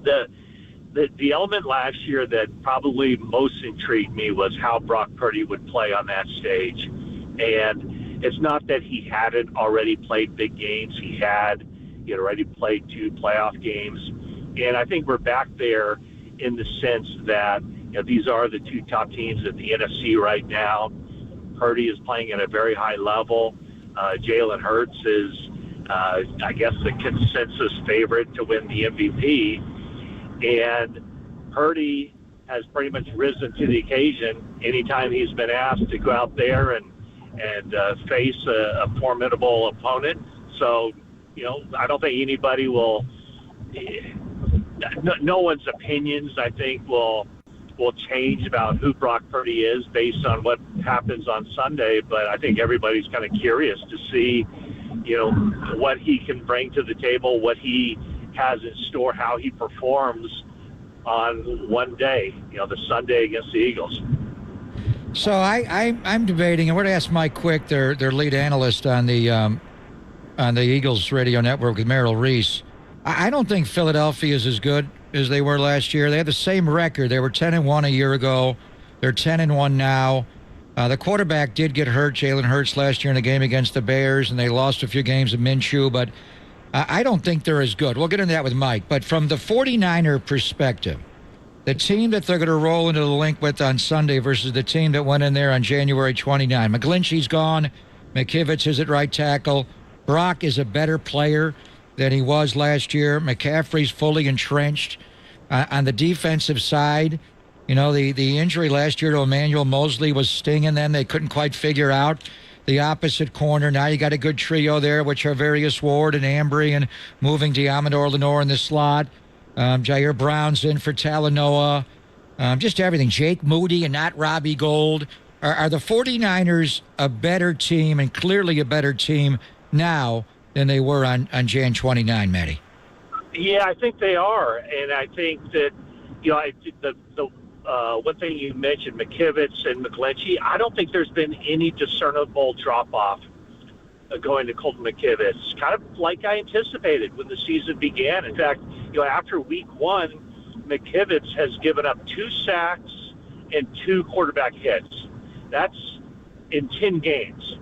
the element last year that probably most intrigued me was how Brock Purdy would play on that stage. And it's not that he hadn't already played big games. He had already played 2 playoff games. And I think we're back there in the sense that these are the 2 top teams in the NFC right now. Purdy is playing at a very high level. Jalen Hurts is, I guess, the consensus favorite to win the MVP. And Purdy has pretty much risen to the occasion anytime he's been asked to go out there and face a formidable opponent. So, I don't think anybody will no one's opinions, I think, will change about who Brock Purdy is based on what happens on Sunday. But I think everybody's kind of curious to see, what he can bring to the table, what he has in store, how he performs on one day, the Sunday against the Eagles. So I'm debating, and we're going to ask Mike Quick, their lead analyst on the Eagles radio network with Merrill Reese. I don't think Philadelphia is as good as they were last year. They had the same record. They were 10-1 a year ago. They're 10-1 now. The quarterback did get hurt, Jalen Hurts, last year in the game against the Bears, and they lost a few games of Minshew, but I don't think they're as good. We'll get into that with Mike. But from the 49er perspective, the team that they're going to roll into the link with on Sunday versus the team that went in there on January 29. McGlinchey's gone. McKivitz is at right tackle. Brock is a better player than he was last year. McCaffrey's fully entrenched. On the defensive side, the injury last year to Emmanuel Mosley was stinging them. They couldn't quite figure out the opposite corner. Now you got a good trio there, which are Various Ward and Ambry, and moving Diamador Lenore in the slot. Jair Brown's in for Talanoa. Just everything. Jake Moody and not Robbie Gould. Are the 49ers a better team, and clearly a better team now than they were on Jan 29, Matty? Yeah, I think they are. And I think that, the one thing you mentioned, McKivitz and McGlinchey, I don't think there's been any discernible drop-off going to Colton McKivitz, kind of like I anticipated when the season began. In fact, after week 1, McKivitz has given up 2 sacks and 2 quarterback hits. That's in 10 games.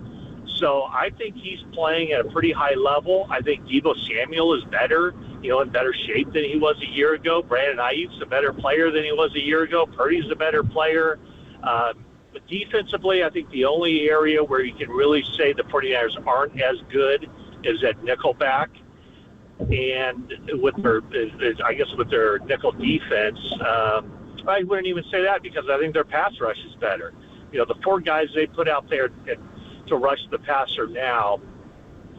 So I think he's playing at a pretty high level. I think Deebo Samuel is better, in better shape than he was a year ago. Brandon Ayuk's a better player than he was a year ago. Purdy's a better player. But defensively, I think the only area where you can really say the 49ers aren't as good is at nickelback. And with their nickel defense, I wouldn't even say that, because I think their pass rush is better. The 4 guys they put out there to rush the passer now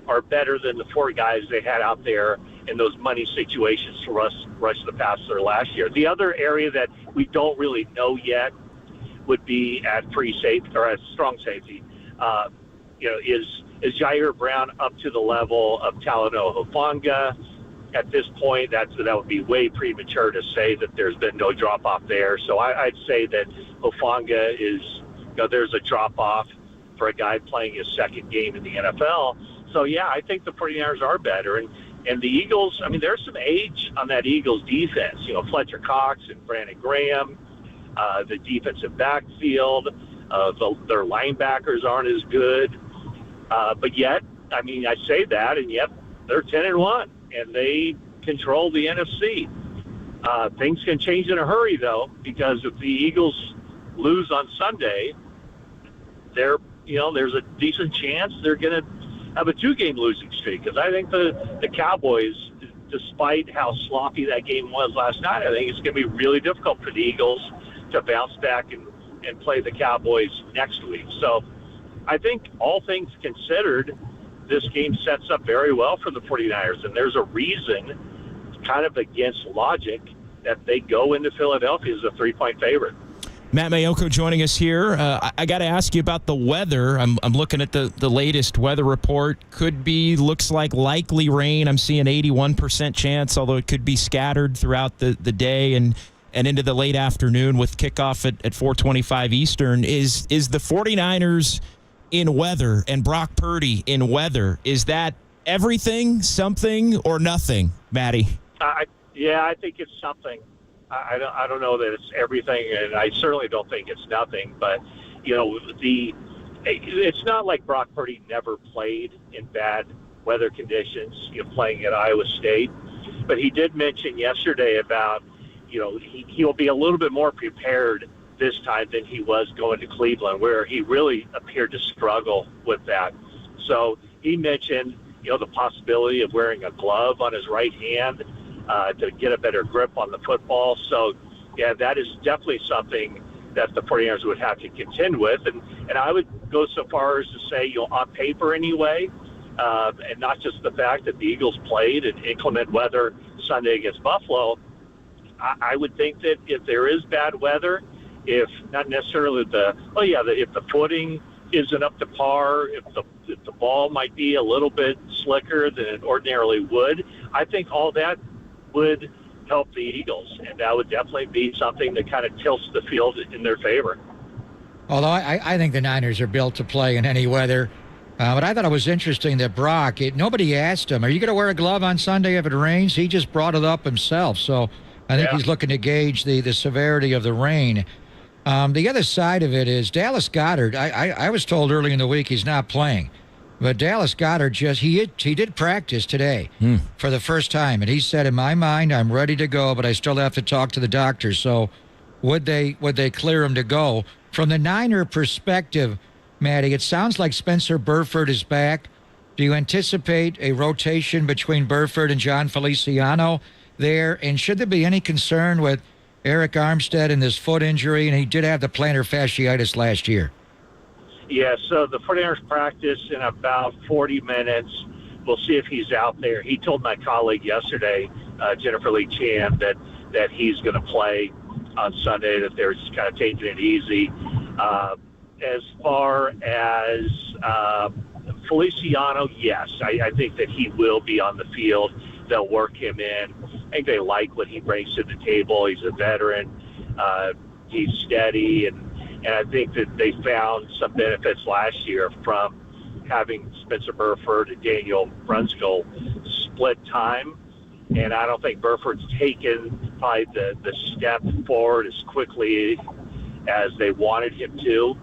are better than the 4 guys they had out there in those money situations to rush the passer last year. The other area that we don't really know yet would be at free safety or at strong safety. Is Jair Brown up to the level of Talanoa Hufanga? At this point, that would be way premature to say that there's been no drop off there. So I'd say that Hufanga is, there's a drop off for a guy playing his second game in the NFL. So, yeah, I think the 49ers are better. And the Eagles, there's some age on that Eagles defense. Fletcher Cox and Brandon Graham, the defensive backfield, their linebackers aren't as good. But yet, I say that, and yet they're 10-1, and they control the NFC. Things can change in a hurry, though, because if the Eagles lose on Sunday, there's a decent chance they're going to have a 2-game losing streak, because I think the Cowboys, despite how sloppy that game was last night, I think it's going to be really difficult for the Eagles to bounce back and play the Cowboys next week. So I think all things considered, this game sets up very well for the 49ers, and there's a reason, kind of against logic, that they go into Philadelphia as a 3-point favorite. Matt Mayoko joining us here. I got to ask you about the weather. I'm looking at the latest weather report. Looks like likely rain. I'm seeing 81% chance, although it could be scattered throughout the day and into the late afternoon with kickoff at 4:25 Eastern. Is the 49ers in weather and Brock Purdy in weather? Is that everything, something, or nothing, Matty? I think it's something. I don't know that it's everything, and I certainly don't think it's nothing. But it's not like Brock Purdy never played in bad weather conditions, playing at Iowa State. But he did mention yesterday about he'll be a little bit more prepared this time than he was going to Cleveland, where he really appeared to struggle with that. So he mentioned the possibility of wearing a glove on his right hand to get a better grip on the football. So, yeah, that is definitely something that the 49ers would have to contend with. And I would go so far as to say, on paper anyway, and not just the fact that the Eagles played in inclement weather Sunday against Buffalo, I would think that if there is bad weather, if not necessarily if the footing isn't up to par, if the ball might be a little bit slicker than it ordinarily would, I think all that would help the Eagles, and that would definitely be something that kind of tilts the field in their favor. Although I think the Niners are built to play in any weather. But I thought it was interesting that Brock, nobody asked him, are you going to wear a glove on Sunday if it rains? He just brought it up himself. So I think he's looking to gauge the severity of the rain. The other side of it is Dallas Goedert. I was told early in the week he's not playing. But Dallas Goedert he did practice today for the first time. And he said, in my mind, I'm ready to go, but I still have to talk to the doctors. So would they clear him to go? From the Niner perspective, Matty, it sounds like Spencer Burford is back. Do you anticipate a rotation between Burford and John Feliciano there? And should there be any concern with Eric Armstead and this foot injury? And he did have the plantar fasciitis last year. Yeah, so the 49ers practice in about 40 minutes. We'll see if he's out there. He told my colleague yesterday, Jennifer Lee Chan, that he's going to play on Sunday, that they're just kind of taking it easy. As far as Feliciano, yes, I think that he will be on the field. They'll work him in. I think they like what he brings to the table. He's a veteran. He's steady, and I think that they found some benefits last year from having Spencer Burford and Daniel Brunskill split time. And I don't think Burford's taken probably the step forward as quickly as they wanted him to.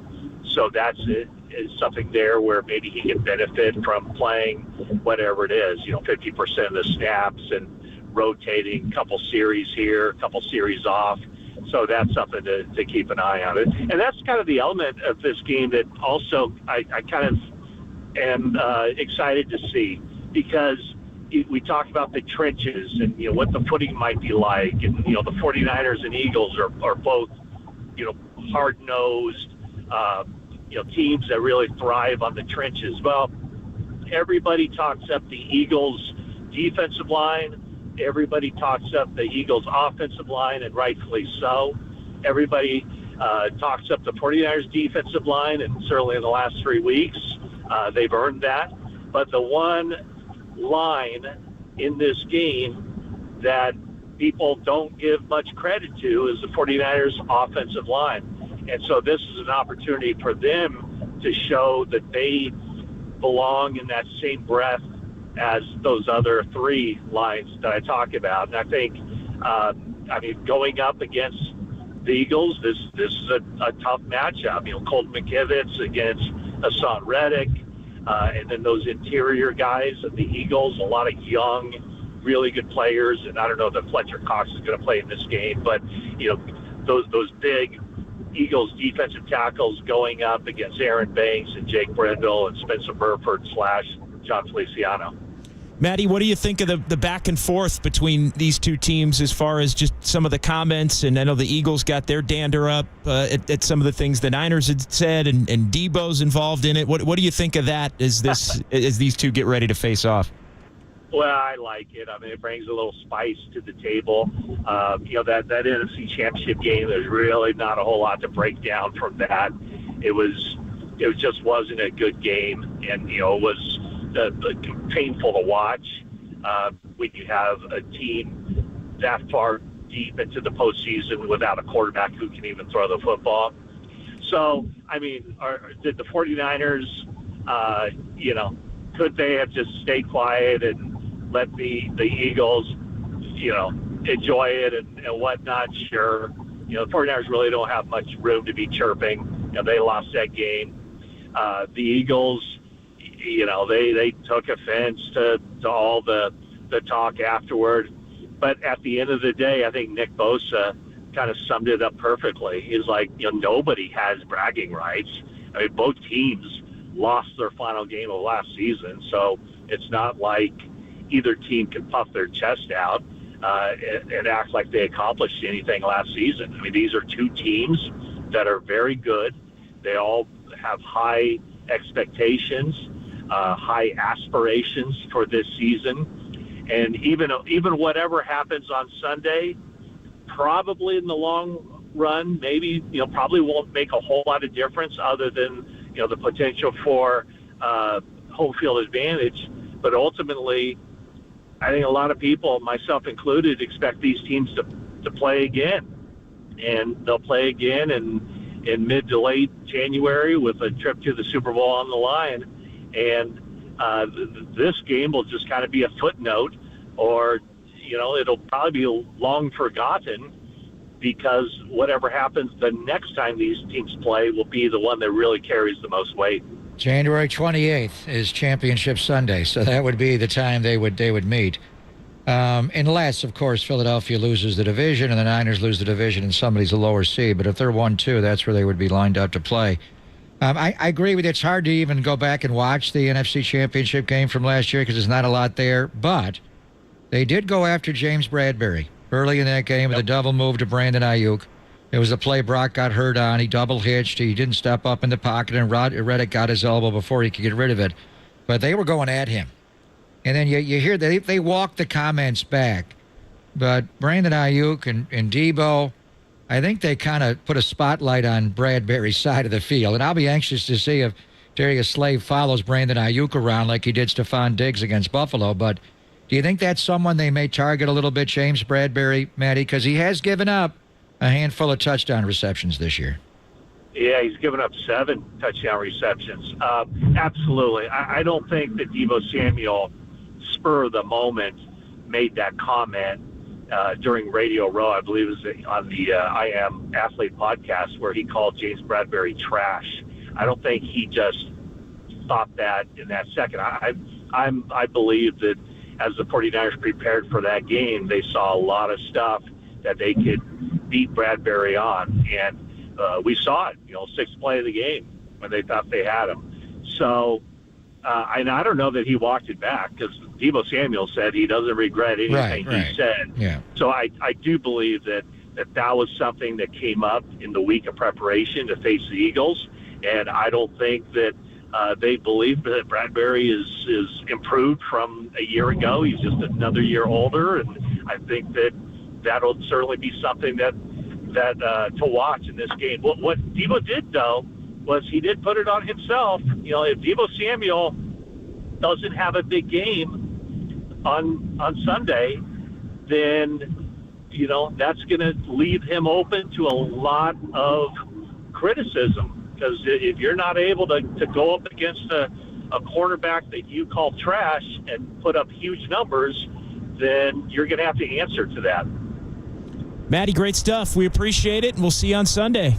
So that's is something there where maybe he can benefit from playing whatever it is, 50% of the snaps and rotating a couple series here, a couple series off. So that's something to keep an eye on. And that's kind of the element of this game that also I kind of am excited to see, because we talk about the trenches and, what the footing might be like. And, the 49ers and Eagles are both, hard-nosed, teams that really thrive on the trenches. Well, everybody talks up the Eagles' defensive line. Everybody talks up the Eagles' offensive line, and rightfully so. Everybody talks up the 49ers' defensive line, and certainly in the last 3 weeks, they've earned that. But the one line in this game that people don't give much credit to is the 49ers' offensive line. And so this is an opportunity for them to show that they belong in that same breath as those other three lines that I talk about. And I think, going up against the Eagles, this is a tough matchup. Colton McKivitz against Hassan Reddick, and then those interior guys of the Eagles, a lot of young, really good players. And I don't know that Fletcher Cox is going to play in this game, but, those big Eagles defensive tackles going up against Aaron Banks and Jake Brendel and Spencer Burford / John Feliciano. Matty, what do you think of the back and forth between these two teams as far as just some of the comments? And I know the Eagles got their dander up at some of the things the Niners had said, and Debo's involved in it. What do you think of that as these two get ready to face off? Well, I like it. I mean, it brings a little spice to the table. That NFC Championship game, there's really not a whole lot to break down from that. It just wasn't a good game, and it was painful to watch when you have a team that far deep into the postseason without a quarterback who can even throw the football. So, I mean, did the 49ers, could they have just stayed quiet and let the Eagles, enjoy it and whatnot? Sure. The 49ers really don't have much room to be chirping. They lost that game. The Eagles, they took offense to all the talk afterward. But at the end of the day, I think Nick Bosa kind of summed it up perfectly. He's like, nobody has bragging rights. I mean, both teams lost their final game of last season, so it's not like either team can puff their chest out and act like they accomplished anything last season. I mean, these are two teams that are very good. They all have high expectations, high aspirations for this season. And even whatever happens on Sunday, probably in the long run, maybe, probably won't make a whole lot of difference other than, the potential for home field advantage. But ultimately, I think a lot of people, myself included, expect these teams to play again. And they'll play again in mid to late January with a trip to the Super Bowl on the line. And this game will just kind of be a footnote, or, it'll probably be long forgotten, because whatever happens the next time these teams play will be the one that really carries the most weight. January 28th is Championship Sunday, so that would be the time they would meet. Unless, of course, Philadelphia loses the division and the Niners lose the division and somebody's a lower seed. But if they're 1-2, that's where they would be lined up to play. I agree with you. It's hard to even go back and watch the NFC Championship game from last year because there's not a lot there. But they did go after James Bradbury early in that game with a double move to Brandon Ayuk. It was a play Brock got hurt on. He double hitched. He didn't step up in the pocket, and Reddick got his elbow before he could get rid of it. But they were going at him. And then you hear they walked the comments back. But Brandon Ayuk and Debo, I think they kind of put a spotlight on Bradbury's side of the field. And I'll be anxious to see if Darius Slade follows Brandon Ayuk around like he did Stephon Diggs against Buffalo. But do you think that's someone they may target a little bit, James Bradbury, Matty? Because he has given up a handful of touchdown receptions this year. Yeah, he's given up 7 touchdown receptions. Absolutely. I don't think that Deebo Samuel, spur of the moment, made that comment during Radio Row. I believe it was on the I Am Athlete podcast, where he called James Bradbury trash. I don't think he just thought that in that second. I believe that as the 49ers prepared for that game, they saw a lot of stuff that they could beat Bradbury on. And we saw it, 6th play of the game when they thought they had him. So, and I don't know that he walked it back, because Deebo Samuel said he doesn't regret anything he said. Yeah. So I do believe that was something that came up in the week of preparation to face the Eagles. And I don't think that they believe that Bradbury is improved from a year ago. He's just another year older, and I think that'll certainly be something that to watch in this game. What Deebo did, though, was he did put it on himself. If Deebo Samuel doesn't have a big game on Sunday, then that's going to leave him open to a lot of criticism. Because if you're not able to go up against a quarterback that you call trash and put up huge numbers, then you're going to have to answer to that. Matty, great stuff. We appreciate it, and we'll see you on Sunday.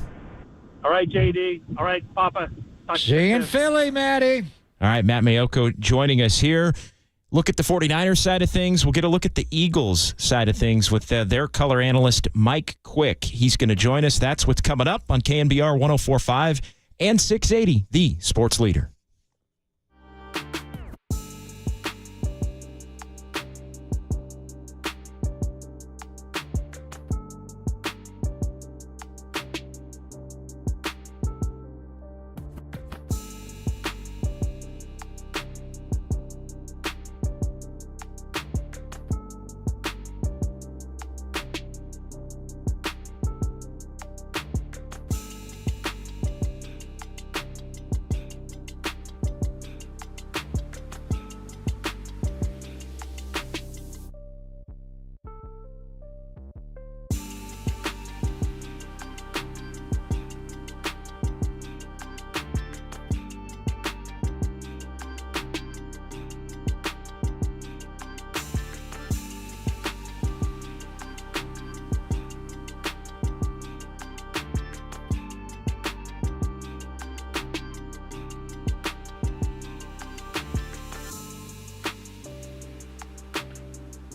All right, JD. All right, Papa. See you in Philly, Matty. All right, Matt Mayoko joining us here. Look at the 49ers side of things. We'll get a look at the Eagles side of things with their color analyst, Mike Quick. He's going to join us. That's what's coming up on KNBR 104.5 and 680, the sports leader.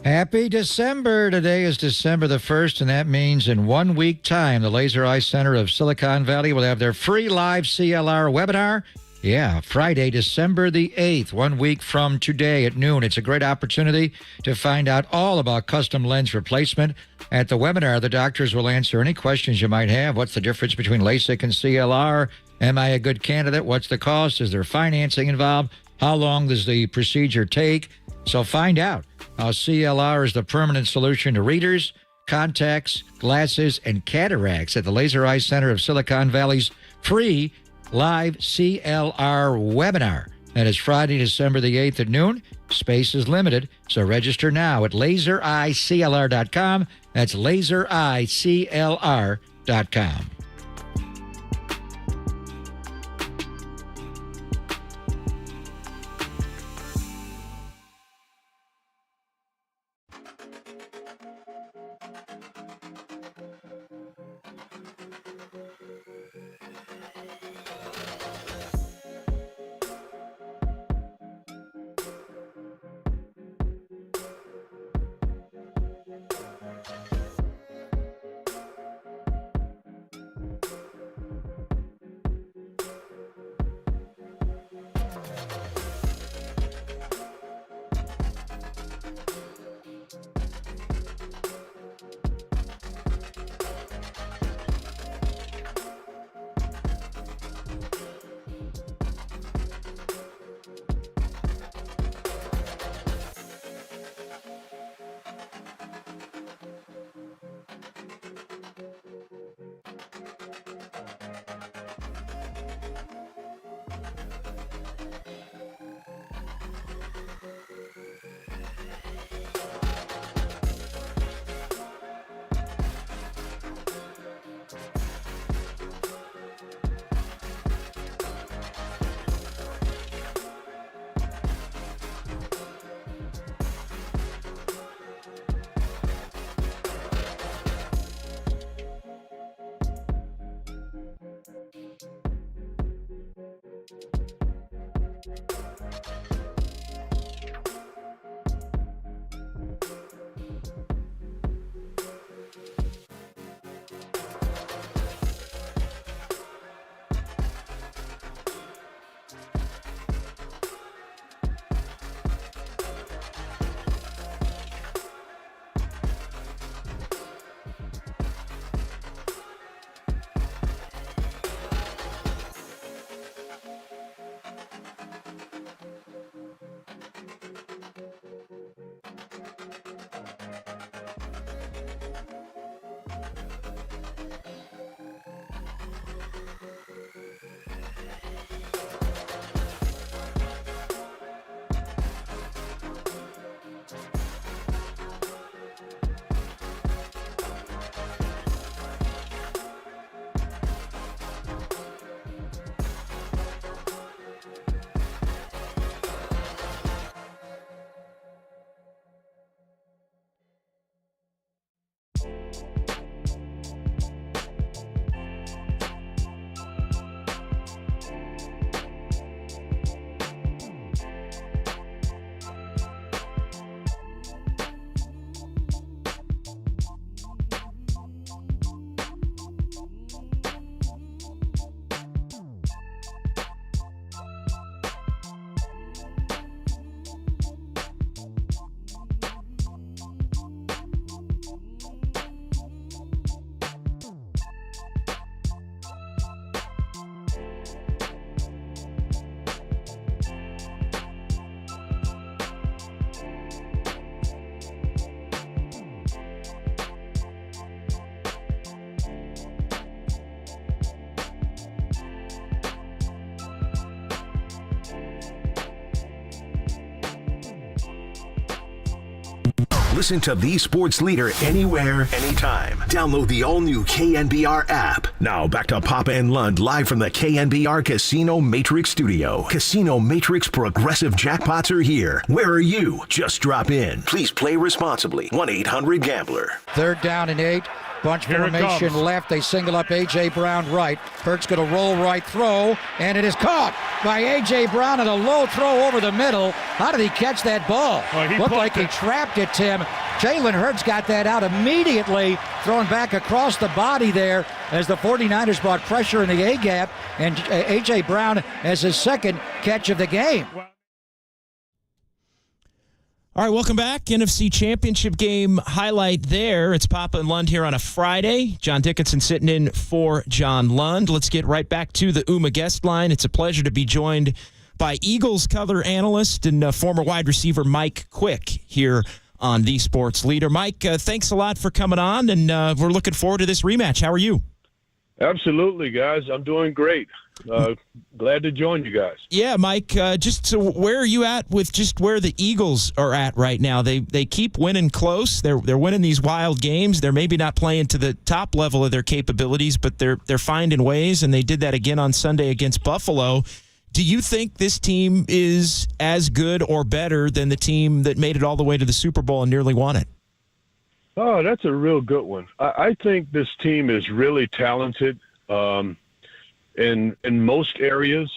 Happy December. Today is December the 1st, and that means in 1 week time, the Laser Eye Center of Silicon Valley will have their free live CLR webinar. Yeah, Friday, December the 8th, 1 week from today at noon. It's a great opportunity to find out all about custom lens replacement. At the webinar, the doctors will answer any questions you might have. What's the difference between LASIK and CLR? Am I a good candidate? What's the cost? Is there financing involved? How long does the procedure take? So find out how CLR is the permanent solution to readers, contacts, glasses, and cataracts at the Laser Eye Center of Silicon Valley's free live CLR webinar. That is Friday, December the 8th at noon. Space is limited, so register now at lasereyeclr.com. That's lasereyeclr.com. Listen to the sports leader anywhere, anytime. Download the all-new KNBR app. Now back to Papa and Lund live from the KNBR Casino Matrix studio. Casino Matrix progressive jackpots are here. Where are you? Just drop in. Please play responsibly. 1-800-GAMBLER. 3rd down and 8. Bunch Here it formation comes. left. They single up A.J. Brown right. Hurt's going to roll right, throw, and it is caught by A.J. Brown on a low throw over the middle. How did he catch that ball? Looked like he trapped it, Tim. Jalen Hurts got that out immediately, thrown back across the body there as the 49ers brought pressure in the A-gap, and A.J. Brown has his second catch of the game. All right, welcome back. NFC Championship game highlight there. It's Papa and Lund here on a Friday. John Dickinson sitting in for John Lund. Let's get right back to the UMA guest line. It's a pleasure to be joined by Eagles color analyst and former wide receiver Mike Quick here on The Sports Leader. Mike, thanks a lot for coming on, and we're looking forward to this rematch. How are you? Absolutely, guys. I'm doing great. Glad to join you guys. Yeah, Mike, just so where are you at with just where the Eagles are at right now? They keep winning close. They're winning these wild games. They're maybe not playing to the top level of their capabilities, but they're finding ways, and they did that again on Sunday against Buffalo. Do you think this team is as good or better than the team that made it all the way to the Super Bowl and nearly won it? Oh, that's a real good one. I think this team is really talented in most areas,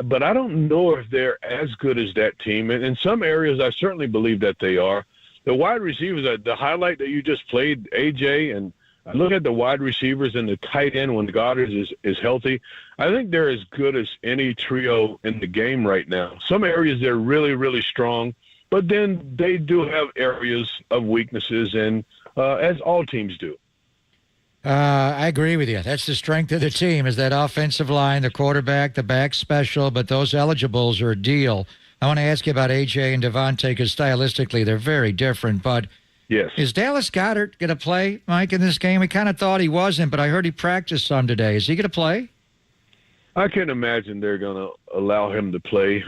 but I don't know if they're as good as that team. And in some areas, I certainly believe that they are. The wide receivers, the highlight that you just played, AJ, and I look at the wide receivers and the tight end when Goddard is healthy. I think they're as good as any trio in the game right now. Some areas they're really, really strong, but then they do have areas of weaknesses, and as all teams do. I agree with you. That's the strength of the team, is that offensive line, the quarterback, the back special, but those eligibles are a deal. I want to ask you about A.J. and Devontae, because stylistically they're very different, but yes. Is Dallas Goedert going to play, Mike, in this game? We kind of thought he wasn't, but I heard he practiced some today. Is he going to play? I can't imagine they're going to allow him to play.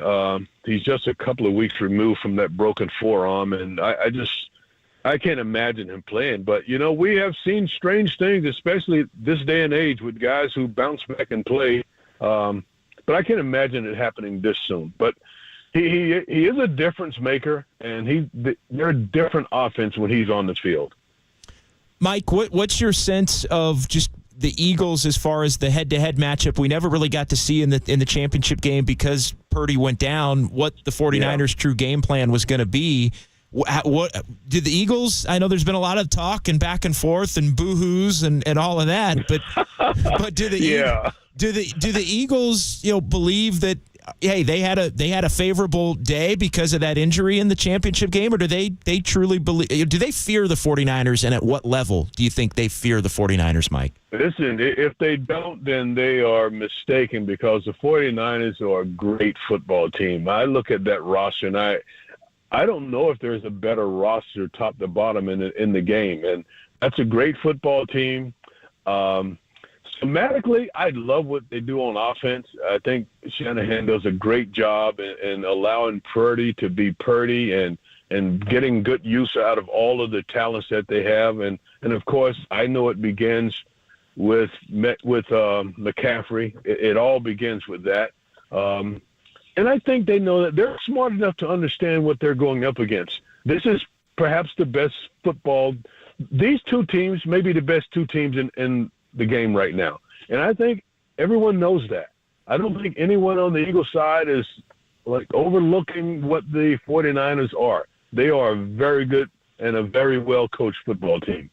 He's just a couple of weeks removed from that broken forearm, and I can't imagine him playing. But, you know, we have seen strange things, especially this day and age, with guys who bounce back and play. But I can't imagine it happening this soon. But he is a difference maker, and they're a different offense when he's on the field. Mike, what's your sense of just the Eagles as far as the head-to-head matchup? We never really got to see in the championship game because Purdy went down what the 49ers' true game plan was going to be. What did the Eagles? I know there's been a lot of talk and back and forth and boo-hoos and all of that, but do the Eagles believe that, hey, they had a favorable day because of that injury in the championship game, or do they truly believe? Do they fear the 49ers, and at what level do you think they fear the 49ers, Mike? Listen, if they don't, then they are mistaken, because the 49ers are a great football team. I look at that roster, and I don't know if there's a better roster top to bottom in the game, and that's a great football team. Schematically, I love what they do on offense. I think Shanahan does a great job in allowing Purdy to be Purdy and getting good use out of all of the talents that they have. And of course, I know it begins with McCaffrey. It all begins with that. And I think they know that they're smart enough to understand what they're going up against. This is perhaps the best football. These two teams may be the best two teams in the game right now. And I think everyone knows that. I don't think anyone on the Eagles side is like overlooking what the 49ers are. They are very good and a very well-coached football team.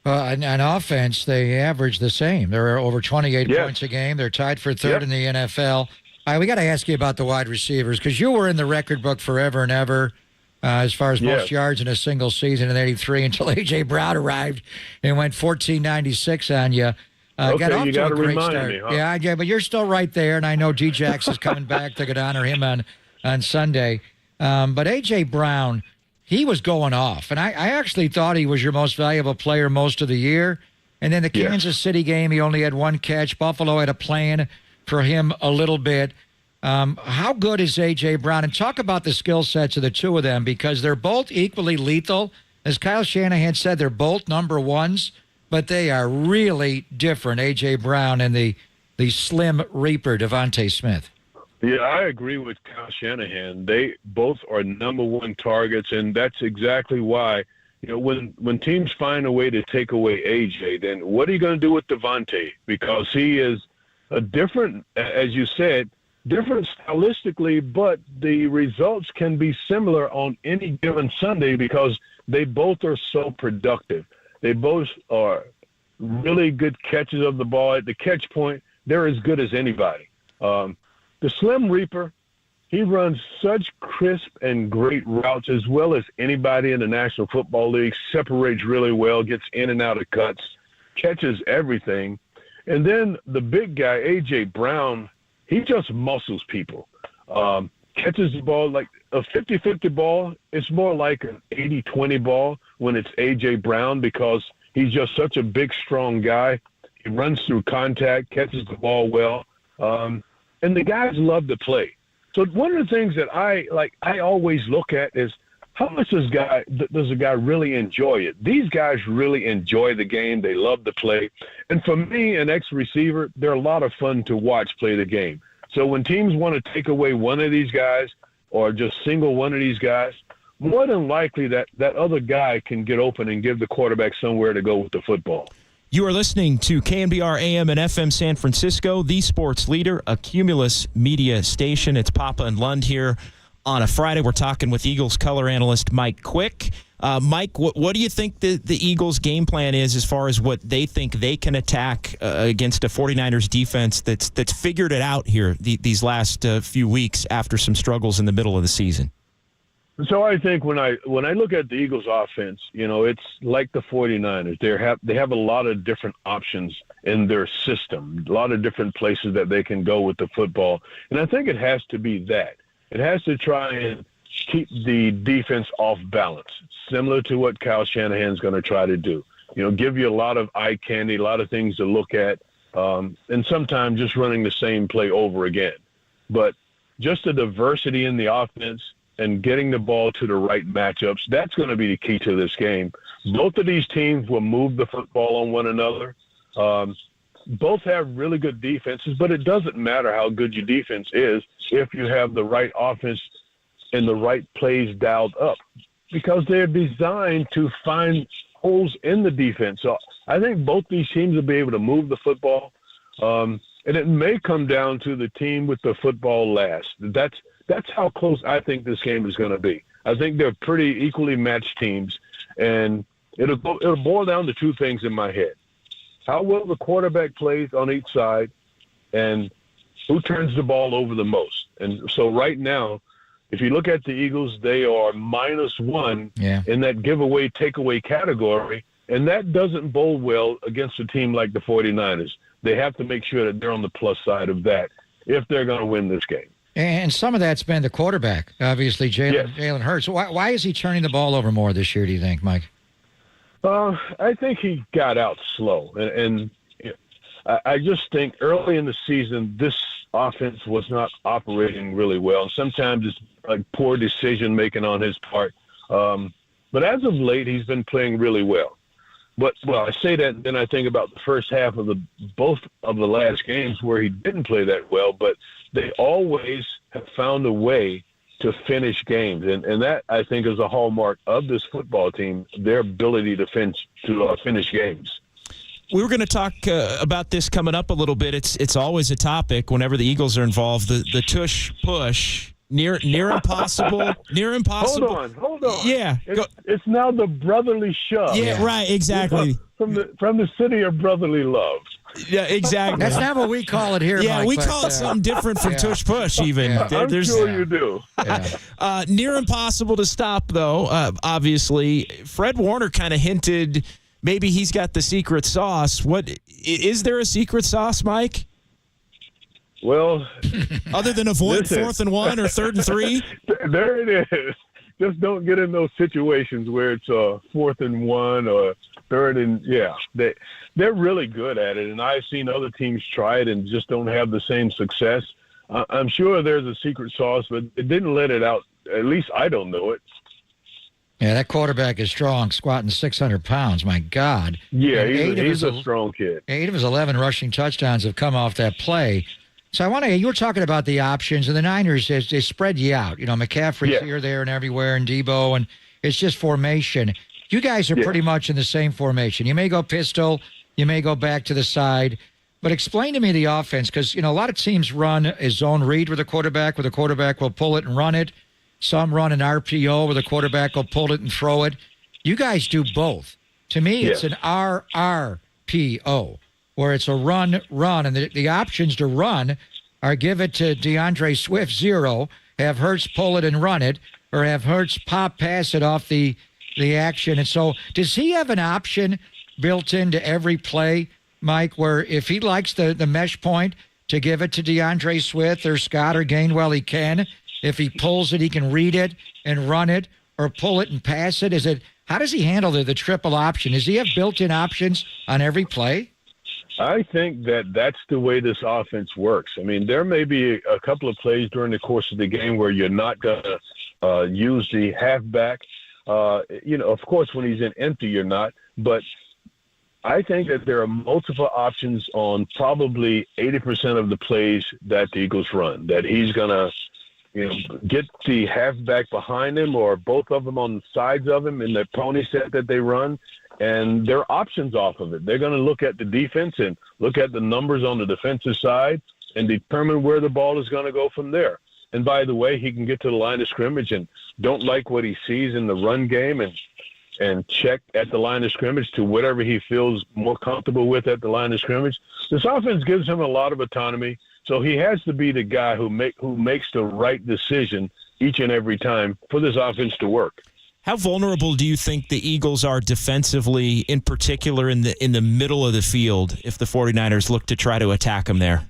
On offense, they average the same. They're over 28 points a game. They're tied for third in the NFL. All right, we got to ask you about the wide receivers, because you were in the record book forever and ever as far as most yards in a single season in '83 until A.J. Brown arrived and went 1496 on you. Got off you to got a to great remind start. me, huh? Yeah, but you're still right there, and I know D-Jax is coming back. They're going to honor him on Sunday. But A.J. Brown, he was going off, and I actually thought he was your most valuable player most of the year. And then the Kansas City game, he only had one catch. Buffalo had a plan for him a little bit. How good is A.J. Brown? And talk about the skill sets of the two of them, because they're both equally lethal. As Kyle Shanahan said, they're both number ones, but they are really different, A.J. Brown and the slim reaper, Devontae Smith. Yeah, I agree with Kyle Shanahan. They both are number one targets, and that's exactly why, when teams find a way to take away AJ, then what are you going to do with Devontae? Because he is a different, as you said, different stylistically, but the results can be similar on any given Sunday because they both are so productive. They both are really good catches of the ball. At the catch point, they're as good as anybody. The Slim Reaper, he runs such crisp and great routes as well as anybody in the National Football League, separates really well, gets in and out of cuts, catches everything. And then the big guy, A.J. Brown, he just muscles people. Catches the ball like a 50-50 ball. It's more like an 80-20 ball when it's A.J. Brown because he's just such a big, strong guy. He runs through contact, catches the ball well. And the guys love to play. So one of the things that I always look at is how much does a guy really enjoy it? These guys really enjoy the game. They love to play. And for me, an ex-receiver, they're a lot of fun to watch play the game. So when teams want to take away one of these guys or just single one of these guys, more than likely that other guy can get open and give the quarterback somewhere to go with the football. You are listening to KNBR AM and FM San Francisco, the sports leader, a Cumulus media station. It's Papa and Lund here on a Friday. We're talking with Eagles color analyst Mike Quick. Mike, what do you think the Eagles' game plan is as far as what they think they can attack against a 49ers defense that's figured it out here these last few weeks after some struggles in the middle of the season? So I think when I look at the Eagles offense, it's like the 49ers. They have a lot of different options in their system, a lot of different places that they can go with the football. And I think it has to be that. It has to try and keep the defense off balance, similar to what Kyle Shanahan's going to try to do. Give you a lot of eye candy, a lot of things to look at, and sometimes just running the same play over again. But just the diversity in the offense and getting the ball to the right matchups, that's going to be the key to this game. Both of these teams will move the football on one another. Both have really good defenses, but it doesn't matter how good your defense is if you have the right offense and the right plays dialed up because they're designed to find holes in the defense. So I think both these teams will be able to move the football, and it may come down to the team with the football last. That's how close I think this game is going to be. I think they're pretty equally matched teams, and it'll boil down to two things in my head. How well the quarterback plays on each side, and who turns the ball over the most. And so right now, if you look at the Eagles, they are -1 in that giveaway, takeaway category, and that doesn't bode well against a team like the 49ers. They have to make sure that they're on the plus side of that if they're going to win this game. And some of that's been the quarterback, obviously, Jalen Hurts. Why is he turning the ball over more this year, do you think, Mike? I think he got out slow. And I just think early in the season, this offense was not operating really well. And sometimes it's like poor decision-making on his part. But as of late, he's been playing really well. But, I say that, and then I think about the first half of both of the last games where he didn't play that well, but they always have found a way to finish games. And that, I think, is a hallmark of this football team, their ability to finish games. We were going to talk about this coming up a little bit. It's always a topic whenever the Eagles are involved, the tush push. Near impossible. Near impossible. Hold on. Yeah. It's now the brotherly shove. Yeah, right, exactly. From the city of brotherly love. Yeah, exactly. That's not what we call it here, Yeah, Mike, we call it something different from tush push even. Yeah. I'm sure you do. Near impossible to stop, though, obviously. Fred Warner kind of hinted maybe he's got the secret sauce. Is there a secret sauce, Mike? Well, other than avoid 4th and 1 or 3rd and 3, there it is. Just don't get in those situations where it's 4th and 1 or 3rd and they're really good at it. And I've seen other teams try it and just don't have the same success. I'm sure there's a secret sauce, but it didn't let it out. At least I don't know it. Yeah, that quarterback is strong, squatting 600 pounds. My God. Yeah, he's a strong kid. 8 of his 11 rushing touchdowns have come off that play. So you were talking about the options, and the Niners, they spread you out. McCaffrey's here, there, and everywhere, and Debo, and it's just formation. You guys are pretty much in the same formation. You may go pistol, you may go back to the side, but explain to me the offense, because, a lot of teams run a zone read with a quarterback, where the quarterback will pull it and run it. Some run an RPO where the quarterback will pull it and throw it. You guys do both. To me, it's an RRPO, where it's a run, and the options to run are give it to DeAndre Swift 0, have Hurts pull it and run it, or have Hurts pop pass it off the action. And so does he have an option built into every play, Mike, where if he likes the mesh point to give it to DeAndre Swift or Scott or Gainwell, he can? If he pulls it, he can read it and run it, or pull it and pass it? How does he handle the triple option? Does he have built-in options on every play? I think that's the way this offense works. I mean, there may be a couple of plays during the course of the game where you're not going to use the halfback. Of course, when he's in empty, you're not. But I think that there are multiple options on probably 80% of the plays that the Eagles run, that he's going to get the halfback behind him or both of them on the sides of him in the pony set that they run, and there are options off of it. They're going to look at the defense and look at the numbers on the defensive side and determine where the ball is going to go from there. And by the way, he can get to the line of scrimmage and don't like what he sees in the run game and check at the line of scrimmage to whatever he feels more comfortable with at the line of scrimmage. This offense gives him a lot of autonomy, so he has to be the guy who makes the right decision each and every time for this offense to work. How vulnerable do you think the Eagles are defensively, in particular in the middle of the field, if the 49ers look to try to attack them there?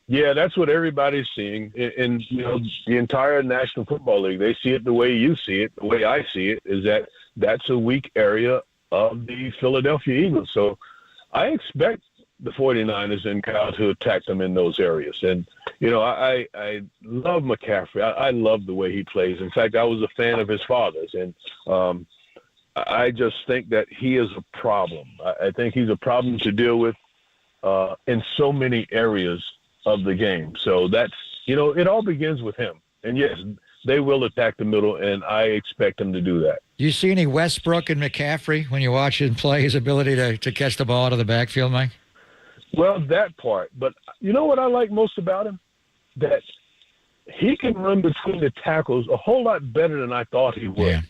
Yeah, that's what everybody's seeing in the entire National Football League. They see it the way you see it, the way I see it, is that that's a weak area of the Philadelphia Eagles. So I expect the 49ers and Kyle to attack them in those areas. And, I love McCaffrey. I love the way he plays. In fact, I was a fan of his father's. And I just think that he is a problem. I think he's a problem to deal with in so many areas of the game. So that's, it all begins with him. And yes, they will attack the middle, and I expect them to do that. Do you see any Westbrook and McCaffrey when you watch him play, his ability to catch the ball out of the backfield, Mike? Well, that part. But you know what I like most about him? That he can run between the tackles a whole lot better than I thought he would. Yeah.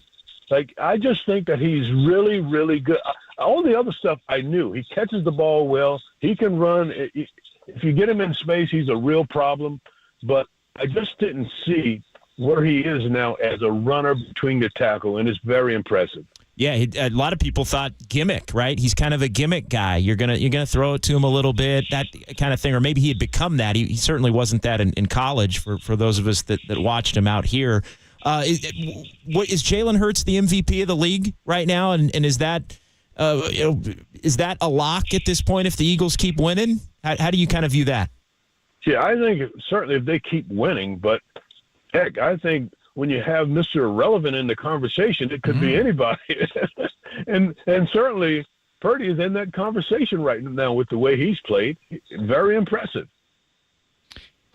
Like, I just think that he's really, really good. All the other stuff I knew. He catches the ball well. He can run. If you get him in space, he's a real problem. But I just didn't see where he is now as a runner between the tackle, and it's very impressive. Yeah, a lot of people thought gimmick, right? He's kind of a gimmick guy. You're gonna throw it to him a little bit, that kind of thing, or maybe he had become that. He certainly wasn't that in college for those of us that watched him out here. Is Jalen Hurts the MVP of the league right now, and is that a lock at this point if the Eagles keep winning? How do you kind of view that? Yeah, I think certainly if they keep winning, but heck, I think when you have Mr. Irrelevant in the conversation, it could be anybody. and certainly Purdy is in that conversation right now with the way he's played. Very impressive.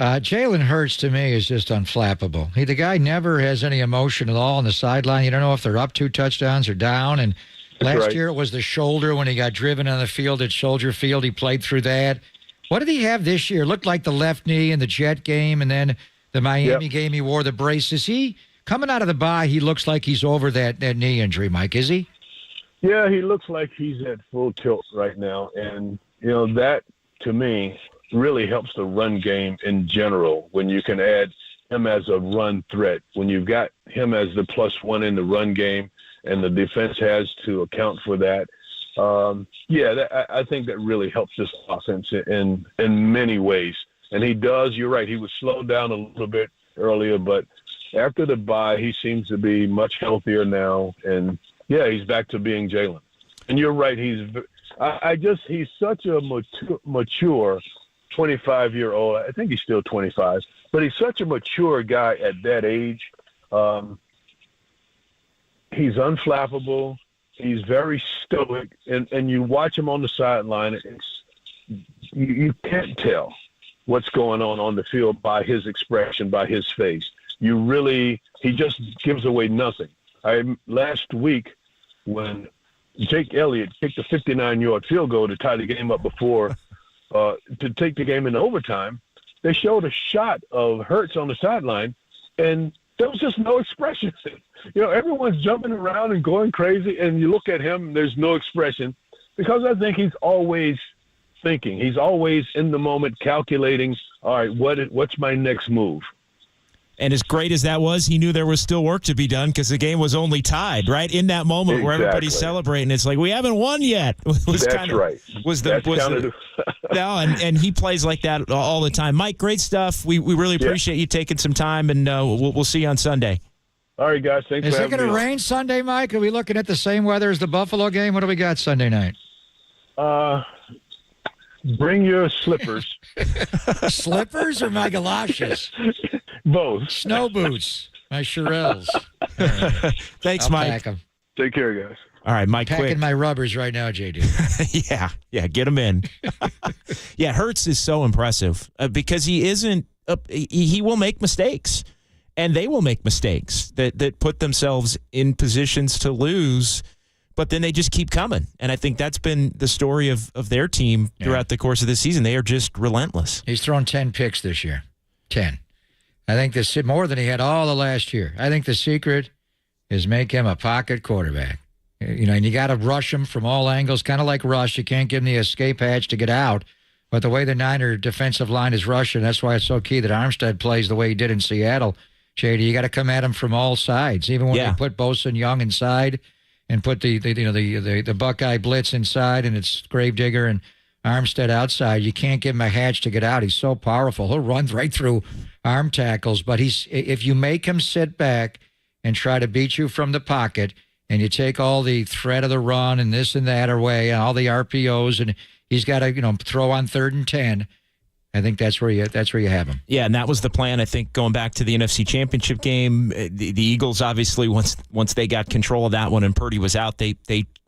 Jalen Hurts, to me, is just unflappable. The guy never has any emotion at all on the sideline. You don't know if they're up 2 touchdowns or down. And last year it was the shoulder when he got driven on the field at Soldier Field. He played through that. What did he have this year? It looked like the left knee in the Jet game, and then the Miami game, he wore the braces. He coming out of the bye, he looks like he's over that knee injury, Mike, is he? Yeah, he looks like he's at full tilt right now. And, that, to me, really helps the run game in general when you can add him as a run threat. When you've got him as the +1 in the run game and the defense has to account for that. I think that really helps this offense in many ways. And he does, you're right, he was slowed down a little bit earlier, but after the bye, he seems to be much healthier now. And, he's back to being Jalen. And you're right, he's such a mature 25-year-old. I think he's still 25. But he's such a mature guy at that age. He's unflappable. He's very stoic. And you watch him on the sideline, you can't tell what's going on the field by his expression, by his face. He just gives away nothing. Last week, when Jake Elliott kicked a 59-yard field goal to tie the game up before to take the game in overtime, they showed a shot of Hurts on the sideline, and there was just no expression. Everyone's jumping around and going crazy, and you look at him, there's no expression, because I think he's always thinking. He's always in the moment calculating, all right, what's my next move? And as great as that was, he knew there was still work to be done because the game was only tied, right? In that moment where everybody's celebrating, it's like, we haven't won yet. That's right. And he plays like that all the time. Mike, great stuff. We really appreciate you taking some time, and we'll see you on Sunday. All right, guys. Thanks for having me. Is it going to rain Sunday, Mike? Are we looking at the same weather as the Buffalo game? What do we got Sunday night? Bring your slippers. Slippers or my galoshes? Both. Snow boots. My Shirelles. Right. Thanks, I'll Mike. pack 'em. Take care, guys. All right, Mike, Packing quick. my rubbers right now, JD. Yeah, get them in. Yeah, Hurts is so impressive because he isn't. He will make mistakes, and they will make mistakes that put themselves in positions to lose. But then they just keep coming. And I think that's been the story of their team throughout the course of this season. They are just relentless. He's thrown 10 picks this year. 10. I think this more than he had all the last year. I think the secret is make him a pocket quarterback. And you got to rush him from all angles, kind of like Rush. You can't give him the escape hatch to get out. But the way the Niner defensive line is rushing, that's why it's so key that Armstead plays the way he did in Seattle. JD, you got to come at him from all sides. Even when they put Bosa and Young inside, and put the Buckeye blitz inside, and it's Gravedigger and Armstead outside. You can't give him a hatch to get out. He's so powerful. He'll run right through arm tackles, but if you make him sit back and try to beat you from the pocket, and you take all the threat of the run and this and that away, and all the RPOs, and he's got to throw on 3rd and 10. I think that's where you have him. Yeah, and that was the plan. I think going back to the NFC Championship game, the Eagles obviously once they got control of that one and Purdy was out, they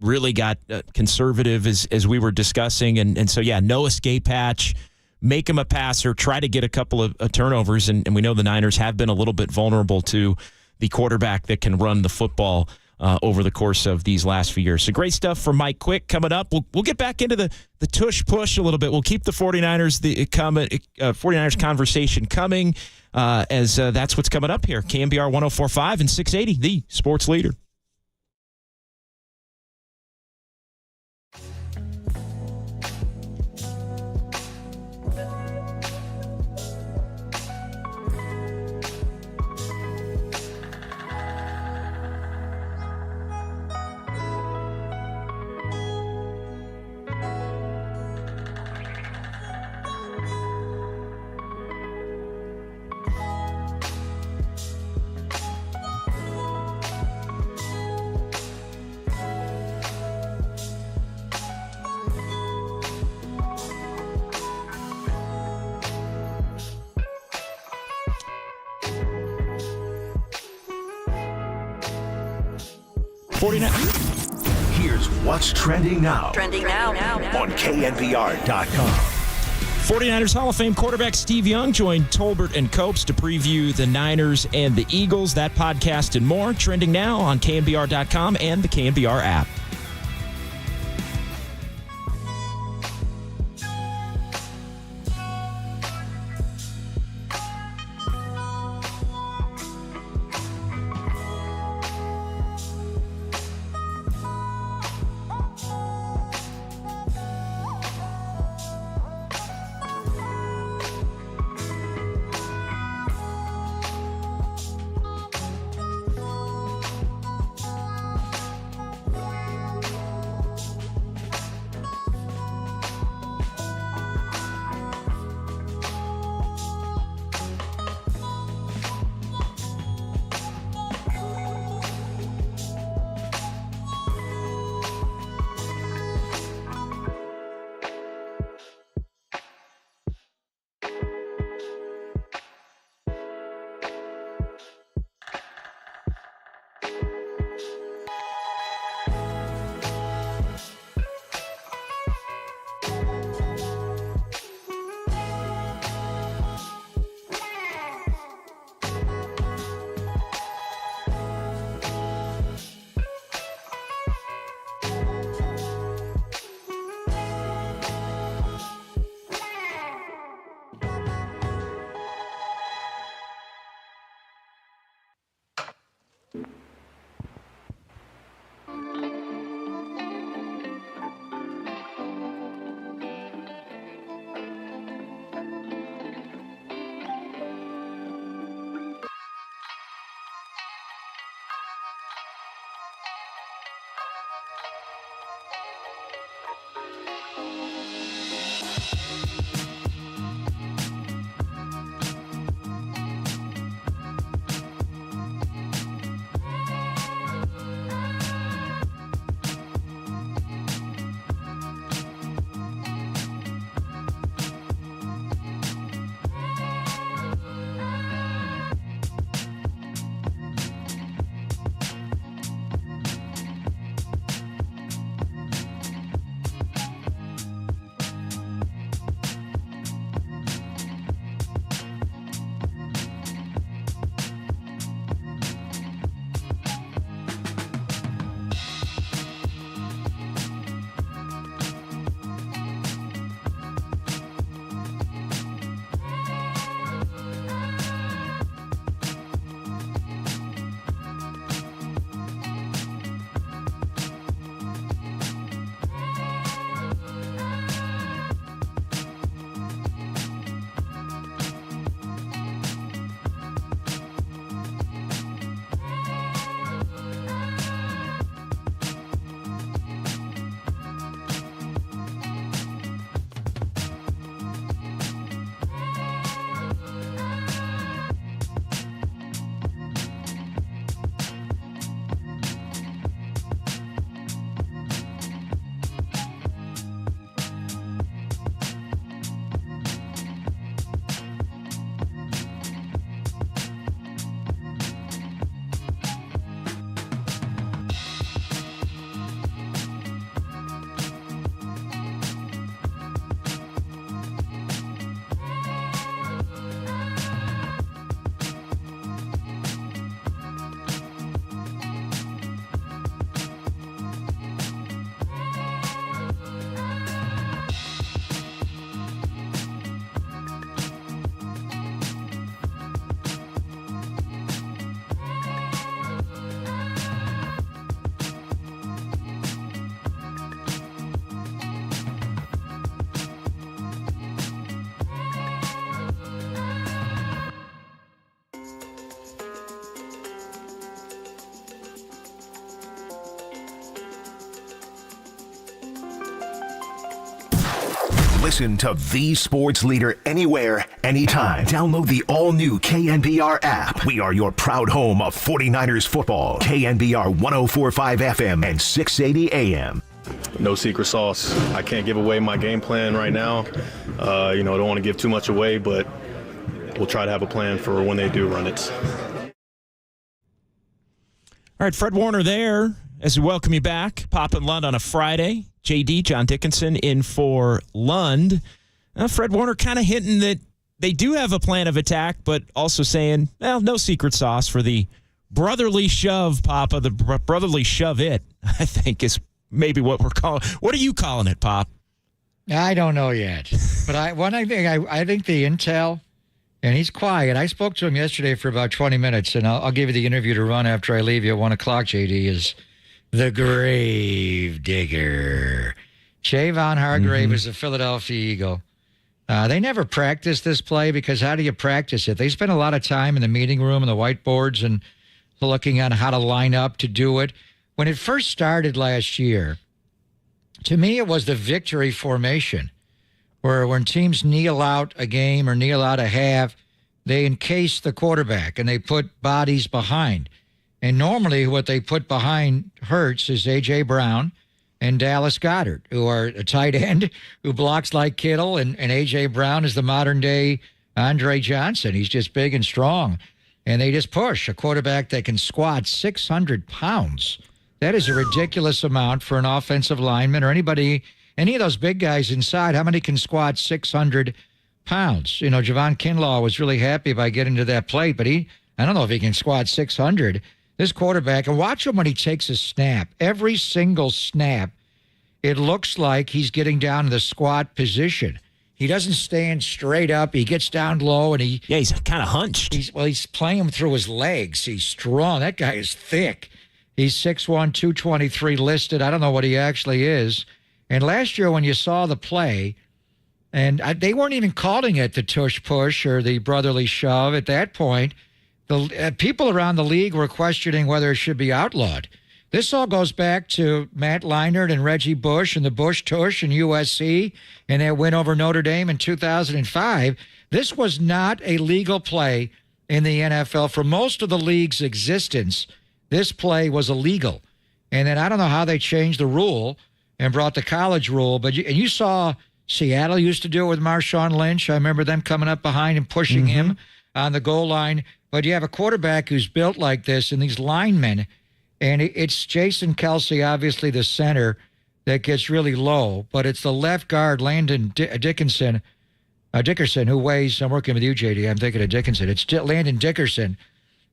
really got conservative as we were discussing, and so no escape hatch. Make him a passer. Try to get a couple of turnovers, and we know the Niners have been a little bit vulnerable to the quarterback that can run the football over the course of these last few years. So great stuff from Mike Quick coming up. We'll get back into the tush push a little bit. We'll keep the 49ers 49ers conversation coming as that's what's coming up here. KNBR 104.5 and 680, the sports leader. Here's what's trending now. On KNBR.com. 49ers Hall of Fame quarterback Steve Young joined Tolbert and Copes to preview the Niners and the Eagles. That podcast and more trending now on KNBR.com and the KNBR app. Listen to the sports leader anywhere, anytime. Download the all-new KNBR app. We are your proud home of 49ers football. KNBR 104.5 FM and 680 AM. No secret sauce. I can't give away my game plan right now. Don't want to give too much away, but we'll try to have a plan for when they do run it. All right, Fred Warner there as we welcome you back. Pop and Lund on a Friday. JD, John Dickinson, in for Lund. Fred Warner kind of hinting that they do have a plan of attack, but also saying, well, no secret sauce for the brotherly shove, Papa. The brotherly shove it, I think, is maybe what we're calling. What are you calling it, Pop? I don't know yet. But I think the intel, and he's quiet. I spoke to him yesterday for about 20 minutes, and I'll give you the interview to run after I leave you at 1 o'clock, JD, is the grave digger. Javon Hargrave is a Philadelphia Eagle. They never practiced this play because how do you practice it? They spent a lot of time in the meeting room and the whiteboards and looking on how to line up to do it. When it first started last year, to me it was the victory formation, where when teams kneel out a game or kneel out a half, they encase the quarterback and they put bodies behind. And normally what they put behind Hurts is A.J. Brown and Dallas Goedert, who are a tight end who blocks like Kittle, and A.J. Brown is the modern-day Andre Johnson. He's just big and strong. And they just push a quarterback that can squat 600 pounds. That is a ridiculous amount for an offensive lineman or any of those big guys inside. How many can squat 600 pounds? Javon Kinlaw was really happy by getting to that plate, but I don't know if he can squat 600. This quarterback, and watch him when he takes a snap. Every single snap, it looks like he's getting down to the squat position. He doesn't stand straight up. He gets down low, and he's kind of hunched. He's playing him through his legs. He's strong. That guy is thick. He's 6'1", 223 listed. I don't know what he actually is. And last year when you saw the play, and they weren't even calling it the tush push or the brotherly shove at that point, the people around the league were questioning whether it should be outlawed. This all goes back to Matt Leinart and Reggie Bush and the Bush tush and USC and their win over Notre Dame in 2005. This was not a legal play in the NFL. For most of the league's existence, this play was illegal. And then I don't know how they changed the rule and brought the college rule, but you saw Seattle used to do it with Marshawn Lynch. I remember them coming up behind and pushing him on the goal line. But you have a quarterback who's built like this and these linemen, and it's Jason Kelce, obviously the center, that gets really low, but it's the left guard, Landon Dickinson, who weighs, I'm working with you, JD, I'm thinking of Dickinson. It's Landon Dickinson,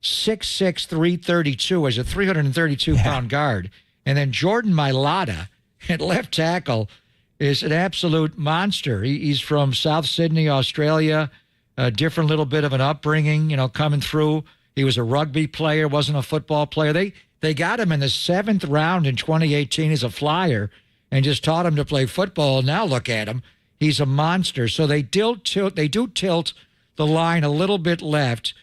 6'6", 332 as a 332-pound guard. And then Jordan Mailata at left tackle is an absolute monster. He's from South Sydney, Australia, a different little bit of an upbringing, coming through. He was a rugby player, wasn't a football player. They got him in the 7th round in 2018 as a flyer and just taught him to play football. Now look at him. He's a monster. So they do tilt the line a little bit left,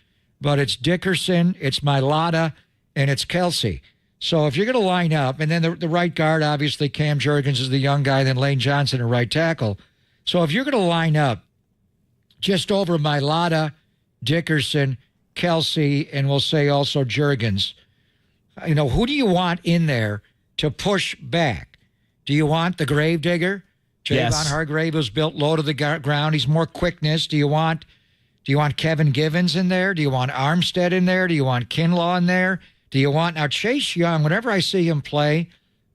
but it's Dickerson, it's Mailata, and it's Kelce. So if you're going to line up, and then the right guard, obviously Cam Jurgens is the young guy, then Lane Johnson, a right tackle. So if you're going to line up just over Mailata, Dickerson, Kelce, and we'll say also Jurgens, who do you want in there to push back? Do you want the gravedigger? Javon Hargrave was built low to the ground. He's more quickness. Do you want Kevin Givens in there? Do you want Armstead in there? Do you want Kinlaw in there? Do you want, now Chase Young, whenever I see him play,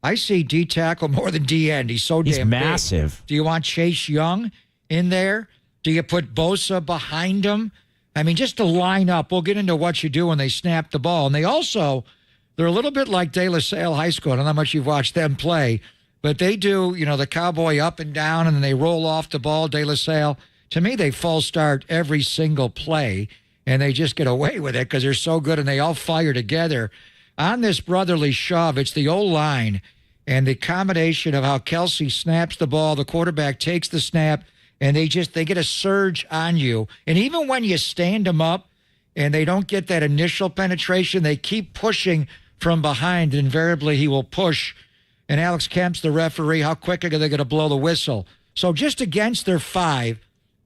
I see D tackle more than D end. He's so damn massive. Big. Do you want Chase Young in there? Do you put Bosa behind him? I mean, just to line up, we'll get into what you do when they snap the ball. And they're a little bit like De La Salle High School. I don't know how much you've watched them play, but they do, the cowboy up and down, and then they roll off the ball, De La Salle. To me, they false start every single play, and they just get away with it because they're so good, and they all fire together. On this brotherly shove, it's the O-line and the combination of how Kelce snaps the ball, the quarterback takes the snap, and they get a surge on you. And even when you stand them up and they don't get that initial penetration, they keep pushing from behind. Invariably, he will push. And Alex Kemp's the referee. How quick are they going to blow the whistle So just against their 5,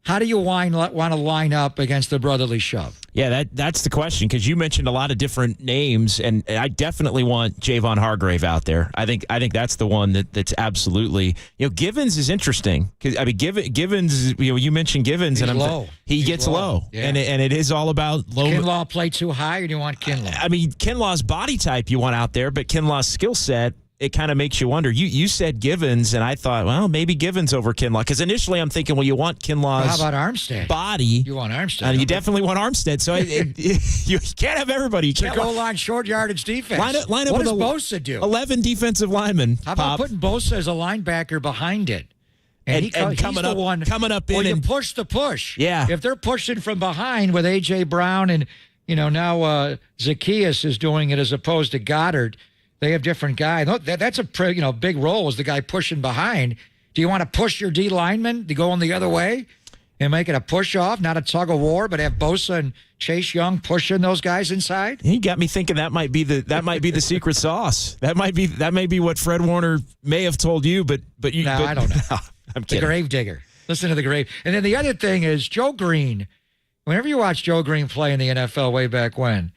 how do you want to line up against the brotherly shove? Yeah, that's the question, because you mentioned a lot of different names, and I definitely want Javon Hargrave out there. I think that's the one that's absolutely. Givens is interesting because Givens. You mentioned Givens, He's and low. He gets low, yeah. and it is all about low. Kinlaw play too high, or do you want Kinlaw? I mean, Kinlaw's body type you want out there, but Kinlaw's skill set. It kind of makes you wonder. You said Givens, and I thought, well, maybe Givens over Kinlaw. Because initially I'm thinking, well, you want Kinlaw's how about Armstead? Body. You want Armstead. You definitely want Armstead. So you can't have everybody. You can't goal line short yardage defense. Line up what with does Bosa do? 11 defensive linemen. How about putting Bosa as a linebacker behind it? And he's coming up or in you and push the push. Yeah. If they're pushing from behind with A.J. Brown and, now Zacchaeus is doing it as opposed to Goddard, they have different guys. That's a big role, is the guy pushing behind. Do you want to push your D lineman to go on the other way and make it a push off, not a tug of war, but have Bosa and Chase Young pushing those guys inside? He got me thinking that might be the secret sauce. That might be what Fred Warner may have told you, but I don't know. No, I'm kidding. The grave digger. Listen to the grave. And then the other thing is Joe Green. Whenever you watch Joe Green play in the NFL way back when,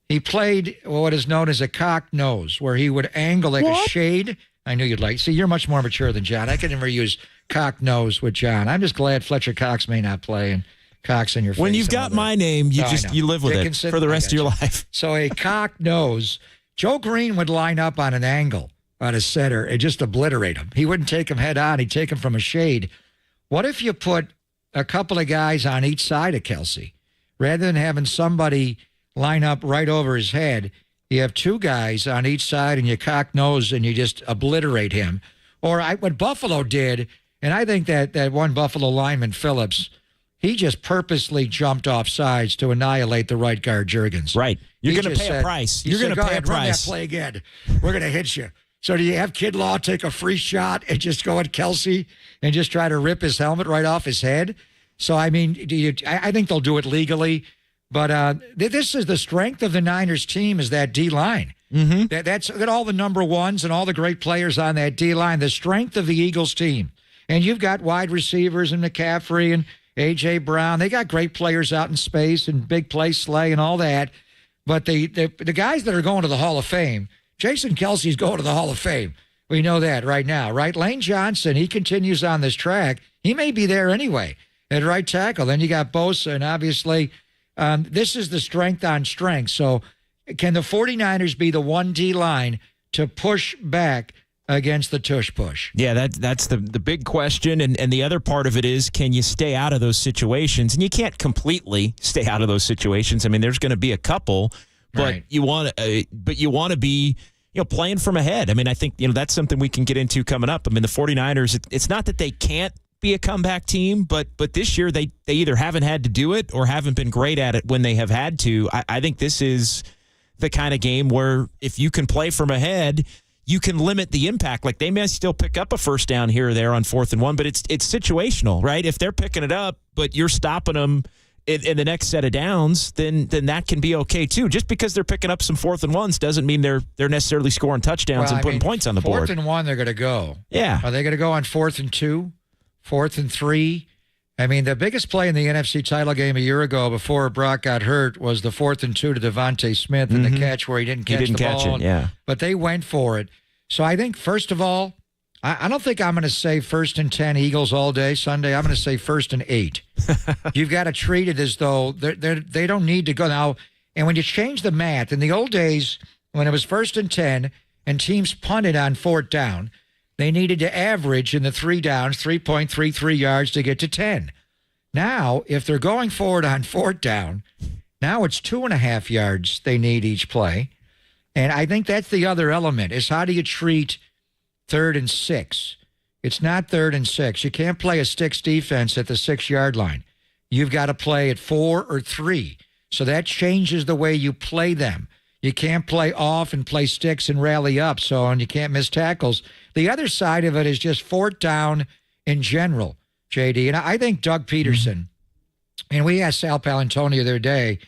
he played what is known as a cock nose, where he would angle like a shade. I knew you'd like. See, you're much more mature than John. I could never use cock nose with John. I'm just glad Fletcher Cox may not play and Cox in your face. When you've got my name, you live with Dickinson, it for the rest of your life. So a cock nose. Joe Green would line up on an angle on a center and just obliterate him. He wouldn't take him head on. He'd take him from a shade. What if you put a couple of guys on each side of Kelsey rather than having somebody line up right over his head? You have 2 guys on each side and you cock nose and you just obliterate him. Or what Buffalo did, and I think that one Buffalo lineman, Phillips, he just purposely jumped off sides to annihilate the right guard, Jurgens. Right. You're going to pay a price. You're going to pay a price. Run that play again. We're going to hit you. So do you have Kinlaw take a free shot and just go at Kelsey and just try to rip his helmet right off his head? So, I mean, I think they'll do it legally. But this is the strength of the Niners team, is that D-line. Mm-hmm. That's all the number ones and all the great players on that D-line, the strength of the Eagles team. And you've got wide receivers and McCaffrey and A.J. Brown. They got great players out in space and big play Slay and all that. But the guys that are going to the Hall of Fame, Jason Kelsey's going to the Hall of Fame. We know that right now, right? Lane Johnson, he continues on this track. He may be there anyway at right tackle. Then you got Bosa, and obviously this is the strength on strength. So can the 49ers be the 1D line to push back against the tush push? Yeah, that's the big question. And the other part of it is, can you stay out of those situations? And you can't completely stay out of those situations. I mean, there's going to be a couple, but Right. you want to be playing from ahead. I mean, I think that's something we can get into coming up. I mean, the 49ers, it's not that they can't be a comeback team, but this year they either haven't had to do it or haven't been great at it when they have had to. I think this is the kind of game where if you can play from ahead, you can limit the impact. Like, they may still pick up a first down here or there on 4th and 1, but it's situational, right? If they're picking it up, but you're stopping them in the next set of downs, then that can be okay too. Just because they're picking up some 4th and 1s doesn't mean they're necessarily scoring touchdowns and putting points on the board. 4th and 1, they're going to go. Yeah. Are they going to go on 4th and 2, 4th and 3? I mean, the biggest play in the NFC title game a year ago before Brock got hurt was the 4th and 2 to Devontae Smith and the catch where he didn't catch the ball. Yeah. But they went for it. So I think, first of all, I don't think I'm going to say 1st and 10 Eagles all day Sunday. I'm going to say 1st and 8. You've got to treat it as though they don't need to go now. And when you change the math, in the old days, when it was 1st and 10 and teams punted on 4th down, they needed to average in the 3 downs 3.33 yards to get to 10. Now, if they're going forward on 4th down, now it's 2.5 yards they need each play. And I think that's the other element, is how do you treat 3rd and 6? It's not 3rd and 6. You can't play a sticks defense at the 6-yard line. You've got to play at 4 or 3. So that changes the way you play them. You can't play off and play sticks and rally up, and you can't miss tackles. The other side of it is just 4th down in general, JD. And I think Doug Peterson, and we asked Sal Palantonio the other day,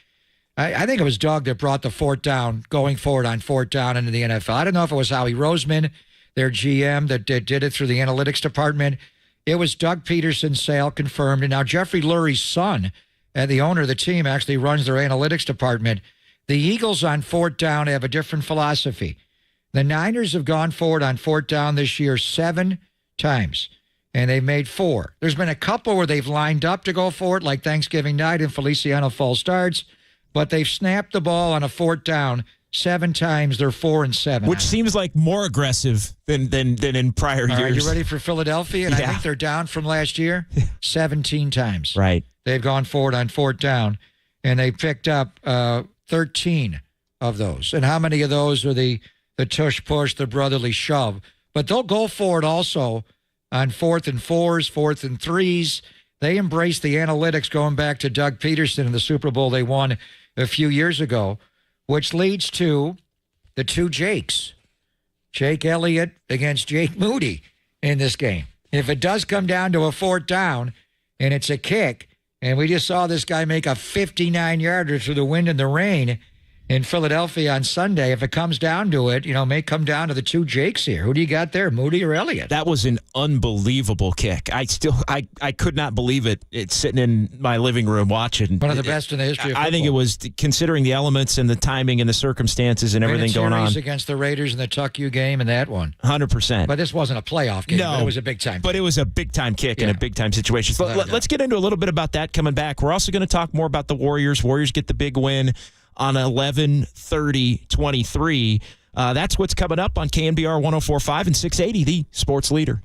I think it was Doug that brought the 4th down, going forward on 4th down into the NFL. I don't know if it was Howie Roseman, their GM, that did it through the analytics department. It was Doug Peterson's sale confirmed. And now Jeffrey Lurie's son, the owner of the team, actually runs their analytics department. The Eagles on fourth down have a different philosophy. The Niners have gone for it on fourth down this year 7 times, and they've made 4. There's been a couple where they've lined up to go for it, like Thanksgiving night and Feliciano false starts, but they've snapped the ball on a fourth down 7 times. They're 4-7. Which seems like more aggressive than in prior years. Are you ready for Philadelphia? And I think they're down from last year 17 times. Right. They've gone forward on fourth down, and they picked up 13 of those. And how many of those are the tush-push, the brotherly shove? But they'll go for it also on 4th and 4s, 4th and 3s. They embrace the analytics going back to Doug Peterson in the Super Bowl they won a few years ago, which leads to the 2 Jakes. Jake Elliott against Jake Moody in this game. If it does come down to a fourth down and it's a kick, and we just saw this guy make a 59-yarder through the wind and the rain in Philadelphia on Sunday. If it comes down to it, it may come down to the 2 Jakes here. Who do you got there, Moody or Elliott? That was an unbelievable kick. I could not believe it. It's sitting in my living room watching. One of the best in the history of football. I think it was, considering the elements and the timing and the circumstances and everything going on. Against the Raiders in the Tuck U game and that one. 100%. But this wasn't a playoff game. No, but it was a big-time. But it was a big-time kick in a big-time situation. So let's get into a little bit about that coming back. We're also going to talk more about the Warriors. Warriors get the big win on 11/30/23. That's what's coming up on KNBR 104.5 and 680, the sports leader.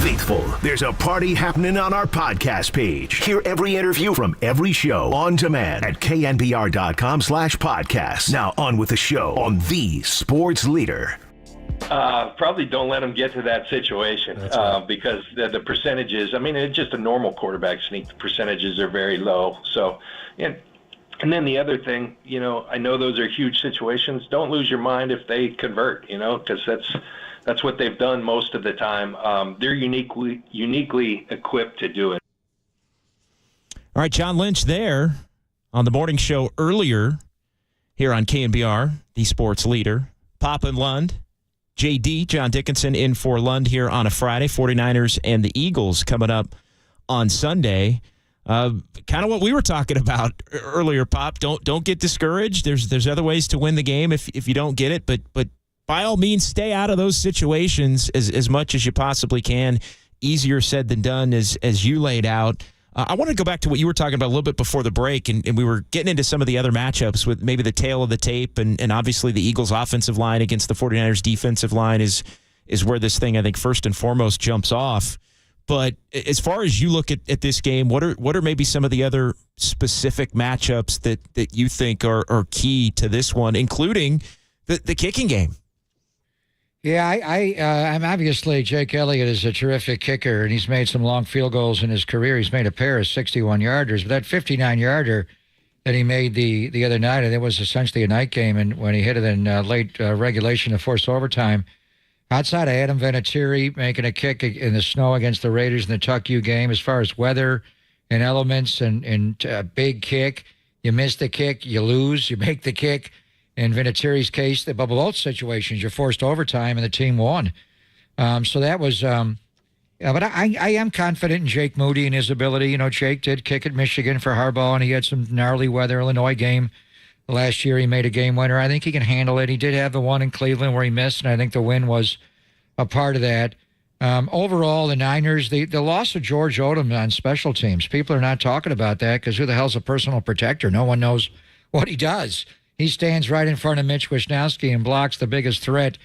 faithful. There's a party happening on our podcast page. Hear every interview from every show on demand at knbr.com/podcast. Now on with the show on the Sports Leader. Probably don't let them get to that situation because the percentages, I mean, it's just a normal quarterback sneak. The percentages are very low. So, and then the other thing, I know those are huge situations. Don't lose your mind if they convert, because that's what they've done most of the time. They're uniquely equipped to do it. All right, John Lynch there on the morning show earlier here on KNBR, the Sports Leader. Papa and Lund. JD, John Dickinson, in for Lund here on a Friday. 49ers and the Eagles coming up on Sunday. Kind of what we were talking about earlier, Pop. Don't get discouraged. There's other ways to win the game if you don't get it, but by all means, stay out of those situations as much as you possibly can. Easier said than done, as you laid out. I want to go back to what you were talking about a little bit before the break, and we were getting into some of the other matchups with maybe the tail of the tape, and obviously the Eagles' offensive line against the 49ers' defensive line is where this thing, I think, first and foremost jumps off. But as far as you look at this game, what are maybe some of the other specific matchups that you think are key to this one, including the kicking game? Yeah, I'm obviously Jake Elliott is a terrific kicker, and he's made some long field goals in his career. He's made a pair of 61-yarders, but that 59-yarder that he made the other night, and it was essentially a night game, and when he hit it in late regulation to force overtime, outside of Adam Vinatieri making a kick in the snow against the Raiders in the Tuck U game, as far as weather and elements and a big kick, you miss the kick, you lose, you make the kick. In Vinatieri's case, both situations, you're forced overtime and the team won. So that was, but I am confident in Jake Moody and his ability. Jake did kick at Michigan for Harbaugh, and he had some gnarly weather. Illinois game last year, he made a game winner. I think he can handle it. He did have the one in Cleveland where he missed, and I think the win was a part of that. Overall, the Niners, the loss of George Odom on special teams, people are not talking about that because who the hell's a personal protector? No one knows what he does. He stands right in front of Mitch Wishnowsky and blocks the biggest threat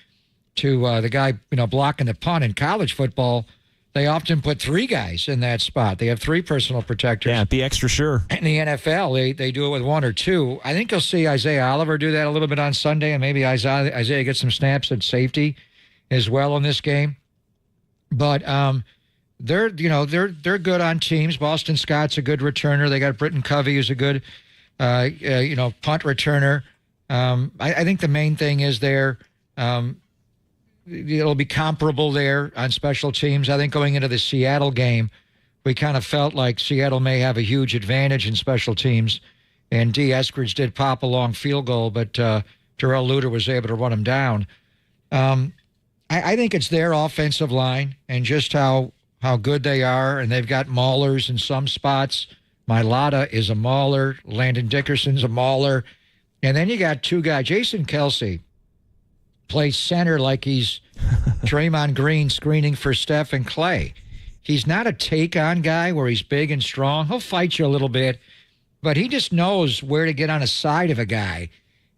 to the guy, blocking the punt. In college football, they often put three guys in that spot. They have three personal protectors. Yeah, be extra sure. In the NFL, they do it with one or two. I think you'll see Isaiah Oliver do that a little bit on Sunday, and maybe Isaiah gets some snaps at safety as well in this game. But they're good on teams. Boston Scott's a good returner. They got Britton Covey, who's a good punt returner. I think the main thing is it'll be comparable there on special teams. I think going into the Seattle game, we kind of felt like Seattle may have a huge advantage in special teams, and D. Eskridge did pop a long field goal, but Terrell Luter was able to run him down. I think it's their offensive line and just how good they are, and they've got maulers in some spots. Mailata is a mauler. Landon Dickerson's a mauler. And then you got two guys. Jason Kelsey plays center like he's Draymond Green screening for Steph and Clay. He's not a take-on guy where he's big and strong. He'll fight you a little bit, but he just knows where to get on the side of a guy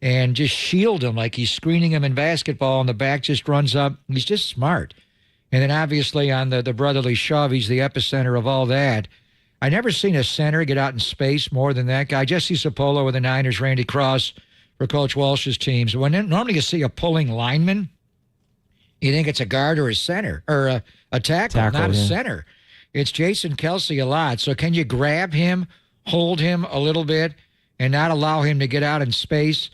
and just shield him like he's screening him in basketball, and the back just runs up. He's just smart. And then obviously on the brotherly shove, he's the epicenter of all that. I never seen a center get out in space more than that guy. Jesse Sapolo with the Niners, Randy Cross for Coach Walsh's teams. Normally you see a pulling lineman, you think it's a guard or a center or a tackle, not a center. It's Jason Kelsey a lot. So can you grab him, hold him a little bit, and not allow him to get out in space?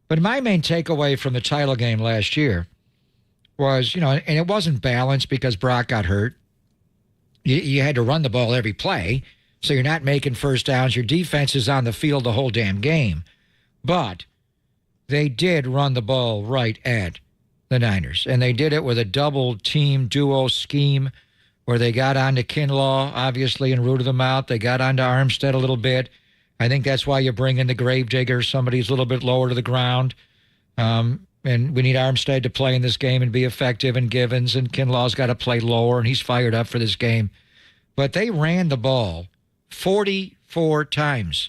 But my main takeaway from the title game last year was, and it wasn't balanced because Brock got hurt. You had to run the ball every play, so you're not making first downs. Your defense is on the field the whole damn game. But they did run the ball right at the Niners, and they did it with a double-team duo scheme where they got onto Kinlaw, obviously, and rooted them out. They got onto Armstead a little bit. I think that's why you bring in the Gravedigger. Somebody's a little bit lower to the ground. And we need Armstead to play in this game and be effective, and Givens, and Kinlaw's got to play lower, and he's fired up for this game. But they ran the ball 44 times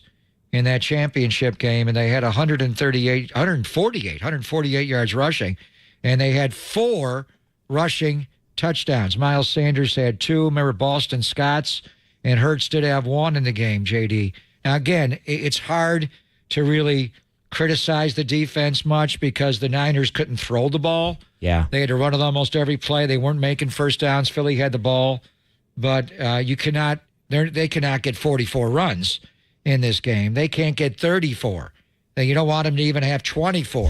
in that championship game, and they had 148 yards rushing, and they had 4 rushing touchdowns. Miles Sanders had 2. Remember Boston Scott's, and Hurts did have 1 in the game, JD. Now, again, it's hard to really criticize the defense much because the Niners couldn't throw the ball. Yeah. They had to run it almost every play. They weren't making first downs. Philly had the ball. But they cannot get 44 runs in this game. They can't get 34. You don't want them to even have 24.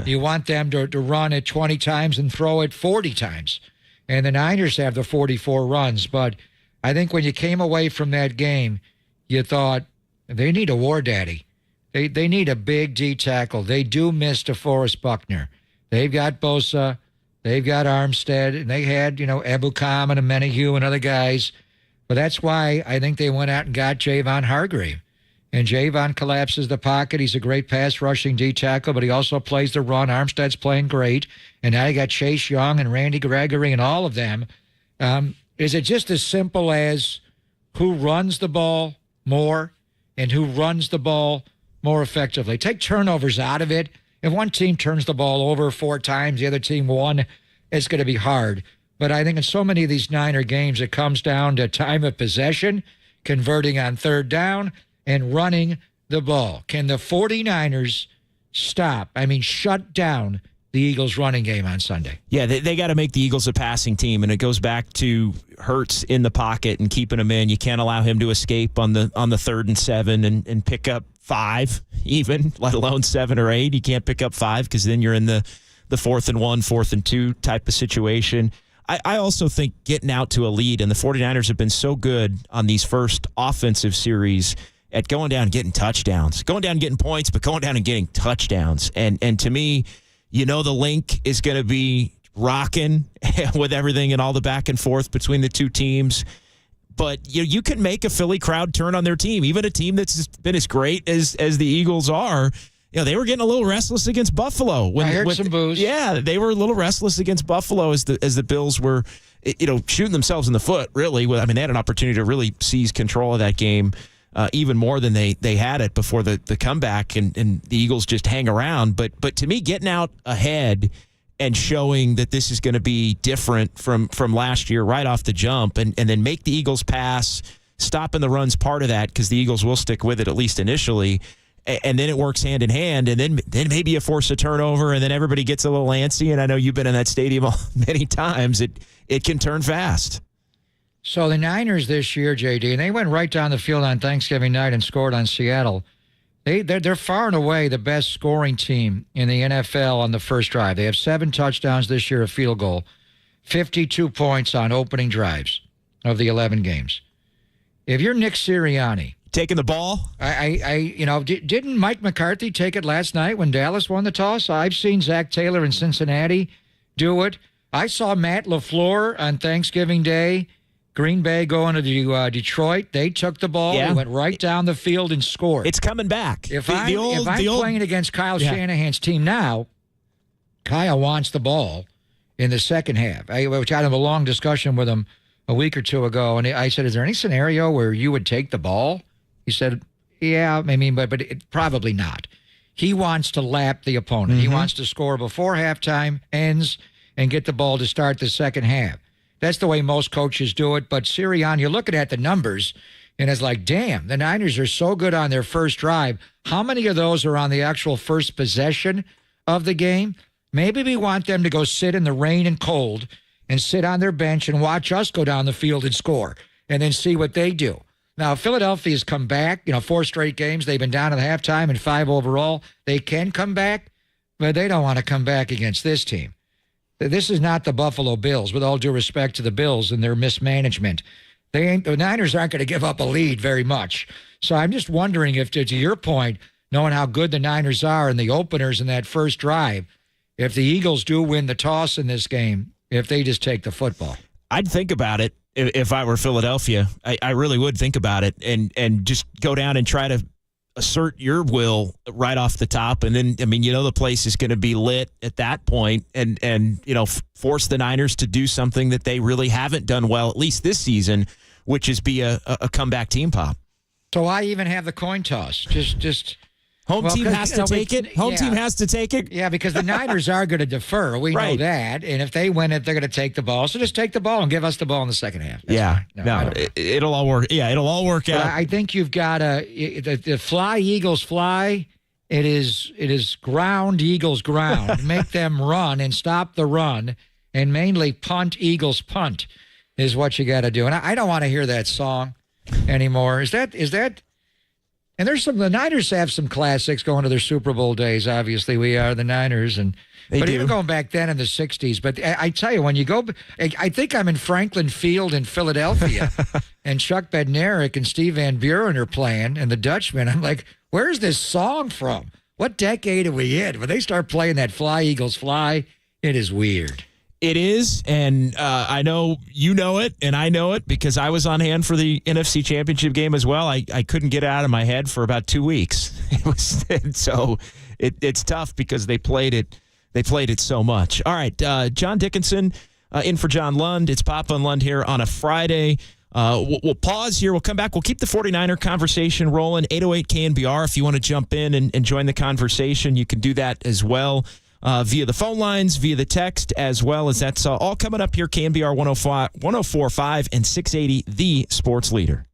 You want them to run it 20 times and throw it 40 times. And the Niners have the 44 runs. But I think when you came away from that game, you thought, they need a war daddy. They need a big D tackle. They do miss DeForest Buckner. They've got Bosa. They've got Armstead. And they had, Ebukam and Amenahue and other guys. But that's why I think they went out and got Javon Hargrave. And Javon collapses the pocket. He's a great pass-rushing D tackle, but he also plays the run. Armstead's playing great. And now you got Chase Young and Randy Gregory and all of them. Is it just as simple as who runs the ball more and who runs the ball more effectively? Take turnovers out of it. If one team turns the ball over 4 times, the other team 1, it's going to be hard. But I think in so many of these Niner games, it comes down to time of possession, converting on 3rd down, and running the ball. Can the 49ers shut down the Eagles' running game on Sunday? Yeah, they got to make the Eagles a passing team, and it goes back to Hurts in the pocket and keeping him in. You can't allow him to escape on the 3rd and 7 and pick up 5 even, let alone 7 or 8. You can't pick up 5 because then you're in the 4th and 1, 4th and 2 type of situation. I also think getting out to a lead, and the 49ers have been so good on these first offensive series at going down and getting touchdowns, going down and getting points, but going down and getting touchdowns. And to me, the link is going to be rocking with everything and all the back and forth between the two teams. But you can make a Philly crowd turn on their team, even a team that's been as great as the Eagles are. They were getting a little restless against Buffalo. I heard some boos. Yeah, they were a little restless against Buffalo as the Bills were, shooting themselves in the foot, really. They had an opportunity to really seize control of that game even more than they had it before the comeback, and the Eagles just hang around. But to me, getting out ahead and showing that this is going to be different from last year right off the jump, and then make the Eagles pass, stopping the run's part of that because the Eagles will stick with it at least initially. And then it works hand in hand, and then maybe you force a turnover, and then everybody gets a little antsy. And I know you've been in that stadium many times. It can turn fast. So the Niners this year, JD, and they went right down the field on Thanksgiving night and scored on Seattle. They're far and away the best scoring team in the NFL on the first drive. They have 7 touchdowns this year, a field goal, 52 points on opening drives of the 11 games. If you're Nick Sirianni, taking the ball, didn't Mike McCarthy take it last night when Dallas won the toss? I've seen Zach Taylor in Cincinnati do it. I saw Matt LaFleur on Thanksgiving Day, Green Bay going to Detroit. They took the ball. Yeah. They went right down the field and scored. It's coming back. If I'm playing against Kyle Shanahan's team now, Kyle wants the ball in the second half. I had a long discussion with him a week or two ago, and I said, is there any scenario where you would take the ball? He said, yeah, but probably not. He wants to lap the opponent. He wants to score before halftime ends and get the ball to start the second half. That's the way most coaches do it. But Sirianni, you're looking at the numbers, and it's like, damn, the Niners are so good on their first drive. How many of those are on the actual first possession of the game? Maybe we want them to go sit in the rain and cold and sit on their bench and watch us go down the field and score and then see what they do. Now, Philadelphia's come back, 4 straight games. They've been down at halftime and 5 overall. They can come back, but they don't want to come back against this team. This is not the Buffalo Bills, with all due respect to the Bills and their mismanagement. The Niners aren't going to give up a lead very much. So I'm just wondering if, to your point, knowing how good the Niners are and the openers in that first drive, if the Eagles do win the toss in this game, if they just take the football. I'd think about it if I were Philadelphia. I really would think about it and just go down and try to assert your will right off the top. And then, the place is going to be lit at that point and force the Niners to do something that they really haven't done well, at least this season, which is be a comeback team, Pop. So I even have the coin toss. Just Home team has to take it. Home team has to take it. Yeah, because the Niners are going to defer. We know that. And if they win it, they're going to take the ball. So just take the ball and give us the ball in the second half. That's fine. It'll all work. Yeah, it'll all work out. I think you've got the fly, Eagles fly. It is ground, Eagles ground. Make them run and stop the run. And mainly punt, Eagles punt is what you got to do. And I don't want to hear that song anymore. Is that? And the Niners have some classics going to their Super Bowl days. Obviously, we are the Niners, but even going back then in the '60s. But I tell you, when you go, I think I'm in Franklin Field in Philadelphia, and Chuck Bednarik and Steve Van Buren are playing, and the Dutchman. I'm like, where's this song from? What decade are we in? When they start playing that "Fly Eagles Fly," it is weird. It is, and I know you know it, and I know it because I was on hand for the NFC Championship game as well. I couldn't get it out of my head for about 2 weeks. It's tough because they played it so much. All right, John Dickinson in for John Lund. It's Papa and Lund here on a Friday. We'll pause here. We'll come back. We'll keep the 49er conversation rolling. 808 KNBR. If you want to jump in and join the conversation, you can do that as well. Via the phone lines, via the text, as well as that's all coming up here. KNBR 104.5 and 680, the sports leader.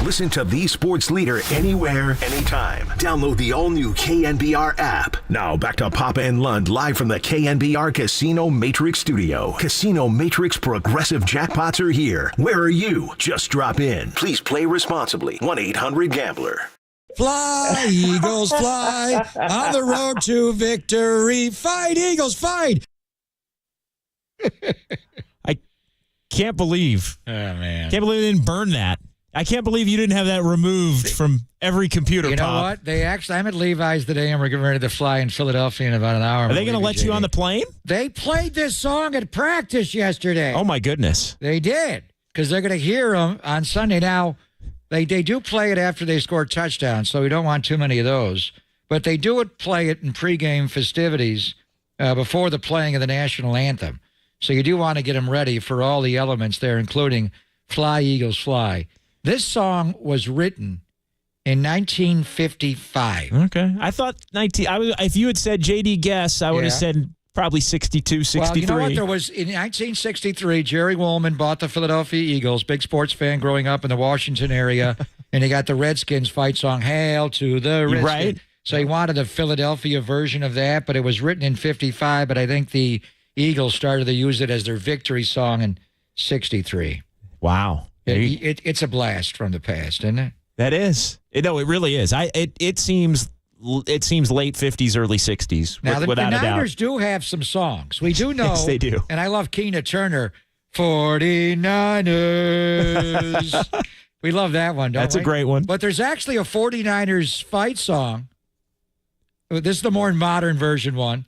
Listen to the sports leader anywhere, anytime. Download the all-new KNBR app. Now back to Papa and Lund live from the KNBR Casino Matrix Studio. Casino Matrix Progressive Jackpots are here. Where are you? Just drop in. Please play responsibly. 1-800-GAMBLER. Fly, Eagles, fly on the road to victory. Fight, Eagles, fight. I can't believe. Oh, man. Can't believe they didn't burn that. I can't believe you didn't have that removed from every computer. You know what? I'm at Levi's today, and we're getting ready to fly in Philadelphia in about an hour. Are they going to let you on the plane? They played this song at practice yesterday. Oh, my goodness. They did, because they're going to hear them on Sunday. Now, they do play it after they score touchdowns, so we don't want too many of those. But they do play it in pregame festivities before the playing of the national anthem. So you do want to get them ready for all the elements there, including Fly, Eagles, Fly. This song was written in 1955. Okay. I thought if you had said J.D. Guess, I would have said probably 62, 63. Well, you know what? There was, in 1963, Jerry Woolman bought the Philadelphia Eagles, big sports fan growing up in the Washington area, and he got the Redskins fight song, Hail to the Redskins. Right. So he wanted a Philadelphia version of that, but it was written in 55, but I think the Eagles started to use it as their victory song in 63. Wow. It's a blast from the past, isn't it? That is. No, it really is. It seems late 50s, early 60s, now, without a doubt. The Niners do have some songs. We do know. Yes, they do. And I love Keena Turner, 49ers. We love that one, don't we? That's a great one. But there's actually a 49ers fight song. This is the more modern version one.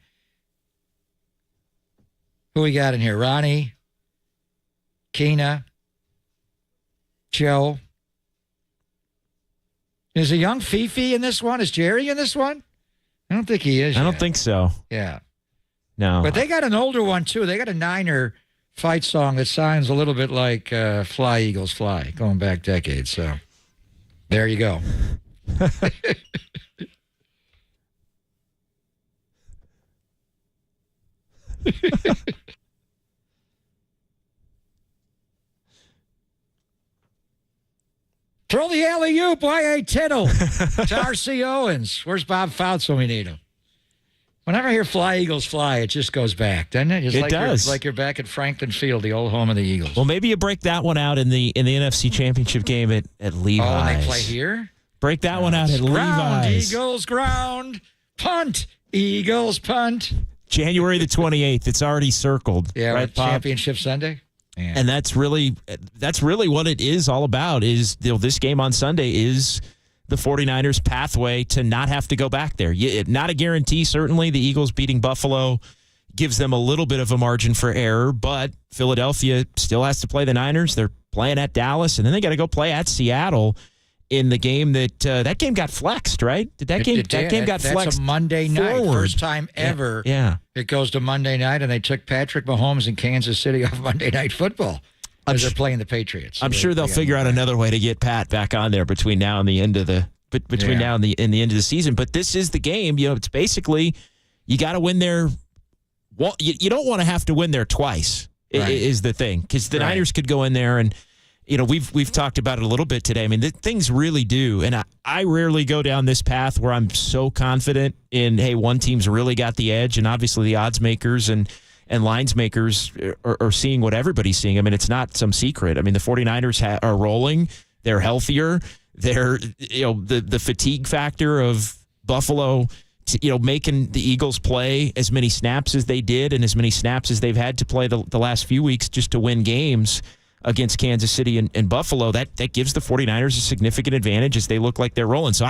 Who we got in here? Ronnie, Keena, Joe. Is a young Fifi in this one? Is Jerry in this one? I don't think he is. I don't think so. Yeah. No. But they got an older one, too. They got a Niner fight song that sounds a little bit like Fly, Eagles, Fly, going back decades. So there you go. Throw the alley-oop, Y.A. Tittle to R.C. Owens. Where's Bob Fouts when we need him? Whenever I hear Fly, Eagles, Fly, it just goes back, doesn't it? It does. Like you're back at Franklin Field, the old home of the Eagles. Well, maybe you break that one out in the NFC Championship game at Levi's. Oh, and they play here? Break that one out at ground, Levi's. Eagles, ground. Punt, Eagles, punt. January the 28th. It's already circled. Yeah, right, Bob? Championship Sunday. Yeah. And that's really what it is all about. Is this game on Sunday is the 49ers' pathway to not have to go back there. Not a guarantee, certainly. The Eagles beating Buffalo gives them a little bit of a margin for error, but Philadelphia still has to play the Niners. They're playing at Dallas, and then they got to go play at Seattle in the game that game got flexed, right? That game got flexed. That's a Monday night. Forward. First time ever. Yeah. It goes to Monday night, and they took Patrick Mahomes in Kansas City off Monday Night Football as they're playing the Patriots. I'm sure they'll figure out another way to get Pat back on there between now and the end of the now and the end of the season. But this is the game. It's basically you got to win there. Well, you don't want to have to win there twice. Right. Is the thing, because the Niners could go in there and. We've talked about it a little bit today. I mean, things really do. And I rarely go down this path where I'm so confident in, hey, one team's really got the edge. And obviously the odds makers and lines makers are seeing what everybody's seeing. I mean, it's not some secret. I mean, the 49ers are rolling. They're healthier. They're, the fatigue factor of Buffalo, making the Eagles play as many snaps as they did and as many snaps as they've had to play the last few weeks just to win games against Kansas City and Buffalo, that gives the 49ers a significant advantage as they look like they're rolling. So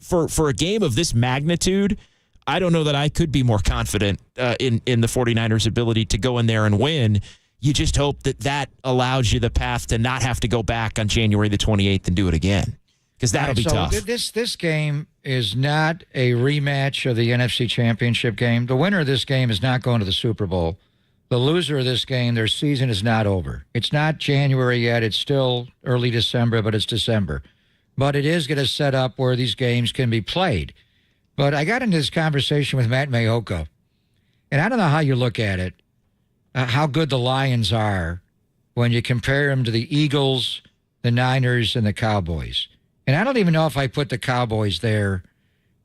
for a game of this magnitude, I don't know that I could be more confident in the 49ers' ability to go in there and win. You just hope that allows you the path to not have to go back on January the 28th and do it again, because that'll be tough. This game is not a rematch of the NFC Championship game. The winner of this game is not going to the Super Bowl. The loser of this game, their season is not over. It's not January yet. It's still early December, but it's December. But it is going to set up where these games can be played. But I got into this conversation with Matt Mayoko, and I don't know how you look at it, how good the Lions are when you compare them to the Eagles, the Niners, and the Cowboys. And I don't even know if I put the Cowboys there.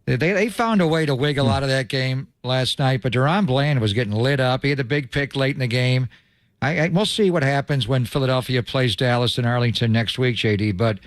They found a way to wiggle out of that game last night, but Deron Bland was getting lit up. He had the big pick late in the game. We'll see what happens when Philadelphia plays Dallas and Arlington next week, JD. But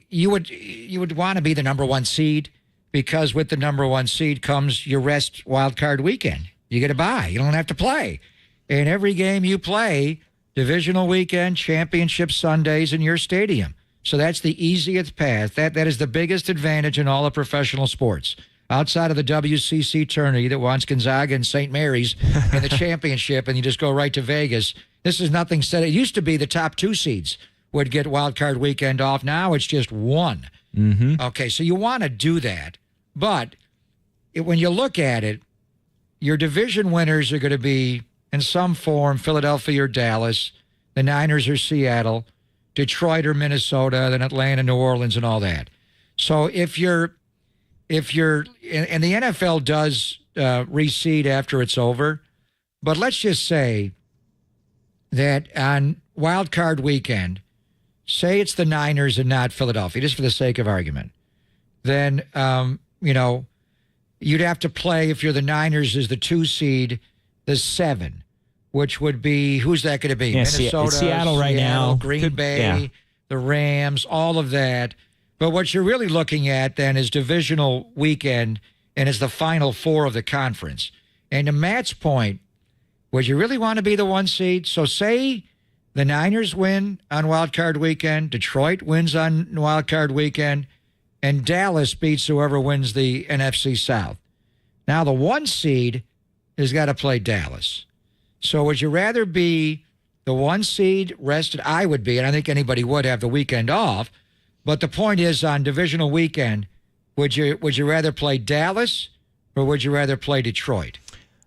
you would want to be the number one seed, because with the number one seed comes your rest wild card weekend. You get a bye. You don't have to play. And every game you play, divisional weekend, championship Sundays in your stadium. So that's the easiest path. That is the biggest advantage in all of professional sports. Outside of the WCC tourney that wants Gonzaga and St. Mary's in the championship, and you just go right to Vegas. This is nothing said. It used to be the top two seeds would get wild card weekend off. Now it's just one. Mm-hmm. Okay, so you want to do that. But when you look at it, your division winners are going to be, in some form, Philadelphia or Dallas, the Niners or Seattle, Detroit or Minnesota, then Atlanta, New Orleans, and all that. So if you're, and the NFL does reseed after it's over, but let's just say that on wild card weekend, say it's the Niners and not Philadelphia, just for the sake of argument, then you'd have to play, if you're the Niners as the 2 seed, the 7. Which would be, who's that going to be? Yeah, Minnesota, Seattle right now. Green Bay, the Rams, all of that. But what you're really looking at then is divisional weekend, and is the final 4 of the conference. And to Matt's point, would you really want to be the 1 seed? So say the Niners win on Wild Card Weekend, Detroit wins on Wild Card Weekend, and Dallas beats whoever wins the NFC South. Now the 1 seed has got to play Dallas. So would you rather be the 1 seed rested? I would be, and I think anybody would have the weekend off. But the point is, on divisional weekend, would you rather play Dallas or would you rather play Detroit?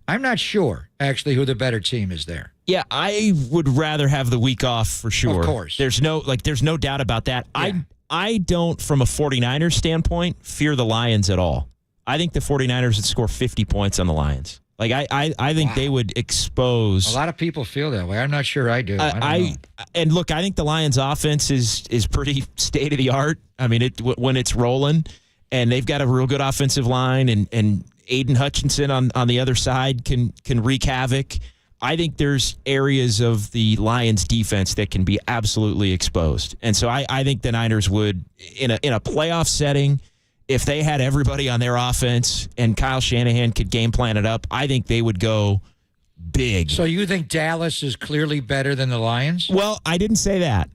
I'm not sure, actually, who the better team is there. Yeah, I would rather have the week off for sure. Of course. There's no doubt about that. Yeah. I don't, from a 49ers standpoint, fear the Lions at all. I think the 49ers would score 50 points on the Lions. Like, I think they would expose. A lot of people feel that way. I'm not sure I do. And look, I think the Lions' offense is pretty state of the art. I mean, when it's rolling, and they've got a real good offensive line, and Aiden Hutchinson on the other side can wreak havoc. I think there's areas of the Lions' defense that can be absolutely exposed, and so I think the Niners would, in a playoff setting, if they had everybody on their offense and Kyle Shanahan could game plan it up, I think they would go big. So you think Dallas is clearly better than the Lions? Well, I didn't say that.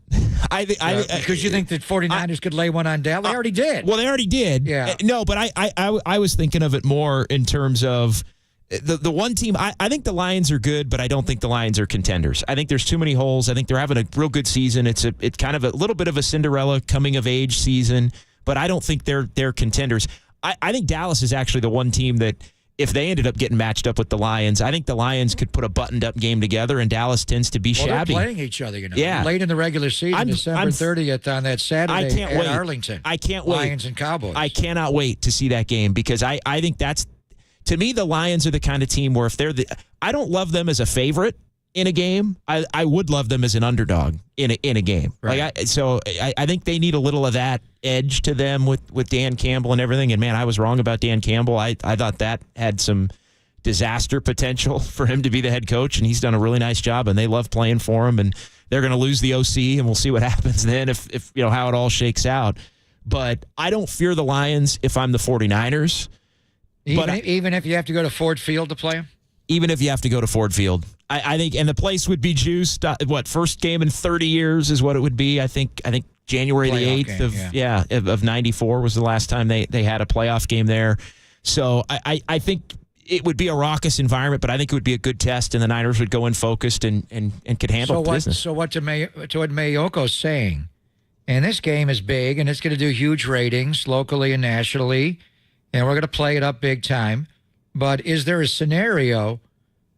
Because you think that 49ers could lay one on Dallas? They already did. Well, they already did. Yeah. No, but I was thinking of it more in terms of the one team. I think the Lions are good, but I don't think the Lions are contenders. I think there's too many holes. I think they're having a real good season. It's kind of a little bit of a Cinderella coming of age season. But I don't think they're contenders. I think Dallas is actually the one team that, if they ended up getting matched up with the Lions, I think the Lions could put a buttoned-up game together, and Dallas tends to be shabby. They're playing each other, Yeah. Late in the regular season, December 30th on that Saturday at Arlington. I can't wait. Lions and Cowboys. I cannot wait to see that game, because I think that's, to me, the Lions are the kind of team where if they're I don't love them as a favorite in a game. I would love them as an underdog in a game. Right. I think they need a little of that edge to them with Dan Campbell and everything. And man, I was wrong about Dan Campbell. I thought that had some disaster potential for him to be the head coach, and he's done a really nice job, and they love playing for him, and they're going to lose the OC, and we'll see what happens then if how it all shakes out. But I don't fear the Lions if I'm the 49ers. Even if you have to go to Ford Field to play them? Even if you have to go to Ford Field. I think, and the place would be juiced. First game in 30 years is what it would be. I think January the Playoff 8th of 94 was the last time they had a playoff game there. So I think it would be a raucous environment, but I think it would be a good test, and the Niners would go in focused and could handle business. So what Mayoko's saying, and this game is big, and it's going to do huge ratings locally and nationally, and we're going to play it up big time. But is there a scenario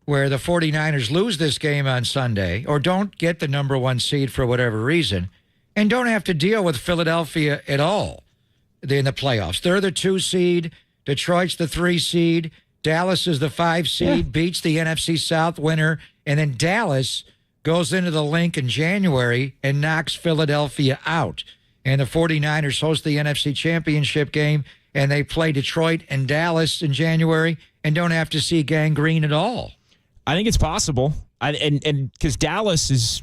where the 49ers lose this game on Sunday or don't get the number 1 seed for whatever reason and don't have to deal with Philadelphia at all in the playoffs? They're the 2 seed. Detroit's the 3 seed. Dallas is the 5 seed, beats the NFC South winner, and then Dallas goes into the Link in January and knocks Philadelphia out. And the 49ers host the NFC Championship game, and they play Detroit and Dallas in January and don't have to see gangrene at all. I think it's possible. And because Dallas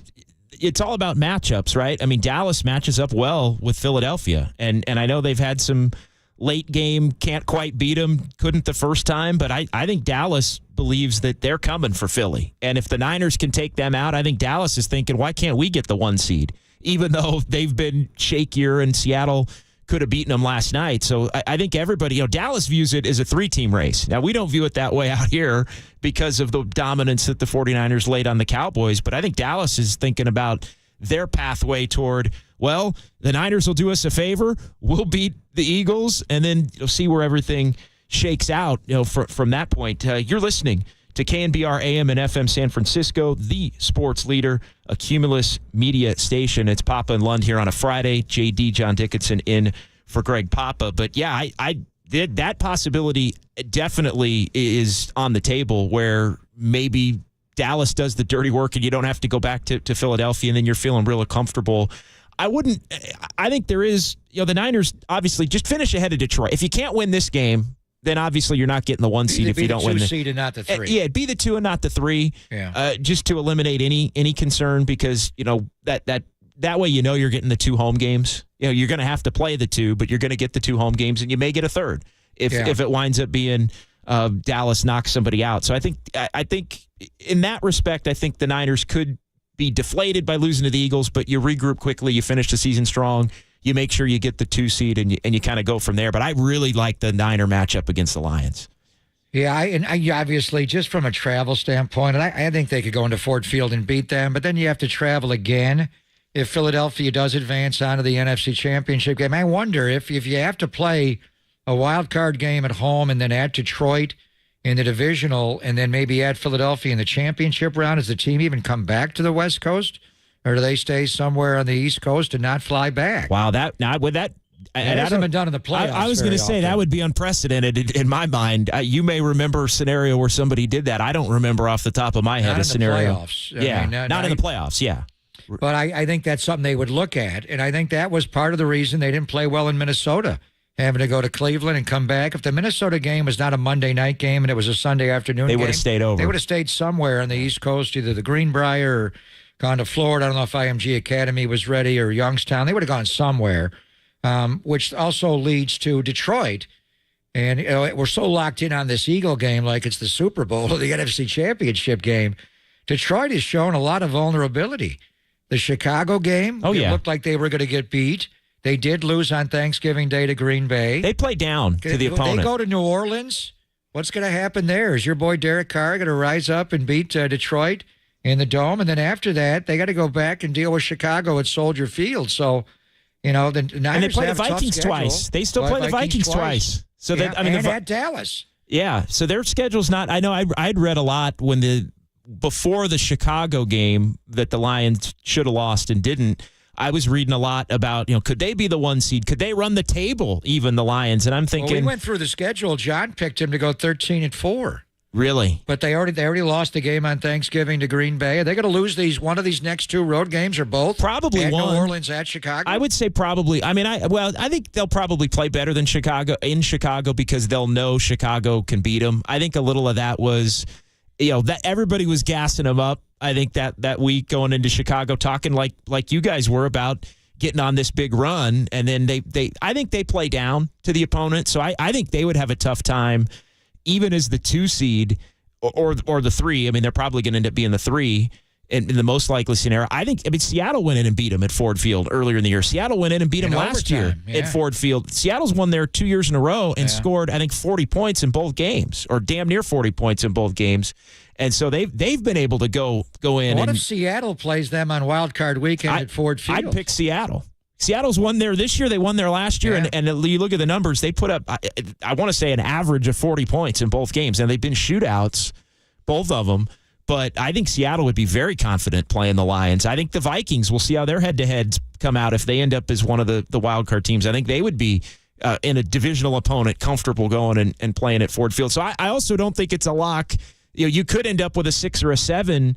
it's all about matchups, right? I mean, Dallas matches up well with Philadelphia. And I know they've had some late game, can't quite beat them, couldn't the first time, but I think Dallas believes that they're coming for Philly. And if the Niners can take them out, I think Dallas is thinking, why can't we get the 1 seed? Even though they've been shakier and Seattle could have beaten them last night. So I think everybody, Dallas views it as a 3-team race. Now, we don't view it that way out here because of the dominance that the 49ers laid on the Cowboys, but I think Dallas is thinking about their pathway toward, well, the Niners will do us a favor, we'll beat the Eagles, and then you'll see where everything shakes out from that point. You're listening to KNBR AM and FM San Francisco, the sports leader, a Cumulus media station. It's Papa and Lund here on a Friday. JD, John Dickinson, in for Greg Papa. But yeah, I did that possibility definitely is on the table where maybe Dallas does the dirty work and you don't have to go back to Philadelphia and then you're feeling really comfortable. I think there is, the Niners obviously just finish ahead of Detroit. If you can't win this game, then obviously you're not getting the 1 seed if you don't win. Be the 2 seed and not the 3. Yeah, be the 2 and not the 3. Yeah. Just to eliminate any concern because that way you're getting the 2 home games. You're going to have to play the 2, but you're going to get the 2 home games and you may get a third if it winds up being Dallas knocks somebody out. So I think in that respect, I think the Niners could be deflated by losing to the Eagles, but you regroup quickly, you finish the season strong. You make sure you get the 2 seed and you kind of go from there. But I really like the Niner matchup against the Lions. Yeah, I obviously, just from a travel standpoint, I think they could go into Ford Field and beat them, but then you have to travel again if Philadelphia does advance onto the NFC Championship game. I wonder if you have to play a wild card game at home and then at Detroit in the divisional and then maybe at Philadelphia in the championship round, does the team even come back to the West Coast? Or do they stay somewhere on the East Coast and not fly back? Wow, it hasn't been done in the playoffs. I was going to say that would be unprecedented in my mind. You may remember a scenario where somebody did that. I don't remember off the top of my head a scenario. Playoffs. Not in the playoffs. Yeah, but I think that's something they would look at, and I think that was part of the reason they didn't play well in Minnesota, having to go to Cleveland and come back. If the Minnesota game was not a Monday night game and it was a Sunday afternoon game, they would have stayed over. They would have stayed somewhere on the East Coast, either the Greenbrier or gone to Florida. I don't know if IMG Academy was ready or Youngstown. They would have gone somewhere, which also leads to Detroit. And we're so locked in on this Eagle game like it's the Super Bowl or the NFC Championship game. Detroit has shown a lot of vulnerability. The Chicago game, it looked like they were going to get beat. They did lose on Thanksgiving Day to Green Bay. They play down to the opponent. They go to New Orleans. What's going to happen there? Is your boy Derek Carr going to rise up and beat Detroit in the Dome? And then after that, they got to go back and deal with Chicago at Soldier Field. So, the Niners and they play the have a tough Vikings schedule. Twice. They still play the Vikings twice. So and at Dallas. Yeah, so their schedule's not. I know I'd read a lot before the Chicago game that the Lions should have lost and didn't. I was reading a lot about, could they be the 1 seed? Could they run the table, even the Lions? And I'm thinking, we went through the schedule. John picked him to go 13-4. Really? But they already lost the game on Thanksgiving to Green Bay. Are they going to lose one of these next 2 road games or both? Probably at one. New Orleans, at Chicago? I would say probably. I mean, I think they'll probably play better than Chicago because they'll know Chicago can beat them. I think a little of that was, that everybody was gassing them up. I think that week going into Chicago, talking like you guys were about getting on this big run, and then I think they play down to the opponent. So I think they would have a tough time, even as the 2 seed or the 3. I mean, they're probably going to end up being the 3. in the most likely scenario. I mean, Seattle went in and beat them at Ford Field earlier in the year. Seattle went in and beat them last year at Ford Field. Seattle's won there 2 years in a row and scored, I think, 40 points in both games, or damn near 40 points in both games. And so they've been able to go in. What if Seattle plays them on Wild Card Weekend at Ford Field? I'd pick Seattle. Seattle's won there this year. They won there last year, and you look at the numbers. They put up, I want to say, an average of 40 points in both games, and they've been shootouts, both of them. But I think Seattle would be very confident playing the Lions. I think the Vikings, we'll see how their head-to-heads come out if they end up as one of the wild card teams. I think they would be, in a divisional opponent, comfortable going and playing at Ford Field. So I also don't think it's a lock. You could end up with a 6 or a 7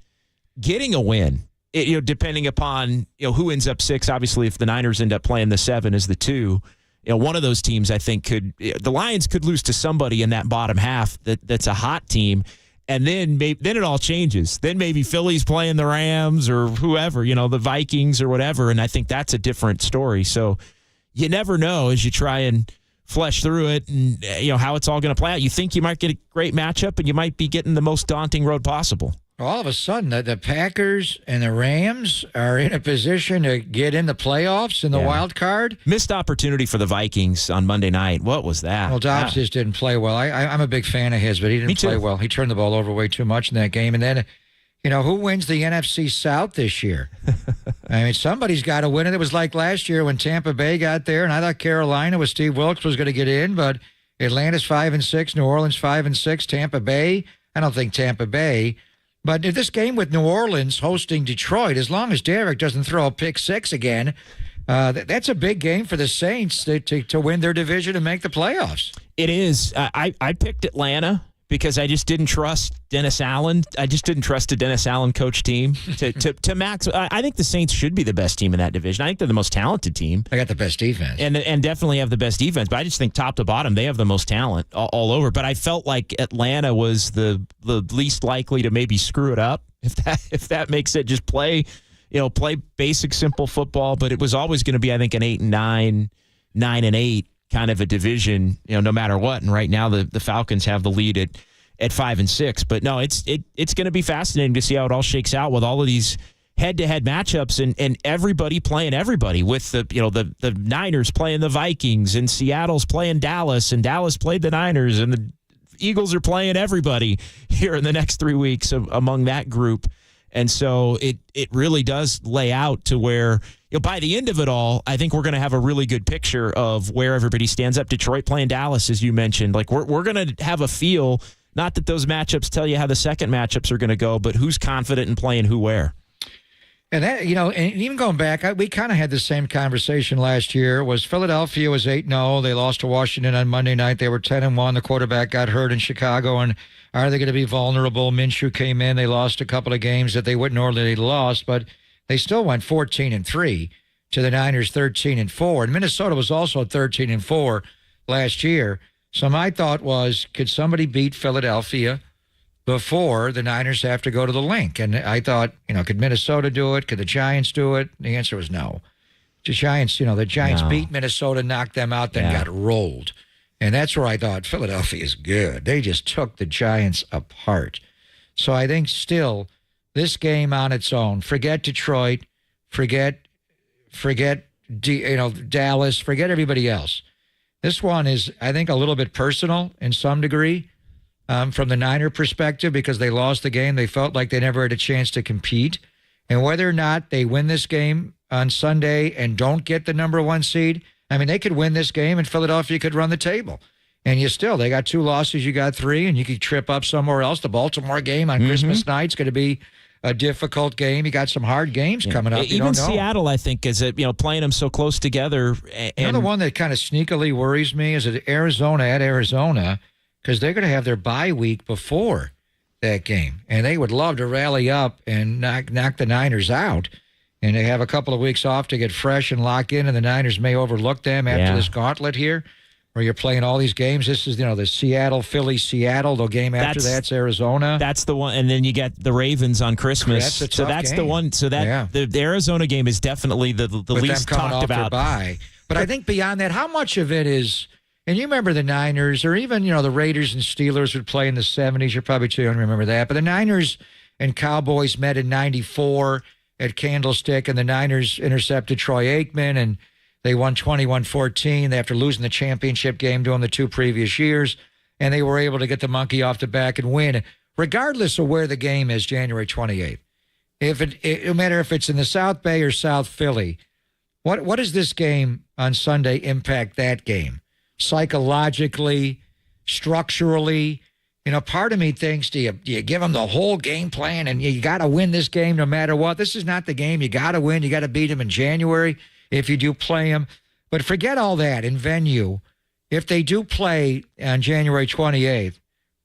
getting a win, depending upon who ends up 6. Obviously, if the Niners end up playing the 7 as the 2, one of those teams I think the Lions could lose to somebody in that bottom half that's a hot team. And then it all changes. Then maybe Philly's playing the Rams or whoever, the Vikings or whatever, and I think that's a different story. So you never know as you try and flesh through it and how it's all going to play out. You think you might get a great matchup, and you might be getting the most daunting road possible. All of a sudden, the Packers and the Rams are in a position to get in the playoffs in the wild card. Missed opportunity for the Vikings on Monday night. What was that? Well, Dobbs just didn't play well. I'm a big fan of his, but he didn't play well. He turned the ball over way too much in that game. And then, who wins the NFC South this year? I mean, somebody's got to win it. It was like last year when Tampa Bay got there, and I thought Carolina with Steve Wilkes was going to get in, but Atlanta's 5-6, New Orleans 5-6, Tampa Bay. I don't think Tampa Bay. But this game with New Orleans hosting Detroit, as long as Derek doesn't throw a pick 6 again, that's a big game for the Saints to win their division and make the playoffs. It is. I picked Atlanta because I just didn't trust Dennis Allen. I just didn't trust a Dennis Allen coach team to max. I think the Saints should be the best team in that division. I think they're the most talented team. They got the best defense. And definitely have the best defense. But I just think top to bottom, they have the most talent all over. But I felt like Atlanta was the least likely to maybe screw it up, if that makes it. Just play basic, simple football. But it was always going to be, I think, an 8-9, 9-8 kind of a division, no matter what. And right now the Falcons have the lead at 5-6. But no, it's going to be fascinating to see how it all shakes out with all of these head-to-head matchups and everybody playing everybody, with the Niners playing the Vikings, and Seattle's playing Dallas, and Dallas played the Niners, and the Eagles are playing everybody here in the next 3 weeks among that group. And so it really does lay out to where, by the end of it all, I think we're going to have a really good picture of where everybody stands up. Detroit playing Dallas, as you mentioned. Like, we're going to have a feel, not that those matchups tell you how the second matchups are going to go, but who's confident in playing who where. And that, and even going back, we kind of had the same conversation last year. Philadelphia was 8-0. They lost to Washington on Monday night. They were 10-1. The quarterback got hurt in Chicago, and are they going to be vulnerable? Minshew came in. They lost a couple of games that they wouldn't ordinarily lost, but they still went 14-3 to the Niners 13-4. And Minnesota was also 13-4 last year. So my thought was, could somebody beat Philadelphia before the Niners have to go to the Link? And I thought, could Minnesota do it? Could the Giants do it? The answer was no. The Giants, beat Minnesota, knocked them out, then got rolled. And that's where I thought Philadelphia is good. They just took the Giants apart. So I think still this game on its own, forget Detroit, forget Dallas, forget everybody else. This one is, I think, a little bit personal in some degree from the Niner perspective, because they lost the game. They felt like they never had a chance to compete. And whether or not they win this game on Sunday and don't get the number 1 seed, I mean, they could win this game and Philadelphia could run the table. And they got 2 losses, you got 3, and you could trip up somewhere else. The Baltimore game on Christmas night is going to be a difficult game. You got some hard games coming up. Even Seattle, I think, is playing them so close together. Another one that kind of sneakily worries me is at Arizona, because they're going to have their bye week before that game. And they would love to rally up and knock the Niners out. And they have a couple of weeks off to get fresh and lock in, and the Niners may overlook them after this gauntlet here, where you're playing all these games. This is, the Seattle, Philly, Seattle. The game after that's Arizona. That's the one. And then you get the Ravens on Christmas. That's game. The one. So the Arizona game is definitely the least talked about. But I think beyond that, how much of it is, and you remember the Niners, or even, the Raiders and Steelers would play in the 70s. You're probably too young to remember that. But the Niners and Cowboys met in 94 at Candlestick, and the Niners intercepted Troy Aikman, and they won 21-14 after losing the championship game during the 2 previous years, and they were able to get the monkey off the back and win, regardless of where the game is January 28th. It no matter if it's in the South Bay or South Philly, what does this game on Sunday impact that game? Psychologically, structurally? Part of me thinks, do you give them the whole game plan and you got to win this game no matter what? This is not the game. You got to win. You got to beat them in January if you do play them. But forget all that in venue. If they do play on January 28th,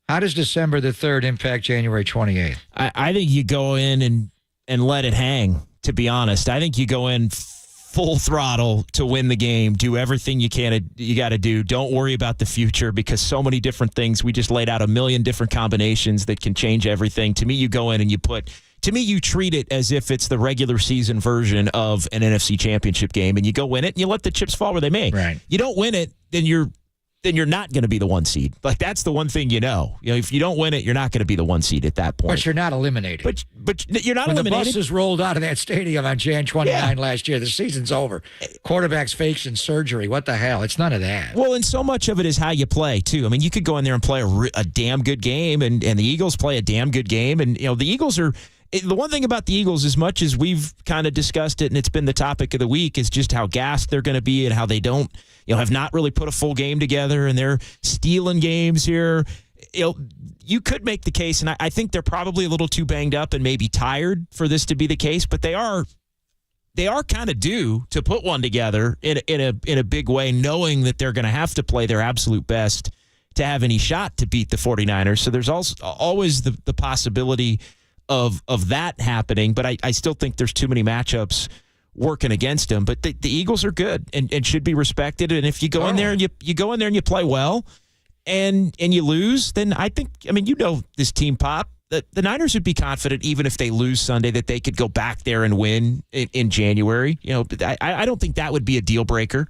how does December the 3rd impact January 28th? I think you go in and let it hang, to be honest. I think you go in full throttle to win the game. Do everything you got to do. Don't worry about the future because so many different things. We just laid out a million different combinations that can change everything. To me, you go in and you treat it as if it's the regular season version of an NFC championship game, and you go win it and you let the chips fall where they may. Right. You don't win it, then you're not going to be the 1 seed. Like, that's the one thing you know. If you don't win it, you're not going to be the 1 seed at that point. But you're not eliminated. But you're not eliminated. When the buses rolled out of that stadium on Jan 29 last year, the season's over. Quarterbacks facing surgery. What the hell? It's none of that. Well, and so much of it is how you play, too. I mean, you could go in there and play a damn good game, and the Eagles play a damn good game. And, the Eagles are... The one thing about the Eagles, as much as we've kind of discussed it, and it's been the topic of the week, is just how gassed they're going to be and how they don't, have not really put a full game together, and they're stealing games here. You could make the case, and I think they're probably a little too banged up and maybe tired for this to be the case, but they are kind of due to put one together in a big way, knowing that they're going to have to play their absolute best to have any shot to beat the 49ers. So there's also always the possibility of that happening, but I still think there's too many matchups working against them. But the Eagles are good and should be respected. And if you go in there and you go in there and you play well and you lose, then this team, Pop, the Niners would be confident even if they lose Sunday that they could go back there and win in January. I don't think that would be a deal breaker.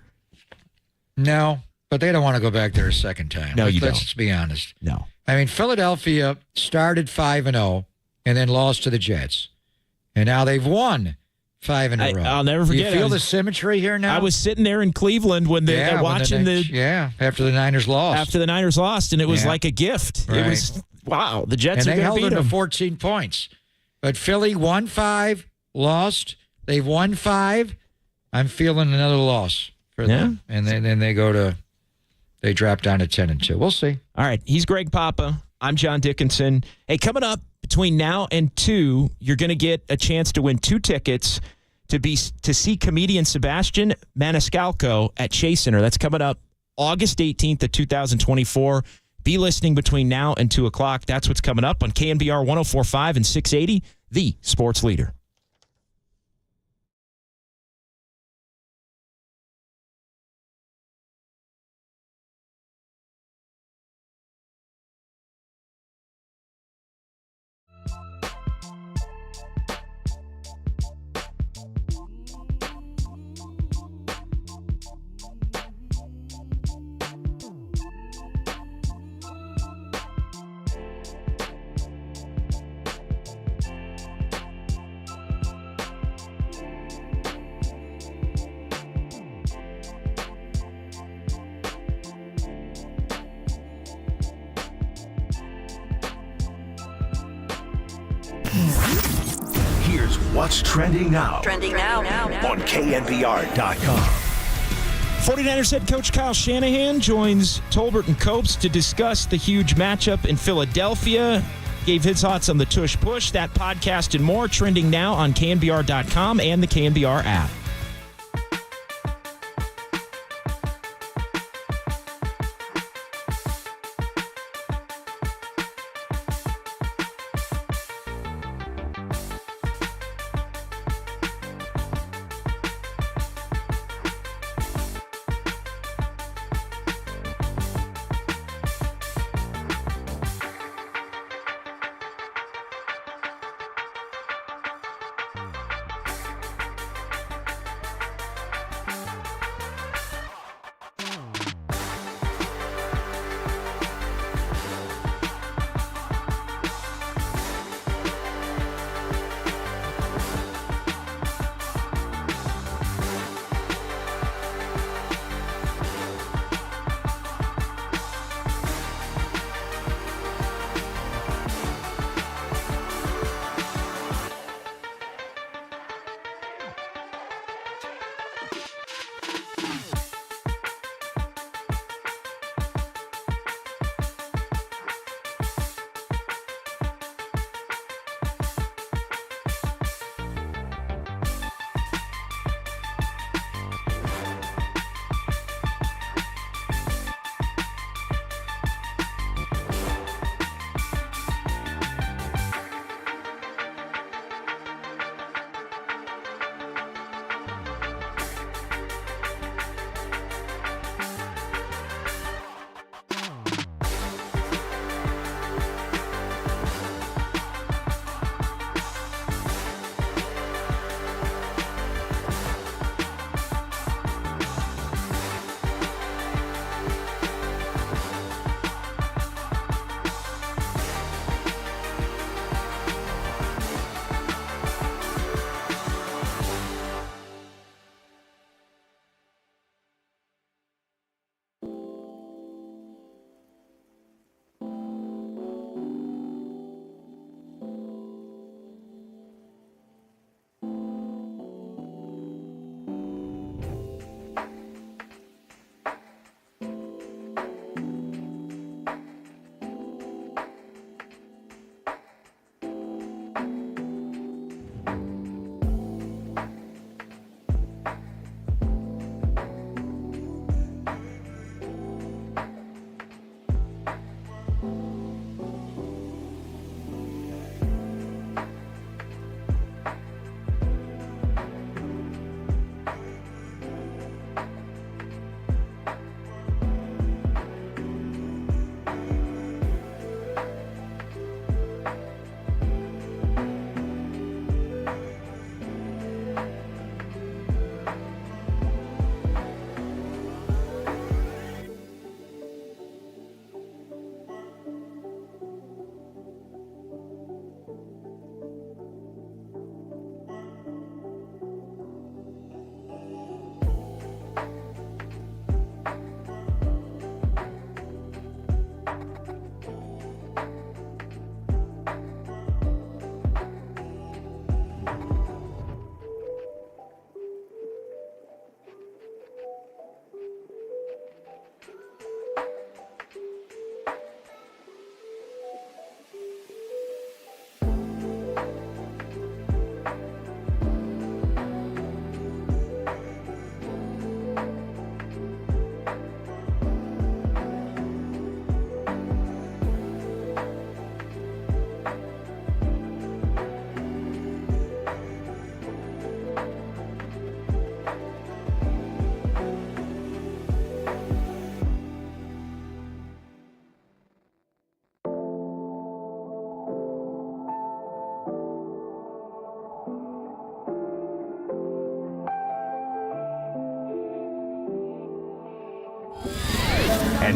No, but they don't want to go back there a second time. No, you don't. Let's be honest. No. I mean, Philadelphia started 5-0. And then lost to the Jets. And now they've won 5 in a row. I'll never forget. You feel the symmetry here now? I was sitting there in Cleveland when they're watching after the Niners lost. After the Niners lost, and it was like a gift. Right. It was, wow, the Jets and are going to beat them. And they held them to 14 points. But Philly won 5, lost. They've won 5. I'm feeling another loss for them. And then they drop down to 10-2. We'll see. All right. He's Greg Papa. I'm John Dickinson. Hey, coming up between now and 2, you're going to get a chance to win 2 tickets to see comedian Sebastian Maniscalco at Chase Center. That's coming up August 18th of 2024. Be listening between now and 2 o'clock. That's what's coming up on KNBR 104.5 and 680, the sports leader. Here's what's trending now. Trending now. On KNBR.com. 49ers head coach Kyle Shanahan joins Tolbert and Copes to discuss the huge matchup in Philadelphia. Gave his thoughts on the tush push. That podcast and more trending now on KNBR.com and the KNBR app.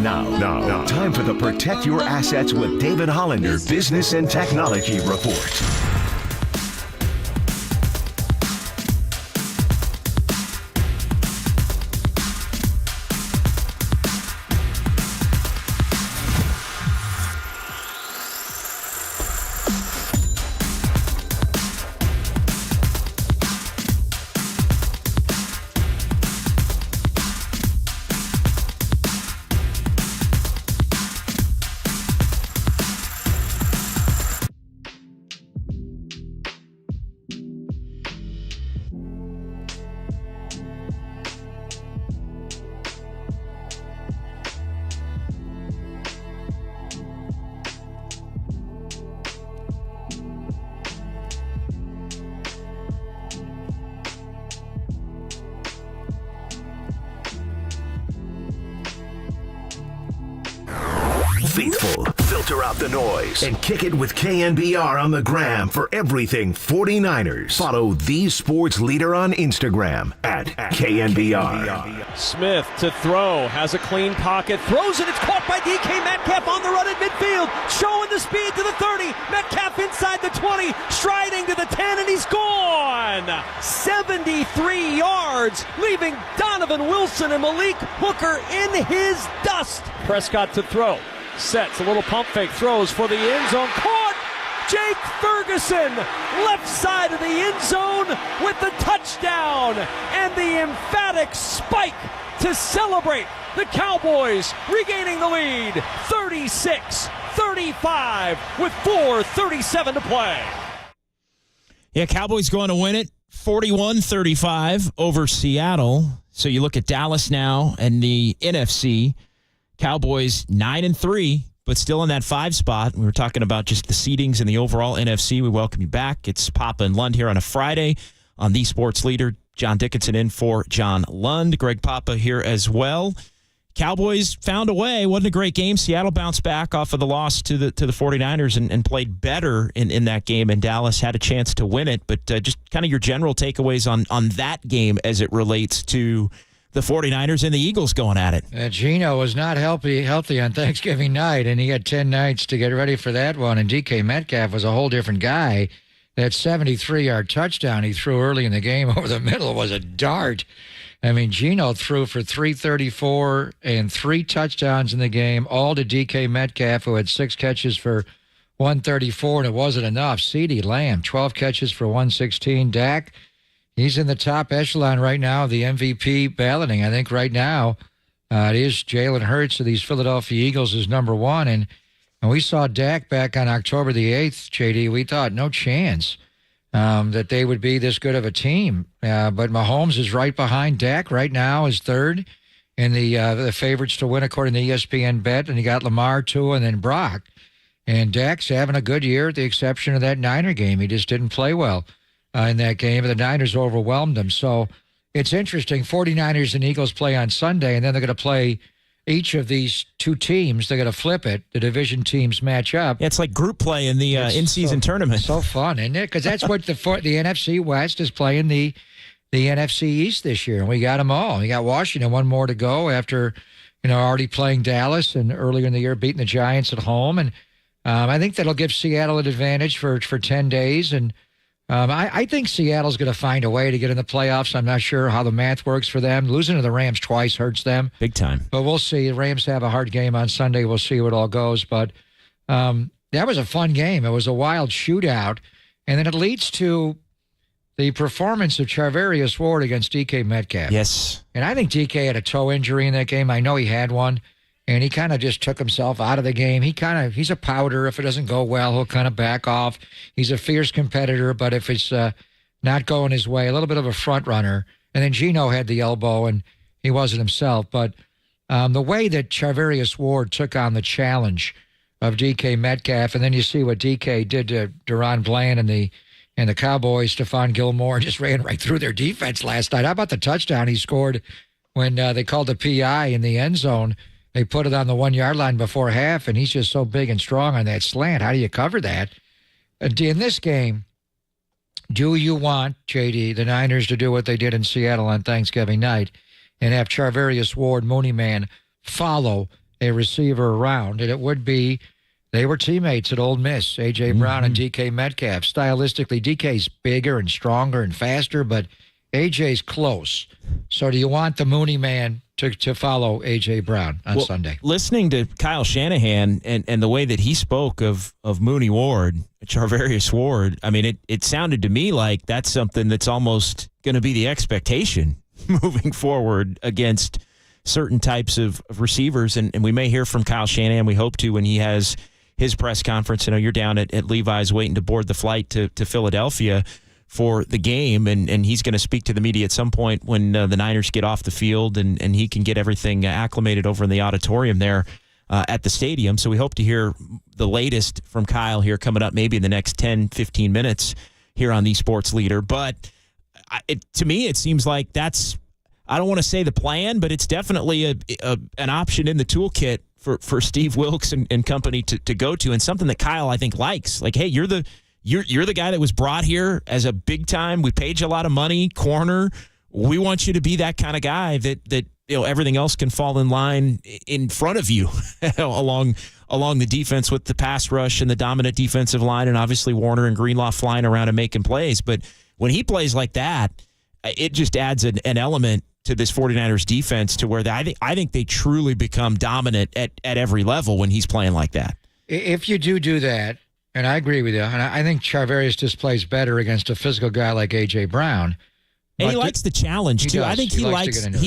Now, time for the Protect Your Assets with David Hollander Business and Technology Report. Faithful, filter out the noise and kick it with KNBR on the gram for everything 49ers. Follow the sports leader on Instagram at KNBR. Smith to throw, has a clean pocket, throws it, it's caught by DK Metcalf on the run at midfield, showing the speed to the 30, Metcalf inside the 20, striding to the 10, and he's gone! 73 yards, leaving Donovan Wilson and Malik Hooker in his dust. Prescott to throw. Sets a little pump fake, throws for the end zone, caught! Jake Ferguson, left side of the end zone with the touchdown and the emphatic spike to celebrate. The Cowboys regaining the lead, 36-35 with 4:37 to play. Yeah, Cowboys going to win it 41-35 over Seattle. So you look at Dallas now and the NFC. Cowboys 9-3, but still in that 5 spot. We were talking about just the seedings in the overall NFC. We welcome you back. It's Papa and Lund here on a Friday on the Sports Leader. John Dickinson in for John Lund. Greg Papa here as well. Cowboys found a way. Wasn't a great game. Seattle bounced back off of the loss to the 49ers and played better in that game, and Dallas had a chance to win it. But just kind of your general takeaways on that game as it relates to the 49ers and the Eagles going at it. Geno was not healthy on Thanksgiving night, and he had 10 nights to get ready for that one, and DK Metcalf was a whole different guy. That 73-yard touchdown he threw early in the game over the middle was a dart. I mean, Geno threw for 334 and 3 touchdowns in the game, all to DK Metcalf, who had 6 catches for 134, and it wasn't enough. CeeDee Lamb, 12 catches for 116. Dak, he's in the top echelon right now of the MVP balloting. I think right now it is Jalen Hurts of these Philadelphia Eagles is number 1. And we saw Dak back on October the 8th, JD. We thought no chance that they would be this good of a team. But Mahomes is right behind Dak right now, is third in the favorites to win according to ESPN Bet. And you got Lamar, Tua, and then Brock. And Dak's having a good year at the exception of that Niner game. He just didn't play well in that game. The Niners overwhelmed them. So it's interesting. 49ers and Eagles play on Sunday, and then they're going to play each of these 2 teams. They're going to flip it. The division teams match up. Yeah, it's like group play in the in-season tournament. So fun, isn't it? Because that's what the NFC West is playing the NFC East this year, and we got them all. We got Washington, 1 more to go after already playing Dallas and earlier in the year beating the Giants at home. And I think that'll give Seattle an advantage for 10 days. And I think Seattle's going to find a way to get in the playoffs. I'm not sure how the math works for them. Losing to the Rams twice hurts them. Big time. But we'll see. The Rams have a hard game on Sunday. We'll see how it all goes. But that was a fun game. It was a wild shootout. And then it leads to the performance of Charvarius Ward against DK Metcalf. Yes. And I think DK had a toe injury in that game. I know he had one. And he kind of just took himself out of the game. He's a powder. If it doesn't go well, he'll kind of back off. He's a fierce competitor, but if it's not going his way, a little bit of a front runner. And then Geno had the elbow, and he wasn't himself. But the way that Charvarius Ward took on the challenge of DK Metcalf, and then you see what DK did to Deron Bland and the Cowboys, Stephon Gilmore, just ran right through their defense last night. How about the touchdown he scored when they called the PI in the end zone? They put it on the 1 yard line before half, and he's just so big and strong on that slant. How do you cover that? In this game, do you want, JD, the Niners to do what they did in Seattle on Thanksgiving night and have Charvarius Ward, Mooney Man, follow a receiver around, and it would be they were teammates at Ole Miss, A.J. Brown and DK Metcalf. Stylistically, DK's bigger and stronger and faster, but A.J.'s close. So do you want the Mooney man to follow A.J. Brown on Sunday? Listening to Kyle Shanahan and the way that he spoke of Mooney Ward, Charvarius Ward, I mean, it sounded to me like that's something that's almost going to be the expectation moving forward against certain types of receivers. And we may hear from Kyle Shanahan. We hope to when he has his press conference. I know you're down at Levi's waiting to board the flight to Philadelphia for the game, and he's going to speak to the media at some point when the Niners get off the field and he can get everything acclimated over in the auditorium there at the stadium. So we hope to hear the latest from Kyle here coming up maybe in the next 10, 15 minutes here on the Sports Leader. But to me, it seems like that's, I don't want to say the plan, but it's definitely an option in the toolkit for Steve Wilks and company to go to, and something that Kyle, I think, likes. Like, hey, you're the guy that was brought here as a big time. We paid you a lot of money, corner. We want you to be that kind of guy that everything else can fall in line in front of you along the defense with the pass rush and the dominant defensive line, and obviously Warner and Greenlaw flying around and making plays. But when he plays like that, it just adds an element to this 49ers defense to where I think they truly become dominant at every level when he's playing like that. If you do that, and I agree with you, and I think Charvarius just plays better against a physical guy like A.J. Brown. And he likes the challenge, too. I think he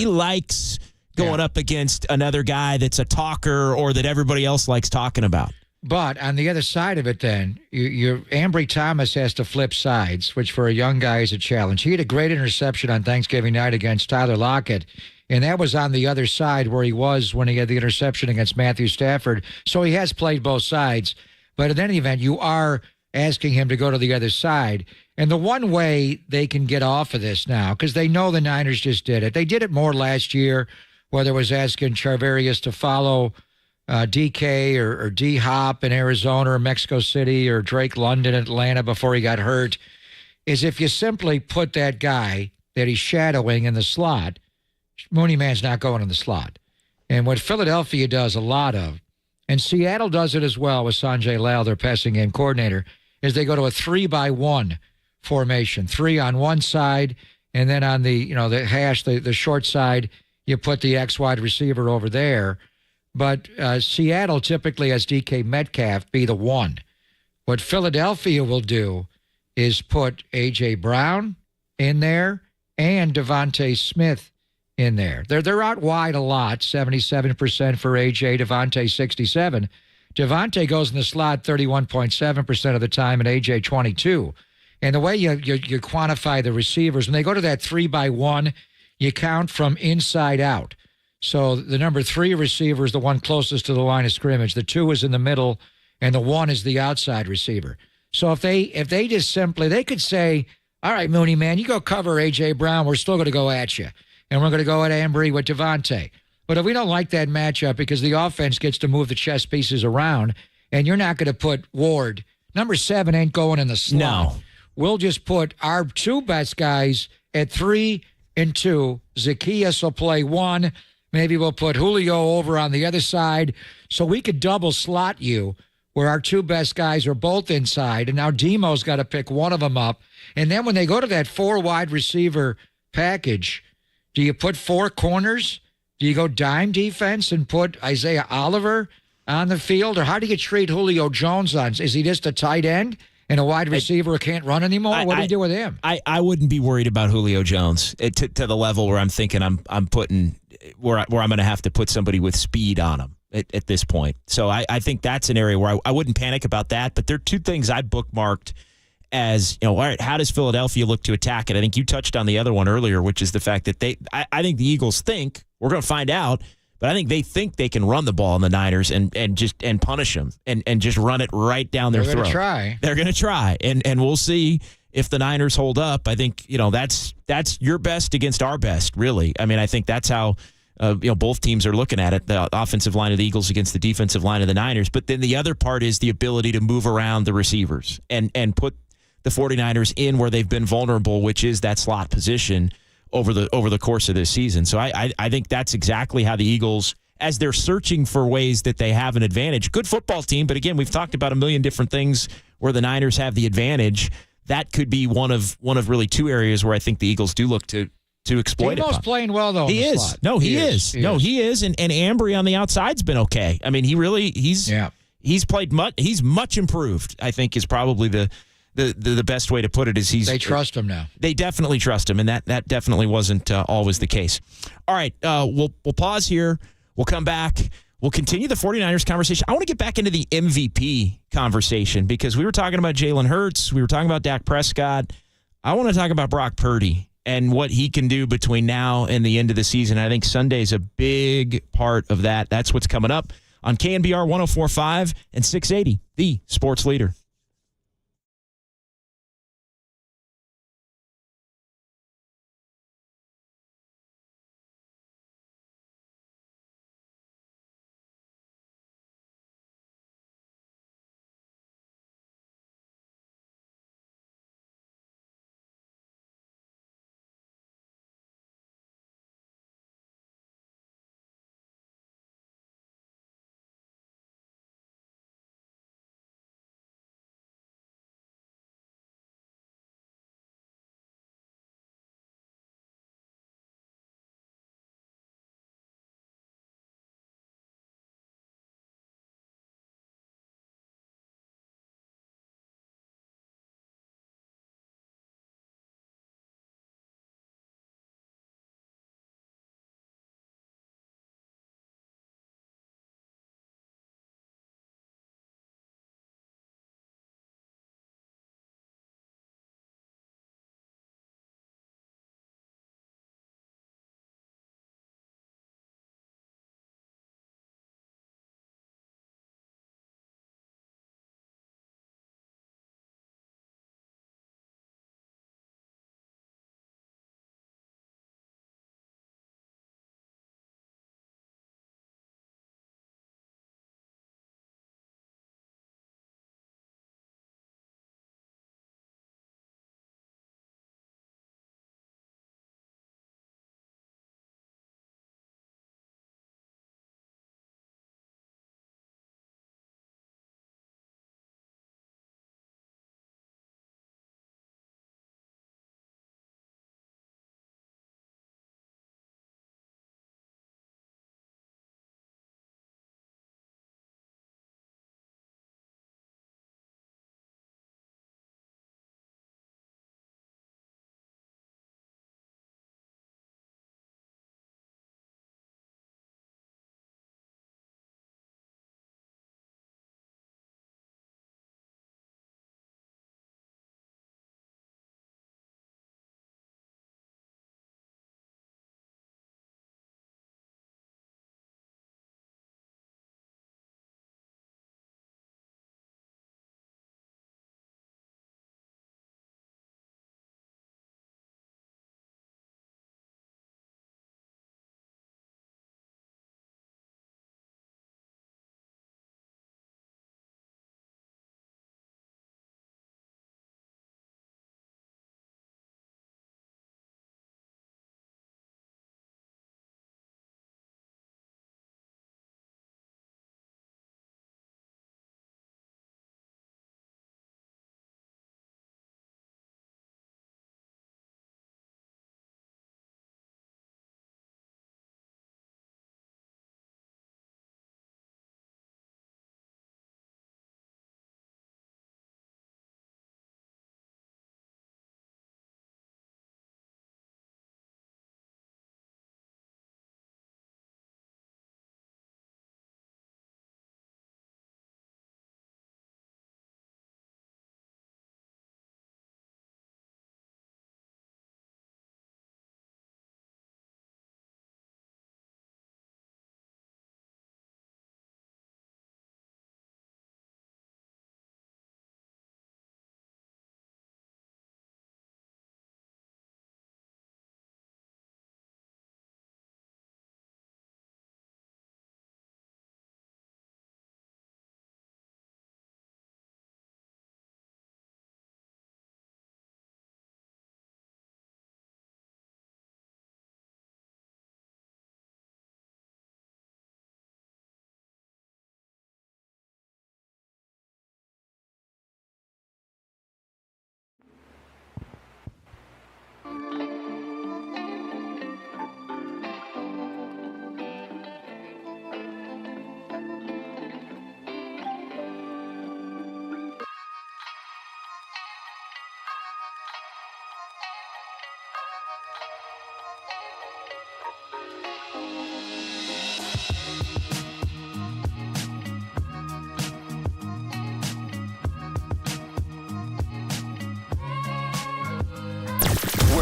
likes going up against another guy that's a talker or that everybody else likes talking about. But on the other side of it then, Ambry Thomas has to flip sides, which for a young guy is a challenge. He had a great interception on Thanksgiving night against Tyler Lockett, and that was on the other side where he was when he had the interception against Matthew Stafford. So he has played both sides. But in any event, you are asking him to go to the other side. And the one way they can get off of this now, because they know the Niners just did it. They did it more last year, whether it was asking Charvarius to follow DK or D-Hop in Arizona or Mexico City or Drake London in Atlanta before he got hurt, is if you simply put that guy that he's shadowing in the slot, Mooney Man's not going in the slot. And what Philadelphia does a lot of, and Seattle does it as well with Sanjay Lal, their passing game coordinator, is they go to a 3-by-1 formation, 3 on one side, and then on the the short side, you put the X wide receiver over there. But Seattle typically has DK Metcalf be the 1. What Philadelphia will do is put A.J. Brown in there and Devontae Smith in there. They're out wide a lot, 77% for A.J., Devontae 67%. Devontae goes in the slot 31.7% of the time and A.J. 22%. And the way you quantify the receivers, when they go to that 3-by-1, you count from inside out. So the number 3 receiver is the one closest to the line of scrimmage. The 2 is in the middle, and the 1 is the outside receiver. So if they just simply, they could say, all right, Mooney, man, you go cover A.J. Brown. We're still going to go at you. And we're going to go at Ambry with Devontae. But if we don't like that matchup because the offense gets to move the chess pieces around, and you're not going to put Ward, number 7 ain't going in the slot. No. We'll just put our 2 best guys at 3 and 2. Zacchaeus will play 1. Maybe we'll put Julio over on the other side so we could double slot you where our 2 best guys are both inside, and now Demo's got to pick one of them up. And then when they go to that 4 wide receiver package, do you put 4 corners? Do you go dime defense and put Isaiah Oliver on the field? Or how do you treat Julio Jones on? Is he just a tight end and a wide receiver who can't run anymore? What do you do with him? I wouldn't be worried about Julio Jones to the level where I'm thinking I'm putting where I'm going to have to put somebody with speed on him at this point. So I think that's an area where I wouldn't panic about that. But there are 2 things I bookmarked as, all right, how does Philadelphia look to attack it? I think you touched on the other one earlier, which is the fact that I think the Eagles think, we're going to find out, but I think they think they can run the ball on the Niners and punish them and just run it right down their throat. They're going to try. And we'll see if the Niners hold up. I think, that's your best against our best, really. I mean, I think that's how both teams are looking at it, the offensive line of the Eagles against the defensive line of the Niners. But then the other part is the ability to move around the receivers and put the 49ers in where they've been vulnerable, which is that slot position over the course of this season. So I think that's exactly how the Eagles as they're searching for ways that they have an advantage. Good football team, but again, we've talked about a million different things where the Niners have the advantage. That could be one of really two areas where I think the Eagles do look to exploit Demo's it. playing well, though. He in the is. slot. No, he is. He is. And Ambry on the outside's been okay. I mean, he's played much. He's much improved, I think, is probably the best way to put it. Is they trust him now. They definitely trust him, and that definitely wasn't always the case. All right, we'll pause here. We'll come back. We'll continue the 49ers conversation. I want to get back into the MVP conversation because we were talking about Jalen Hurts. We were talking about Dak Prescott. I want to talk about Brock Purdy and what he can do between now and the end of the season. I think Sunday's a big part of that. That's what's coming up on KNBR 104.5 and 680, the sports leader.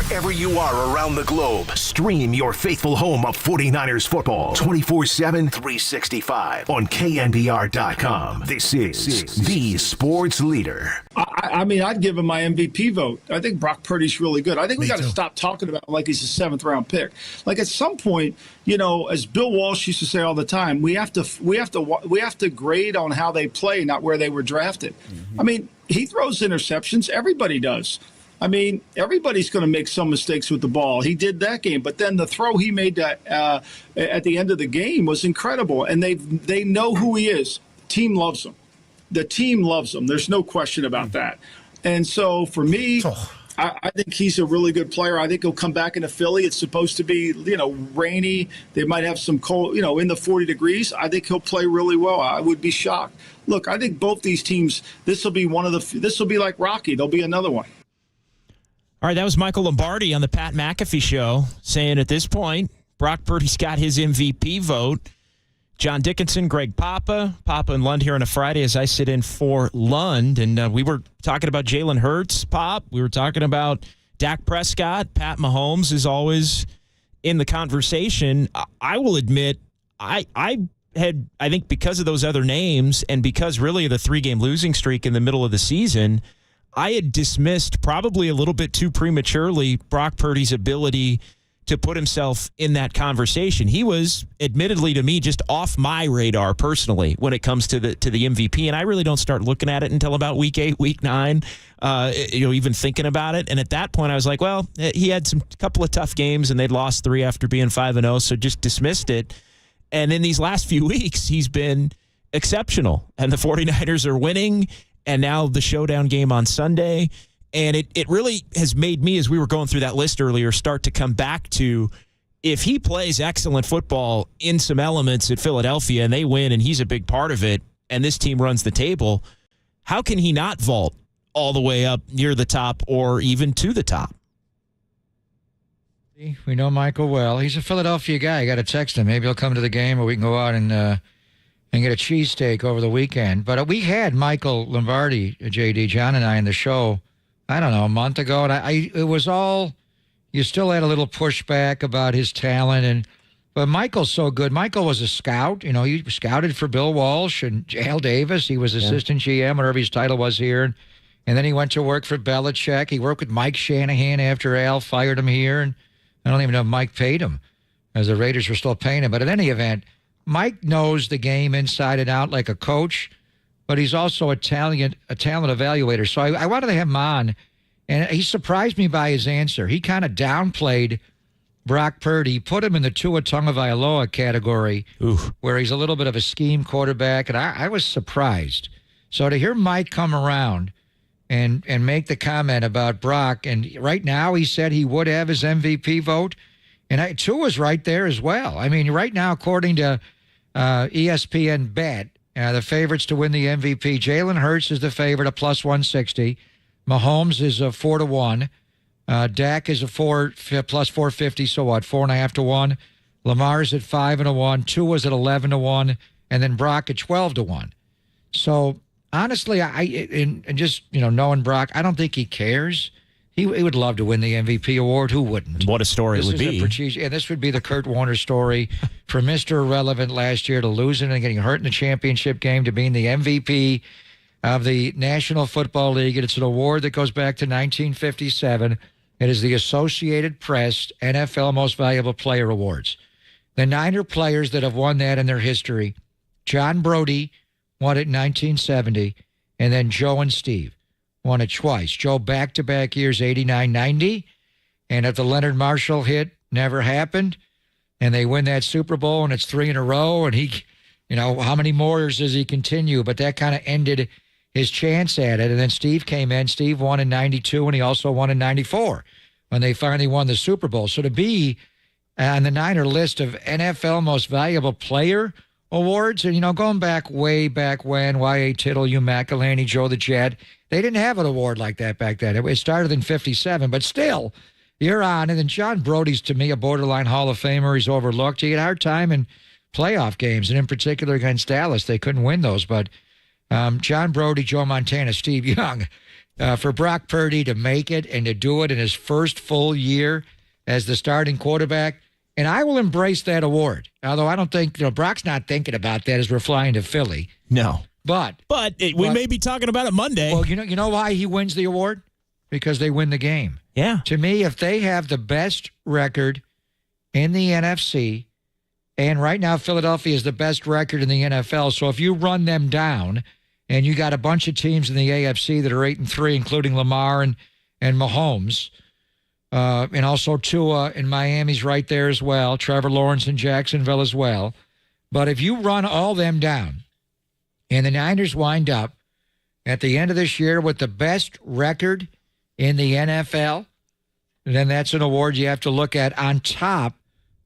wherever you are around the globe. Stream your faithful home of 49ers football 24/7, 365 on KNBR.com. This is the sports leader. I mean, I'd give him my MVP vote. I think Brock Purdy's really good. I think we got to stop talking about him like he's a 7th-round pick. Like at some point, as Bill Walsh used to say all the time, we have to grade on how they play, not where they were drafted. I mean, he throws interceptions. Everybody does. I mean, everybody's going to make some mistakes with the ball. He did that game, but then the throw he made at the end of the game was incredible, and they know who he is. The team loves him. The team loves him. There's no question about that. And so for me, I think he's a really good player. I think he'll come back into Philly. It's supposed to be, rainy. They might have some cold, in the 40 degrees. I think he'll play really well. I would be shocked. Look, I think both these teams, this will be like Rocky. There'll be another one. All right, that was Michael Lombardi on the Pat McAfee show saying at this point, Brock Purdy's got his MVP vote. John Dickinson, Greg Papa and Lund here on a Friday as I sit in for Lund. And we were talking about Jalen Hurts, Pop. We were talking about Dak Prescott. Pat Mahomes is always in the conversation. I will admit, I think because of those other names and because really of the 3-game losing streak in the middle of the season, I had dismissed probably a little bit too prematurely Brock Purdy's ability to put himself in that conversation. He was, admittedly to me, just off my radar personally when it comes to the MVP, and I really don't start looking at it until about week 8, week 9, even thinking about it. And at that point, I was like, well, he had some couple of tough games, and they'd lost 3 after being 5-0, so just dismissed it. And in these last few weeks, he's been exceptional, and the 49ers are winning, and now the showdown game on Sunday. And it really has made me, as we were going through that list earlier, start to come back to if he plays excellent football in some elements at Philadelphia and they win and he's a big part of it and this team runs the table, how can he not vault all the way up near the top or even to the top? We know Michael well. He's a Philadelphia guy. You got to text him. Maybe he'll come to the game or we can go out and get a cheesesteak over the weekend. But we had Michael Lombardi, JD, John, and I in the show, I don't know, a month ago, and it was all, you still had a little pushback about his talent, but Michael's so good. Michael was a scout. He scouted for Bill Walsh and Al Davis. He was assistant GM, whatever his title was here, and then he went to work for Belichick. He worked with Mike Shanahan after Al fired him here, and I don't even know if Mike paid him, as the Raiders were still paying him. But in any event, Mike knows the game inside and out like a coach, but he's also a talent evaluator. So I wanted to have him on, and he surprised me by his answer. He kind of downplayed Brock Purdy, put him in the Tua Tagovailoa category, where he's a little bit of a scheme quarterback, and I was surprised. So to hear Mike come around and make the comment about Brock, and right now he said he would have his MVP vote, and Tua's right there as well. I mean, right now, according to ESPN Bet, the favorites to win the MVP, Jalen Hurts is the favorite at plus 160. Mahomes is a 4-1. Dak is a plus 450. So what? 4.5-1. Lamar's at 5-1. Tua's at 11-1, and then Brock at 12-1. So honestly, knowing Brock, I don't think he cares. He would love to win the MVP award. Who wouldn't? What a story it would be. And this would be the Kurt Warner story for Mr. Irrelevant last year to losing and getting hurt in the championship game to being the MVP of the National Football League. And it's an award that goes back to 1957. It is the Associated Press NFL Most Valuable Player Awards. The Niner players that have won that in their history, John Brody won it in 1970, and then Joe and Steve won it twice. Joe back-to-back years, 89, 90. And if the Leonard Marshall hit never happened, and they win that Super Bowl, and it's 3 in a row, and he, how many more does he continue? But that kind of ended his chance at it. And then Steve came in. Steve won in 92, and he also won in 94 when they finally won the Super Bowl. So to be on the Niner list of NFL Most Valuable Player awards, and, going way back when, Y.A. Tittle, Hugh McElhaney, Joe the Jet, they didn't have an award like that back then. It started in 57, but still, you're on. And then John Brody's, to me, a borderline Hall of Famer. He's overlooked. He had a hard time in playoff games, and in particular against Dallas. They couldn't win those. But John Brody, Joe Montana, Steve Young, for Brock Purdy to make it and to do it in his first full year as the starting quarterback. And I will embrace that award. Although I don't think, Brock's not thinking about that as we're flying to Philly. No. But we may be talking about it Monday. Well, you know why he wins the award? Because they win the game. Yeah. To me, if they have the best record in the NFC, and right now Philadelphia is the best record in the NFL, so if you run them down and you got a bunch of teams in the AFC that are 8-3, including Lamar and Mahomes, and also Tua in Miami's right there as well, Trevor Lawrence in Jacksonville as well. But if you run all them down and the Niners wind up at the end of this year with the best record in the NFL, then that's an award you have to look at on top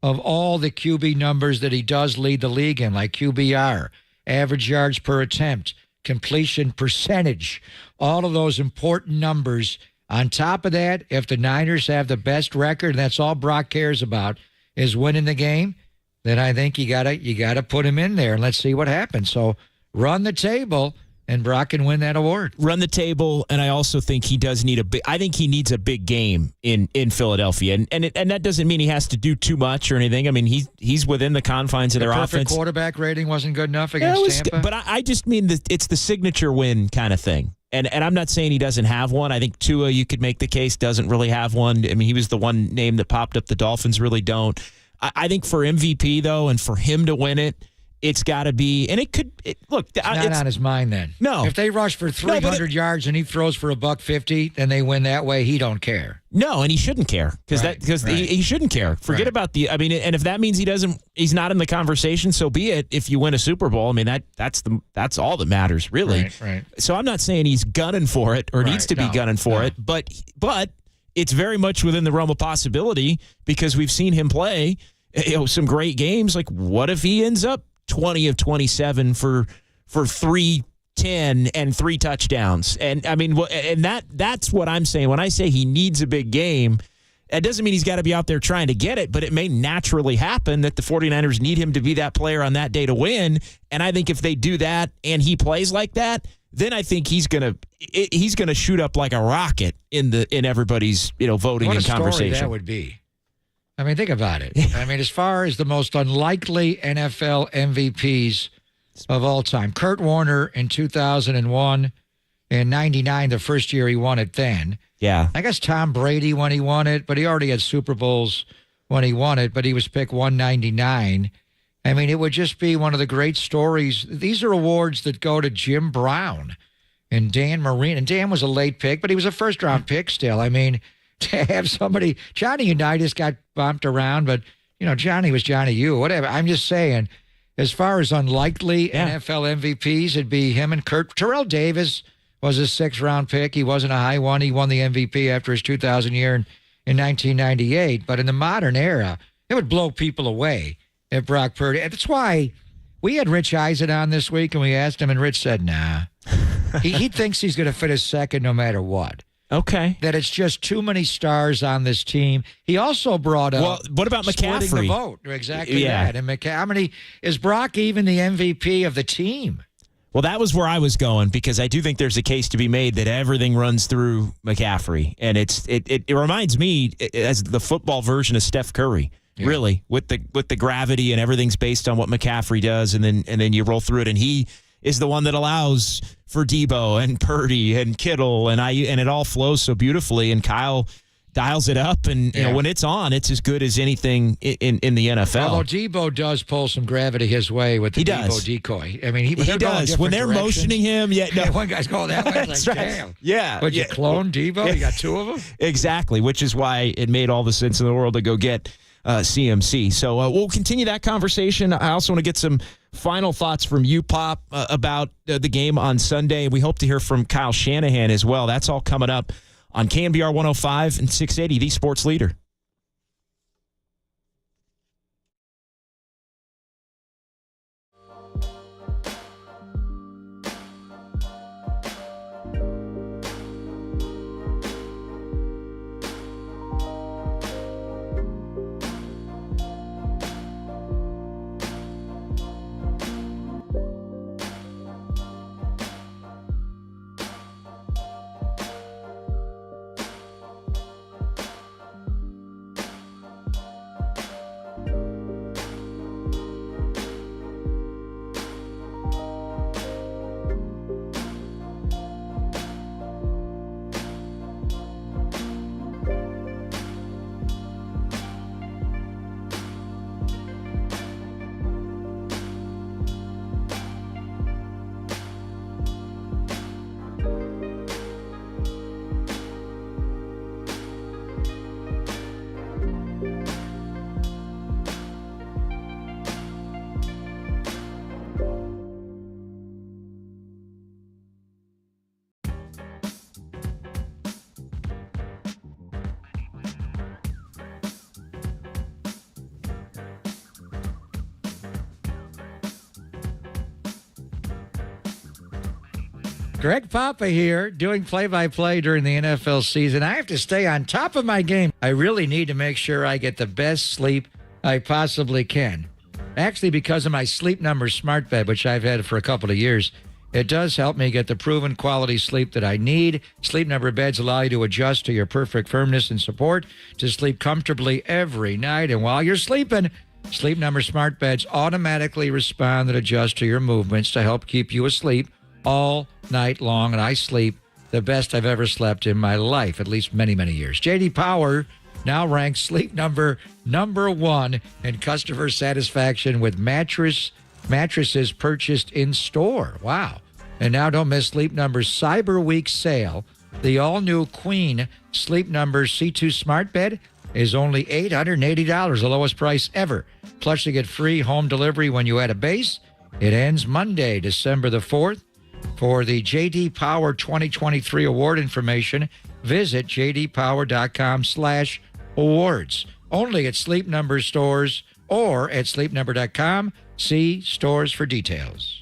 of all the QB numbers that he does lead the league in, like QBR, average yards per attempt, completion percentage, all of those important numbers. On top of that, if the Niners have the best record, and that's all Brock cares about, is winning the game, then I think you gotta put him in there and let's see what happens. So run the table, and Brock can win that award. Run the table, and I also think he does need I think he needs a big game in Philadelphia, and that doesn't mean he has to do too much or anything. I mean, he's within the confines of their offense. Perfect quarterback rating wasn't good enough against Tampa. But I just mean that it's the signature win kind of thing. And I'm not saying he doesn't have one. I think Tua, you could make the case, doesn't really have one. I mean, he was the one name that popped up. The Dolphins really don't. I think for MVP, though, and for him to win it, it's got to be, and it could, look. It's not on his mind then. No. If they rush for 300 yards and he throws for $150, then they win that way. He don't care. No, and he shouldn't care because he shouldn't care. Forget about and if that means he's not in the conversation, so be it. If you win a Super Bowl, I mean, that's all that matters, really. Right. So I'm not saying he's gunning for it or needs to be gunning for it, but it's very much within the realm of possibility because we've seen him play, some great games. Like, what if he ends up 20 of 27 for 310 and 3 touchdowns? And I mean, and that's what I'm saying. When I say he needs a big game, it doesn't mean he's got to be out there trying to get it, but it may naturally happen that the 49ers need him to be that player on that day to win. And I think if they do that and he plays like that, then I think he's gonna shoot up like a rocket in everybody's voting and conversation. What a story that would be. I mean, think about it. I mean, as far as the most unlikely NFL MVPs of all time, Kurt Warner in 2001 and 99, the first year he won it then. Yeah. I guess Tom Brady when he won it, but he already had Super Bowls when he won it, but he was picked 199. I mean, it would just be one of the great stories. These are awards that go to Jim Brown and Dan Marino. And Dan was a late pick, but he was a first-round pick still. I mean, to have somebody, Johnny Unitas got bumped around, but, Johnny was Johnny U, whatever. I'm just saying, as far as unlikely NFL MVPs, it'd be him and Kurt. Terrell Davis was a 6th-round pick. He wasn't a high one. He won the MVP after his 2000 year in 1998. But in the modern era, it would blow people away if Brock Purdy. That's why we had Rich Eisen on this week, and we asked him, and Rich said, nah. he thinks he's going to finish second no matter what. Okay. That it's just too many stars on this team. He also brought up. Well, what about McCaffrey? Splitting the vote. Exactly that. And how many is Brock even the MVP of the team? Well, that was where I was going because I do think there's a case to be made that everything runs through McCaffrey, and it reminds me as the football version of Steph Curry. Yeah. Really, with the gravity and everything's based on what McCaffrey does, and then you roll through it, and he is the one that allows for Debo and Purdy and Kittle and it all flows so beautifully. And Kyle dials it up, and when it's on, it's as good as anything in the NFL. Although Debo does pull some gravity his way with the Debo decoy. I mean, he does when they're motioning him. Yeah, one guy's going that way. It's like, damn. Yeah, but you clone Debo? You got 2 of them? Exactly, which is why it made all the sense in the world to go get CMC. So we'll continue that conversation. I also want to get some final thoughts from you, Pop, about the game on Sunday. We hope to hear from Kyle Shanahan as well. That's all coming up on KNBR 105 and 680, the Sports Leader. Greg Papa here, doing play-by-play during the NFL season. I have to stay on top of my game. I really need to make sure I get the best sleep I possibly can. Actually, because of my Sleep Number smart bed, which I've had for a couple of years, it does help me get the proven quality sleep that I need. Sleep Number beds allow you to adjust to your perfect firmness and support to sleep comfortably every night. And while you're sleeping, Sleep Number smart beds automatically respond and adjust to your movements to help keep you asleep all night long. And I sleep the best I've ever slept in my life, at least many, many years. J.D. Power now ranks Sleep Number #1 in customer satisfaction with mattresses purchased in store. Wow. And now don't miss Sleep Number's Cyber Week sale. The all-new Queen Sleep Number C2 smart bed is only $880, the lowest price ever. Plus, you get free home delivery when you add a base. It ends Monday, December the 4th. For the J.D. Power 2023 award information, visit jdpower.com/awards. Only at Sleep Number stores or at sleepnumber.com. See stores for details.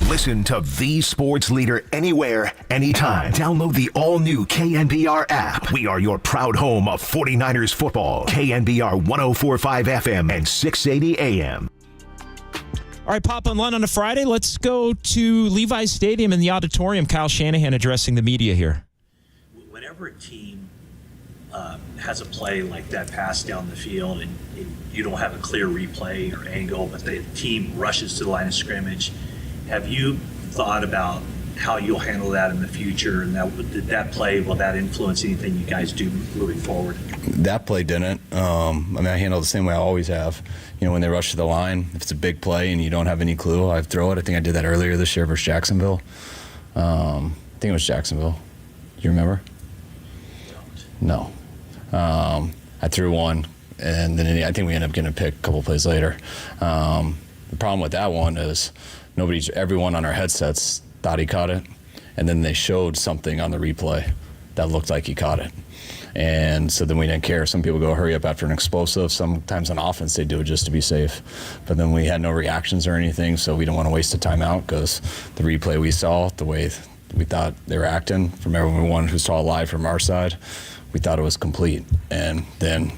Listen to the sports leader anywhere, anytime. Download the all-new KNBR app. We are your proud home of 49ers football. KNBR 104.5 FM and 680 AM. All right, Papa and Lund on a Friday. Let's go to Levi's Stadium in the auditorium. Kyle Shanahan addressing the media here. Whenever a team has a play like that pass down the field and you don't have a clear replay or angle, but the team rushes to the line of scrimmage, have you thought about how you'll handle that in the future? And that play, will that influence anything you guys do moving forward? That play didn't. I handle it the same way I always have. When they rush to the line, if it's a big play and you don't have any clue, I throw it. I think I did that earlier this year versus Jacksonville. I think it was Jacksonville. You remember? No. I threw one, and then I think we ended up getting a pick a couple plays later. The problem with that one is everyone on our headsets thought he caught it, and then they showed something on the replay that looked like he caught it. And so then we didn't care. Some people go hurry up after an explosive. Sometimes on offense they do it just to be safe. But then we had no reactions or anything, so we don't want to waste a timeout because the replay we saw, the way we thought they were acting, from everyone who saw it live from our side, we thought it was complete. And then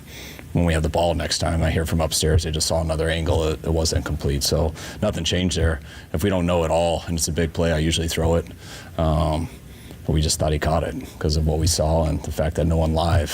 when we have the ball next time, I hear from upstairs they just saw another angle. It wasn't complete. So nothing changed there. If we don't know it all and it's a big play, I usually throw it. But we just thought he caught it because of what we saw and the fact that no one live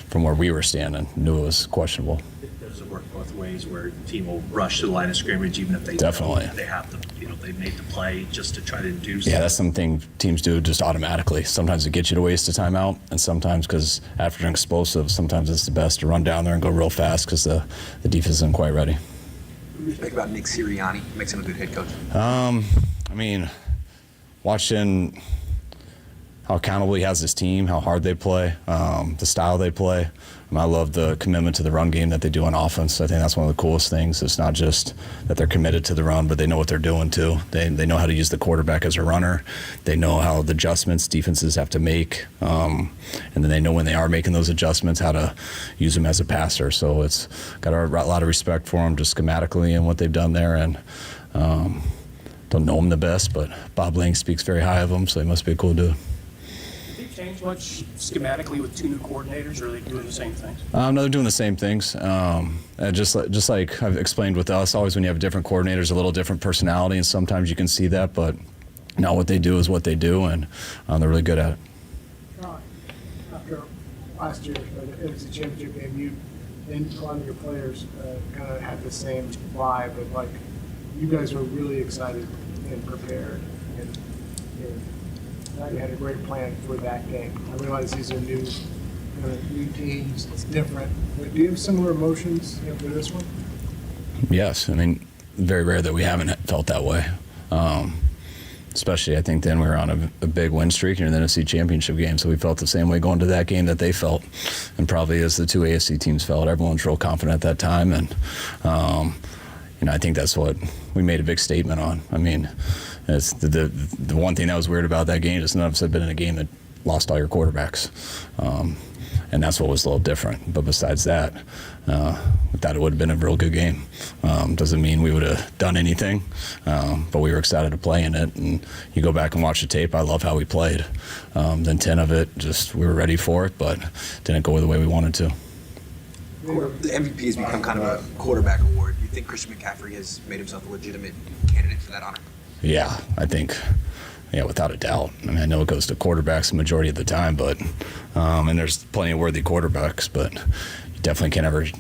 from where we were standing knew it was questionable. Does it work both ways where the team will rush to the line of scrimmage even if they Definitely. They have to, they made the play just to try to induce Yeah, that's something teams do just automatically. Sometimes it gets you to waste a timeout, and sometimes because after an explosive, sometimes it's the best to run down there and go real fast because the defense isn't quite ready. What do you think about Nick Sirianni? Makes him a good head coach. I mean, watching how accountable he has his team, how hard they play, the style they play. I love the commitment to the run game that they do on offense. I think that's one of the coolest things. It's not just that they're committed to the run, but they know what they're doing too. They know how to use the quarterback as a runner. They know how the adjustments defenses have to make. And then they know when they are making those adjustments, how to use them as a passer. So it's got a lot of respect for them just schematically and what they've done there. And don't know them the best, but Bob Lang speaks very high of them, so he must be a cool dude. Change much schematically with two new coordinators, or are they doing the same things? No, they're doing the same things. Just like I've explained with us, always when you have different coordinators, a little different personality, and sometimes you can see that, but now what they do is what they do, and they're really good at it. After last year, the NFC Championship game, you and a lot of your players kind of had the same vibe of like, you guys were really excited and prepared, and you had a great plan for that game. I realize these are new teams, it's different. But do you have similar emotions for this one? Yes, I mean, very rare that we haven't felt that way. Especially, I think then we were on a big win streak in the NFC Championship game, so we felt the same way going to that game that they felt, and probably as the two AFC teams felt. Everyone's real confident at that time, and I think that's what we made a big statement on. I mean, it's the one thing that was weird about that game is none of us had been in a game that lost all your quarterbacks. And that's what was a little different. But besides that, we thought it would have been a real good game. Doesn't mean we would have done anything, but we were excited to play in it. And you go back and watch the tape, I love how we played. Then 10 of it, just we were ready for it, but didn't go the way we wanted to. The MVP has become kind of a quarterback award. Do you think Christian McCaffrey has made himself a legitimate candidate for that honor? Yeah, I think, without a doubt. I mean, I know it goes to quarterbacks the majority of the time, but and there's plenty of worthy quarterbacks, but you definitely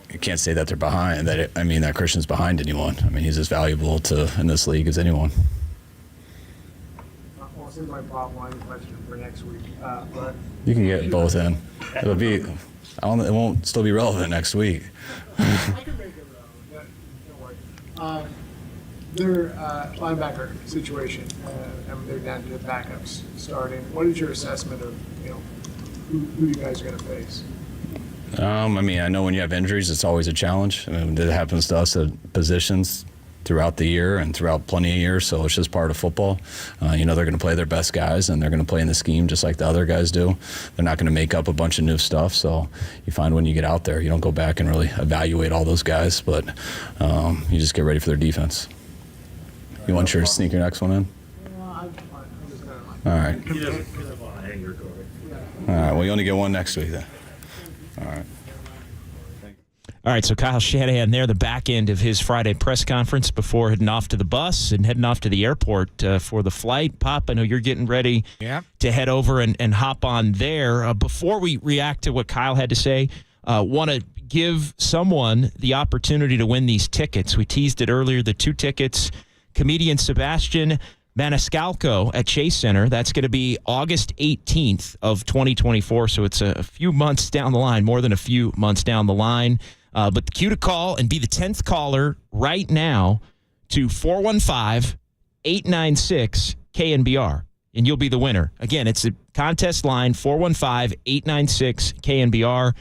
you can't say that they're behind. That Christian's behind anyone. I mean, he's as valuable in this league as anyone. Well, this is my bottom line question for next week. But You can get both in. It won't still be relevant next week. I can make it relevant. Don't worry. Their linebacker situation, and they're down to backups starting. What is your assessment of who you guys are going to face? I know when you have injuries, it's always a challenge. I mean, it happens to us at positions throughout the year and throughout plenty of years, so it's just part of football. They're going to play their best guys, and they're going to play in the scheme just like the other guys do. They're not going to make up a bunch of new stuff, so you find when you get out there, you don't go back and really evaluate all those guys, but you just get ready for their defense. You want to sneak your next one in? All right. All right, well, you only get one next week then. All right. All right, so Kyle Shanahan there, the back end of his Friday press conference before heading off to the bus and heading off to the airport for the flight. Pop, I know you're getting ready to head over and hop on there. Before we react to what Kyle had to say, want to give someone the opportunity to win these tickets. We teased it earlier, the 2 tickets. Comedian Sebastian Maniscalco at Chase Center. That's going to be August 18th of 2024, so it's a few months down the line, more than a few months down the line. But the cue to call and be the 10th caller right now to 415-896-KNBR, and you'll be the winner. Again, it's a contest line, 415-896-KNBR,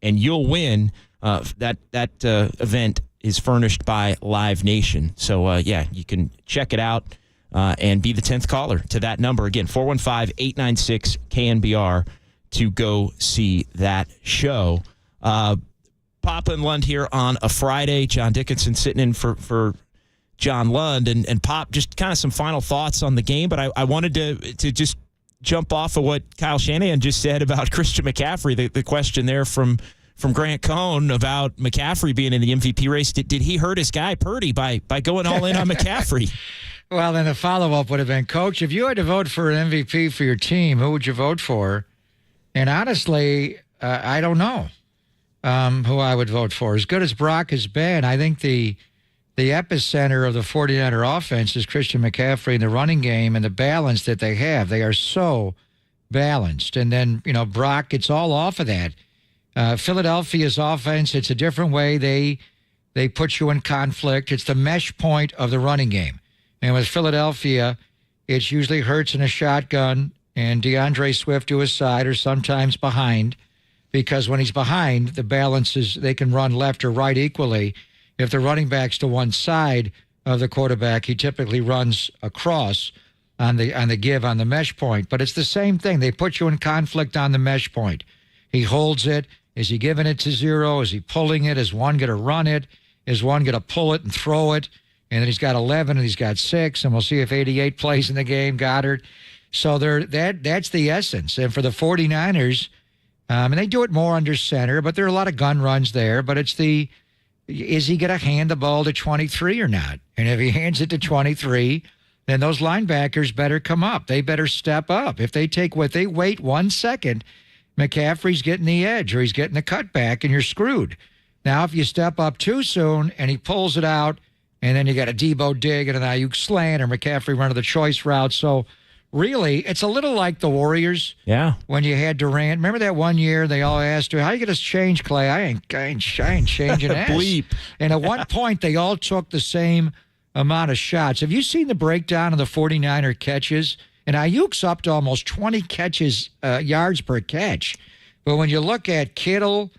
and you'll win. That event is furnished by Live Nation. So, you can check it out and be the 10th caller to that number. Again, 415-896-KNBR to go see that show. Papa and Lund here on a Friday. John Dickinson sitting in for John Lund. And Pop, just kind of some final thoughts on the game, but I wanted to just jump off of what Kyle Shanahan just said about Christian McCaffrey, the question there from from Grant Cohn about McCaffrey being in the MVP race. Did he hurt his guy Purdy by going all in on McCaffrey? Well, then the follow-up would have been, Coach, if you had to vote for an MVP for your team, who would you vote for? And honestly, I don't know who I would vote for. As good as Brock has been, I think the epicenter of the 49er offense is Christian McCaffrey in the running game and the balance that they have. They are so balanced. And then, Brock, it's all off of that. Philadelphia's offense, it's a different way. They put you in conflict. It's the mesh point of the running game. And with Philadelphia, it's usually Hurts in a shotgun and DeAndre Swift to his side or sometimes behind, because when he's behind, the balance is they can run left or right equally. If the running back's to one side of the quarterback, he typically runs across on the give on the mesh point. But it's the same thing. They put you in conflict on the mesh point. He holds it. Is he giving it to zero? Is he pulling it? Is one going to run it? Is one going to pull it and throw it? And then he's got 11 and he's got 6, and we'll see if 88 plays in the game, Goddard. So that's the essence. And for the 49ers, and they do it more under center, but there are a lot of gun runs there. But it's is he going to hand the ball to 23 or not? And if he hands it to 23, then those linebackers better come up. They better step up. If they wait 1 second, McCaffrey's getting the edge or he's getting the cutback, and you're screwed. Now, if you step up too soon and he pulls it out, and then you got a Debo dig and an Ayuk slant or McCaffrey running the choice route. So really, it's a little like the Warriors. Yeah. When you had Durant. Remember that one year they all asked her, how you going to change, Clay? I ain't changing ass. Bleep. And at one point, they all took the same amount of shots. Have you seen the breakdown of the 49er catches? And Ayuk's up to almost 20 catches, yards per catch. But when you look at Kittle,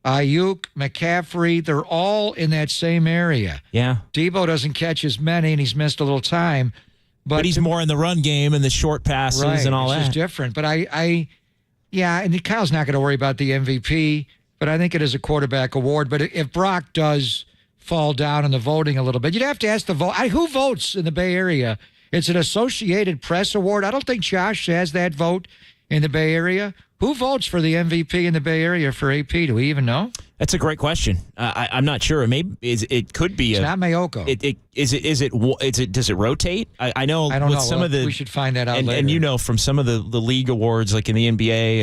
Ayuk, McCaffrey, they're all in that same area. Yeah. Debo doesn't catch as many, and he's missed a little time. But he's more in the run game and the short passes and all that. It's just different. But and Kyle's not going to worry about the MVP, but I think it is a quarterback award. But if Brock does fall down in the voting a little bit, you'd have to ask who votes in the Bay Area. It's an Associated Press award. I don't think Josh has that vote in the Bay Area. Who votes for the MVP in the Bay Area for AP? Do we even know? That's a great question. I'm not sure. Maybe it could be. It's not Mayoko. Does it rotate? I know. I don't know. Some of the, we should find that out later. And from some of the league awards, like in the NBA,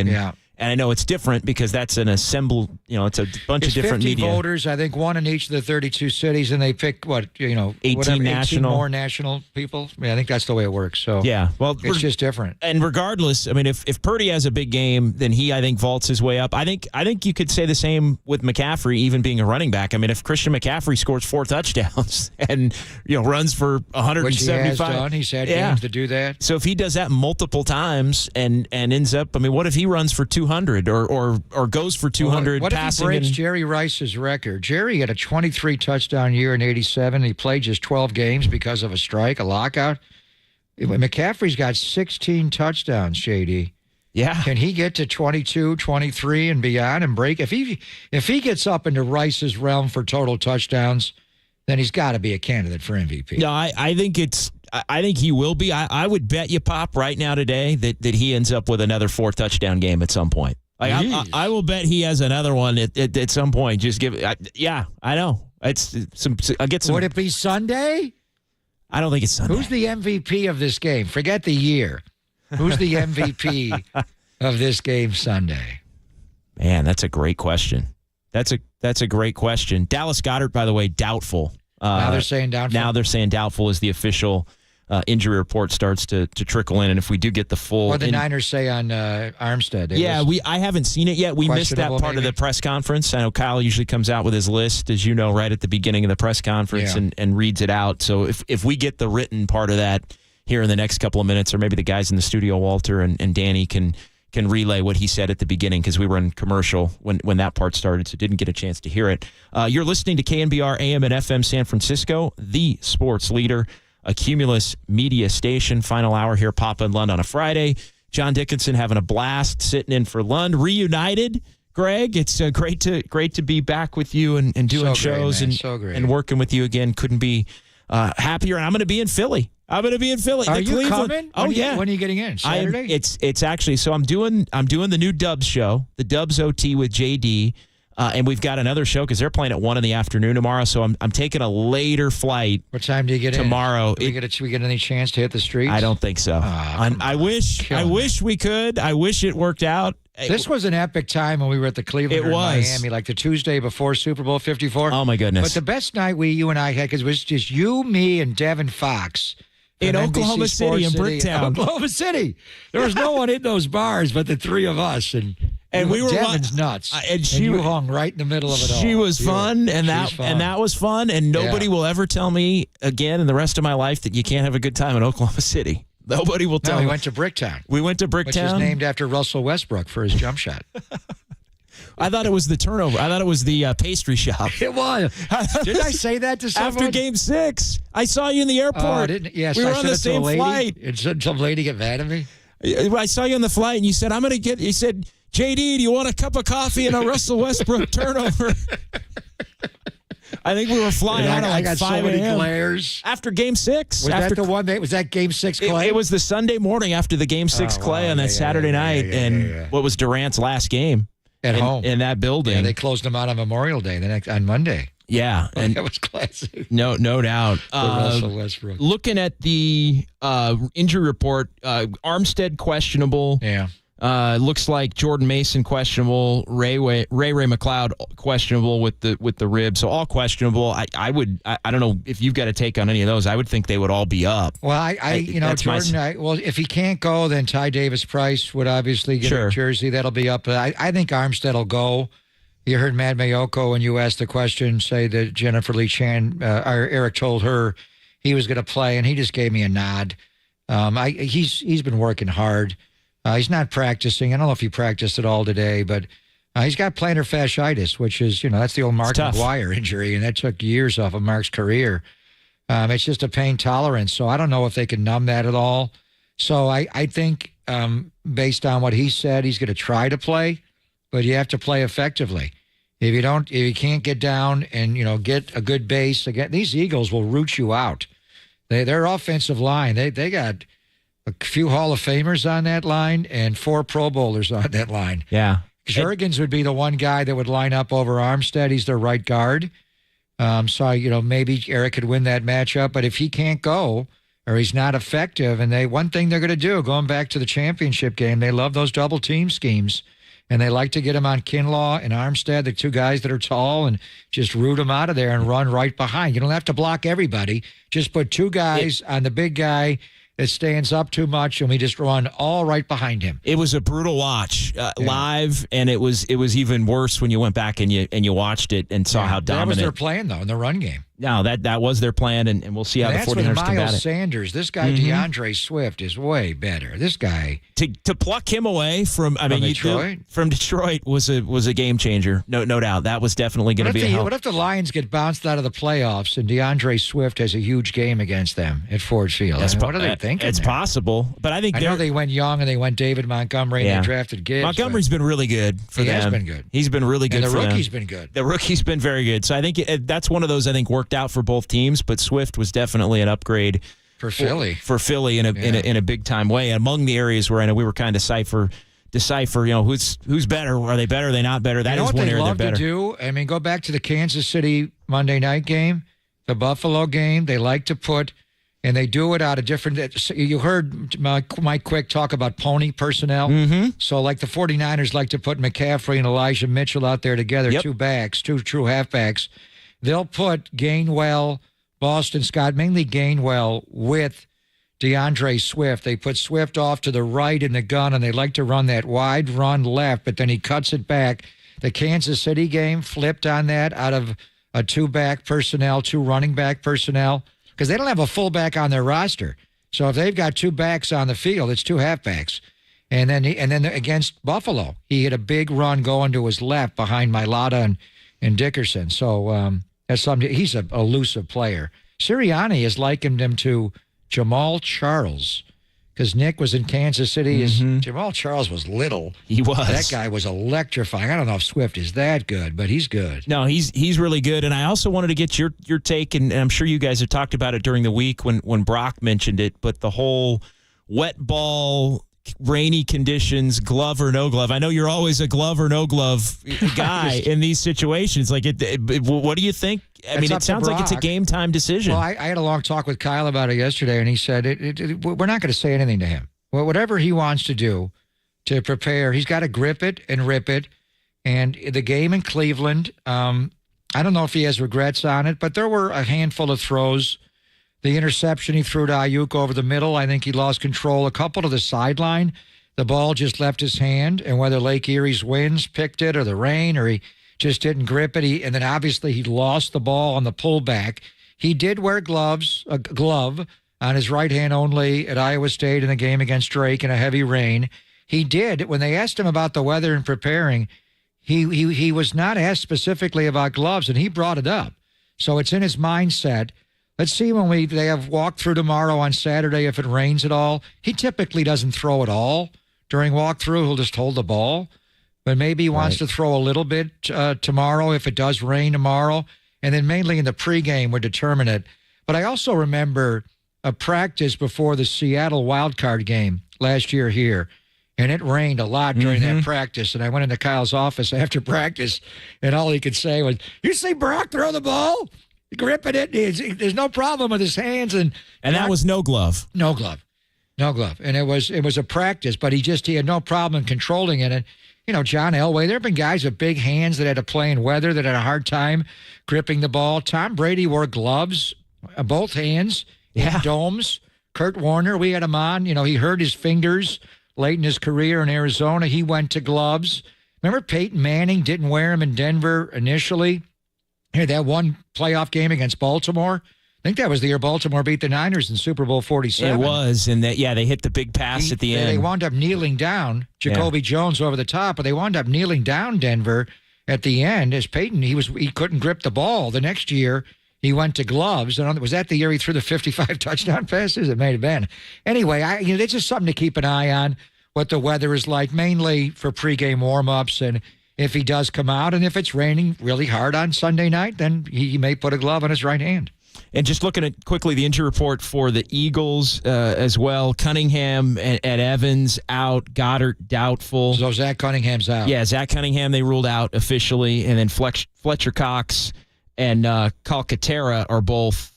and I know it's different because that's an assembled. It's a bunch of different 50 media voters. I think one in each of the 32 cities, and they pick 18 national, more national people. I think that's the way it works. So yeah, well, it's just different. And regardless, I mean, if Purdy has a big game, then he, I think, vaults his way up. I think you could say the same with McCaffrey, even being a running back. I mean, if Christian McCaffrey scores 4 touchdowns and runs for 175, which he has done, he's had games to do that. So if he does that multiple times and ends up, I mean, what if he runs for 200 or goes for 200 what passing? What if he breaks Jerry Rice's record? Jerry had a 23 touchdown year in '87. He played just 12 games because of a strike, a lockout. McCaffrey's got 16 touchdowns, JD. Yeah. Can he get to 22, 23 and beyond and break? If he gets up into Rice's realm for total touchdowns, then he's got to be a candidate for MVP. No, I think he will be. I would bet you, Pop, right now today that he ends up with another 4 touchdown game at some point. Like I will bet he has another one at some point. Just give it. Yeah, I know. It's some. I'll get some. Would it be Sunday? I don't think it's Sunday. Who's the MVP of this game? Forget the year. Who's the MVP of this game Sunday? Man, that's a great question. That's a great question. Dallas Goedert, by the way, doubtful. Now they're saying doubtful? Now they're saying doubtful as the official injury report starts to trickle in. And if we do get the full... What the Niners say on Armstead. I haven't seen it yet. We missed that part of the press conference. I know Kyle usually comes out with his list, as you know, right at the beginning of the press conference and reads it out. So if we get the written part of that here in the next couple of minutes, or maybe the guys in the studio, Walter and Danny, can relay what he said at the beginning, because we were in commercial when that part started, so didn't get a chance to hear it. You're listening to KNBR AM and FM San Francisco, the sports leader, a Cumulus media station. Final hour here, Papa and Lund on a Friday. John Dickinson having a blast sitting in for Lund. Reunited, Greg. It's great to be back with you and doing shows and working with you again. Couldn't be happier. And I'm going to be in Philly. Are you coming? When are you getting in? Saturday? It's actually, so I'm doing the new Dubs show, the Dubs OT with JD. And we've got another show because they're playing at 1 in the afternoon tomorrow. So I'm taking a later flight. What time do you get tomorrow? Do we get any chance to hit the streets? I don't think so. I wish we could. I wish it worked out. This was an epic time when we were at the Cleveland in Miami, like the Tuesday before Super Bowl 54. Oh, my goodness. But the best night you and I had, because it was just you, me, and Devin Fox. In Oklahoma City, in Bricktown. Oklahoma City. There was no one in those bars but the three of us. And we were Devin's nuts. And you hung right in the middle of it all. She was fun, and that was fun. And nobody will ever tell me again in the rest of my life that you can't have a good time in Oklahoma City. Nobody will tell me. We went to Bricktown. We went to Bricktown. Which is named after Russell Westbrook for his jump shot. I thought it was the turnover. I thought it was the pastry shop. It was. Did I say that to someone? After Game 6. I saw you in the airport. Yes, we were on the same flight. Did some lady get mad at me? I saw you on the flight, and you said, you said, JD, do you want a cup of coffee and a Russell Westbrook turnover? I think we were flying out at like 5 so many glares. After Game 6. Was that Game 6 Clay? It was the Sunday morning after the Game 6 Clay on that Saturday night, and what was Durant's last game. At home. In that building. Yeah, they closed them out on Memorial Day, on Monday. Yeah. And that was classic. No doubt. Russell Westbrook. Looking at the injury report, Armstead questionable. Yeah. Looks like Jordan Mason questionable, Ray McLeod questionable with the rib, so all questionable. I don't know if you've got a take on any of those. I would think they would all be up. Well, Jordan. If he can't go, then Ty Davis Price would obviously get a jersey. That'll be up. I think Armstead will go. You heard Matt Mayoko when you asked the question say that Jennifer Lee Chan or Eric told her he was going to play, and he just gave me a nod. He's been working hard. He's not practicing. I don't know if he practiced at all today, but he's got plantar fasciitis, which is, that's the old Mark McGuire injury, and that took years off of Mark's career. It's just a pain tolerance, so I don't know if they can numb that at all. So I think based on what he said, he's going to try to play, but you have to play effectively. If you can't get down and, get a good base, again, these Eagles will root you out. Their offensive line, they got a few Hall of Famers on that line and 4 Pro Bowlers on that line. Yeah. Jurgens would be the one guy that would line up over Armstead. He's their right guard. So, maybe Eric could win that matchup. But if he can't go or he's not effective, and one thing they're going to do, going back to the championship game, they love those double team schemes. And they like to get him on Kinlaw and Armstead, the two guys that are tall, and just root them out of there and run right behind. You don't have to block everybody. Just put 2 guys on the big guy that stands up too much, and we just run all right behind him. It was a brutal watch live, and it was even worse when you went back and you watched it and saw how dominant. That was their plan, though, in the run game. No, that was their plan, and we'll see how the 49ers combat it. That's with Miles Sanders. This guy, DeAndre Swift, is way better. This guy. To pluck him away from Detroit was a game changer. No doubt. That was definitely going to be a help. What if the Lions get bounced out of the playoffs and DeAndre Swift has a huge game against them at Ford Field? What are they thinking? It's possible. But I think I know they went young and they went David Montgomery and they drafted Gibbs. Montgomery's been really good for them. He has been good. He's been really good for them. And the rookie's been good. The rookie's been very good. So I think that's one of those worked out for both teams, but Swift was definitely an upgrade for Philly. For Philly in a big time way. Among the areas where I know we were kind of decipher, who's better? Are they better? Are they not better? That is one area they're better. What they love to do, go back to the Kansas City Monday night game, the Buffalo game, they like to put, and they do it out of different, you heard Mike Quick talk about pony personnel. Mm-hmm. So like the 49ers like to put McCaffrey and Elijah Mitchell out there together, 2 backs, 2 true halfbacks. They'll put Gainwell, Boston Scott, mainly Gainwell, with DeAndre Swift. They put Swift off to the right in the gun, and they like to run that wide run left, but then he cuts it back. The Kansas City game flipped on that out of a 2-back personnel, 2 running back personnel, because they don't have a fullback on their roster. So if they've got 2 backs on the field, it's 2 halfbacks. And then against Buffalo, he hit a big run going to his left behind Mailata and Dickinson. So that's something. He's an elusive player. Sirianni has likened him to Jamal Charles, because Nick was in Kansas City. Jamal Charles was little. He was. That guy was electrifying. I don't know if Swift is that good, but he's good. No, he's really good. And I also wanted to get your take, and I'm sure you guys have talked about it during the week when Brock mentioned it, but the whole wet ball rainy conditions, glove or no glove. I know you're always a glove or no glove guy in these situations. Like, what do you think? I mean, it sounds like it's a game time decision. Well, I had a long talk with Kyle about it yesterday, and he said we're not going to say anything to him. Well, whatever he wants to do to prepare, he's got to grip it and rip it. And the game in Cleveland, I don't know if he has regrets on it, but there were a handful of throws. The interception he threw to Ayuk over the middle, I think he lost control. A couple to the sideline, the ball just left his hand, and whether Lake Erie's winds picked it or the rain or he just didn't grip it, and then obviously he lost the ball on the pullback. He did wear a glove on his right hand only at Iowa State in the game against Drake in a heavy rain. He did. When they asked him about the weather and preparing, he was not asked specifically about gloves, and he brought it up. So it's in his mindset. Let's see when they have walkthrough tomorrow on Saturday if it rains at all. He typically doesn't throw at all during walkthrough. He'll just hold the ball. But maybe he wants to throw a little bit tomorrow if it does rain tomorrow. And then mainly in the pregame would determine it. But I also remember a practice before the Seattle wildcard game last year here. And it rained a lot during that practice. And I went into Kyle's office after practice, and all he could say was, "You see Brock throw the ball? Gripping it. There's no problem with his hands." And that was no glove. No glove. No glove. And it was a practice, but he had no problem controlling it. And, John Elway, there have been guys with big hands that had to play in weather that had a hard time gripping the ball. Tom Brady wore gloves, both hands, in domes. Kurt Warner, we had him on. He hurt his fingers late in his career in Arizona. He went to gloves. Remember Peyton Manning didn't wear them in Denver initially? Hey, that one playoff game against Baltimore, I think that was the year Baltimore beat the Niners in Super Bowl 47. It was, and they hit the big pass at the end. They wound up kneeling down, Jacoby Jones over the top, but they wound up kneeling down Denver at the end as Peyton, he couldn't grip the ball. The next year, he went to gloves. And was that the year he threw the 55 touchdown passes? It may have been. Anyway, it's just something to keep an eye on, what the weather is like, mainly for pregame warm-ups, and if he does come out, and if it's raining really hard on Sunday night, then he may put a glove on his right hand. And just looking at quickly the injury report for the Eagles as well. Cunningham and Evans out. Goddard doubtful. So Zach Cunningham's out. Yeah, Zach Cunningham they ruled out officially. And then Fletcher Cox and Calcaterra are both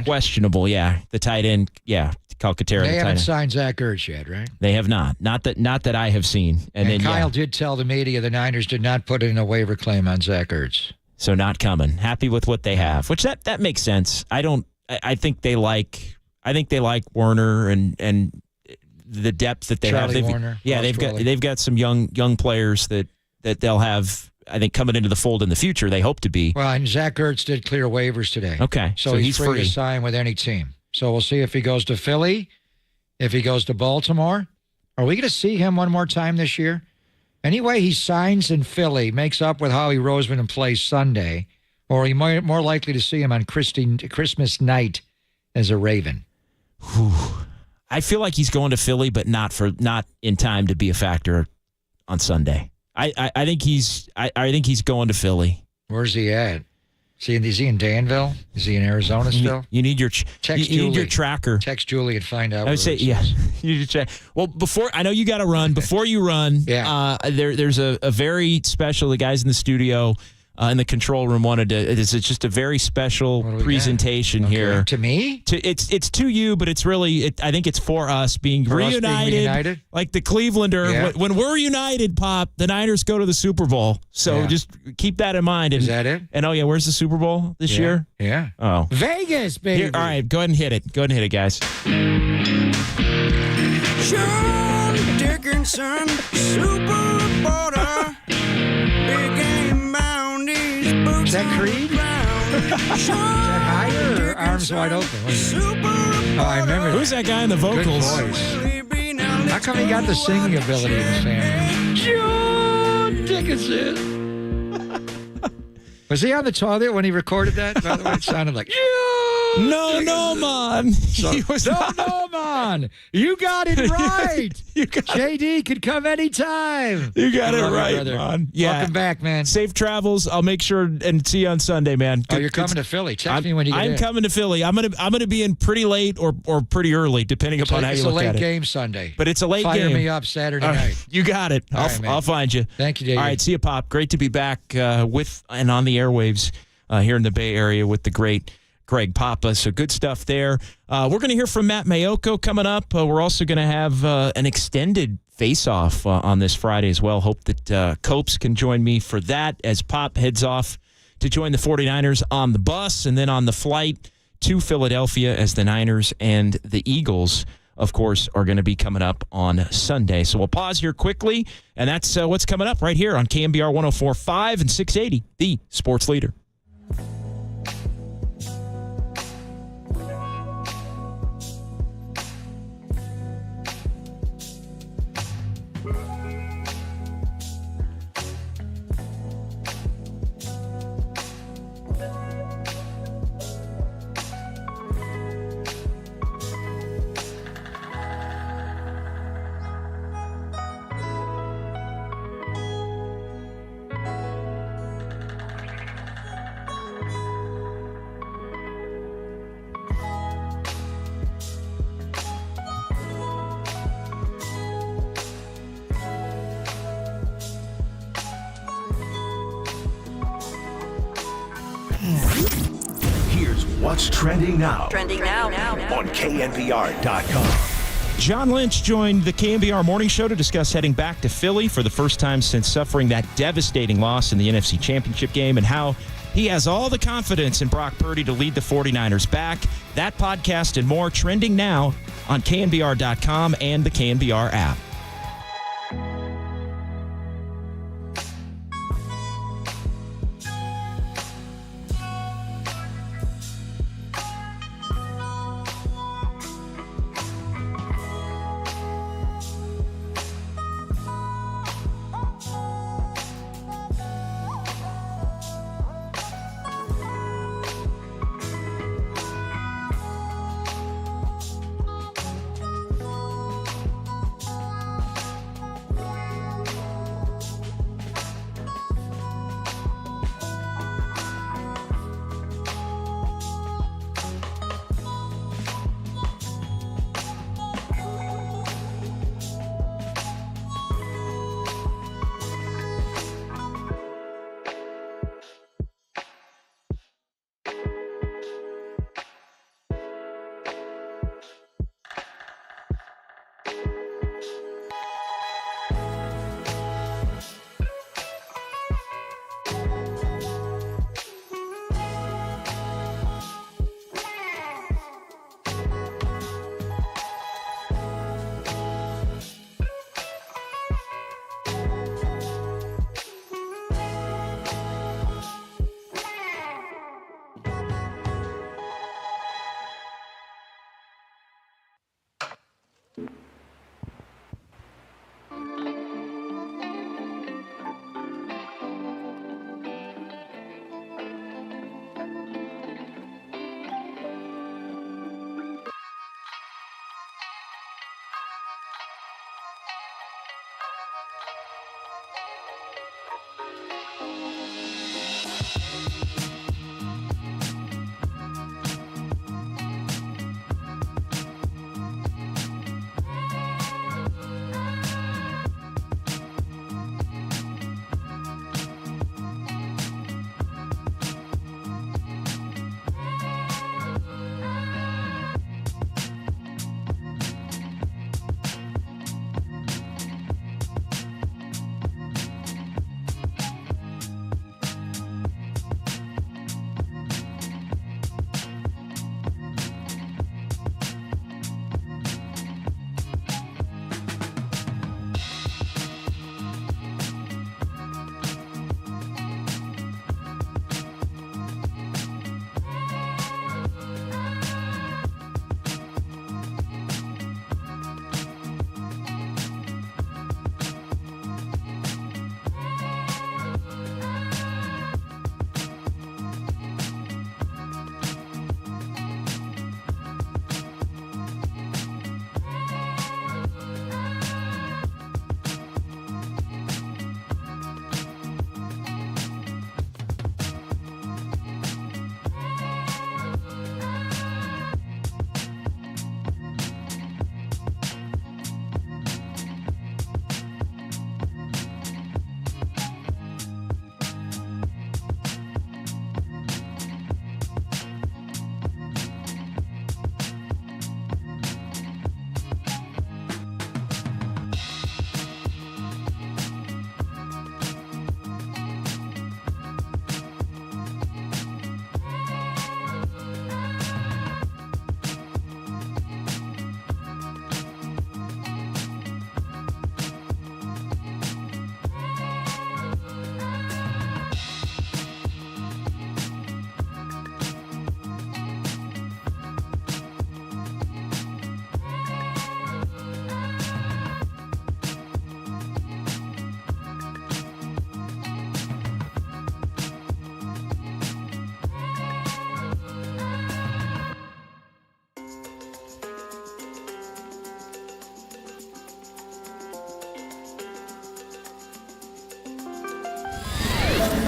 questionable. Yeah, the tight end. Yeah, Calcaterra. They haven't signed Zach Ertz yet, right? They have not. Not that I have seen. And then Kyle did tell the media the Niners did not put in a waiver claim on Zach Ertz. So not coming. Happy with what they have, which that makes sense. I think they like Werner and the depth that they Charlie have. Warner, They've got some young players that they'll have. I think coming into the fold in the future, they hope to be. Well, and Zach Ertz did clear waivers today. Okay, so he's free to sign with any team. So we'll see if he goes to Philly, if he goes to Baltimore. Are we going to see him one more time this year? Anyway, he signs in Philly, makes up with Howie Roseman and plays Sunday, or he might more likely to see him on Christmas night as a Raven. Whew. I feel like he's going to Philly, but not in time to be a factor on Sunday. I think he's going to Philly. Where's he at? Is he in Danville? Is he in Arizona still? You need your need your tracker. Text Julie and find out. I would say, yeah. You need to check. Well, I know you got to run. Before you run, there's a very special. The guys in the studio in the control room wanted to. It's just a very special presentation here to me. It's to you, but it's really. I think it's for us being reunited. Like the Clevelander. Yeah. When we're united, Pop, the Niners go to the Super Bowl. So just keep that in mind. Is that it? And where's the Super Bowl this year? Yeah. Oh, Vegas, baby. Here, all right, go ahead and hit it. Go ahead and hit it, guys. John Dickinson, super reporter, big game bounties, boots Is that Creed? Is that higher or Arms Wide Open? Oh, I remember. Who's that guy in the vocals? Good voice. How come he got the singing ability in his family? John Dickinson. Was he on the toilet when he recorded that? By the way, it sounded like No, man. He was No, man. You got it right. JD could come anytime. You got it Love you, right, brother. man. Yeah. Welcome back, man. Safe travels. I'll make sure and see you on Sunday, man. Oh, you're coming to Philly. Text me when you get in. I'm coming to Philly. I'm gonna be in pretty late or pretty early, depending upon how you look at it. It's a late game Sunday. But it's a late game. Fire me up Saturday night. You got it. I'll find you. Thank you, Dave. All right, see you, Pop. Great to be back with and on the airwaves here in the Bay Area with the great Greg Papa. So good stuff there. We're going to hear from Matt Mayoko coming up. We're also going to have an extended face-off on this Friday as well. Hope that Copes can join me for that as Pop heads off to join the 49ers on the bus and then on the flight to Philadelphia as the Niners and the Eagles, of course, are going to be coming up on Sunday. So we'll pause here quickly, and that's what's coming up right here on KNBR 104.5 and 680, the sports leader. Here's what's trending now. Trending now. On KNBR.com. John Lynch joined the KNBR Morning Show to discuss heading back to Philly for the first time since suffering that devastating loss in the NFC Championship game and how he has all the confidence in Brock Purdy to lead the 49ers back. That podcast and more trending now on KNBR.com and the KNBR app.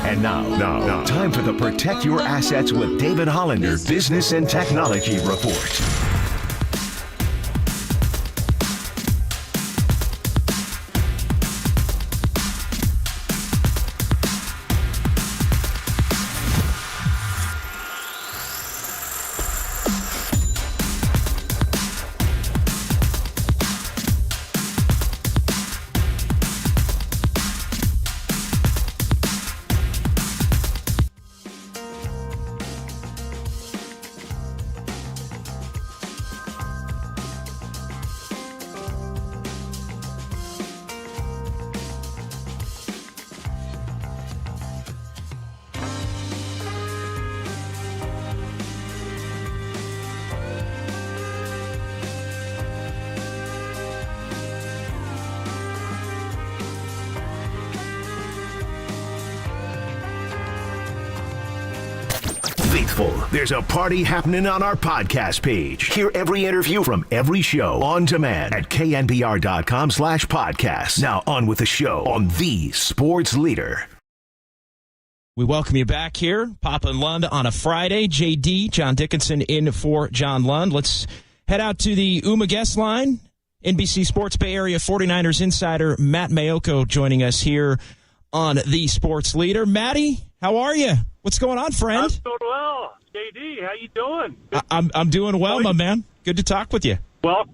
And now, time for the Protect Your Assets with David Hollander Business and Technology Report. There's a party happening on our podcast page. Hear every interview from every show on demand at knbr.com/podcast. Now on with the show on the Sports Leader. We welcome you back here, Papa and Lund on a Friday. JD, John Dickinson in for John Lund. Let's head out to the UMA guest line. NBC Sports Bay Area 49ers insider Matt Mayoko joining us here on the Sports Leader. Matty, how are you? What's going on, friend? I'm doing well. JD, how you doing? I'm doing well, my man. Good to talk with you. Well,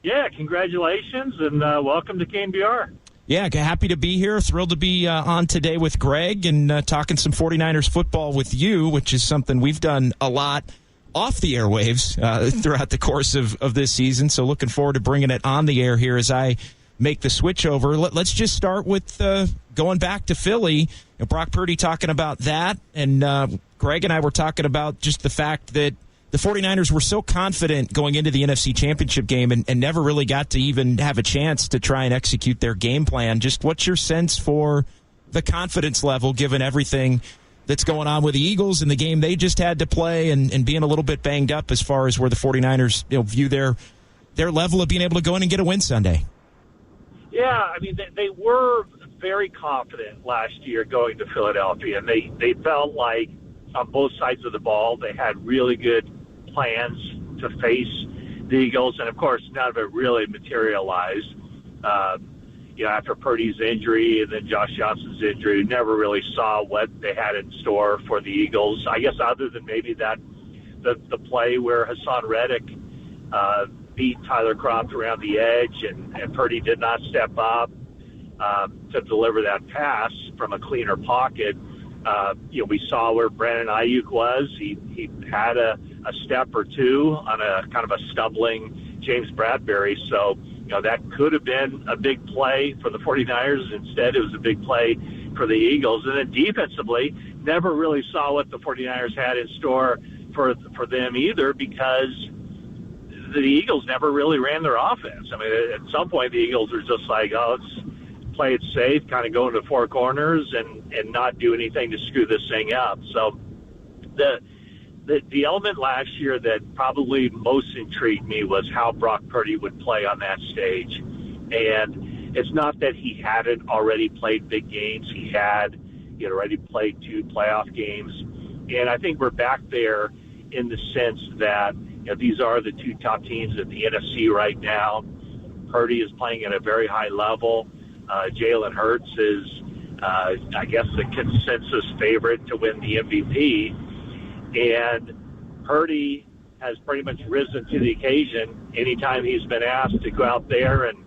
yeah, congratulations, and welcome to KNBR. Yeah, happy to be here. Thrilled to be on today with Greg and talking some 49ers football with you, which is something we've done a lot off the airwaves throughout the course of this season. So looking forward to bringing it on the air here as I make the switch over. Let's just start with going back to Philly. Brock Purdy talking about that, and Greg and I were talking about just the fact that the 49ers were so confident going into the NFC Championship game and never really got to even have a chance to try and execute their game plan. Just what's your sense for the confidence level given everything that's going on with the Eagles and the game they just had to play and being a little bit banged up as far as where the 49ers view their level of being able to go in and get a win Sunday? Yeah, I mean, they were very confident last year going to Philadelphia, and they felt like on both sides of the ball they had really good plans to face the Eagles, and of course none of it really materialized. After Purdy's injury and then Josh Johnson's injury, we never really saw what they had in store for the Eagles. I guess other than maybe that the play where Hassan Reddick beat Tyler Kroft around the edge, and Purdy did not step up to deliver that pass from a cleaner pocket. We saw where Brandon Ayuk was. He had a step or two on a kind of a stumbling James Bradbury. So, that could have been a big play for the 49ers. Instead, it was a big play for the Eagles. And then defensively, never really saw what the 49ers had in store for them either, because the Eagles never really ran their offense. I mean, at some point, the Eagles are just like, oh, let's play it safe, kind of go into four corners and not do anything to screw this thing up. So the element last year that probably most intrigued me was how Brock Purdy would play on that stage. And it's not that he hadn't already played big games. He had already played 2 playoff games. And I think we're back there in the sense that these are the 2 top teams in the NFC right now. Purdy is playing at a very high level. Jalen Hurts is, I guess, the consensus favorite to win the MVP. And Purdy has pretty much risen to the occasion anytime he's been asked to go out there and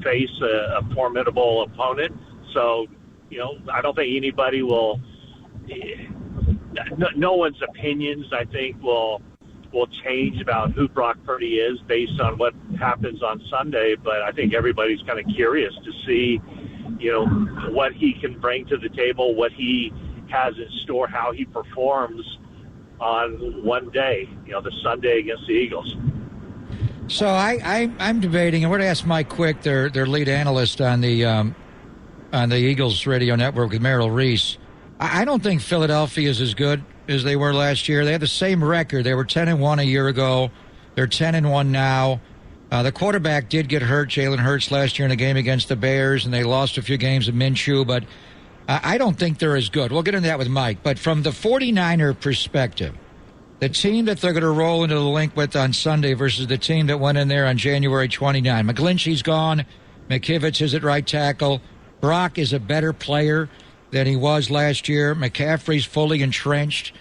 face a formidable opponent. So, I don't think anybody will – no one's opinions, I think, will change about who Brock Purdy is based on what happens on Sunday. But I think everybody's kind of curious to see, what he can bring to the table, what he has in store, how he performs on one day, the Sunday against the Eagles. So I'm debating, and we're going to ask Mike Quick, their lead analyst on the Eagles radio network with Merrill Reese. I don't think Philadelphia is as good as they were last year. They had the same record. They were 10-1 a year ago. They're 10-1 now. The quarterback did get hurt, Jalen Hurts, last year in a game against the Bears, and they lost a few games of Minshew. But I don't think they're as good. We'll get into that with Mike. But from the 49er perspective, the team that they're going to roll into the link with on Sunday versus the team that went in there on January 29. McGlinchey's gone. McKivitz is at right tackle. Brock is a better player than he was last year. McCaffrey's fully entrenched.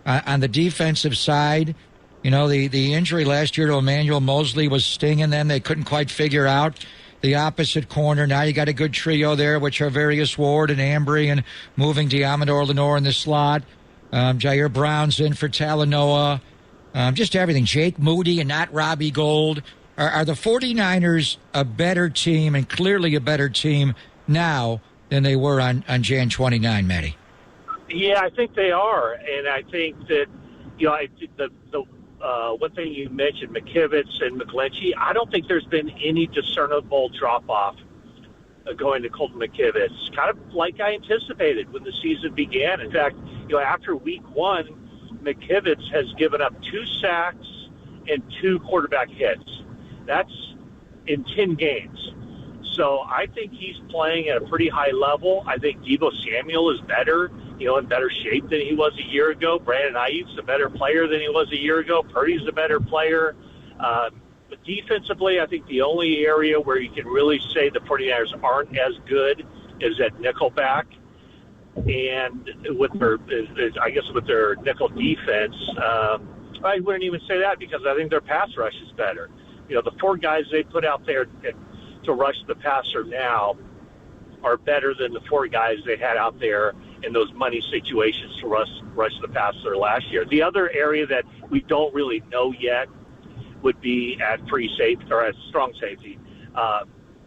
On the defensive side, you know, the injury last year to Emmanuel Mosley was stinging them. They couldn't quite figure out the opposite corner. Now you got a good trio there, which are Various Ward and Ambry, and moving Diamador Lenore in the slot. Jair Brown's in for Talanoa. Just everything. Jake Moody and not Robbie Gould. Are the 49ers a better team, and clearly a better team now than they were on Jan 29, Matty? Yeah, I think they are. And I think that, you know, the one thing you mentioned, McKivitz and McGlinchey, I don't think there's been any discernible drop-off going to Colton McKivitz, kind of like I anticipated when the season began. In fact, you know, after week 1, McKivitz has given up 2 sacks and 2 quarterback hits. That's in 10 games. So I think he's playing at a pretty high level. I think Deebo Samuel is better, you know, in better shape than he was a year ago. Brandon Ayuk's a better player than he was a year ago. Purdy's a better player. But defensively, I think the only area where you can really say the 49ers aren't as good is at nickelback. And with their nickel defense, I wouldn't even say that because I think their pass rush is better. You know, the 4 guys they put out there to rush the passer now are better than the 4 guys they had out there in those money situations to rush the passer last year. The other area that we don't really know yet would be at free safety or at strong safety.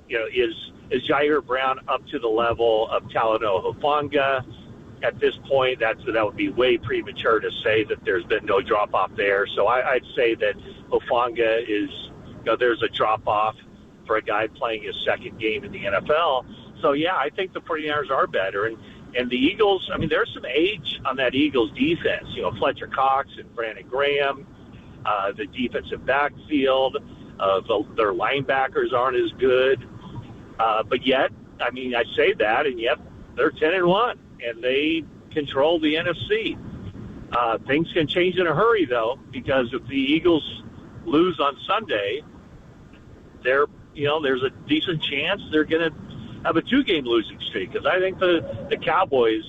You know, is Jair Brown up to the level of Talanoa Hufanga? At this point, that would be way premature to say that there's been no drop off there. So I'd say that Hufanga is, you know, there's a drop off for a guy playing his second game in the NFL. So yeah, I think the 49ers are better. And the Eagles, I mean, there's some age on that Eagles defense. You know, Fletcher Cox and Brandon Graham, the defensive backfield, their linebackers aren't as good. But yet, I mean, I say that, and yet they're 10-1, and they control the NFC. Things can change in a hurry, though, because if the Eagles lose on Sunday, there's a decent chance they're going to have a 2-game losing streak. Because I think the Cowboys,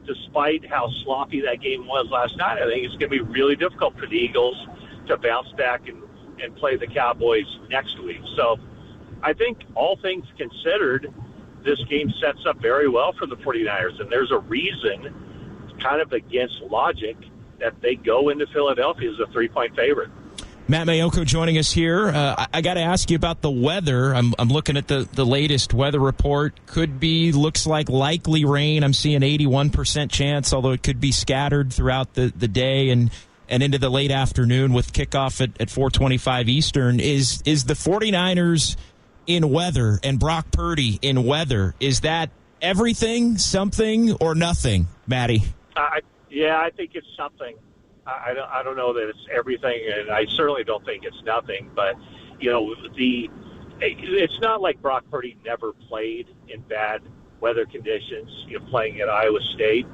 despite how sloppy that game was last night, I think it's going to be really difficult for the Eagles to bounce back and play the Cowboys next week. So I think all things considered, this game sets up very well for the 49ers. And there's a reason, kind of against logic, that they go into Philadelphia as a 3-point favorite. Matt Mayoko joining us here. I got to ask you about the weather. I'm looking at the latest weather report. Looks like likely rain. I'm seeing 81% chance, although it could be scattered throughout the day and into the late afternoon with kickoff at 4:25 Eastern. Is the 49ers in weather and Brock Purdy in weather, is that everything, something, or nothing, Matty? Yeah, I think it's something. I don't know that it's everything, and I certainly don't think it's nothing. But, you know, it's not like Brock Purdy never played in bad weather conditions, you know, playing at Iowa State.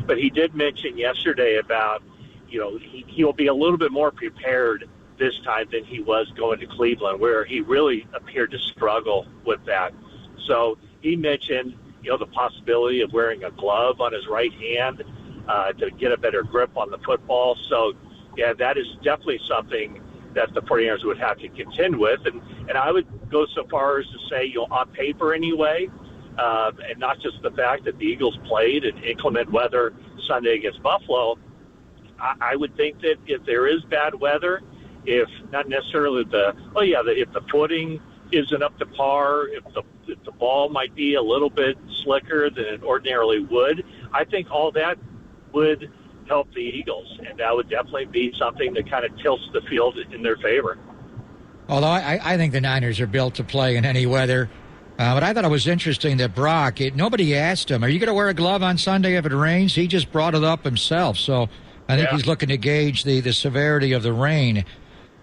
But he did mention yesterday about, you know, he'll be a little bit more prepared this time than he was going to Cleveland, where he really appeared to struggle with that. So he mentioned, you know, the possibility of wearing a glove on his right hand to get a better grip on the football. So, yeah, that is definitely something that the 49ers would have to contend with. And I would go so far as to say, you know, on paper anyway, and not just the fact that the Eagles played in inclement weather Sunday against Buffalo, I would think that if there is bad weather, if not necessarily if the footing isn't up to par, if the ball might be a little bit slicker than it ordinarily would, I think all that would help the Eagles, and that would definitely be something that kind of tilts the field in their favor. Although I think the Niners are built to play in any weather. But I thought it was interesting that Brock, nobody asked him, are you going to wear a glove on Sunday if it rains? He just brought it up himself. So I think he's looking to gauge the severity of the rain.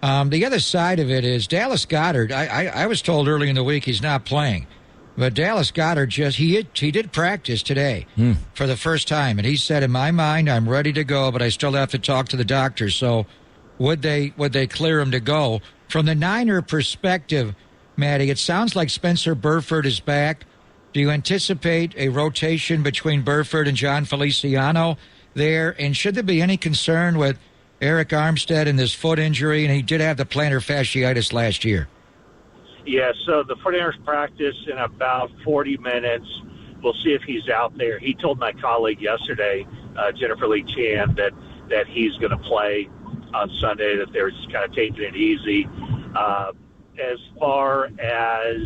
The other side of it is Dallas Goedert. I was told early in the week he's not playing. But Dallas Goedert he did practice today for the first time, and he said, in my mind, I'm ready to go, but I still have to talk to the doctor. So would they clear him to go? From the Niner perspective, Maddie, it sounds like Spencer Burford is back. Do you anticipate a rotation between Burford and John Feliciano there? And should there be any concern with Eric Armstead and this foot injury? And he did have the plantar fasciitis last year. Yeah, so the 49ers practice in about 40 minutes. We'll see if he's out there. He told my colleague yesterday, Jennifer Lee Chan, that he's going to play on Sunday, that they're just kind of taking it easy. As far as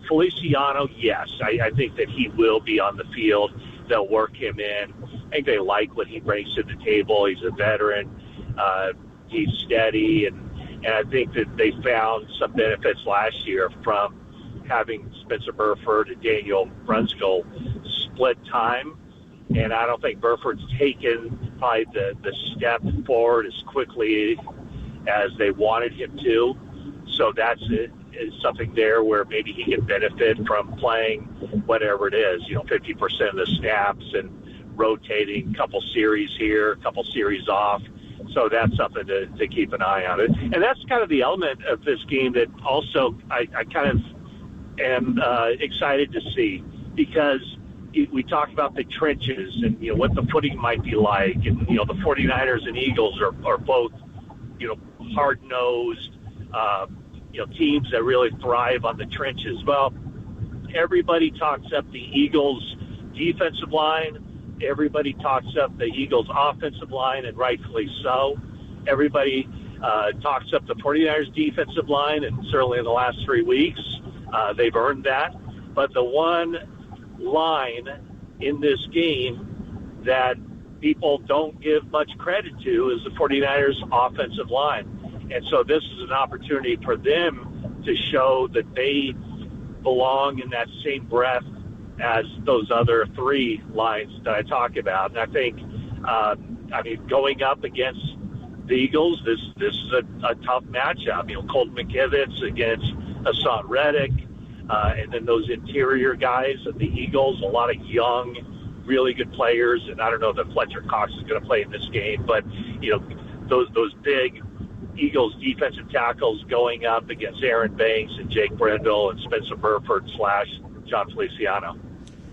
Feliciano, yes, I think that he will be on the field. They'll work him in. I think they like what he brings to the table. He's a veteran. He's steady, and I think that they found some benefits last year from having Spencer Burford and Daniel Brunskill split time. And I don't think Burford's taken probably the step forward as quickly as they wanted him to. So that's is something there where maybe he can benefit from playing whatever it is, 50% of the snaps and rotating a couple series here, a couple series off. So that's something to keep an eye on. And that's kind of the element of this game that also I kind of am excited to see, because we talk about the trenches and, what the footing might be like. And, the 49ers and Eagles are both, hard-nosed, teams that really thrive on the trenches. Well, everybody talks up the Eagles' defensive line. Everybody talks up the Eagles' offensive line, and rightfully so. Everybody talks up the 49ers' defensive line, and certainly in the last 3 weeks, they've earned that. But the one line in this game that people don't give much credit to is the 49ers' offensive line. And so this is an opportunity for them to show that they belong in that same breath as those other three lines that I talk about. And I think, going up against the Eagles, this is a tough matchup. Colton McKivitz against Hassan Reddick, and then those interior guys of the Eagles, a lot of young, really good players. And I don't know that Fletcher Cox is going to play in this game, but, those big Eagles defensive tackles going up against Aaron Banks and Jake Brendel and Spencer Burford / John Feliciano.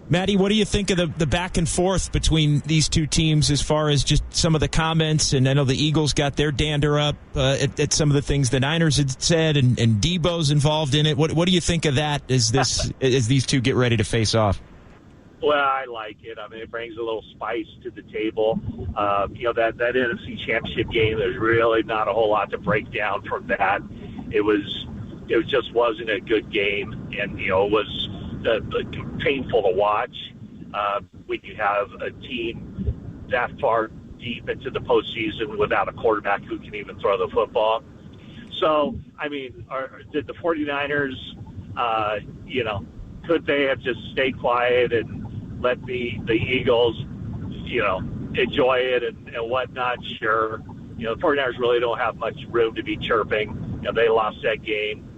Maddie, what do you think of the back and forth between these two teams as far as just some of the comments? And I know the Eagles got their dander up at some of the things the Niners had said, and Debo's involved in it. What do you think of that as these two get ready to face off? Well, I like it. It brings a little spice to the table. That NFC Championship game, there's really not a whole lot to break down from that. It just wasn't a good game, and it was painful to watch when you have a team that far deep into the postseason without a quarterback who can even throw the football. So, did the 49ers, could they have just stayed quiet and let the Eagles, enjoy it and whatnot? Sure. The 49ers really don't have much room to be chirping. They lost that game.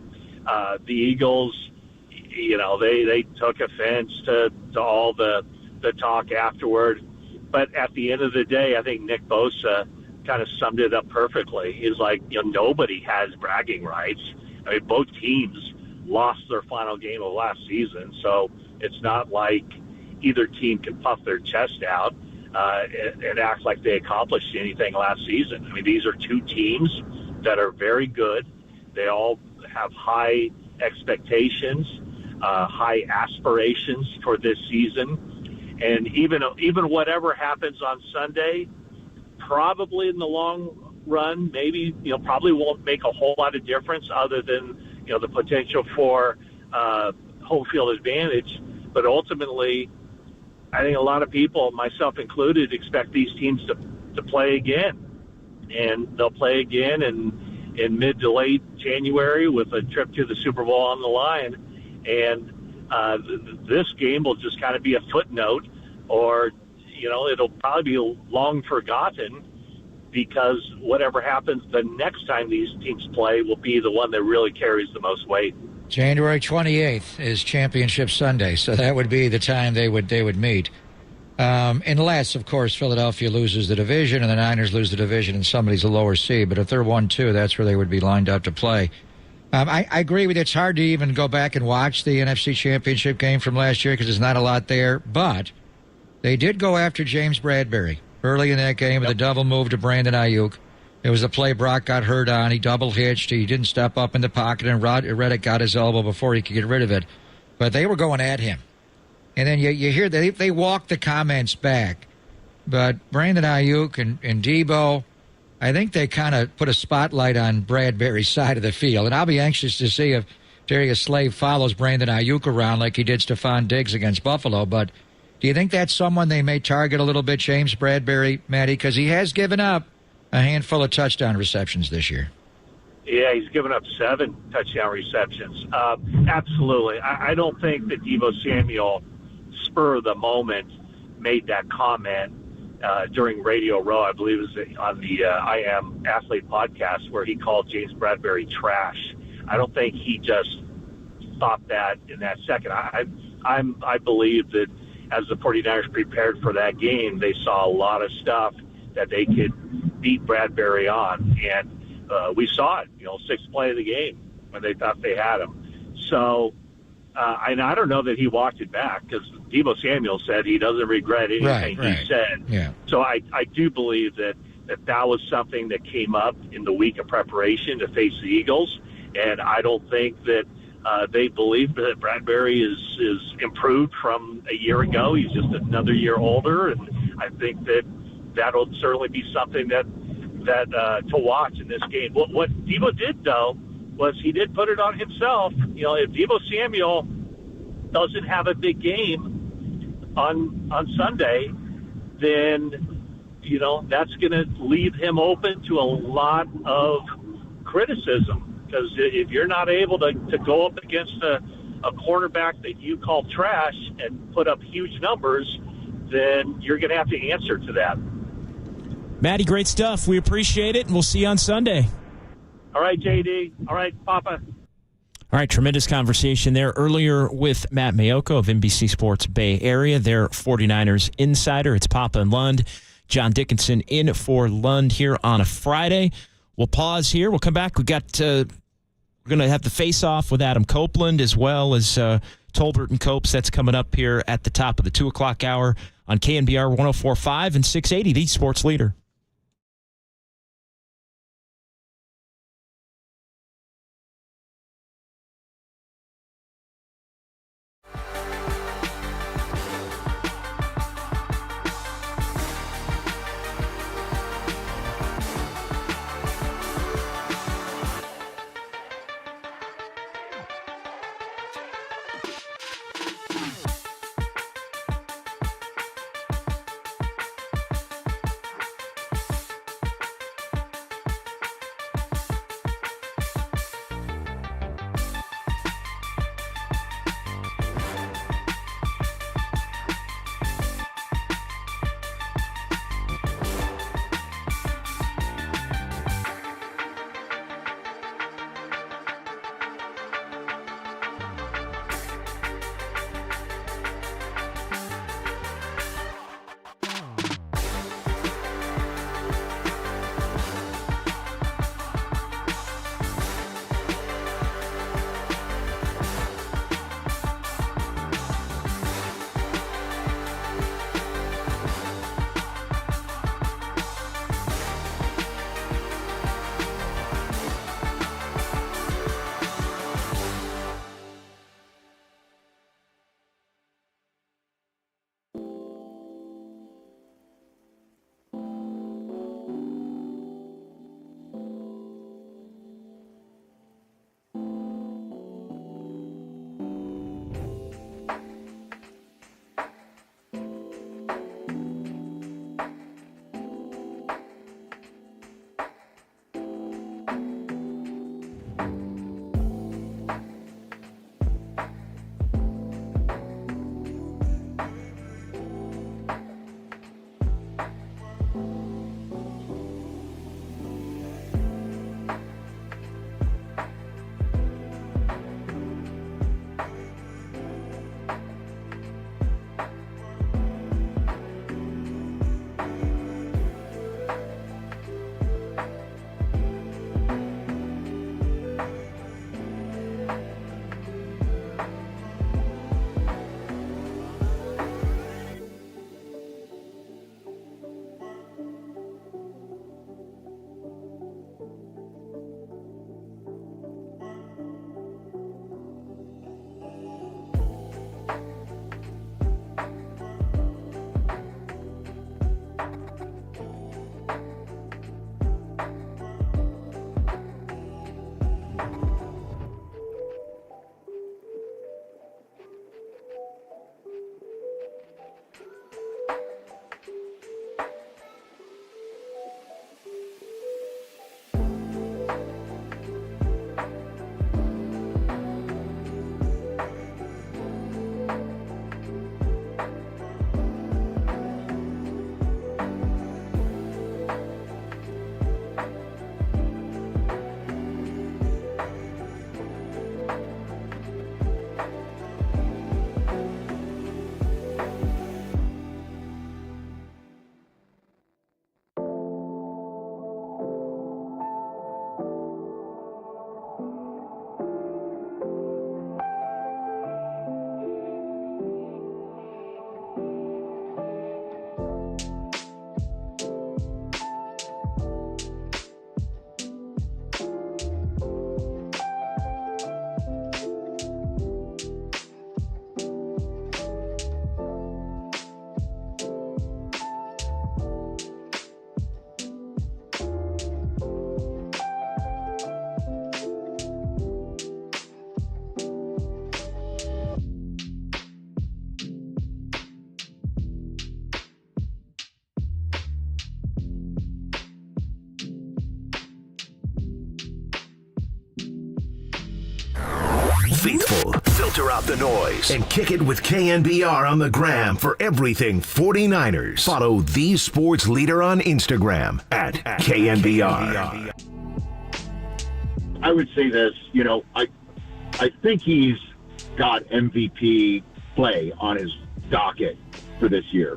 The Eagles, they took offense to all the talk afterward. But at the end of the day, I think Nick Bosa kind of summed it up perfectly. He's like, nobody has bragging rights. Both teams lost their final game of last season, so it's not like either team can puff their chest out and act like they accomplished anything last season. These are two teams that are very good. They all have high expectations, high aspirations for this season. And even whatever happens on Sunday, probably in the long run, maybe, probably won't make a whole lot of difference other than, the potential for home field advantage. But ultimately, I think a lot of people, myself included, expect these teams to play again. And they'll play again in mid to late January with a trip to the Super Bowl on the line. And this game will just kind of be a footnote, or, it'll probably be long forgotten, because whatever happens the next time these teams play will be the one that really carries the most weight. January 28th is Championship Sunday, so that would be the time they would meet. Unless, of course, Philadelphia loses the division and the Niners lose the division and somebody's a lower seed. But if they're 1-2, that's where they would be lined up to play. I agree with you. It's hard to even go back and watch the NFC Championship game from last year because there's not a lot there. But they did go after James Bradbury early in that game with a double move to Brandon Ayuk. It was a play Brock got hurt on. He double hitched. He didn't step up in the pocket, and Reddick got his elbow before he could get rid of it. But they were going at him. And then you hear they walk the comments back. But Brandon Ayuk and Debo, I think they kind of put a spotlight on Bradbury's side of the field. And I'll be anxious to see if Darius Slade follows Brandon Ayuk around like he did Stephon Diggs against Buffalo. But do you think that's someone they may target a little bit, James Bradbury, Matty? Because he has given up a handful of touchdown receptions this year. Yeah, he's given up 7 touchdown receptions. Absolutely. I don't think that Deebo Samuel, spur of the moment, made that comment during Radio Row. I believe it was on the I Am Athlete podcast where he called James Bradbury trash. I don't think he just thought that in that second. I believe that as the 49ers prepared for that game, they saw a lot of stuff that they could beat Bradbury on. And we saw it, 6th play of the game when they thought they had him. So, and I don't know that he walked it back because Deebo Samuel said he doesn't regret anything he said. Yeah. So I do believe that was something that came up in the week of preparation to face the Eagles. And I don't think that they believe that Bradbury is improved from a year ago. He's just another year older. And I think that'll certainly be something that to watch in this game. What Deebo did, though, was he did put it on himself. If Deebo Samuel doesn't have a big game on Sunday, then, that's going to leave him open to a lot of criticism. Because if you're not able to go up against a quarterback that you call trash and put up huge numbers, then you're going to have to answer to that. Matty, great stuff. We appreciate it, and we'll see you on Sunday. All right, JD. All right, Papa. All right, tremendous conversation there earlier with Matt Mayoko of NBC Sports Bay Area, their 49ers insider. It's Papa and Lund. John Dickinson in for Lund here on a Friday. We'll pause here. We'll come back. We're going to have the face-off with Adam Copeland as well as Tolbert and Copes. That's coming up here at the top of the 2 o'clock hour on KNBR 104.5 and 680, the Sports Leader. faithful. Filter out the noise and kick it with KNBR on the gram for everything 49ers. Follow the sports leader on Instagram at KNBR. I would say this, I think he's got MVP play on his docket for this year.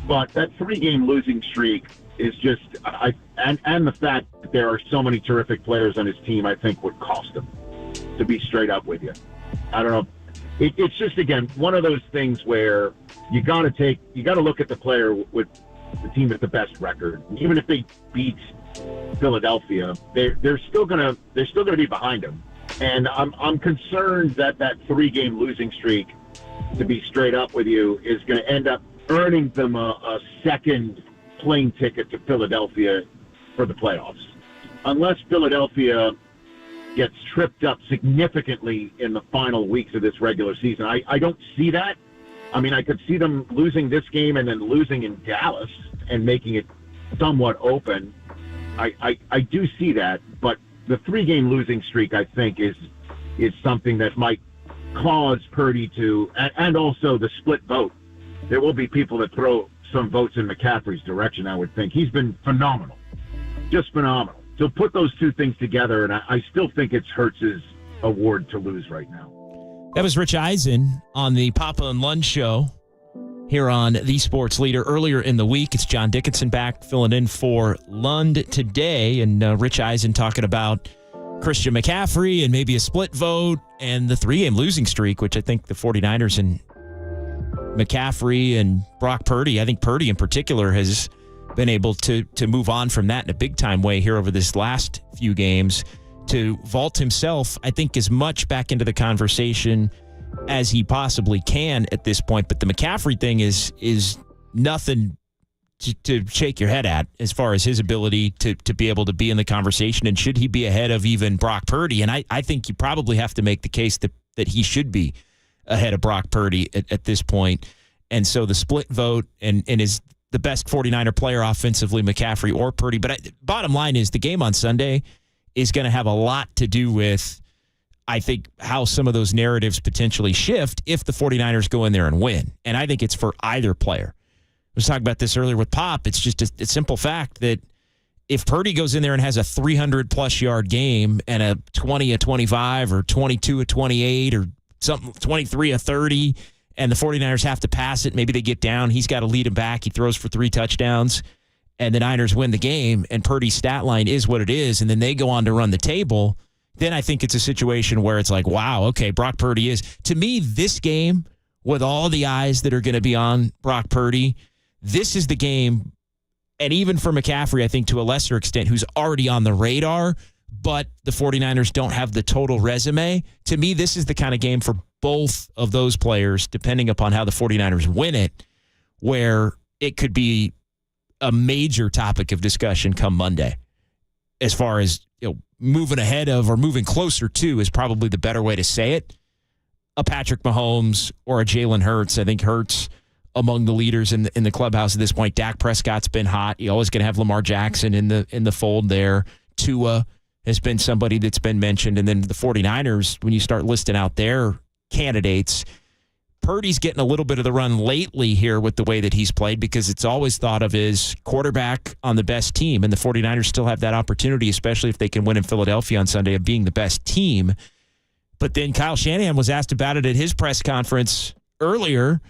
But that 3-game losing streak is just, and the fact that there are so many terrific players on his team, I think would cost him, to be straight up with you. I don't know. It's just, again, one of those things where you got to look at the player with the team with the best record. Even if they beat Philadelphia, they're still gonna be behind him. And I'm concerned that 3-game losing streak, to be straight up with you, is going to end up earning them a second plane ticket to Philadelphia for the playoffs. Unless Philadelphia gets tripped up significantly in the final weeks of this regular season. I don't see that. I mean, I could see them losing this game and then losing in Dallas and making it somewhat open. I do see that, but the 3-game losing streak, I think, is something that might cause Purdy to, and also the split vote. There will be people that throw some votes in McCaffrey's direction, I would think. He's been phenomenal, just phenomenal. So put those two things together, and I still think it's Hurts's award to lose right now. That was Rich Eisen on the Papa and Lund show here on The Sports Leader. Earlier in the week, it's John Dickinson back filling in for Lund today, and Rich Eisen talking about Christian McCaffrey and maybe a split vote and the 3-game losing streak, which I think the 49ers and McCaffrey and Brock Purdy, I think Purdy in particular, has been able to move on from that in a big-time way here over this last few games to vault himself, I think, as much back into the conversation as he possibly can at this point. But the McCaffrey thing is nothing to shake your head at as far as his ability to be able to be in the conversation. And should he be ahead of even Brock Purdy? And I think you probably have to make the case that he should be ahead of Brock Purdy at this point. And so the split vote and is the best 49er player offensively, McCaffrey or Purdy. But bottom line is the game on Sunday is going to have a lot to do with, I think, how some of those narratives potentially shift if the 49ers go in there and win. And I think it's for either player. I was talking about this earlier with Pop. It's just a simple fact that if Purdy goes in there and has a 300-plus yard game and a 20-25 or 22-28 or something, 23-30, and the 49ers have to pass it, maybe they get down, he's got to lead him back, he throws for 3 touchdowns, and the Niners win the game, and Purdy's stat line is what it is, and then they go on to run the table, then I think it's a situation where it's like, wow, okay, Brock Purdy is. To me, this game, with all the eyes that are going to be on Brock Purdy, this is the game, and even for McCaffrey, I think to a lesser extent, who's already on the radar, but the 49ers don't have the total resume. To me, this is the kind of game for both of those players, depending upon how the 49ers win it, where it could be a major topic of discussion come Monday. As far as moving ahead of or moving closer to is probably the better way to say it. A Patrick Mahomes or a Jalen Hurts. I think Hurts among the leaders in the clubhouse at this point. Dak Prescott's been hot. You're always going to have Lamar Jackson in the fold there. Tua has been somebody that's been mentioned. And then the 49ers, when you start listing out their candidates, Purdy's getting a little bit of the run lately here with the way that he's played because it's always thought of as quarterback on the best team. And the 49ers still have that opportunity, especially if they can win in Philadelphia on Sunday, of being the best team. But then Kyle Shanahan was asked about it at his press conference earlier,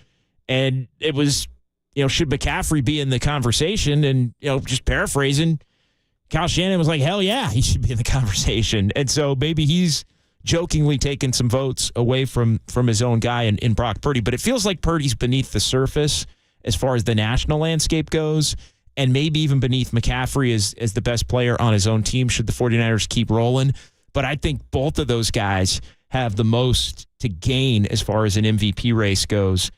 and it was, should McCaffrey be in the conversation? And, just paraphrasing, Kyle Shanahan was like, hell yeah, he should be in the conversation. And so maybe he's jokingly taking some votes away from his own guy in Brock Purdy. But it feels like Purdy's beneath the surface as far as the national landscape goes, and maybe even beneath McCaffrey as the best player on his own team should the 49ers keep rolling. But I think both of those guys have the most to gain as far as an MVP race goes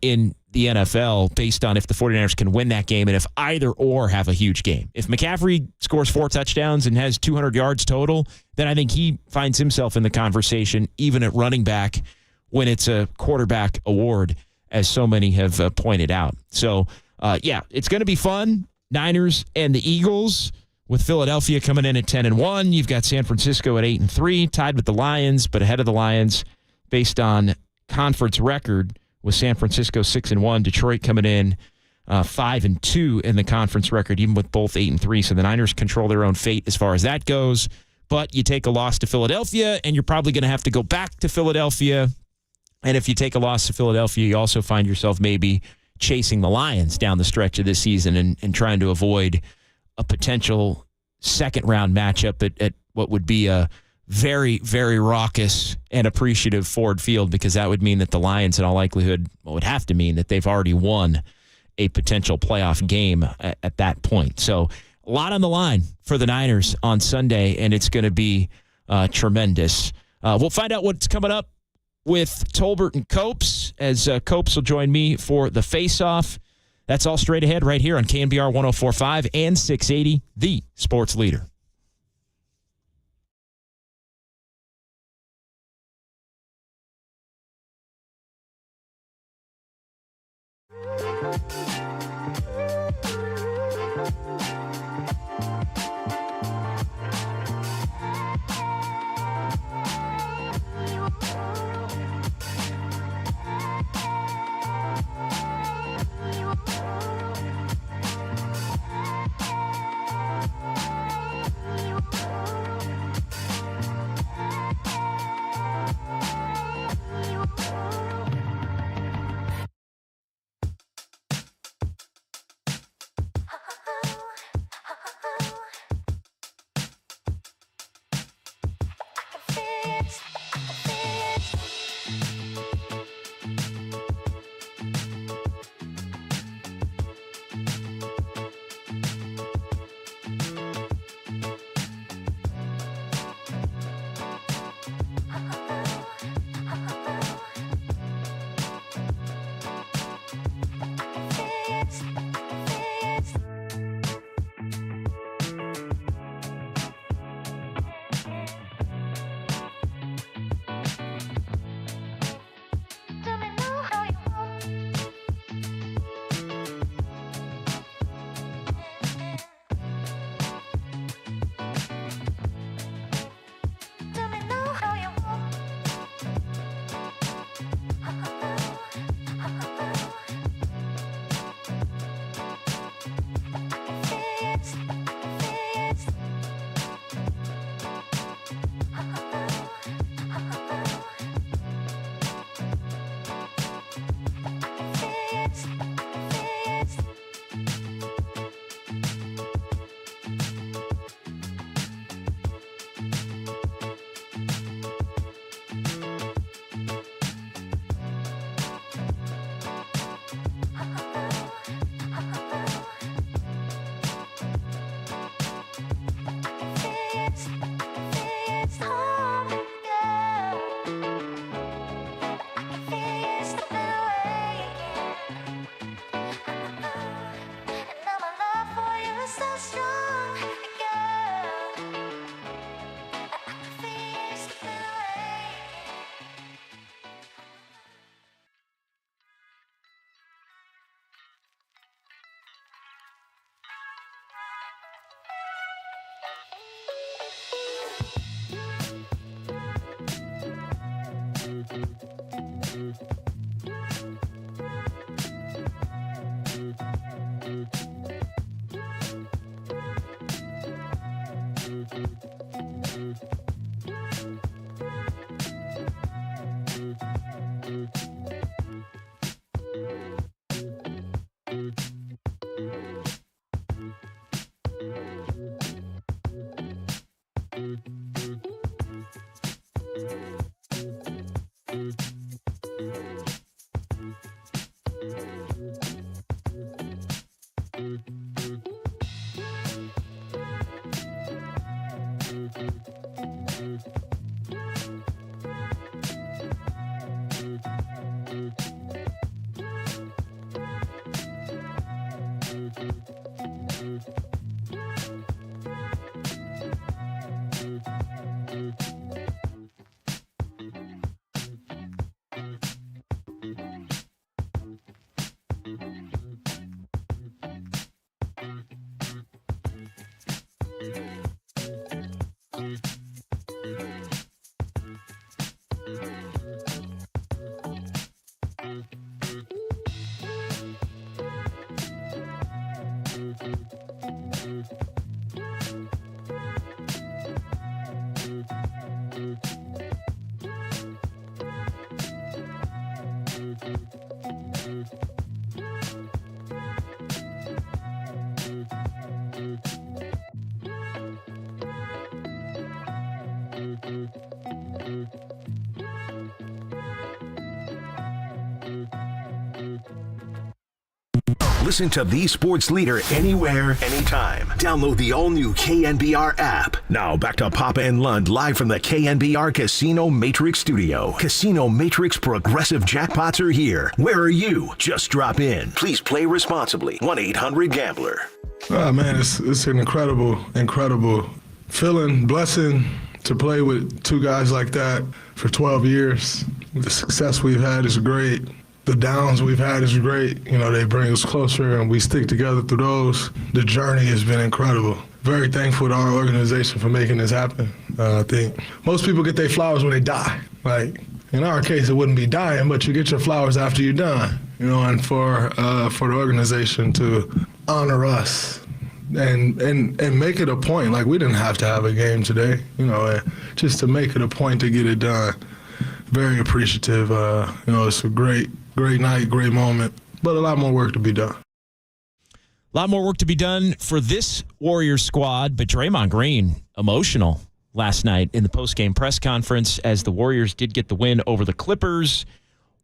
in the NFL, based on if the 49ers can win that game and if either or have a huge game. If McCaffrey scores 4 touchdowns and has 200 yards total, then I think he finds himself in the conversation, even at running back, when it's a quarterback award, as so many have pointed out. So, it's going to be fun. Niners and the Eagles, with Philadelphia coming in at 10-1. You've got San Francisco at 8-3, tied with the Lions, but ahead of the Lions based on conference record, with San Francisco 6-1, Detroit coming in 5-2 in the conference record, even with both 8-3. So the Niners control their own fate as far as that goes. But you take a loss to Philadelphia, and you're probably going to have to go back to Philadelphia. And if you take a loss to Philadelphia, you also find yourself maybe chasing the Lions down the stretch of this season and trying to avoid a potential second-round matchup at what would be a very, very raucous and appreciative Ford Field, because that would mean that the Lions, in all likelihood, would have to mean that they've already won a potential playoff game at that point. So a lot on the line for the Niners on Sunday, and it's going to be tremendous. We'll find out what's coming up with Tolbert and Copes, as Copes will join me for the face-off. That's all straight ahead right here on KNBR 104.5 and 680, the sports leader. Listen to the sports leader anywhere, anytime. Download the all-new KNBR app. Now back to Papa and Lund live from the KNBR Casino Matrix Studio. Casino Matrix Progressive Jackpots are here. Where are you? Just drop in. Please play responsibly. 1-800-GAMBLER. Oh, man, it's an incredible feeling, blessing to play with two guys like that for 12 years. The success we've had is great. The downs we've had is great. You know, they bring us closer and we stick together through those. The journey has been incredible. Very thankful to our organization for making this happen. I think most people get their flowers when they die. Like, in our case, it wouldn't be dying, but you get your flowers after you're done. You know, and for the organization to honor us and make it a point. Like, we didn't have to have a game today, you know, just to make it a point to get it done. Very appreciative. You know, it's a great night, great moment, but a lot more work to be done. A lot more work to be done for this Warriors squad, but Draymond Green, emotional last night in the postgame press conference as the Warriors did get the win over the Clippers,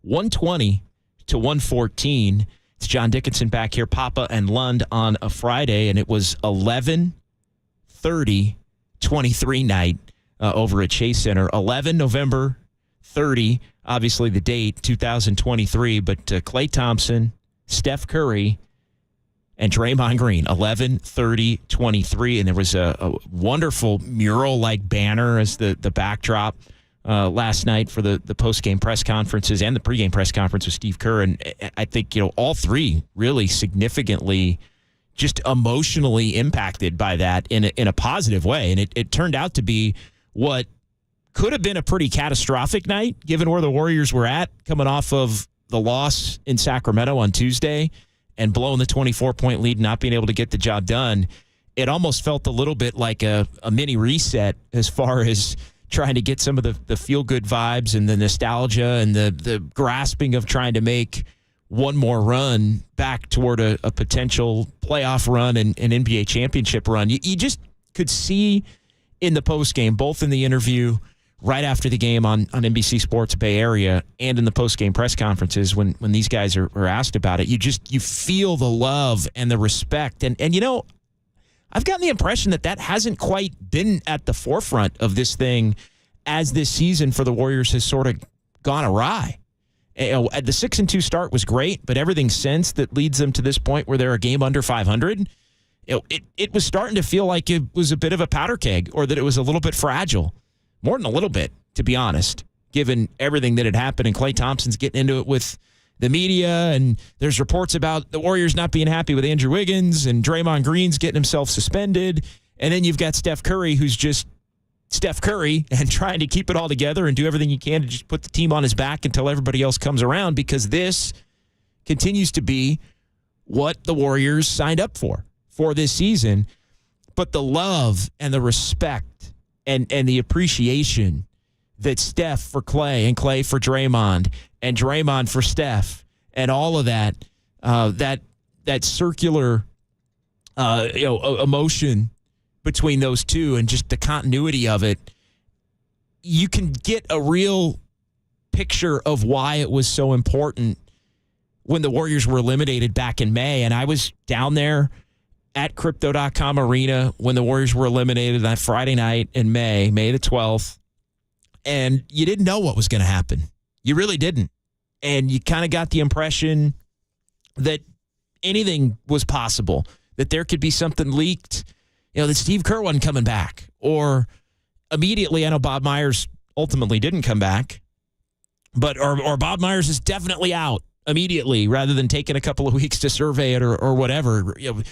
120-114. It's John Dickinson back here, Papa and Lund on a Friday, and it was 11-30-23 night over at Chase Center. 11 November 30, obviously the date, 2023, but Klay Thompson, Steph Curry, and Draymond Green, 11-30-23, and there was a wonderful mural-like banner as the backdrop last night for the post-game press conferences and the pregame press conference with Steve Kerr, and I think, you know, all three really significantly just emotionally impacted by that in a positive way, and it turned out to be what could have been a pretty catastrophic night, given where the Warriors were at, coming off of the loss in Sacramento on Tuesday and blowing the 24-point lead, not being able to get the job done. It almost felt a little bit like a mini reset as far as trying to get some of the feel-good vibes and the nostalgia and the grasping of trying to make one more run back toward a potential playoff run and an NBA championship run. You just could see in the postgame, both in the interview right after the game on NBC Sports Bay Area and in the post-game press conferences when these guys are asked about it, you feel the love and the respect. And you know, I've gotten the impression that hasn't quite been at the forefront of this thing as this season for the Warriors has sort of gone awry. You know, the 6-2 start was great, but everything since that leads them to this point where they're a game under 500, you know, it was starting to feel like it was a bit of a powder keg, or that it was a little bit fragile. More than a little bit, to be honest, given everything that had happened. And Klay Thompson's getting into it with the media, and there's reports about the Warriors not being happy with Andrew Wiggins, and Draymond Green's getting himself suspended. And then you've got Steph Curry, who's just Steph Curry and trying to keep it all together and do everything he can to just put the team on his back until everybody else comes around, because this continues to be what the Warriors signed up for this season. But the love and the respect and the appreciation that Steph for Klay and Klay for Draymond and Draymond for Steph and all of that, that circular, emotion between those two and just the continuity of it, you can get a real picture of why it was so important when the Warriors were eliminated back in May. And I was down there at Crypto.com Arena when the Warriors were eliminated that Friday night in May the 12th. And you didn't know what was going to happen. You really didn't. And you kind of got the impression that anything was possible, that there could be something leaked, you know, that Steve Kerr wasn't coming back. Or immediately, I know Bob Myers ultimately didn't come back, but or Bob Myers is definitely out immediately rather than taking a couple of weeks to survey it or whatever. You know,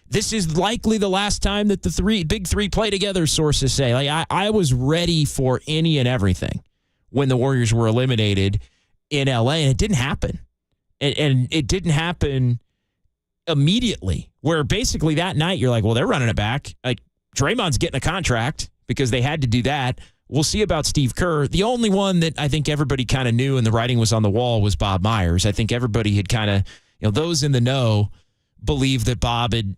this is likely the last time that the big three play together, sources say. Like, I was ready for any and everything when the Warriors were eliminated in L.A., and it didn't happen. And it didn't happen immediately, where basically that night you're like, well, they're running it back. Like, Draymond's getting a contract because they had to do that. We'll see about Steve Kerr. The only one that I think everybody kind of knew and the writing was on the wall was Bob Myers. I think everybody had kind of, you know, those in the know believe that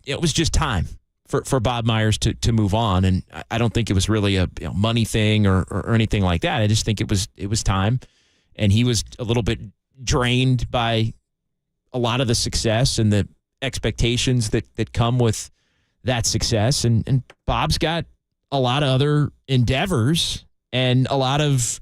it was just time for Bob Myers to move on. And I don't think it was really a money thing or anything like that. I just think it was time. And he was a little bit drained by a lot of the success and the expectations that come with that success. And Bob's got a lot of other endeavors and a lot of,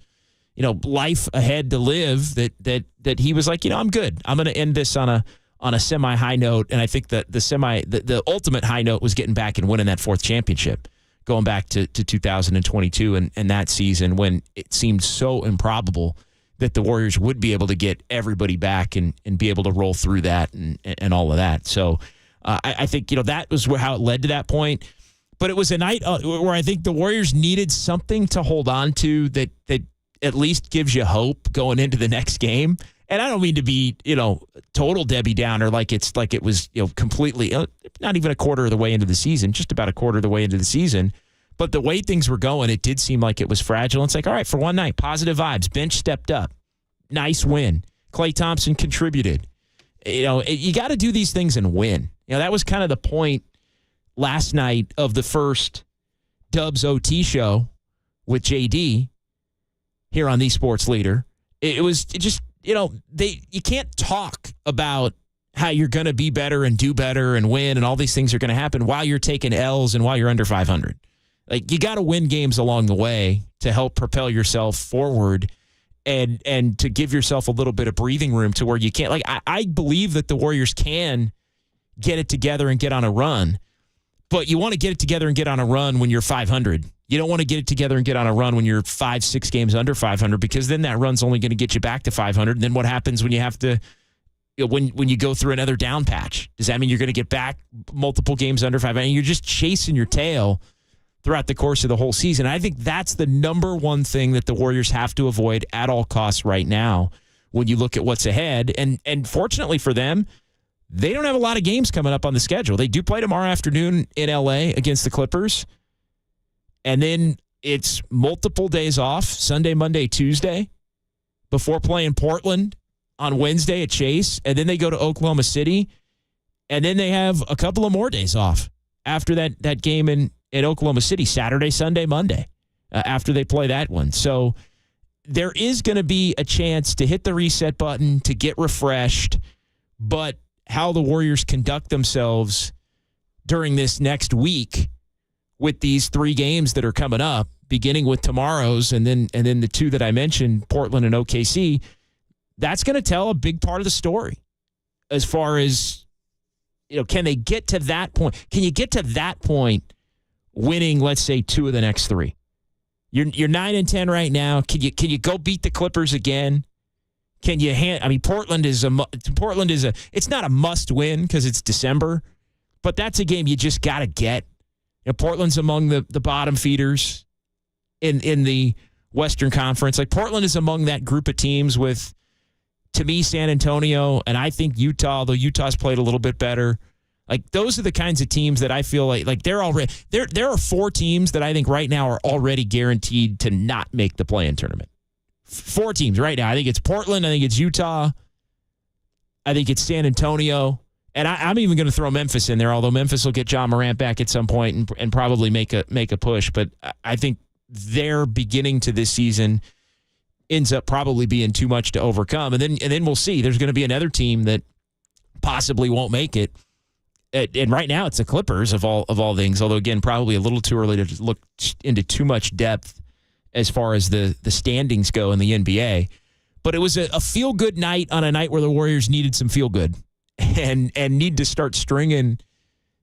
life ahead to live that he was like, I'm good. I'm going to end this on a semi high note. And I think that the ultimate high note was getting back and winning that fourth championship, going back to 2022 and that season when it seemed so improbable that the Warriors would be able to get everybody back and be able to roll through that and all of that. So I think, that was how it led to that point. But it was a night where I think the Warriors needed something to hold on to that at least gives you hope going into the next game. And I don't mean to be, total Debbie Downer, like it was, completely, not even a quarter of the way into the season, just about a quarter of the way into the season. But the way things were going, it did seem like it was fragile. It's like, all right, for one night, positive vibes. Bench stepped up. Nice win. Klay Thompson contributed. You got to do these things and win. That was kind of the point last night of the first Dubs OT show with JD here on The Sports Leader. It was just, you can't talk about how you're going to be better and do better and win and all these things are going to happen while you're taking L's and while you're under 500. Like, you got to win games along the way to help propel yourself forward and to give yourself a little bit of breathing room to where you can't. Like, I believe that the Warriors can get it together and get on a run, but you want to get it together and get on a run when you're 500. You don't want to get it together and get on a run when you're 5-6 games under 500, because then that run's only going to get you back to 500. And then what happens when you have to, when you go through another down patch? Does that mean you're going to get back multiple games under 500? And you're just chasing your tail throughout the course of the whole season. I think that's the number one thing that the Warriors have to avoid at all costs right now when you look at what's ahead. And fortunately for them, they don't have a lot of games coming up on the schedule. They do play tomorrow afternoon in LA against the Clippers. And then it's multiple days off, Sunday, Monday, Tuesday, before playing Portland on Wednesday at Chase. And then they go to Oklahoma City. And then they have a couple of more days off after that game in Oklahoma City, Saturday, Sunday, Monday, after they play that one. So there is going to be a chance to hit the reset button, to get refreshed. But how the Warriors conduct themselves during this next week with these 3 games that are coming up, beginning with tomorrow's and then the 2 that I mentioned, Portland and OKC, that's going to tell a big part of the story as far as, can they get to that point? Can you get to that point winning, let's say, 2 of the next 3? You're 9-10 right now. Can you go beat the Clippers again? Can you Portland is it's not a must win because it's December, but that's a game you just got to get. Portland's among the bottom feeders in the Western Conference. Like, Portland is among that group of teams with, to me, San Antonio, and I think Utah, though Utah's played a little bit better. Like, those are the kinds of teams that I feel like they're already there are 4 teams that I think right now are already guaranteed to not make the play-in tournament. 4 teams right now. I think it's Portland, I think it's Utah, I think it's San Antonio. And I'm even going to throw Memphis in there, although Memphis will get John Morant back at some point and probably make a push. But I think their beginning to this season ends up probably being too much to overcome. And then we'll see. There's going to be another team that possibly won't make it. And right now it's the Clippers of all things. Although, again, probably a little too early to look into too much depth as far as the standings go in the NBA. But it was a feel-good night on a night where the Warriors needed some feel-good. And need to start stringing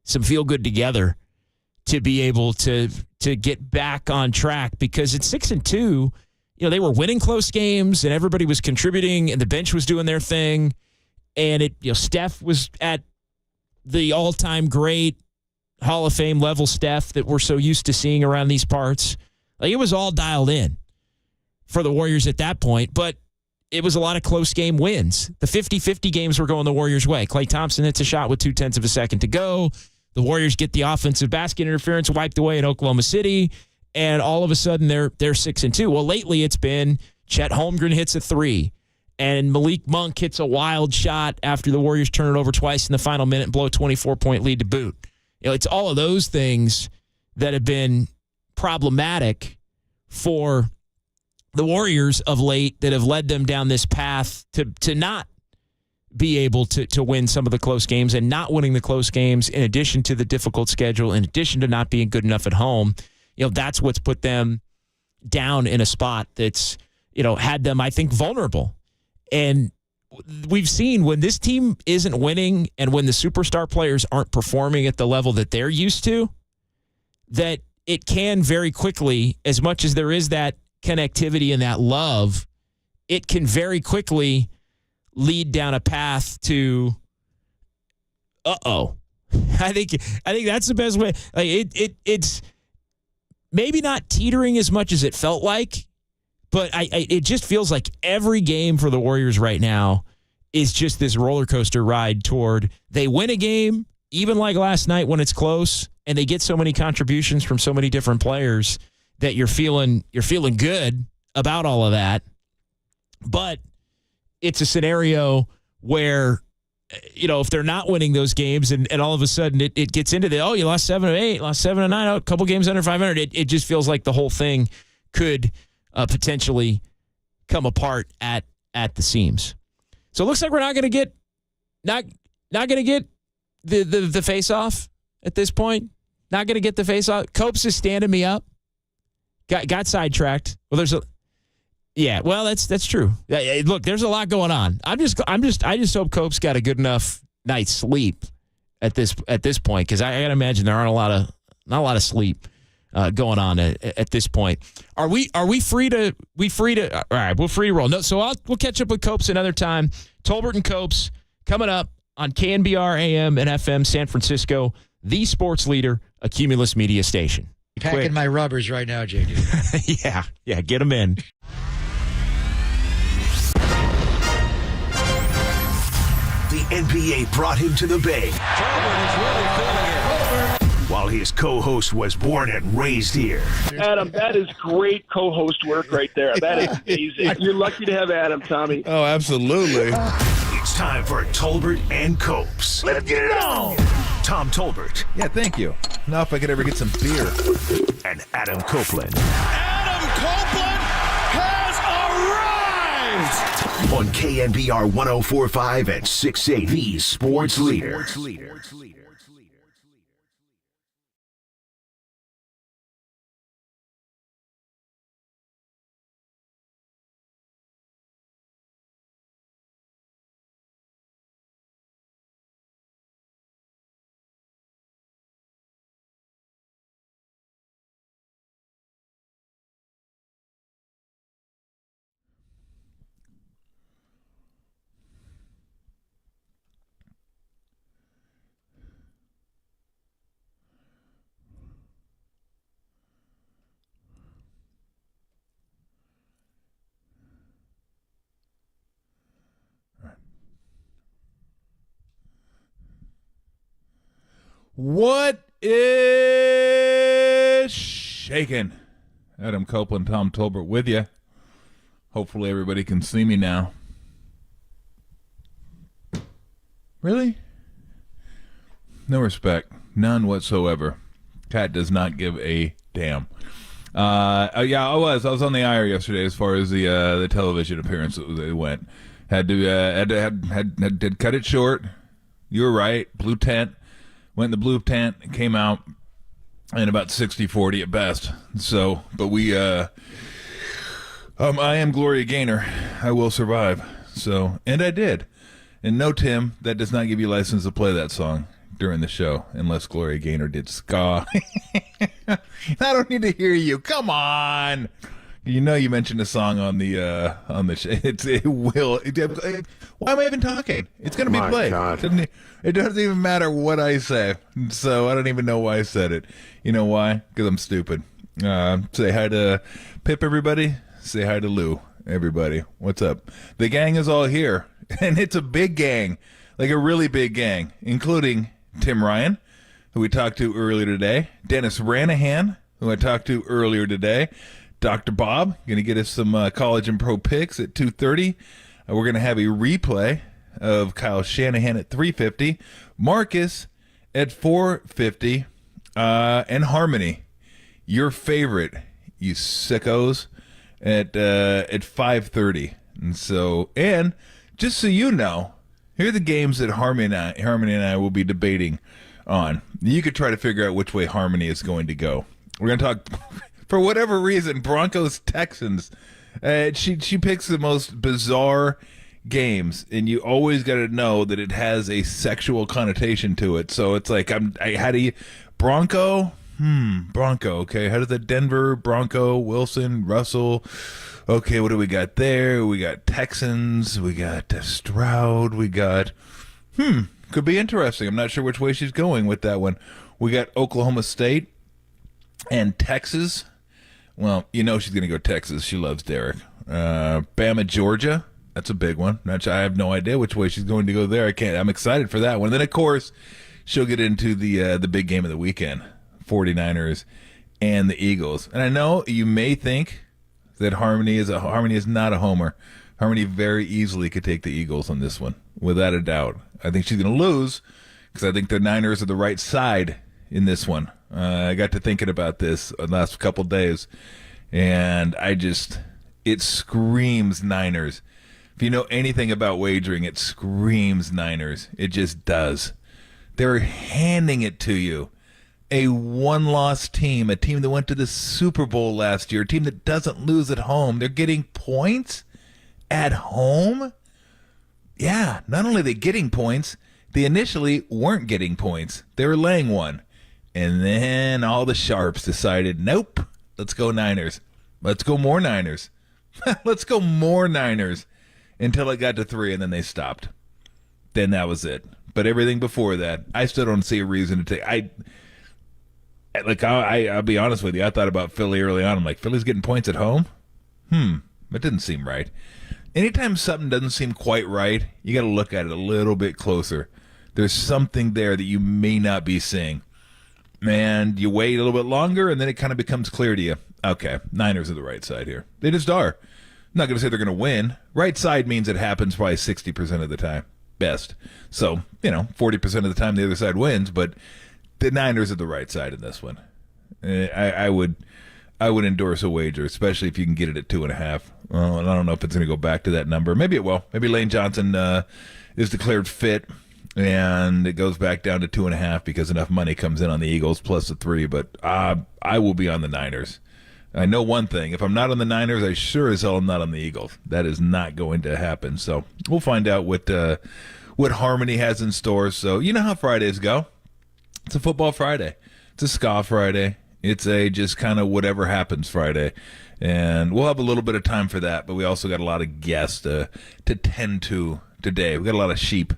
some feel good together to be able to get back on track, because at 6-2, they were winning close games and everybody was contributing and the bench was doing their thing, and Steph was at the all-time great Hall of Fame level Steph that we're so used to seeing around these parts. Like, it was all dialed in for the Warriors at that point, but it was a lot of close game wins. The 50-50 games were going the Warriors' way. Klay Thompson hits a shot with 0.2 of a second to go. The Warriors get the offensive basket interference wiped away in Oklahoma City, and all of a sudden they're 6-2. Well, lately it's been Chet Holmgren hits a 3, and Malik Monk hits a wild shot after the Warriors turn it over twice in the final minute and blow a 24-point lead to boot. It's all of those things that have been problematic for the Warriors of late that have led them down this path to not be able to win some of the close games, and not winning the close games, in addition to the difficult schedule, in addition to not being good enough at home, that's what's put them down in a spot that's, had them, I think, vulnerable. And we've seen when this team isn't winning and when the superstar players aren't performing at the level that they're used to, that it can very quickly, as much as there is that connectivity and that love, it can very quickly lead down a path to I think that's the best way. Like it's maybe not teetering as much as it felt like, but it just feels like every game for the Warriors right now is just this roller coaster ride toward they win a game, even like last night when it's close, and they get so many contributions from so many different players that you're feeling good about all of that. But it's a scenario where, if they're not winning those games and all of a sudden it gets into you lost 7 of 8, lost 7 of 9, a couple games under 500, it just feels like the whole thing could potentially come apart at the seams. So it looks like we're not going to get the face off at this point. Not going to get the face off. Copes is standing me up. Got sidetracked. Well, that's true. Look, there's a lot going on. I just hope Copes got a good enough night's sleep at this point, because I gotta imagine there aren't not a lot of sleep going on at this point. Are we free to? All right, we're free to roll. No, so we'll catch up with Copes another time. Tolbert and Copes coming up on KNBR AM and FM San Francisco, the sports leader, a Cumulus Media station. Packing my rubbers right now, JD. Yeah, get them in. The NBA brought him to the Bay. While his co-host was born and raised here. Adam, that is great co-host work right there. That is amazing. You're lucky to have Adam, Tommy. Oh, absolutely. It's time for Tolbert and Copes. Let's get it on! Tom Tolbert. Yeah, thank you. Now if I could ever get some beer. And Adam Copeland. Adam Copeland has arrived! On KNBR 104.5 and 680, the sports leader. What is shaking? Adam Copeland, Tom Tolbert with you. Hopefully everybody can see me now. Really? No respect. None whatsoever. Cat does not give a damn. Yeah, I was on the IR yesterday as far as the television appearance it went. Had to cut it short. You were right. Blue tent. Went in the blue tent, came out in about 60-40 at best. So, but I am Gloria Gaynor. I will survive. So, and I did. And no, Tim, that does not give you license to play that song during the show, unless Gloria Gaynor did ska. I don't need to hear you. Come on. You know you mentioned a song on the show. It will. Why am I even talking? It's going to be played. It doesn't even matter what I say. So I don't even know why I said it. You know why? Because I'm stupid. Say hi to Pip, everybody. Say hi to Lou, everybody. What's up? The gang is all here. And it's a big gang. Like a really big gang. Including Tim Ryan, who we talked to earlier today. Dennis Ranahan, who I talked to earlier today. Dr. Bob, going to get us some college and pro picks at 2:30. We're going to have a replay of Kyle Shanahan at 3:50. Marcus at 4:50. And Harmony, your favorite, you sickos, at 5:30. And just so you know, Here are the games that Harmony and I will be debating on. You could try to figure out which way Harmony is going to go. We're going to talk, for whatever reason, Broncos-Texans. She picks the most bizarre games, and you always got to know that it has a sexual connotation to it. So it's like, how do you... Bronco? Bronco, okay. How does the Denver, Bronco, Wilson, Russell... Okay, what do we got there? We got Texans. We got Stroud. We got... could be interesting. I'm not sure which way she's going with that one. We got Oklahoma State and Texas. Well, you know she's going to go Texas. She loves Derek. Bama, Georgia. That's a big one. I have no idea which way she's going to go there. I'm excited for that one. Then, of course, she'll get into the big game of the weekend, 49ers and the Eagles. And I know you may think that Harmony is not a homer. Harmony very easily could take the Eagles on this one, without a doubt. I think she's going to lose because I think the Niners are the right side in this one. I got to thinking about this the last couple days, and it screams Niners. If you know anything about wagering, it screams Niners. It just does. They're handing it to you. A one-loss team, a team that went to the Super Bowl last year, a team that doesn't lose at home. They're getting points at home? Yeah, not only are they getting points, they initially weren't getting points. They were laying one. And then all the sharps decided, nope, let's go Niners. Let's go more Niners. Let's go more Niners. Until it got to 3, and then they stopped. Then that was it. But everything before that, I still don't see a reason to take... I'll be honest with you. I thought about Philly early on. I'm like, Philly's getting points at home? That didn't seem right. Anytime something doesn't seem quite right, you got to look at it a little bit closer. There's something there that you may not be seeing. And you wait a little bit longer, and then it kind of becomes clear to you. Okay, Niners are the right side here. They just are. I'm not going to say they're going to win. Right side means it happens probably 60% of the time. Best. So, 40% of the time the other side wins, but... the Niners are the right side in this one. I would endorse a wager, especially if you can get it at 2.5. Well, I don't know if it's going to go back to that number. Maybe it will. Maybe Lane Johnson is declared fit, and it goes back down to 2.5 because enough money comes in on the Eagles plus the 3. But I will be on the Niners. I know one thing. If I'm not on the Niners, I sure as hell am not on the Eagles. That is not going to happen. So we'll find out what Harmony has in store. So you know how Fridays go. It's a football Friday. It's a ska Friday. It's a just kind of whatever happens Friday. And we'll have a little bit of time for that, but we also got a lot of guests to tend to today. We got a lot of sheep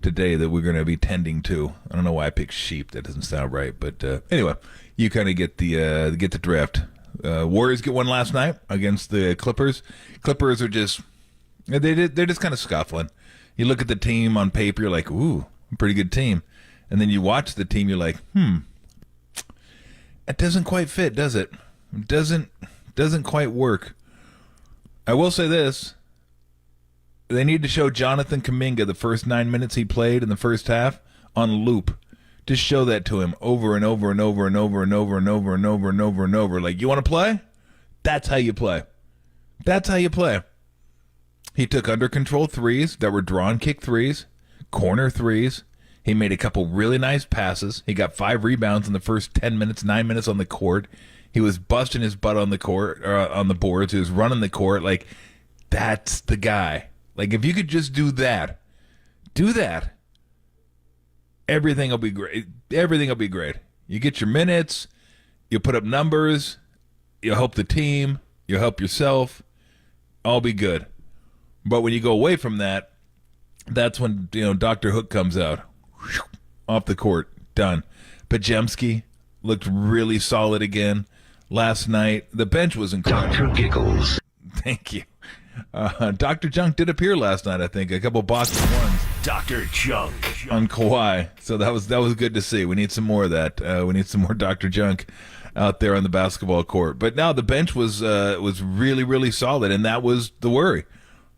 today that we're going to be tending to. I don't know why I picked sheep. That doesn't sound right. But anyway, you kind of get the drift. Warriors get one last night against the Clippers. Clippers are just they're just kind of scuffling. You look at the team on paper, you're like, ooh, a pretty good team. And then you watch the team, you're like, it doesn't quite fit, does it? It doesn't quite work. I will say this. They need to show Jonathan Kuminga the first 9 minutes he played in the first half on loop. Just show that to him over and over and over and over and over and over and over and over and over. Like, you want to play? That's how you play. That's how you play. He took under control threes that were drawn kick threes, corner threes. He made a couple really nice passes. He got 5 rebounds in the first 10 minutes, 9 minutes on the court. He was busting his butt on the court, on the boards. He was running the court. Like, that's the guy. Like, if you could just do that, everything will be great. Everything will be great. You get your minutes. You put up numbers. You'll help the team. You'll help yourself. All be good. But when you go away from that, that's when, Dr. Hook comes out. Off the court, done. Pajemski looked really solid again last night. The bench was incredible. Dr. Giggles. Thank you. Dr. Junk did appear last night, I think. A couple Boston ones. Dr. Junk. On Kawhi. So that was good to see. We need some more of that. We need some more Dr. Junk out there on the basketball court. But now the bench was really, really solid, and that was the worry,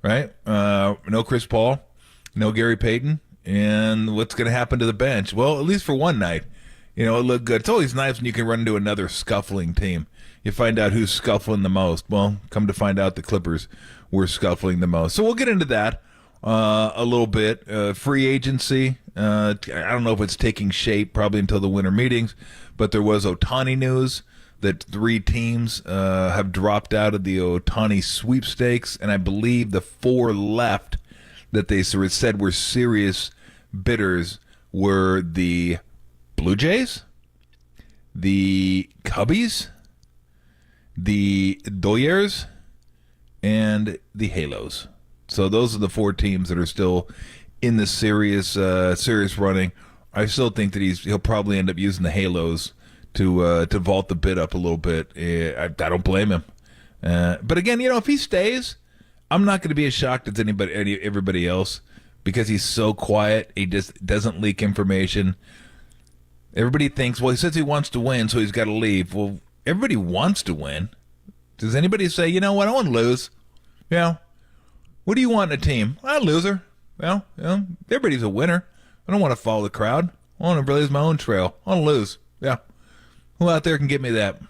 right? No Chris Paul, no Gary Payton. And what's going to happen to the bench? Well, at least for one night, it looked good. It's always nice when you can run into another scuffling team. You find out who's scuffling the most. Well, come to find out the Clippers were scuffling the most. So we'll get into that a little bit. Free agency, I don't know if it's taking shape probably until the winter meetings, but there was Ohtani news that 3 teams have dropped out of the Ohtani sweepstakes, and I believe the 4 left that they said were serious bidders were the Blue Jays, the Cubbies, the Dodgers, and the Halos. So those are the 4 teams that are still in the serious running. I still think that he'll probably end up using the Halos to vault the bid up a little bit. I don't blame him. But again, if he stays, I'm not going to be as shocked as everybody else because he's so quiet. He just doesn't leak information. Everybody thinks, well, he says he wants to win, so he's got to leave. Well, everybody wants to win. Does anybody say, you know what, I want to lose? What do you want in a team? I'm a loser. Well, everybody's a winner. I don't want to follow the crowd. I want to blaze my own trail. I want to lose. Yeah. Who out there can get me that?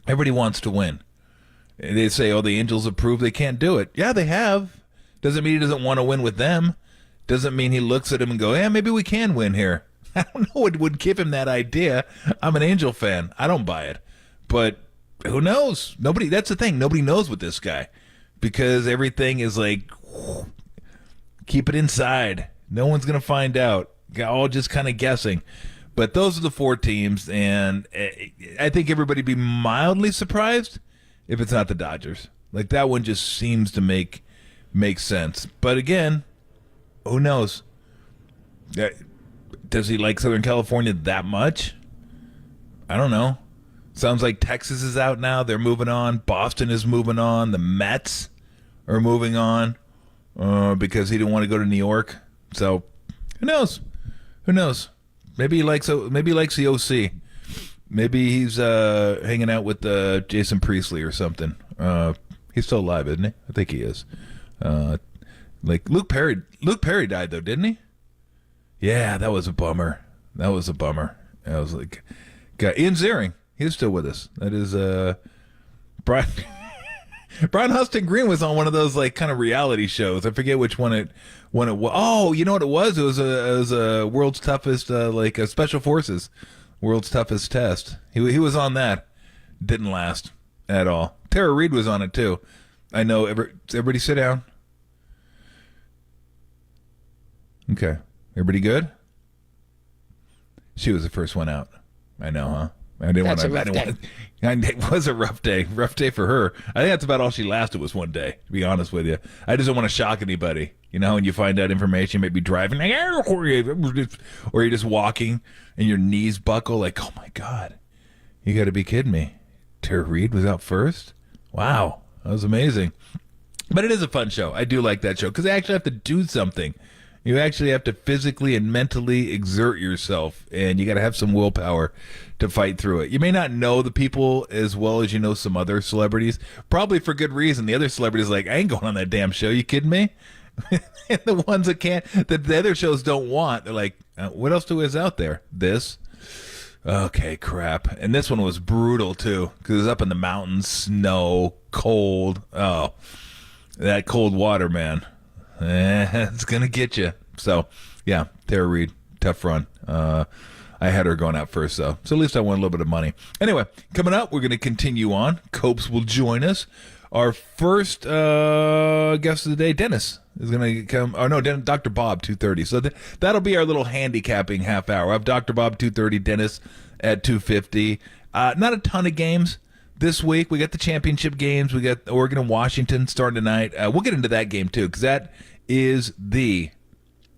Everybody wants to win. They say, oh, the Angels have proved they can't do it. Yeah, they have. Doesn't mean he doesn't want to win with them. Doesn't mean he looks at him and go, yeah, maybe we can win here. I don't know what would give him that idea. I'm an Angel fan. I don't buy it. But who knows? That's the thing. Nobody knows with this guy because everything is like, keep it inside. No one's going to find out. All just kind of guessing. But those are the 4 teams, and I think everybody be mildly surprised if it's not the Dodgers. Like, that one just seems to make sense. But again, who knows? Does he like Southern California that much? I don't know. Sounds like Texas is out now. They're moving on. Boston is moving on. The Mets are moving on because he didn't want to go to New York. So, who knows? Who knows? Maybe he likes the OC. Maybe he's hanging out with Jason Priestley or something. He's still alive, isn't he? I think he is. Like Luke Perry died though, didn't he? Yeah, that was a bummer. I was like, God, Ian Ziering, he's still with us. That is Brian Huston Green was on one of those like kind of reality shows. I forget which one it was. Oh, you know what it was? It was a World's Toughest Special Forces, World's Toughest Test. He was on that. Didn't last at all. Tara Reid was on it too. I know. Everybody sit down. Okay. Everybody good? She was the first one out. I know, huh? It was a rough day. Rough day for her. I think that's about all she lasted was one day, to be honest with you. I just don't want to shock anybody. When you find out information, you may be driving, or you're just walking and your knees buckle like, oh my God, you got to be kidding me. Tara Reid was out first? Wow, that was amazing. But it is a fun show. I do like that show because they actually have to do something. You actually have to physically and mentally exert yourself, and you got to have some willpower to fight through it. You may not know the people as well as you know some other celebrities, probably for good reason. The other celebrities are like, I ain't going on that damn show. You kidding me? And the ones that can't, that the other shows don't want, they're like, what else is out there? This? Okay, crap. And this one was brutal, too, because it was up in the mountains, snow, cold. Oh, that cold water, man. It's going to get you. So, yeah, Tara Reid, tough run. I had her going out first, though. So at least I won a little bit of money. Anyway, coming up, we're going to continue on. Copes will join us. Our first guest of the day, Dennis, is going to come. Oh, no, Dr. Bob, 2:30. So that'll be our little handicapping half hour. I have Dr. Bob, 2:30, Dennis at 2:50. Not a ton of games this week. We got the championship games. We got Oregon and Washington starting tonight. We'll get into that game, too, because that is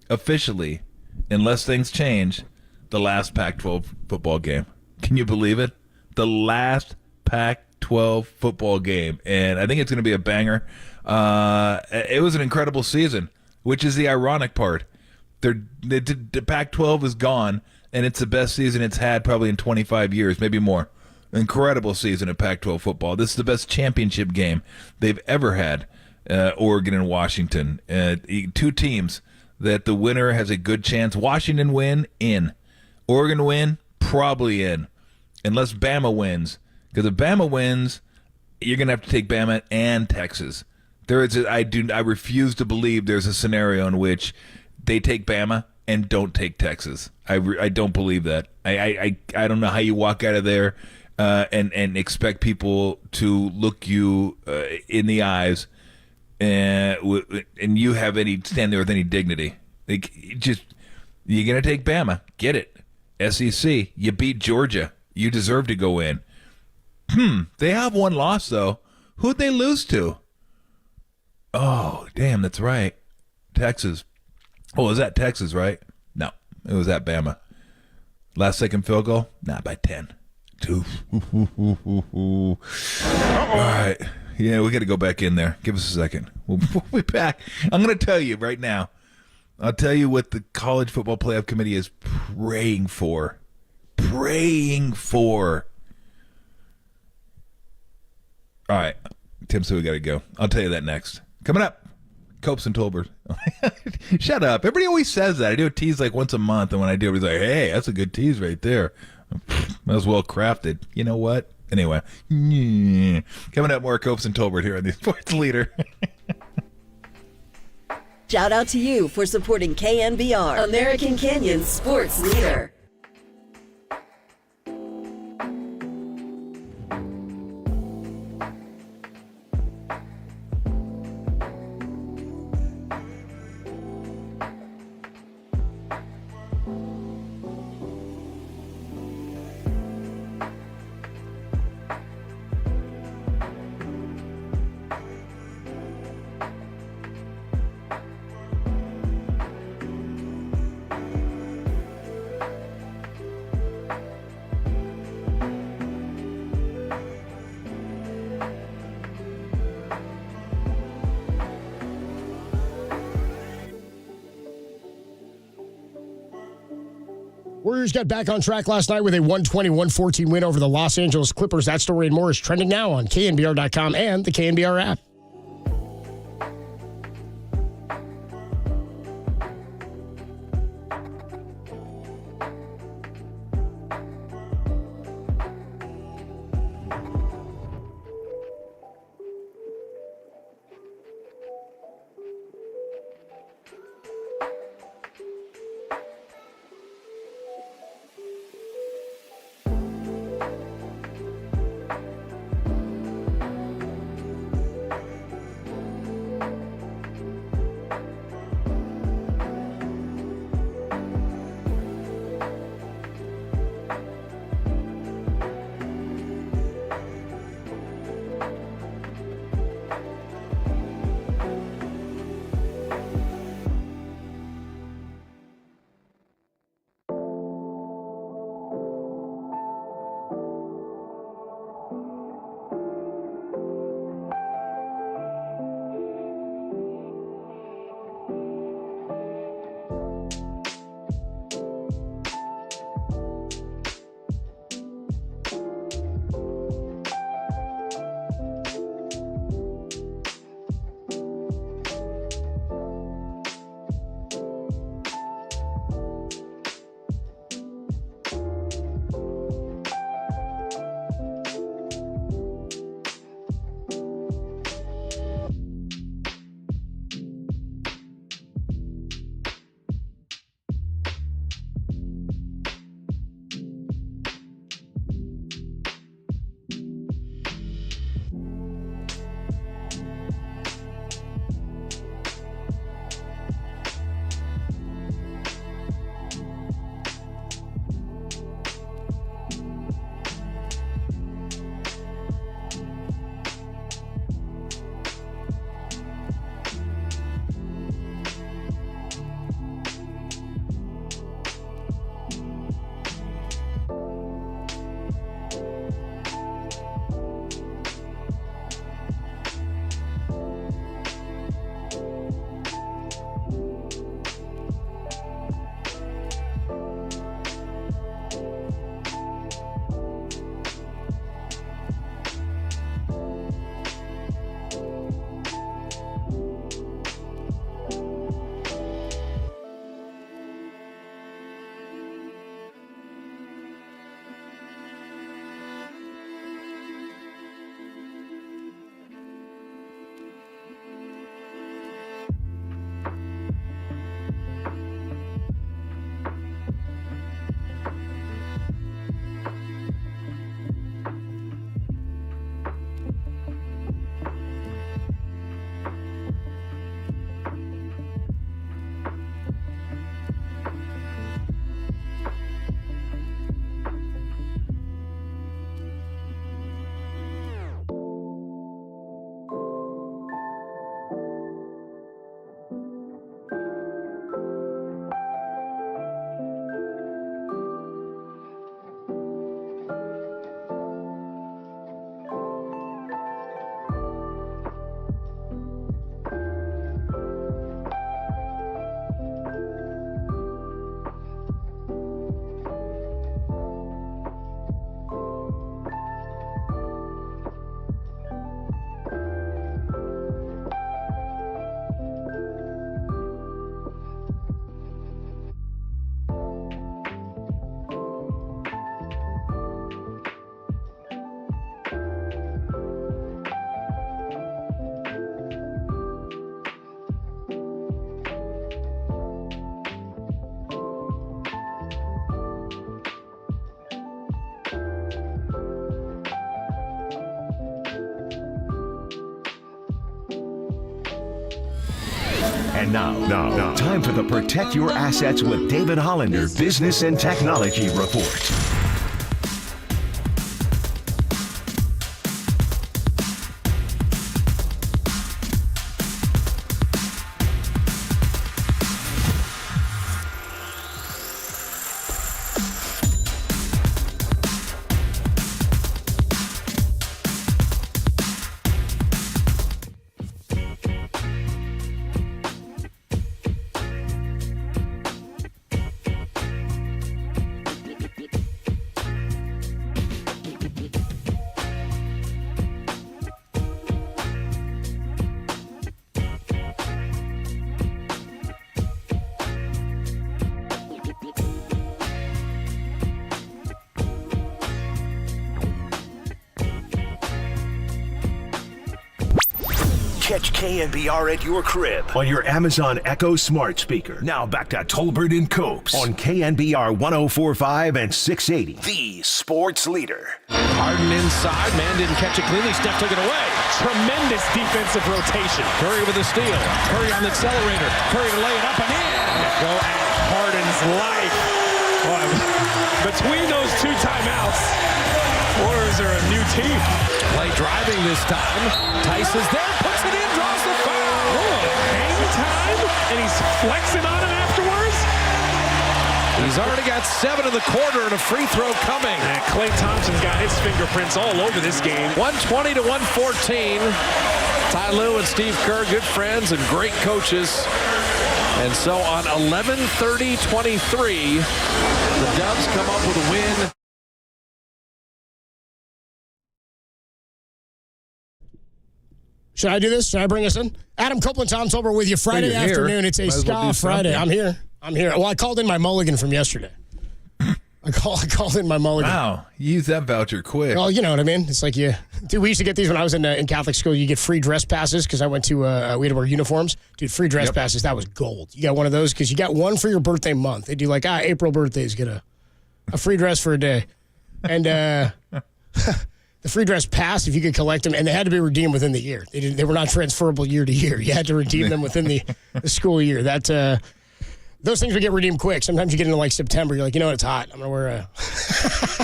officially, unless things change, the last Pac-12 football game. Can you believe it? The last Pac-12 football game. And I think it's going to be a banger. It was an incredible season, which is the ironic part. The Pac-12 is gone, and it's the best season it's had probably in 25 years, maybe more. Incredible season of Pac-12 football. This is the best championship game they've ever had. Oregon and Washington, 2 teams that the winner has a good chance. Washington win, in. Oregon win, probably in, unless Bama wins. Because if Bama wins, you're going to have to take Bama and Texas. I refuse to believe there's a scenario in which they take Bama and don't take Texas. I don't believe that. I don't know how you walk out of there and expect people to look you in the eyes and you have stand there with any dignity. Like, you're gonna take Bama, get it. SEC, you beat Georgia, you deserve to go in. They have one loss though. Who'd they lose to? Oh, damn, that's right. Texas. Oh, was that Texas, right? No, it was at Bama. Last second field goal? Not by 10. 2. All right. Yeah, we got to go back in there. Give us a second. We'll be back. I'm going to tell you right now. I'll tell you what the College Football Playoff Committee is praying for. Praying for. All right. Tim, so we got to go. I'll tell you that next. Coming up, Copes and Tolbert. Shut up. Everybody always says that. I do a tease like once a month, and when I do, everybody's like, hey, that's a good tease right there. That was well crafted. You know what? Anyway. Coming up, more Copes and Tolbert here on the Sports Leader. Shout out to you for supporting KNBR, American Canyon's sports leader. Warriors got back on track last night with a 120-114 win over the Los Angeles Clippers. That story and more is trending now on KNBR.com and the KNBR app. And now, time for the Protect Your Assets with David Hollander Business and Technology Report. Catch KNBR at your crib on your Amazon Echo smart speaker. Now back to Tolbert and Copes on KNBR 104.5 and 680. The sports leader. Harden inside. Man didn't catch it cleanly. Steph took it away. Tremendous defensive rotation. Curry with the steal. Curry on the accelerator. Curry to lay it up and in. Go at Harden's life. Boy, between those two timeouts, Warriors are a new team. Play driving this time. Tice is there, puts it in, draws the foul. Hang time, and he's flexing on him afterwards. He's already got 7 in the quarter and a free throw coming. And Klay Thompson's got his fingerprints all over this game. 120 to 114. Ty Lue and Steve Kerr, good friends and great coaches. And so on 11:30-23, the Dubs come up with a win. Should I do this? Should I bring us in? Adam Copeland, Tom Tolbert with you Friday afternoon. It's a Ska Friday. I'm here. Well, I called in my mulligan from yesterday. I called in my mulligan. Wow. You use that voucher quick. Well, you know what I mean. It's like, we used to get these when I was in Catholic school. You get free dress passes because I went to, we had to wear uniforms. Dude, free dress passes. That was gold. You got one of those because you got one for your birthday month. They do like, April birthdays, get a free dress for a day. And the free dress pass, if you could collect them, and they had to be redeemed within the year. They were not transferable year to year. You had to redeem them within the school year. Those things would get redeemed quick. Sometimes you get into like September, you're like, you know what, it's hot. I'm going to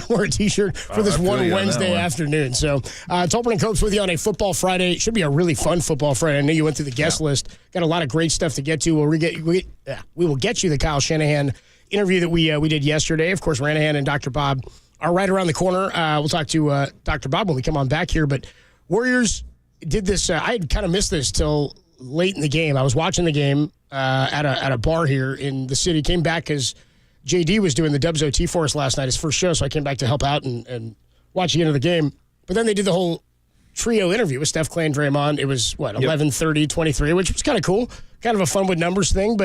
wear a T-shirt for this one Wednesday afternoon. So Tolbert and Copes with you on a Football Friday. It should be a really fun Football Friday. I know you went through the guest list. Got a lot of great stuff to get to. We will get you the Kyle Shanahan interview that we did yesterday. Of course, Ranahan and Dr. Bob are right around the corner. We'll talk to Dr. Bob when we come on back here. But Warriors did this. I had kind of missed this till late in the game. I was watching the game at a bar here in the city. Came back because JD was doing the Dubs OT for us last night, his first show, so I came back to help out and watch the end of the game. But then they did the whole trio interview with Steph, Klay, and Draymond. It was, 11:30-23, which was kind of cool. Kind of a fun with numbers thing.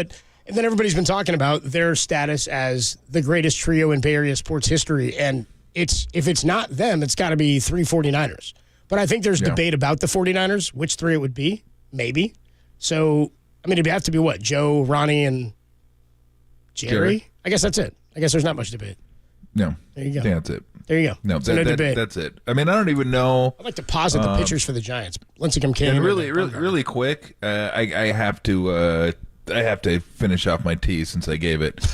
And then everybody's been talking about their status as the greatest trio in Bay Area sports history. And if it's not them, it's got to be 3 49ers. But I think there's debate about the 49ers, which 3 it would be, maybe. So, I mean, it'd have to be what? Joe, Ronnie, and Jerry? I guess that's it. I guess there's not much debate. No. There you go. Yeah, that's it. There you go. No, no debate. That's it. I mean, I don't even know. I'd like to posit the pitchers for the Giants. Lincecum King. And really quick, I have to finish off my tea since I gave it.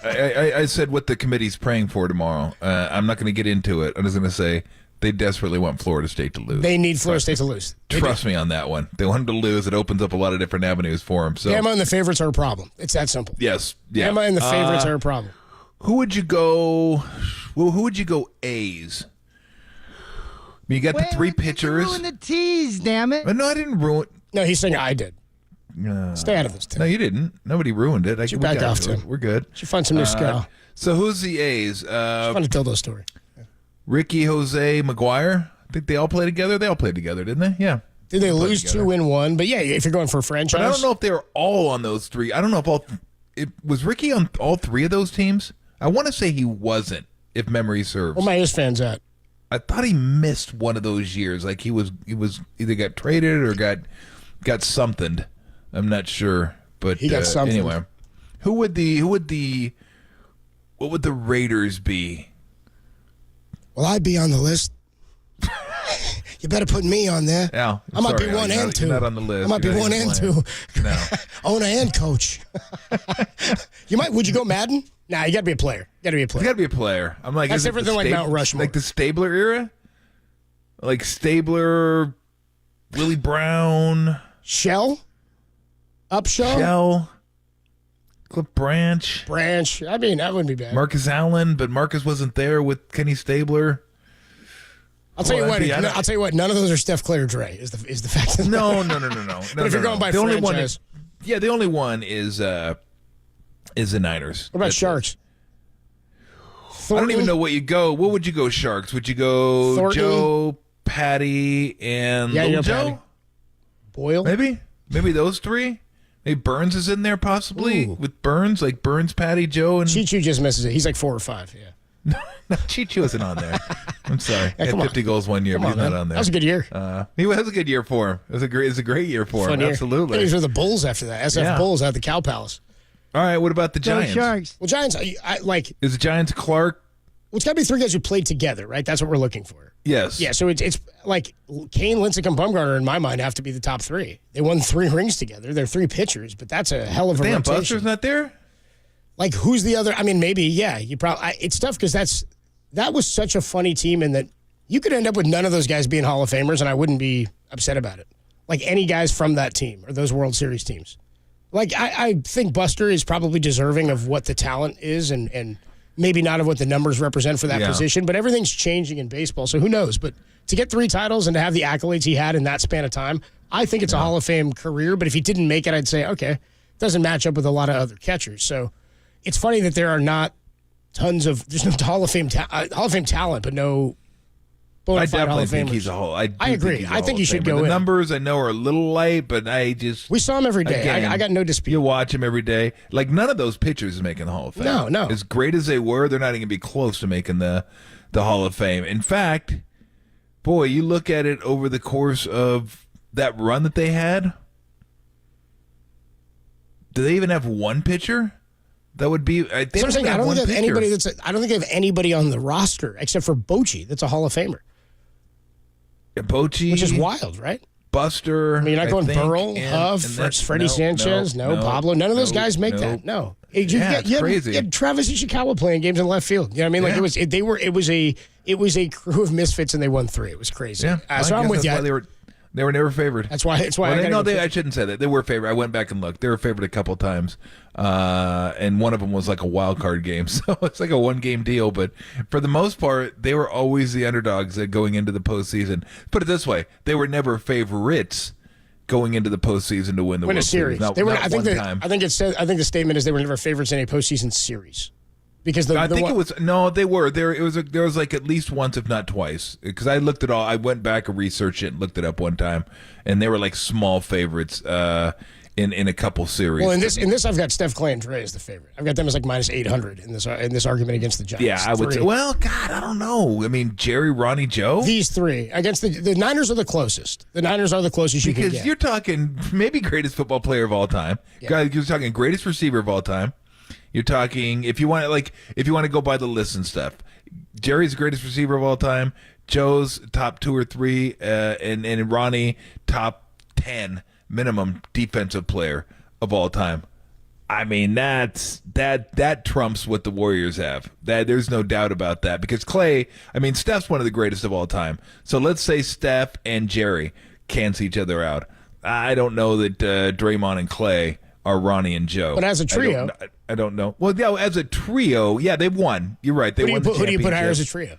I said what the committee's praying for tomorrow. I'm not going to get into it. I'm just going to say they desperately want Florida State to lose. They need Florida State to lose. Trust me on that one. They want them to lose. It opens up a lot of different avenues for them. So Bama and the favorites are a problem. It's that simple. Yes. Yeah. Bama and the favorites are a problem. Who would you go? Well, who would you go A's? I mean, you got the 3 pitchers. Ruin the tease, damn it! No, I didn't ruin. No, he's saying I did. Stay out of this. Tim. No, you didn't. Nobody ruined it. You back off, Tim. We're good. Should find some new scale. So who's the A's? Find a dildo story. Ricky, Jose, McGuire. I think they all play together. They all played together, didn't they? Yeah. Did they lose 2, win 1? But yeah, if you're going for a franchise. But I don't know if they were all on those 3. I don't know if was Ricky on all 3 of those teams. I want to say he wasn't, if memory serves. Where my A's fans at? I thought he missed one of those years. Like he was either got traded or got something. I'm not sure, but he got something. Anyway, what would the Raiders be? Will I be on the list? You better put me on there. Yeah, I might be sorry, one you're and not- two. you're not on the list. I might be You're not one even and playing. two. No. Owner and coach. Would you go Madden? Nah, you got to be a player. You got to be a You player. got to be a player. I'm like, That's is it different the than like Mount Rushmore. like the Stabler era, like Stabler, Willie Brown, Shell, Upshaw, Shell, Cliff Branch. I mean, that wouldn't be bad. Marcus Allen, but Marcus wasn't there with Kenny Stabler. I'll tell you Well, what. that'd be- I'll tell you what. None of those are Steph, Clay, or Dre. Is the fact? Of No. But if you're going by the only franchise, one, the only one is the Niners. what about That's it. Sharks? I don't even know what you go. What would you go, Sharks? Would you go Thornton? Joe, Patty, and Yeah, Little you're Joe? Patty. Boyle? Maybe those three. Maybe Burns is in there possibly with Burns, like Burns, Patty, Joe, and Chichu just misses it. He's like 4 or 5. Yeah. No, Chichu wasn't on there. I'm sorry. Yeah, he come had on. 50 goals one year, Come but on, he's not man. on there. That was a good year. He was a good year for him. It was a great year for Fun him. year. Absolutely. He was with the Bulls after that. SF Yeah. Bulls at the Cow Palace. All right. What about the Giants? Sharks. Well, Giants, I like. Is the Giants Clark? Well, it's got to be 3 guys who played together, right? That's what we're looking for. Yes. Yeah, so it's like Kane, Lincecum, and Bumgarner, in my mind, have to be the top 3. They won 3 rings together. They're 3 pitchers, but that's a hell of a Damn, rotation. Buster's not there? Like, who's the other? I mean, maybe, yeah. You probably. It's tough because that was such a funny team, and that you could end up with none of those guys being Hall of Famers, and I wouldn't be upset about it. Like any guys from that team or those World Series teams. Like I think Buster is probably deserving of what the talent is, and maybe not of what the numbers represent for that position. But everything's changing in baseball, so who knows? But to get 3 titles and to have the accolades he had in that span of time, I think it's a Hall of Fame career. But if he didn't make it, I'd say okay, it doesn't match up with a lot of other catchers. So it's funny that there are not tons of there's no Hall of Fame talent, but no bona I fide Hall definitely of think Famers. he's a Hall. I agree. I think he should go The in. numbers I know are a little light, but We saw him every day. Again, I got no dispute. You watch him every day. Like none of those pitchers is making the Hall of Fame. No. As great as they were, they're not even going to be close to making the Hall of Fame. In fact, boy, you look at it over the course of that run that they had. Do they even have one pitcher? That would be. That's what I'm saying. I don't think they have anybody I don't think they have anybody on the roster except for Bochy. That's a Hall of Famer. Bochy, which is wild, right? Buster. I mean, you're not going think, Burrell, Huff, Freddie Sanchez, Pablo. None of those guys make that. No, It's crazy. You had Travis Ishikawa playing games in left field. You know what I mean? Like it was a crew of misfits, and they won 3. It was crazy. Yeah, So I'm with you. They were never favored. That's why. I shouldn't say that. They were favored. I went back and looked. They were favored a couple times, and one of them was like a wild card game. So it's like a 1-game deal. But for the most part, they were always the underdogs going into the postseason. Put it this way: they were never favorites going into the postseason to win the Win a World series. Series. They were. I think time. I think the statement is they were never favorites in a postseason series. Because I think it was they were there. There was like at least once, if not twice, because I looked at all. I went back and researched it and looked it up one time, and they were like small favorites in a couple series. Well, in this, I've got Steph, Clay, and Dre as the favorite. I've got them as like minus 800 in this argument against the Giants. Yeah, I would say. Well, God, I don't know. I mean, Jerry, Ronnie, Joe. These 3 against the Niners are the closest. The Niners are the closest you can get. Because you're talking maybe greatest football player of all time. Yeah. You're talking greatest receiver of all time. You're talking if you want to go by the list and stuff. Jerry's the greatest receiver of all time. Joe's top 2 or 3, and Ronnie top 10 minimum defensive player of all time. I mean that trumps what the Warriors have. There's no doubt about that because Clay. I mean Steph's one of the greatest of all time. So let's say Steph and Jerry cancel each other out. I don't know that Draymond and Clay are Ronnie and Joe. But as a trio, I don't know. Well, yeah, as a trio, yeah, they've won. You're right. They won the Who do you put higher as a championship. trio?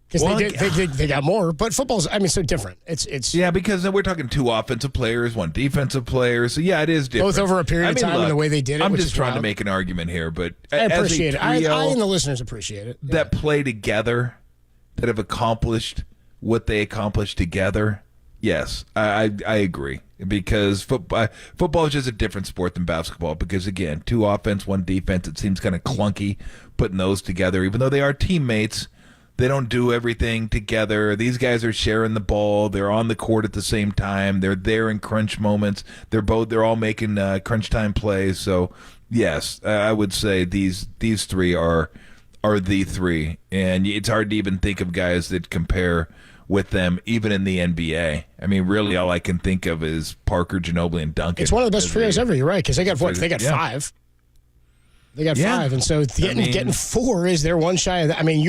Because they got more, but football's so different. It's because we're talking 2 offensive players, 1 defensive player. So yeah, it is different. both over a period of time look, and the way they did it. I'm which just is trying to wild. make an argument here, but I appreciate as a trio, it. I and the listeners appreciate it. that play together, that have accomplished what they accomplished together. Yes, I agree because football is just a different sport than basketball because, again, 2 offense, 1 defense, it seems kind of clunky putting those together. Even though they are teammates, they don't do everything together. These guys are sharing the ball. They're on the court at the same time. They're there in crunch moments. They're all making crunch time plays. So, yes, I would say these 3 are the 3. And it's hard to even think of guys that compare with them, even in the NBA. I mean, really, all I can think of is Parker, Ginobili, and Duncan. It's one of the best trios ever. You're right, because they got what? They got five. They got five, and so getting four is they're one shy of that. I mean,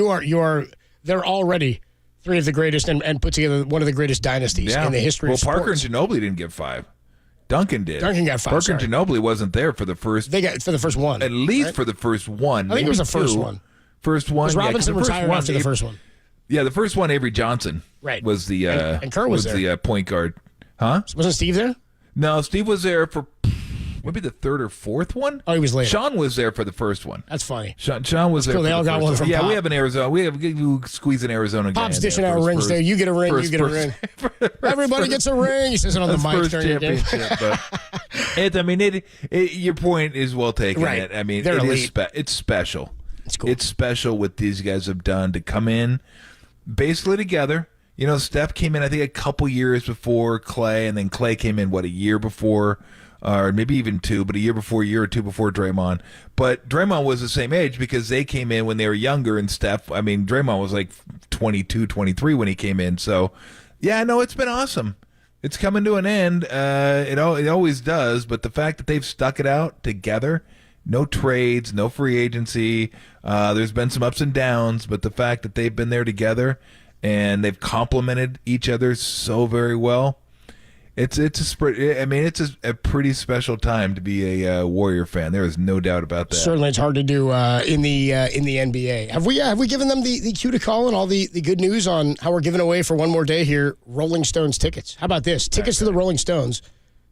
they're already three of the greatest and put together one of the greatest dynasties in the history of sports. Well, Parker and Ginobili didn't get five. Duncan did. Duncan got five. Parker and Ginobili wasn't there for the first. They got for the first one. At least for the first one. I think it was the first one. First one. Because Robinson retired after the first one. Yeah, the first one, Avery Johnson. Right. Was the and Kerr was there. The point guard. Huh? Wasn't Steve there? No, Steve was there for maybe the third or fourth one. Oh, he was later. Sean was there for the first one. That's funny. Sean was there. Cool. They all got one from Pop. We have an Arizona. We squeeze an Arizona guy. Pop's dishing out rings there. You get a ring. You get a ring. Everybody gets a ring. He says it on the mic during the game. Your point is well taken. Right. I mean, They're elite. It's special. It's cool. It's special what these guys have done to come in basically together. You know, Steph came in, I think, a couple years before Clay, and then Clay came in, a year before, or maybe even two, but a year or two before Draymond. But Draymond was the same age because they came in when they were younger, and Draymond was like 22, 23 when he came in. So, yeah, no, it's been awesome. It's coming to an end. It always does, but the fact that they've stuck it out together, no trades, no free agency, there's been some ups and downs, but the fact that they've been there together and they've complemented each other so very well, it's a pretty special time to be a Warrior fan. There is no doubt about that. Certainly, it's hard to do in the NBA. Have we given them the cue to call and all the good news on how we're giving away for one more day here Rolling Stones tickets? How about this? Tickets to the Rolling Stones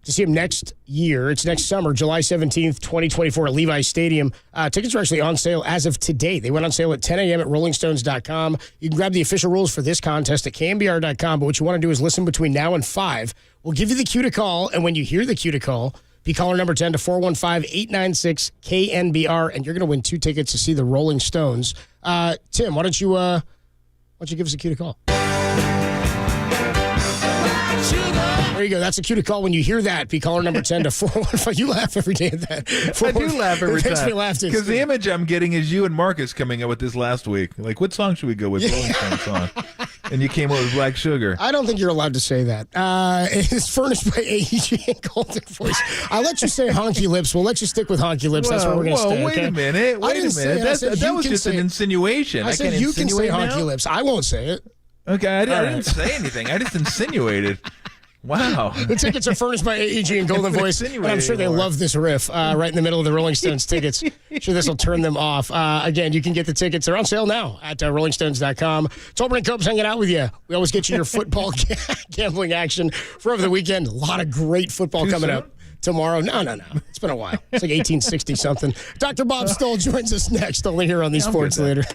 to see them next year. It's next summer, July 17th, 2024 at Levi's Stadium. Tickets are actually on sale as of today. They went on sale at 10 a.m. at rollingstones.com. You can grab the official rules for this contest at KNBR.com, but what you want to do is listen between now and 5. We'll give you the cue to call, and when you hear the cue to call, be caller number 10 to 415-896-KNBR, and you're going to win 2 tickets to see the Rolling Stones. Tim, why don't you give us a cue to call? There you go. That's a cue to call. When you hear that, be caller number 10 to 415. You laugh every day at that. I do laugh every time. It makes me laugh, too. Because the image I'm getting is you and Marcus coming up with this last week. Like, what song should we go with? Rolling Stones song. And you came up with Black Sugar. I don't think you're allowed to say that. It's furnished by AEG and Golden Voice. I'll let you say Honky Lips. We'll let you stick with Honky Lips. That's where we're going to stay. Wait a minute. That was just an insinuation. I said you can say Honky Lips. I won't say it. Okay, I didn't say anything. I just insinuated. Wow. The tickets are furnished by AEG and Golden Voice. And I'm sure they love this riff right in the middle of the Rolling Stones tickets. Sure this will turn them off. Again, you can get the tickets. They're on sale now at rollingstones.com. Tolbert and Cope's hanging out with you. We always get you your football gambling action for over the weekend. A lot of great football coming up tomorrow. No. It's been a while. It's like 1860-something. Dr. Bob Stoll joins us next, only here on the Sports Leader.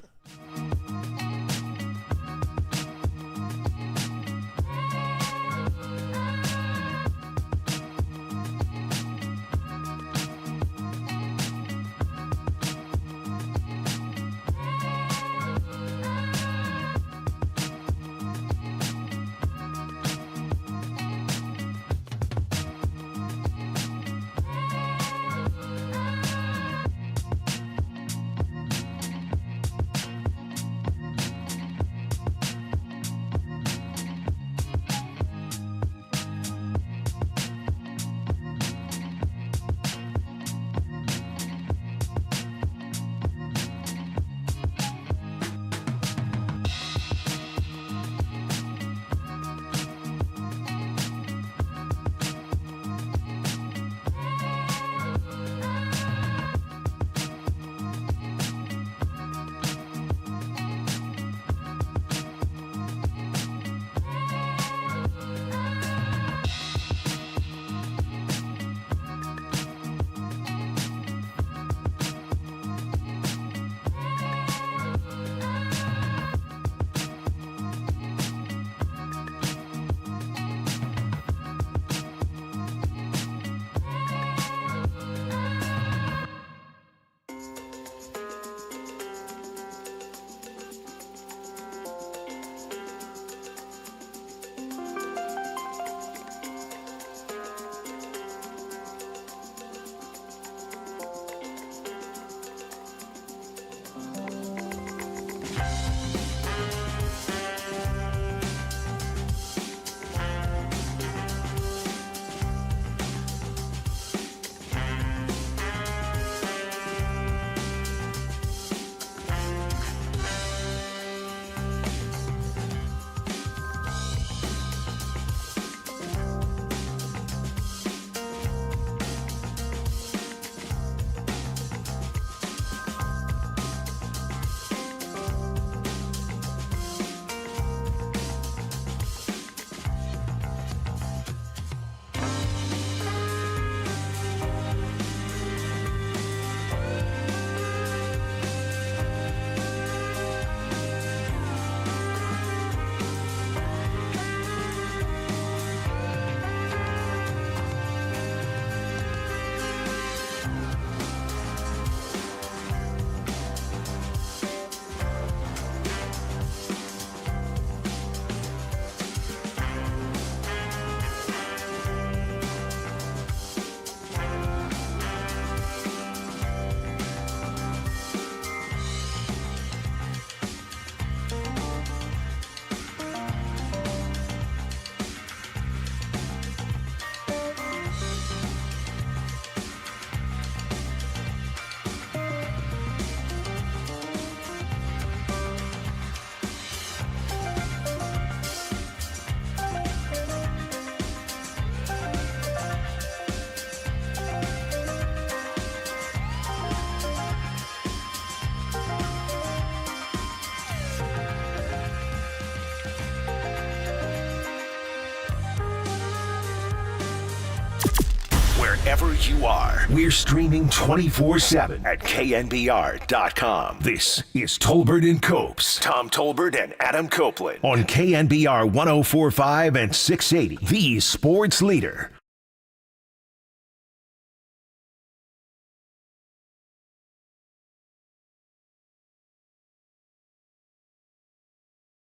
Wherever you are, we're streaming 24/7 at KNBR.com. This is Tolbert and Copes. Tom Tolbert and Adam Copeland on KNBR 104.5 and 680, the sports leader.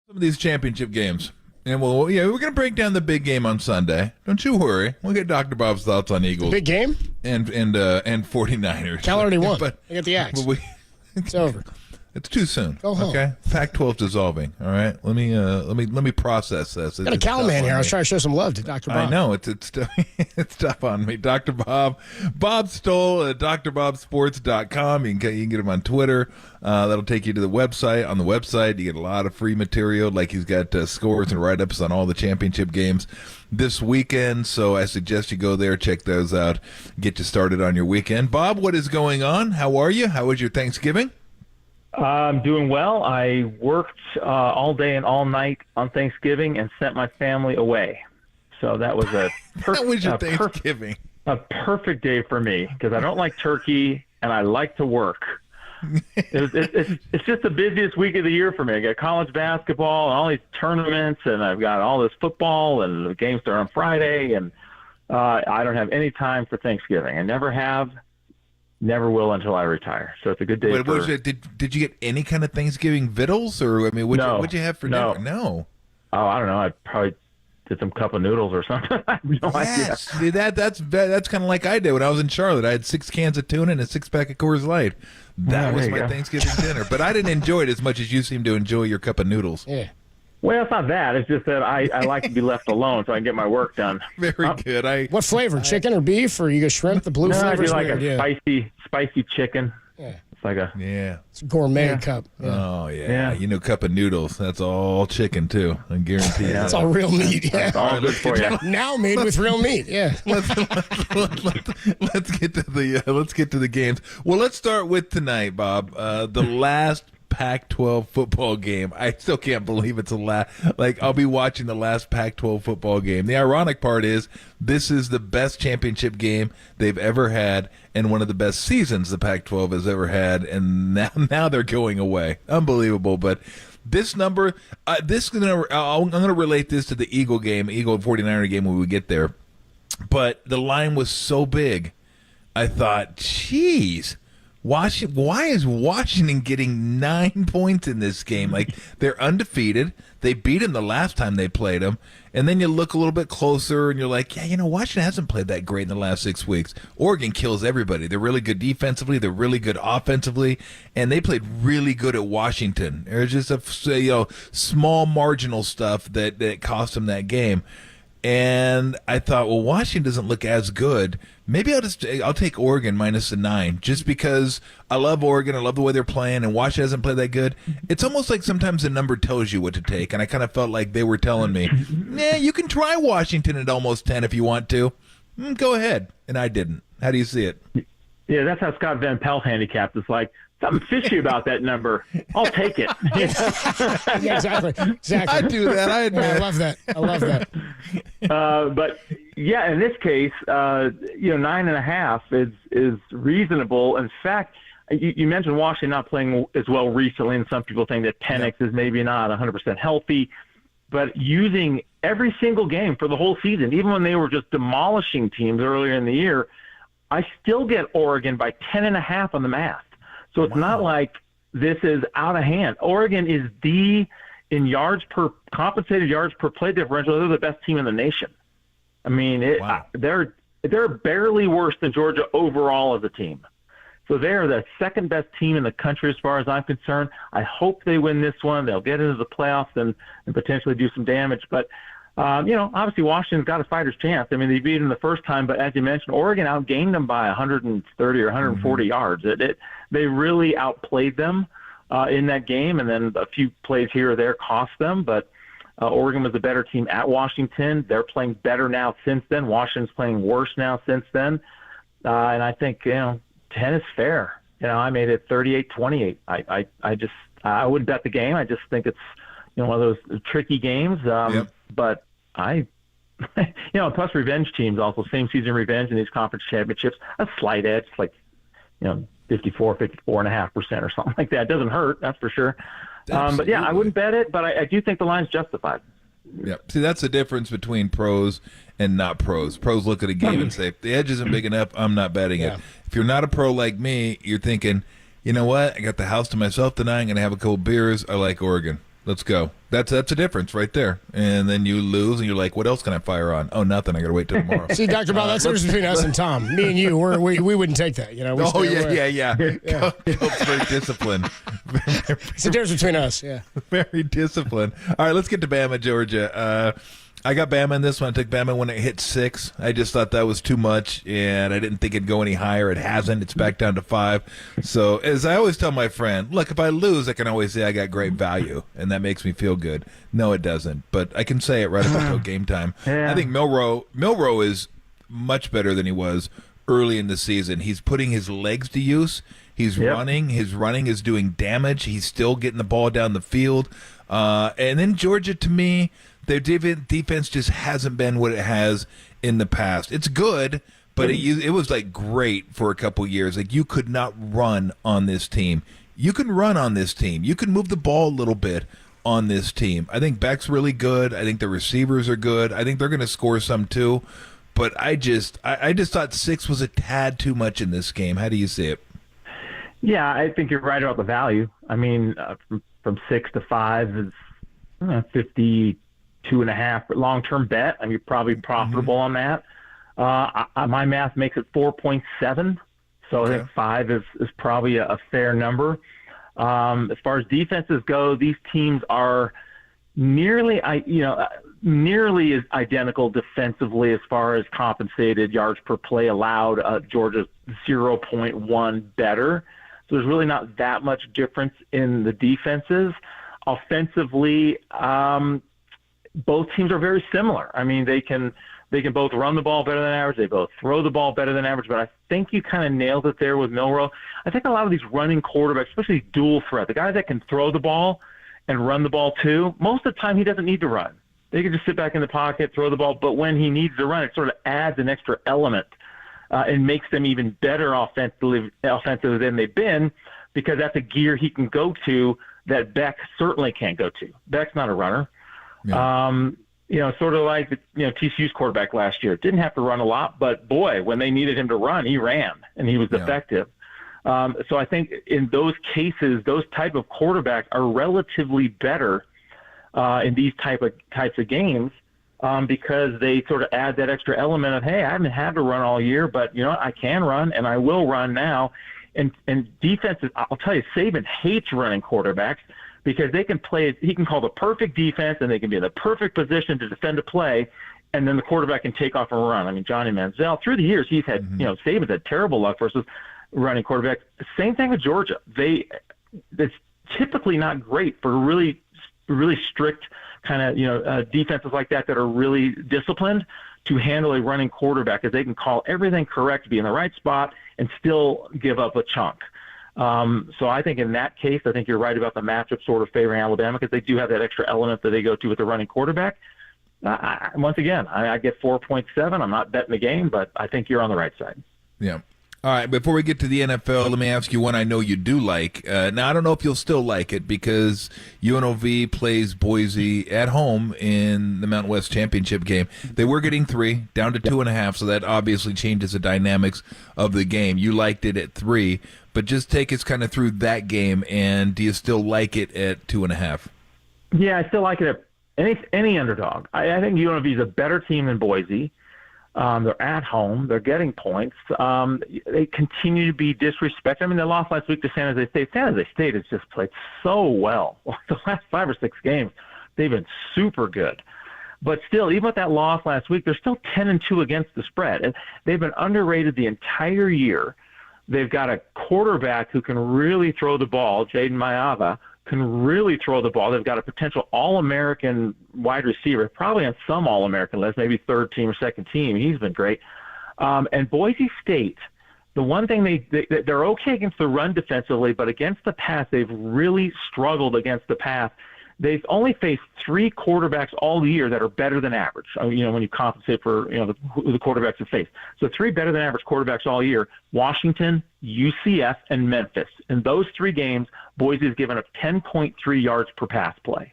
Some of these championship games. And we're going to break down the big game on Sunday. Don't you worry. We'll get Dr. Bob's thoughts on Eagles. The big game? And 49ers. Cal already won. But I got the axe. It's over. It's too soon. Go home. Okay? Pac-12 dissolving. All right? Let me process this. Got a Cal man here. I was trying to show some love to Dr. Bob. I know. It's tough on me. Dr. Bob. Bob Stoll at drbobsports.com. You can get him on Twitter. That'll take you to the website. On the website, you get a lot of free material. Like he's got scores and write-ups on all the championship games this weekend. So I suggest you go there, check those out, get you started on your weekend. Bob, what is going on? How are you? How was your Thanksgiving? I'm doing well. I worked all day and all night on Thanksgiving and sent my family away. So that was a that was your Thanksgiving. A perfect day for me because I don't like turkey and I like to work. It's just the busiest week of the year for me. I got college basketball and all these tournaments, and I've got all this football, and the games start on Friday, and I don't have any time for Thanksgiving. I never have. Never will until I retire. So it's a good day. Did you get any kind of Thanksgiving vittles, or what'd you have for dinner? No. Oh, I don't know. I probably did some cup of noodles or something. I have no idea. See, that's kind of like I did when I was in Charlotte. I had 6 cans of tuna and a 6-pack of Coors Light. That was my Thanksgiving dinner. But I didn't enjoy it as much as you seem to enjoy your cup of noodles. Yeah. Well, it's not that. It's just that I like to be left alone so I can get my work done. Very good. What flavor? Chicken or beef? Or you go shrimp? The blue flavor? I do like a spicy chicken. Yeah. It's like it's a gourmet cup. Yeah. Oh, yeah. You know, cup of noodles. That's all chicken, too. I guarantee you. That's all real meat. Yeah. That's all good for you. Now made with real meat. Yeah. Let's get to the games. Well, let's start with tonight, Bob. The last Pac-12 football game. I still can't believe it's I'll be watching the last Pac-12 football game. The ironic part is this is the best championship game they've ever had and one of the best seasons the Pac-12 has ever had, and now they're going away. Unbelievable. But this number, I'm going to relate this to the Eagle 49er game when we get there. But the line was so big, I thought, geez, why is Washington getting 9 points in this game? Like, they're undefeated. They beat them the last time they played them. And then you look a little bit closer, and you're like, Washington hasn't played that great in the last 6 weeks. Oregon kills everybody. They're really good defensively. They're really good offensively. And they played really good at Washington. There's just small marginal stuff that cost them that game. And I thought, well, Washington doesn't look as good. Maybe I'll take Oregon minus the 9, just because I love Oregon. I love the way they're playing, and Washington hasn't played that good. It's almost like sometimes the number tells you what to take, and I kind of felt like they were telling me, you can try Washington at almost 10 if you want to. Go ahead. And I didn't. How do you see it? Yeah, that's how Scott Van Pelt handicapped. It's like, something fishy about that number. I'll take it. Yeah, exactly. I do that. I admit. I love that. But yeah, in this case, 9.5 is reasonable. In fact, you mentioned Washington not playing as well recently, and some people think that Penix is maybe not 100% healthy. But using every single game for the whole season, even when they were just demolishing teams earlier in the year, I still get Oregon by 10.5 on the math. So it's not like this is out of hand. Oregon is in compensated yards per play differential, they're the best team in the nation. I mean, they're barely worse than Georgia overall as a team. So they're the second best team in the country as far as I'm concerned. I hope they win this one. They'll get into the playoffs and potentially do some damage. But, obviously Washington's got a fighter's chance. I mean, they beat them the first time, but as you mentioned, Oregon outgained them by 130 or 140 yards. They really outplayed them in that game, and then a few plays here or there cost them. But Oregon was the better team at Washington. They're playing better now since then. Washington's playing worse now since then. And I think, 10 is fair. I made it 38-28. I wouldn't bet the game. I just think it's, one of those tricky games. But I plus revenge teams also, same season revenge in these conference championships, a slight edge, like, 54.5% or something like that. It doesn't hurt, that's for sure. But yeah, I wouldn't bet it, but I do think the line's justified. Yeah. See, that's the difference between pros and not pros. Pros look at a game and say, if the edge isn't big enough, I'm not betting it. If you're not a pro like me, you're thinking, you know what? I got the house to myself tonight. I'm going to have a couple beers. I like Oregon. Let's go. That's a difference right there. And then you lose, and you're like, what else can I fire on? Oh, nothing. I got to wait till tomorrow. See, Dr. Bell, that's the difference between us and Tom. Me and you, we wouldn't take that. Yeah. Coach's very disciplined. It's the difference between us, yeah. Very disciplined. All right, let's get to Bama, Georgia. I got Bama in this one. I took Bama when it hit 6. I just thought that was too much, and I didn't think it'd go any higher. It hasn't. It's back down to 5. So, as I always tell my friend, look, if I lose, I can always say I got great value, and that makes me feel good. No, it doesn't. But I can say it right up until game time. Yeah. I think Milroe is much better than he was early in the season. He's putting his legs to use. He's running. His running is doing damage. He's still getting the ball down the field. And then Georgia, to me, their defense just hasn't been what it has in the past. It's good, but it was like great for a couple years. Like, you could not run on this team. You can run on this team. You can move the ball a little bit on this team. I think Beck's really good. I think the receivers are good. I think they're going to score some too. But I just thought 6 was a tad too much in this game. How do you see it? Yeah, I think you're right about the value. I mean, from 6 to 5 is 52.5 long-term bet. I mean, you're probably profitable on that. My math makes it 4.7, so I think 5 is probably a fair number. As far as defenses go, these teams are nearly as identical defensively as far as compensated yards per play allowed. Georgia's 0.1 better. So there's really not that much difference in the defenses. Offensively, both teams are very similar. I mean, they can both run the ball better than average. They both throw the ball better than average. But I think you kind of nailed it there with Milroe. I think a lot of these running quarterbacks, especially dual threat, the guys that can throw the ball and run the ball too, most of the time he doesn't need to run. They can just sit back in the pocket, throw the ball. But when he needs to run, it sort of adds an extra element and makes them even better offensively than they've been, because that's a gear he can go to that Beck certainly can't go to. Beck's not a runner. Yeah. Sort of like TCU's quarterback last year. Didn't have to run a lot, but boy, when they needed him to run, he ran, and he was effective. So I think in those cases, those type of quarterbacks are relatively better in these types of games because they sort of add that extra element of, hey, I haven't had to run all year, but I can run, and I will run now. And defenses, I'll tell you, Saban hates running quarterbacks because they can play. He can call the perfect defense, and they can be in the perfect position to defend a play, and then the quarterback can take off and run. I mean, Johnny Manziel, through the years, he's had, Saban's had terrible luck versus running quarterbacks. Same thing with Georgia. It's typically not great for really, really strict kind of, defenses like that are really disciplined to handle a running quarterback, because they can call everything correct, be in the right spot, and still give up a chunk. So I think in that case, I think you're right about the matchup sort of favoring Alabama, because they do have that extra element that they go to with the running quarterback. Once again, I get 4.7. I'm not betting the game, but I think you're on the right side. Yeah. All right, before we get to the NFL, let me ask you one I know you do like. Now, I don't know if you'll still like it, because UNLV plays Boise at home in the Mountain West Championship game. They were getting 3, down to 2.5, so that obviously changes the dynamics of the game. You liked it at 3, but just take us kind of through that game, and do you still like it at 2.5? Yeah, I still like it at any underdog. I think UNLV is a better team than Boise. They're at home. They're getting points. They continue to be disrespected. I mean, they lost last week to San Jose State. San Jose State has just played so well. The last 5 or 6 games, they've been super good. But still, even with that loss last week, they're still 10-2 against the spread. And they've been underrated the entire year. They've got a quarterback who can really throw the ball, Jaden Maiava, can really throw the ball. They've got a potential All-American wide receiver, probably on some All-American list, maybe third team or second team. He's been great. And Boise State, the one thing they're okay against the run defensively, but against the pass, they've really struggled against the pass. they've only faced 3 quarterbacks all year that are better than average. When you compensate for the quarterbacks have faced. So 3 better than average quarterbacks all year: Washington, UCF, and Memphis. In those 3 games, Boise has given up 10.3 yards per pass play.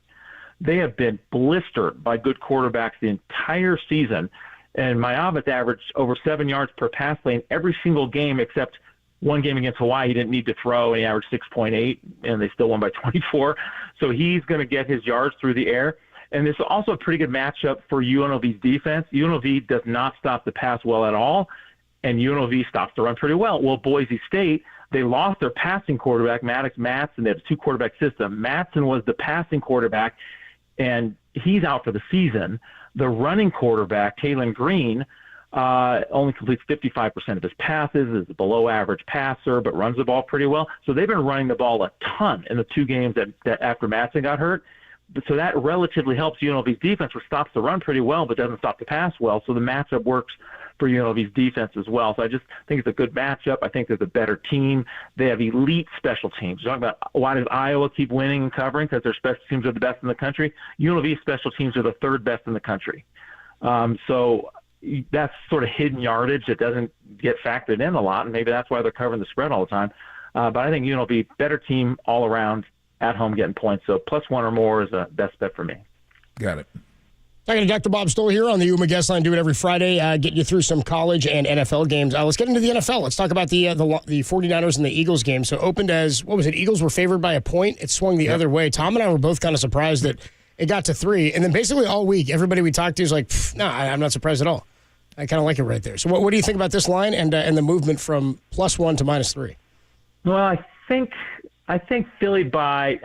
They have been blistered by good quarterbacks the entire season, and my offense averaged over 7 yards per pass play in every single game except one game against Hawaii. He didn't need to throw, and he averaged 6.8, and they still won by 24. So he's going to get his yards through the air. And this is also a pretty good matchup for UNLV's defense. UNLV does not stop the pass well at all, and UNLV stops the run pretty well. Well, Boise State, they lost their passing quarterback, Maddox Matson. They have a 2-quarterback system. Matson was the passing quarterback, and he's out for the season. The running quarterback, Taylon Green, only completes 55% of his passes, is a below-average passer, but runs the ball pretty well. So they've been running the ball a ton in the 2 games that after Matson got hurt. So that relatively helps UNLV's defense, which stops the run pretty well but doesn't stop the pass well. So the matchup works for UNLV's defense as well. So I just think it's a good matchup. I think they're the better team. They have elite special teams. You're talking about why does Iowa keep winning and covering? Because their special teams are the best in the country. UNLV's special teams are the 3rd best in the country. So that's sort of hidden yardage that doesn't get factored in a lot, and maybe that's why they're covering the spread all the time. But I think UNLV, better team all around, at home getting points. So +1 or more is a best bet for me. Got it. Talking to Dr. Bob Stoll here on the UMA Guest Line. Do it every Friday, getting you through some college and NFL games. Let's get into the NFL. Let's talk about the 49ers and the Eagles game. So opened as, what was it, Eagles were favored by a point. It swung the other way. Tom and I were both kind of surprised that it got to 3. And then basically all week, everybody we talked to is like, no, I'm not surprised at all. I kind of like it right there. So what do you think about this line and the movement from +1 to -3? Well, I think Philly first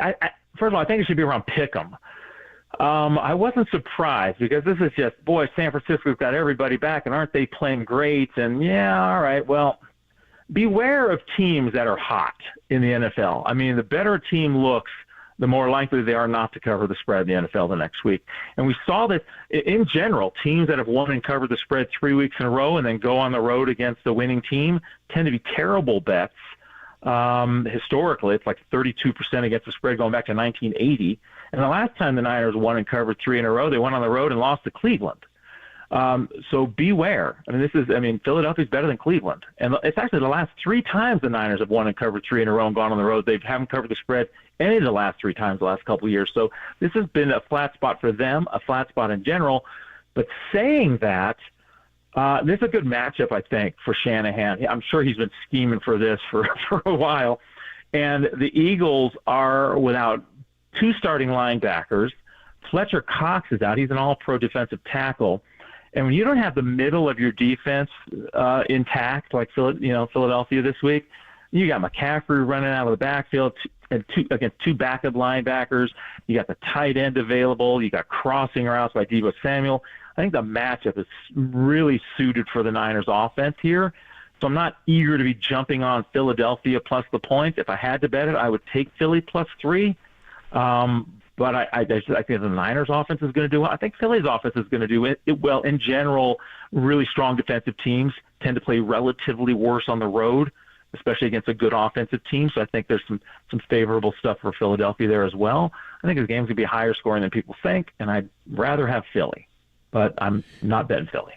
of all, I think it should be around pick'em. I wasn't surprised because this is just, boy, San Francisco's got everybody back, and aren't they playing great? And yeah, all right, well, beware of teams that are hot in the NFL. I mean, the better a team looks, the more likely they are not to cover the spread in the NFL the next week. And we saw that in general, teams that have won and covered the spread 3 weeks in a row and then go on the road against the winning team tend to be terrible bets. Historically, it's like 32% against the spread going back to 1980. And the last time the Niners won and covered 3 in a row, they went on the road and lost to Cleveland. So beware. Philadelphia's better than Cleveland. And it's actually the last 3 times the Niners have won and covered 3 in a row and gone on the road. They haven't covered the spread any of the last 3 times the last couple of years. So this has been a flat spot for them, a flat spot in general. But saying that, this is a good matchup, I think, for Shanahan. I'm sure he's been scheming for this for a while. And the Eagles are without 2 starting linebackers. Fletcher Cox is out. He's an all-pro defensive tackle. And when you don't have the middle of your defense intact, like Philadelphia this week, you got McCaffrey running out of the backfield against 2 backup linebackers. You got the tight end available. You got crossing routes by Deebo Samuel. I think the matchup is really suited for the Niners offense here. So I'm not eager to be jumping on Philadelphia plus the points. If I had to bet it, I would take Philly +3. But I think the Niners offense is going to do well. I think Philly's offense is going to do it well. In general, really strong defensive teams tend to play relatively worse on the road, especially against a good offensive team. So I think there's some favorable stuff for Philadelphia there as well. I think the game's going to be higher scoring than people think, and I'd rather have Philly. But I'm not betting Philly.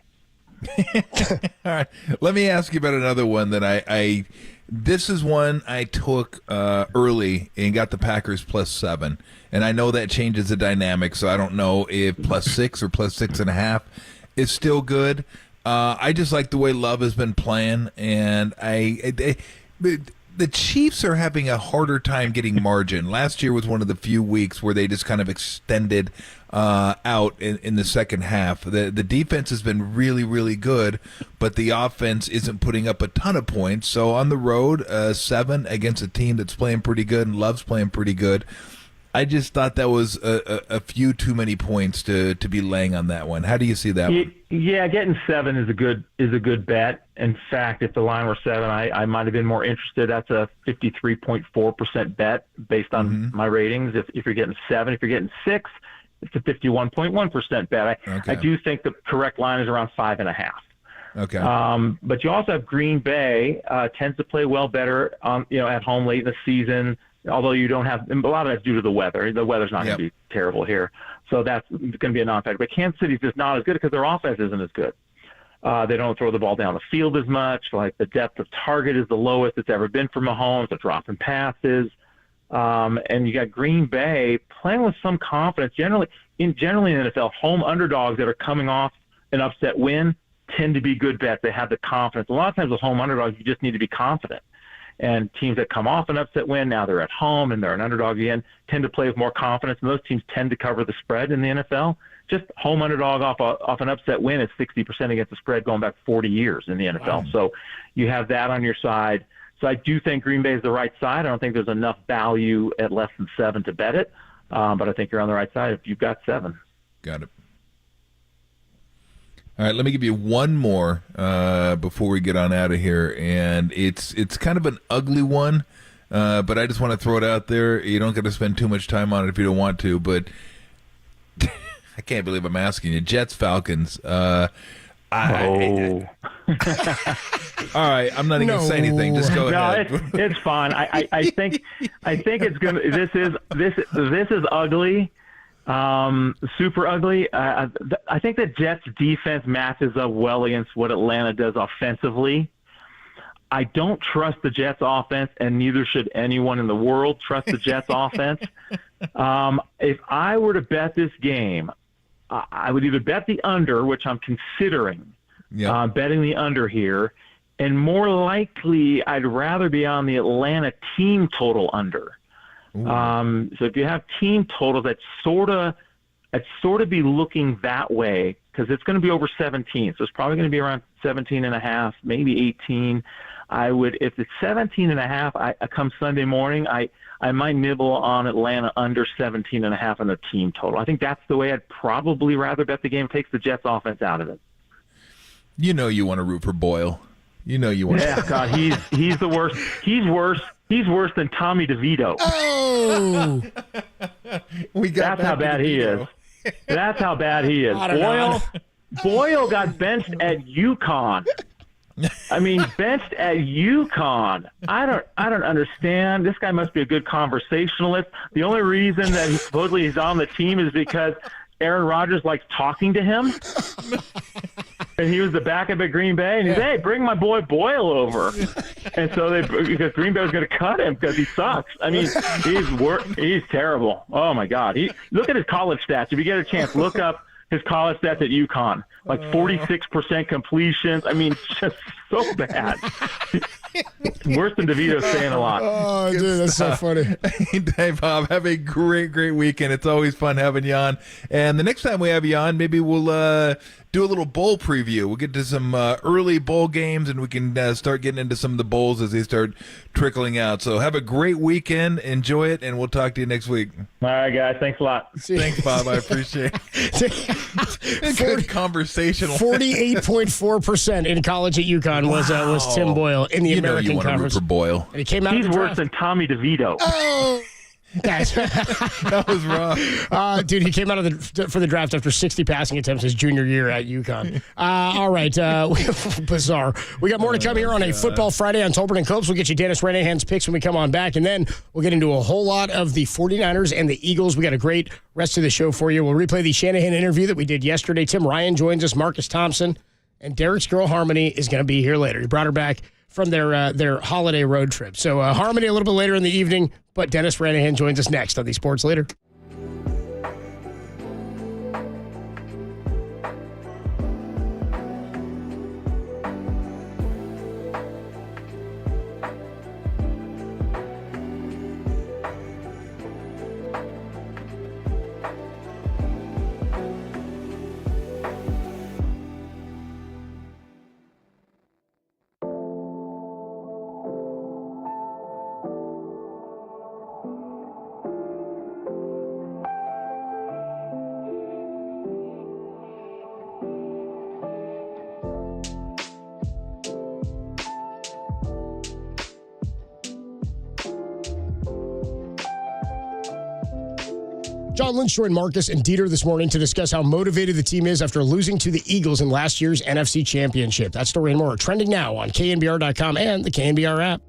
All right. Let me ask you about another one that this is one I took early and got the Packers +7. And I know that changes the dynamic, so I don't know if +6 or +6.5 is still good. I just like the way Love has been playing, and the Chiefs are having a harder time getting margin. Last year was one of the few weeks where they just kind of extended out in the second half. The defense has been really, really good, but the offense isn't putting up a ton of points. So on the road, 7 against a team that's playing pretty good and Love's playing pretty good. I just thought that was a few too many points to be laying on that one. How do you see that one? Yeah, getting 7 is a good bet. In fact, if the line were 7, I might have been more interested. That's a 53.4% bet based on my ratings. If you're getting 7, if you're getting 6, it's a 51.1% bet. I do think the correct line is around 5.5. Okay. But you also have Green Bay tends to play well better at home late in the season. although you don't have – a lot of that's due to the weather. The weather's not going to be terrible here. So that's going to be a non-factor. But Kansas City's just not as good because their offense isn't as good. They don't throw the ball down the field as much. Like, the depth of target is the lowest it's ever been for Mahomes. They're dropping passes. And you got Green Bay playing with some confidence. Generally in the NFL, home underdogs that are coming off an upset win tend to be good bets. They have the confidence. A lot of times with home underdogs, you just need to be confident. And teams that come off an upset win, now they're at home and they're an underdog again, tend to play with more confidence. And those teams tend to cover the spread in the NFL. Just home underdog off an upset win is 60% against the spread going back 40 years in the NFL. Wow. So you have that on your side. So I do think Green Bay is the right side. I don't think there's enough value at less than 7 to bet it. But I think you're on the right side if you've got 7. Got it. All right, let me give you one more before we get on out of here, and it's kind of an ugly one, but I just want to throw it out there. You don't got to spend too much time on it if you don't want to, but I can't believe I'm asking you. Jets, Falcons. All right, I'm not even going to say anything. Just go ahead. No, it's fine. I think it's gonna. This is ugly. Super ugly. I think the Jets defense matches up well against what Atlanta does offensively. I don't trust the Jets offense, and neither should anyone in the world trust the Jets offense. If I were to bet this game, I would either bet the under, which I'm considering betting the under here, and more likely I'd rather be on the Atlanta team total under. So if you have team totals, I'd sort of be looking that way because it's going to be over 17. So it's probably going to be around 17.5, maybe 18. If it's 17.5, I come Sunday morning, I might nibble on Atlanta under 17.5 on the team total. I think that's the way I'd probably rather bet the game. Takes the Jets offense out of it. You know you want to root for Boyle. You know you want. Yeah, God, he's the worst. He's worse. He's worse than Tommy DeVito. Oh, that's how bad he is. That's how bad he is. Boyle got benched at UConn. I mean, benched at UConn. I don't understand. This guy must be a good conversationalist. The only reason that supposedly he's on the team is because Aaron Rodgers likes talking to him. And he was the backup at Green Bay, and he's, hey, bring my boy Boyle over. And so because Green Bay was going to cut him because he sucks. I mean, he's terrible. Oh my God. Look at his college stats. If you get a chance, look up his college stats at UConn. Like 46% completions. I mean, just so bad. Worse than DeVito saying a lot. Oh, dude, that's so funny. Hey, Bob, have a great weekend. It's always fun having you on. And the next time we have you on, maybe we'll do a little bowl preview. We'll get to some early bowl games, and we can start getting into some of the bowls as they start trickling out. So have a great weekend. Enjoy it, and we'll talk to you next week. All right, guys. Thanks a lot. Thanks, Bob. I appreciate it. Good conversational. 48.4% in college at UConn was Tim Boyle in the American you Conference. Root for Boyle. And he came out. He's worse than Tommy DeVito. Oh. That was wrong. Dude, he came out for the draft after 60 passing attempts his junior year at UConn. All right. Bizarre. We got more to come here on a Football Friday on Tolbert and Copes. We'll get you Dennis Ranahan's picks when we come on back, and then we'll get into a whole lot of the 49ers and the Eagles. We got a great rest of the show for you. We'll replay the Shanahan interview that we did yesterday. Tim Ryan joins us, Marcus Thompson, and Derek's girl Harmony is going to be here later. He brought her back from their holiday road trip. So Harmony a little bit later in the evening, but Dennis Ranahan joins us next on the Sports Leader. John Lynch joined Marcus and Dieter this morning to discuss how motivated the team is after losing to the Eagles in last year's NFC Championship. That story and more are trending now on KNBR.com and the KNBR app.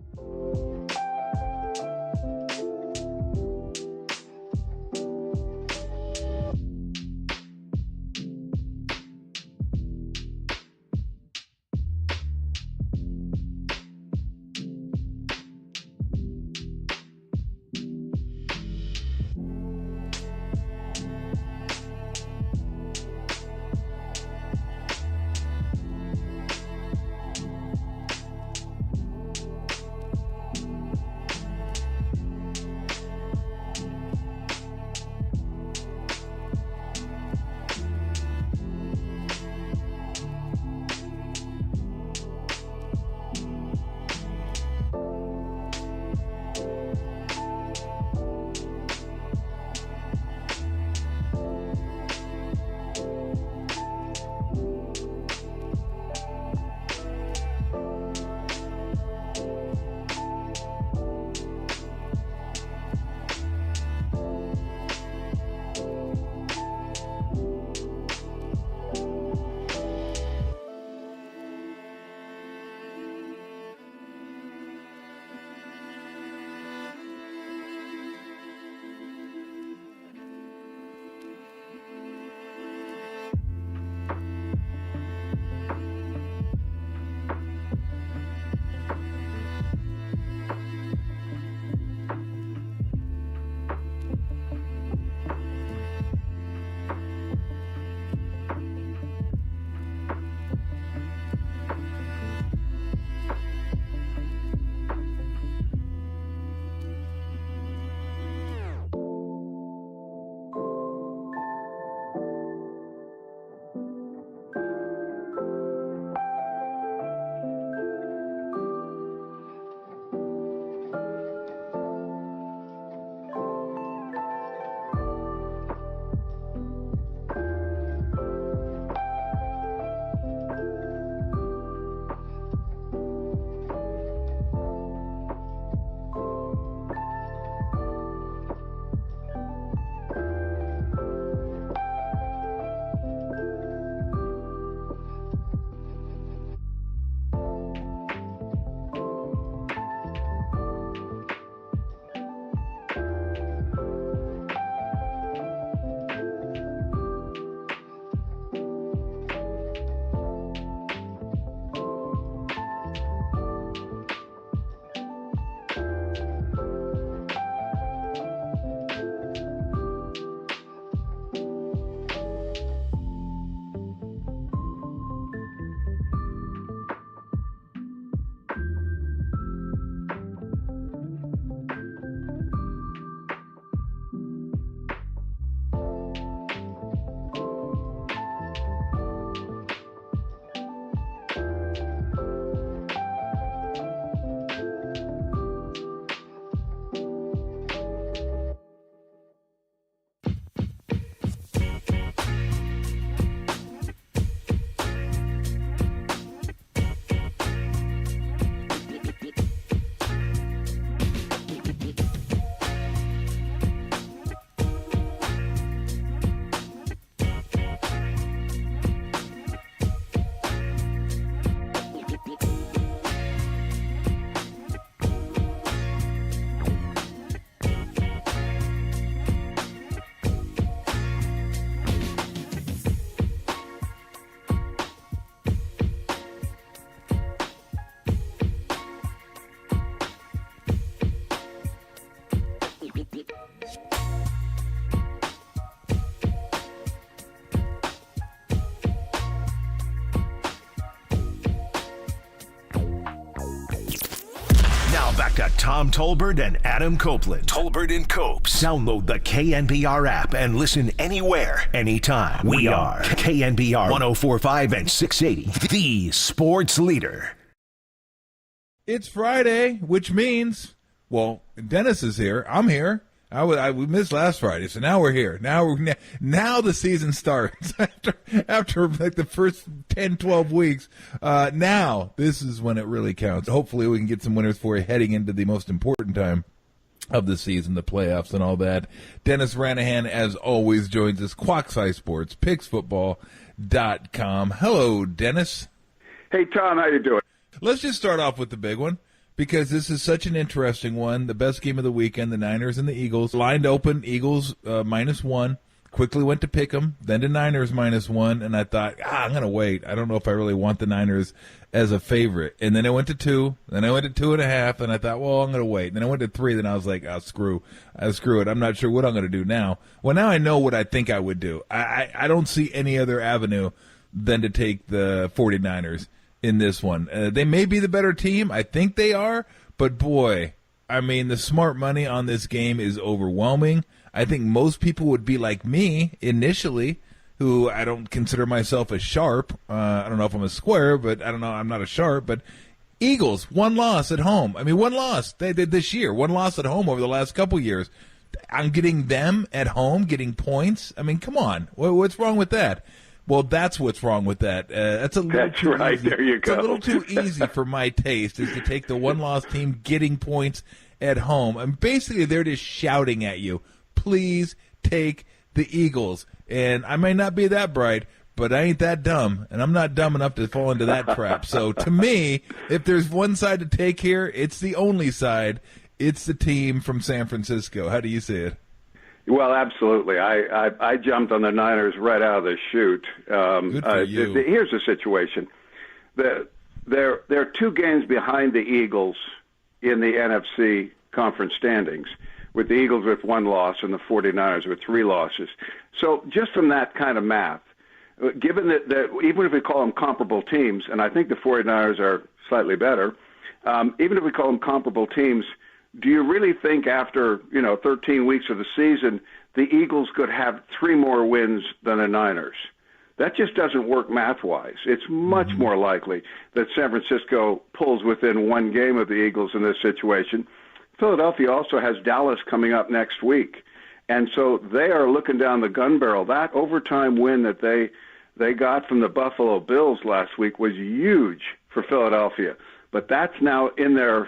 Now back to Tom Tolbert and Adam Copeland. Tolbert and Copes. Download the KNBR app and listen anywhere, anytime. We are KNBR 104.5 and 680, the sports leader. It's Friday, which means, well, Dennis is here. I'm here. We missed last Friday, so now we're here. Now the season starts after like the first 10, 12 weeks. Now this is when it really counts. Hopefully we can get some winners for you heading into the most important time of the season, the playoffs and all that. Dennis Ranahan, as always, joins us. Quackseye Sports, PicksFootball.com. Hello, Dennis. Hey, Tom, how you doing? Let's just start off with the big one, because this is such an interesting one. The best game of the weekend, the Niners and the Eagles. Lined open, Eagles -1. Quickly went to pick them, then to Niners -1, and I thought, I'm going to wait. I don't know if I really want the Niners as a favorite. And then I went to 2, then I went to 2.5, and I thought, well, I'm going to wait. And then I went to 3, then I was like, screw it. I'm not sure what I'm going to do now. Well, now I know what I think I would do. I don't see any other avenue than to take the 49ers in this one. They may be the better team. I think they are. But, boy, I mean, the smart money on this game is overwhelming. I think most people would be like me initially, who I don't consider myself a sharp. I don't know if I'm a square, but I don't know. I'm not a sharp. But Eagles, 1 loss at home. I mean, 1 loss. They did this year. 1 loss at home over the last couple years. I'm getting them at home, getting points. I mean, come on. What's wrong with that? Well, that's what's wrong with that. That's a little too right. easy. There you go. It's a little too easy for my taste, is to take the 1-loss team getting points at home. And basically, they're just shouting at you, please take the Eagles. And I may not be that bright, but I ain't that dumb, and I'm not dumb enough to fall into that trap. So to me, if there's one side to take here, it's the only side. It's the team from San Francisco. How do you see it? Well, absolutely. I jumped on the Niners right out of the chute. Good for you. Here's the situation. They're 2 games behind the Eagles in the NFC conference standings, with the Eagles with 1 loss and the 49ers with 3 losses. So just from that kind of math, given that even if we call them comparable teams, and I think the 49ers are slightly better, even if we call them comparable teams, do you really think after 13 weeks of the season the Eagles could have 3 more wins than the Niners? That just doesn't work math-wise. It's much more likely that San Francisco pulls within 1 game of the Eagles in this situation. Philadelphia also has Dallas coming up next week, and so they are looking down the gun barrel. That overtime win that they got from the Buffalo Bills last week was huge for Philadelphia. But that's now in their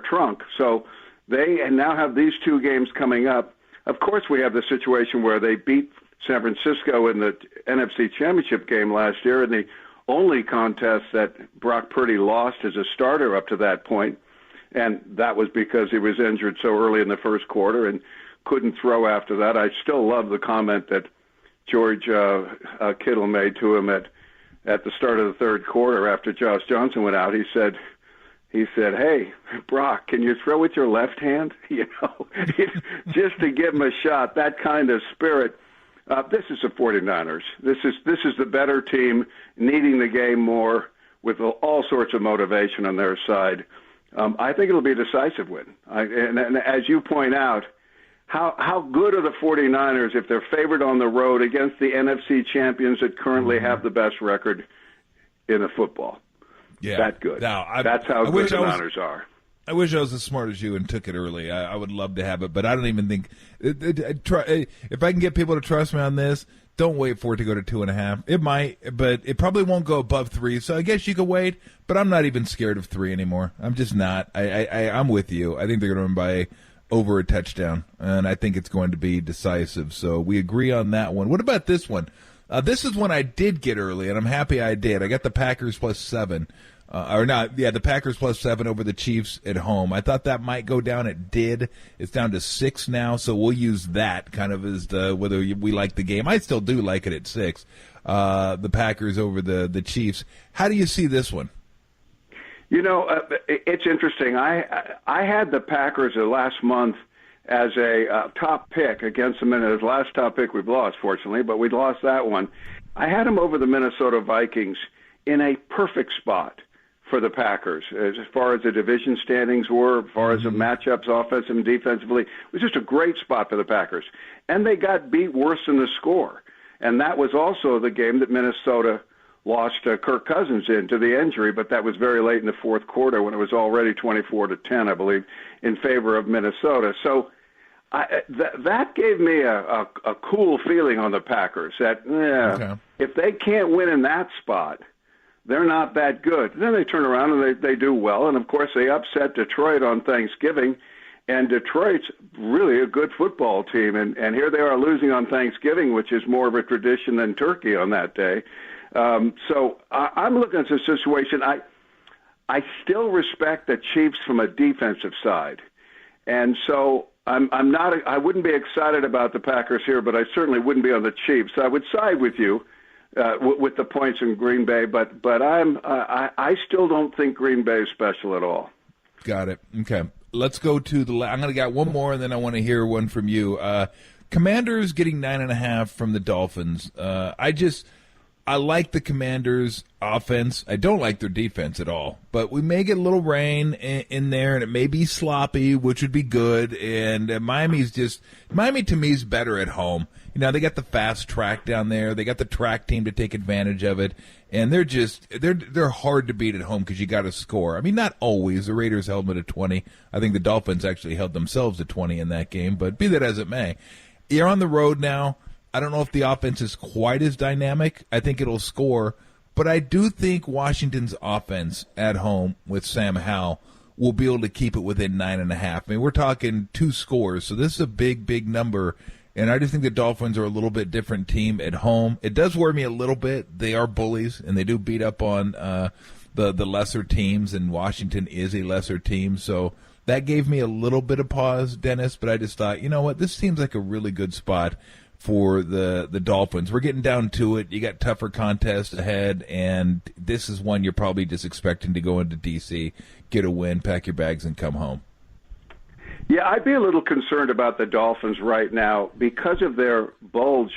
trunk. So they now have these 2 games coming up. Of course, we have the situation where they beat San Francisco in the NFC Championship game last year, in the only contest that Brock Purdy lost as a starter up to that point, and that was because he was injured so early in the first quarter and couldn't throw after that. I still love the comment that George Kittle made to him at the start of the third quarter after Josh Johnson went out. He said, "Hey, Brock, can you throw with your left hand?" Just to give him a shot. That kind of spirit. This is the 49ers. This is the better team, needing the game more, with all sorts of motivation on their side. I think it'll be a decisive win. And as you point out, how good are the 49ers if they're favored on the road against the NFC champions that currently have the best record in the football? Yeah, that good. That's how good the Niners are. I wish I was as smart as you and took it early. I would love to have it, but I don't even think if I can get people to trust me on this, don't wait for it to go to 2.5. It might, but it probably won't go above 3. So I guess you could wait, but I'm not even scared of 3 anymore. I'm just not. I'm with you. I think they're going to win by over a touchdown, and I think it's going to be decisive. So we agree on that one. What about this one? This is one I did get early, and I'm happy I did. I got the Packers +7. The Packers +7 over the Chiefs at home. I thought that might go down. It did. It's down to 6 now, so we'll use that kind of as whether we like the game. I still do like it at 6. The Packers over the Chiefs. How do you see this one? It's interesting. I had the Packers last month as a top pick against them, and his last top pick we've lost, fortunately, but we lost that one. I had them over the Minnesota Vikings in a perfect spot for the Packers as far as the division standings were, as far as the matchups offensively and defensively. It was just a great spot for the Packers. And they got beat worse than the score. And that was also the game that Minnesota lost Kirk Cousins into the injury, but that was very late in the fourth quarter when it was already 24-10, I believe, in favor of Minnesota. So that gave me a cool feeling on the Packers that if they can't win in that spot, they're not that good. Then they turn around and they do well, and of course they upset Detroit on Thanksgiving, and Detroit's really a good football team, and here they are losing on Thanksgiving, which is more of a tradition than turkey on that day. So I'm looking at the situation. I still respect the Chiefs from a defensive side, and so I'm not. I wouldn't be excited about the Packers here, but I certainly wouldn't be on the Chiefs. I would side with you with the points in Green Bay, but I still don't think Green Bay is special at all. Got it. Okay, let's go to I'm going to get one more, and then I want to hear one from you. Commanders getting 9.5 from the Dolphins. I like the Commanders' offense. I don't like their defense at all. But we may get a little rain in there, and it may be sloppy, which would be good. And Miami to me is better at home. You know, they got the fast track down there. They got the track team to take advantage of it. And they're hard to beat at home because you got to score. I mean, not always. The Raiders held them to 20. I think the Dolphins actually held themselves to 20 in that game. But be that as it may, you're on the road now. I don't know if the offense is quite as dynamic. I think it'll score. But I do think Washington's offense at home with Sam Howell will be able to keep it within 9.5. I mean, we're talking 2 scores, so this is a big, big number. And I just think the Dolphins are a little bit different team at home. It does worry me a little bit. They are bullies, and they do beat up on the lesser teams, and Washington is a lesser team. So that gave me a little bit of pause, Dennis, but I just thought, you know what, this seems like a really good spot for the Dolphins. We're getting down to it. You got tougher contests ahead, and this is one you're probably just expecting to go into D.C., get a win, pack your bags, and come home. Yeah, I'd be a little concerned about the Dolphins right now because of their bulge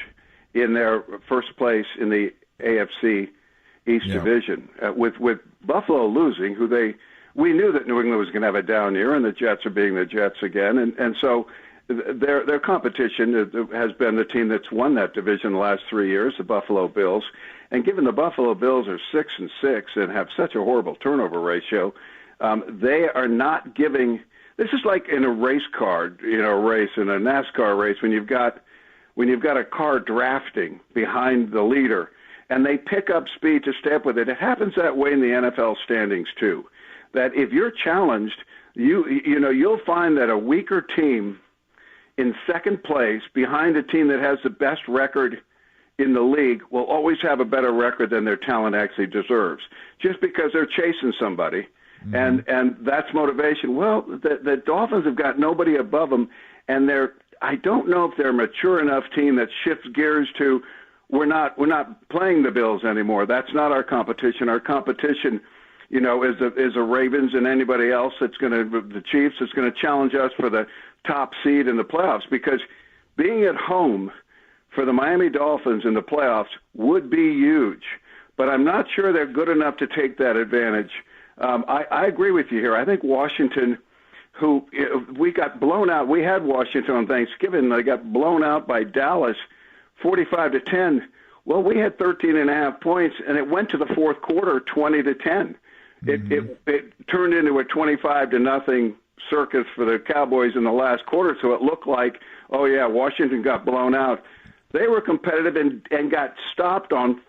in their first place in the AFC East Division. With Buffalo losing, we knew that New England was going to have a down year, and the Jets are being the Jets again, and so their competition has been the team that's won that division the last 3 years, the Buffalo Bills. And given the Buffalo Bills are 6-6 and have such a horrible turnover ratio, they are not giving. This is like in a race car, race in a NASCAR race when you've got a car drafting behind the leader, and they pick up speed to stay up with it. It happens that way in the NFL standings too. That if you're challenged, you'll find that a weaker team in second place behind a team that has the best record in the league will always have a better record than their talent actually deserves, just because they're chasing somebody. Mm-hmm. And that's motivation. Well, the Dolphins have got nobody above them, and I don't know if they're a mature enough team that shifts gears to we're not playing the Bills anymore. That's not our competition. Our competition, is the Ravens and anybody else the Chiefs that's going to challenge us for the top seed in the playoffs, because being at home for the Miami Dolphins in the playoffs would be huge. But I'm not sure they're good enough to take that advantage. I agree with you here. I think Washington, we got blown out. We had Washington on Thanksgiving. They got blown out by Dallas 45-10. Well, we had 13.5 points, and it went to the fourth quarter 20-10. Mm-hmm. It turned into a 25-0 circus for the Cowboys in the last quarter, so it looked like, Washington got blown out. They were competitive and got stopped on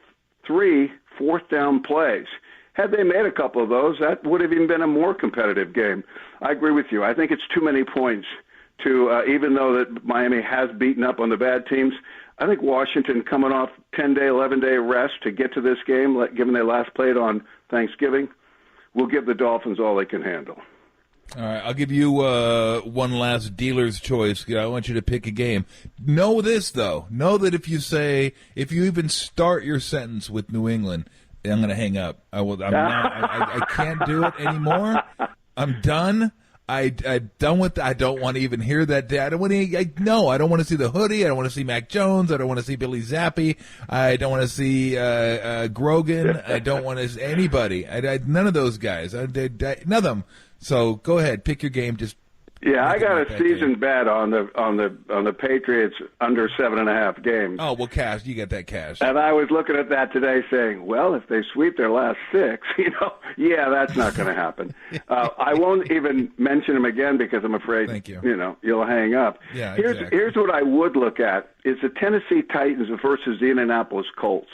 3 fourth-down plays. Had they made a couple of those, that would have even been a more competitive game. I agree with you. I think it's too many points to, even though that Miami has beaten up on the bad teams, I think Washington coming off 10-day, 11-day rest to get to this game, given they last played on Thanksgiving, will give the Dolphins all they can handle. All right, I'll give you one last dealer's choice. I want you to pick a game. Know this, though. Know that if you even start your sentence with New England, I'm going to hang up. I can't do it anymore. I'm done. I don't want to even hear that. I don't want to. No, I don't want to see the hoodie. I don't want to see Mac Jones. I don't want to see Billy Zappi. I don't want to see Grogan. I don't want to see anybody. None of those guys. None of them. So go ahead, pick your game. Just I got a season bet on the Patriots under 7.5 games. Oh well, cash. You get that cash. And I was looking at that today, saying, well, if they sweep their last 6, that's not going to happen. I won't even mention them again because I'm afraid you'll hang up. Yeah, Here's what I would look at is the Tennessee Titans versus the Indianapolis Colts.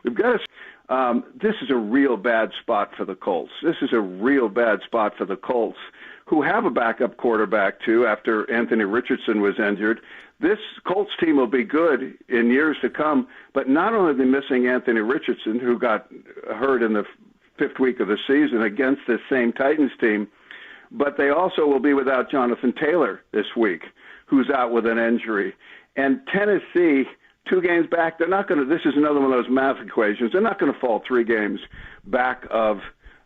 We've got to. This is a real bad spot for the Colts. This is a real bad spot for the Colts, who have a backup quarterback, too, after Anthony Richardson was injured. This Colts team will be good in years to come, but not only are they missing Anthony Richardson, who got hurt in the 5th week of the season against this same Titans team, but they also will be without Jonathan Taylor this week, who's out with an injury. And Tennessee, 2 games back, they're not going to – this is another one of those math equations. They're not going to fall 3 games back of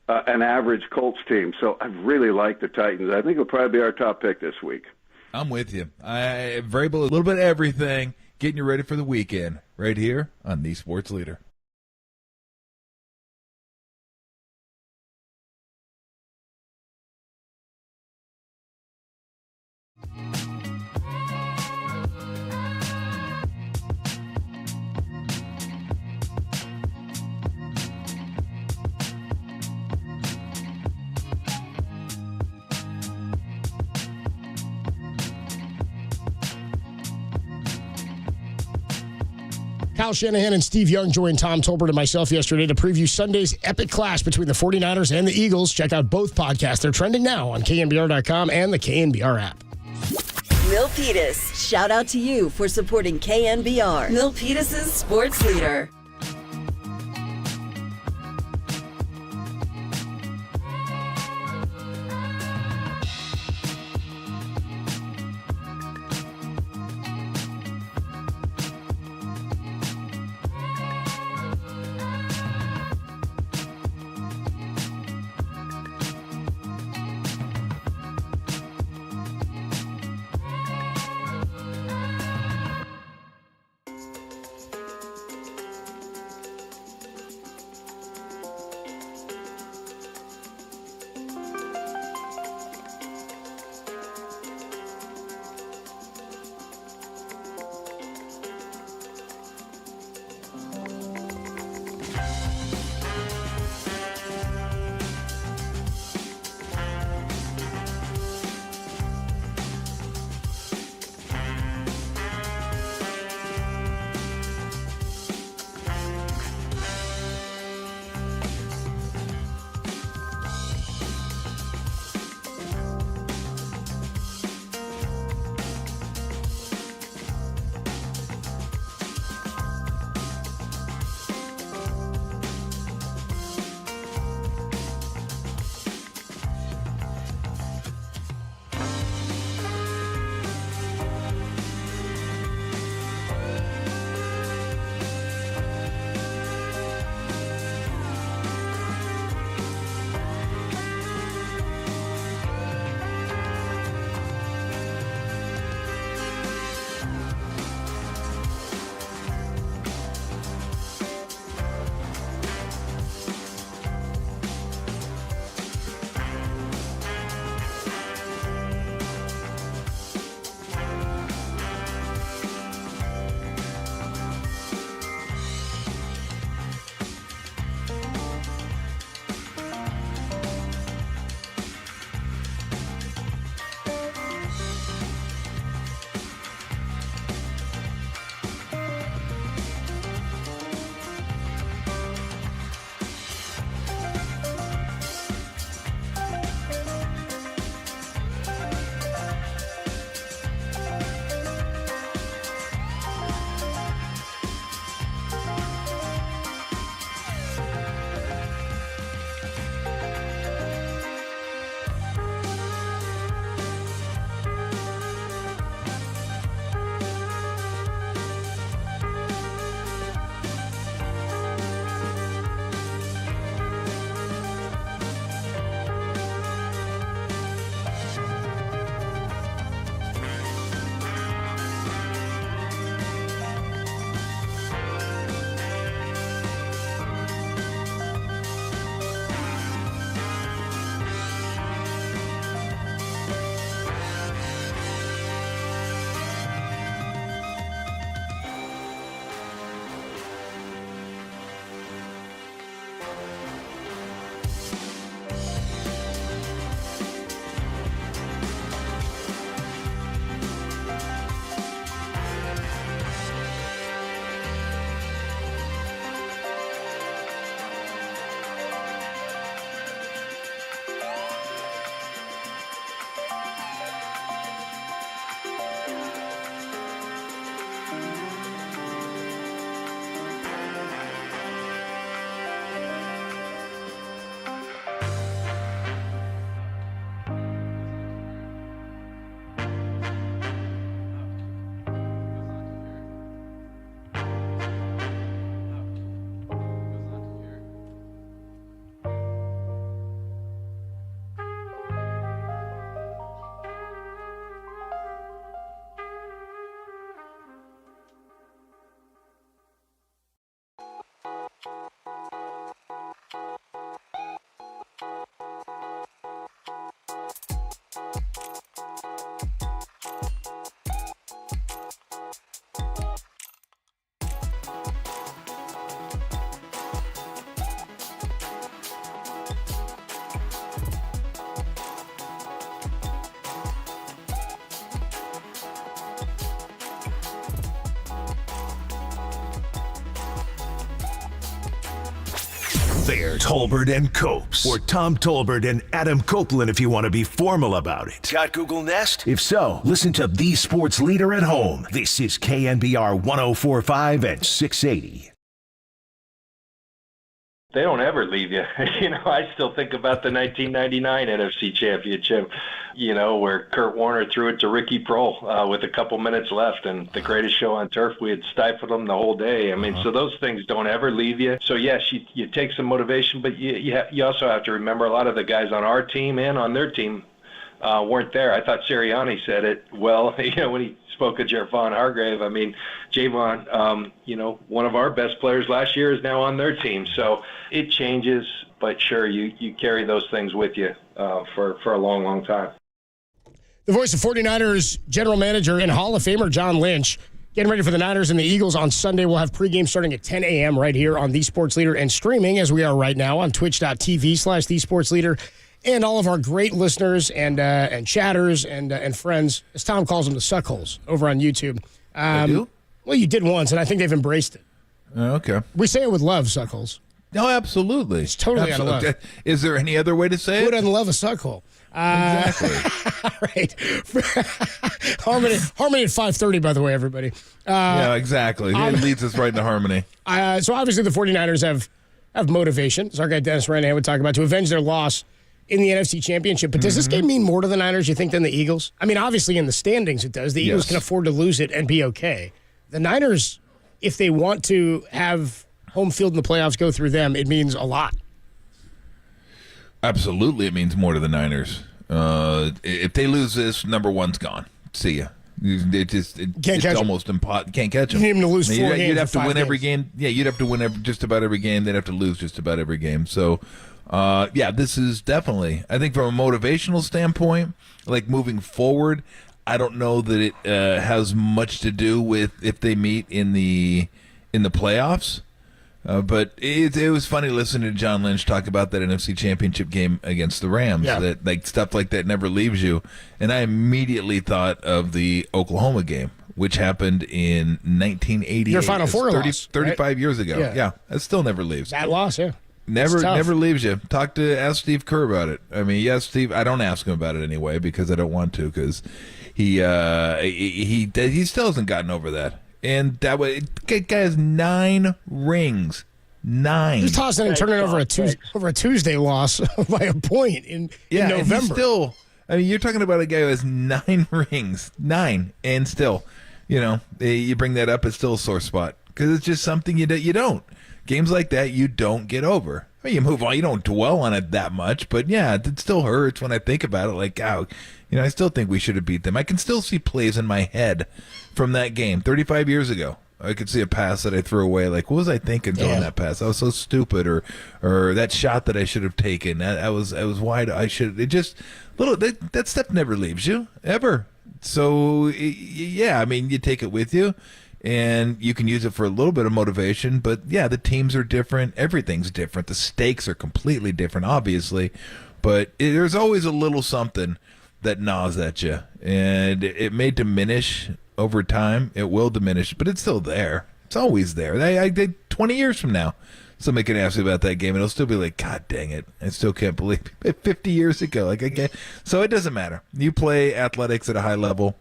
an average Colts team. So I really like the Titans. I think it'll probably be our top pick this week. I'm with you. A little bit of everything, getting you ready for the weekend right here on The Sports Leader. Kyle Shanahan and Steve Young joined Tom Tolbert and myself yesterday to preview Sunday's epic clash between the 49ers and the Eagles. Check out both podcasts. They're trending now on KNBR.com and the KNBR app. Milpitas, shout out to you for supporting KNBR. Milpitas' sports leader. There's Tolbert and Copes, or Tom Tolbert and Adam Copeland if you want to be formal about it. Got Google Nest? If so, listen to the sports leader at home. This is KNBR 104.5 and 680. They don't ever leave you. I still think about the 1999 NFC Championship, where Kurt Warner threw it to Ricky Prohl with a couple minutes left, and the greatest show on turf. We had stifled them the whole day. So those things don't ever leave you. So, yes, you take some motivation, but you also have to remember a lot of the guys on our team and on their team weren't there. I thought Sirianni said it well, when he spoke of Javon Hargrave. Javon, one of our best players last year is now on their team. So it changes, but sure, you carry those things with you for a long, long time. The voice of 49ers general manager and Hall of Famer John Lynch getting ready for the Niners and the Eagles on Sunday. We'll have pregame starting at 10 a.m. right here on The Sports Leader and streaming as we are right now on twitch.tv/The Sports Leader. And all of our great listeners and chatters and friends, as Tom calls them, the suckholes over on YouTube. I do? Well, you did once, and I think they've embraced it. Okay. We say it with love, suckholes. No, absolutely. It's totally out of love. Is there any other way to say it? Who doesn't love a suckhole? Exactly. Right. Harmony at 5:30, by the way, everybody. Yeah, exactly. It leads us right into harmony. So obviously the 49ers have motivation, as our guy Dennis Ranahan would talk about, to avenge their loss in the NFC Championship. But does this game mean more to the Niners, you think, than the Eagles? Obviously in the standings it does. The Eagles can afford to lose it and be okay. The Niners, if they want to have home field in the playoffs go through them, it means a lot. Absolutely, it means more to the Niners. If they lose this, number one's gone. See ya. It's almost impossible. Can't catch them. You need them to lose 4 games. You'd have to win games. every game. Yeah, you'd have to win just about every game. They'd have to lose just about every game. So, this is definitely, I think from a motivational standpoint, like moving forward, I don't know that it has much to do with if they meet in the playoffs. But it was funny listening to John Lynch talk about that NFC Championship game against the Rams. Yeah. That like stuff like that never leaves you. And I immediately thought of the Oklahoma game, which happened in 1988. Your Final Four loss, 35 right? years ago. Yeah, that still never leaves. That loss, yeah. Never leaves you. Ask Steve Kerr about it. Yes, Steve. I don't ask him about it anyway because I don't want to, because he still hasn't gotten over that. And that way, guy has 9 rings. 9. He's tossing and turning over a Tuesday loss by a point in November. And still, you're talking about a guy who has 9 rings. 9. And still, you bring that up, it's still a sore spot. Because it's just something you don't. Games like that, you don't get over. You move on. You don't dwell on it that much. But, yeah, it still hurts when I think about it. Like, I still think we should have beat them. I can still see plays in my head from that game 35 years ago. I could see a pass that I threw away. Like, what was I thinking throwing that pass? I was so stupid. Or that shot that I should have taken. I was wide. I should. It just that stuff never leaves you ever. So you take it with you, and you can use it for a little bit of motivation. But the teams are different. Everything's different. The stakes are completely different, obviously. But there's always a little something that gnaws at you, and it may diminish over time. It will diminish, but it's still there. It's always there. I did 20 years from now, somebody can ask me about that game, and it'll still be like, God dang it, I still can't believe it. 50 years ago. So it doesn't matter. You play athletics at a high level,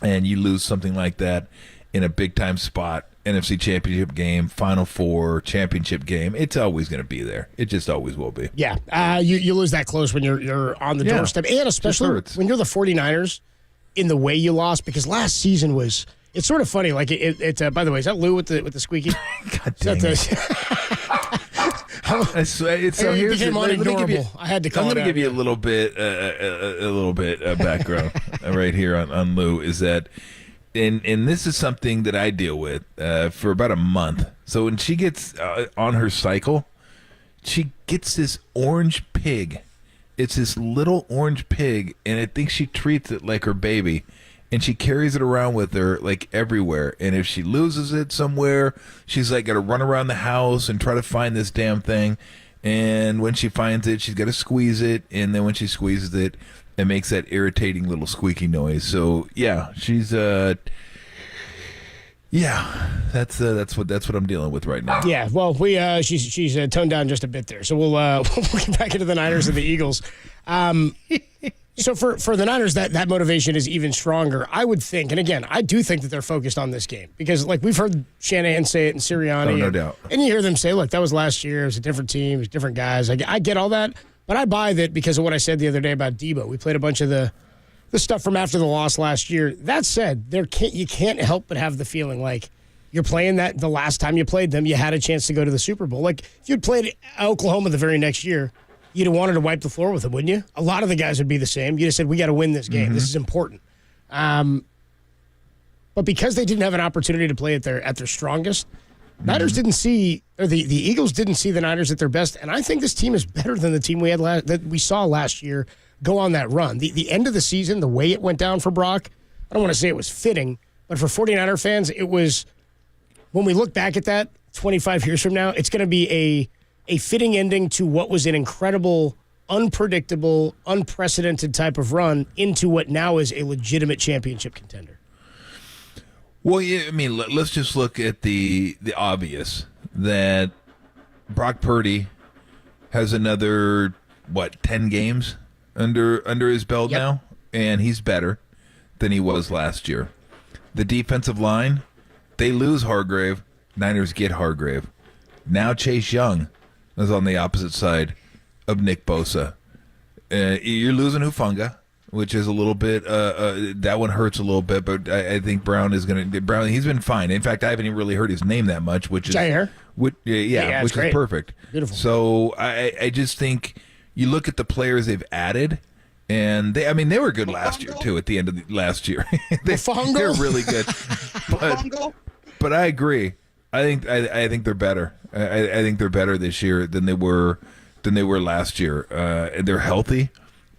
and you lose something like that in a big-time spot, NFC Championship game, Final Four, championship game, it's always going to be there. It just always will be. Yeah. You lose that close when you're on the doorstep, and especially when you're the 49ers in the way you lost, because last season it's sort of funny. Like it by the way, is that Lou with the squeaky? God dang it. It became unignorable. I had to call it out. I'm going to give you a little bit background right here on Lou, is that and this is something that I deal with for about a month. So when she gets on her cycle, she gets this orange pig. It's this little orange pig, and I think she treats it like her baby, and she carries it around with her like everywhere. And if she loses it somewhere, she's like got to run around the house and try to find this damn thing. And when she finds it, she's got to squeeze it, and then when she squeezes it, it makes that irritating little squeaky noise. So yeah, she's Yeah, that's what I'm dealing with right now. Yeah, well, she's toned down just a bit there, so we'll get back into the Niners and the Eagles. So for the Niners, that motivation is even stronger, I would think. And again, I do think that they're focused on this game because, like, we've heard Shanahan say it and Sirianni. Oh, no doubt. And you hear them say, look, that was last year. It was a different team. It was different guys. I get all that, but I buy that because of what I said the other day about Debo. We played a bunch of the stuff from after the loss last year. That said, you can't help but have the feeling like you're playing that the last time you played them, you had a chance to go to the Super Bowl. Like, if you'd played Oklahoma the very next year, you'd have wanted to wipe the floor with them, wouldn't you? A lot of the guys would be the same. You'd have said, we got to win this game. Mm-hmm. This is important. But because they didn't have an opportunity to play at their strongest, Niners didn't see, or the Eagles didn't see the Niners at their best. And I think this team is better than the team that we saw last year go on that run. The end of the season, the way it went down for Brock, I don't want to say it was fitting, but for 49er fans, it was, when we look back at that 25 years from now, it's going to be a fitting ending to what was an incredible, unpredictable, unprecedented type of run into what now is a legitimate championship contender. Well, yeah, I mean, let's just look at the obvious, that Brock Purdy has another, 10 games under his belt now, and he's better than he was last year. The defensive line, they lose Hargrave, Niners get Hargrave. Now Chase Young is on the opposite side of Nick Bosa. You're losing Hufanga, which is a little bit, that one hurts a little bit, but I think Brown, he's been fine. In fact, I haven't even really heard his name that much, which is, Jair. Which is perfect. Beautiful. So I just think you look at the players they've added, and they were good last year too. At the end of the last year, they're really good. But I agree. I think they're better. I think they're better this year than they were last year. They're healthy,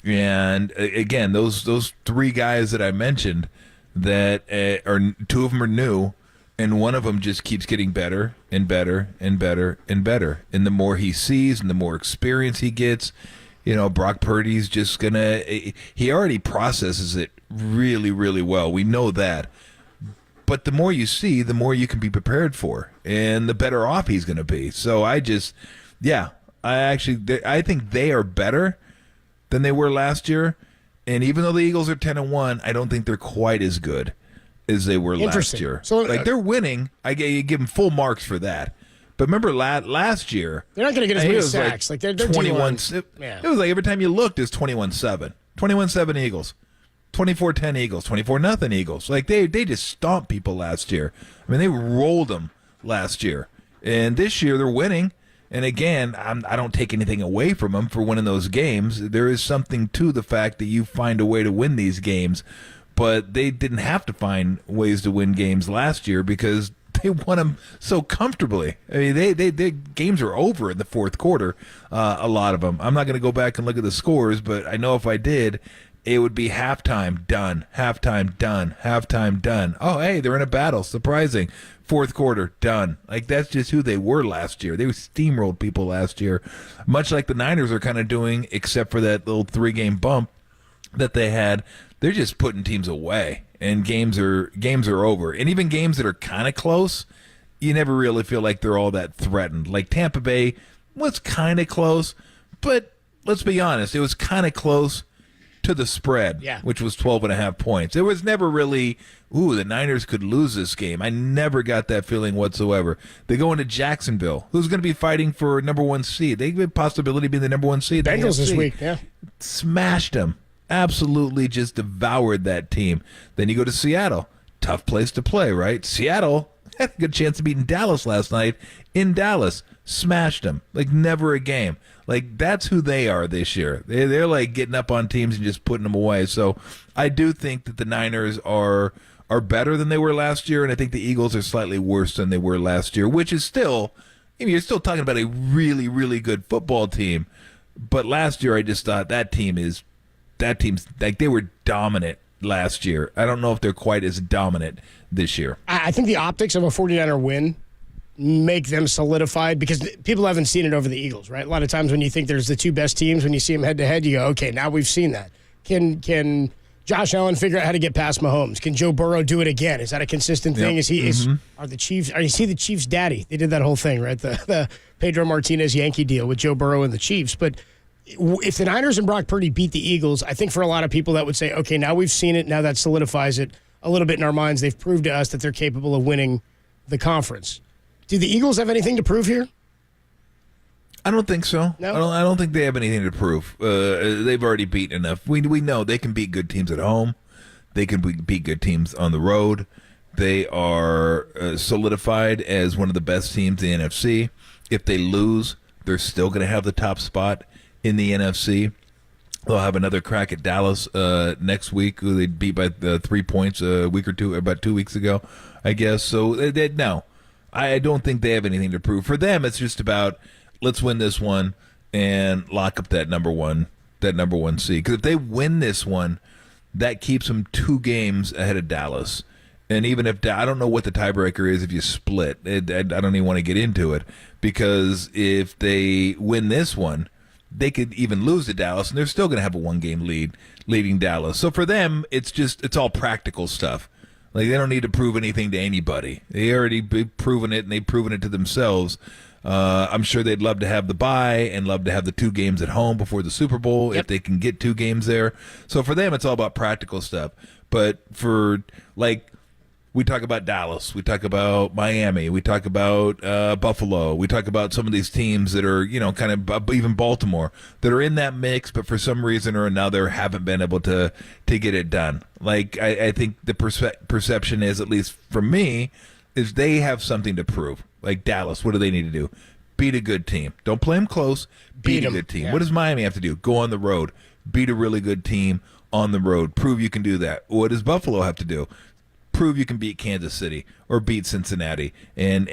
and again, those three guys that I mentioned, that are two of them are new, and one of them just keeps getting better and better and better and better. And the more he sees, and the more experience he gets, Brock Purdy's just he already processes it really, really well. We know that. But the more you see, the more you can be prepared for, and the better off he's going to be. So I think they are better than they were last year. And even though the Eagles are 10-1, I don't think they're quite as good as they were last year. So, they're winning. You give them full marks for that. But remember last year, they're not going to get as many sacks. They're 21. It was like every time you looked, it's 21-7. 21-7 Eagles. 24-10 Eagles, 24-0 Eagles. Like they just stomped people last year. They rolled them last year. And this year they're winning. And again, I don't take anything away from them for winning those games. There is something to the fact that you find a way to win these games. But they didn't have to find ways to win games last year because they won them so comfortably. They games are over in the fourth quarter, a lot of them. I'm not going to go back and look at the scores, but I know if I did, it would be halftime, done. Halftime, done. Halftime, done. Oh, hey, they're in a battle. Surprising. Fourth quarter, done. Like, that's just who they were last year. They steamrolled people last year, much like the Niners are kind of doing, except for that little 3-game bump that they had. They're just putting teams away, and games are over. And even games that are kind of close, you never really feel like they're all that threatened. Like Tampa Bay was kind of close, but let's be honest, it was kind of close to the spread, which was 12.5 points. It was never really, the Niners could lose this game. I never got that feeling whatsoever. They go into Jacksonville, who's going to be fighting for number 1 seed. They have a possibility of being the number 1 seed. Bengals this week, smashed them. Absolutely just devoured that team. Then you go to Seattle. Tough place to play, right? Seattle had a good chance of beating Dallas last night in Dallas. Smashed them. Like, never a game. Like, that's who they are this year. They're like getting up on teams and just putting them away. So I do think that the Niners are better than they were last year, and I think the Eagles are slightly worse than they were last year, which is still, you're still talking about a really, really good football team. But last year I just thought that team's like, they were dominant last year. I don't know if they're quite as dominant this year. I think the optics of a 49er win make them solidified because people haven't seen it over the Eagles, right? A lot of times when you think there's the two best teams, when you see them head-to-head, you go, okay, now we've seen that. Can Josh Allen figure out how to get past Mahomes? Can Joe Burrow do it again? Is that a consistent thing? Is he are the Chiefs? Is he the Chiefs' daddy? They did that whole thing, right? The Pedro Martinez Yankee deal with Joe Burrow and the Chiefs. But if the Niners and Brock Purdy beat the Eagles, I think for a lot of people that would say, okay, now we've seen it. Now that solidifies it a little bit in our minds. They've proved to us that they're capable of winning the conference. Do the Eagles have anything to prove here? I don't think so. No? I don't think they have anything to prove. They've already beaten enough. We know they can beat good teams at home. They can beat good teams on the road. They are solidified as one of the best teams in the NFC. If they lose, they're still going to have the top spot in the NFC. They'll have another crack at Dallas next week, who they beat by 3 points about 2 weeks ago, I guess. So, no, I don't think they have anything to prove. For them, it's just about, let's win this one and lock up that number one seed. Because if they win this one, that keeps them 2 games ahead of Dallas. And even if I don't know what the tiebreaker is if you split, I don't even want to get into it, because if they win this one, they could even lose to Dallas, and they're still going to have a 1-game lead leading Dallas. So for them, it's all practical stuff. Like, they don't need to prove anything to anybody. They already proven it, and they've proven it to themselves. I'm sure they'd love to have the bye and love to have the 2 games at home before the Super Bowl if they can get 2 games there. So for them, it's all about practical stuff. But for, like, we talk about Dallas, we talk about Miami, we talk about Buffalo, we talk about some of these teams that are, kind of even Baltimore, that are in that mix, but for some reason or another haven't been able to get it done. Like, I think the perception is, at least for me, is they have something to prove. Like Dallas, what do they need to do? Beat a good team. Don't play them close. Beat a good team. Yeah. What does Miami have to do? Go on the road. Beat a really good team on the road. Prove you can do that. What does Buffalo have to do? Prove you can beat Kansas City or beat Cincinnati and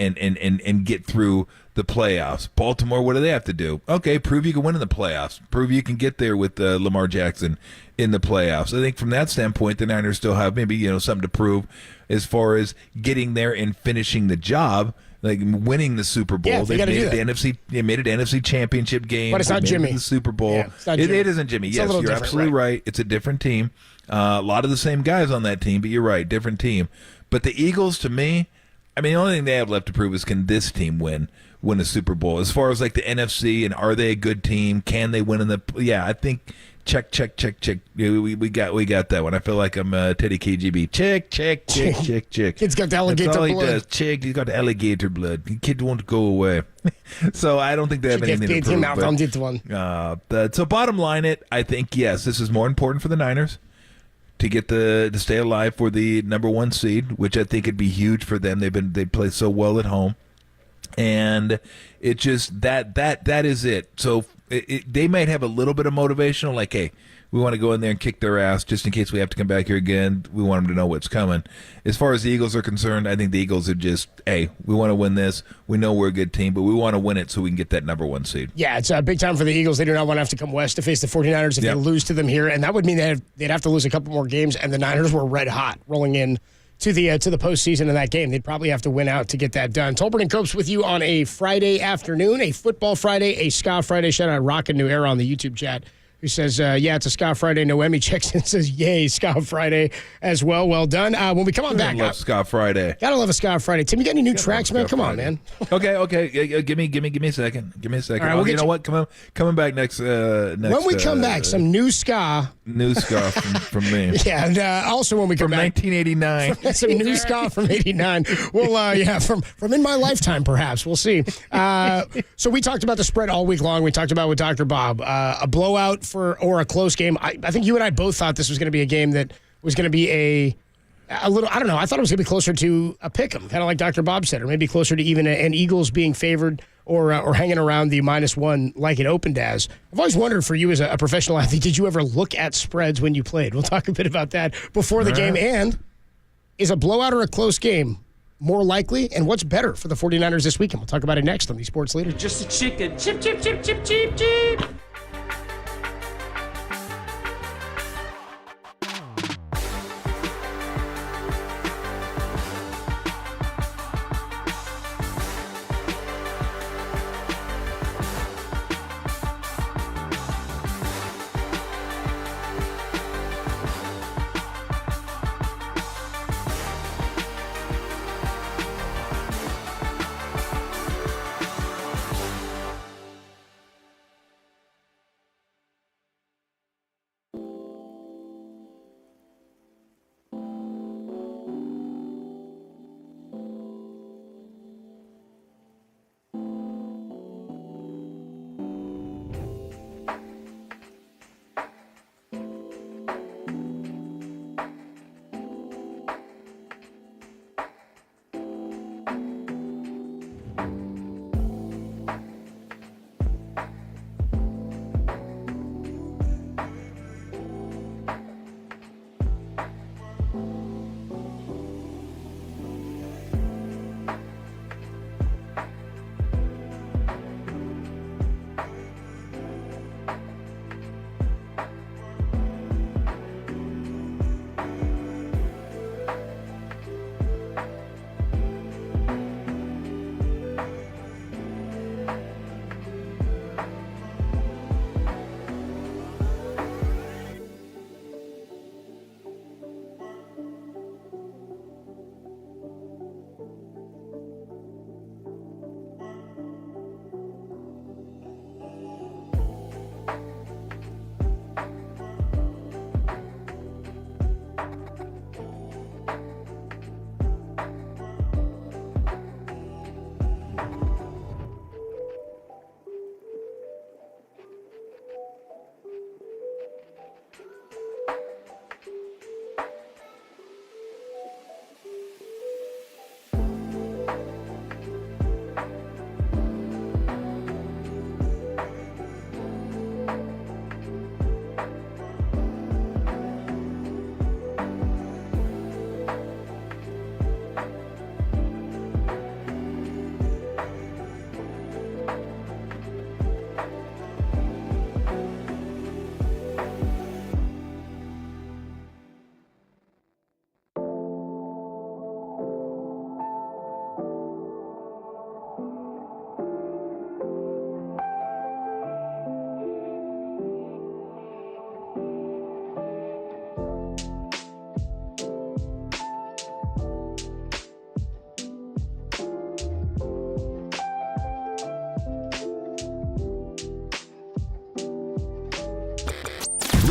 get through the playoffs. Baltimore, what do they have to do? Okay, prove you can win in the playoffs. Prove you can get there with Lamar Jackson in the playoffs. I think from that standpoint, the Niners still have maybe something to prove as far as getting there and finishing the job, like winning the Super Bowl. Yeah, they made it an NFC Championship game. But it's not Jimmy. The Super Bowl. Yeah, it's not Jimmy. It isn't Jimmy. It's yes, you're absolutely right. It's a different team. A lot of the same guys on that team, but you're right, different team. But the Eagles, to me, the only thing they have left to prove is, can this team win a Super Bowl? As far as like the NFC, and are they a good team? Can they win in the? Yeah, I think. Check. We got that one. I feel like I'm Teddy KGB. Check. Kid's got the alligator That's all blood. He does. Check. He's got the alligator blood. The kid won't go away. So I don't think they have anything to prove. So bottom line, I think yes, this is more important for the Niners to get to stay alive for the number 1 seed, which I think would be huge for them. They play so well at home, and it just that is it. So. They might have a little bit of motivational, like, hey, we want to go in there and kick their ass just in case we have to come back here again. We want them to know what's coming. As far as the Eagles are concerned, I think the Eagles are just, hey, we want to win this. We know we're a good team, but we want to win it so we can get that number 1 seed. Yeah, it's a big time for the Eagles. They do not want to have to come west to face the 49ers if they lose to them here, and that would mean they'd have to lose a couple more games, and the Niners were red hot rolling in to the postseason in that game. They'd probably have to win out to get that done. Tolbert and Copes with you on a Friday afternoon, a football Friday, a Ska Friday. Shout out Rockin' New Era on the YouTube chat, who says, yeah, it's a Ska Friday. Noemi checks in and says, yay, Ska Friday as well. Well done. When we come on back. Love Ska Friday. Gotta love a Ska Friday. Tim, you got any new tracks, man? Come on, man. Okay. Give me a second. All right, you know what? Coming back next. When we come back, some new Ska. New Ska from me. Yeah, and also when we come back. From 1989. Some new Ska from 89. Well, from in my lifetime, perhaps. We'll see. So we talked about the spread all week long. We talked about with Dr. Bob. A blowout or a close game. I think you and I both thought this was going to be a game that was going to be a little, I don't know, I thought it was going to be closer to a pick 'em, kind of like Dr. Bob said, or maybe closer to even an Eagles being favored or hanging around the -1 like it opened as. I've always wondered, for you as a professional athlete, did you ever look at spreads when you played? We'll talk a bit about that before the game. And is a blowout or a close game more likely, and what's better for the 49ers this weekend? We'll talk about it next on the Sports Leader. Just a chicken. Chip, chip, chip, chip, chip, chip.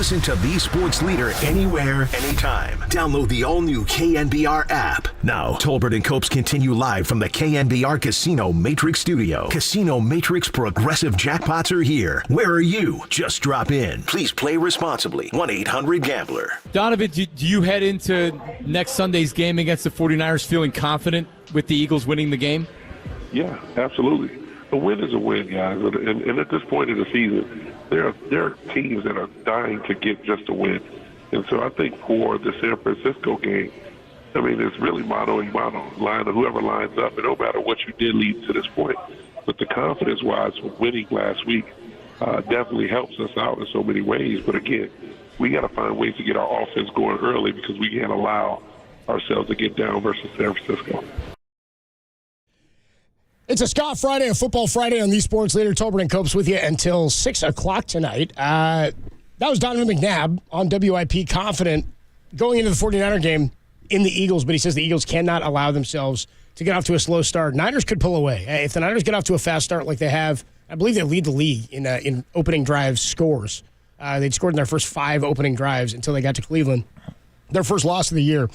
Listen to the sports leader anywhere, anytime. Download the all-new KNBR app. Now, Tolbert and Copes continue live from the KNBR Casino Matrix Studio. Casino Matrix Progressive Jackpots are here. Where are you? Just drop in. Please play responsibly. 1-800-GAMBLER. Donovan, do you head into next Sunday's game against the 49ers feeling confident with the Eagles winning the game? Yeah, absolutely. A win is a win, guys. And at this point in the season, there are teams that are dying to get just a win. And so I think for the San Francisco game, I mean, it's really mano a mano. Whoever lines up, and no matter what you did lead to this point. But the confidence-wise, winning last week definitely helps us out in so many ways. But again, we got to find ways to get our offense going early because we can't allow ourselves to get down versus San Francisco. It's a Scott Friday, a Football Friday on the Sports Leader. Tolbert and Copes with you until 6 o'clock tonight. That was Donovan McNabb on WIP, confident going into the 49er game in the Eagles, but he says the Eagles cannot allow themselves to get off to a slow start. Niners could pull away. If the Niners get off to a fast start like they have, I believe they lead the league in opening drive scores. They'd scored in their first 5 opening drives until they got to Cleveland. Their first loss of the year.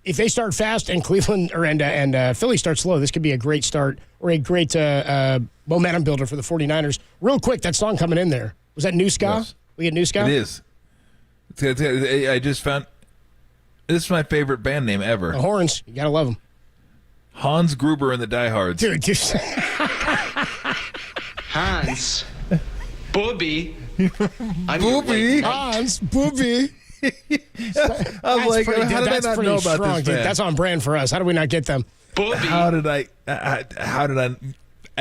If they start fast and Cleveland and Philly start slow, this could be a great start or a great momentum builder for the 49ers. Real quick, that song coming in there. Was that New Ska? Yes. We get New Ska? It is. I just found this is my favorite band name ever. The Horns. You got to love them. Hans Gruber and the Diehards. Dude, Hans. Booby. Booby. Hans. Booby. I'm like, how did I not know about this band? That's on brand for us. How do we not get them? Booby. How did I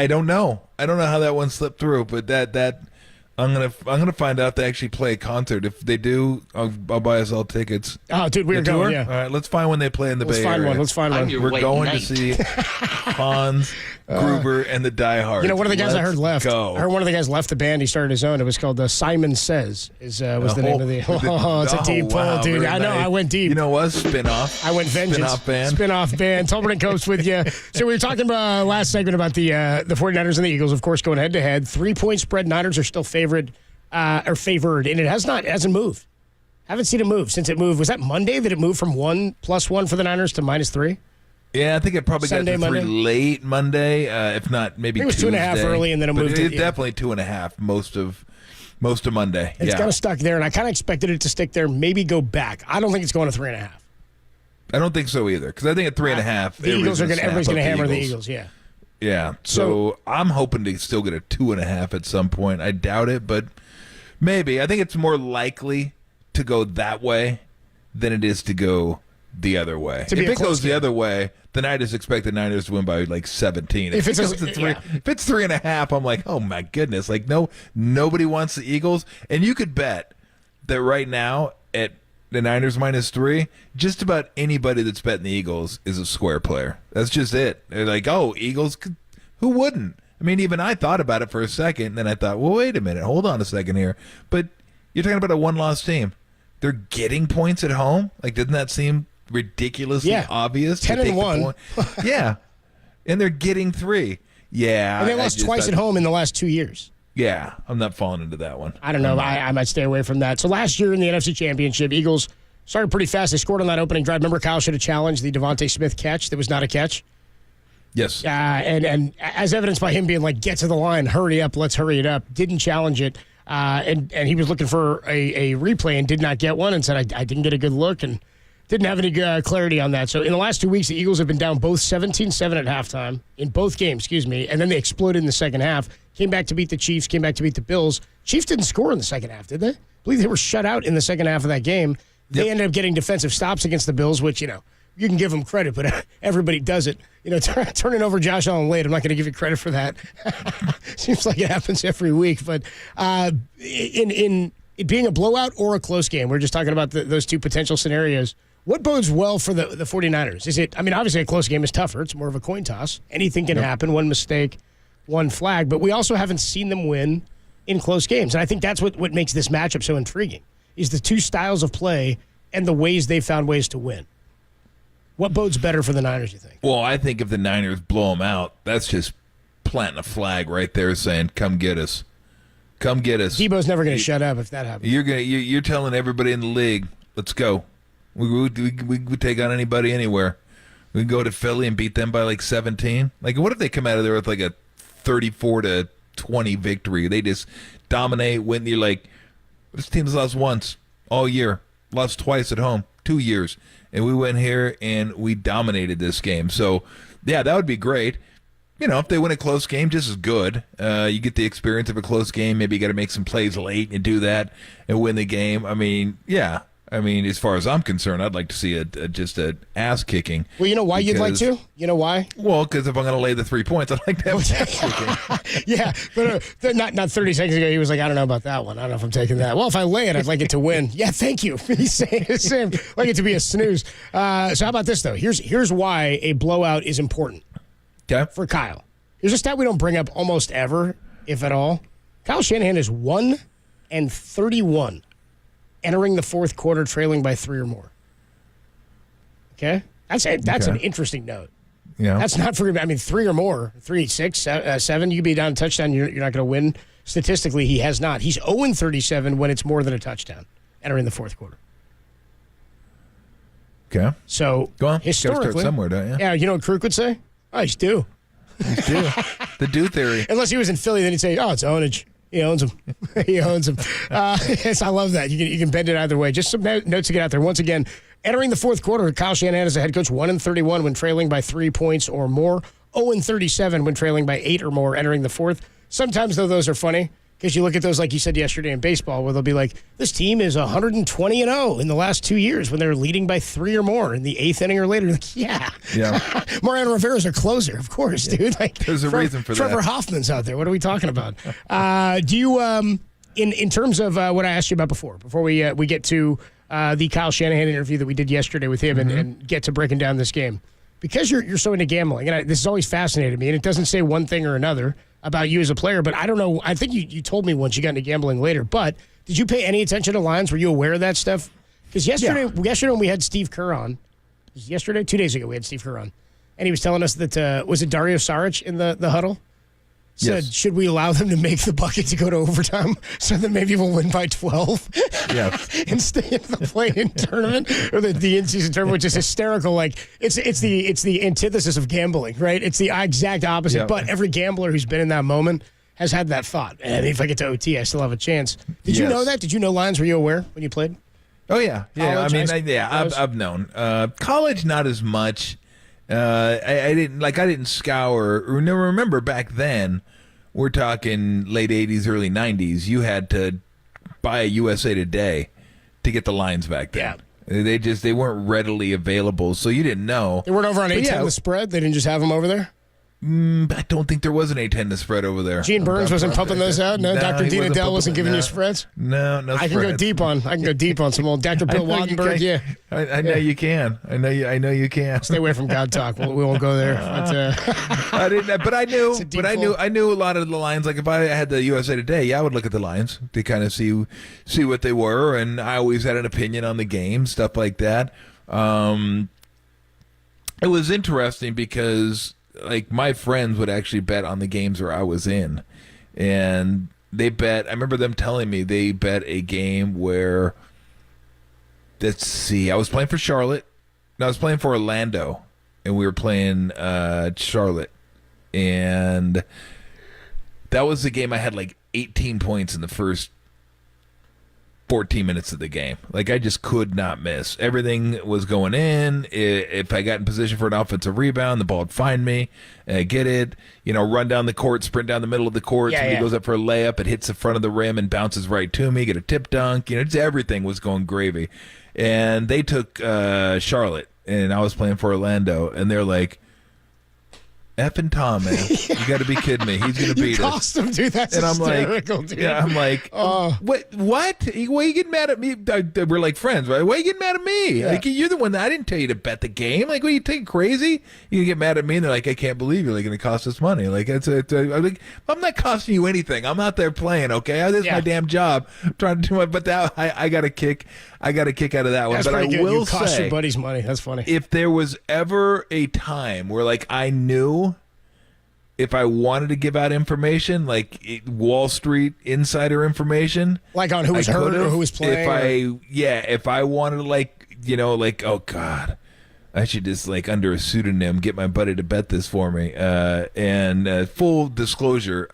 don't know. I don't know how that one slipped through, but that I'm gonna find out they actually play a concert. If they do, I'll buy us all tickets. Oh, dude, we're going. Yeah. All right, let's find when they play in the Bay Area. Let's find one. We're going to see Hans Gruber and the Diehards. You know, one of the guys I heard left. Go. I heard one of the guys left the band. He started his own. It was called Simon Says. Was the name of the? Oh, it's a deep pull, dude. I know. I went deep. You know what? Spin-off. I went vengeance. Spin-off band. Tolbert and Copes with you. So we were talking about last segment about the 49ers and the Eagles, of course, going head-to-head. 3-point spread. Niners are still favored, and it hasn't moved. Haven't seen it move since it moved. Was that Monday that it moved from +1 for the Niners to -3? Yeah, I think it probably Sunday, got to 3 Monday? late Monday, if not maybe it was Tuesday. 2.5 early, and then it moved. It's definitely 2.5 most of Monday. It's kind of stuck there, and I kind of expected it to stick there, maybe go back. I don't think it's going to 3.5. I don't think so either, because I think at 3.5, the Eagles are everybody's going to hammer the Eagles. Yeah. Yeah. So I'm hoping to still get a 2.5 at some point. I doubt it, but maybe. I think it's more likely to go that way than it is to go the other way. If it goes the other way, then I just expect the Niners to win by like 17. If it goes to 3, if it's 3.5, I'm like, oh my goodness! Like nobody wants the Eagles, and you could bet that right now at the Niners -3, just about anybody that's betting the Eagles is a square player. That's just it. They're like, oh, Eagles, who wouldn't? I mean, even I thought about it for a second, and then I thought, well, wait a minute, hold on a second here. But you're talking about a one-loss team. They're getting points at home. Like, doesn't that seem ridiculously obvious? 10-1. Yeah, and they're getting 3. Yeah, and they lost twice at home in the last 2 years. Yeah, I'm not falling into that one. I don't know. I might stay away from that. So last year in the NFC Championship, Eagles started pretty fast. They scored on that opening drive. Remember, Kyle should have challenged the Devontae Smith catch that was not a catch? Yes. And as evidenced by him being like, get to the line, hurry up, let's hurry it up. Didn't challenge it. And he was looking for a replay and did not get one and said, I didn't get a good look and didn't have any clarity on that. So in the last 2 weeks, the Eagles have been down both 17-7 at halftime in both games, and then they exploded in the second half. Came back to beat the Chiefs, came back to beat the Bills. Chiefs didn't score in the second half, did they? I believe they were shut out in the second half of that game. They ended up getting defensive stops against the Bills, which, you can give them credit, but everybody does it. Turning over Josh Allen late, I'm not going to give you credit for that. Seems like it happens every week. But in it being a blowout or a close game, we're just talking about those two potential scenarios. What bodes well for the 49ers? Is it, obviously a close game is tougher. It's more of a coin toss. Anything can happen, one mistake, one flag. But we also haven't seen them win in close games. And I think that's what makes this matchup so intriguing, is the two styles of play and the ways they've found ways to win. What bodes better for the Niners, you think? Well, I think if the Niners blow them out, that's just planting a flag right there saying, come get us. Come get us. Debo's never going to shut up if that happens. You're telling everybody in the league, let's go. We take on anybody anywhere. We can go to Philly and beat them by like 17. Like, what if they come out of there with like a 34-20 victory? They just dominate, win. You're like, this team's lost once all year, lost twice at home, 2 years, and we went here and we dominated this game. So, yeah, that would be great. You know, if they win a close game, just as good. You get the experience of a close game. Maybe you got to make some plays late and do that and win the game. I mean, yeah. I mean, as far as I'm concerned, I'd like to see just an ass kicking. Well, you know why you'd like to? You know why? Well, because if I'm going to lay the 3 points, I'd like to have an ass kicking. Yeah, but not 30 seconds ago, he was like, I don't know about that one. I don't know if I'm taking that. Well, if I lay it, I'd like it to win. Yeah, thank you. He's saying the same. Like it to be a snooze. So how about this, though? Here's why a blowout is important. Okay. For Kyle. Here's a stat we don't bring up almost ever, if at all. Kyle Shanahan is 1-31 entering the fourth quarter trailing by 3 or more. Okay? That's an interesting note. Yeah. That's not for, 3 or more, 3, 6, 7, you could be down a touchdown, you're not going to win. Statistically, he has not. He's 0-37 when it's more than a touchdown entering the fourth quarter. Okay. So, go on. Historically. Start somewhere, don't you? Yeah, you know what Kruk would say? Oh, he's due. He's due. The due theory. Unless he was in Philly, then he'd say, oh, it's ownage. He owns him. He owns him. Yes, I love that. You can bend it either way. Just some notes to get out there. Once again, entering the fourth quarter, Kyle Shanahan as a head coach, 1-31 when trailing by 3 points or more, 0-37 when trailing by 8 or more entering the fourth. Sometimes, though, those are funny because you look at those, like you said yesterday in baseball, where they'll be like, this team is 120-0 in the last 2 years when they're leading by 3 or more in the 8th inning or later. Like, yeah. Mariano Rivera's a closer, of course, dude. Like, there's a reason for Trevor that. Hoffman's out there. What are we talking about? Do you, in terms of what I asked you about before we get to the Kyle Shanahan interview that we did yesterday with him and get to breaking down this game, because you're so into gambling, and this has always fascinated me, and it doesn't say one thing or another about you as a player, but I don't know. I think you told me once you got into gambling later, but did you pay any attention to lines? Were you aware of that stuff? Because yesterday when we had Steve Kerr on, 2 days ago we had Steve Kerr on, and he was telling us that, was it Dario Saric in the huddle? Said, should we allow them to make the bucket to go to overtime so that maybe we'll win by 12 and stay in the play-in tournament or the in-season tournament, which is hysterical. Like it's the antithesis of gambling, right? It's the exact opposite. But every gambler who's been in that moment has had that thought. And if I get to OT, I still have a chance. Did you know that? Did you know lines? Were you aware when you played? Oh yeah, College, I've known. College, not as much. I didn't scour. Remember back then, we're talking late 80s, early 90s, you had to buy a USA Today to get the lines back then. Yeah. They weren't readily available, so you didn't know. They weren't over on 8-10 the spread? They didn't just have them over there? I don't think there was an 8-10 to spread over there. Gene Burns wasn't pumping those out? No, Dr. Dean Adele wasn't giving you spreads? No I can go deep on some old Dr. Bill Wattenberg. Yeah. I know you can. I know you can. Stay away from God talk. We won't go there. I didn't, but I knew. I knew a lot of the lines. Like if I had the USA Today, I would look at the lines to kind of see what they were, and I always had an opinion on the game, stuff like that. It was interesting because, like, my friends would actually bet on the games where I was in, and they bet. I remember them telling me they bet a game where, let's see, I was playing for Charlotte. No, I was playing for Orlando, and we were playing Charlotte, and that was the game I had like 18 points in the first 14 minutes of the game. Like, I just could not miss. Everything was going in. If I got in position for an offensive rebound, the ball would find me. Get it. Run down the court, sprint down the middle of the court. Somebody goes up for a layup. It hits the front of the rim and bounces right to me. Get a tip dunk. Just everything was going gravy. And they took Charlotte, and I was playing for Orlando, and they're like, effing Tom, man. You got to be kidding me. He's going to beat us. You cost him, dude. That's hysterical, dude. Yeah, I'm like, what? Why are you getting mad at me? We're like friends, right? Why are you getting mad at me? Yeah. Like, you're the one that I didn't tell you to bet the game. Like, what, you take crazy? You get mad at me, and they're like, I can't believe you're like going to cost us money. Like, I'm like, I'm not costing you anything. I'm out there playing, okay? This is my damn job. I'm trying to do it, but that I got a kick. I got a kick out of that one. That's but I good. will you cost say, your buddies money. That's funny. If there was ever a time where, like, I knew if I wanted to give out information, like Wall Street insider information, like on who was hurt or who was playing. If I wanted to, oh God, I should just under a pseudonym get my buddy to bet this for me. And full disclosure,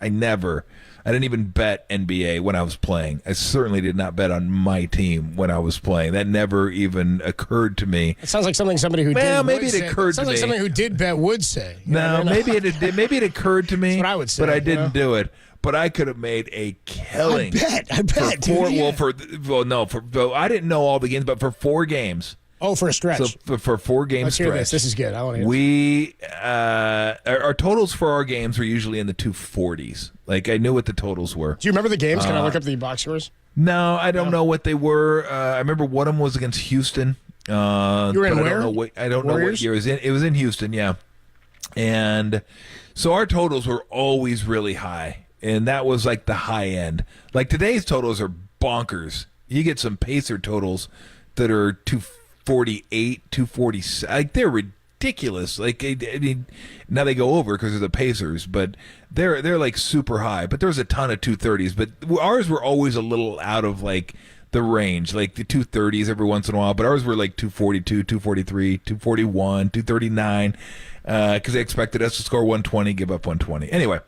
I didn't even bet NBA when I was playing. I certainly did not bet on my team when I was playing. That never even occurred to me. It sounds like somebody who well, did. Maybe it occurred to me. Sounds like somebody who did bet would say. No, maybe it occurred to me. That's what I would say, but I didn't do it. But I could have made a killing. I bet. I didn't know all the games, but for 4 games. Oh, for a stretch. So for 4 games Let's stretch. hear this. This is good. I want to hear We our totals for our games were usually in the 240s. I knew what the totals were. Do you remember the games? Can I look up the box scores? No, I don't know what they were. I remember one of them was against Houston. You were in where? I don't know what year it was in. It was in Houston, yeah. And so our totals were always really high, and that was the high end. Today's totals are bonkers. You get some Pacer totals that are 248, 247. They're ridiculous. I mean, now they go over because of the Pacers, but they're super high. But there's a ton of 230s. But ours were always a little out of the range, the 230s every once in a while. But ours were 242, 243, 241, 239, because they expected us to score 120, give up 120. Anyway.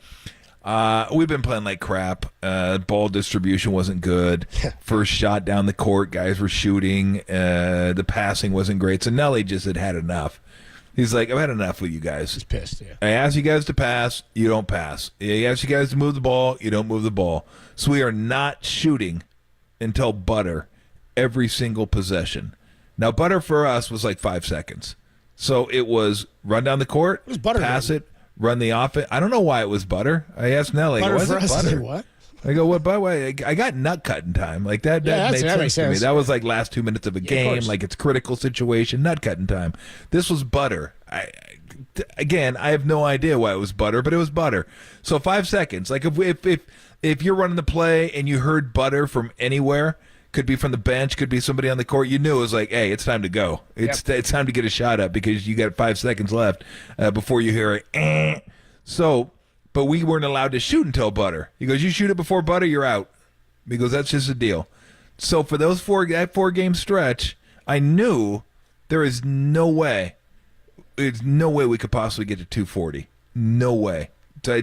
We've been playing like crap. Ball distribution wasn't good. First shot down the court, guys were shooting. The passing wasn't great. So Nelly just had enough. He's like, I've had enough with you guys. He's pissed, yeah. I asked you guys to pass, you don't pass. I asked you guys to move the ball, you don't move the ball. So we are not shooting until butter every single possession. Now, butter for us was 5 seconds. So it was run down the court, pass it, run the offense. I don't know why it was butter. I asked Nelly, why is it butter? What? I go, what? By the way, I got nut cutting time. That made sense to me. That was last 2 minutes of a game. It's critical situation, nut cutting time. This was butter. I have no idea why it was butter, but it was butter. So 5 seconds. If you're running the play and you heard butter from anywhere, could be from the bench, could be somebody on the court, you knew it was hey, it's time to go. It's time to get a shot up because you got 5 seconds left before you hear it. So. But we weren't allowed to shoot until butter. He goes, you shoot it before butter, you're out. He goes, that's just a deal. So for that 4-game stretch, I knew there is no way we could possibly get to 240. No way. So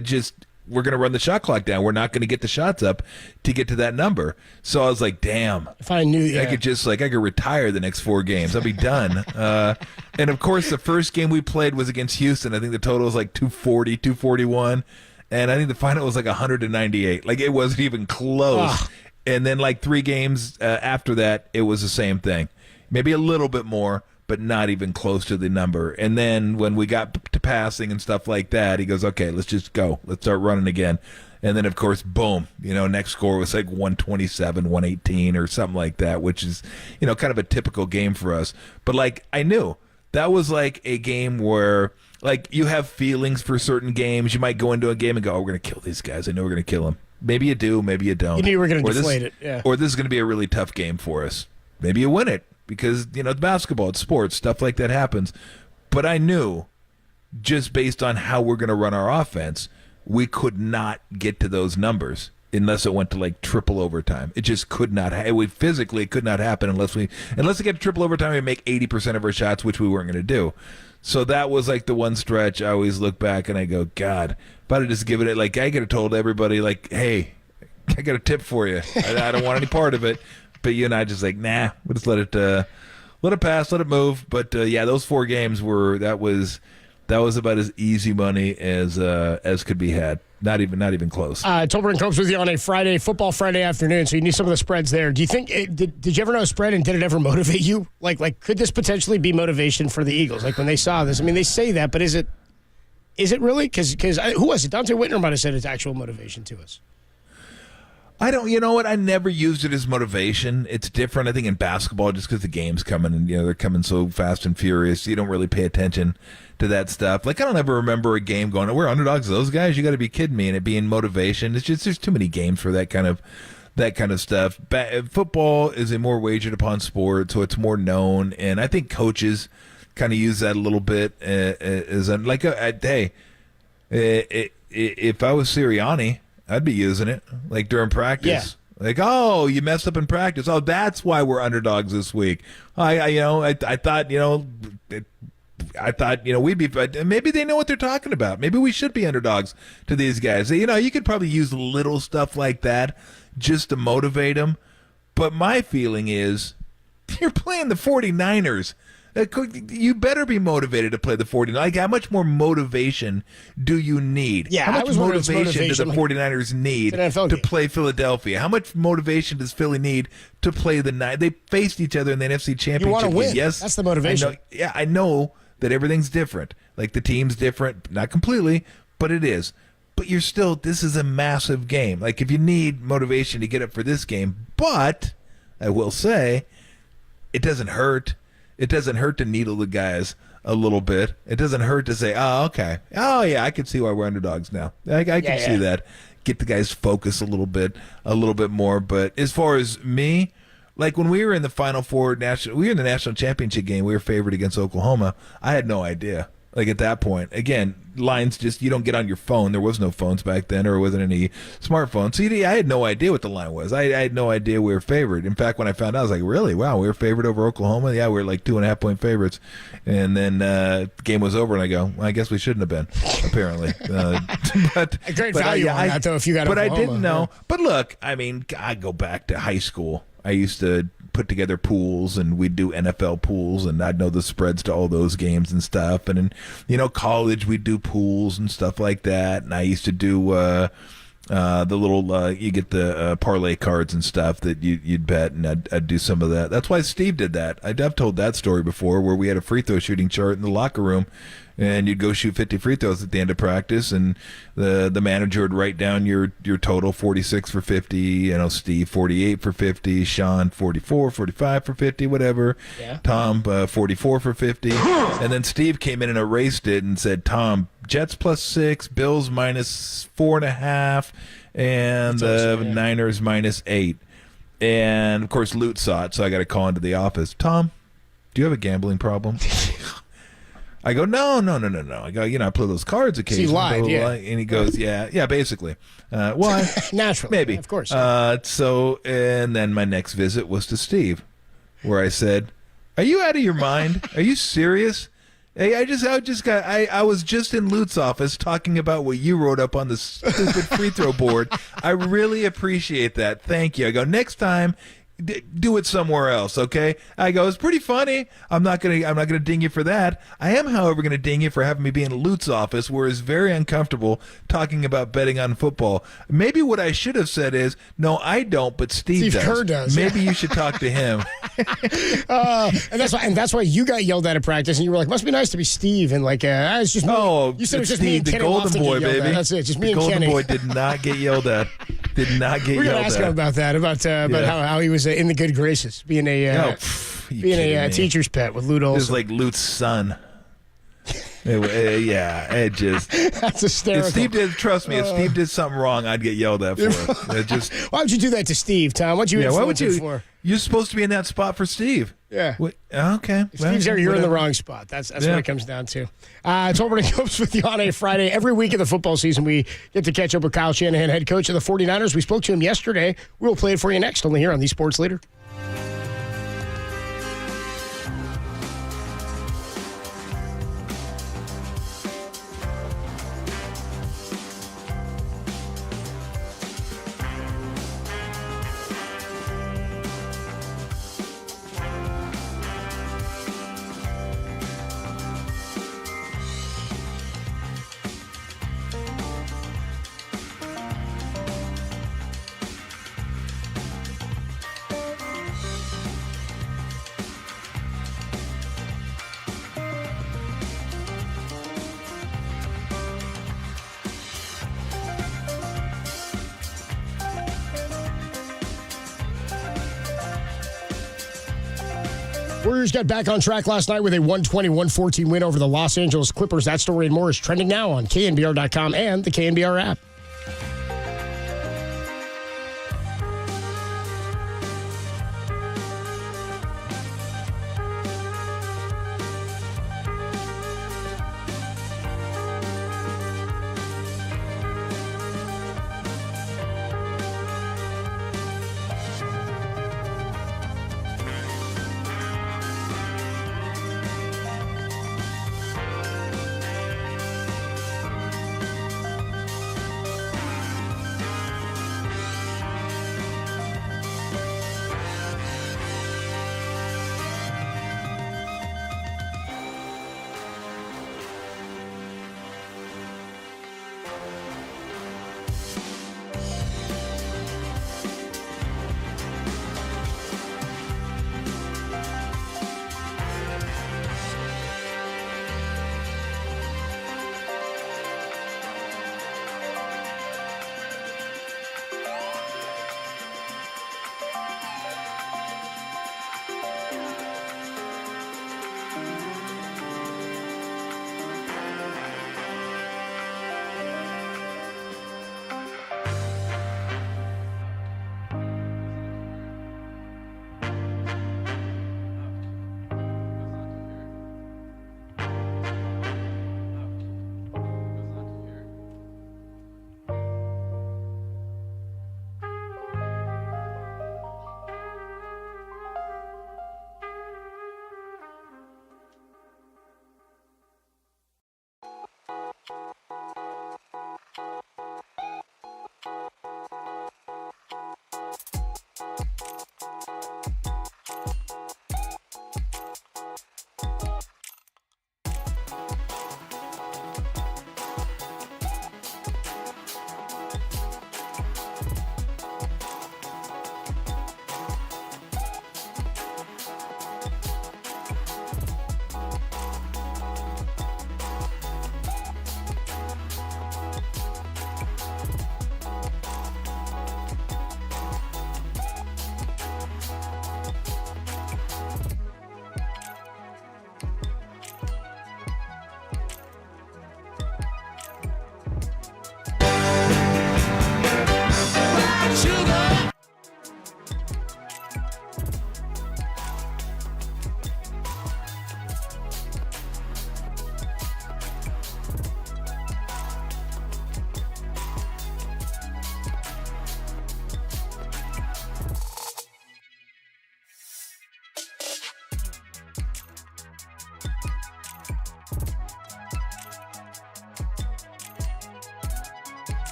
we're going to run the shot clock down. We're not going to get the shots up to get to that number. So I was like, damn. If I knew, I could I could retire the next 4 games. I'll be done. And of course, the first game we played was against Houston. I think the total was 240, 241. And I think the final was 198. It wasn't even close. Ugh. And then 3 games after that, it was the same thing. Maybe a little bit more, but not even close to the number. And then when we got to passing and stuff like that, he goes, okay, let's just go. Let's start running again. And then, of course, boom, next score was 127, 118 or something like that, which is, kind of a typical game for us. But, I knew that was a game where, you have feelings for certain games. You might go into a game and go, oh, we're going to kill these guys. I know we're going to kill them. Maybe you do, maybe you don't. You knew you were going to deflate it, yeah. Or this is going to be a really tough game for us. Maybe you win it. Because, it's basketball, it's sports, stuff like that happens. But I knew, just based on how we're going to run our offense, we could not get to those numbers unless it went to triple overtime. It just could not. Physically, it could not happen unless we get to triple overtime. We make 80% of our shots, which we weren't going to do. So that was the one stretch. I always look back and I go, God, if I'd have just given it I could have told everybody hey, I got a tip for you. I don't want any part of it. But you and I just nah, we'll just let it pass, let it move. But those 4 games that was about as easy money as could be had. Not even close. Tolbert and Copes with you on a Football Friday afternoon, so you knew some of the spreads there. Do you think, did you ever know a spread, and did it ever motivate you? Could this potentially be motivation for the Eagles? When they saw this, I mean, they say that, but is it really? Because who was it? Dante Whitner might have said it's actual motivation to us. I don't, you know what? I never used it as motivation. It's different, I think, in basketball, just because the game's coming and, they're coming so fast and furious. You don't really pay attention to that stuff. I don't ever remember a game going, we're underdogs to those guys. You got to be kidding me. And it being motivation. It's just, there's too many games for that kind of stuff. Football is a more wagered upon sport, so it's more known. And I think coaches kind of use that a little bit as hey, if I was Sirianni, I'd be using it like during practice. Yeah. Like, oh, you messed up in practice. Oh, that's why we're underdogs this week. I thought we'd be. Maybe they know what they're talking about. Maybe we should be underdogs to these guys. You could probably use little stuff like that just to motivate them. But my feeling is, you're playing the 49ers. You better be motivated to play the 49ers. Like, how much more motivation do you need? Yeah, how much motivation do the 49ers need to play Philadelphia? How much motivation does Philly need to play the night? They faced each other in the NFC Championship. You want to win. Yes, that's the motivation. I know that everything's different. Like, the team's different, not completely, but it is. But you're still, this is a massive game. Like, if you need motivation to get up for this game, but I will say, it doesn't hurt. It doesn't hurt to needle the guys a little bit. It doesn't hurt to say, oh, okay. Oh, yeah, I can see why we're underdogs now. I can see that. Get the guys focused a little bit more. But as far as me, like when we were in the Final Four, we were in the national championship game, we were favored against Oklahoma. I had no idea. Like at that point, again, lines just, you don't get on your phone. There was no phones back then, or wasn't any smartphones. So I had no idea what the line was. I had no idea we were favored. In fact, when I found out, I was like, really? Wow, we were favored over Oklahoma? Yeah, we were like 2.5-point favorites. And then the game was over, and I go, well, I guess we shouldn't have been, apparently. But a great value on that, though, if you got Oklahoma. But I didn't know. Yeah. But look, I mean, I go back to high school. I used to put together pools, and we'd do NFL pools, and I'd know the spreads to all those games and stuff. And in college, we'd do pools and stuff like that. And I used to do the little you get the parlay cards and stuff that you'd bet, and I'd do some of that. That's why Steve did that. I've told that story before, where we had a free throw shooting chart in the locker room, and you'd go shoot 50 free throws at the end of practice, and the manager would write down your total: 46 for 50, Steve 48 for 50, Sean 44, 45 for 50, whatever. Yeah. Tom 44 for 50. And then Steve came in and erased it and said, Tom, Jets +6, Bills -4.5, and the Niners -8. And of course Lute saw it, so I got to call into the office. Tom, do you have a gambling problem? I go, no. I go, I play those cards occasionally. He lied, yeah. And he goes, yeah, basically. Why? Naturally. Maybe. Of course. And then my next visit was to Steve, where I said, are you out of your mind? Are you serious? Hey, I was just in Lute's office talking about what you wrote up on the stupid free throw board. I really appreciate that. Thank you. I go, next time, do it somewhere else, okay? I go, it's pretty funny. I'm not gonna ding you for that. I am, however, gonna ding you for having me be in Lute's office, where it's very uncomfortable talking about betting on football. Maybe what I should have said is, no, I don't, but Steve does. Kerr does. Maybe you should talk to him. And that's why you got yelled at practice, and you were like, must be nice to be Steve, and like, it's just me. Oh, you said it was just Steve, me and the Golden Boy, baby. That's it, just me and Kenny. The Kenny. Golden Boy did not get yelled at. Did not get We're yelled at. gonna ask him about that, about how he was in the good graces, being a teacher's pet with Lute Olson. It was like Lute's son. It just that's hysterical. If Steve did, trust me, if Steve did something wrong, I'd get yelled at for it. Why would you do that to Steve, Tom? What'd you influence him for? You're supposed to be in that spot for Steve. Yeah. Okay. If Steve's there, you're in the wrong spot. That's what it comes down to. It's Over the Copes with you on a Friday. Every week of the football season, we get to catch up with Kyle Shanahan, head coach of the 49ers. We spoke to him yesterday. We'll play it for you next, only here on the Sports Leader. Warriors got back on track last night with a 120-114 win over the Los Angeles Clippers. That story and more is trending now on KNBR.com and the KNBR app.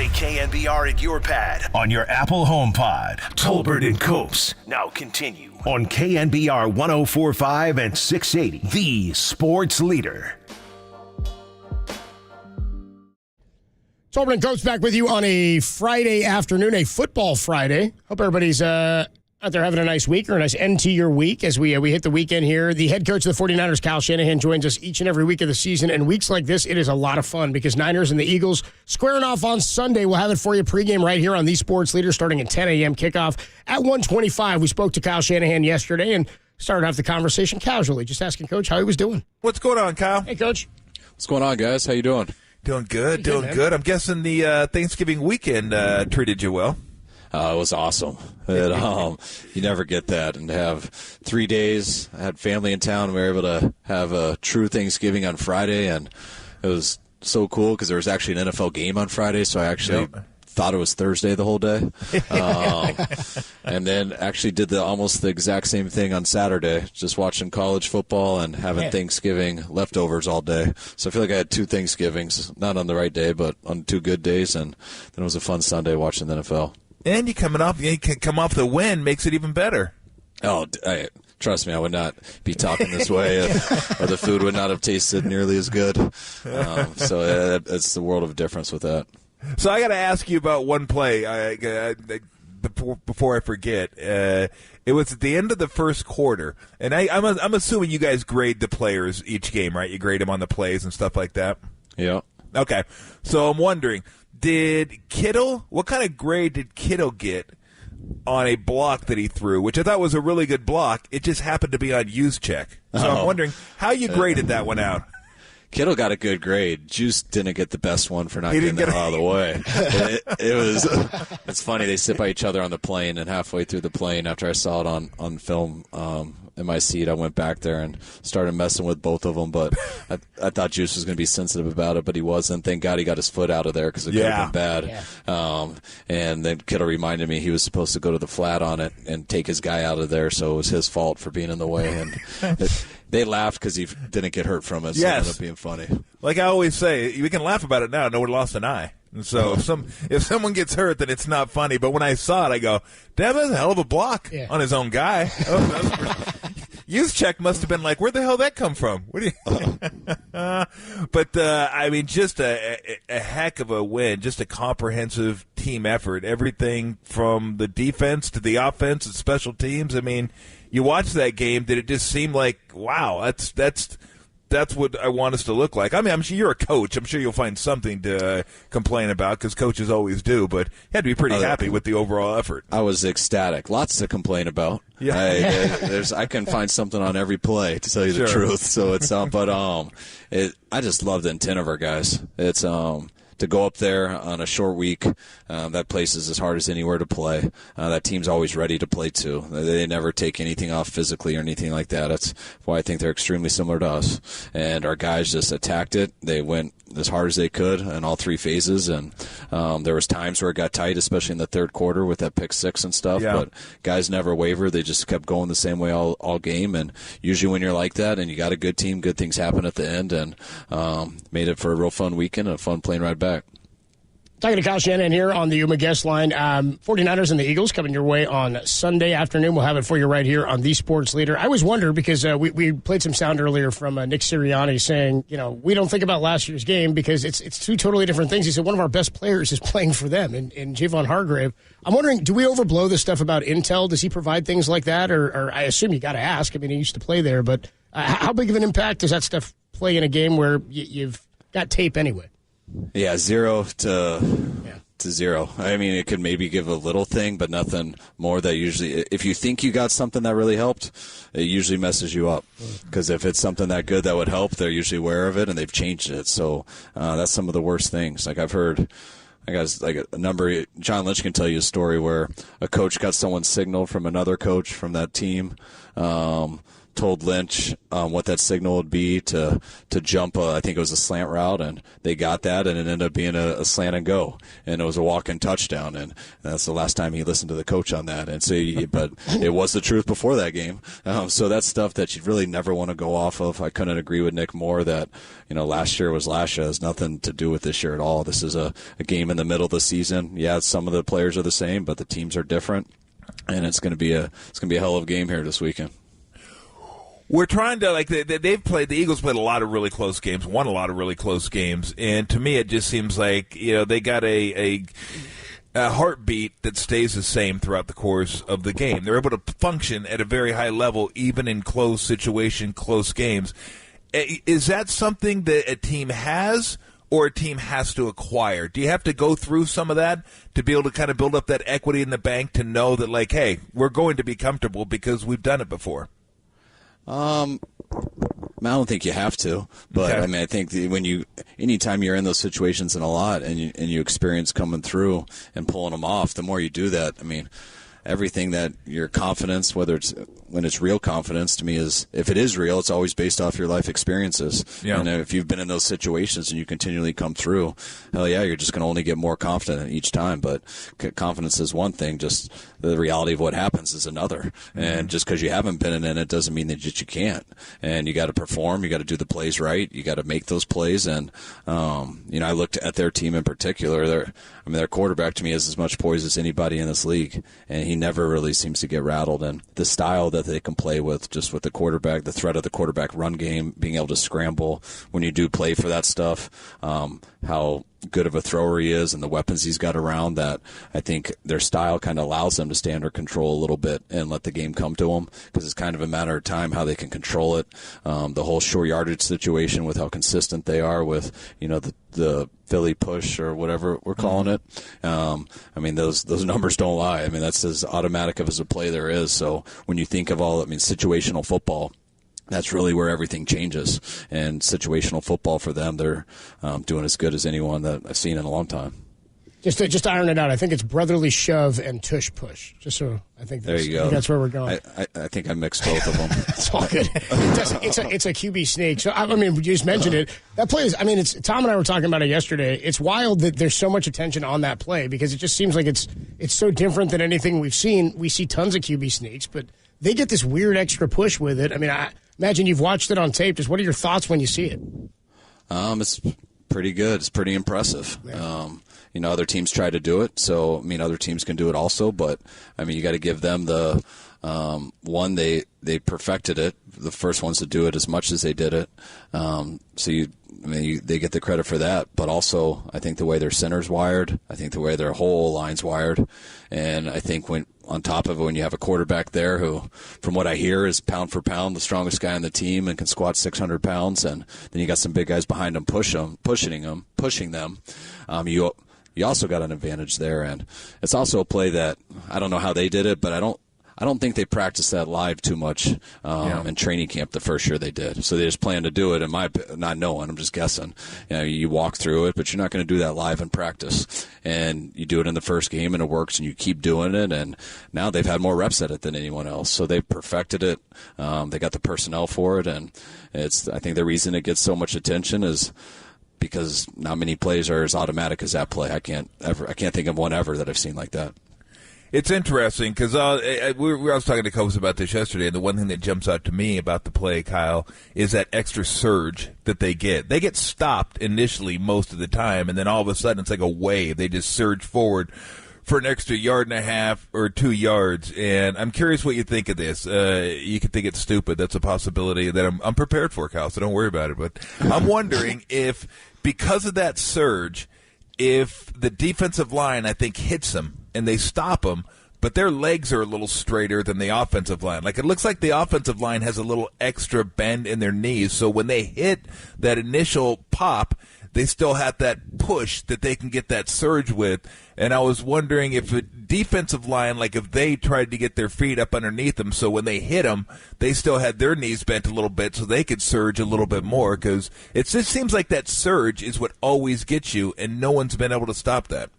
Play KNBR at your pad on your Apple HomePod. Tolbert and Copes now continue on KNBR 104.5 and 680, the sports leader. Tolbert Coates back with you on a Friday afternoon, a football Friday. Hope everybody's out there having a nice week or a nice end to your week as we hit the weekend here. The head coach of the 49ers, Kyle Shanahan, joins us each and every week of the season. And weeks like this, it is a lot of fun because Niners and the Eagles squaring off on Sunday. We'll have it for you pregame right here on the Sports Leader starting at 10 a.m. kickoff at 1:25. We spoke to Kyle Shanahan yesterday and started off the conversation casually, just asking Coach how he was doing. What's going on, Kyle? Hey, Coach. What's going on, guys? How you doing? Doing good, doing good. I'm guessing the Thanksgiving weekend treated you well. It was awesome. You never get that. And to have 3 days, I had family in town. We were able to have a true Thanksgiving on Friday, and it was so cool because there was actually an NFL game on Friday, so I actually thought it was Thursday the whole day. And then actually did almost the exact same thing on Saturday, just watching college football and having Thanksgiving leftovers all day. So I feel like I had two Thanksgivings, not on the right day, but on two good days, and then it was a fun Sunday watching the NFL. And you come off the win makes it even better. Oh, trust me, I would not be talking this way, or the food would not have tasted nearly as good. So it's the world of difference with that. So I got to ask you about one play before I forget. It was at the end of the first quarter, and I'm assuming you guys grade the players each game, right? You grade them on the plays and stuff like that. Yeah. Okay. So I'm wondering, what kind of grade did Kittle get on a block that he threw, which I thought was a really good block? It just happened to be on use check. So I'm wondering how you graded that one out. Kittle got a good grade. Juice didn't get the best one for not getting that out of the way. It's funny. They sit by each other on the plane, and halfway through the plane, after I saw it on film in my seat, I went back there and started messing with both of them. But I thought Juice was going to be sensitive about it, but he wasn't. Thank God he got his foot out of there because it could have been bad. Yeah. And then Kittle reminded me he was supposed to go to the flat on it and take his guy out of there, so it was his fault for being in the way. And they laughed because he didn't get hurt from it, so it ended up being funny. Like I always say, we can laugh about it now. No one lost an eye. And so if someone gets hurt, then it's not funny. But when I saw it, I go, damn, that's a hell of a block on his own guy. Youth check must have been like, where the hell did that come from? What do you? But, I mean, just a heck of a win, just a comprehensive team effort. Everything from the defense to the offense and special teams. I mean, you watch that game, did it just seem like, wow, that's what I want us to look like? I mean, I'm sure you're a coach. I'm sure you'll find something to complain about because coaches always do, but you had to be pretty happy with the overall effort. I was ecstatic. Lots to complain about. Yeah. I can find something on every play, to tell you the truth. So it's I just love the intent of our guys. It's to go up there on a short week, that place is as hard as anywhere to play. That team's always ready to play too. They never take anything off physically or anything like that. That's why I think they're extremely similar to us. And our guys just attacked it. They went as hard as they could in all three phases. And there was times where it got tight, especially in the third quarter with that pick six and stuff. Yeah. But guys never wavered. They just kept going the same way all game. And usually when you're like that and you got a good team, good things happen at the end. And made it for a real fun weekend and a fun plane ride back. Talking to Kyle Shanahan here on the Yuma guest line. 49ers and the Eagles coming your way on Sunday afternoon. We'll have it for you right here on The Sports Leader. I always wonder because we played some sound earlier from Nick Sirianni saying, we don't think about last year's game because it's two totally different things. He said one of our best players is playing for them in Javon Hargrave. I'm wondering, do we overblow this stuff about intel? Does he provide things like that? Or I assume you got to ask. I mean, he used to play there. But how big of an impact does that stuff play in a game where you've got tape anyway? Yeah, 0 to 0. I mean, it could maybe give a little thing, but nothing more that usually, if you think you got something that really helped, it usually messes you up. Because if it's something that good that would help, they're usually aware of it and they've changed it. So that's some of the worst things. Like I've heard, I guess like a number, John Lynch can tell you a story where a coach got someone's signal from another coach from that team, told Lynch what that signal would be to jump, I think it was a slant route, and they got that, and it ended up being a slant and go, and it was a walk-in touchdown, and that's the last time he listened to the coach on that. And so, but it was the truth before that game. So that's stuff that you really never want to go off of. I couldn't agree with Nick more that, last year was last year. It has nothing to do with this year at all. This is a game in the middle of the season. Yeah, some of the players are the same, but the teams are different, and it's going to be a hell of a game here this weekend. We're trying to, the Eagles played a lot of really close games, won a lot of really close games, and to me it just seems like, they got a heartbeat that stays the same throughout the course of the game. They're able to function at a very high level, even in close situation, close games. Is that something that a team has, or a team has to acquire? Do you have to go through some of that to be able to kind of build up that equity in the bank to know that, hey, we're going to be comfortable because we've done it before? I don't think you have to, but okay. I mean, I think anytime you're in those situations and a lot, and you experience coming through and pulling them off, the more you do that, I mean, everything that your confidence, when it's real confidence, to me is, if it is real, it's always based off your life experiences. Yeah. And if you've been in those situations and you continually come through, hell yeah, you're just going to only get more confident each time. But confidence is one thing, just the reality of what happens is another. Mm-hmm. And just because you haven't been in it doesn't mean that you can't. And you got to perform, you got to do the plays right, you got to make those plays. And I looked at their team in particular. Their quarterback to me has as much poise as anybody in this league, and he never really seems to get rattled. And the style that they can play with, just with the quarterback, the threat of the quarterback run game, being able to scramble when you do play for that stuff, how good of a thrower he is and the weapons he's got around, that I think their style kind of allows them to stay under control a little bit and let the game come to them, because it's kind of a matter of time how they can control it. The whole short yardage situation with how consistent they are with, the Philly push or whatever we're calling it. Those numbers don't lie. That's as automatic of as a play there is. So when you think of situational football, that's really where everything changes. And situational football for them, they're doing as good as anyone that I've seen in a long time. Just to iron it out, I think it's brotherly shove and tush push. Just so I think there you go. That's where we're going. I think I mixed both of them. It's all good. It's a QB sneak. So you just mentioned it. That play is. It's Tom and I were talking about it yesterday. It's wild that there's so much attention on that play, because it just seems like it's so different than anything we've seen. We see tons of QB sneaks, but they get this weird extra push with it. I imagine you've watched it on tape. Just what are your thoughts when you see it? It's pretty good. It's pretty impressive. Yeah. Other teams try to do it, so other teams can do it also. But you got to give them the one. They perfected it. The first ones to do it as much as they did it. They get the credit for that. But also, I think the way their center's wired, I think the way their whole line's wired, and I think on top of it, when you have a quarterback there who, from what I hear, is pound for pound the strongest guy on the team and can squat 600 pounds, and then you got some big guys behind him pushing them. You also got an advantage there, and it's also a play that I don't know how they did it, but I don't think they practiced that live too much in training camp the first year they did. So they just planned to do it, not knowing, I'm just guessing. You walk through it, but you're not going to do that live in practice. And you do it in the first game, and it works, and you keep doing it. And now they've had more reps at it than anyone else. So they've perfected it. They got the personnel for it, and I think the reason it gets so much attention is because not many plays are as automatic as that play. I can't think of one ever that I've seen like that. It's interesting because I was talking to Coach about this yesterday, and the one thing that jumps out to me about the play, Kyle, is that extra surge that they get. They get stopped initially most of the time, and then all of a sudden it's like a wave. They just surge forward for an extra 1.5 yards or 2 yards. And I'm curious what you think of this. You could think it's stupid. That's a possibility that I'm prepared for, Kyle, so don't worry about it. But I'm wondering if, because of that surge, if the defensive line, I think, hits them and they stop them, but their legs are a little straighter than the offensive line. Like, it looks like the offensive line has a little extra bend in their knees, so when they hit that initial pop, they still have that push that they can get that surge with. And I was wondering if a defensive line, like if they tried to get their feet up underneath them, so when they hit them, they still had their knees bent a little bit so they could surge a little bit more, because it just seems like that surge is what always gets you, and no one's been able to stop that.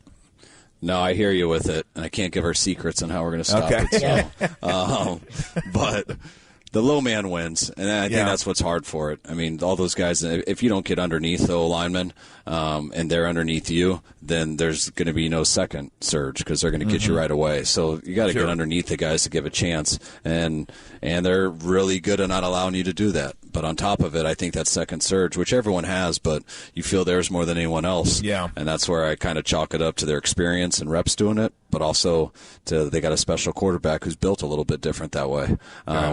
No, I hear you with it, and I can't give our secrets on how we're going to stop it. So. But the low man wins, and I think that's what's hard for it. I mean, all those guys, if you don't get underneath the lineman and they're underneath you, then there's going to be no second surge because they're going to get you right away. So you got to get underneath the guys to give a chance, and they're really good at not allowing you to do that. But on top of it, I think that second surge, which everyone has, but you feel theirs more than anyone else. Yeah. And that's where I kind of chalk it up to their experience and reps doing it, but also they got a special quarterback who's built a little bit different that way,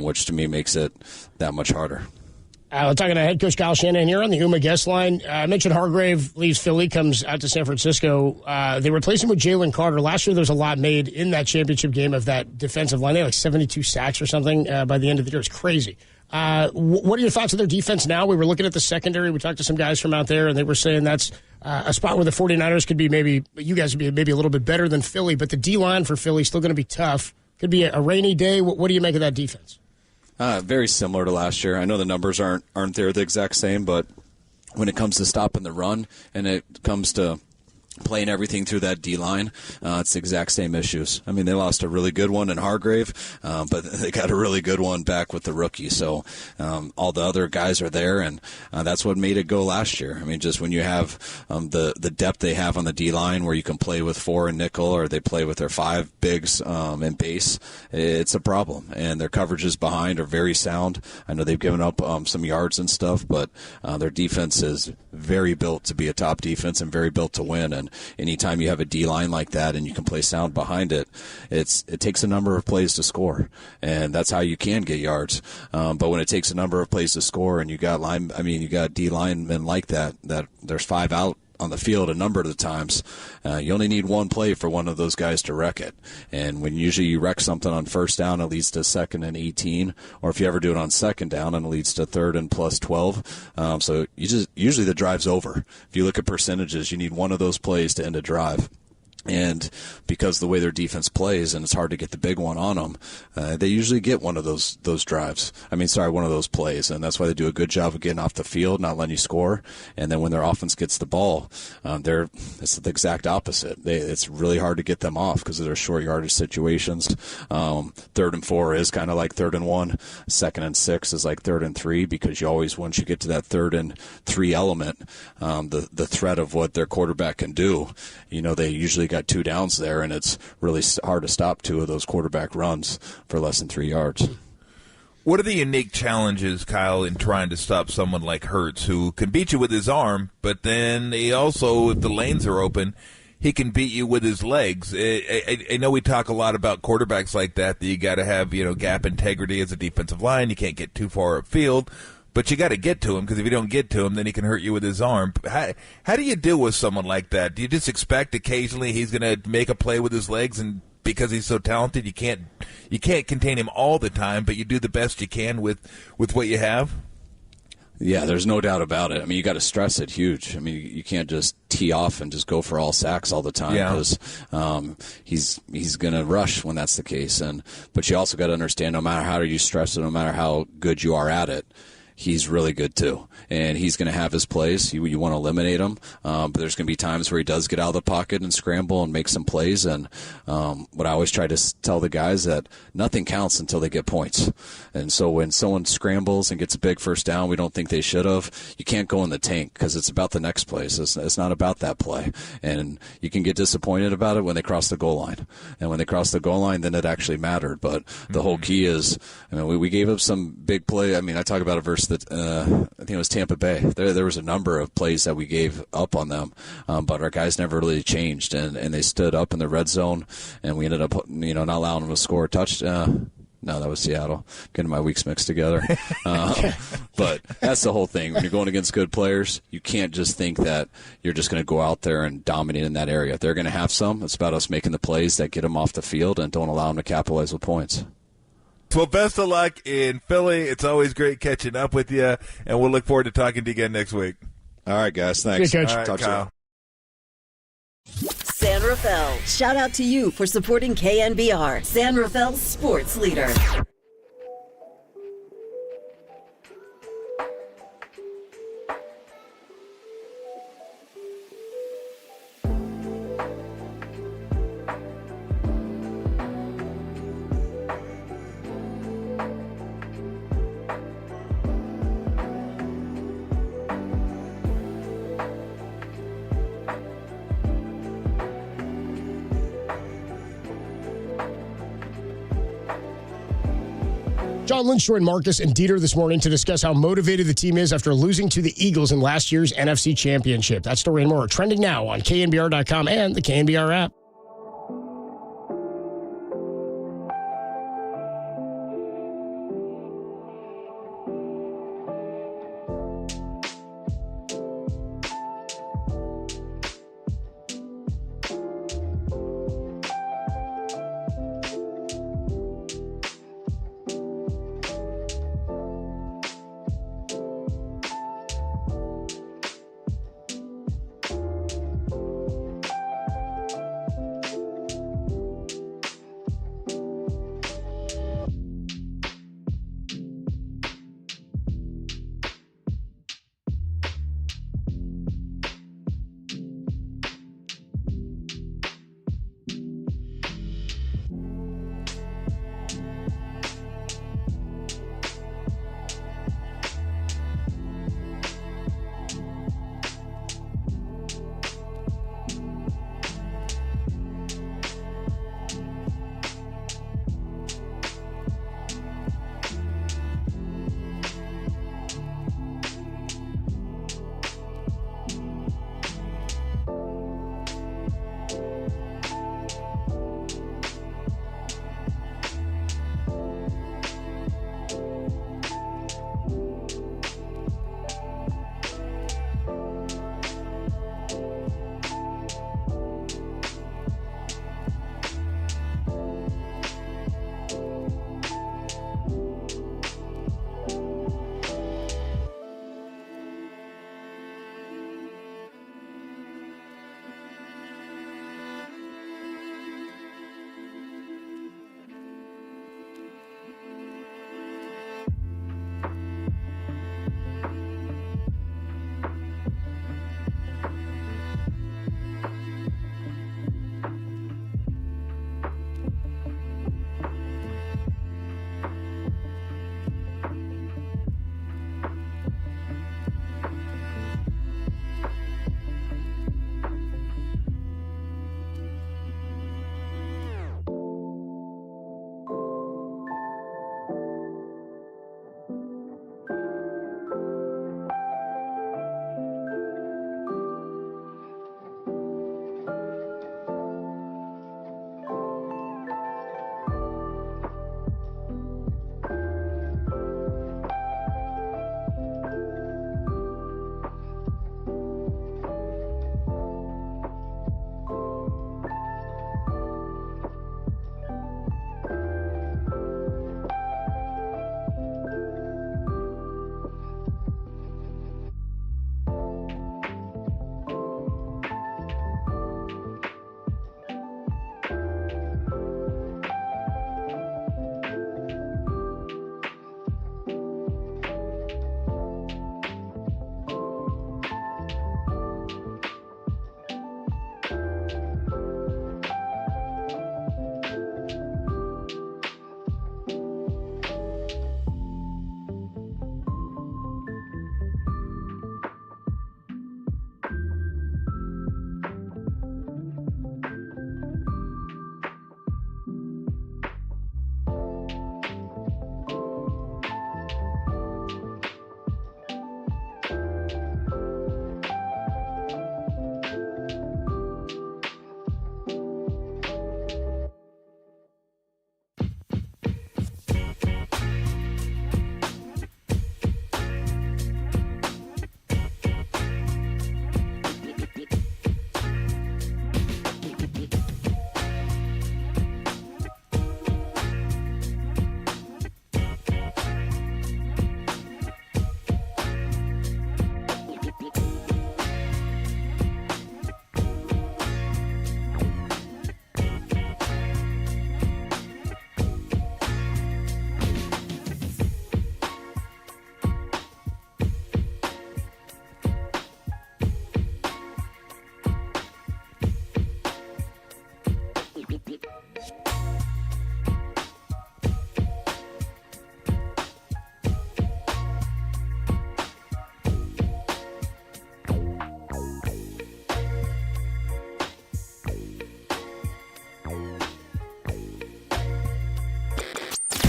which to me makes it that much harder. We're talking to head coach Kyle Shanahan here on the UMA guest line. I mentioned Hargrave leaves Philly, comes out to San Francisco. They replaced him with Jalen Carter. Last year there was a lot made in that championship game of that defensive line. They had like 72 sacks or something by the end of the year. It was crazy. What are your thoughts of their defense now? We were looking at the secondary. We talked to some guys from out there, and they were saying that's a spot where the 49ers could be you guys would be maybe a little bit better than Philly, but the D-line for Philly is still going to be tough. Could be a rainy day. What do you make of that defense? Very similar to last year. I know the numbers aren't there the exact same, but when it comes to stopping the run and it comes to playing everything through that D-line, it's the exact same issues. I mean, they lost a really good one in Hargrave, but they got a really good one back with the rookie. So all the other guys are there, and that's what made it go last year. I mean, just when you have the depth they have on the D-line where you can play with 4 and nickel or they play with their 5 bigs and base, it's a problem. And their coverages behind are very sound. I know they've given up some yards and stuff, but their defense is very built to be a top defense and very built to win. And anytime you have a D-line like that and you can play sound behind it, it takes a number of plays to score, and that's how you can get yards. But when it takes a number of plays to score and you got D linemen like that there's 5 out on the field a number of the times, you only need one play for one of those guys to wreck it. And when usually you wreck something on first down, it leads to 2nd and 18, or if you ever do it on 2nd down, and it leads to 3rd and plus 12. So usually the drive's over. If you look at percentages, you need one of those plays to end a drive. And because the way their defense plays, and it's hard to get the big one on them, they usually get one of those drives. One of those plays, and that's why they do a good job of getting off the field, not letting you score. And then when their offense gets the ball, it's the exact opposite. It's really hard to get them off because of their short yardage situations. 3rd and 4 is kind of like 3rd and 1. 2nd and 6 is like 3rd and 3, because you always, once you get to that 3rd and 3 element, the threat of what their quarterback can do, they usually got 2 downs there, and it's really hard to stop 2 of those quarterback runs for less than 3 yards. What are the unique challenges, Kyle, in trying to stop someone like Hurts, who can beat you with his arm, but then he also, if the lanes are open, he can beat you with his legs? I know we talk a lot about quarterbacks like that you got to have, gap integrity as a defensive line. You can't get too far upfield. But you got to get to him, because if you don't get to him, then he can hurt you with his arm. How do you deal with someone like that? Do you just expect occasionally he's going to make a play with his legs, and because he's so talented, you can't contain him all the time, but you do the best you can with what you have? Yeah, there's no doubt about it. I mean, you got to stress it huge. I mean, you can't just tee off and just go for all sacks all the time, because he's going to rush when that's the case. But you also got to understand, no matter how you stress it, no matter how good you are at it, he's really good too, and he's going to have his plays. You want to eliminate him, but there's going to be times where he does get out of the pocket and scramble and make some plays. And what I always try to tell the guys, that nothing counts until they get points. And so when someone scrambles and gets a big first down, we don't think they should have, you can't go in the tank, because it's about the next play. So it's not about that play. And you can get disappointed about it when they cross the goal line. And when they cross the goal line, then it actually mattered. But the whole key is, we gave up some big play. I talk about a verse that I think it was Tampa Bay. There was a number of plays that we gave up on them, but our guys never really changed, and they stood up in the red zone, and we ended up not allowing them to score a touchdown. No, that was Seattle. Getting my weeks mixed together. But that's the whole thing. When you're going against good players, you can't just think that you're just going to go out there and dominate in that area. If they're going to have some, it's about us making the plays that get them off the field and don't allow them to capitalize with points. Well, best of luck in Philly. It's always great catching up with you, and we'll look forward to talking to you again next week. All right, guys. Thanks. Good catch. All right, Talk Kyle. San Rafael, shout out to you for supporting KNBR, San Rafael's sports leader. John Lynch joined Marcus and Dieter this morning to discuss how motivated the team is after losing to the Eagles in last year's NFC Championship. That story and more are trending now on KNBR.com and the KNBR app.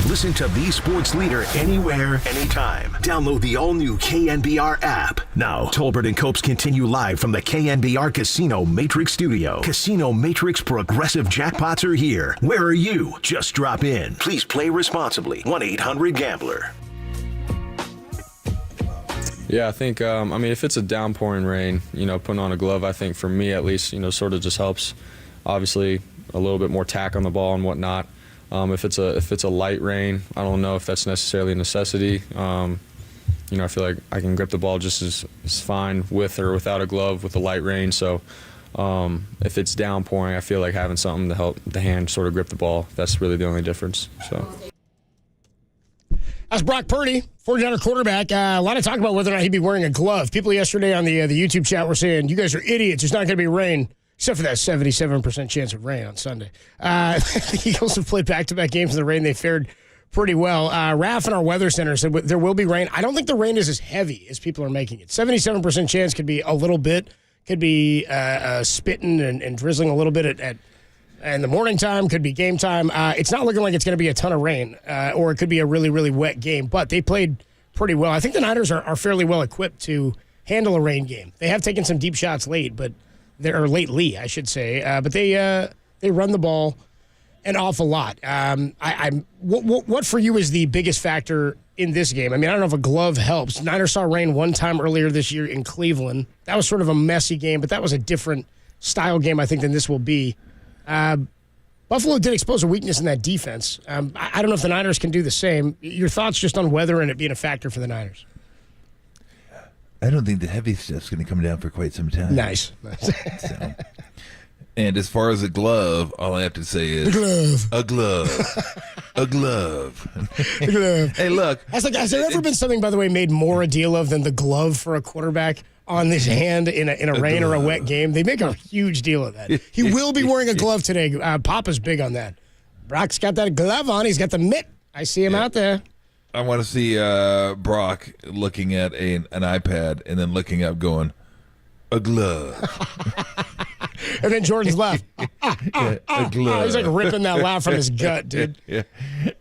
Listen to the sports leader anywhere, anytime. Download the all-new KNBR app. Now, Tolbert and Copes continue live from the KNBR Casino Matrix Studio. Casino Matrix Progressive Jackpots are here. Where are you? Just drop in. Please play responsibly. 1-800-GAMBLER. Yeah, I think, if it's a downpouring rain, putting on a glove, I think for me at least, sort of just helps. Obviously, a little bit more tack on the ball and whatnot. If it's a light rain, I don't know if that's necessarily a necessity. I feel like I can grip the ball just as fine with or without a glove with a light rain. So if it's downpouring, I feel like having something to help the hand sort of grip the ball. That's really the only difference. So. That's Brock Purdy, 49er quarterback. A lot of talk about whether or not he'd be wearing a glove. People yesterday on the YouTube chat were saying, you guys are idiots. There's not going to be rain, except for that 77% chance of rain on Sunday. The Eagles have played back-to-back games in the rain. They fared pretty well. Raf in our weather center said there will be rain. I don't think the rain is as heavy as people are making it. 77% chance could be a little bit. Could be spitting and drizzling a little bit at in the morning time, could be game time. It's not looking like it's going to be a ton of rain, or it could be a really, really wet game. But they played pretty well. I think the Niners are fairly well equipped to handle a rain game. They have taken some deep shots lately, I should say. But they run the ball an awful lot. What for you is the biggest factor in this game? I mean, I don't know if a glove helps. Niners saw rain one time earlier this year in Cleveland. That was sort of a messy game, but that was a different style game, I think, than this will be. Buffalo did expose a weakness in that defense. I don't know if the Niners can do the same. Your thoughts just on weather and it being a factor for the Niners? I don't think the heavy stuff's going to come down for quite some time. Nice. So. And as far as a glove, all I have to say is a glove. A glove. Hey, look. Has there ever been something, by the way, made more a deal of than the glove for a quarterback on this hand in a rain or a wet game? They make a huge deal of that. He will be wearing a glove today. Papa's big on that. Brock's got that glove on. He's got the mitt. I see him out there. I want to see Brock looking at an iPad and then looking up going, a glove. And then Jordan's laugh. A glove. He's like ripping that laugh from his gut, dude. Yeah.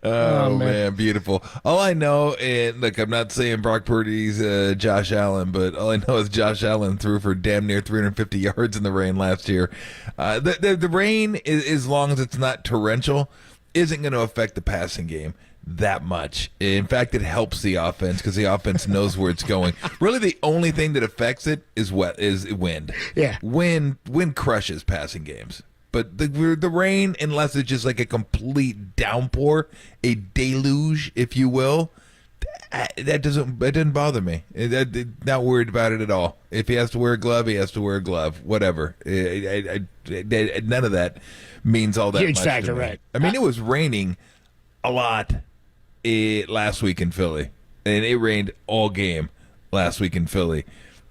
Oh, man, beautiful. All I know, and look, I'm not saying Brock Purdy's Josh Allen, but all I know is Josh Allen threw for damn near 350 yards in the rain last year. The rain, as long as it's not torrential, isn't going to affect the passing game that much. In fact, it helps the offense because the offense knows where it's going. Really, the only thing that affects it is wind. Yeah, wind crushes passing games. But the rain, unless it's just like a complete downpour, a deluge, if you will, that doesn't bother me. Not worried about it at all. If he has to wear a glove, he has to wear a glove. Whatever. None of that means all that huge much factor, to me. right? I mean, it was raining a lot last week in Philly, and it rained all game last week in Philly.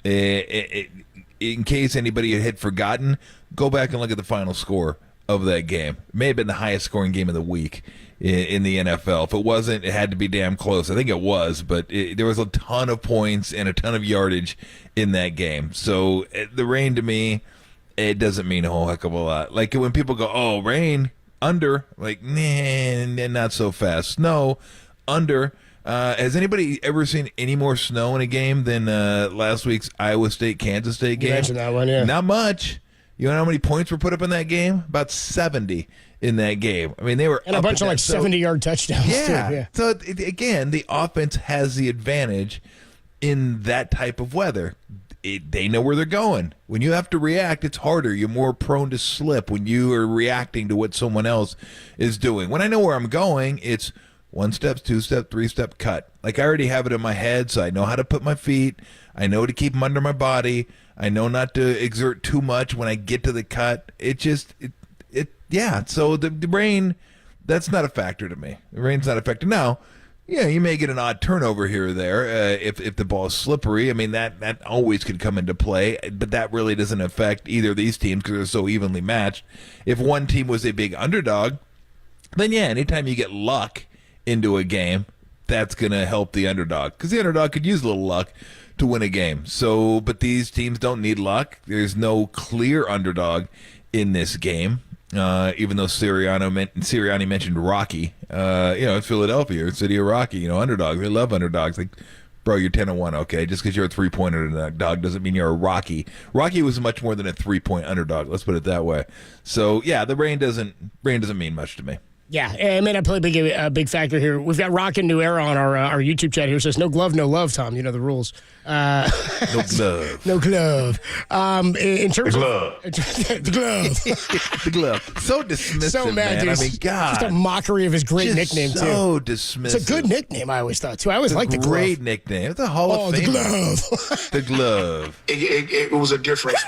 In case anybody had forgotten, go back and look at the final score of that game. It may have been the highest scoring game of the week in the NFL. If it wasn't, it had to be damn close. I think it was, but there was a ton of points and a ton of yardage in that game. So the rain to me, it doesn't mean a whole heck of a lot. Like when people go, oh, rain, under, like, nah, not so fast. Snow, under. Has anybody ever seen any more snow in a game than last week's Iowa State-Kansas State game? You mentioned that one, yeah. Not much. You know how many points were put up in that game? About 70 in that game. I mean, they were and a bunch of like 70-yard touchdowns. Yeah. Too. Yeah. So again, the offense has the advantage in that type of weather. They know where they're going. When you have to react, it's harder. You're more prone to slip when you are reacting to what someone else is doing. When I know where I'm going, it's 1 step, 2 step, 3 step cut. Like I already have it in my head, so I know how to put my feet. I know to keep them under my body. I know not to exert too much when I get to the cut. Yeah. So the rain, that's not a factor to me. The rain's not a factor. Now, yeah, you may get an odd turnover here or there if the ball is slippery. I mean, that always could come into play, but that really doesn't affect either of these teams because they're so evenly matched. If one team was a big underdog, then yeah, anytime you get luck into a game, that's going to help the underdog because the underdog could use a little luck to win a game. So, but these teams don't need luck. There's no clear underdog in this game. Even though Sirianni mentioned Rocky, it's Philadelphia, city of Rocky, underdogs. They love underdogs. Like, bro, you're 10-1, okay? Just because you're a 3-point underdog doesn't mean you're a Rocky. Rocky was much more than a 3-point underdog. Let's put it that way. So yeah, the rain doesn't mean much to me. Yeah, it may not play a big factor here. We've got Rockin' New Era on our YouTube chat here. Says, no glove, no love, Tom. You know the rules. No glove. No glove. In terms the glove. The glove. The glove. So dismissive, so mad, man. dude. I mean, God. Just a mockery of his great nickname, too. So dismissive. It's a good nickname, I always thought, too. I always liked the glove. Great nickname. It's a Hall of Fame. The glove. The glove. It was a difference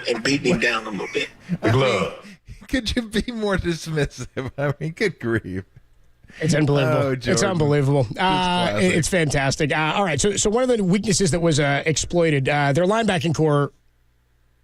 and beating him down a little bit. The glove. Could you be more dismissive? I mean, good grief. It's unbelievable. Oh, it's unbelievable. It's fantastic. All right, so one of the weaknesses that was exploited, their linebacking core,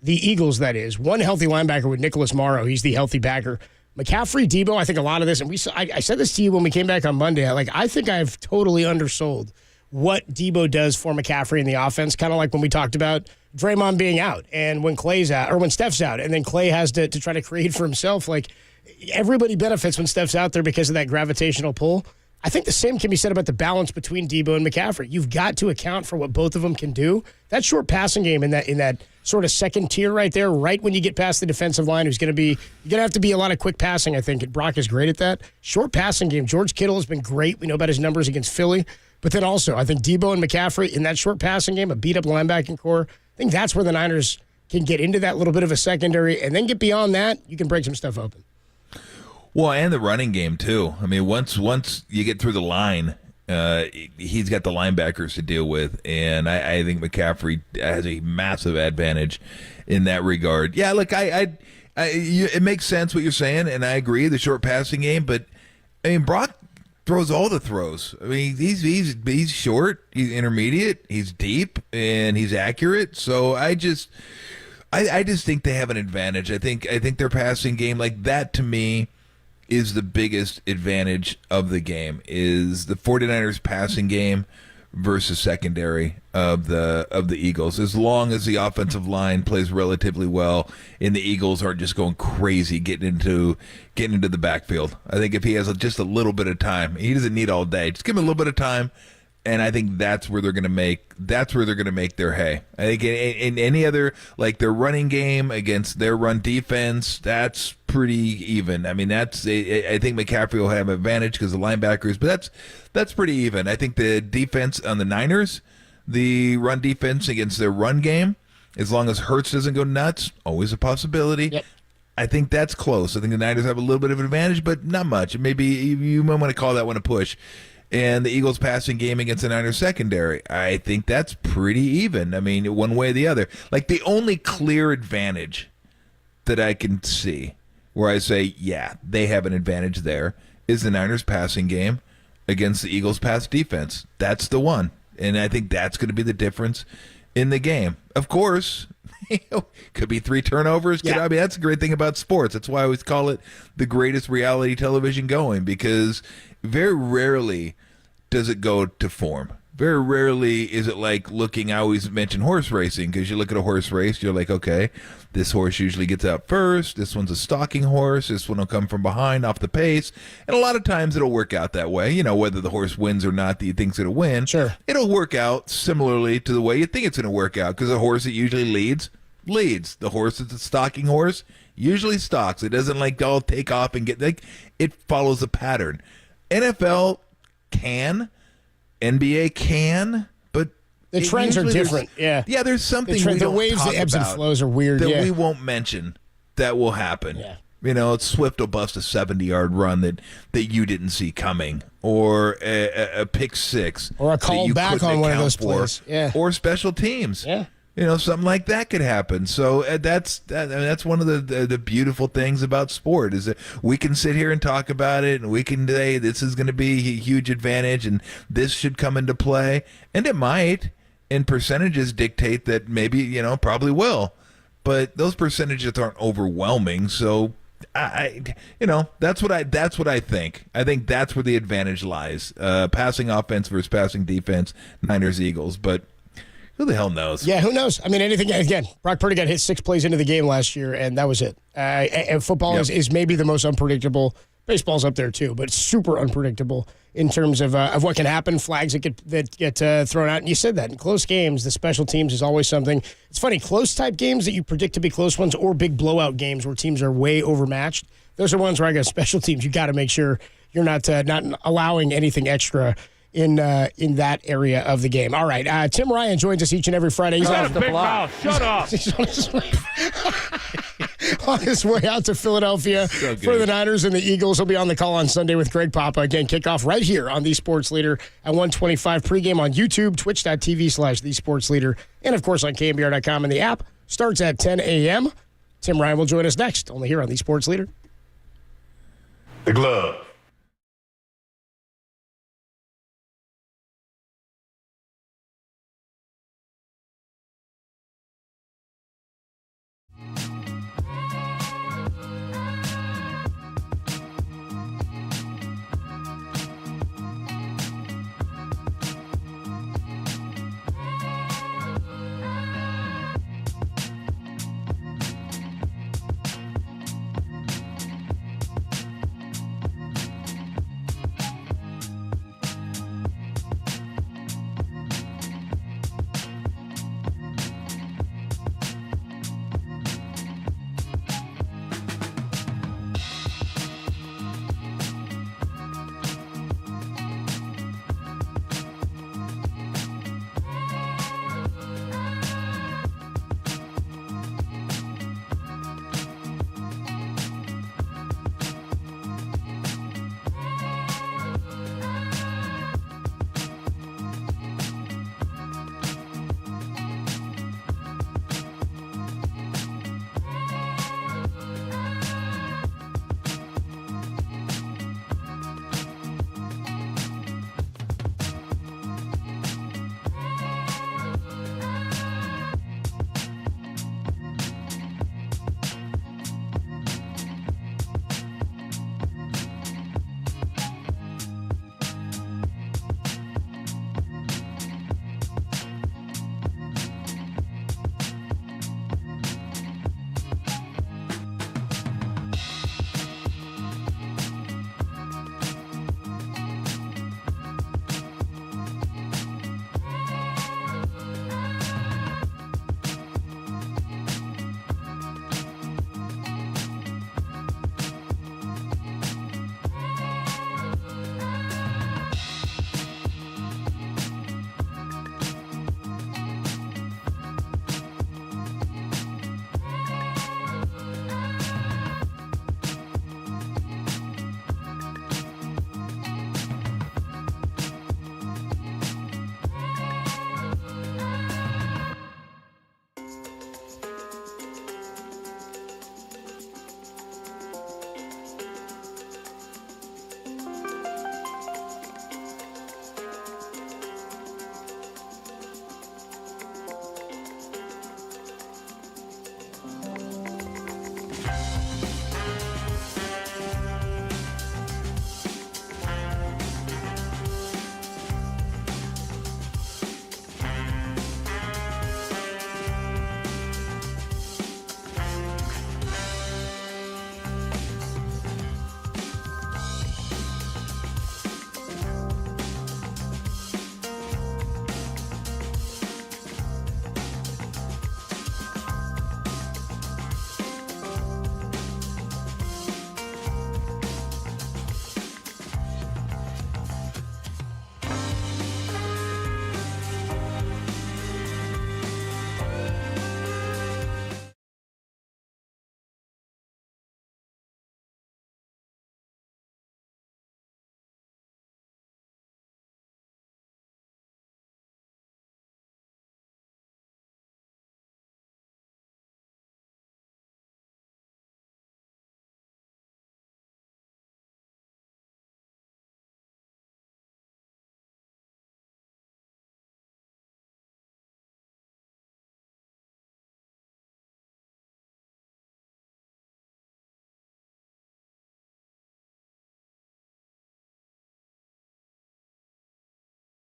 the Eagles, that is, one healthy linebacker with Nicholas Morrow. He's the healthy backer. McCaffrey, Debo, I think a lot of this, and I said this to you when we came back on Monday, I think I've totally undersold what Debo does for McCaffrey in the offense, kind of like when we talked about Draymond being out and when Clay's out, or when Steph's out, and then Clay has to try to create for himself. Like, everybody benefits when Steph's out there because of that gravitational pull. I think the same can be said about the balance between Debo and McCaffrey. You've got to account for what both of them can do. That short passing game in that sort of second tier right there, right when you get past the defensive line, you're going to have to be a lot of quick passing, I think. And Brock is great at that. Short passing game. George Kittle has been great. We know about his numbers against Philly. But then also, I think Debo and McCaffrey in that short passing game, a beat-up linebacking core, I think that's where the Niners can get into that little bit of a secondary, and then get beyond that, you can break some stuff open. Well, and the running game, too. I mean, once you get through the line, he's got the linebackers to deal with, and I think McCaffrey has a massive advantage in that regard. Yeah, look, it makes sense what you're saying, and I agree, the short passing game, but, I mean, Brock throws all the throws. I mean, he's short, he's intermediate, he's deep, and he's accurate. So I just think they have an advantage. I think their passing game, like that, to me, is the biggest advantage of the game. Is the 49ers passing game versus secondary of the Eagles. As long as the offensive line plays relatively well and the Eagles aren't just going crazy getting into the backfield. I think if he has just a little bit of time, he doesn't need all day. Just give him a little bit of time, and I think that's where they're going to make their hay. I think in any other, like their running game against their run defense, that's pretty even. I mean, I think McCaffrey will have an advantage because of the linebackers, but that's pretty even. I think the defense on the Niners, the run defense against their run game, as long as Hurts doesn't go nuts, always a possibility. Yep. I think that's close. I think the Niners have a little bit of an advantage, but not much. Maybe you might want to call that one a push. And the Eagles' passing game against the Niners' secondary, I think that's pretty even. I mean, one way or the other. Like, the only clear advantage that I can see where I say, yeah, they have an advantage there, is the Niners' passing game against the Eagles' pass defense. That's the one. And I think that's going to be the difference in the game. Of course, could be 3 turnovers. I mean, that's a great thing about sports. That's why I always call it the greatest reality television going, because very rarely does it go to form. Very rarely is it like looking, I always mention horse racing, because you look at a horse race, you're like, okay, this horse usually gets out first, this one's a stalking horse, this one will come from behind off the pace, and a lot of times it'll work out that way. You know, whether the horse wins or not that you think's going to win, sure, it'll work out similarly to the way you think it's going to work out, because the horse that usually leads. The horse that's a stalking horse usually stalks. It doesn't like all take off and get like, it follows a pattern. NFL can, NBA can, but the trends are different. Yeah, there's something the waves, the ebbs and flows are weird. That we won't mention that will happen. Yeah. You know, Swift will bust a 70-yard run that you didn't see coming, or a pick six, or a call back on one of those plays, or special teams. Yeah. You know, something like that could happen. So that's one of the beautiful things about sport, is that we can sit here and talk about it, and we can say this is going to be a huge advantage, and this should come into play, and it might. And percentages dictate that maybe, you know, probably will, but those percentages aren't overwhelming. So that's what I think. I think that's where the advantage lies. Passing offense versus passing defense, Niners Eagles, but. Who the hell knows? Yeah, who knows? I mean, anything. Again, Brock Purdy got hit 6 plays into the game last year, and that was it. And football is maybe the most unpredictable. Baseball's up there too, but it's super unpredictable in terms of what can happen, flags that get thrown out. And you said that in close games, the special teams is always something. It's funny, close type games that you predict to be close ones, or big blowout games where teams are way overmatched. Those are ones where I got special teams. You got to make sure you're not allowing anything extra in that area of the game. All right, Tim Ryan joins us each and every Friday. He's on the block. Shut up. He's on his way out to Philadelphia for the Niners and the Eagles. He'll be on the call on Sunday with Greg Papa. Again, kickoff right here on The Sports Leader at 1:25. Pregame on YouTube, twitch.tv/The Sports Leader, and of course on KNBR.com, and the app starts at 10 a.m. Tim Ryan will join us next, only here on The Sports Leader. The glove.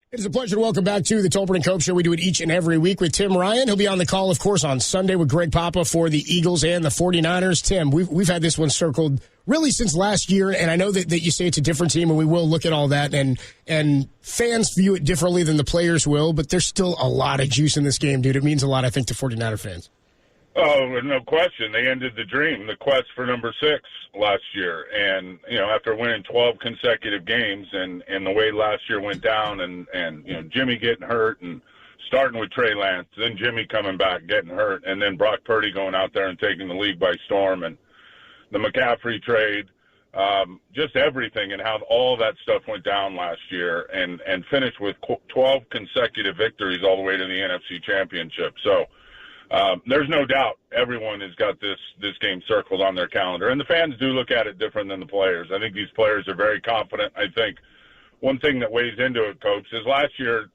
It is a pleasure to welcome back to the Tolbert and Cope Show. We do it each and every week with Tim Ryan. He'll be on the call, of course, on Sunday with Greg Papa for the Eagles and the 49ers. Tim, we've had this one circled really since last year, and I know that you say it's a different team, and we will look at all that, and fans view it differently than the players will, but there's still a lot of juice in this game, dude. It means a lot, I think, to 49er fans. Oh, no question. They ended the dream, the quest for number 6 last year. And, after winning 12 consecutive games and the way last year went down and Jimmy getting hurt and starting with Trey Lance, then Jimmy coming back, getting hurt, and then Brock Purdy going out there and taking the league by storm, and the McCaffrey trade, just everything and how all that stuff went down last year and finished with 12 consecutive victories all the way to the NFC Championship. So, there's no doubt everyone has got this game circled on their calendar, and the fans do look at it different than the players. I think these players are very confident. I think one thing that weighs into it, Coach, is last year,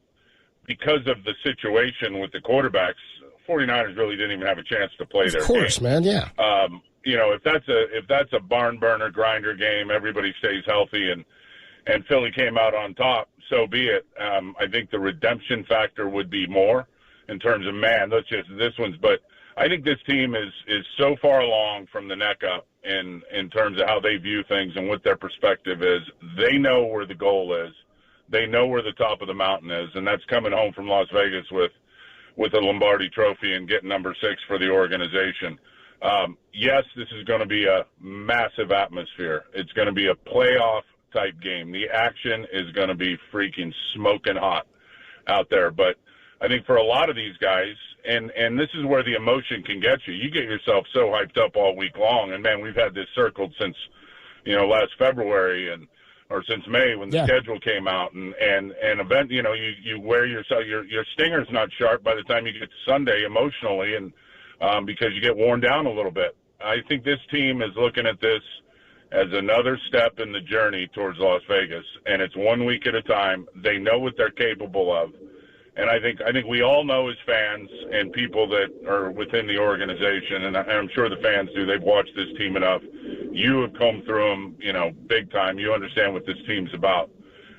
because of the situation with the quarterbacks, 49ers really didn't even have a chance to play their game. Of course, man, yeah. If that's a barn burner grinder game, everybody stays healthy, and Philly came out on top, so be it. I think the redemption factor would be more. In terms of, this one's, but I think this team is so far along from the neck up in terms of how they view things and what their perspective is. They know where the goal is. They know where the top of the mountain is, and that's coming home from Las Vegas with the Lombardi Trophy and getting number 6 for the organization. Yes, this is going to be a massive atmosphere. It's going to be a playoff-type game. The action is going to be freaking smoking hot out there, but I think for a lot of these guys, and this is where the emotion can get you. You get yourself so hyped up all week long, and man, we've had this circled since, last February or since May when the schedule came out, and event, you wear yourself, your stinger's not sharp by the time you get to Sunday emotionally, and because you get worn down a little bit. I think this team is looking at this as another step in the journey towards Las Vegas, and it's 1 week at a time. They know what they're capable of. And I think we all know as fans and people that are within the organization, and I'm sure the fans do, they've watched this team enough. You have come through them, big time. You understand what this team's about.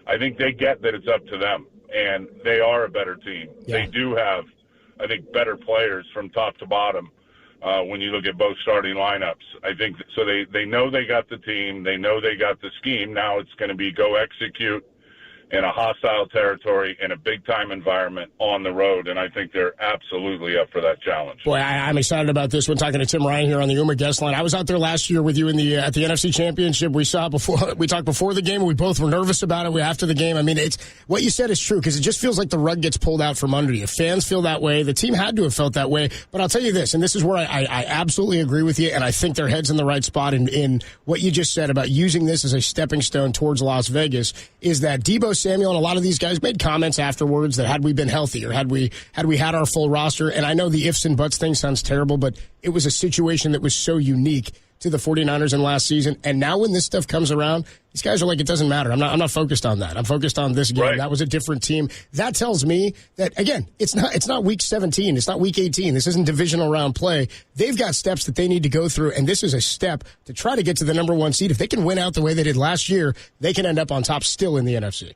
I think they get that it's up to them, and they are a better team. Yeah. They do have, I think, better players from top to bottom when you look at both starting lineups. I think so. They know they got the team. They know they got the scheme. Now it's going to be go execute in a hostile territory, in a big-time environment on the road, and I think they're absolutely up for that challenge. Boy, I'm excited about this one. Talking to Tim Ryan here on the Umer guest line. I was out there last year with you at the NFC Championship. We talked before the game, and we both were nervous about it after the game. I mean, it's what you said is true, because it just feels like the rug gets pulled out from under you. Fans feel that way. The team had to have felt that way. But I'll tell you this, and this is where I absolutely agree with you, and I think their head's in the right spot in what you just said about using this as a stepping stone towards Las Vegas, is that Deebo Samuel and a lot of these guys made comments afterwards that had we been healthy or had we had our full roster, and I know the ifs and buts thing sounds terrible, but it was a situation that was so unique to the 49ers in last season. And now when this stuff comes around, these guys are like, it doesn't matter. I'm not focused on that. I'm focused on this game. Right. That was a different team. That tells me that, again, it's not week 17. It's not week 18. This isn't divisional round play. They've got steps that they need to go through, and this is a step to try to get to the number 1 seed. If they can win out the way they did last year, they can end up on top still in the NFC.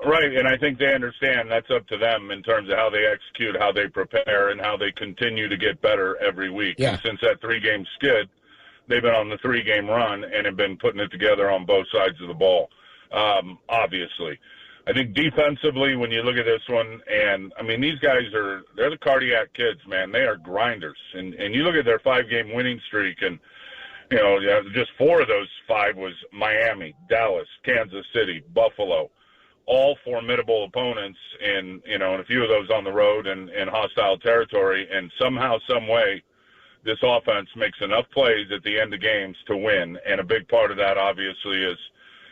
Right, and I think they understand that's up to them in terms of how they execute, how they prepare, and how they continue to get better every week. Yeah. And since that 3-game skid, they've been on the 3-game run and have been putting it together on both sides of the ball, obviously. I think defensively, when you look at this one, and, I mean, these guys they're the cardiac kids, man. They are grinders. And you look at their 5-game winning streak, and, just 4 of those 5 was Miami, Dallas, Kansas City, Buffalo. All formidable opponents, and a few of those on the road and hostile territory. And somehow, some way, this offense makes enough plays at the end of games to win. And a big part of that, obviously, is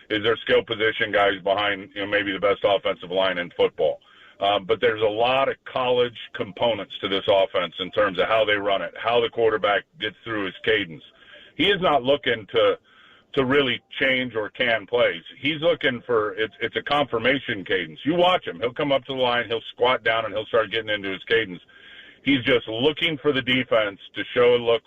their skill position guys behind maybe the best offensive line in football. But there's a lot of college components to this offense in terms of how they run it, how the quarterback gets through his cadence. He is not looking to really change or can plays. He's looking for, it's a confirmation cadence. You watch him. He'll come up to the line, he'll squat down, and he'll start getting into his cadence. He's just looking for the defense to show a look